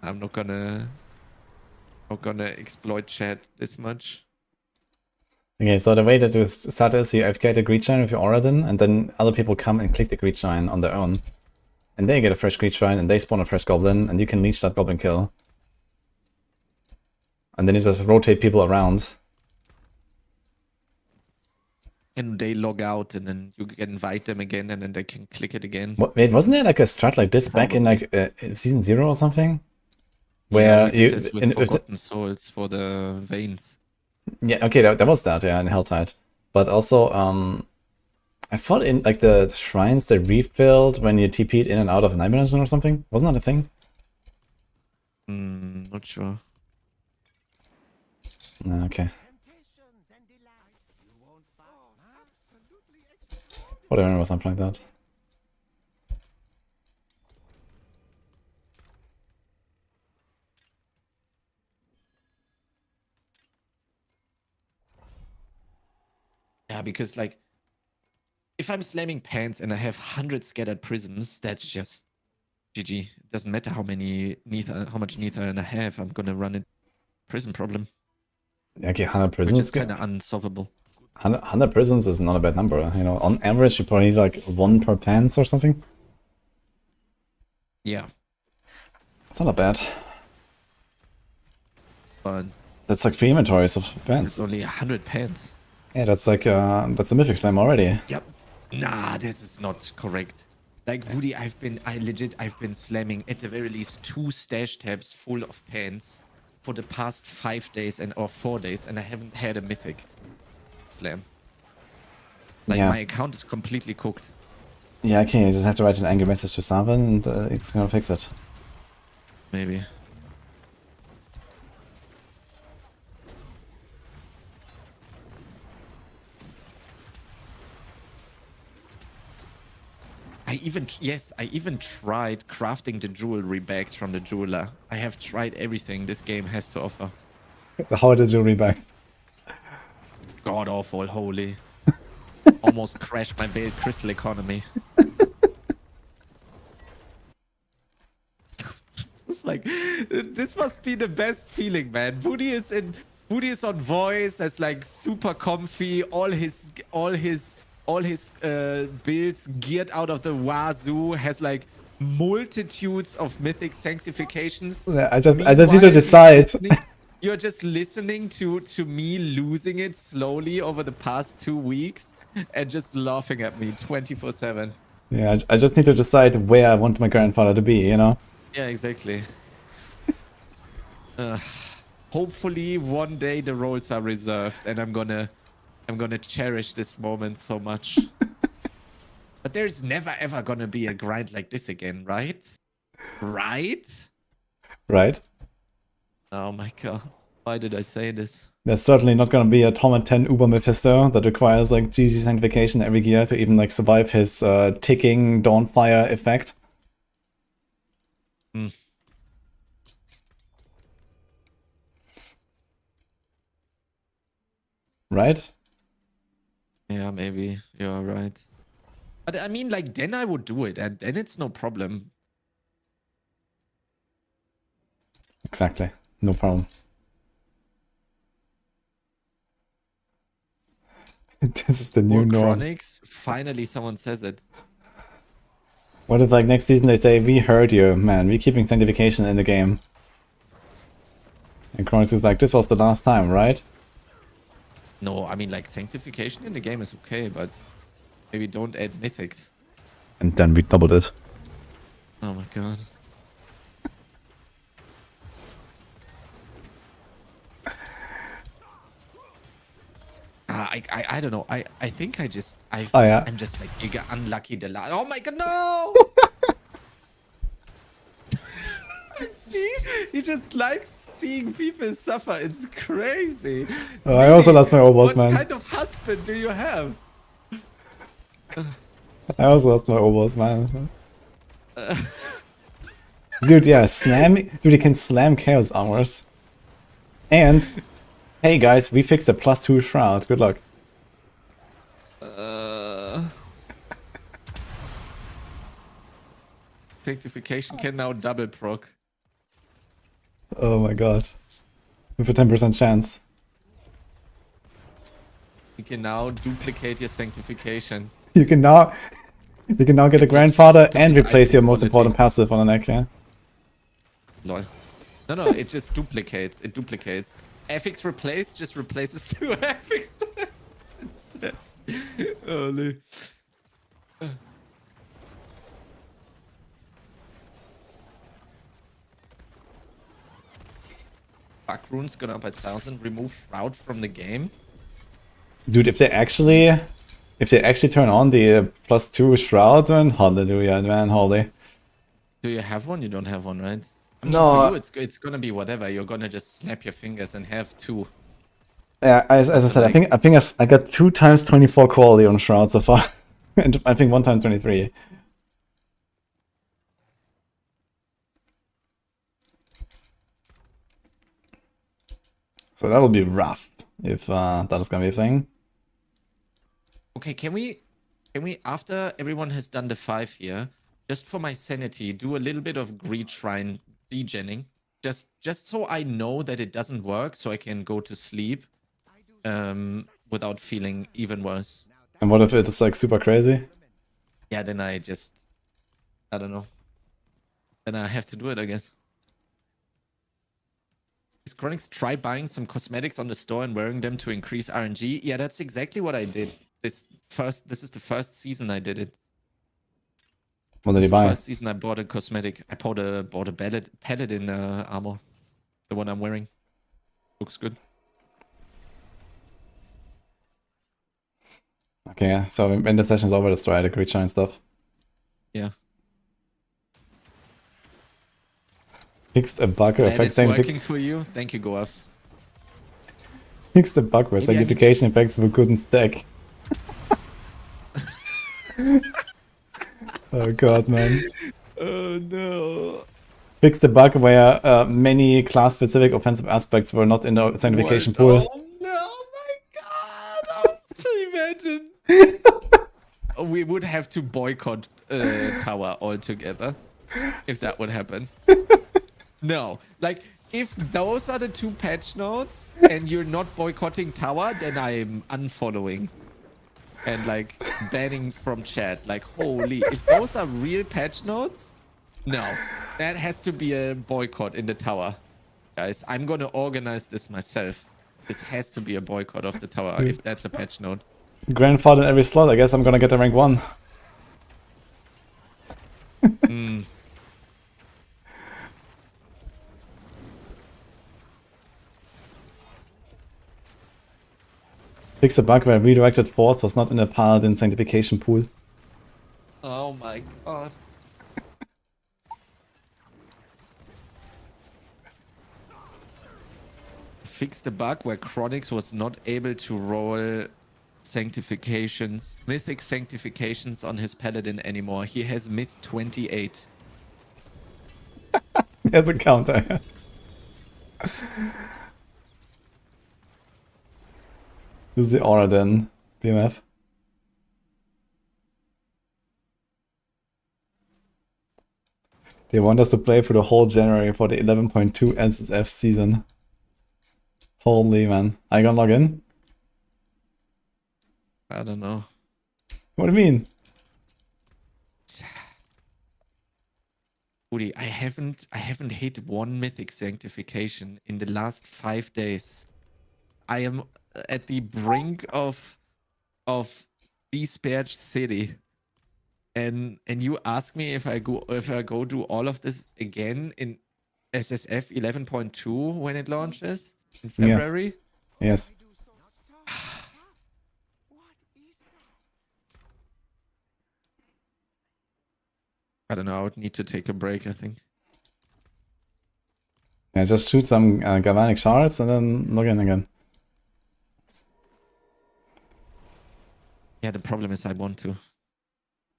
I'm not gonna exploit chat this much.
Okay, so the way that you start is you FK the Greed Shrine with your Oradin, and then other people come and click the Greed Shrine on their own. And they get a fresh Greed Shrine, and they spawn a fresh Goblin, and you can leech that Goblin kill. And then you just rotate people around.
And they log out, and then you can invite them again, and then they can click it again.
What, wait, wasn't there like a strat like this back in like season 0 or something? Where
yeah, we
you
did this with Forgotten Souls for the veins.
Yeah, okay, that was that, yeah, in Helltide. But also, I thought in like the shrines they refilled when you TP'd in and out of a Nightmare Dungeon or something. Wasn't that a thing?
Not sure.
No, okay.
Temptations and delights. You won't find absolutely extraordinary.
Whatever, it was something like that.
Yeah, because like, if I'm slamming pants and I have 100 scattered prisms, that's just GG. It doesn't matter how many how much Nether I have. I'm gonna run a prison problem.
Okay, 100
Which
prisons.
is kind of unsolvable.
100 prisons is not a bad number. You know, on average, you probably need like 1 per pants or something.
Yeah.
It's not bad.
But
That's like 3 inventories of
it's
pants.
only 100 pants.
Yeah, that's like that's a mythic slam already.
Yep. Nah, this is not correct. Like Woody, I've been slamming at the very least 2 stash tabs full of pants for the past 5 days or 4 days, and I haven't had a mythic slam. Like
Yeah.
my account is completely cooked.
Yeah, okay, you just have to write an angry message to Savin and it's gonna fix it.
Maybe. I even tried crafting the jewelry bags from the jeweler. I have tried everything this game has to offer.
How did you reback?
God awful, holy. Almost crashed my veiled crystal economy. It's like, this must be the best feeling, man. Woody is on voice, that's like super comfy, all his builds geared out of the wazoo, has like multitudes of mythic sanctifications.
Yeah, I just need to
Meanwhile,
decide.
you're just listening to me losing it slowly over the past 2 weeks and just laughing at me 24/7.
Yeah, I just need to decide where I want my grandfather to be, you know?
Yeah, exactly. Hopefully one day the roles are reserved and I'm gonna cherish this moment so much. But there's never ever gonna be a grind like this again, right? Right?
Right?
Oh my god. Why did I say this?
There's certainly not gonna be a Tom and 10 Uber Mephisto that requires like GG sanctification every gear to even like survive his ticking Dawnfire effect.
Hmm.
Right?
Yeah, maybe. You're right. But I mean, like, then I would do it, and then it's no problem.
Exactly. No problem. This is the new
More
norm.
Chronics, finally someone says it.
What if like next season they say, we heard you, man, we're keeping sanctification in the game. And Chronics is like, this was the last time, right?
No, I mean, like, sanctification in the game is okay, but maybe don't add mythics.
And then we doubled it.
Oh my god. I don't know. I think I'm just like giga unlucky the last. Oh my god, no! See, he just likes seeing people suffer. It's crazy.
I also lost my Obos, man.
What kind of husband do you have?
I also lost my Obos, man. Dude, yeah, dude, he can slam Chaos Armors. And, hey guys, we fixed a +2 Shroud. Good luck.
Sanctification can now double proc.
Oh my god. With a 10% chance.
You can now duplicate your sanctification.
You can now get a grandfather and replace your most important passive on the neck, yeah?
Lol. No, it just duplicates. It duplicates. Affix replace just replaces 2 affix instead. Holy. Buck runes gone up by 1,000. Remove Shroud from the game.
Dude, if they actually turn on the +2 Shroud, then hallelujah, man, holy.
Do you have one? You don't have one, right? I mean,
No.
for you, it's gonna be whatever. You're gonna just snap your fingers and have 2.
Yeah, as I said, I think I got 2 times 24 quality on Shroud so far. And I think 1 time 23. So that will be rough if that is gonna be a thing.
Okay, can we after everyone has done the 5 here, just for my sanity, do a little bit of Greed Shrine degenning, just so I know that it doesn't work, so I can go to sleep without feeling even worse.
And what if it is like super crazy?
Yeah, then I don't know. Then I have to do it, I guess. Is Chronix try buying some cosmetics on the store and wearing them to increase RNG? Yeah, that's exactly what I did. This is the first season I did it.
What did he buy?
First season I bought a cosmetic. I bought a Paladin armor. The one I'm wearing. Looks good.
Okay, so when the session's over, let's try the Greed Shine stuff.
Yeah.
Fixed a bug
Glad
affects
it's working for you. Thank you, Goafs.
Fixed a bug where
Maybe I need
sanctification effects were couldn't stack. Oh god, man.
Oh no.
Fix the bug where many class-specific offensive aspects were not in the sanctification pool.
Oh no, my god! Oh, imagine. We would have to boycott Tower altogether if that would happen. No, like if those are the 2 patch notes and you're not boycotting Tower, then I'm unfollowing and like banning from chat. Like holy, if those are real patch notes, no, that has to be a boycott in the Tower, guys. I'm gonna organize this myself. This has to be a boycott of the Tower if that's a patch note.
Grandfather in every slot. I guess I'm gonna get a rank 1. Fix the bug where redirected force was not in the Paladin sanctification pool.
Oh my god. Fix the bug where Chronix was not able to roll sanctifications, mythic sanctifications on his Paladin anymore. He has missed 28.
There's a counter. This is the order then, BMF. They want us to play for the whole January for the 11.2 SSF season. Holy man. Are you gonna log in?
I don't know.
What do you mean?
Woody, I haven't hit 1 mythic sanctification in the last 5 days. I am at the brink of Despair City. And you ask me if I go do all of this again in SSF 11.2 when it launches in February?
Yes.
I don't know. I would need to take a break, I think.
Yeah, just shoot some galvanic shards and then log in again.
Yeah, the problem is I want to.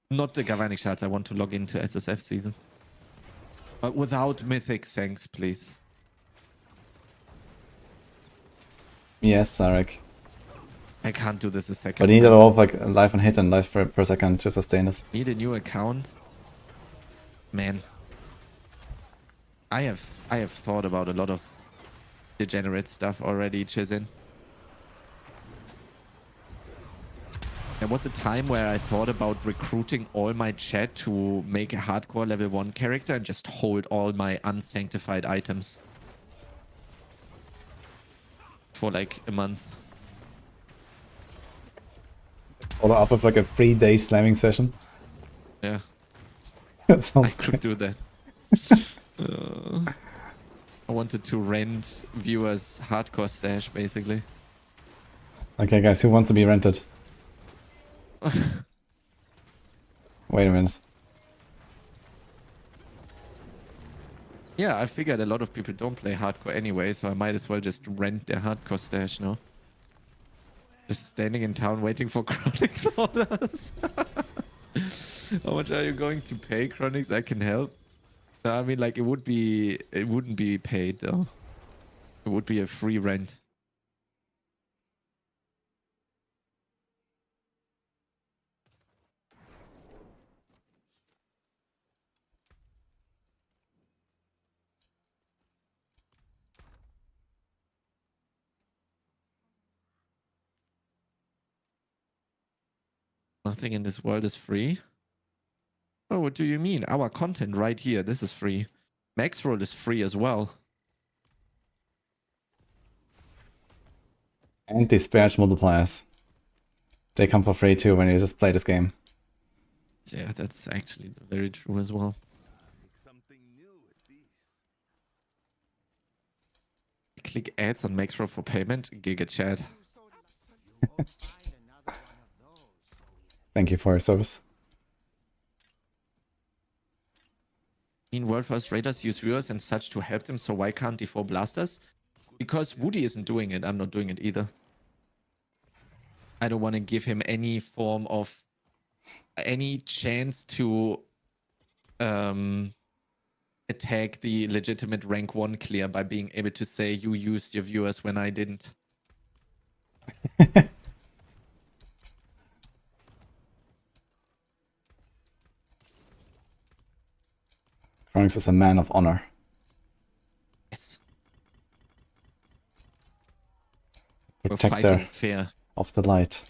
Not the galvanic shards. I want to log into SSF season. But without mythic sanks, please.
Yes, Sarek.
I can't do this a second.
But you need a lot of like life and hit and life per second to sustain this.
Need a new account. Man. I have thought about a lot of degenerate stuff already, Chizin. There was a time where I thought about recruiting all my chat to make a hardcore level 1 character and just hold all my unsanctified items. For like a month.
Follow up with like a 3-day slamming session.
Yeah.
That sounds
I could do that. I wanted to rent viewers hardcore stash, basically.
Okay, guys, who wants to be rented? Wait a minute.
Yeah, I figured a lot of people don't play hardcore anyway, so I might as well just rent their hardcore stash, no? Just standing in town waiting for Chronix orders. How much are you going to pay, Chronix? I can help. No, I mean, like, it wouldn't be paid, though. It would be a free rent. Nothing in this world is free. Oh, what do you mean? Our content right here, this is free. Maxroll is free as well.
And Dispatch multipliers. They come for free too when you just play this game.
Yeah, that's actually very true as well. Click ads on Maxroll for payment. Giga chat.
Thank you for your service.
In World First Raiders use viewers and such to help them, so why can't D4 blasters? Because Woody isn't doing it, I'm not doing it either. I don't want to give him any form of... any chance to attack the legitimate rank 1 clear by being able to say you used your viewers when I didn't.
Chronix is a man of honor.
Yes. We're
Protector
fighting fair.
of the light.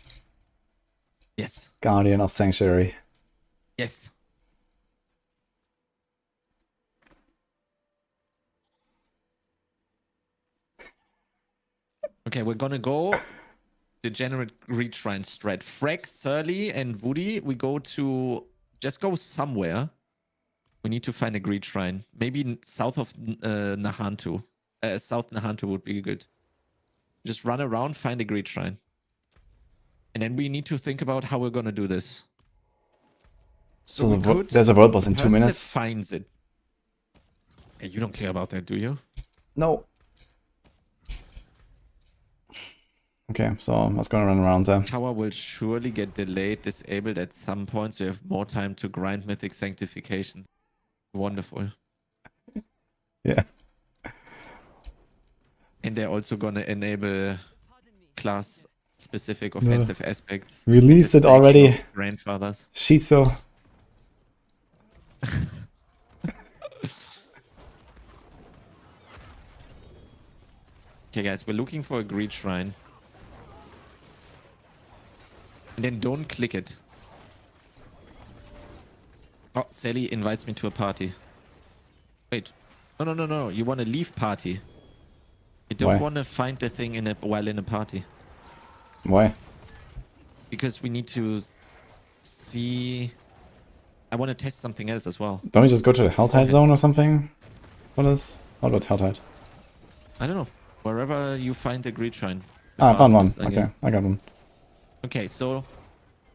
Yes.
Guardian of Sanctuary.
Yes. Okay, we're gonna go Degenerate Greed Shrine strat. Frex, Surly, and Woody, we go to... Just go somewhere. We need to find a Greed Shrine. Maybe south of Nahantu. South Nahantu would be good. Just run around, find a Greed Shrine. And then we need to think about how we're gonna do this. So we could,
there's a world boss
the
in 2
person that
minutes.
finds it. Hey, you don't care about that, do you?
No. Okay, so I was gonna run around there.
Tower will surely get delayed, disabled at some point, so you have more time to grind Mythic Sanctification. Wonderful.
Yeah.
And they're also gonna enable class-specific offensive aspects.
Release it
Stacking
already.
of Grandfathers.
Shizo.
Okay, guys, we're looking for a Greed Shrine. And then don't click it. Oh, Sally invites me to a party. Wait. No. You want to leave party. You don't
Why?
want to find the thing while in a party.
Why?
Because we need to see... I want to test something else as well.
Don't we just go to the Helltide zone or something? What is... How about Helltide?
I don't know. Wherever you find the Greed Shrine.
Ah, I found one.
Fastest, I
Okay,
guess.
I got one.
Okay, so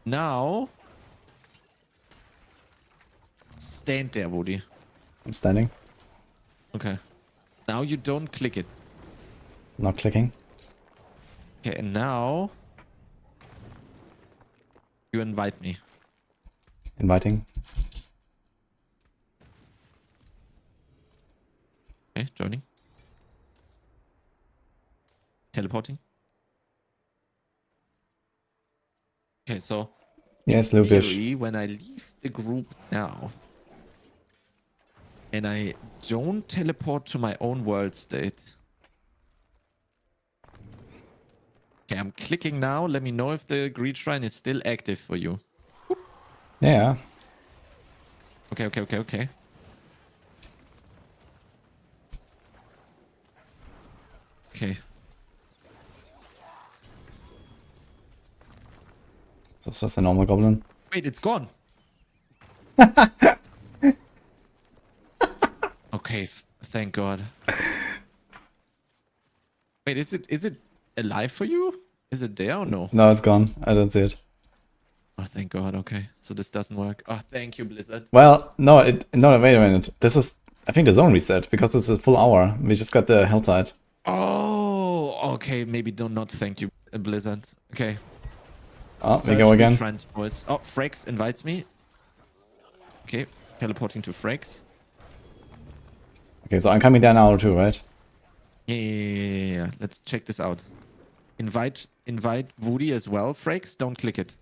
now stand there, Woody.
I'm standing.
Okay. Now you don't click it.
Not clicking.
Okay, and now you invite me.
Inviting.
Okay, joining. Teleporting. Okay, so
Yes,
in
Lubish.
theory, when I leave the group now and I don't teleport to my own world state. Okay, I'm clicking now. Let me know if the Greed Shrine is still active for you.
Yeah.
Okay. Okay.
So it's just a normal goblin.
Wait, it's gone. Okay, thank God. Wait, is it alive for you? Is it there or no?
No, it's gone. I don't see it.
Oh, thank God. Okay, so this doesn't work. Oh, thank you, Blizzard.
Well, no, no, wait a minute. This is, I think, the zone reset because it's a full hour. We just got the Helltide.
Oh, okay. Maybe not thank you, Blizzard. Okay.
Oh,
Search
we go again.
Trans boys. Oh, Frex invites me. Okay, teleporting to Frex.
Okay, so I'm coming down now too, right?
Yeah. Let's check this out. Invite Woody as well, Frex. Don't click it.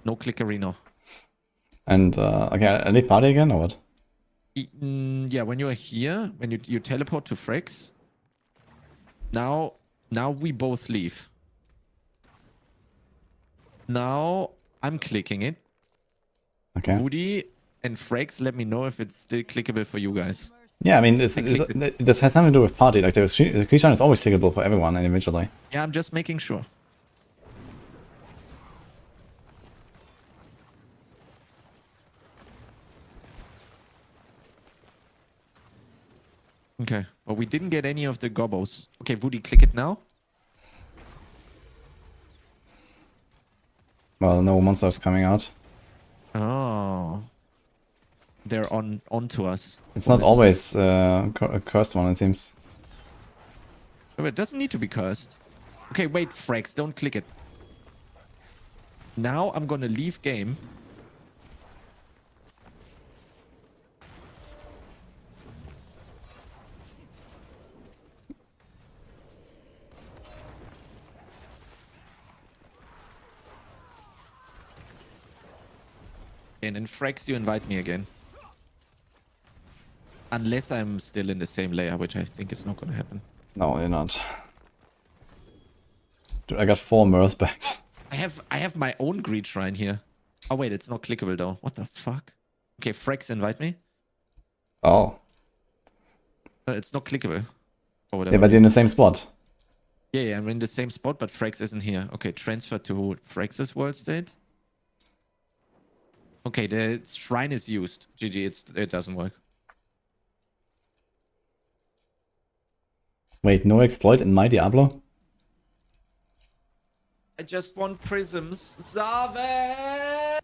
No clickerino.
And, okay, I leave party again, or what?
Yeah, when you're here, when you teleport to Frex, now we both leave. Now I'm clicking it.
Okay.
Woody and Frex, let me know if it's still clickable for you guys.
Yeah, I mean, this has nothing to do with party. Like, the Greed Shrine is always clickable for everyone individually.
Yeah, I'm just making sure. Okay, but we didn't get any of the gobos. Okay, Woody, click it now.
Well, no monsters coming out.
Oh. They're onto us.
It's not always a cursed one, it seems.
But it doesn't need to be cursed. Okay, wait, Frex, don't click it. Now I'm gonna leave game. And then Frax, you invite me again. Unless I'm still in the same layer, which I think is not gonna happen.
No, you're not. Dude, I got 4 Mirrors bags.
I have my own greed shrine here. Oh wait, it's not clickable though. What the fuck? Okay, Frax, invite me.
Oh.
It's not clickable. Or whatever.
Yeah, but you're in the same spot.
Yeah, I'm in the same spot, but Frax isn't here. Okay, transfer to Frax's world state. Okay, the shrine is used. GG, it doesn't work.
Wait, no exploit in my Diablo?
I just want prisms. Zave!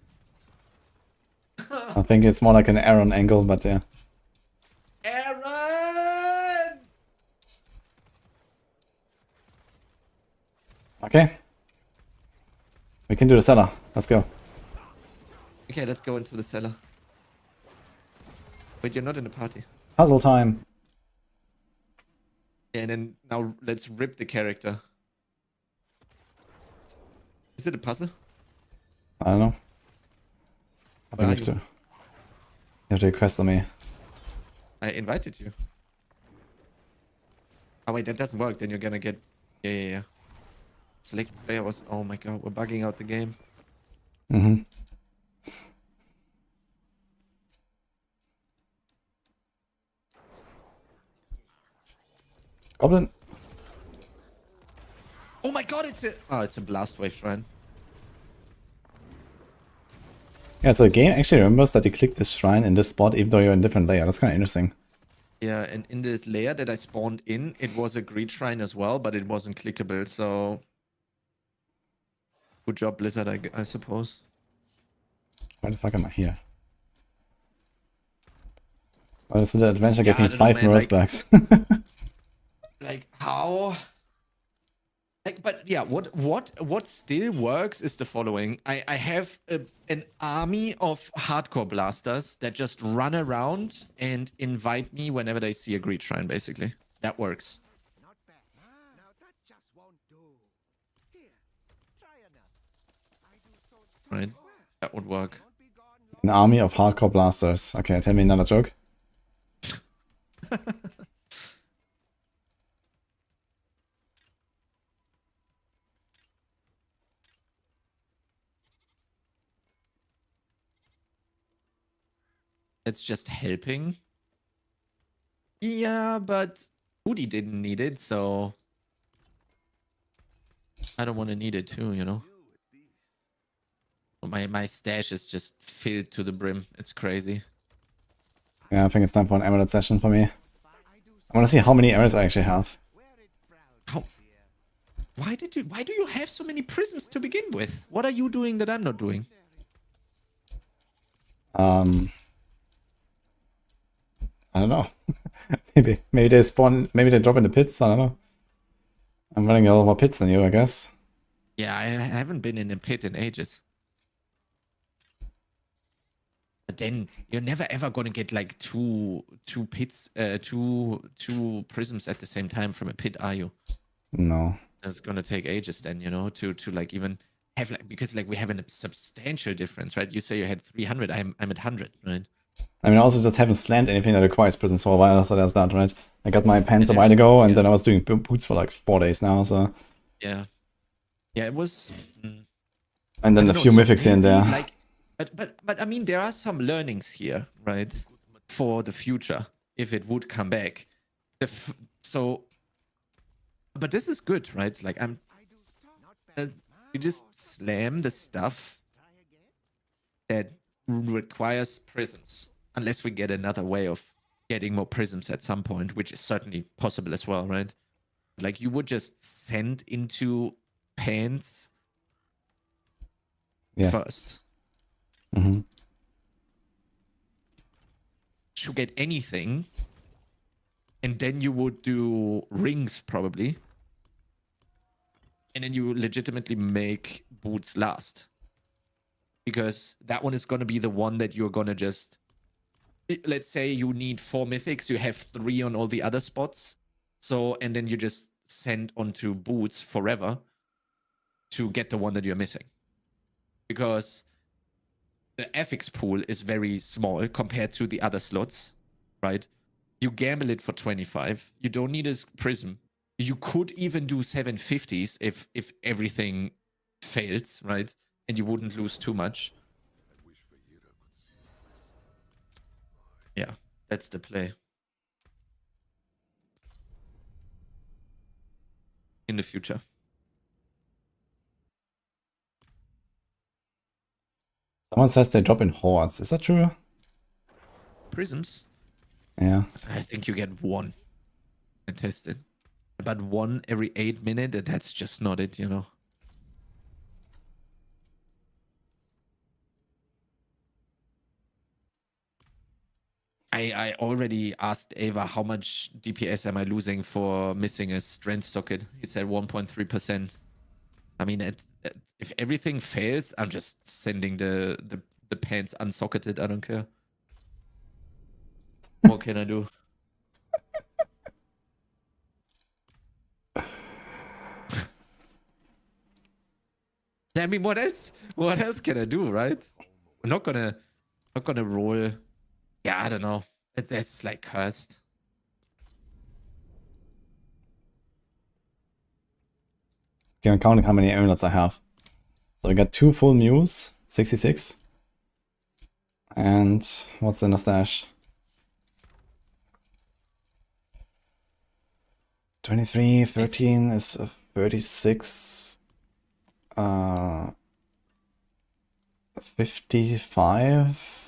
I think it's more like an Aaron angle, but yeah.
Aaron!
Okay. We can do the cellar. Let's go.
Okay, let's go into the cellar. Wait, you're not in the party.
Puzzle time.
Yeah, and then now let's rip the character. Is it a puzzle?
I don't know. I
Where
think
are
you have to request on me.
I invited you. Oh wait, that doesn't work. Then you're gonna get... Yeah. Select player was... Oh my god, we're bugging out the game.
Mm-hmm. Goblin.
Oh my god, it's a... Oh, it's a blast wave shrine.
Yeah, so the game actually remembers that you click this shrine in this spot even though you're in a different layer. That's kind of interesting.
Yeah, and in this layer that I spawned in, it was a greed shrine as well, but it wasn't clickable, so... Good job, Blizzard, I suppose.
Why the fuck am I here? Why does the adventure
Yeah,
get me
I don't know,
5
man,
mirrors
like-
bags?
Like, how... Like, but yeah, what still works is the following. I have an army of hardcore blasters that just run around and invite me whenever they see a greed shrine, basically. That works.
Not bad. Now that just won't do. Here, try another. I do so
Right? That would work.
won't be gone long.
An army of hardcore blasters. Okay, tell me another joke.
It's just helping. Yeah, but Woody didn't need it, so... I don't want to need it too, you know? My stash is just filled to the brim. It's crazy.
Yeah, I think it's time for an emerald session for me. I want to see how many emeralds I actually have.
How? Why do you have so many prisons to begin with? What are you doing that I'm not doing?
I don't know. maybe they spawn, maybe they drop in the pits, I don't know. I'm running a lot more pits than you, I guess.
Yeah, I haven't been in a pit in ages. But then you're never ever gonna get like two pits, two prisms at the same time from a pit, are you?
No.
It's gonna take ages then, you know, to like even have like, because like we have a substantial difference, right? You say you had 300, I'm at 100, right?
I mean, I also just haven't slammed anything that requires prisons for a while, so there's that, right? I got my pants a while ago, and then I was doing boots for like 4 days now, so...
Yeah, it was...
And then a few mythics here and there.
Like, but I mean, there are some learnings here, right? For the future, if it would come back. But this is good, right? Like, you just slam the stuff that requires prisms. Unless we get another way of getting more prisms at some point, which is certainly possible as well, right? Like, you would just send into pants first.
Mm-hmm.
To get anything, and then you would do rings probably, and then you legitimately make boots last. because that one is going to be the one that you're going to just, let's say you need 4 mythics, you have 3 on all the other spots. So, and then you just send onto boots forever to get the one that you're missing. Because the FX pool is very small compared to the other slots, right? You gamble it for 25. You don't need a prism. You could even do 750s if everything fails, right? And you wouldn't lose too much. Yeah, that's the play. In the future.
Someone says they drop in hordes. Is that true?
Prisms?
Yeah.
I think you get 1. I tested. But 1 every 8 minutes, and that's just not it, you know. I already asked Ava how much DPS am I losing for missing a strength socket. He said 1.3%. I mean, if everything fails, I'm just sending the pants unsocketed. I don't care. What can I do? I mean, what else? What else can I do, right? We're not gonna roll. Yeah, I don't know. That's like cursed.
Okay, I'm counting how many amulets I have. So I got 2 full mules, 66. And what's in the stash? 23, 13 is 36. 55.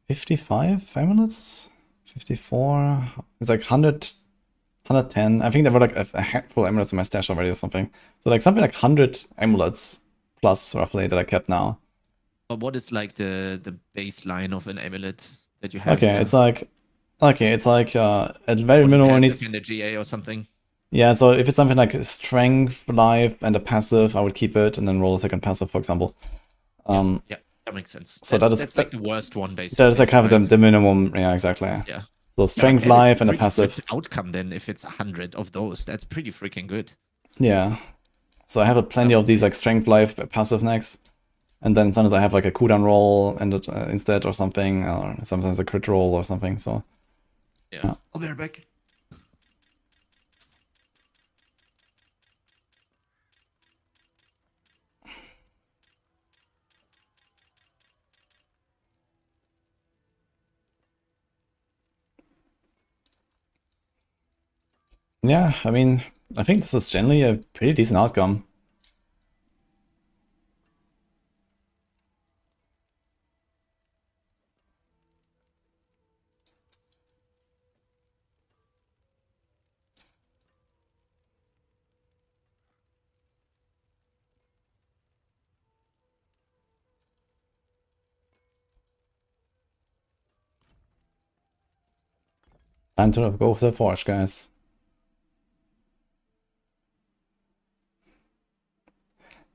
55 amulets? 54. It's like 110. I think there were like a handful of amulets in my stash already or something. So like something like 100 amulets plus roughly that I kept now.
But what is like the baseline of an amulet that you have?
Okay,
there?
it's like at very
Or the
minimum it
passive
needs.
in the GA or something.
Yeah, so if it's something like strength, life, and a passive, I would keep it and then roll a second passive, for example.
Yeah, that makes sense.
So
That's like the worst one, basically.
That is like kind of
right?
the minimum. Yeah, exactly.
Yeah.
So strength,
Yeah, but that is
life, and a
pretty
passive.
good outcome then if it's 100 of those. That's pretty freaking good.
Yeah. So I have plenty of these like strength, life, passive next, and then sometimes I have like a cooldown roll and instead or something, or sometimes a crit roll or something. So
yeah. I'll be right back.
yeah, I mean, I think this is generally a pretty decent outcome. Time to go for the forge, guys.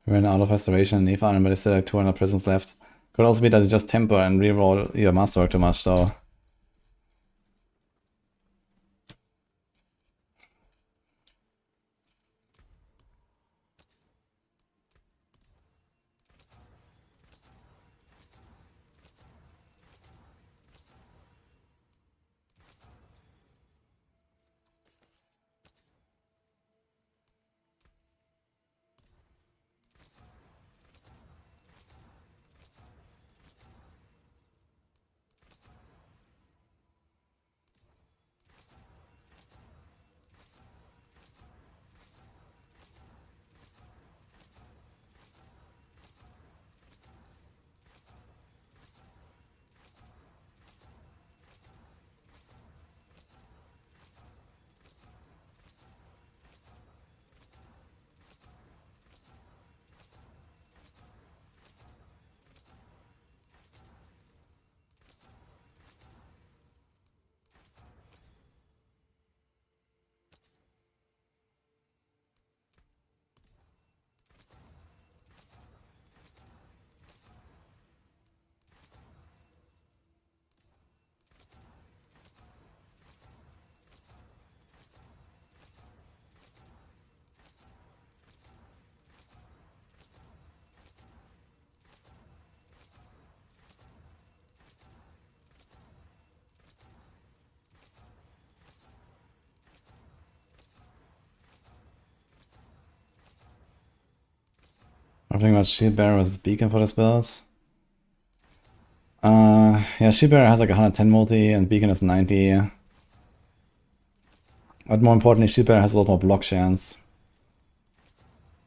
We ran out of restoration in Nepal, but there's still like 200 prisons left. Could also be that you just temper and reroll your masterwork too much, so. thinking about Shield Bearer versus Beacon for this build. Yeah, Shield Bearer has like 110 multi and Beacon is 90. But more importantly, Shield Bearer has a lot more block chance.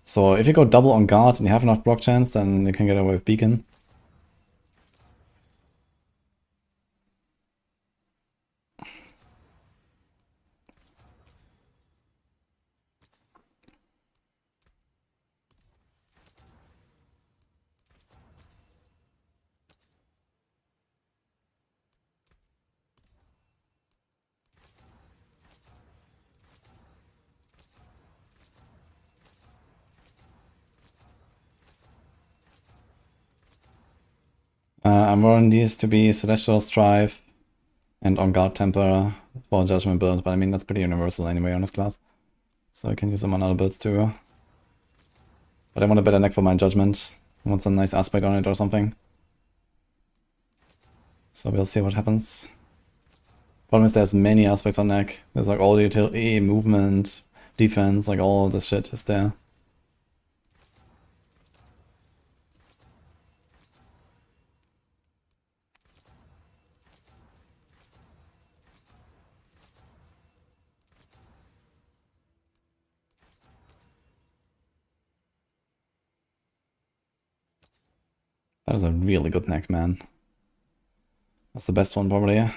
So if you go double on guard and you have enough block chance, then you can get away with Beacon. I'm running these to be Celestial Strife and On Guard Temper for Judgement build, but I mean that's pretty universal anyway on this class. So I can use them on other builds too. But I want a better neck for my Judgement. I want some nice aspect on it or something. So we'll see what happens. Problem is there's many aspects on neck. There's like all the utility, movement, defense, like all this shit is there. That is a really good neck, man. That's the best one probably.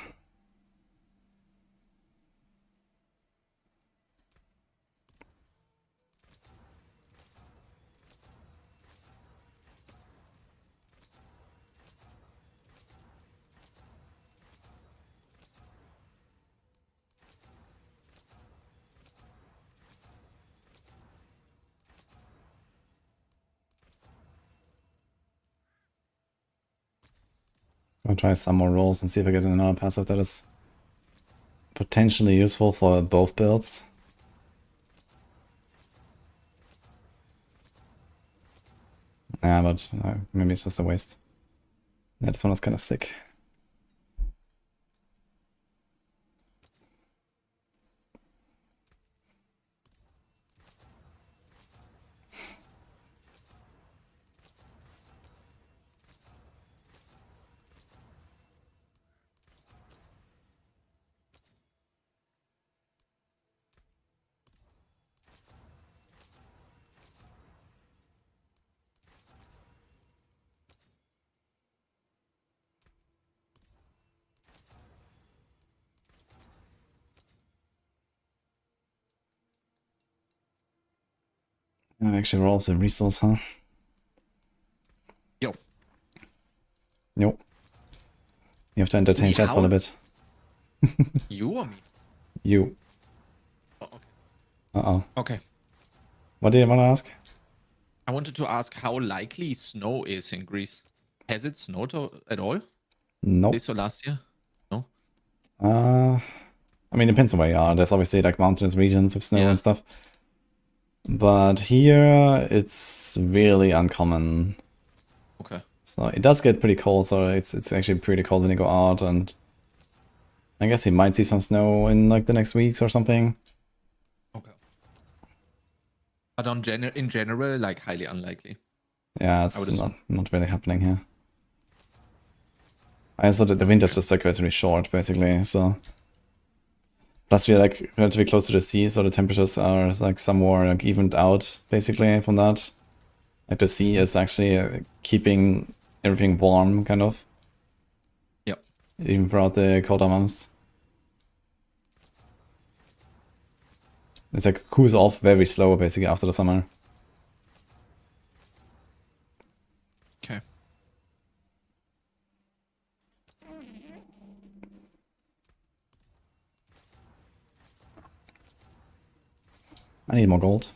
I'll try some more rolls and see if I get another passive that is potentially useful for both builds. Yeah, but maybe it's just a waste. Yeah, this one is kind of sick. Actually rolls the resource, huh?
Yo.
Nope. You have to entertain chat for a bit.
You or me?
You.
Oh, okay.
Uh-oh.
Okay.
What did you want to ask?
I wanted to ask how likely snow is in Greece. Has it snowed at all?
Nope.
This or last year? No?
I mean, it depends on where you are. There's obviously like mountainous regions with snow and stuff. But here, it's really uncommon.
Okay.
So it does get pretty cold, so it's actually pretty cold when you go out, and I guess you might see some snow in like the next weeks or something.
Okay. But in general, like highly unlikely.
Yeah, it's not really happening here. I saw that the winter's just like relatively short, basically, so. Plus we're like relatively close to the sea, so the temperatures are like somewhere like evened out, basically, from that. Like the sea is actually keeping everything warm, kind of.
Yep.
Even throughout the colder months. It's like cools off very slow, basically, after the summer.
Okay.
I need more gold.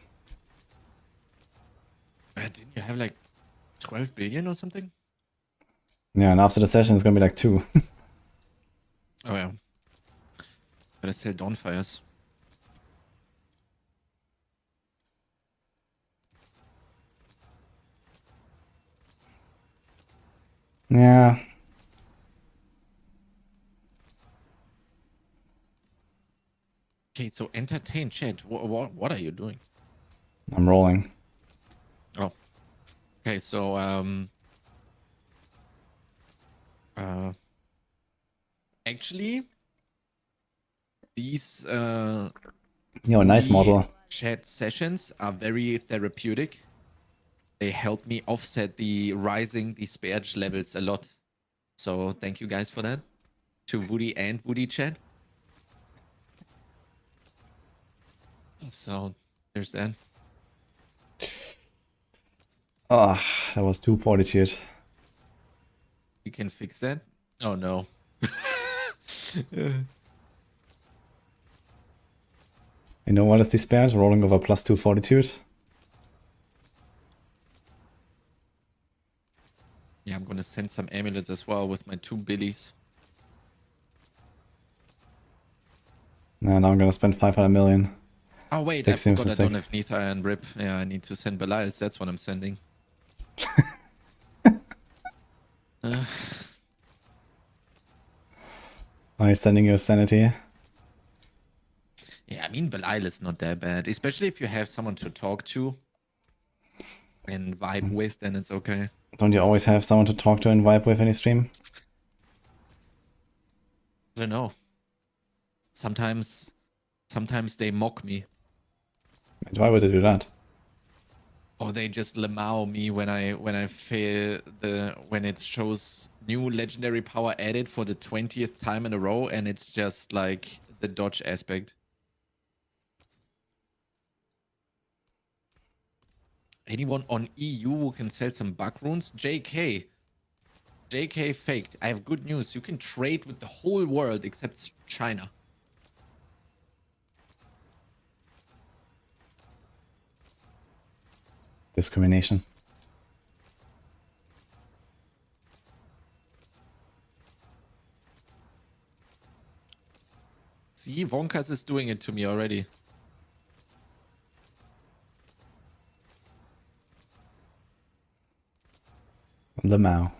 Didn't you have like 12 billion or something?
Yeah, and after the session it's gonna be like 2.
Oh yeah. Better sell Dawnfires.
Yeah.
Okay, so entertain chat. What are you doing?
I'm rolling.
Oh. Okay, so actually these
Yo, nice
the
model.
chat sessions are very therapeutic. They help me offset the rising disparage levels a lot. So thank you guys for that. To Woody and Woody chat. So there's that.
Ah, that was too fortitude.
You can fix that. Oh no.
You know what is disparage? Rolling over +2 fortitude.
Yeah, I'm gonna send some amulets as well with my 2 billies.
And now I'm gonna spend 500 million.
Oh wait,
Big
I forgot I
mistake.
don't have Nether and Rip. Yeah, I need to send Belials. That's what I'm sending.
Are you sending your sanity?
Yeah, I mean, Belial is not that bad. Especially if you have someone to talk to and vibe with, then it's okay.
Don't you always have someone to talk to and vibe with any stream?
I don't know. Sometimes they mock me.
And why would they do that?
Or they just lamau me when I fail when it shows new legendary power added for the 20th time in a row, and it's just like the dodge aspect. Anyone on EU who can sell some bug runes? JK faked. I have good news. You can trade with the whole world except China.
Discrimination.
See, Wonkas is doing it to me already.
Lamau.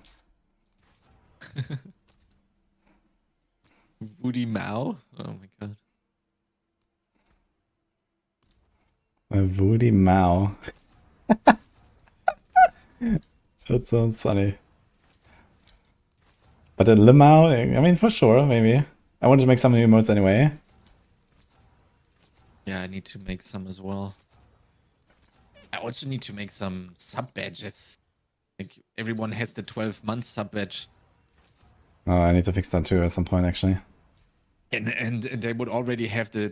Woody Mao? Oh my god.
Woody Mao. That sounds funny. But a Limau, I mean, for sure, maybe. I wanted to make some new emotes anyway.
Yeah, I need to make some as well. I also need to make some sub badges. Like everyone has the 12-month sub badge.
Oh, I need to fix that too at some point, actually.
And they would already have the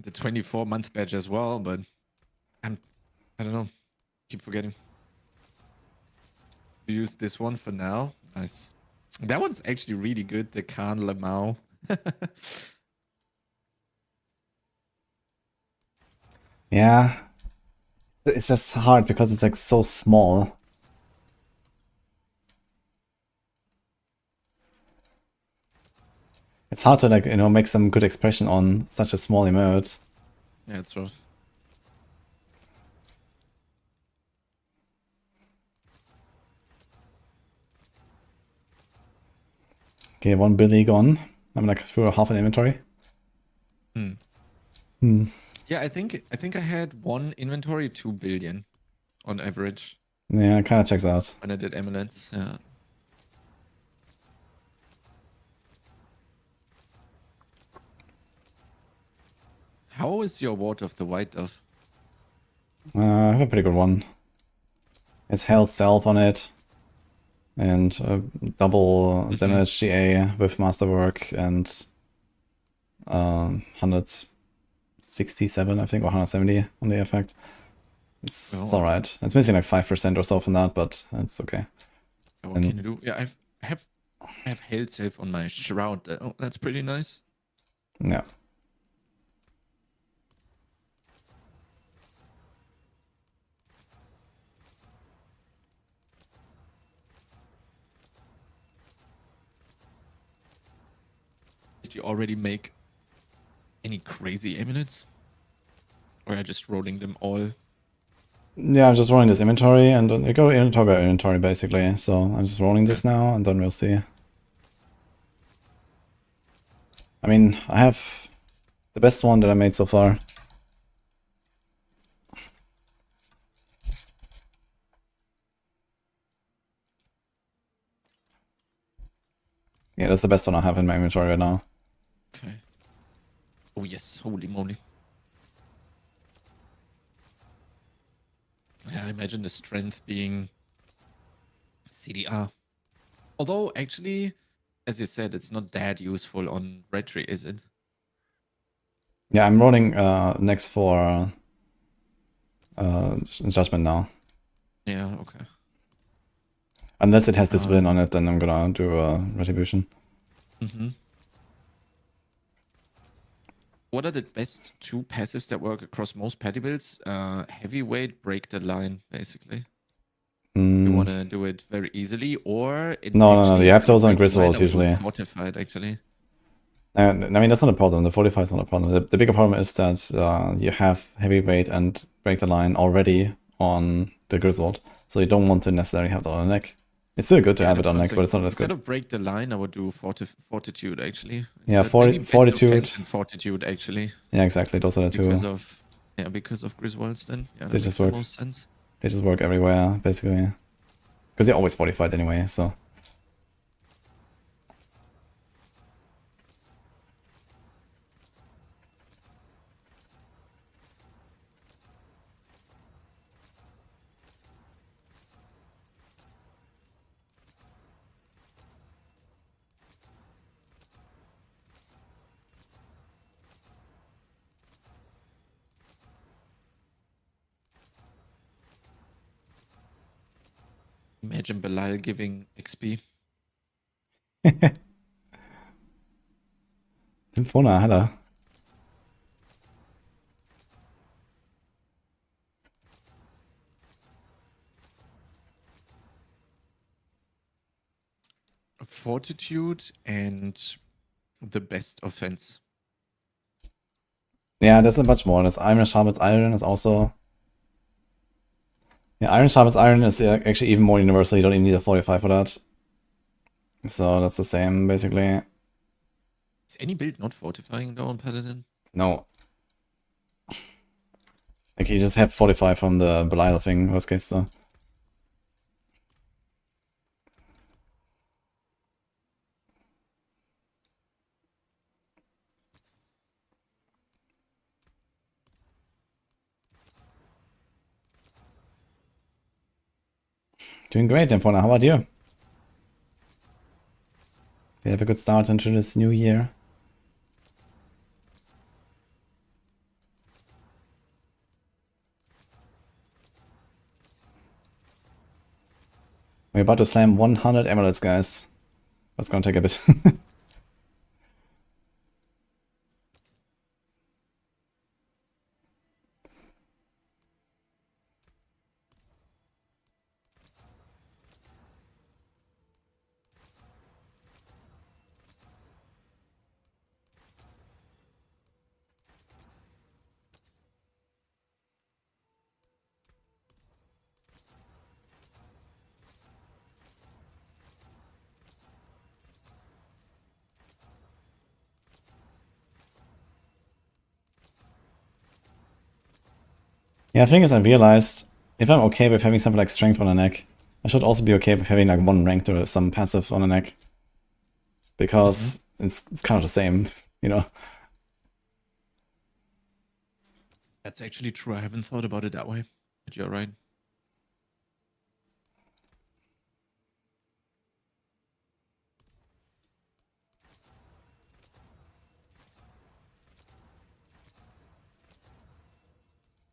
24-month badge as well, but I don't know. Keep forgetting. Use this one for now. Nice. That one's actually really good. The Khan Lamau.
Yeah. It's just hard because it's like so small. It's hard to like, you know, make some good expression on such a small emote.
Yeah, it's rough.
Okay, 1 billion gone. I'm like through half an inventory.
Yeah, I think I had one inventory 2 billion on average
Yeah, it kind of checks out.
when I did amulets. Yeah. How is your Ward of the White Dove?
I have a pretty good one. It's health self on it. And double damage GA with Masterwork and 167, I think, or 170 on the effect. It's alright. It's missing like 5% or so from that, but it's okay.
What can you do? Yeah, I have health save on my shroud. Oh, that's pretty nice.
Yeah.
Did you already make any crazy amulets? Or are you just rolling them all?
Yeah, I'm just rolling this inventory, and you go inventory by inventory, basically. So I'm just rolling this now, and then we'll see. I mean, I have the best one that I made so far. Yeah, that's the best one I have in my inventory right now.
Okay. Oh yes, holy moly. Yeah, I imagine the strength being CDR. Although, actually, as you said, it's not that useful on Retry, is it?
Yeah, I'm rolling next for Judgement now.
Yeah, okay.
Unless it has Discipline on it, then I'm gonna do Retribution.
Mm-hmm. What are the best 2 passives that work across most party builds? Heavyweight, break the line, basically. You want to do it very easily, or it
No, you have
instead of
those on
break the line,
Griswold
I would do
usually.
Fortified, actually.
I mean, that's not a problem. The 45 is not a problem. The bigger problem is that you have Heavyweight and Break the Line already on the Griswold, so you don't want to necessarily have that on the neck. It's still good to have it on neck, but it's not as good.
Instead of break the line, I would do Fortitude, actually.
Yeah,
Maybe best
Fortitude.
defense and Fortitude, actually.
Yeah, exactly. Those are the two.
Because of Griswolds, then. Yeah,
They
that
just
makes
work.
the most sense.
They just work everywhere, basically. Because you're always fortified anyway, so.
Imagine Belial giving XP.
Infona, hello.
Fortitude and the best offense.
Yeah, there's not much more. There's Iron Sharpens Iron is also... Yeah, Iron Sharpens Iron is actually even more universal. You don't even need a 45 for that. So that's the same, basically.
Is any build not fortifying though on Paladin?
No. Like, you just have 45 from the Belial thing, worst case, so. Doing great, Infona. How about you? You have a good start into this new year. We're about to slam 100 emeralds, guys. That's gonna take a bit. Yeah, the thing is, I realized if I'm okay with having something like strength on the neck, I should also be okay with having like one ranked or some passive on the neck. Because it's kind of the same, you know?
That's actually true. I haven't thought about it that way. But you're right.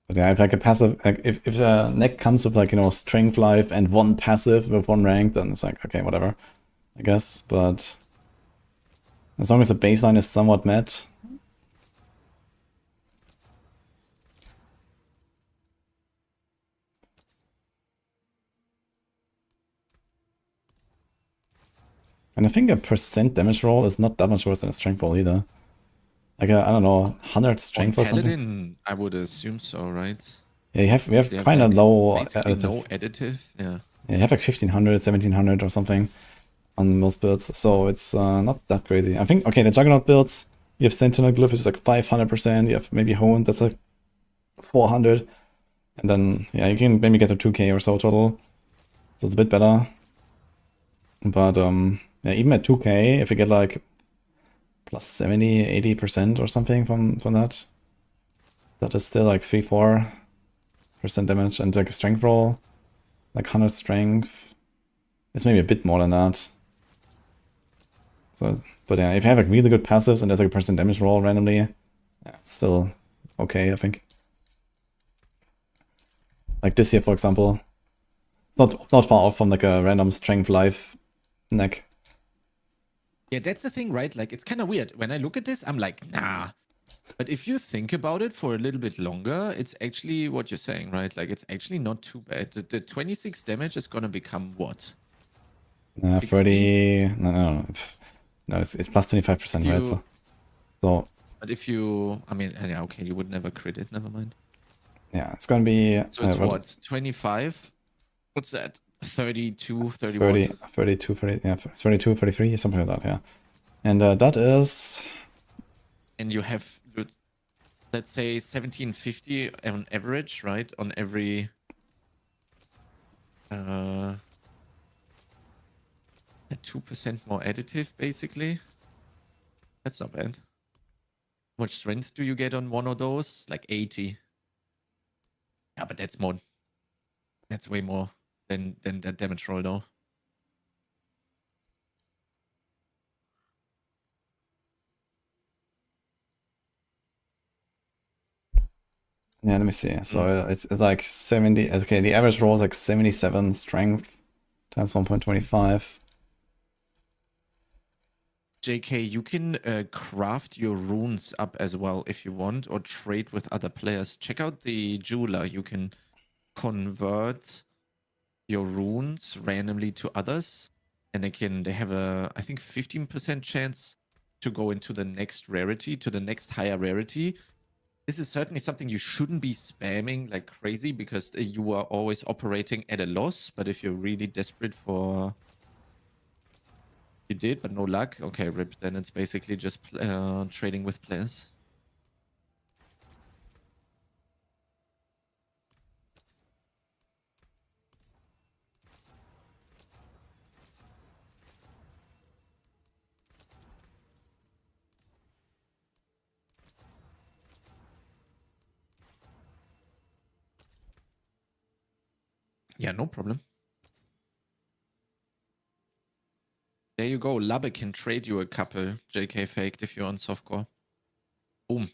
But yeah, if like a passive, like if a neck comes with like, you know, strength life and one passive with one rank, then it's like, okay, whatever, I guess. But as long as the baseline is somewhat met. And I think a percent damage roll is not that much worse than a strength roll either. Like a, I don't know, 100 strength or something.
Paladin, I would assume so, right?
Yeah, we have kind of
like
low
basically
additive.
no additive, yeah.
Yeah, you have like 1500, 1700 or something on most builds, so it's not that crazy. I think, okay, the Juggernaut builds, you have Sentinel Glyph, which is like 500%, you have maybe Honed, that's like 400, and then, yeah, you can maybe get to 2k or so total, so it's a bit better. But, yeah, Yeah, even at 2k, if you get like plus 70, 80% or something from that, that is still like 3-4% damage, and like a strength roll, like 100 strength, it's maybe a bit more than that. So, but yeah, if you have like really good passives and there's like a percent damage roll randomly, yeah, it's still okay, I think. Like this here, for example, it's not far off from like a random strength life neck.
Yeah, that's the thing, right? Like, it's kind of weird. When I look at this, I'm like, nah. But if you think about it for a little bit longer, it's actually what you're saying, right? Like, it's actually not too bad. The 26 damage is going to become what?
30... No, it's plus 25%, right? So...
But if you... I mean, yeah, okay, you would never crit it. Never mind.
Yeah, it's going to be...
So it's what? 25? What's that? 32, 31?
32, 30, yeah, 32, 33, something like that, yeah. And that is...
And you have, let's say, 1750 on average, right? On every... 2% more additive, basically. That's not bad. How much strength do you get on one of those? Like 80. Yeah, but that's more... That's way more than that damage roll, though.
Yeah, let me see. So it's like 70. Okay, the average roll is like 77 strength times 1.25.
JK, you can craft your runes up as well if you want, or trade with other players. Check out the jeweler. You can convert your runes randomly to others, and they have a, I think, 15% chance to go into the next rarity, to the next higher rarity. This is certainly something you shouldn't be spamming like crazy, because you are always operating at a loss. But if you're really desperate for... You did, but no luck. Okay, rip. Then it's basically just trading with players. Yeah, no problem. There you go. Labbe can trade you a couple JK faked if you're on softcore. Boom.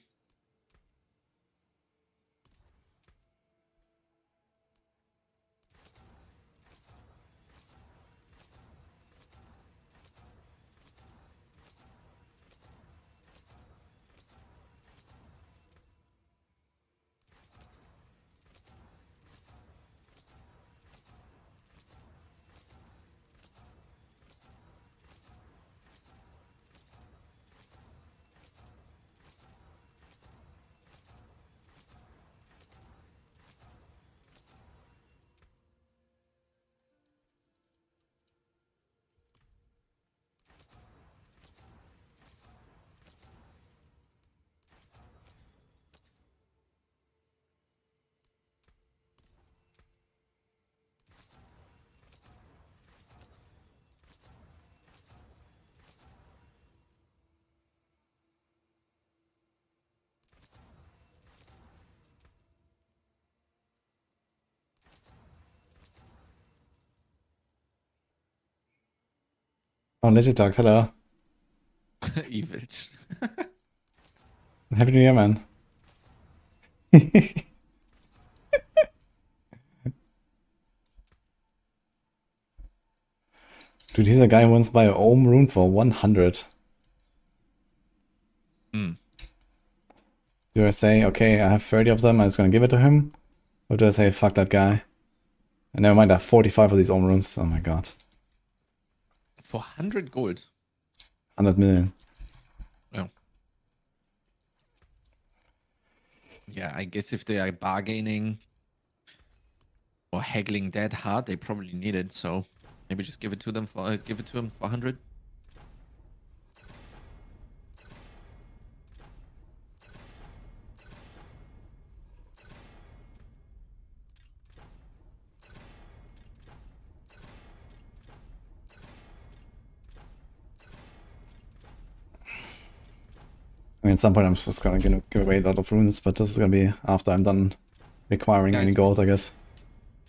Oh, Lizzie talked. Hello.
Evil.
Happy New Year, man. Dude, he's a guy who wants to buy a Ohm rune for 100. Do I say, okay, I have 30 of them, I'm just gonna give it to him? Or do I say, fuck that guy? And never mind, I have 45 of these Ohm runes. Oh my god.
For 100 gold.
100 million.
Yeah. Yeah, I guess if they are bargaining or haggling that hard, they probably need it. So maybe just give it to them for 100.
I mean, at some point I'm just gonna give away a lot of runes, but this is gonna be after I'm done requiring any
Guys,
gold, I guess.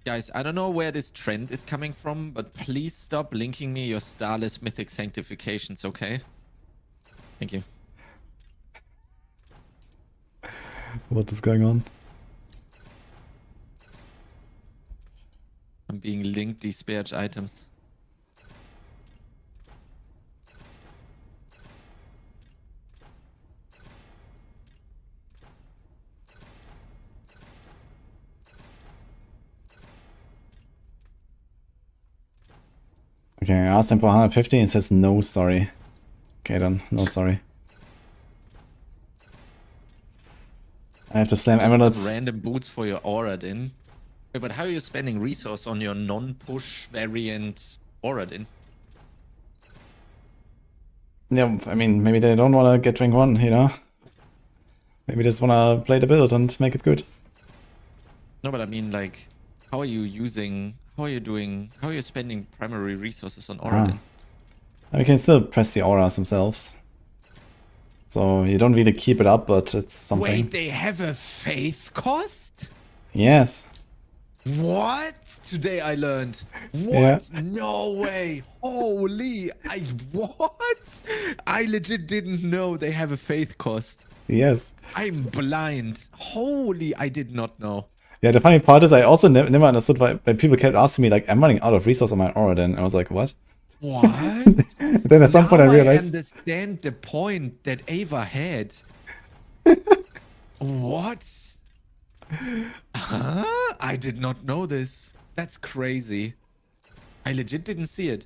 Guys, I don't know where this trend is coming from, but please stop linking me your Starless Mythic Sanctifications, okay? Thank you.
What is going on?
I'm being linked these Sparge items.
Okay, I asked him for 150 and says no, sorry. Okay then, no sorry. I have to slam
Just some
amulets.
random boots for your aura din. Wait, but how are you spending resource on your non-push variant aura din?
Yeah, I mean, maybe they don't wanna get rank 1, you know? Maybe they just wanna play the build and make it good.
No, but I mean, like, how are you spending primary resources on aura din?
And you can still press the auras themselves. So you don't really keep it up, but it's something.
Wait, they have a faith cost?
Yes.
What? Today I learned. What?
Yeah.
No way. Holy. What? I legit didn't know they have a faith cost.
Yes.
I'm blind. Holy, I did not know.
Yeah, the funny part is I also never understood why people kept asking me, like, I'm running out of resource on my aura then. I was like, what?
What?
Then at some point I
Now
realized.
I understand the point that Ava had. What? Huh? I did not know this. That's crazy. I legit didn't see it.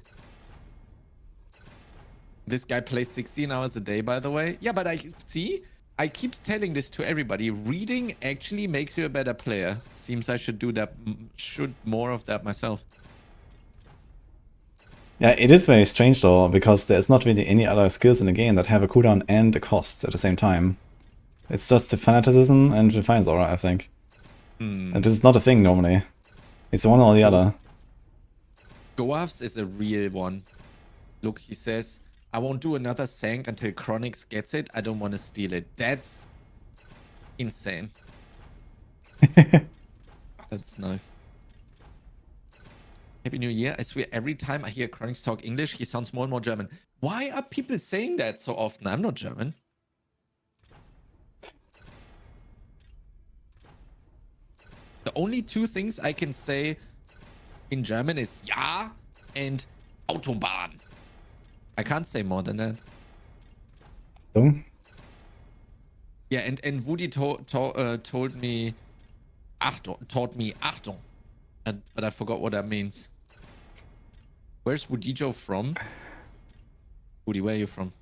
This guy plays 16 hours a day, by the way. Yeah, but I keep telling this to everybody. Reading actually makes you a better player. Seems I should do that. Should more of that myself.
Yeah, it is very strange though, because there's not really any other skills in the game that have a cooldown and a cost at the same time. It's just the fanaticism and Defiance aura, I think. And this is not a thing normally. It's one or the other.
Goavs is a real one. Look, he says, I won't do another Sank until Chronix gets it. I don't want to steal it. That's insane. That's nice. Happy New Year. I swear every time I hear Chronix talk English, he sounds more and more German. Why are people saying that so often? I'm not German. The only two things I can say in German is Ja and Autobahn. I can't say more than that.
So?
Yeah, and Woody told me taught me Achtung. But I forgot what that means. Where's wudijo from? Woody, where are you from?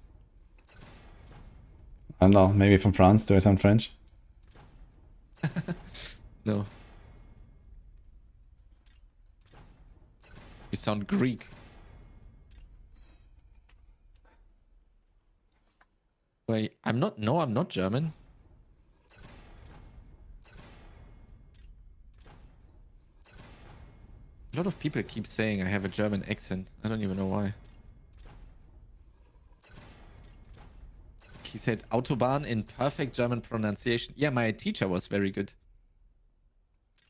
I don't know, maybe from France. Do I sound French?
No. You sound Greek. Wait, I'm not German. A lot of people keep saying I have a German accent. I don't even know why. He said Autobahn in perfect German pronunciation. Yeah, my teacher was very good.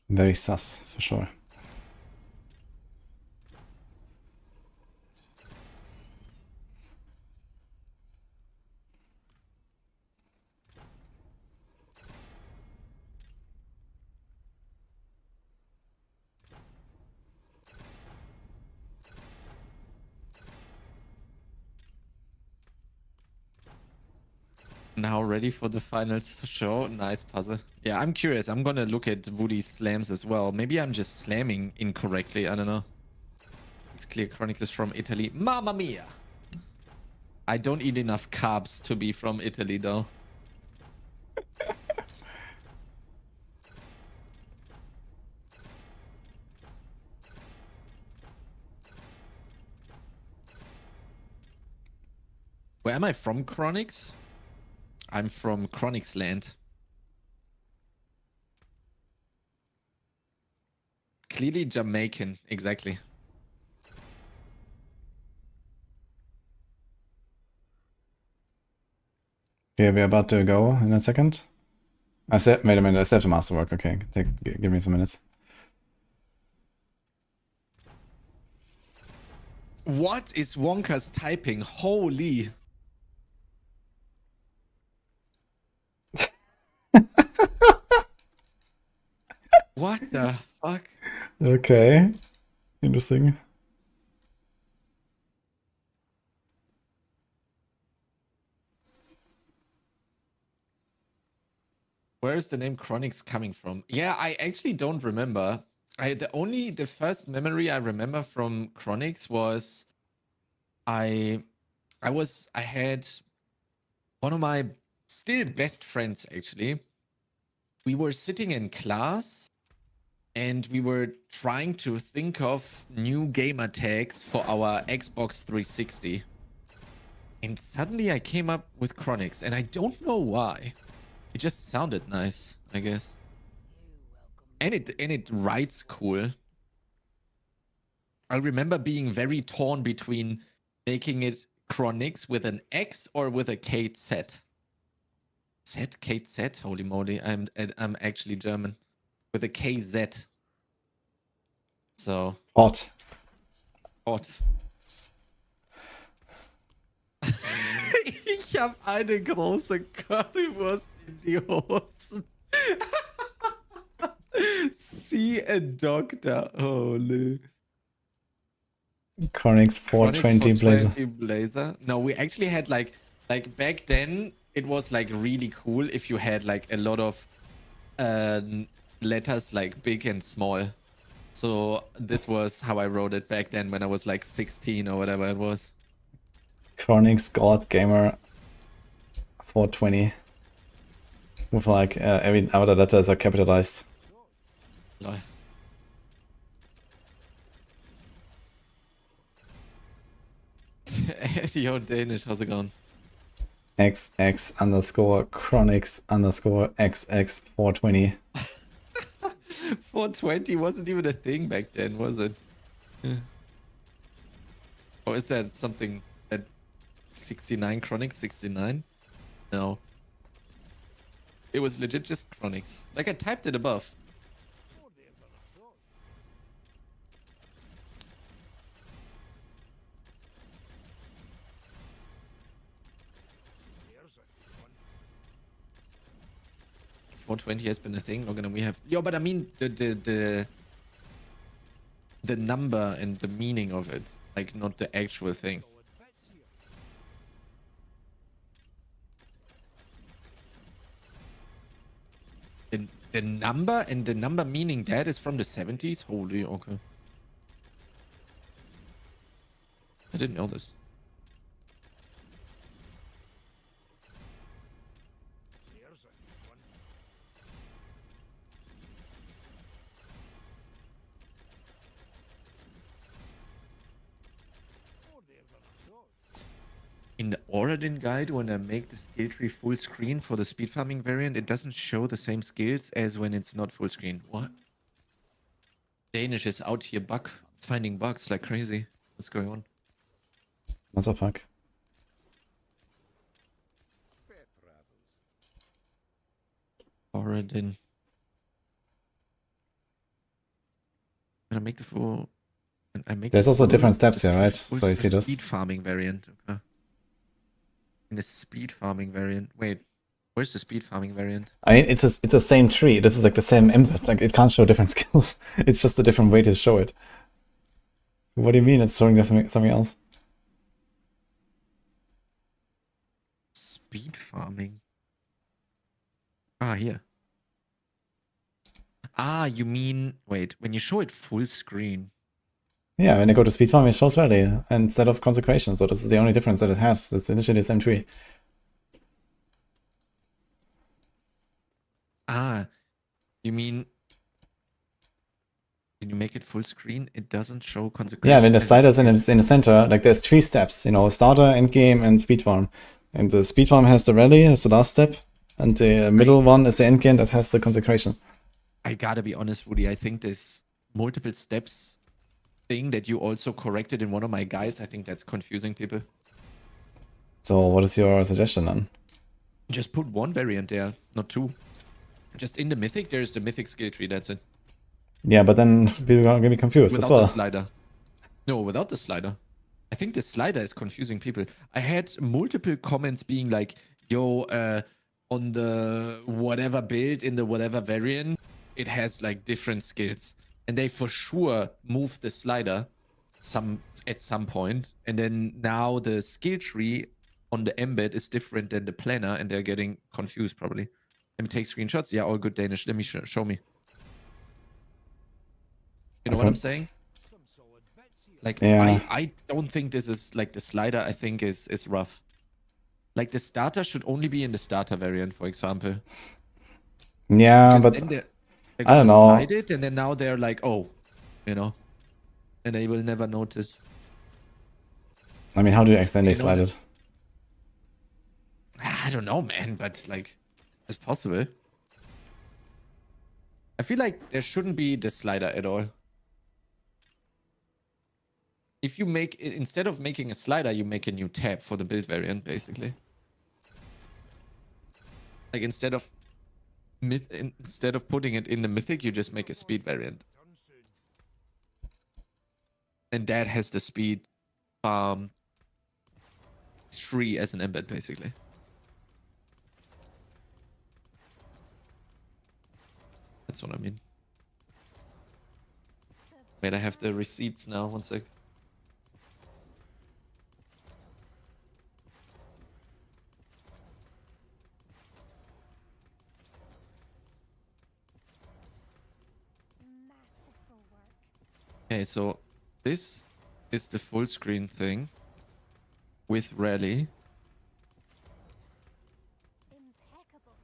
Very sus, for sure.
Now ready for the final show. Nice puzzle. Yeah, I'm curious. I'm gonna look at Woody's slams as well. Maybe I'm just slamming incorrectly. I don't know. It's clear Chronix is from Italy. Mamma mia! I don't eat enough carbs to be from Italy though. Where am I from, Chronix? I'm from Chronix land. Clearly Jamaican, exactly.
Okay, we're about to go in a second. I said, wait a minute, I still have the masterwork. Okay, give me some minutes.
What is Wonka's typing? Holy. What the fuck?
Okay, interesting.
Where is the name Chronix coming from? Yeah, I actually don't remember. The first memory I remember from Chronix was I had one of my still best friends actually. We were sitting in class and we were trying to think of new gamer tags for our Xbox 360. And suddenly I came up with Chronix and I don't know why. It just sounded nice, I guess. And it writes cool. I remember being very torn between making it Chronix with an X or with a KZ. KZ? Holy moly, I'm actually German. With a KZ. So.
Hot.
Hot. Ich habe eine große Currywurst in die Hosen. See a doctor. Holy.
Chronix 420
Blazer. No, we actually had like back then it was like really cool if you had like a lot of letters like big and small. So this was how I wrote it back then when I was like 16 or whatever it was.
Chronix God Gamer 420 with like every other letters are capitalized.
Lol. Yo, Danish, how's it going?
XX underscore Chronix underscore XX 420.
420 wasn't even a thing back then, was it? Yeah. Or is that something at 69 Chronix 69? No. It was legit just Chronix. Like I typed it above. Here's 420 has been a thing. Look, and we have. Yo, but I mean the number and the meaning of it, like not the actual thing. The number and the number meaning that is from the 70s? Holy, okay. I didn't know this. In the Paladin guide, when I make the skill tree full screen for the speed farming variant, it doesn't show the same skills as when it's not full screen. What? Danish is out here finding bugs like crazy. What's going on?
What the fuck?
Paladin. Can I make the full?
There's also different steps here, right? So you see this?
Speed farming variant. Okay. In the speed farming variant. Wait, where's the speed farming variant?
I mean, it's the same tree. This is like the same input. Like it can't show different skills. It's just a different way to show it. What do you mean? It's showing something else?
Speed farming. Ah, here. Ah, you mean wait? When you show it full screen.
Yeah, when I go to speed farm, it shows rally instead of consecration. So this is the only difference that it has. It's initially the same tree.
Ah, you mean when you make it full screen, it doesn't show consecration?
Yeah, when the slider's in the center, like there's 3 steps, you know, starter, end game, and speed farm. And the speed farm has the rally, as the last step, and the middle one is the end game that has the consecration.
I gotta be honest, Woody. I think this multiple steps thing that you also corrected in one of my guides, I think that's confusing people.
So what is your suggestion then?
Just put one variant there, not two. Just in the mythic, there's the mythic skill tree. That's it.
Yeah, but then people are gonna be confused as
Without
well.
the slider. No, without the slider. I think the slider is confusing people. I had multiple comments being like, yo, on the whatever build in the whatever variant, it has like different skills. And they for sure moved the slider at some point. And then now the skill tree on the embed is different than the planner, and they're getting confused probably. Let me take screenshots. Yeah, all good Danish. Let me show me. You know what I'm saying? Like,
Yeah.
I don't think this is like the slider. I think is rough. Like the starter should only be in the starter variant, for example.
Yeah,
Because
but
then they're
I
gonna
don't know.
slide it, and then now they're like, oh, you know, and they will never notice.
I mean, how do you extend
You
they
know
slide
that-
it?
I don't know, man, but like, it's possible. I feel like there shouldn't be the slider at all. If you make it, instead of making a slider, you make a new tab for the build variant, basically. Like instead of putting it in the mythic, you just make a speed variant. And that has the speed 3 as an embed, basically. That's what I mean. Wait, I have the receipts now. One sec.
Masterful work.
Okay, so this is the full screen thing with Rally.
Impeccable.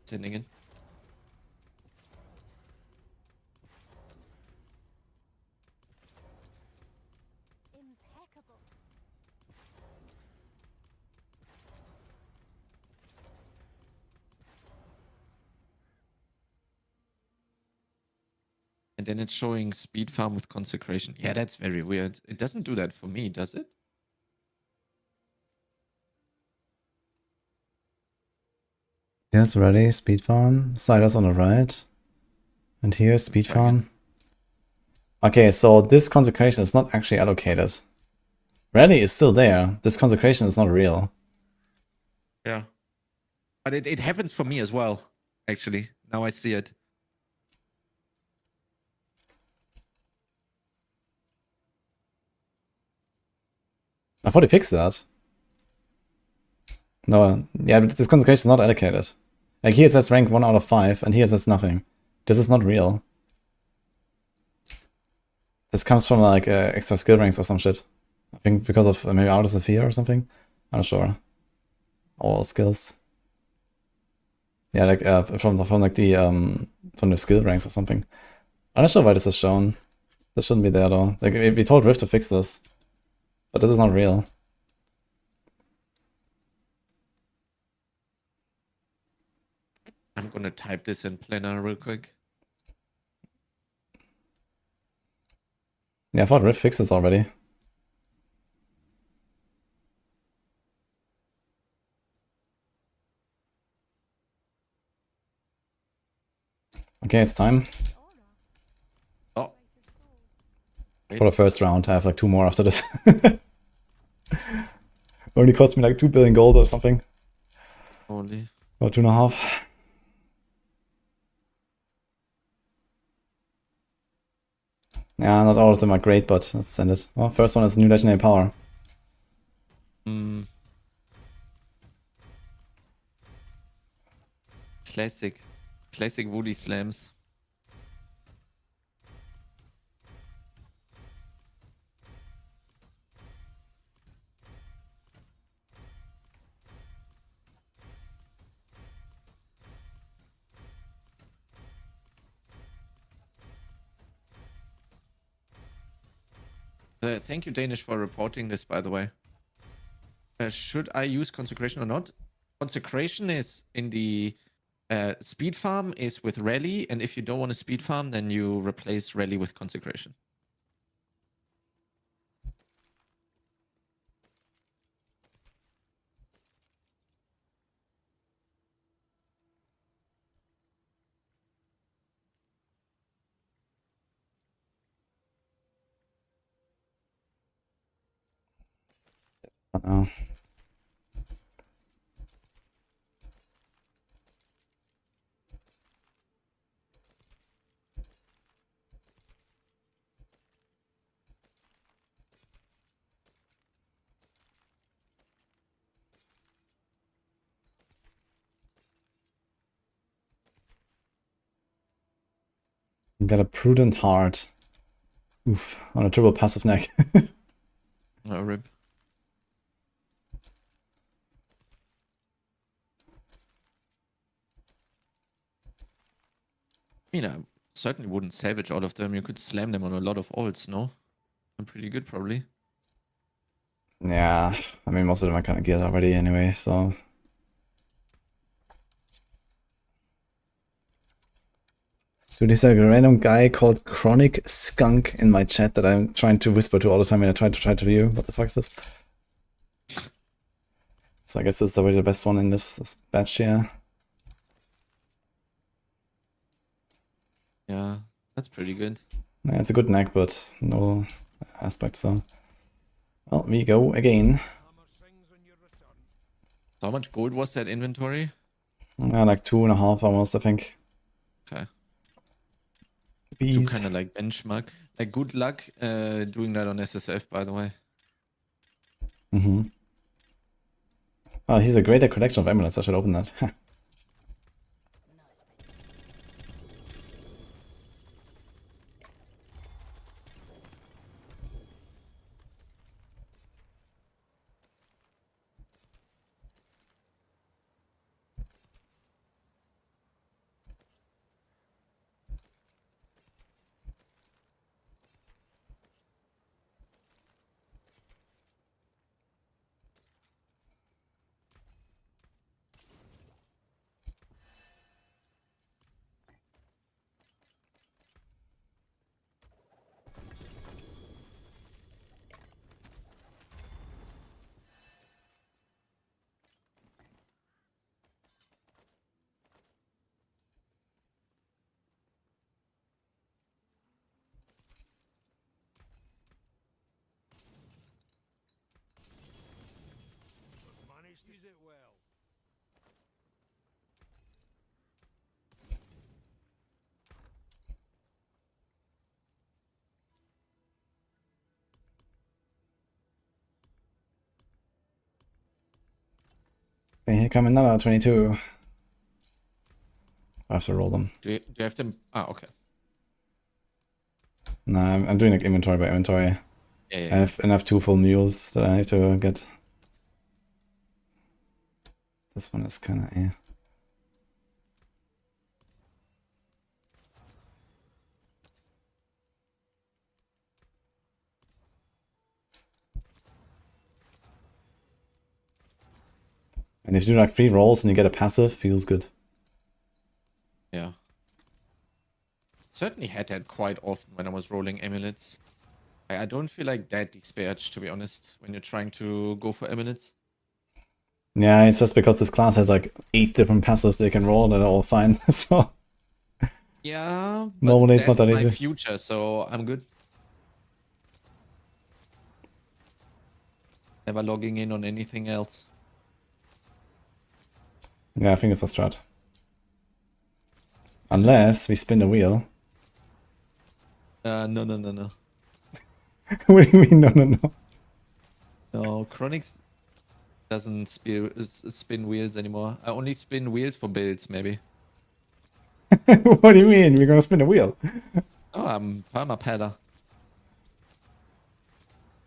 Sending in.
Impeccable.
And then it's showing speed farm with consecration. Yeah, that's very weird. It doesn't do that for me, does it?
Yes, ready. Speed farm. Sliders on the right. And here, speed
Try
farm.
again.
Okay, so this consecration is not actually allocated. Rally is still there. This consecration is not real.
Yeah. But it happens for me as well, actually. Now I see it.
I thought he fixed that. No, yeah, but this consecration is not allocated. Like here it says rank 1 out of 5, and here it says nothing. This is not real. This comes from like extra skill ranks or some shit. I think because of maybe Out of the Fear or something. I'm not sure. All skills. Yeah, like from like the from the skill ranks or something. I'm not sure why this is shown. This shouldn't be there though. Like we told Rift to fix this, but this is not real.
I'm gonna type this in planner real quick.
Yeah, I thought Rift fixed this already. Okay, it's time.
Oh.
For the first round, I have like 2 more after this. Only cost me like 2 billion gold or something.
Holy.
Or 2.5. Yeah, not all of them are great, but let's send it. Well, first one is new legendary power.
Classic Woody slams. Thank you, Danish, for reporting this, by the way. Should I use Consecration or not? Consecration is in the speed farm is with Rally, and if you don't want to speed farm, then you replace Rally with Consecration.
Oh. Got a prudent heart. Oof, on a triple passive neck.
Oh, rip. I mean, I certainly wouldn't savage all of them. You could slam them on a lot of ults, no? I'm pretty good, probably.
Yeah, I mean, most of them are kind of geared already anyway, so. Dude, there's like a random guy called Chronic Skunk in my chat that I'm trying to whisper to all the time when I try to view. What the fuck is this? So I guess this is already the best one in this batch here.
Yeah, that's pretty good.
Yeah, it's a good neck, but no aspect, so. Well, we go again.
So how much gold was that inventory?
Like 2.5 almost, I think.
Okay.
Bees.
To kind of like benchmark. Like, good luck doing that on SSF, by the way.
Mm-hmm. Oh, he's a greater collection of amulets. I should open that.
Use it well.
Okay, here come another 22. I have to roll them.
Do you have them? Ah, okay.
Nah, I'm doing like inventory by inventory.
Yeah.
I have 2 full mules that I have to get. This one is kind of And if you do like 3 rolls and you get a passive, feels good.
Yeah. Certainly had that quite often when I was rolling amulets. I don't feel like that despaired, to be honest, when you're trying to go for amulets.
Yeah, it's just because this class has like 8 different passives they can roll that are all fine, so.
Yeah, but
normally it's not
that's
that
my
easy.
future, so I'm good. Never logging in on anything else.
Yeah, I think it's a strat. Unless we spin the wheel.
No.
What do you mean, no?
No, Chronix doesn't spin wheels anymore. I only spin wheels for builds, maybe.
What do you mean? We're gonna spin the wheel?
Oh, I'm permapadder.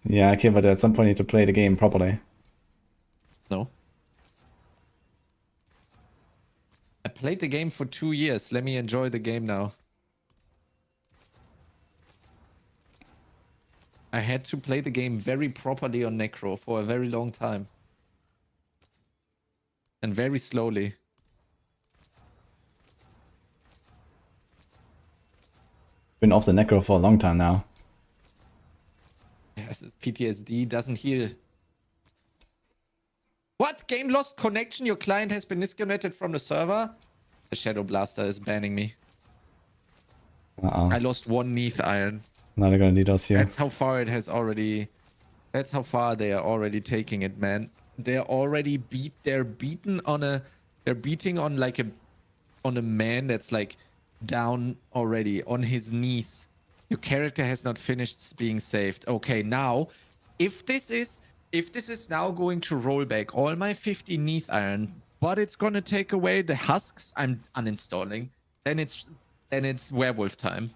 Yeah, okay, but at some point you need to play the game properly.
No. I played the game for 2 years. Let me enjoy the game now. I had to play the game very properly on Necro for a very long time. And very slowly.
Been off the Necro for a long time now.
Yes, PTSD doesn't heal. What? Game lost connection? Your client has been disconnected from the server? The Shadow Blaster is banning me.
Uh-oh.
I lost 1 Neath Iron.
Now they're gonna need us here.
That's how far it has already That's how far they are already taking it, man. They're already they're beating on like on a man that's like down already on his knees. Your character has not finished being saved. Okay, now if this is now going to roll back all my 50 Neath Iron, but it's gonna take away the husks I'm uninstalling, then it's werewolf time.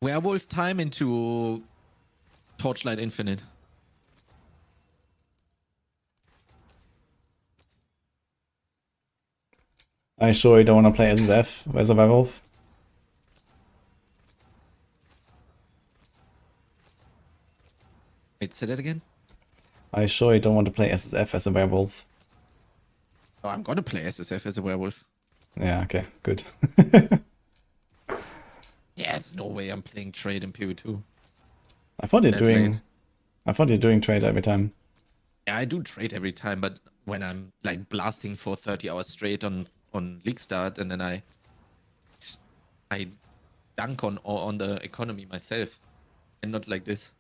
Werewolf time into Torchlight Infinite.
I sure you don't want to play SSF as a werewolf?
Wait, say that again?
I sure you don't want to play SSF as a werewolf?
Oh, I'm gonna play SSF as a werewolf.
Yeah, okay, good.
Yeah, there's no way I'm playing trade in PV2.
I thought you're
That
doing...
late.
I thought you're doing trade every time.
Yeah, I do trade every time, but when I'm like blasting for 30 hours straight on League Start, and then I dunk on the economy myself, and not like this.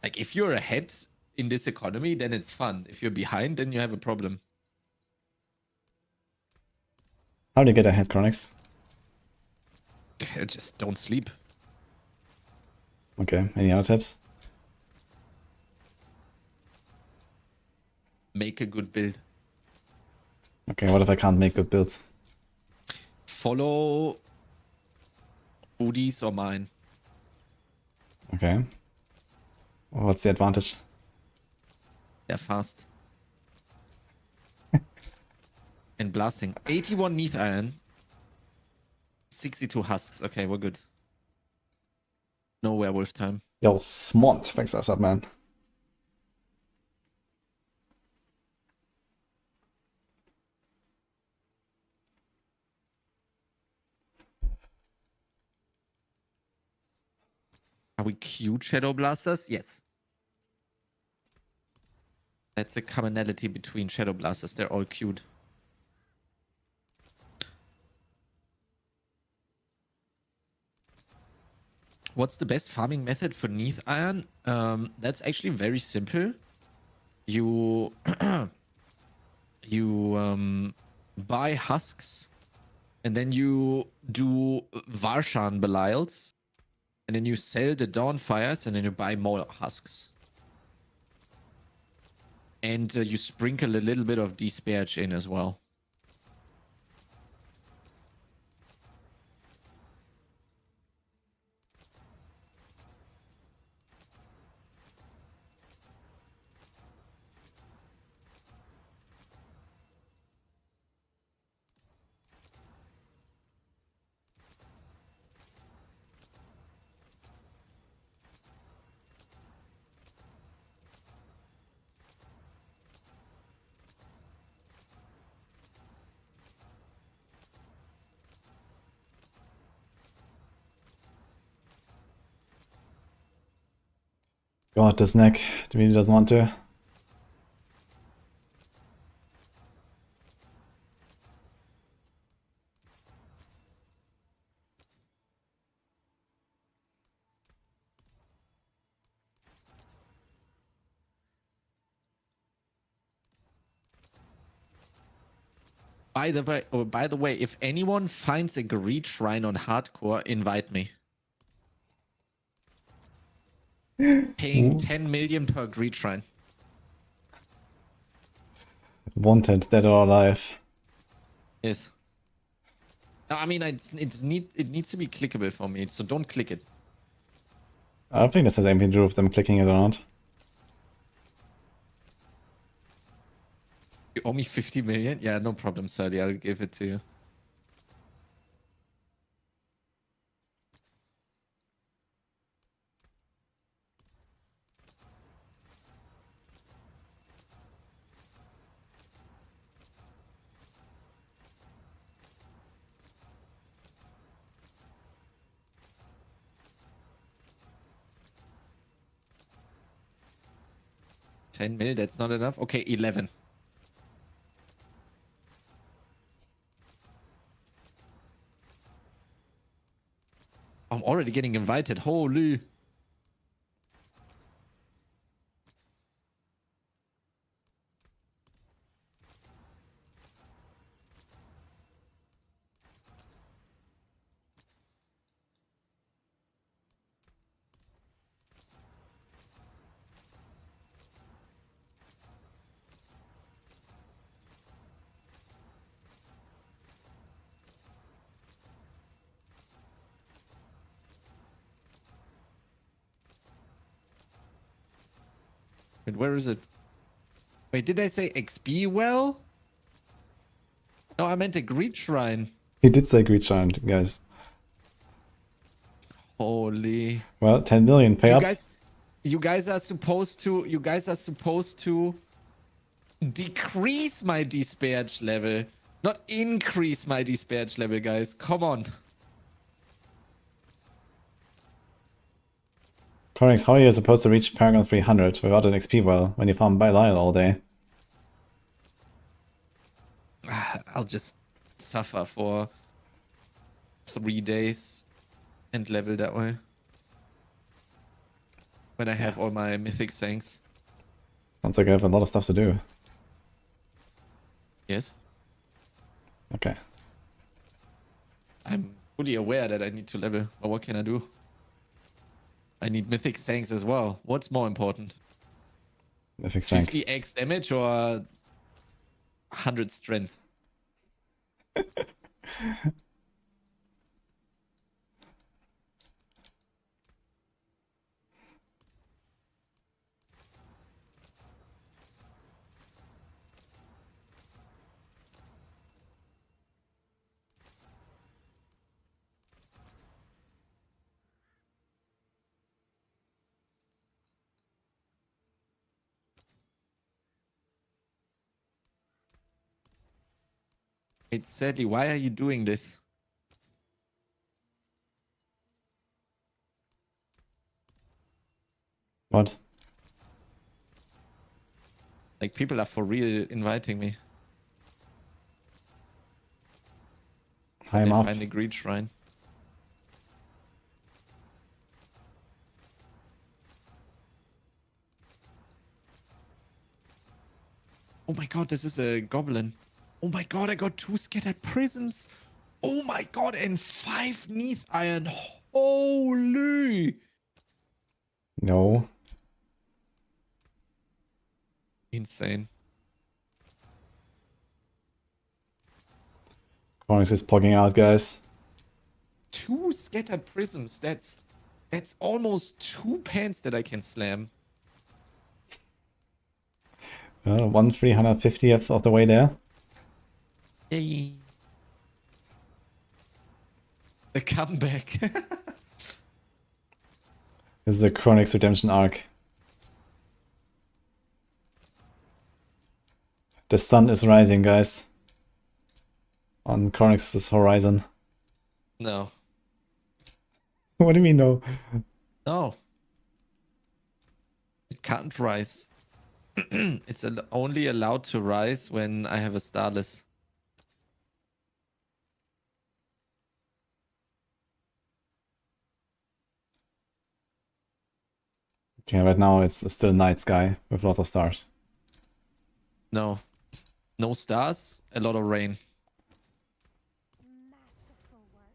Like if you're ahead in this economy, then it's fun. If you're behind, then you have a problem.
How do you get ahead, Chronix?
Just don't sleep.
Okay, any other tips?
Make a good build.
Okay, what if I can't make good builds?
Follow Woody's or mine.
Okay. What's the advantage?
They're fast. And blasting. 81 Neath Iron. 62 husks. Okay, we're good. No werewolf time.
Yo, Smont, thanks for that, man.
Are we cute Shadow Blasters? Yes. That's a commonality between Shadow Blasters. They're all cute. What's the best farming method for Neath Iron? That's actually very simple. You buy husks, and then you do Varshan Belials, and then you sell the Dawnfires, and then you buy more husks. And you sprinkle a little bit of Despairage in as well.
God, this neck really doesn't want to.
By the way, if anyone finds a greed shrine on hardcore, invite me. Paying 10 million per greed shrine.
Wanted, dead or alive.
Yes. No, I mean, it needs to be clickable for me, so don't click it.
I don't think this has anything to do with them clicking it or not.
You owe me 50 million? Yeah, no problem, Sadie. I'll give it to you. 10 mil, that's not enough. Okay, 11. I'm already getting invited. Holy. Wait, where is it? Wait, did I say XP well? No, I meant a greed shrine.
He did say greed shrine, guys.
Holy.
Well, 10 million, pay up.
You guys are supposed to decrease my disparage level, not increase my disparage level, guys. Come on.
Chronix, how are you supposed to reach Paragon 300 without an XP well when you farm Belial all day?
I'll just suffer for 3 days and level that way. When I have all my mythic things.
Sounds like I have a lot of stuff to do.
Yes.
Okay.
I'm fully aware that I need to level, but what can I do? I need mythic sanks as well. What's more important?
Mythic sank.
50x damage or 100 strength? It's sadly, why are you doing this?
What?
Like, people are for real inviting me.
Hi,
They
I'm up.
find a greed shrine. Oh my god, this is a goblin. Oh my god, I got 2 scattered prisms. Oh my god, and 5 neath iron. Holy!
No.
Insane.
Chronix is pogging out, guys.
2 scattered prisms. That's almost 2 pants that I can slam.
1 350th of the way there.
Yay. The comeback.
This is a Chronix redemption arc. The sun is rising, guys. On Chronix's horizon.
No.
What do you mean, no?
No. It can't rise. It's only allowed to rise when I have a Starless.
Okay, right now it's still night sky with lots of stars.
No. No stars, a lot of rain.
Masterful work.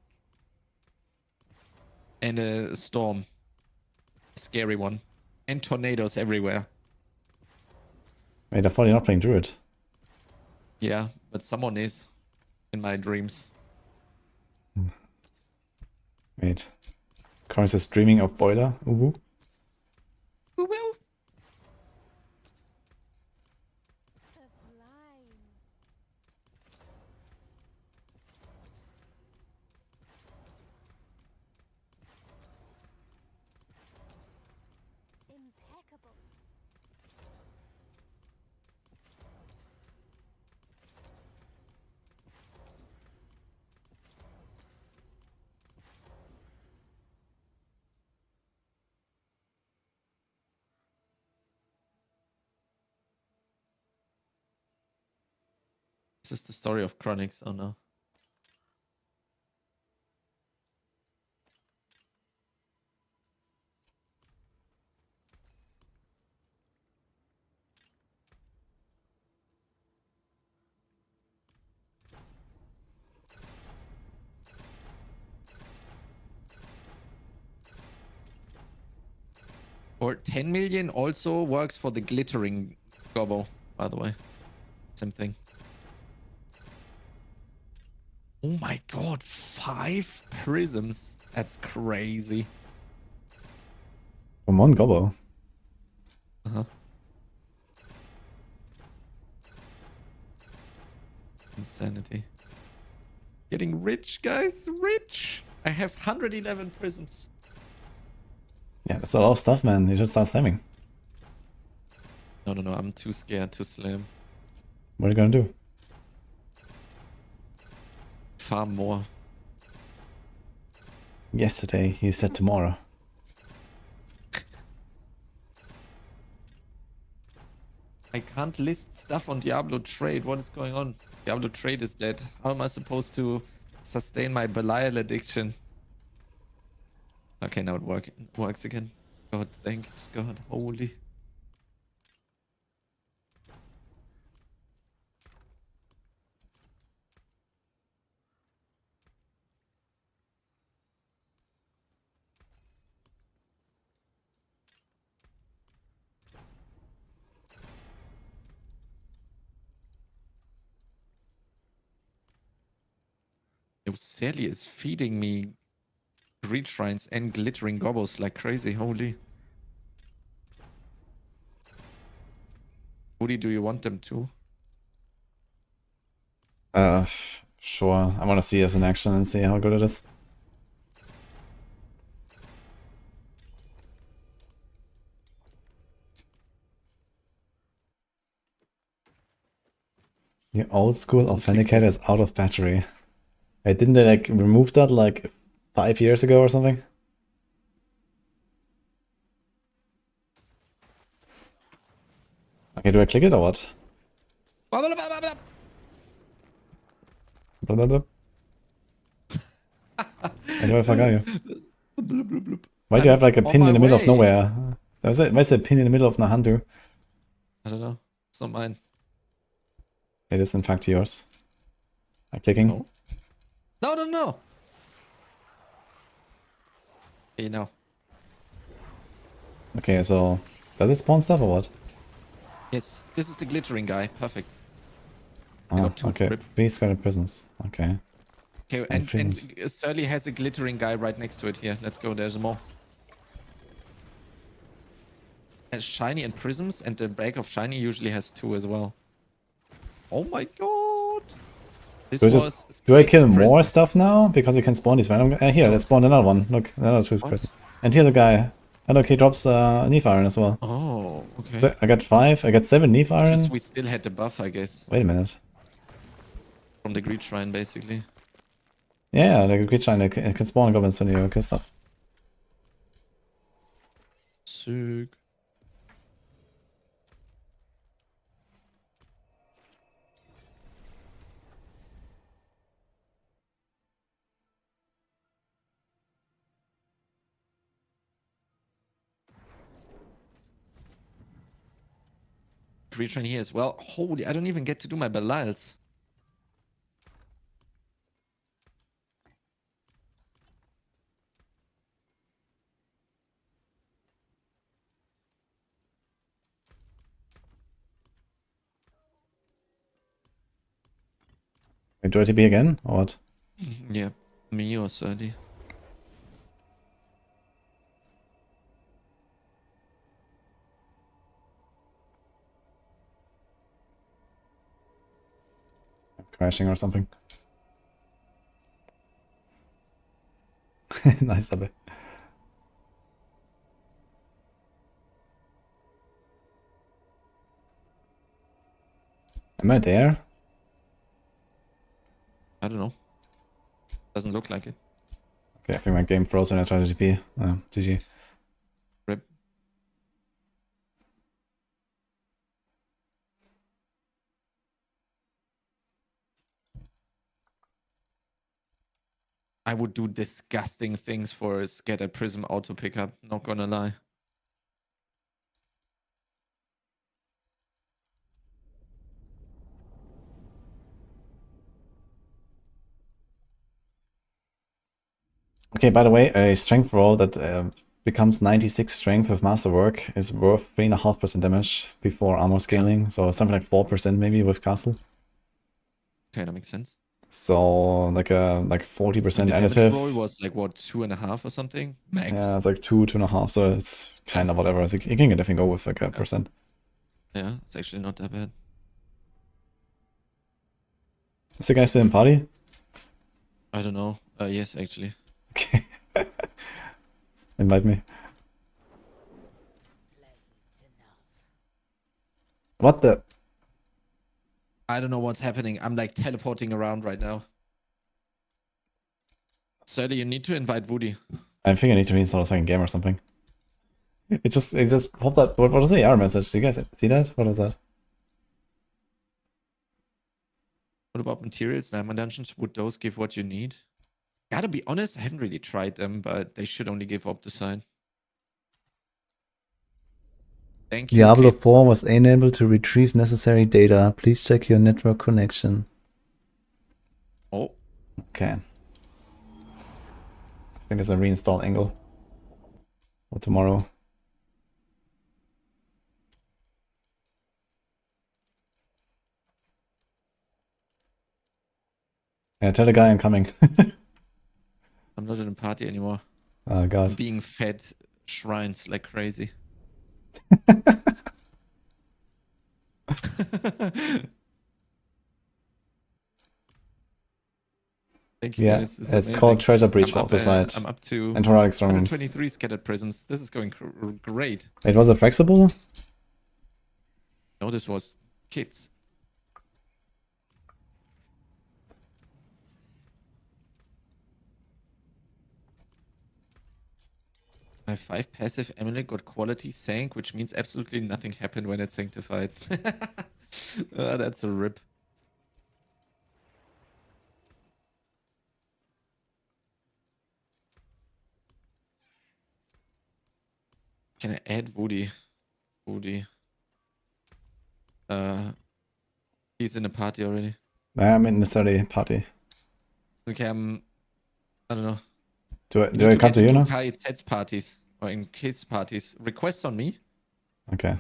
And a storm. Scary one. And tornadoes everywhere.
Wait, I thought you're not playing Druid.
Yeah, but someone is. In my dreams.
Wait. Chronix is dreaming of Boiler? Uwu?
Who will?
Sublime. Impeccable.
This is the story of Chronics. Oh no. Or 10 million also works for the glittering gobbo, by the way. Same thing. Oh my god, 5 prisms. That's crazy.
From one gobbo.
Uh-huh. Insanity. Getting rich, guys. Rich. I have 111 prisms.
Yeah, that's a lot of stuff, man. You should start slamming.
No, no, no. I'm too scared to slam.
What are you gonna do?
Farm more.
Yesterday, you said tomorrow.
I can't list stuff on Diablo trade. What is going on? Diablo trade is dead. How am I supposed to sustain my Belial addiction? Okay, now it works again. God, thanks God, holy. Sally is feeding me greed shrines and glittering gobbles like crazy, holy. Woody, do you want them too?
Sure. I wanna see this in action and see how good it is. The old school authenticator is out of battery. Wait, didn't they like remove that like 5 years ago or something? Okay, do I click it or what? Blah, blah, blah. Where do I fuck are you? Why do you have like a pin in the middle of nowhere? Why is the pin in the middle of Nahandu?
I don't know. It's not mine.
It is in fact yours. I'm clicking.
No. No, no, no. Okay, no.
Okay, so does it spawn stuff or what?
Yes, this is the glittering guy. Perfect. I
Oh,
got 2.
okay.
Rip.
Beast Guarded Prisons. Okay.
Okay, and Surly has a glittering guy right next to it here. Let's go, there's more. And Shiny and Prisms, and the bag of Shiny usually has 2 as well. Oh my god! This was
do I kill more
prisms.
stuff now? Because you can spawn these random... here, let's spawn another one. Look, another 2 prisms. And here's a guy. And look, he drops Neef Iron as well.
Oh, okay.
So I got 5, I got 7 Neef Iron.
Because we still had the buff, I guess.
Wait a minute.
From the Greed Shrine, basically.
Yeah, like a Greed Shrine, it can spawn goblins when you kill stuff.
Sick. Greed Shrine here as well. Holy, I don't even get to do my Belials.
Wait, do I TP again, or what?
Yeah, me or Surly.
Crashing or something. Nice double. Am I there?
I don't know. Doesn't look like it.
Okay, I think my game froze when I tried to TP. GG.
Rip. I would do disgusting things for a Scattered Prism auto pickup, not gonna lie.
Okay, by the way, a strength roll that becomes 96 strength with masterwork is worth 3.5% damage before armor scaling. So something like 4% maybe with castle.
Okay, that makes sense.
So like a 40%
The damage
additive.
roll was like what, 2.5 or something max.
Yeah, it's like 2.5. So it's kind of whatever. So you can definitely go with like a percent.
Yeah, it's actually not that bad.
Is the guy still in party?
I don't know. Yes, actually.
Okay. Invite me. What the?
I don't know what's happening. I'm like teleporting around right now. Sadly, you need to invite Woody.
I think I need to reinstall a second game or something. It just popped up. What was the error message? Do you guys see that? What was that?
What about materials? Nightmare dungeons, would those give what you need? Gotta be honest, I haven't really tried them, but they should only give Opticide. Thank you,
Diablo
kids.
4 was unable to retrieve necessary data. Please check your network connection.
Oh.
Okay. I think there's a reinstall angle for tomorrow. Yeah, tell the guy I'm coming.
I'm not in a party anymore.
Oh god.
I'm being fed shrines like crazy. Thank you,
Yeah,
guys. This is
it's
amazing.
called Treasure Breach for
I'm
Opticide.
up to
and Heroic Strong Rooms.
123 scattered prisms. This is going great.
Wait, was it flexible?
No, this was kids. My 5 passive amulet got quality sank, which means absolutely nothing happened when it's sanctified. That's a rip. Can I add Woody? Woody. He's in a party already.
I'm in the study party.
Okay, I don't know.
Do I come to you now?
Kai sets parties or in kids parties. Requests on me.
Okay.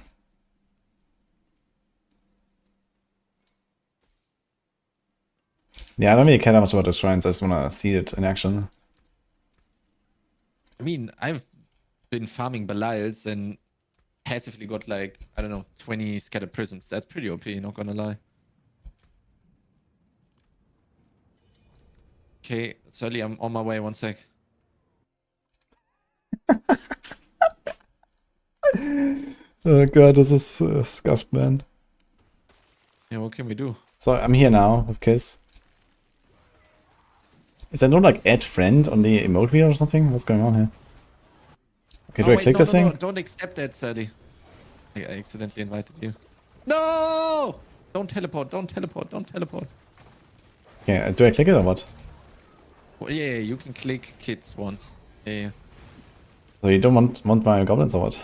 Yeah, I don't really care that much about the shrines. I just want to see it in action.
I mean, I've been farming Belials and passively got like, I don't know, 20 scattered prisms. That's pretty OP, not gonna lie. Okay, Sully, I'm on my way. 1 sec.
Oh god, this is scuffed, man.
Yeah, what can we do?
So I'm here now with Kiss. Is there no like add friend on the emote wheel or something? What's going on here? Okay, do I click this thing?
No, don't accept that, Sully. I accidentally invited you. No! Don't teleport, don't teleport, don't teleport.
Okay, do I click it or what?
Well, yeah, you can click kids once. Yeah.
So you don't want my goblins or what?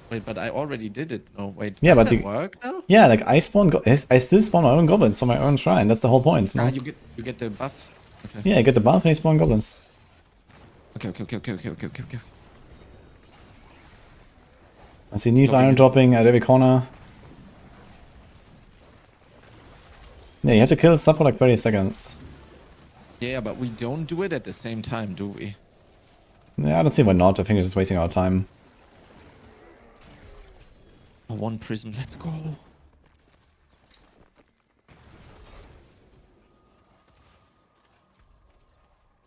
Wait, but I already did it. Oh, wait.
Yeah,
Does
but
that work now?
Yeah, like I still spawn my own goblins on my own shrine. That's the whole point. No?
Ah, you get the buff. Okay.
Yeah, I get the buff and I spawn goblins.
Okay.
I see needle iron dropping at every corner. Yeah, you have to kill stuff for like 30 seconds.
Yeah, but we don't do it at the same time, do we?
Yeah, I don't see why not. I think it's just wasting our time.
Oh, 1 prism, let's go.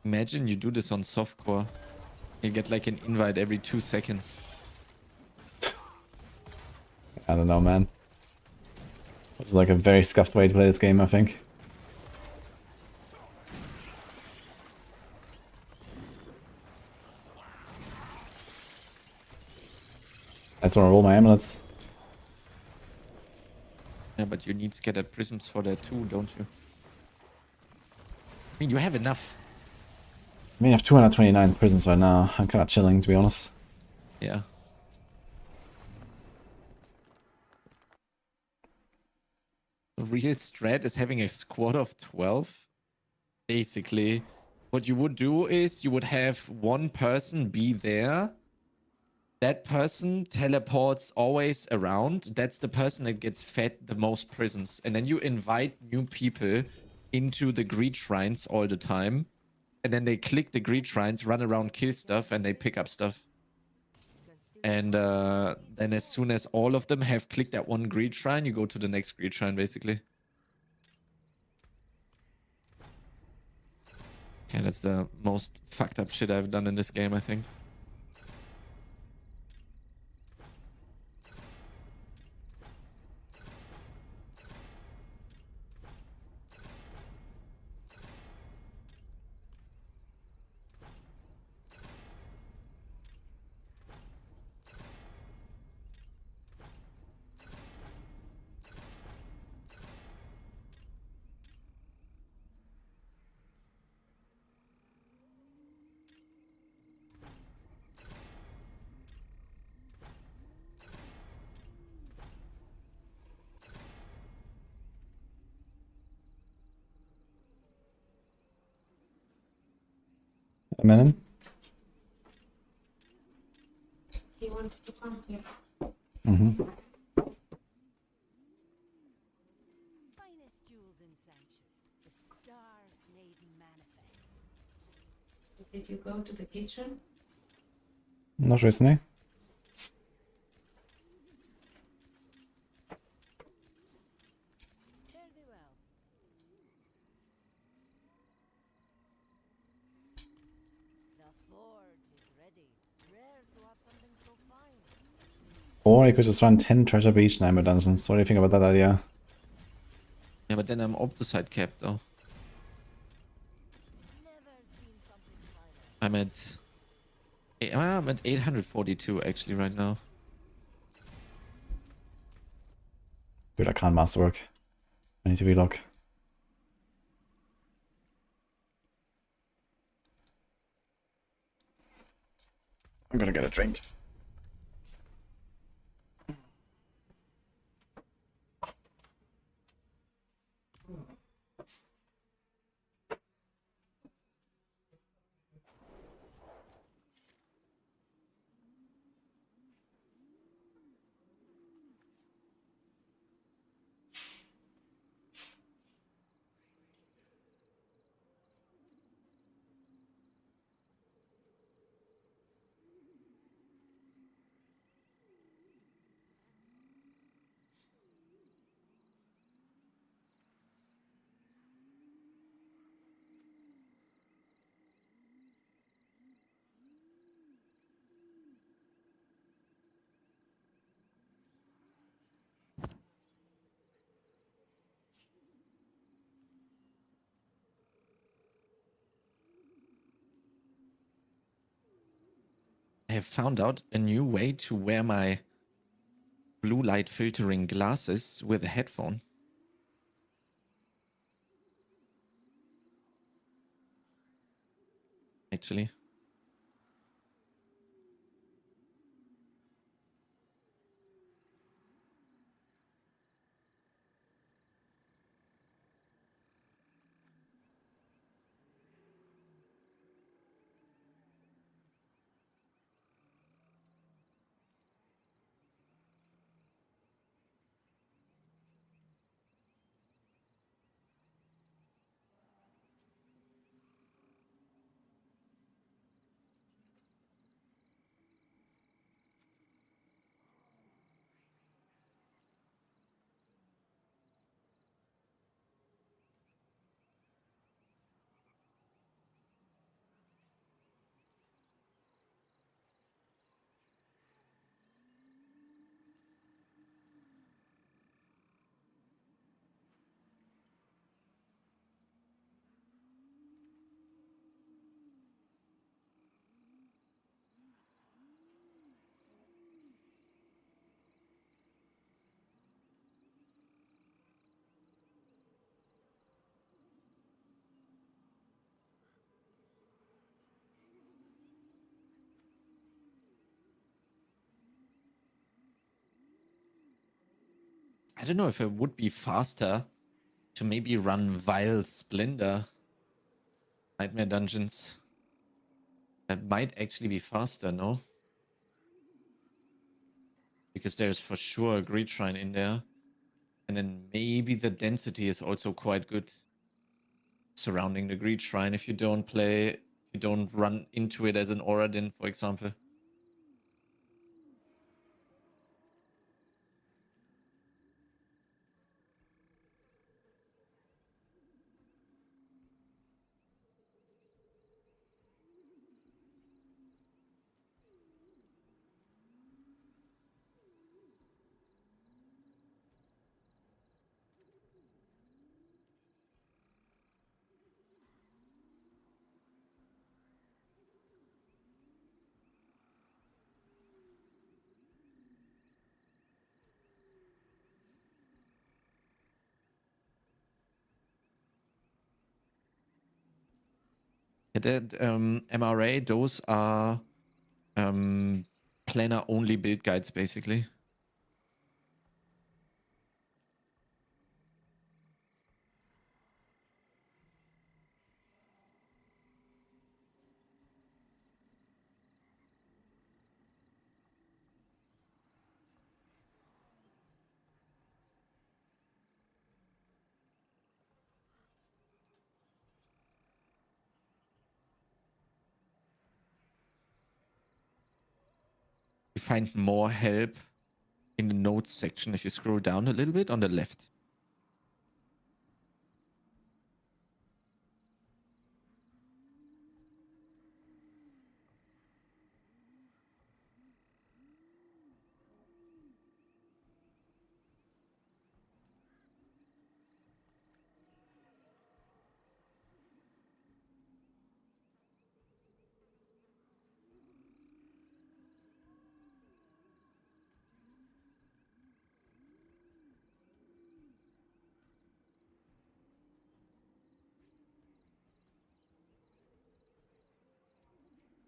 Imagine you do this on softcore. You get like an invite every 2 seconds.
I don't know, man. It's like a very scuffed way to play this game, I think. I just want to roll my amulets.
Yeah, but you need scattered prisms for that too, don't you? I mean, you have enough.
I mean, I have 229 prisons right now. I'm kind of chilling, to be honest.
Yeah. The real strat is having a squad of 12. Basically, what you would do is you would have one person be there. That person teleports always around. That's the person that gets fed the most prisms. And then you invite new people into the greed shrines all the time. And then they click the greed shrines, run around, kill stuff, and they pick up stuff. And then as soon as all of them have clicked that one greed shrine, you go to the next greed shrine, basically. Yeah, that's the most fucked up shit I've done in this game, I think.
A minute.
He wanted to come here.
Mm-hmm.
Finest jewels in Sanctuary. The stars made manifest.
Did you go to the kitchen?
Not recently.
Fare thee well. The forge is ready. Rare to have something so fine.
Or I could just run 10 treasure breach Nightmare dungeons. What do you think about that idea?
Yeah, but then I'm opposite capped though.
Never seen something finer.
I'm at 842 actually right now.
Dude, I can't masterwork. I need to relog. I'm gonna get a drink.
I have found out a new way to wear my blue light filtering glasses with a headphone. Actually. don't know if it would be faster to maybe run Vile Splendor Nightmare Dungeons. That might actually be faster, no? Because there's for sure a Greed Shrine in there. And then maybe the density is also quite good surrounding the Greed Shrine if you don't run into it as an Oradin, for example. That MRA, those are planner only build guides basically. You find more help in the notes section if you scroll down a little bit on the left.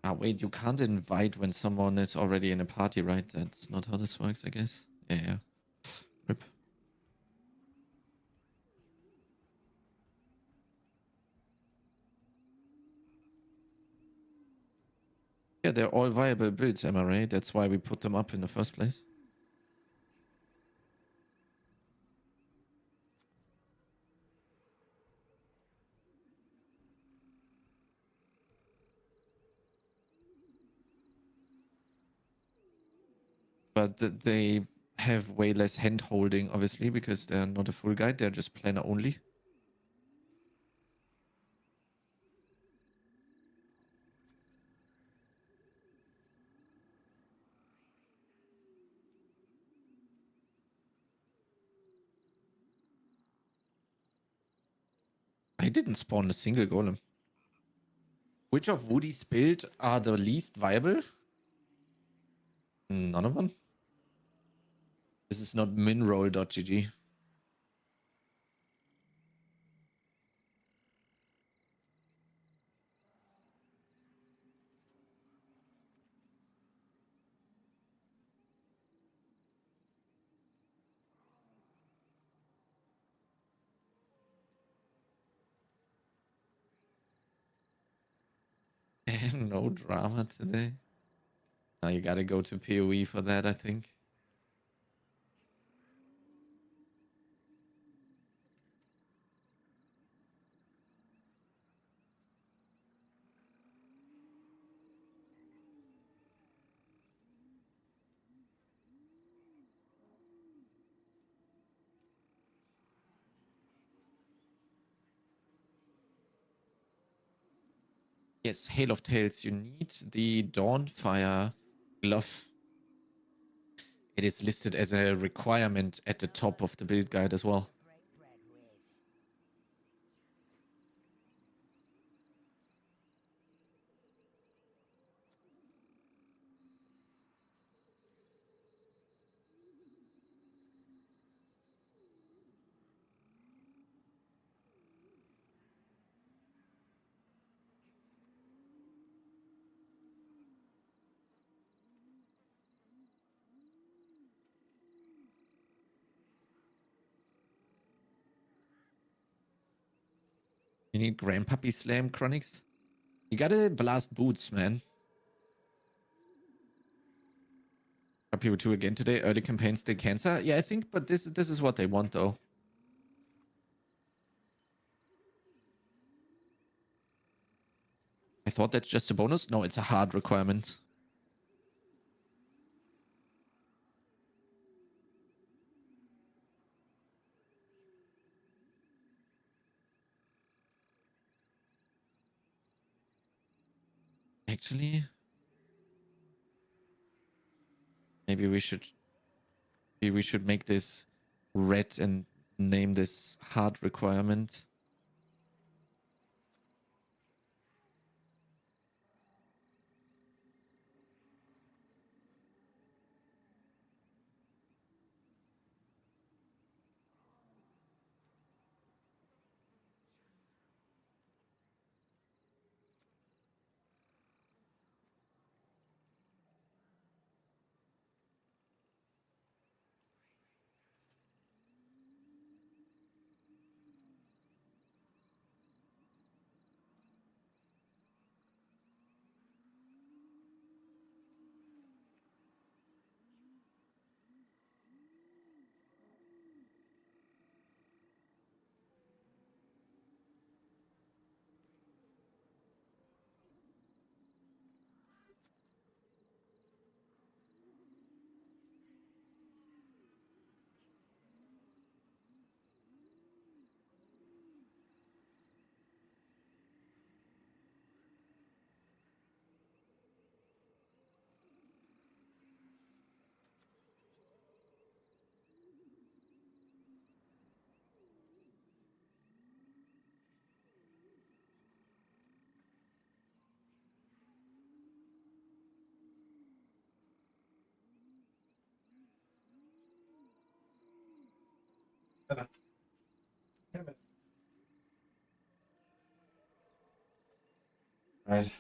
Ah, wait, you can't invite when someone is already in a party, right? That's not how this works, I guess. Yeah. Rip. Yeah, they're all viable builds, MRA. That's why we put them up in the first place. But they have way less hand holding, obviously, because they're not a full guide. They're just planner only. I didn't spawn a single golem. Which of Woody's build are the least viable? None of them. This is not minroll.gg. No drama today. Now you gotta go to PoE for that, I think. Yes, Hail of Tales. You need the Dawnfire glove. It is listed as a requirement at the top of the build guide as well. You need Grandpappy Slam Chronics. You gotta blast boots, man. Are people 2 again today? Early campaign still cancer? Yeah, I think, but this is what they want though. I thought that's just a bonus. No, it's a hard requirement. Actually, maybe we should make this red and name this hard requirement.
Right.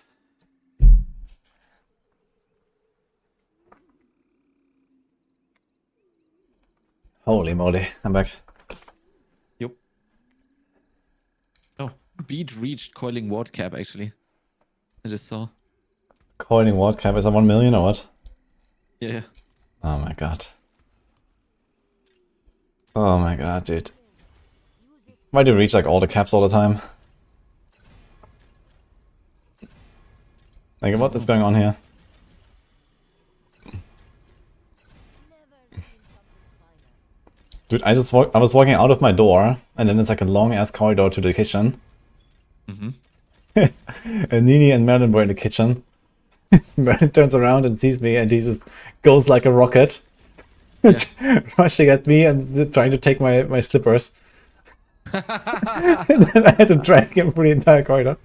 Holy moly, I'm back.
Yep. Oh, beat reached coiling ward cap actually. I just saw.
Coiling what cap is a 1 million or what?
Yeah.
Oh my god. Oh my god, dude. Why do you reach like all the caps all the time? Like what is going on here? Dude, I was walking out of my door, and then it's like a long ass corridor to the kitchen.
Mm-hmm.
And Nini and Merlin were in the kitchen. Merlin turns around and sees me, and he just goes like a rocket, rushing at me and trying to take my slippers. And then I had to drag him through the entire corridor.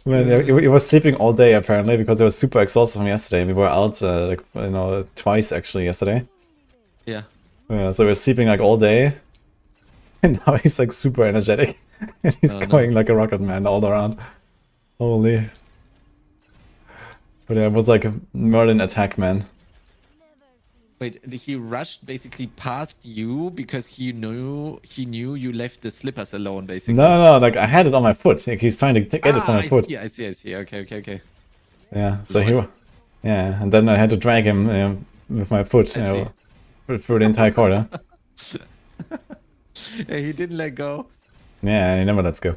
Man, he was sleeping all day apparently because he was super exhausted from yesterday. We were out, like, you know, twice actually yesterday.
Yeah.
So we were sleeping like all day, and now he's like super energetic, and he's going like a rocket, man, all around. Holy! But yeah, it was like a Merlin attack, man.
Wait, he rushed basically past you because he knew you left the slippers alone, basically.
No, like I had it on my foot. Like he's trying to get it from my foot.
I see. Okay.
Yeah, so yeah, and then I had to drag him with my foot, through the entire corridor.
Yeah, he didn't let go.
Yeah, he never lets go.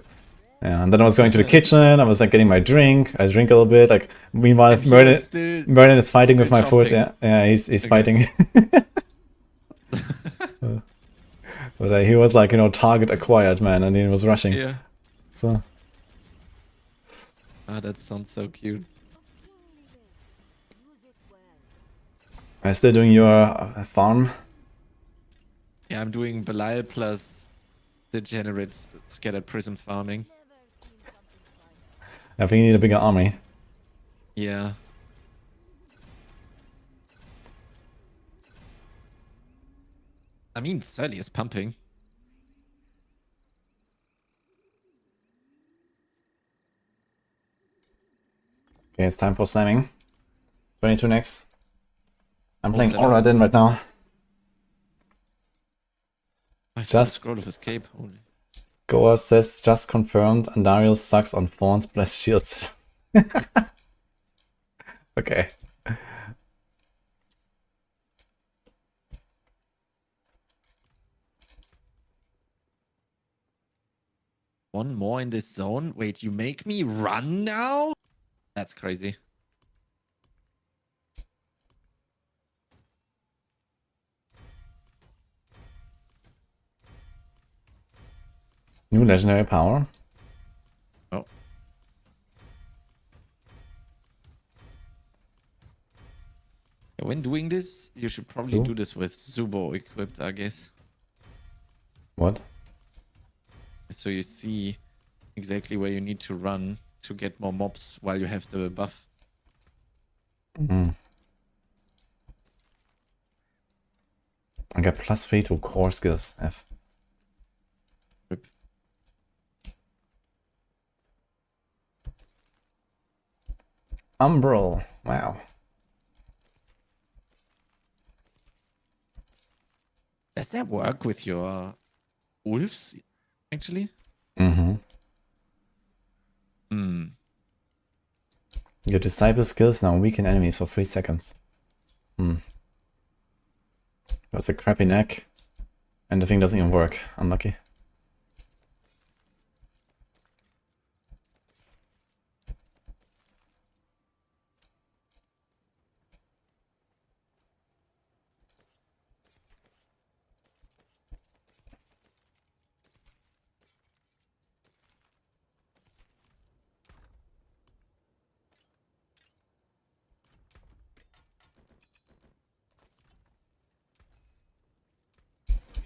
Yeah, and then I was going to the kitchen. I was like getting my drink. I drink a little bit. Like meanwhile, Merlin is fighting with my foot. Yeah, he's fighting. But he was like, you know, target acquired, man, and he was rushing.
Yeah.
So.
Ah, that sounds so cute.
Are you still doing your farm?
Yeah, I'm doing Belial plus Degenerate Scattered Prism farming.
I think you need a bigger army.
Yeah. I mean, Surly is pumping.
Okay, it's time for slamming. 22 next. I'm playing Paladin right now.
Just Scroll of Escape. Holy.
Goa says just confirmed Andarius sucks on Thorns bless shields. Okay.
One more in this zone. Wait, you make me run now? That's crazy.
New legendary power.
Oh. When doing this, you should probably do this with Zubo equipped, I guess.
What?
So you see exactly where you need to run to get more mobs while you have the buff.
Mm. I got +3 to core skills, F.
Rip.
Umbral. Wow.
Does that work with your wolves, actually?
Mm-hmm.
Hmm.
Your disciple skills now weaken enemies for 3 seconds. That's a crappy neck. And the thing doesn't even work. Unlucky.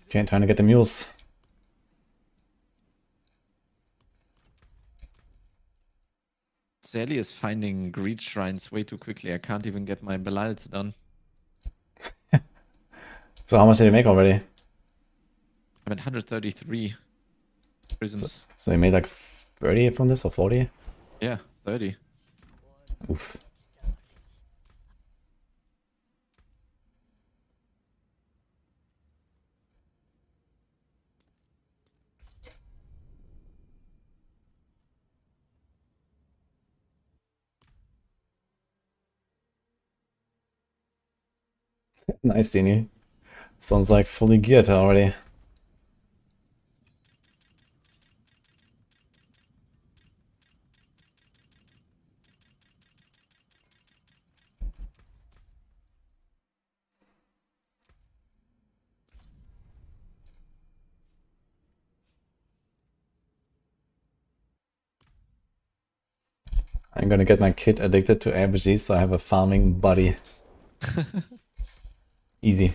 Okay, time to get the mules.
Sally is finding greed shrines way too quickly. I can't even get my Belalt done.
So how much did you make already?
I'm at 133 prisms.
So you made like 30 from this or 40?
Yeah, 30.
Oof. Nice, Dini. Sounds like fully geared already. I'm gonna get my kid addicted to RPGs so I have a farming buddy. Easy.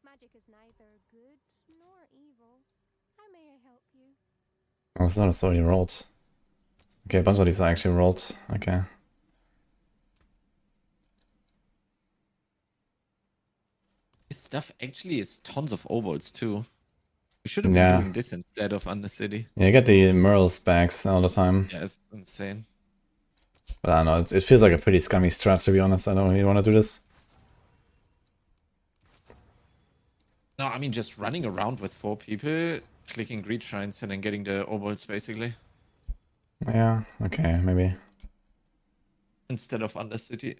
Magic is neither good nor evil. How may I help you?
Oh, it's not a story rolled. Okay, a bunch of these are actually rolled. Okay.
This stuff actually is tons of overlords too. We should have been
Yeah.
doing this instead of Undercity.
Yeah, you get the Merle's bags all the time.
Yeah, it's insane.
But I don't know, it feels like a pretty scummy strat, to be honest. I don't really want to do this.
No, I mean just running around with 4 people, clicking greed shrines and then getting the overlords basically.
Yeah, okay, maybe.
Instead of Undercity.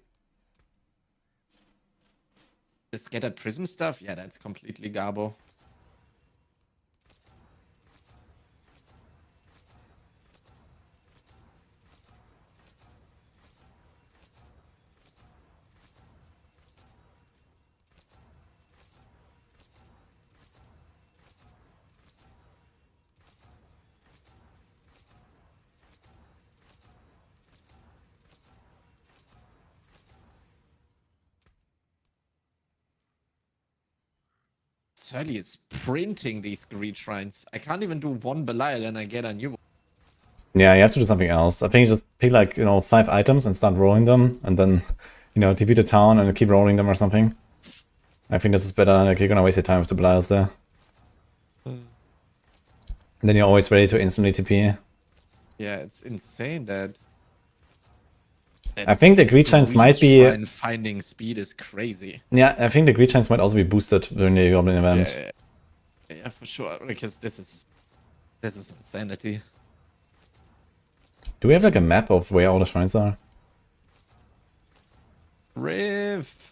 The scattered prism stuff, yeah, that's completely garbo. Surly is printing these greed shrines. I can't even do one Belial and I get a new one.
Yeah, you have to do something else. I think you just pick like, 5 items and start rolling them, and then, TP the town and keep rolling them or something. I think this is better. Like, you're gonna waste your time with the Belials there. And then you're always ready to instantly TP.
Yeah, it's insane that.
I think the greed shrines might be.
Shrine finding speed is crazy.
Yeah, I think the greed shrines might also be boosted during the Goblin event.
Yeah, for sure. Because this is insanity.
Do we have like a map of where all the shrines are?
Riv.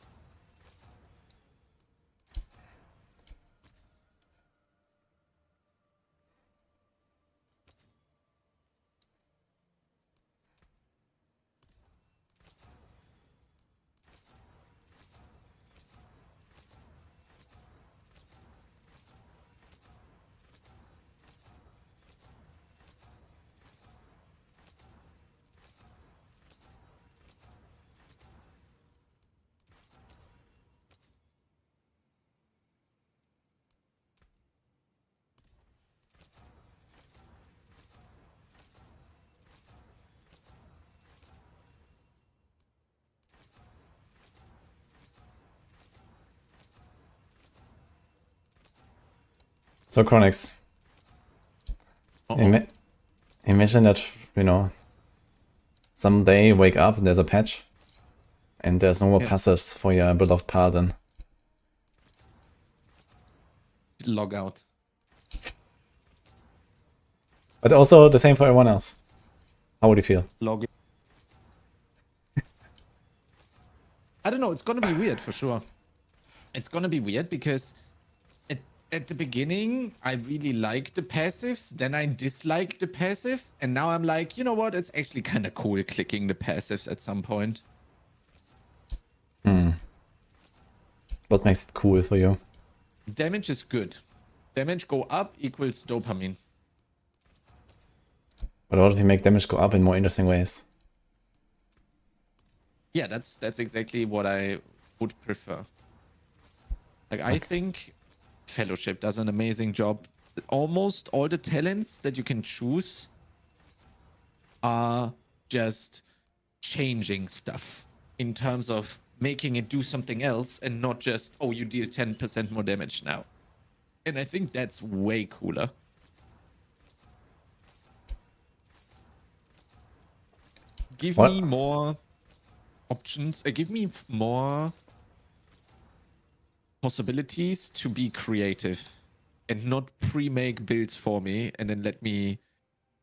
So Chronix. Imagine that, someday you wake up and there's a patch and there's no more passes for your beloved Paladin.
Log out.
But also the same for everyone else. How would you feel?
Log in. I don't know, it's gonna be weird for sure. It's gonna be weird because at the beginning, I really liked the passives, then I disliked the passive, and now I'm like, you know what, it's actually kind of cool clicking the passives at some point.
What makes it cool for you?
Damage is good. Damage go up equals dopamine.
But what if you make damage go up in more interesting ways?
Yeah, that's exactly what I would prefer. Like, I think Fellowship does an amazing job. Almost all the talents that you can choose are just changing stuff in terms of making it do something else and not just, oh, you deal 10% more damage now. And I think that's way cooler. Give me more options. Give me more possibilities to be creative and not pre-make builds for me and then let me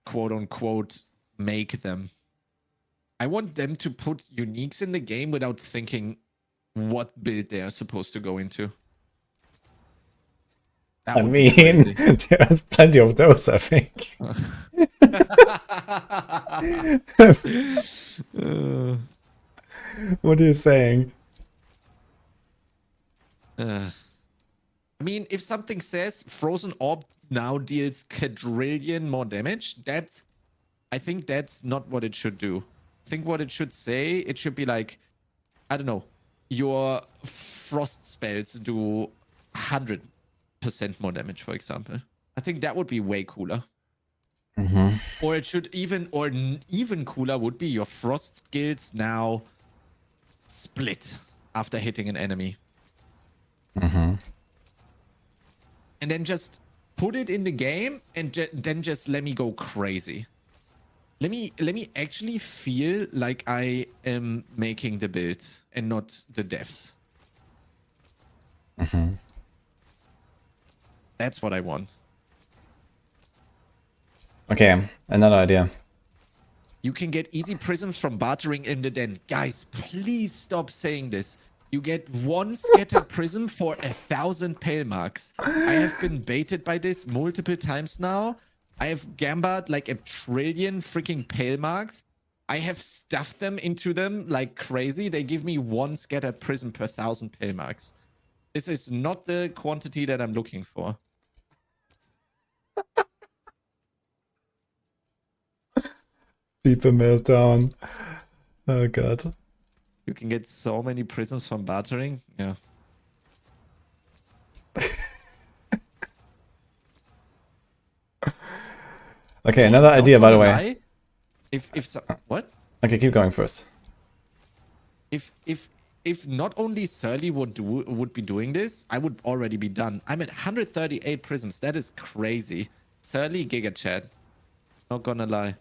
quote unquote make them. I want them to put uniques in the game without thinking what build they are supposed to go into. That
I mean, there's plenty of those, I think. What are you saying?
I mean, if something says Frozen Orb now deals quadrillion more damage, I think that's not what it should do. I think what it should say, it should be like, I don't know, your frost spells do 100% more damage, for example. I think that would be way cooler. Or it should even cooler would be your frost skills now split after hitting an enemy. And then just put it in the game and then just let me go crazy. Let me actually feel like I am making the builds and not the devs. That's what I want.
Okay, another idea.
You can get easy prisms from bartering in the den. Guys, please stop saying this. You get 1 scattered prism for 1,000 pale marks. I have been baited by this multiple times now. I have gambled like 1 trillion freaking pale marks. I have stuffed them into them like crazy. They give me 1 scattered prism per 1,000 pale marks. This is not the quantity that I'm looking for.
People meltdown. Oh god.
You can get so many prisms from bartering. Yeah.
Okay, another
Not
idea, by the
gonna
way.
lie, what?
Okay, keep going first.
If not only Surly would be doing this, I would already be done. I'm at 138 prisms. That is crazy. Surly Giga Chat. Not gonna lie.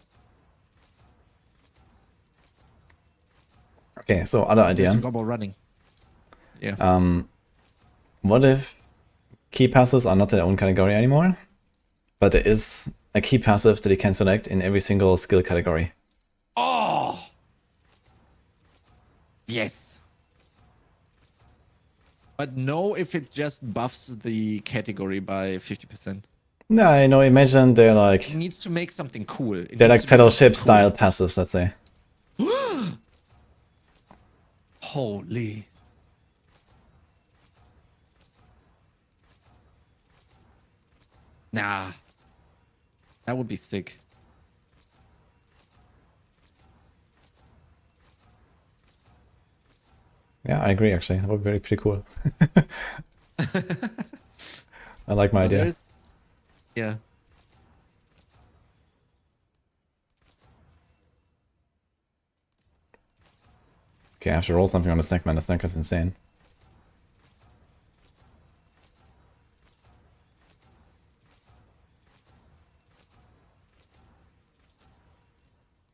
Okay, so other
There's
idea.
a gobble running. Yeah.
What if key passives are not their own category anymore, but there is a key passive that you can select in every single skill category?
Oh! Yes. But no, if it just buffs the category by 50%.
No, I know, imagine they're
It
like,
needs to make something cool.
they're like fellowship style passives, let's say.
Holy. Nah. That would be sick.
Yeah, I agree, actually. That would be pretty cool. I like my idea.
Yeah.
Okay, I have to roll something on the snack, man. The snack is insane.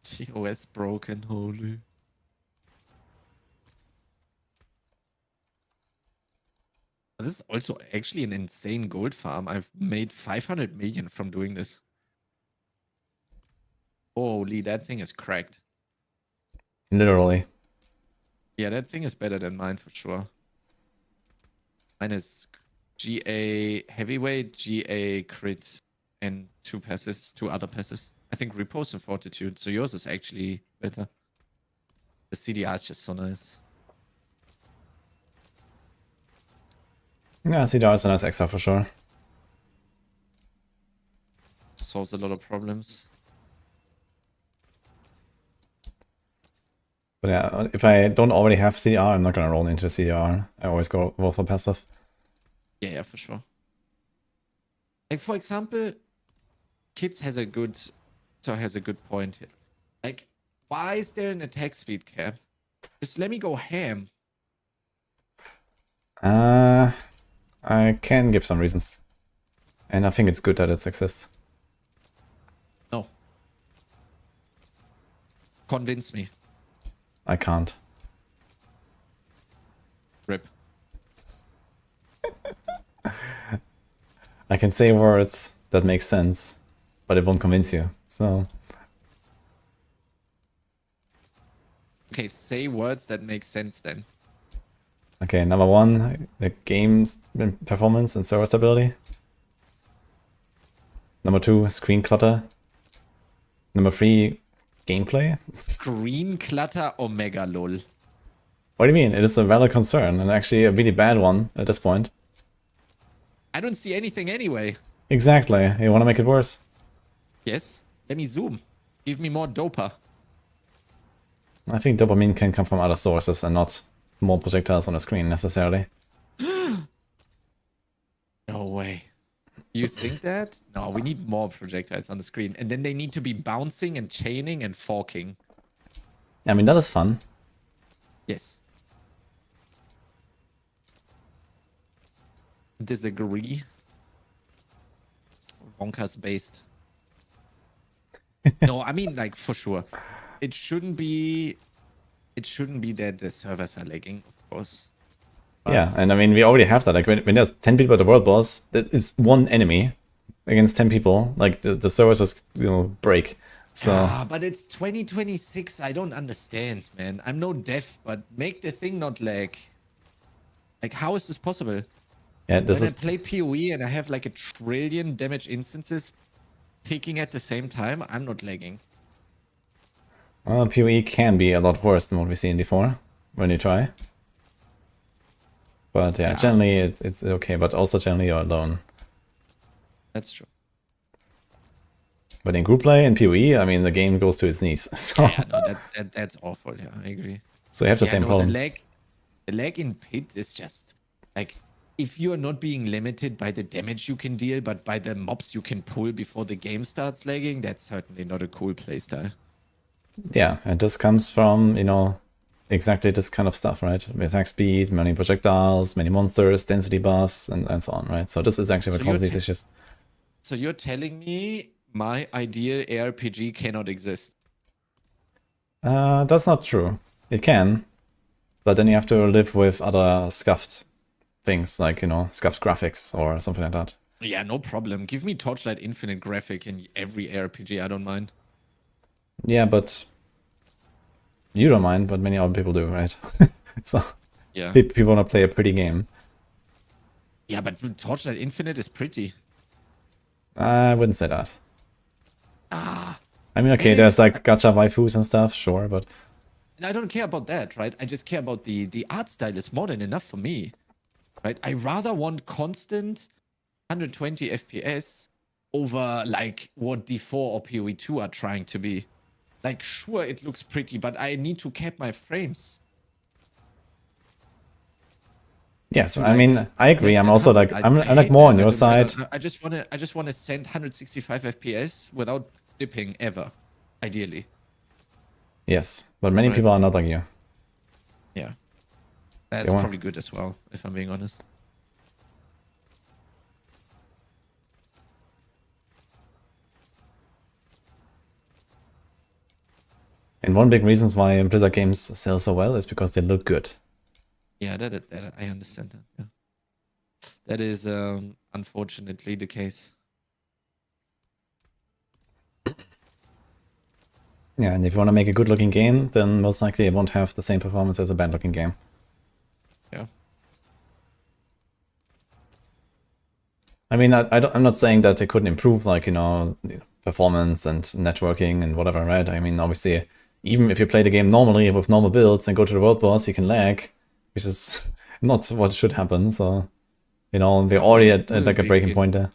TOS broken, holy. This is also actually an insane gold farm. I've made 500 million from doing this. Holy, that thing is cracked.
Literally.
Yeah, that thing is better than mine for sure. Mine is GA heavyweight, GA crit, and two other passives. I think repose and fortitude. So yours is actually better. The CDR is just so nice.
Yeah, CDR is a nice extra for sure.
Solves a lot of problems.
But yeah, if I don't already have CDR, I'm not gonna roll into CDR. I always go for passive.
Yeah, for sure. Like for example, Kids has a good point here. Like, why is there an attack speed cap? Just let me go ham.
I can give some reasons. And I think it's good that it exists.
No. Convince me.
I can't.
Rip.
I can say words that make sense, but it won't convince you. So
Okay, say words that make sense then.
okay, number one, the game's performance and server stability. Number two, screen clutter. Number three, gameplay.
Screen clutter omega lol.
What do you mean? It is a valid concern, and actually a really bad one at this point.
I don't see anything anyway.
Exactly. You want to make it worse?
Yes. Let me zoom. Give me more dopa.
I think dopamine can come from other sources and not more projectiles on the screen necessarily.
No way. You think that? No, we need more projectiles on the screen. And then they need to be bouncing and chaining and forking.
I mean, that is fun.
Yes. Disagree. Wonka's based. No, I mean, like, for sure. It shouldn't be that the servers are lagging, of course. But
Yeah, and I mean, we already have that. Like, when there's 10 people at the world boss, it's one enemy against 10 people. Like, the servers just, break. So,
but it's 2026. I don't understand, man. I'm no deaf, but make the thing not lag. Like, how is this possible?
yeah, this
When
is...
I play PoE and I have like 1 trillion damage instances ticking at the same time, I'm not lagging.
PoE can be a lot worse than what we've seen before, when you try. But yeah, generally it's okay, but also generally you're alone.
That's true.
But in group play and PoE, I mean, the game goes to its knees. So,
Yeah, no, that's awful. Yeah, I agree.
so you have the same
no,
problem.
The lag in pit is just like if you're not being limited by the damage you can deal, but by the mobs you can pull before the game starts lagging, that's certainly not a cool playstyle.
Yeah, and this comes from, you know, exactly this kind of stuff, right? Attack speed, many projectiles, many monsters, density buffs, and so on, right? So this is actually what causes these issues.
So you're telling me my ideal ARPG cannot exist?
That's not true. It can, but then you have to live with other scuffed things, like, you know, scuffed graphics or something like that.
Yeah, no problem. Give me Torchlight Infinite graphic in every ARPG, I don't mind.
Yeah, but you don't mind, but many other people do, right? So
yeah,
people want to play a pretty game.
Yeah, but Torchlight Infinite is pretty.
I wouldn't say that.
Ah.
I mean, okay, there's like gacha waifus and stuff, sure, but
I don't care about that, right? I just care about the art style is more than enough for me, right? I rather want constant 120 FPS over like what D4 or PoE2 are trying to be. Like, sure, it looks pretty, but I need to cap my frames.
yes, I mean, I agree. I'm also like, I'm like more on your side.
I just wanna send 165 FPS without dipping ever, ideally.
Yes, but many people are not like you.
Yeah, that's probably good as well, if I'm being honest.
And one big reason why Blizzard games sell so well is because they look good.
Yeah, that I understand that. Yeah, that is unfortunately the case.
Yeah, and if you want to make a good-looking game, then most likely it won't have the same performance as a bad-looking game.
Yeah.
I mean, I'm not saying that they couldn't improve, like, you know, performance and networking and whatever, right? I mean, obviously, even if you play the game normally with normal builds and go to the world boss, you can lag, which is not what should happen. So, you know, we're already at like a breaking point there.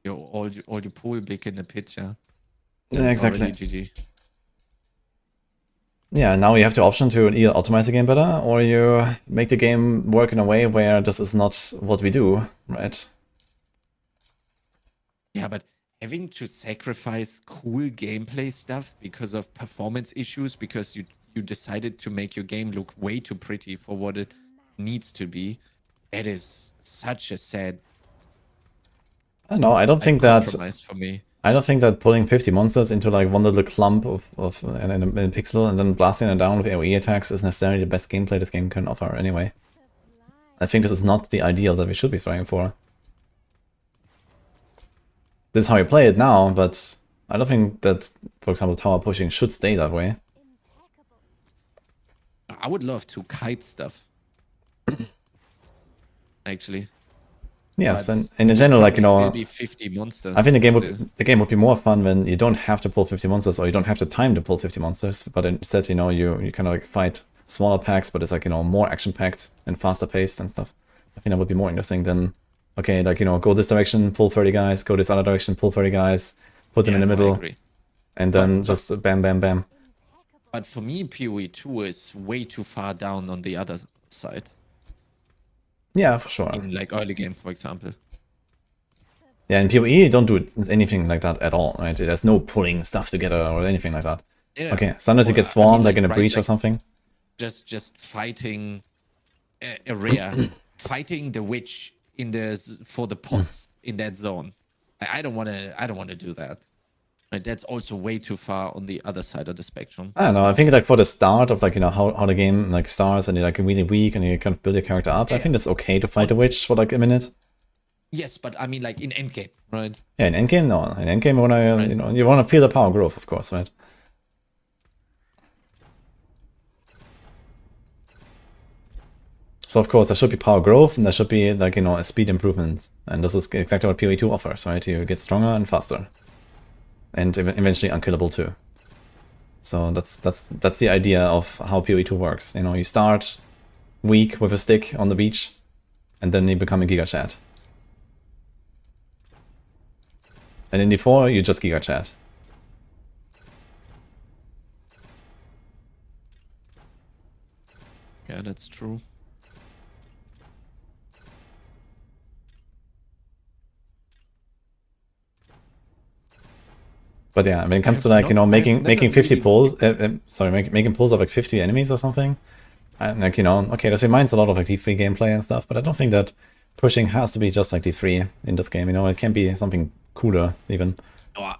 All you pool big in the pit, yeah.
Yeah, exactly.
GG.
Yeah, now you have the option to either optimize the game better or you make the game work in a way where this is not what we do, right?
Yeah, but having to sacrifice cool gameplay stuff because of performance issues, because you decided to make your game look way too pretty for what it needs to be, that is such a sad.
No, I don't think that.
For me.
I don't think that pulling 50 monsters into like one little clump of in a pixel and then blasting it down with AoE attacks is necessarily the best gameplay this game can offer anyway. I think this is not the ideal that we should be striving for. This is how you play it now, but I don't think that, for example, tower pushing should stay that way.
I would love to kite stuff. Actually.
Yes, and in general, like, you know,
be 50 monsters.
I think the game would be more fun when you don't have to pull 50 monsters or you don't have the time to pull 50 monsters, but instead, you know, you kind of like fight smaller packs, but it's like, you know, more action-packed and faster paced and stuff. I think that would be more interesting than, okay, like, you know, go this direction, pull 30 guys, go this other direction, pull 30 guys, put them in the middle, and then just bam, bam, bam.
But for me, PoE2 is way too far down on the other side.
Yeah, for sure.
In like early game, for example.
Yeah, in PoE, don't do anything like that at all, right? There's no pulling stuff together or anything like that. Yeah. Okay, sometimes you get swarmed, like in a breach or something.
Just fighting a rare, fighting the witch in for the pots in that zone. I don't want to do that. Right, that's also way too far on the other side of the spectrum.
I don't know. I think like for the start of like, you know, how the game like starts and you're like really weak and you kind of build your character up. Yeah. I think it's okay to fight the witch for like a minute.
Yes, but I mean like in endgame, right?
Yeah, in endgame, no. In endgame, you know, you want to feel the power growth, of course, right? So of course there should be power growth and there should be like, you know, a speed improvement, and this is exactly what PoE2 offers, right? You get stronger and faster. And eventually unkillable too. So that's the idea of how PoE2 works. You know, you start weak with a stick on the beach, and then you become a Giga Chat. And in D4, you just Giga Chat.
Yeah, that's true.
But yeah, when it comes to
have
like, you know,
not- I have
making
never
50
really-
pulls, making pulls of like 50 enemies or something. And like, you know, okay, this reminds a lot of like D3 gameplay and stuff, but I don't think that pushing has to be just like D3 in this game, you know, it can be something cooler even.
Oh,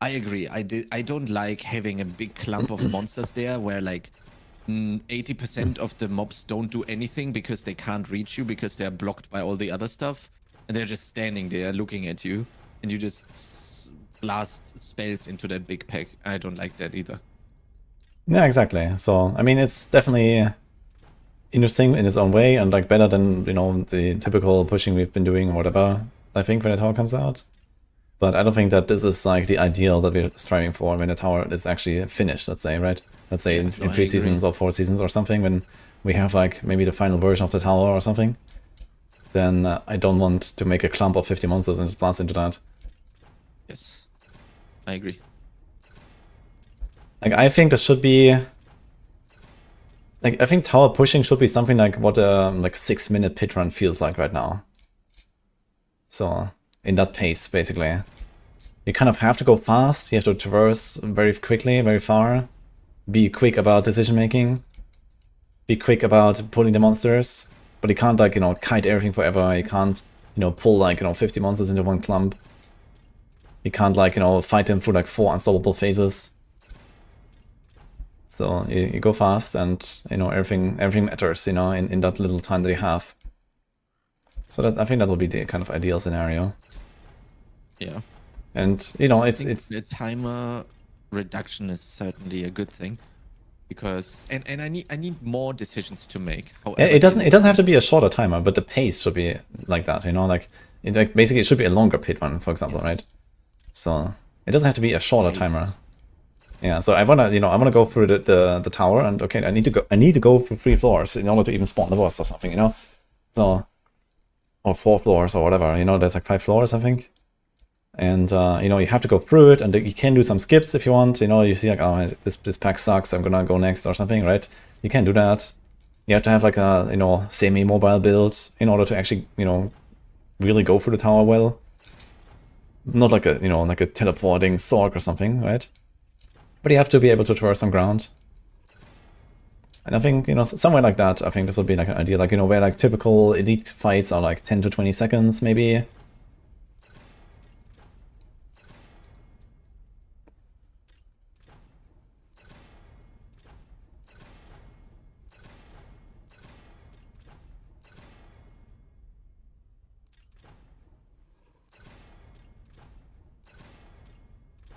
I agree. I don't like having a big clump of monsters there where like 80% of the mobs don't do anything because they can't reach you because they're blocked by all the other stuff. And they're just standing there looking at you. And you just blast spells into that big pack. I don't like that either.
Yeah, exactly. So, I mean, it's definitely interesting in its own way and like better than, you know, the typical pushing we've been doing or whatever, I think, when the tower comes out. But I don't think that this is like the ideal that we're striving for when the tower is actually finished, let's say, right? Let's say in 3 seasons or 4 seasons or something, when we have like maybe the final version of the tower or something. Then I don't want to make a clump of 50 monsters and just blast into that.
Yes, I agree.
Like, I think this should be... Like, I think tower pushing should be something like what a like 6-minute pit run feels like right now. So, in that pace, basically. You kind of have to go fast, you have to traverse very quickly, very far. Be quick about decision making. Be quick about pulling the monsters. But you can't, like, you know, kite everything forever. You can't, you know, pull, like, you know, 50 monsters into one clump. You can't, like, you know, fight them through, like, 4 unstoppable phases. So you go fast and, you know, everything matters, you know, in that little time that you have. So that I think that will be the kind of ideal scenario.
Yeah.
And, you know, it's
the timer reduction is certainly a good thing. Because and I need more decisions to make. However,
it doesn't have to be a shorter timer, but the pace should be like that, you know, like basically it should be a longer pit one, for example,
Yes.
right? So it doesn't have to be a shorter timer. Yeah, so I wanna go through the tower, and okay, I need to go through 3 floors in order to even spawn the boss or something, you know? So, or 4 floors or whatever, you know, there's like 5 floors, I think. And, you know, you have to go through it, and you can do some skips if you want, you know, you see like, oh, this pack sucks, I'm gonna go next or something, right? You can do that. You have to have like a, you know, semi-mobile build in order to actually, you know, really go through the tower well. Not like a, you know, like a teleporting Sork or something, right? But you have to be able to traverse some ground. And I think, you know, somewhere like that, I think this would be like an idea, like, you know, where like typical elite fights are like 10 to 20 seconds, maybe.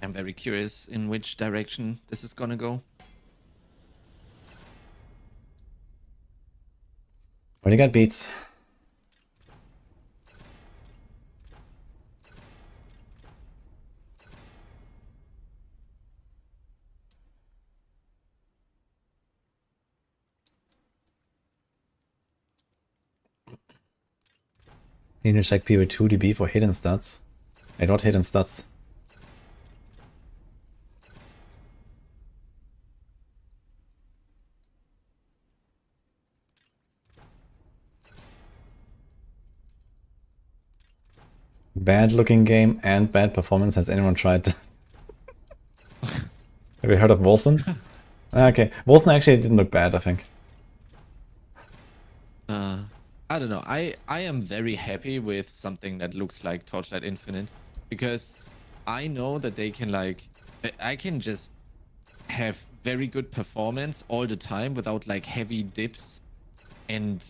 I'm very curious in which direction this is gonna go.
What do you got, Beats? Need to check PO2 DB for hidden stats. I got hidden stats. Bad looking game and bad performance. Has anyone tried? Have you heard of Wilson? Okay, Wilson actually didn't look bad, I think.
I don't know. I am very happy with something that looks like Torchlight Infinite, because I know that they can like, I can just have very good performance all the time without like heavy dips, and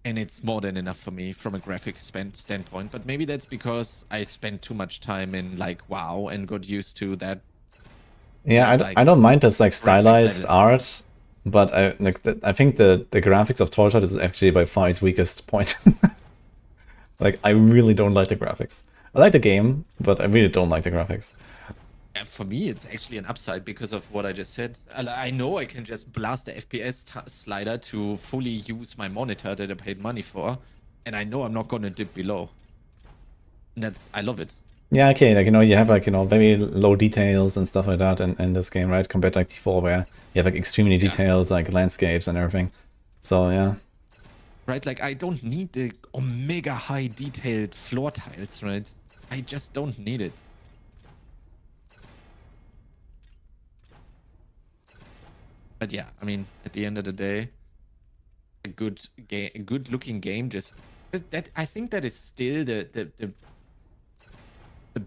it's more than enough for me from a graphic standpoint. But maybe that's because I spent too much time in like WoW and got used to that.
Yeah,
like,
I don't mind this like stylized
graphic
art, but I think the graphics of Torchlight is actually by far its weakest point. Like, I really don't like the graphics. I like the game, but I really don't like the graphics.
For me, it's actually an upside because of what I just said. I know I can just blast the FPS slider to fully use my monitor that I paid money for, and I know I'm not gonna dip below. And I love it.
Yeah, okay, like, you know, you have like, you know, very low details and stuff like that in this game, right? Compared to like T4, where you have like extremely detailed like landscapes and everything. So yeah.
Right, like I don't need the omega high detailed floor tiles, right? I just don't need it. But yeah, I mean, at the end of the day, a good game, a good looking game. Just that I think that is still the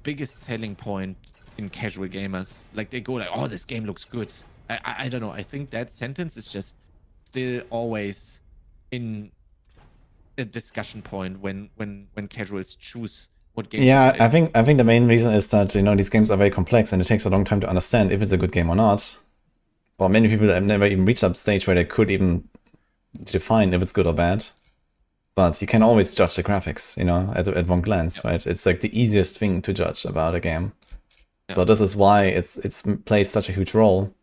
biggest selling point in casual gamers. Like they go like, "Oh, this game looks good." I don't know. I think that sentence is just still always in a discussion point when casuals choose what game to
Yeah,
play.
I think the main reason is that, you know, these games are very complex and it takes a long time to understand if it's a good game or not. Or many people have never even reached that stage where they could even define if it's good or bad. But you can always judge the graphics, you know, at one glance, right? It's like the easiest thing to judge about a game. So this is why it's plays such a huge role.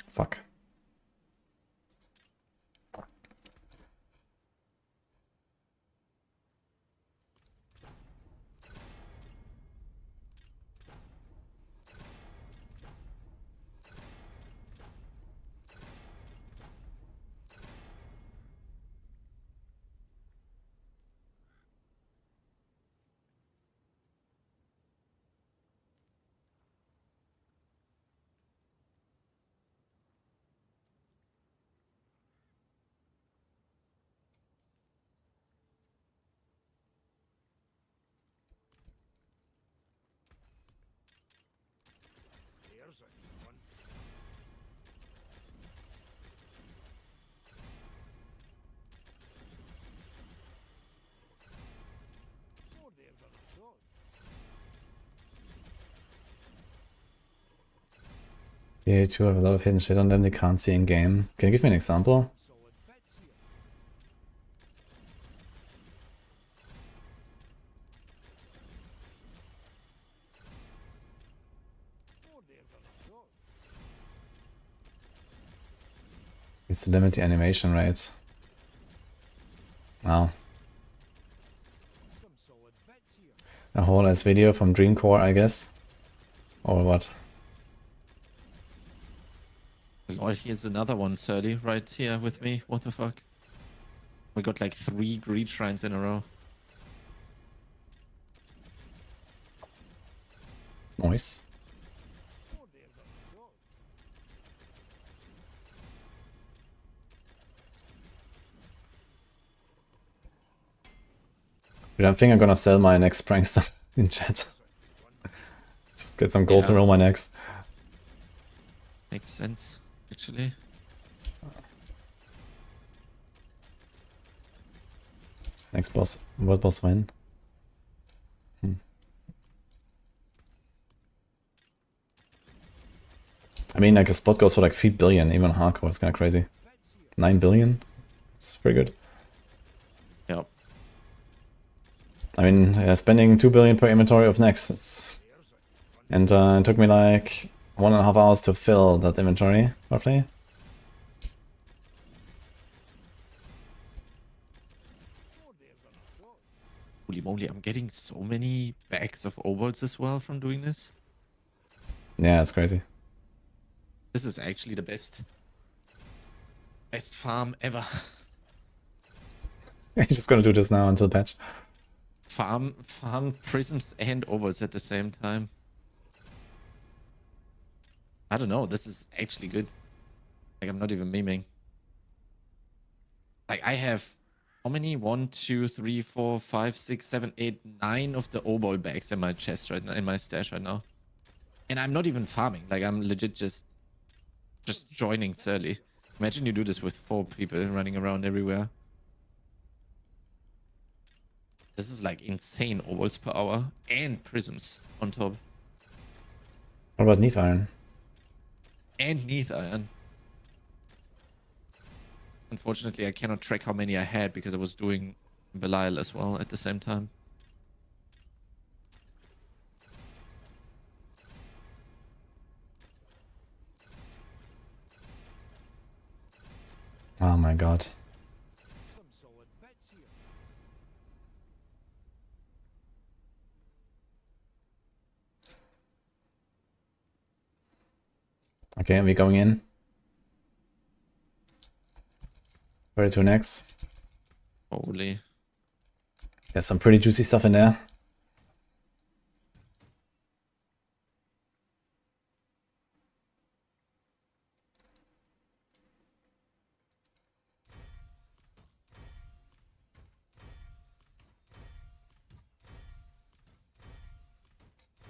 Fuck. Yeah, two have a lot of hidden shit on them they can't see in game. Can you give me an example? It's to limit the animation rates. Wow. A whole ass video from Dreamcore, I guess. Or what?
Oh, here's another one, Surly, right here with me. What the fuck? We got like 3 greed shrines in a row.
Nice. But I think I'm gonna sell my next prankster in chat. Just get some gold to roll my next.
Makes sense, actually.
Next boss, world boss win. I mean, like a spot goes for like 3 billion, even hardcore, it's kind of crazy. 9 billion? It's pretty good.
Yep.
I mean, spending 2 billion per inventory of next, it's... And it took me like 1.5 hours to fill that inventory, roughly.
Holy moly, I'm getting so many bags of obols as well from doing this.
Yeah, it's crazy.
This is actually the best farm ever.
I'm just gonna do this now until patch.
Farm prisms and obols at the same time. I don't know, this is actually good. Like, I'm not even memeing. Like, I have how many? 1, 2, 3, 4, 5, 6, 7, 8, 9 of the obol bags in my chest right now, in my stash right now. And I'm not even farming. Like, I'm legit just joining Surly. Imagine you do this with 4 people running around everywhere. This is like insane obols per hour and prisms on top.
What about Neath Iron?
And Neath Iron. Unfortunately, I cannot track how many I had because I was doing Belial as well at the same time.
Oh my god. Okay, are we going in? Ready to next?
Holy.
There's some pretty juicy stuff in there.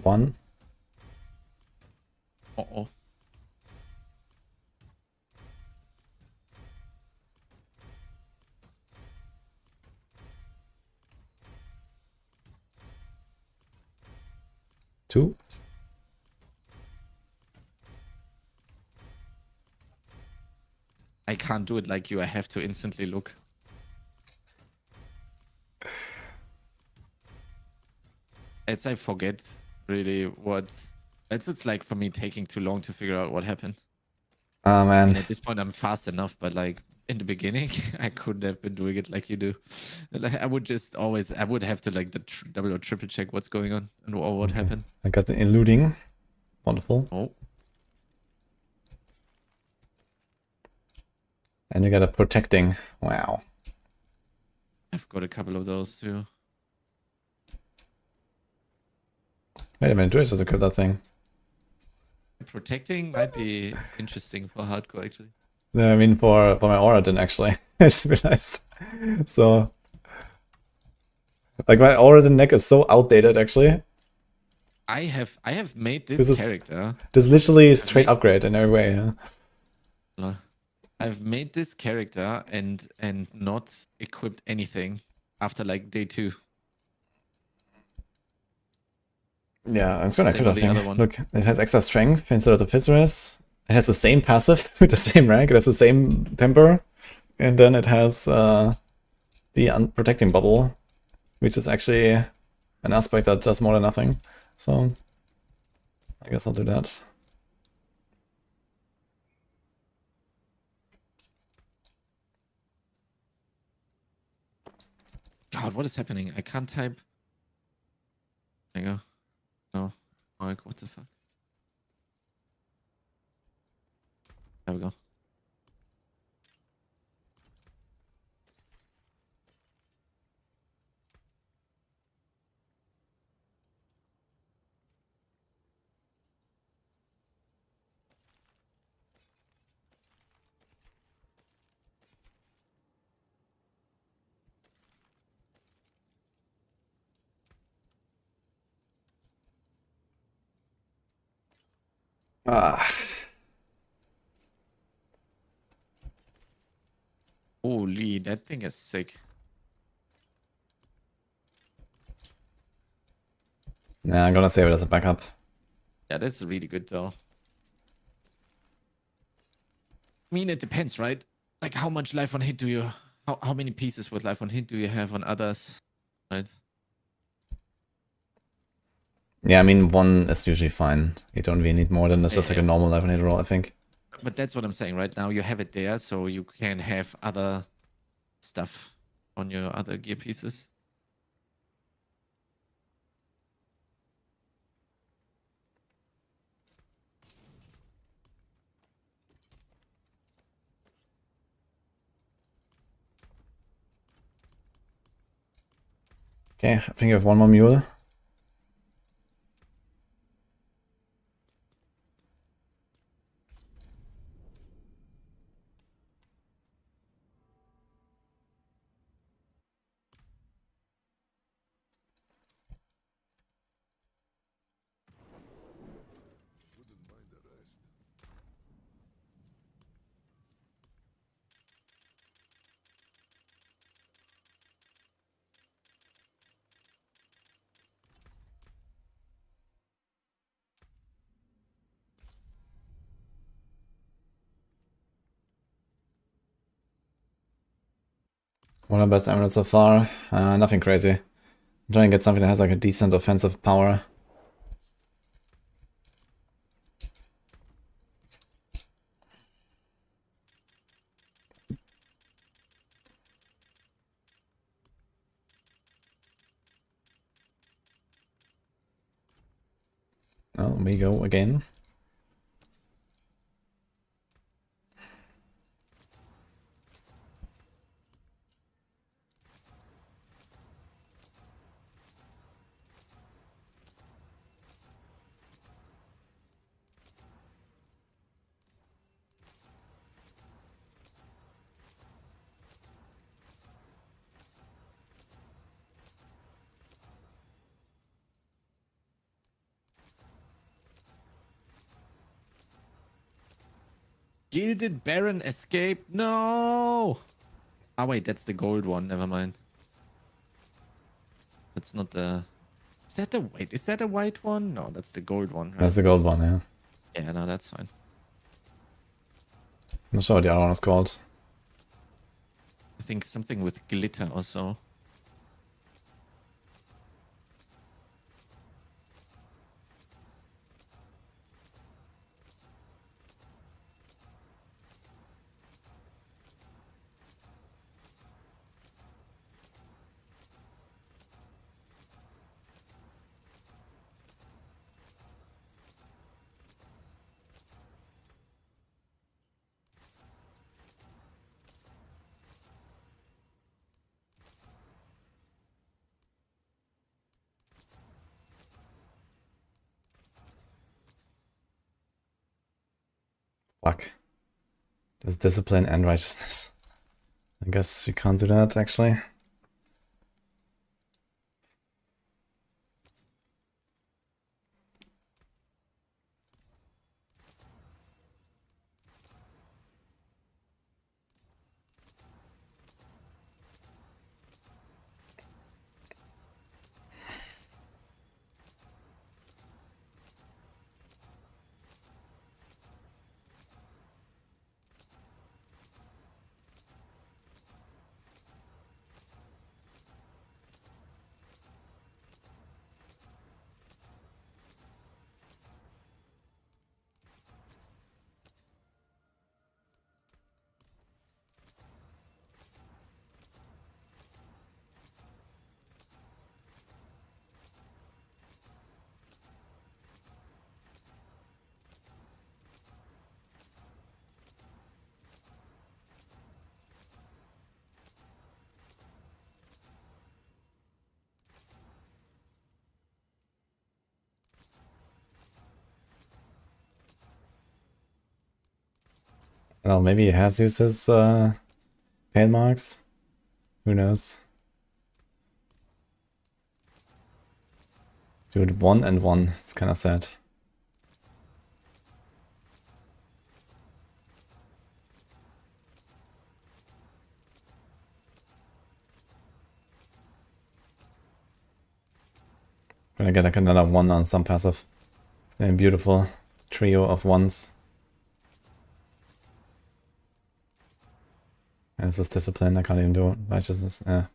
1.
Uh-oh.
Two.
I can't do it like you. I have to instantly look. I forget really what. It's like for me taking too long to figure out what happened.
Oh
I mean,
man.
at this point, I'm fast enough, but like in the beginning, I couldn't have been doing it like you do. Like, I would just always, I would have to like double or triple check what's going on and or what happened.
I got the eluding. Wonderful.
Oh,
And you got a protecting. Wow.
I've got a couple of those too.
Wait a minute, Druid doesn't kill that thing.
Protecting might be interesting for hardcore actually.
No, I mean for my aura then actually. I just realized. So like my aura neck is so outdated actually.
I have made this character.
This is literally a straight upgrade in every way, yeah.
No. I've made this character and not equipped anything after like day 2.
Yeah, I'm just gonna
Same
kill
with
that
the
thing.
other one.
Look, it has extra strength instead of the Fizz. It has the same passive with the same rank, it has the same temper, and then it has the unprotecting bubble, which is actually an aspect that does more than nothing. So I guess I'll do that.
God, what is happening? I can't type. There you go. No. Like, what the fuck? There we go.
Ah.
Holy, that thing is sick.
Nah, I'm gonna save it as a backup.
Yeah, that's really good though. I mean, it depends, right? Like, how much life on hit do you... How many pieces with life on hit do you have on others, right?
Yeah, I mean, 1 is usually fine. You don't really need more than this. Just like a normal 11-hit roll, I think.
But that's what I'm saying, right? Now you have it there, so you can have other stuff on your other gear pieces.
Okay, I think I have 1 more mule.
Wouldn't mind a rest.
One of the best amulets so far. Nothing crazy. I'm trying to get something that has like a decent offensive power. Oh, we go again.
Gilded Baron escape. No. Ah, wait, that's the gold one. Never mind. That's not the... Is that the... Wait, is that a white one? No, that's the gold one, right?
That's the gold one, yeah.
Yeah, no, that's fine.
I'm not sure what the other one is called.
I think something with glitter or so.
Fuck. There's discipline and righteousness. I guess you can't do that, actually. Well, maybe he has used his pain marks. Who knows? Dude, 1 and 1. It's kind of sad. Gonna get like another 1 on some passive. It's gonna be a beautiful trio of 1s. And this is discipline. I can't even do righteousness. Yeah.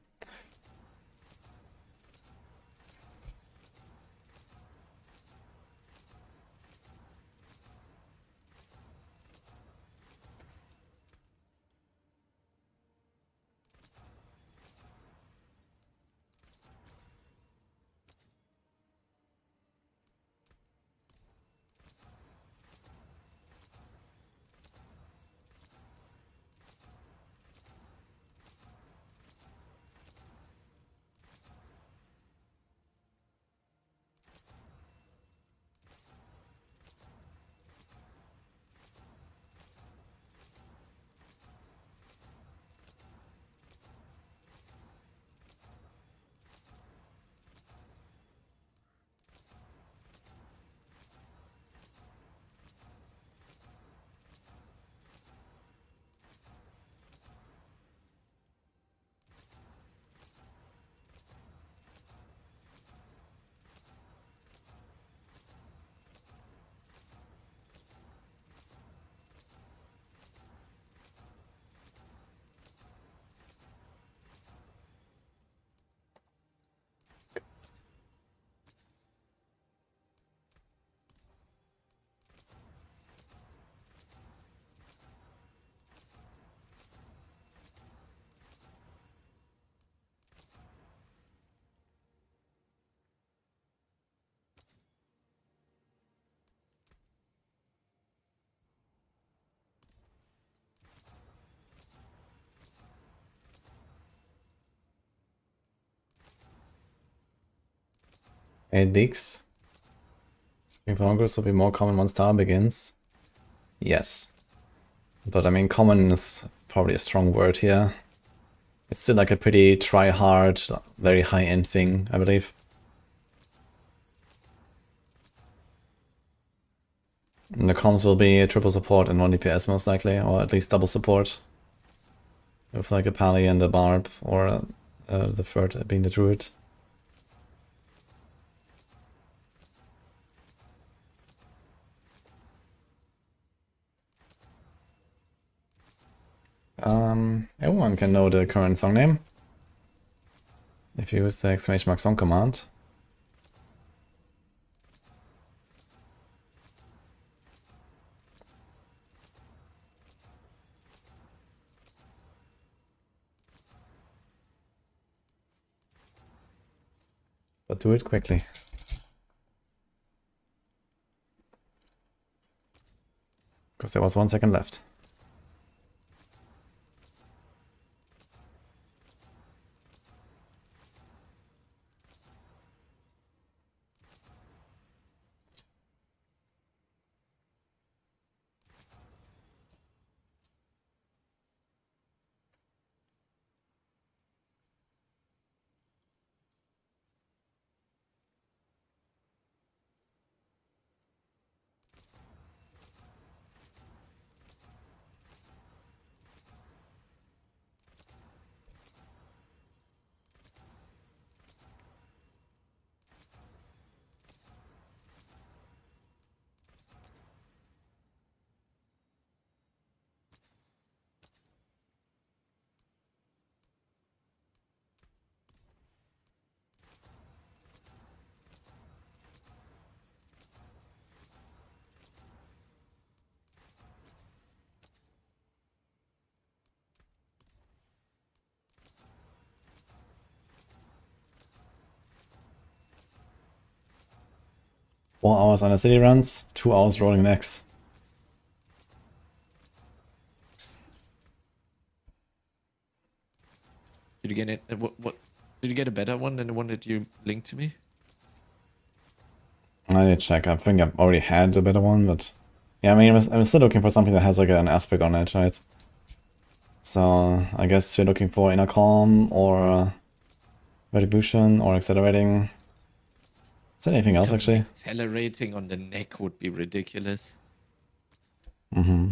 It leaks. Congress will be more common once Star begins. Yes. But I mean, common is probably a strong word here. It's still like a pretty try-hard, very high-end thing, I believe. And the comms will be triple support and 1 DPS most likely, or at least double support. With like a Pally and a Barb, or the third being the Druid. Everyone can know the current song name if you use the !! song command. But do it quickly. Because there was 1 second left. Four hours on the city runs, 2 hours rolling an X.
Did you get it? What? Did you get a better one than the one that you linked to me?
I need to check. I think I've already had a better one, but yeah, I mean, I'm still looking for something that has like an aspect on it, right? So I guess you're looking for Inner Calm or Retribution or Accelerating. Is there anything else actually?
Accelerating on the neck would be ridiculous.
Mm-hmm.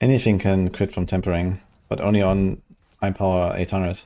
Anything can crit from Tempering, but only on high power 800.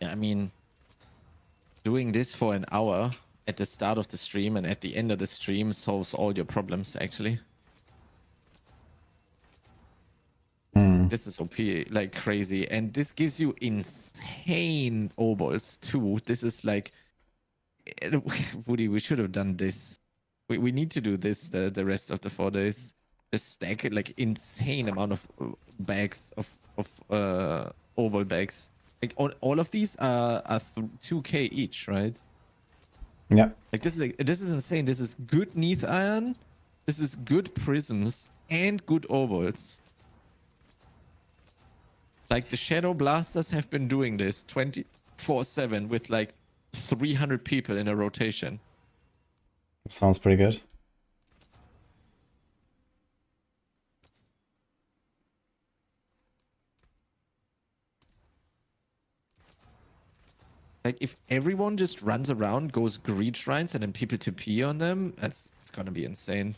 Yeah, I mean, doing this for an hour at the start of the stream and at the end of the stream solves all your problems, actually. This is OP like crazy, and this gives you insane obols too. This is like, Woody, we should have done this. We need to do this the rest of the 4 days. Just stack it like insane amount of bags of obol bags. Like all of these are 2k each, right?
Yeah.
Like this is insane. This is good Neath Iron. This is good prisms and good obols. Like the Shadow Blasters have been doing this 24/7 with like 300 people in a rotation.
Sounds pretty good.
Like if everyone just runs around, goes greed shrines, and then people TP on them, it's gonna be insane.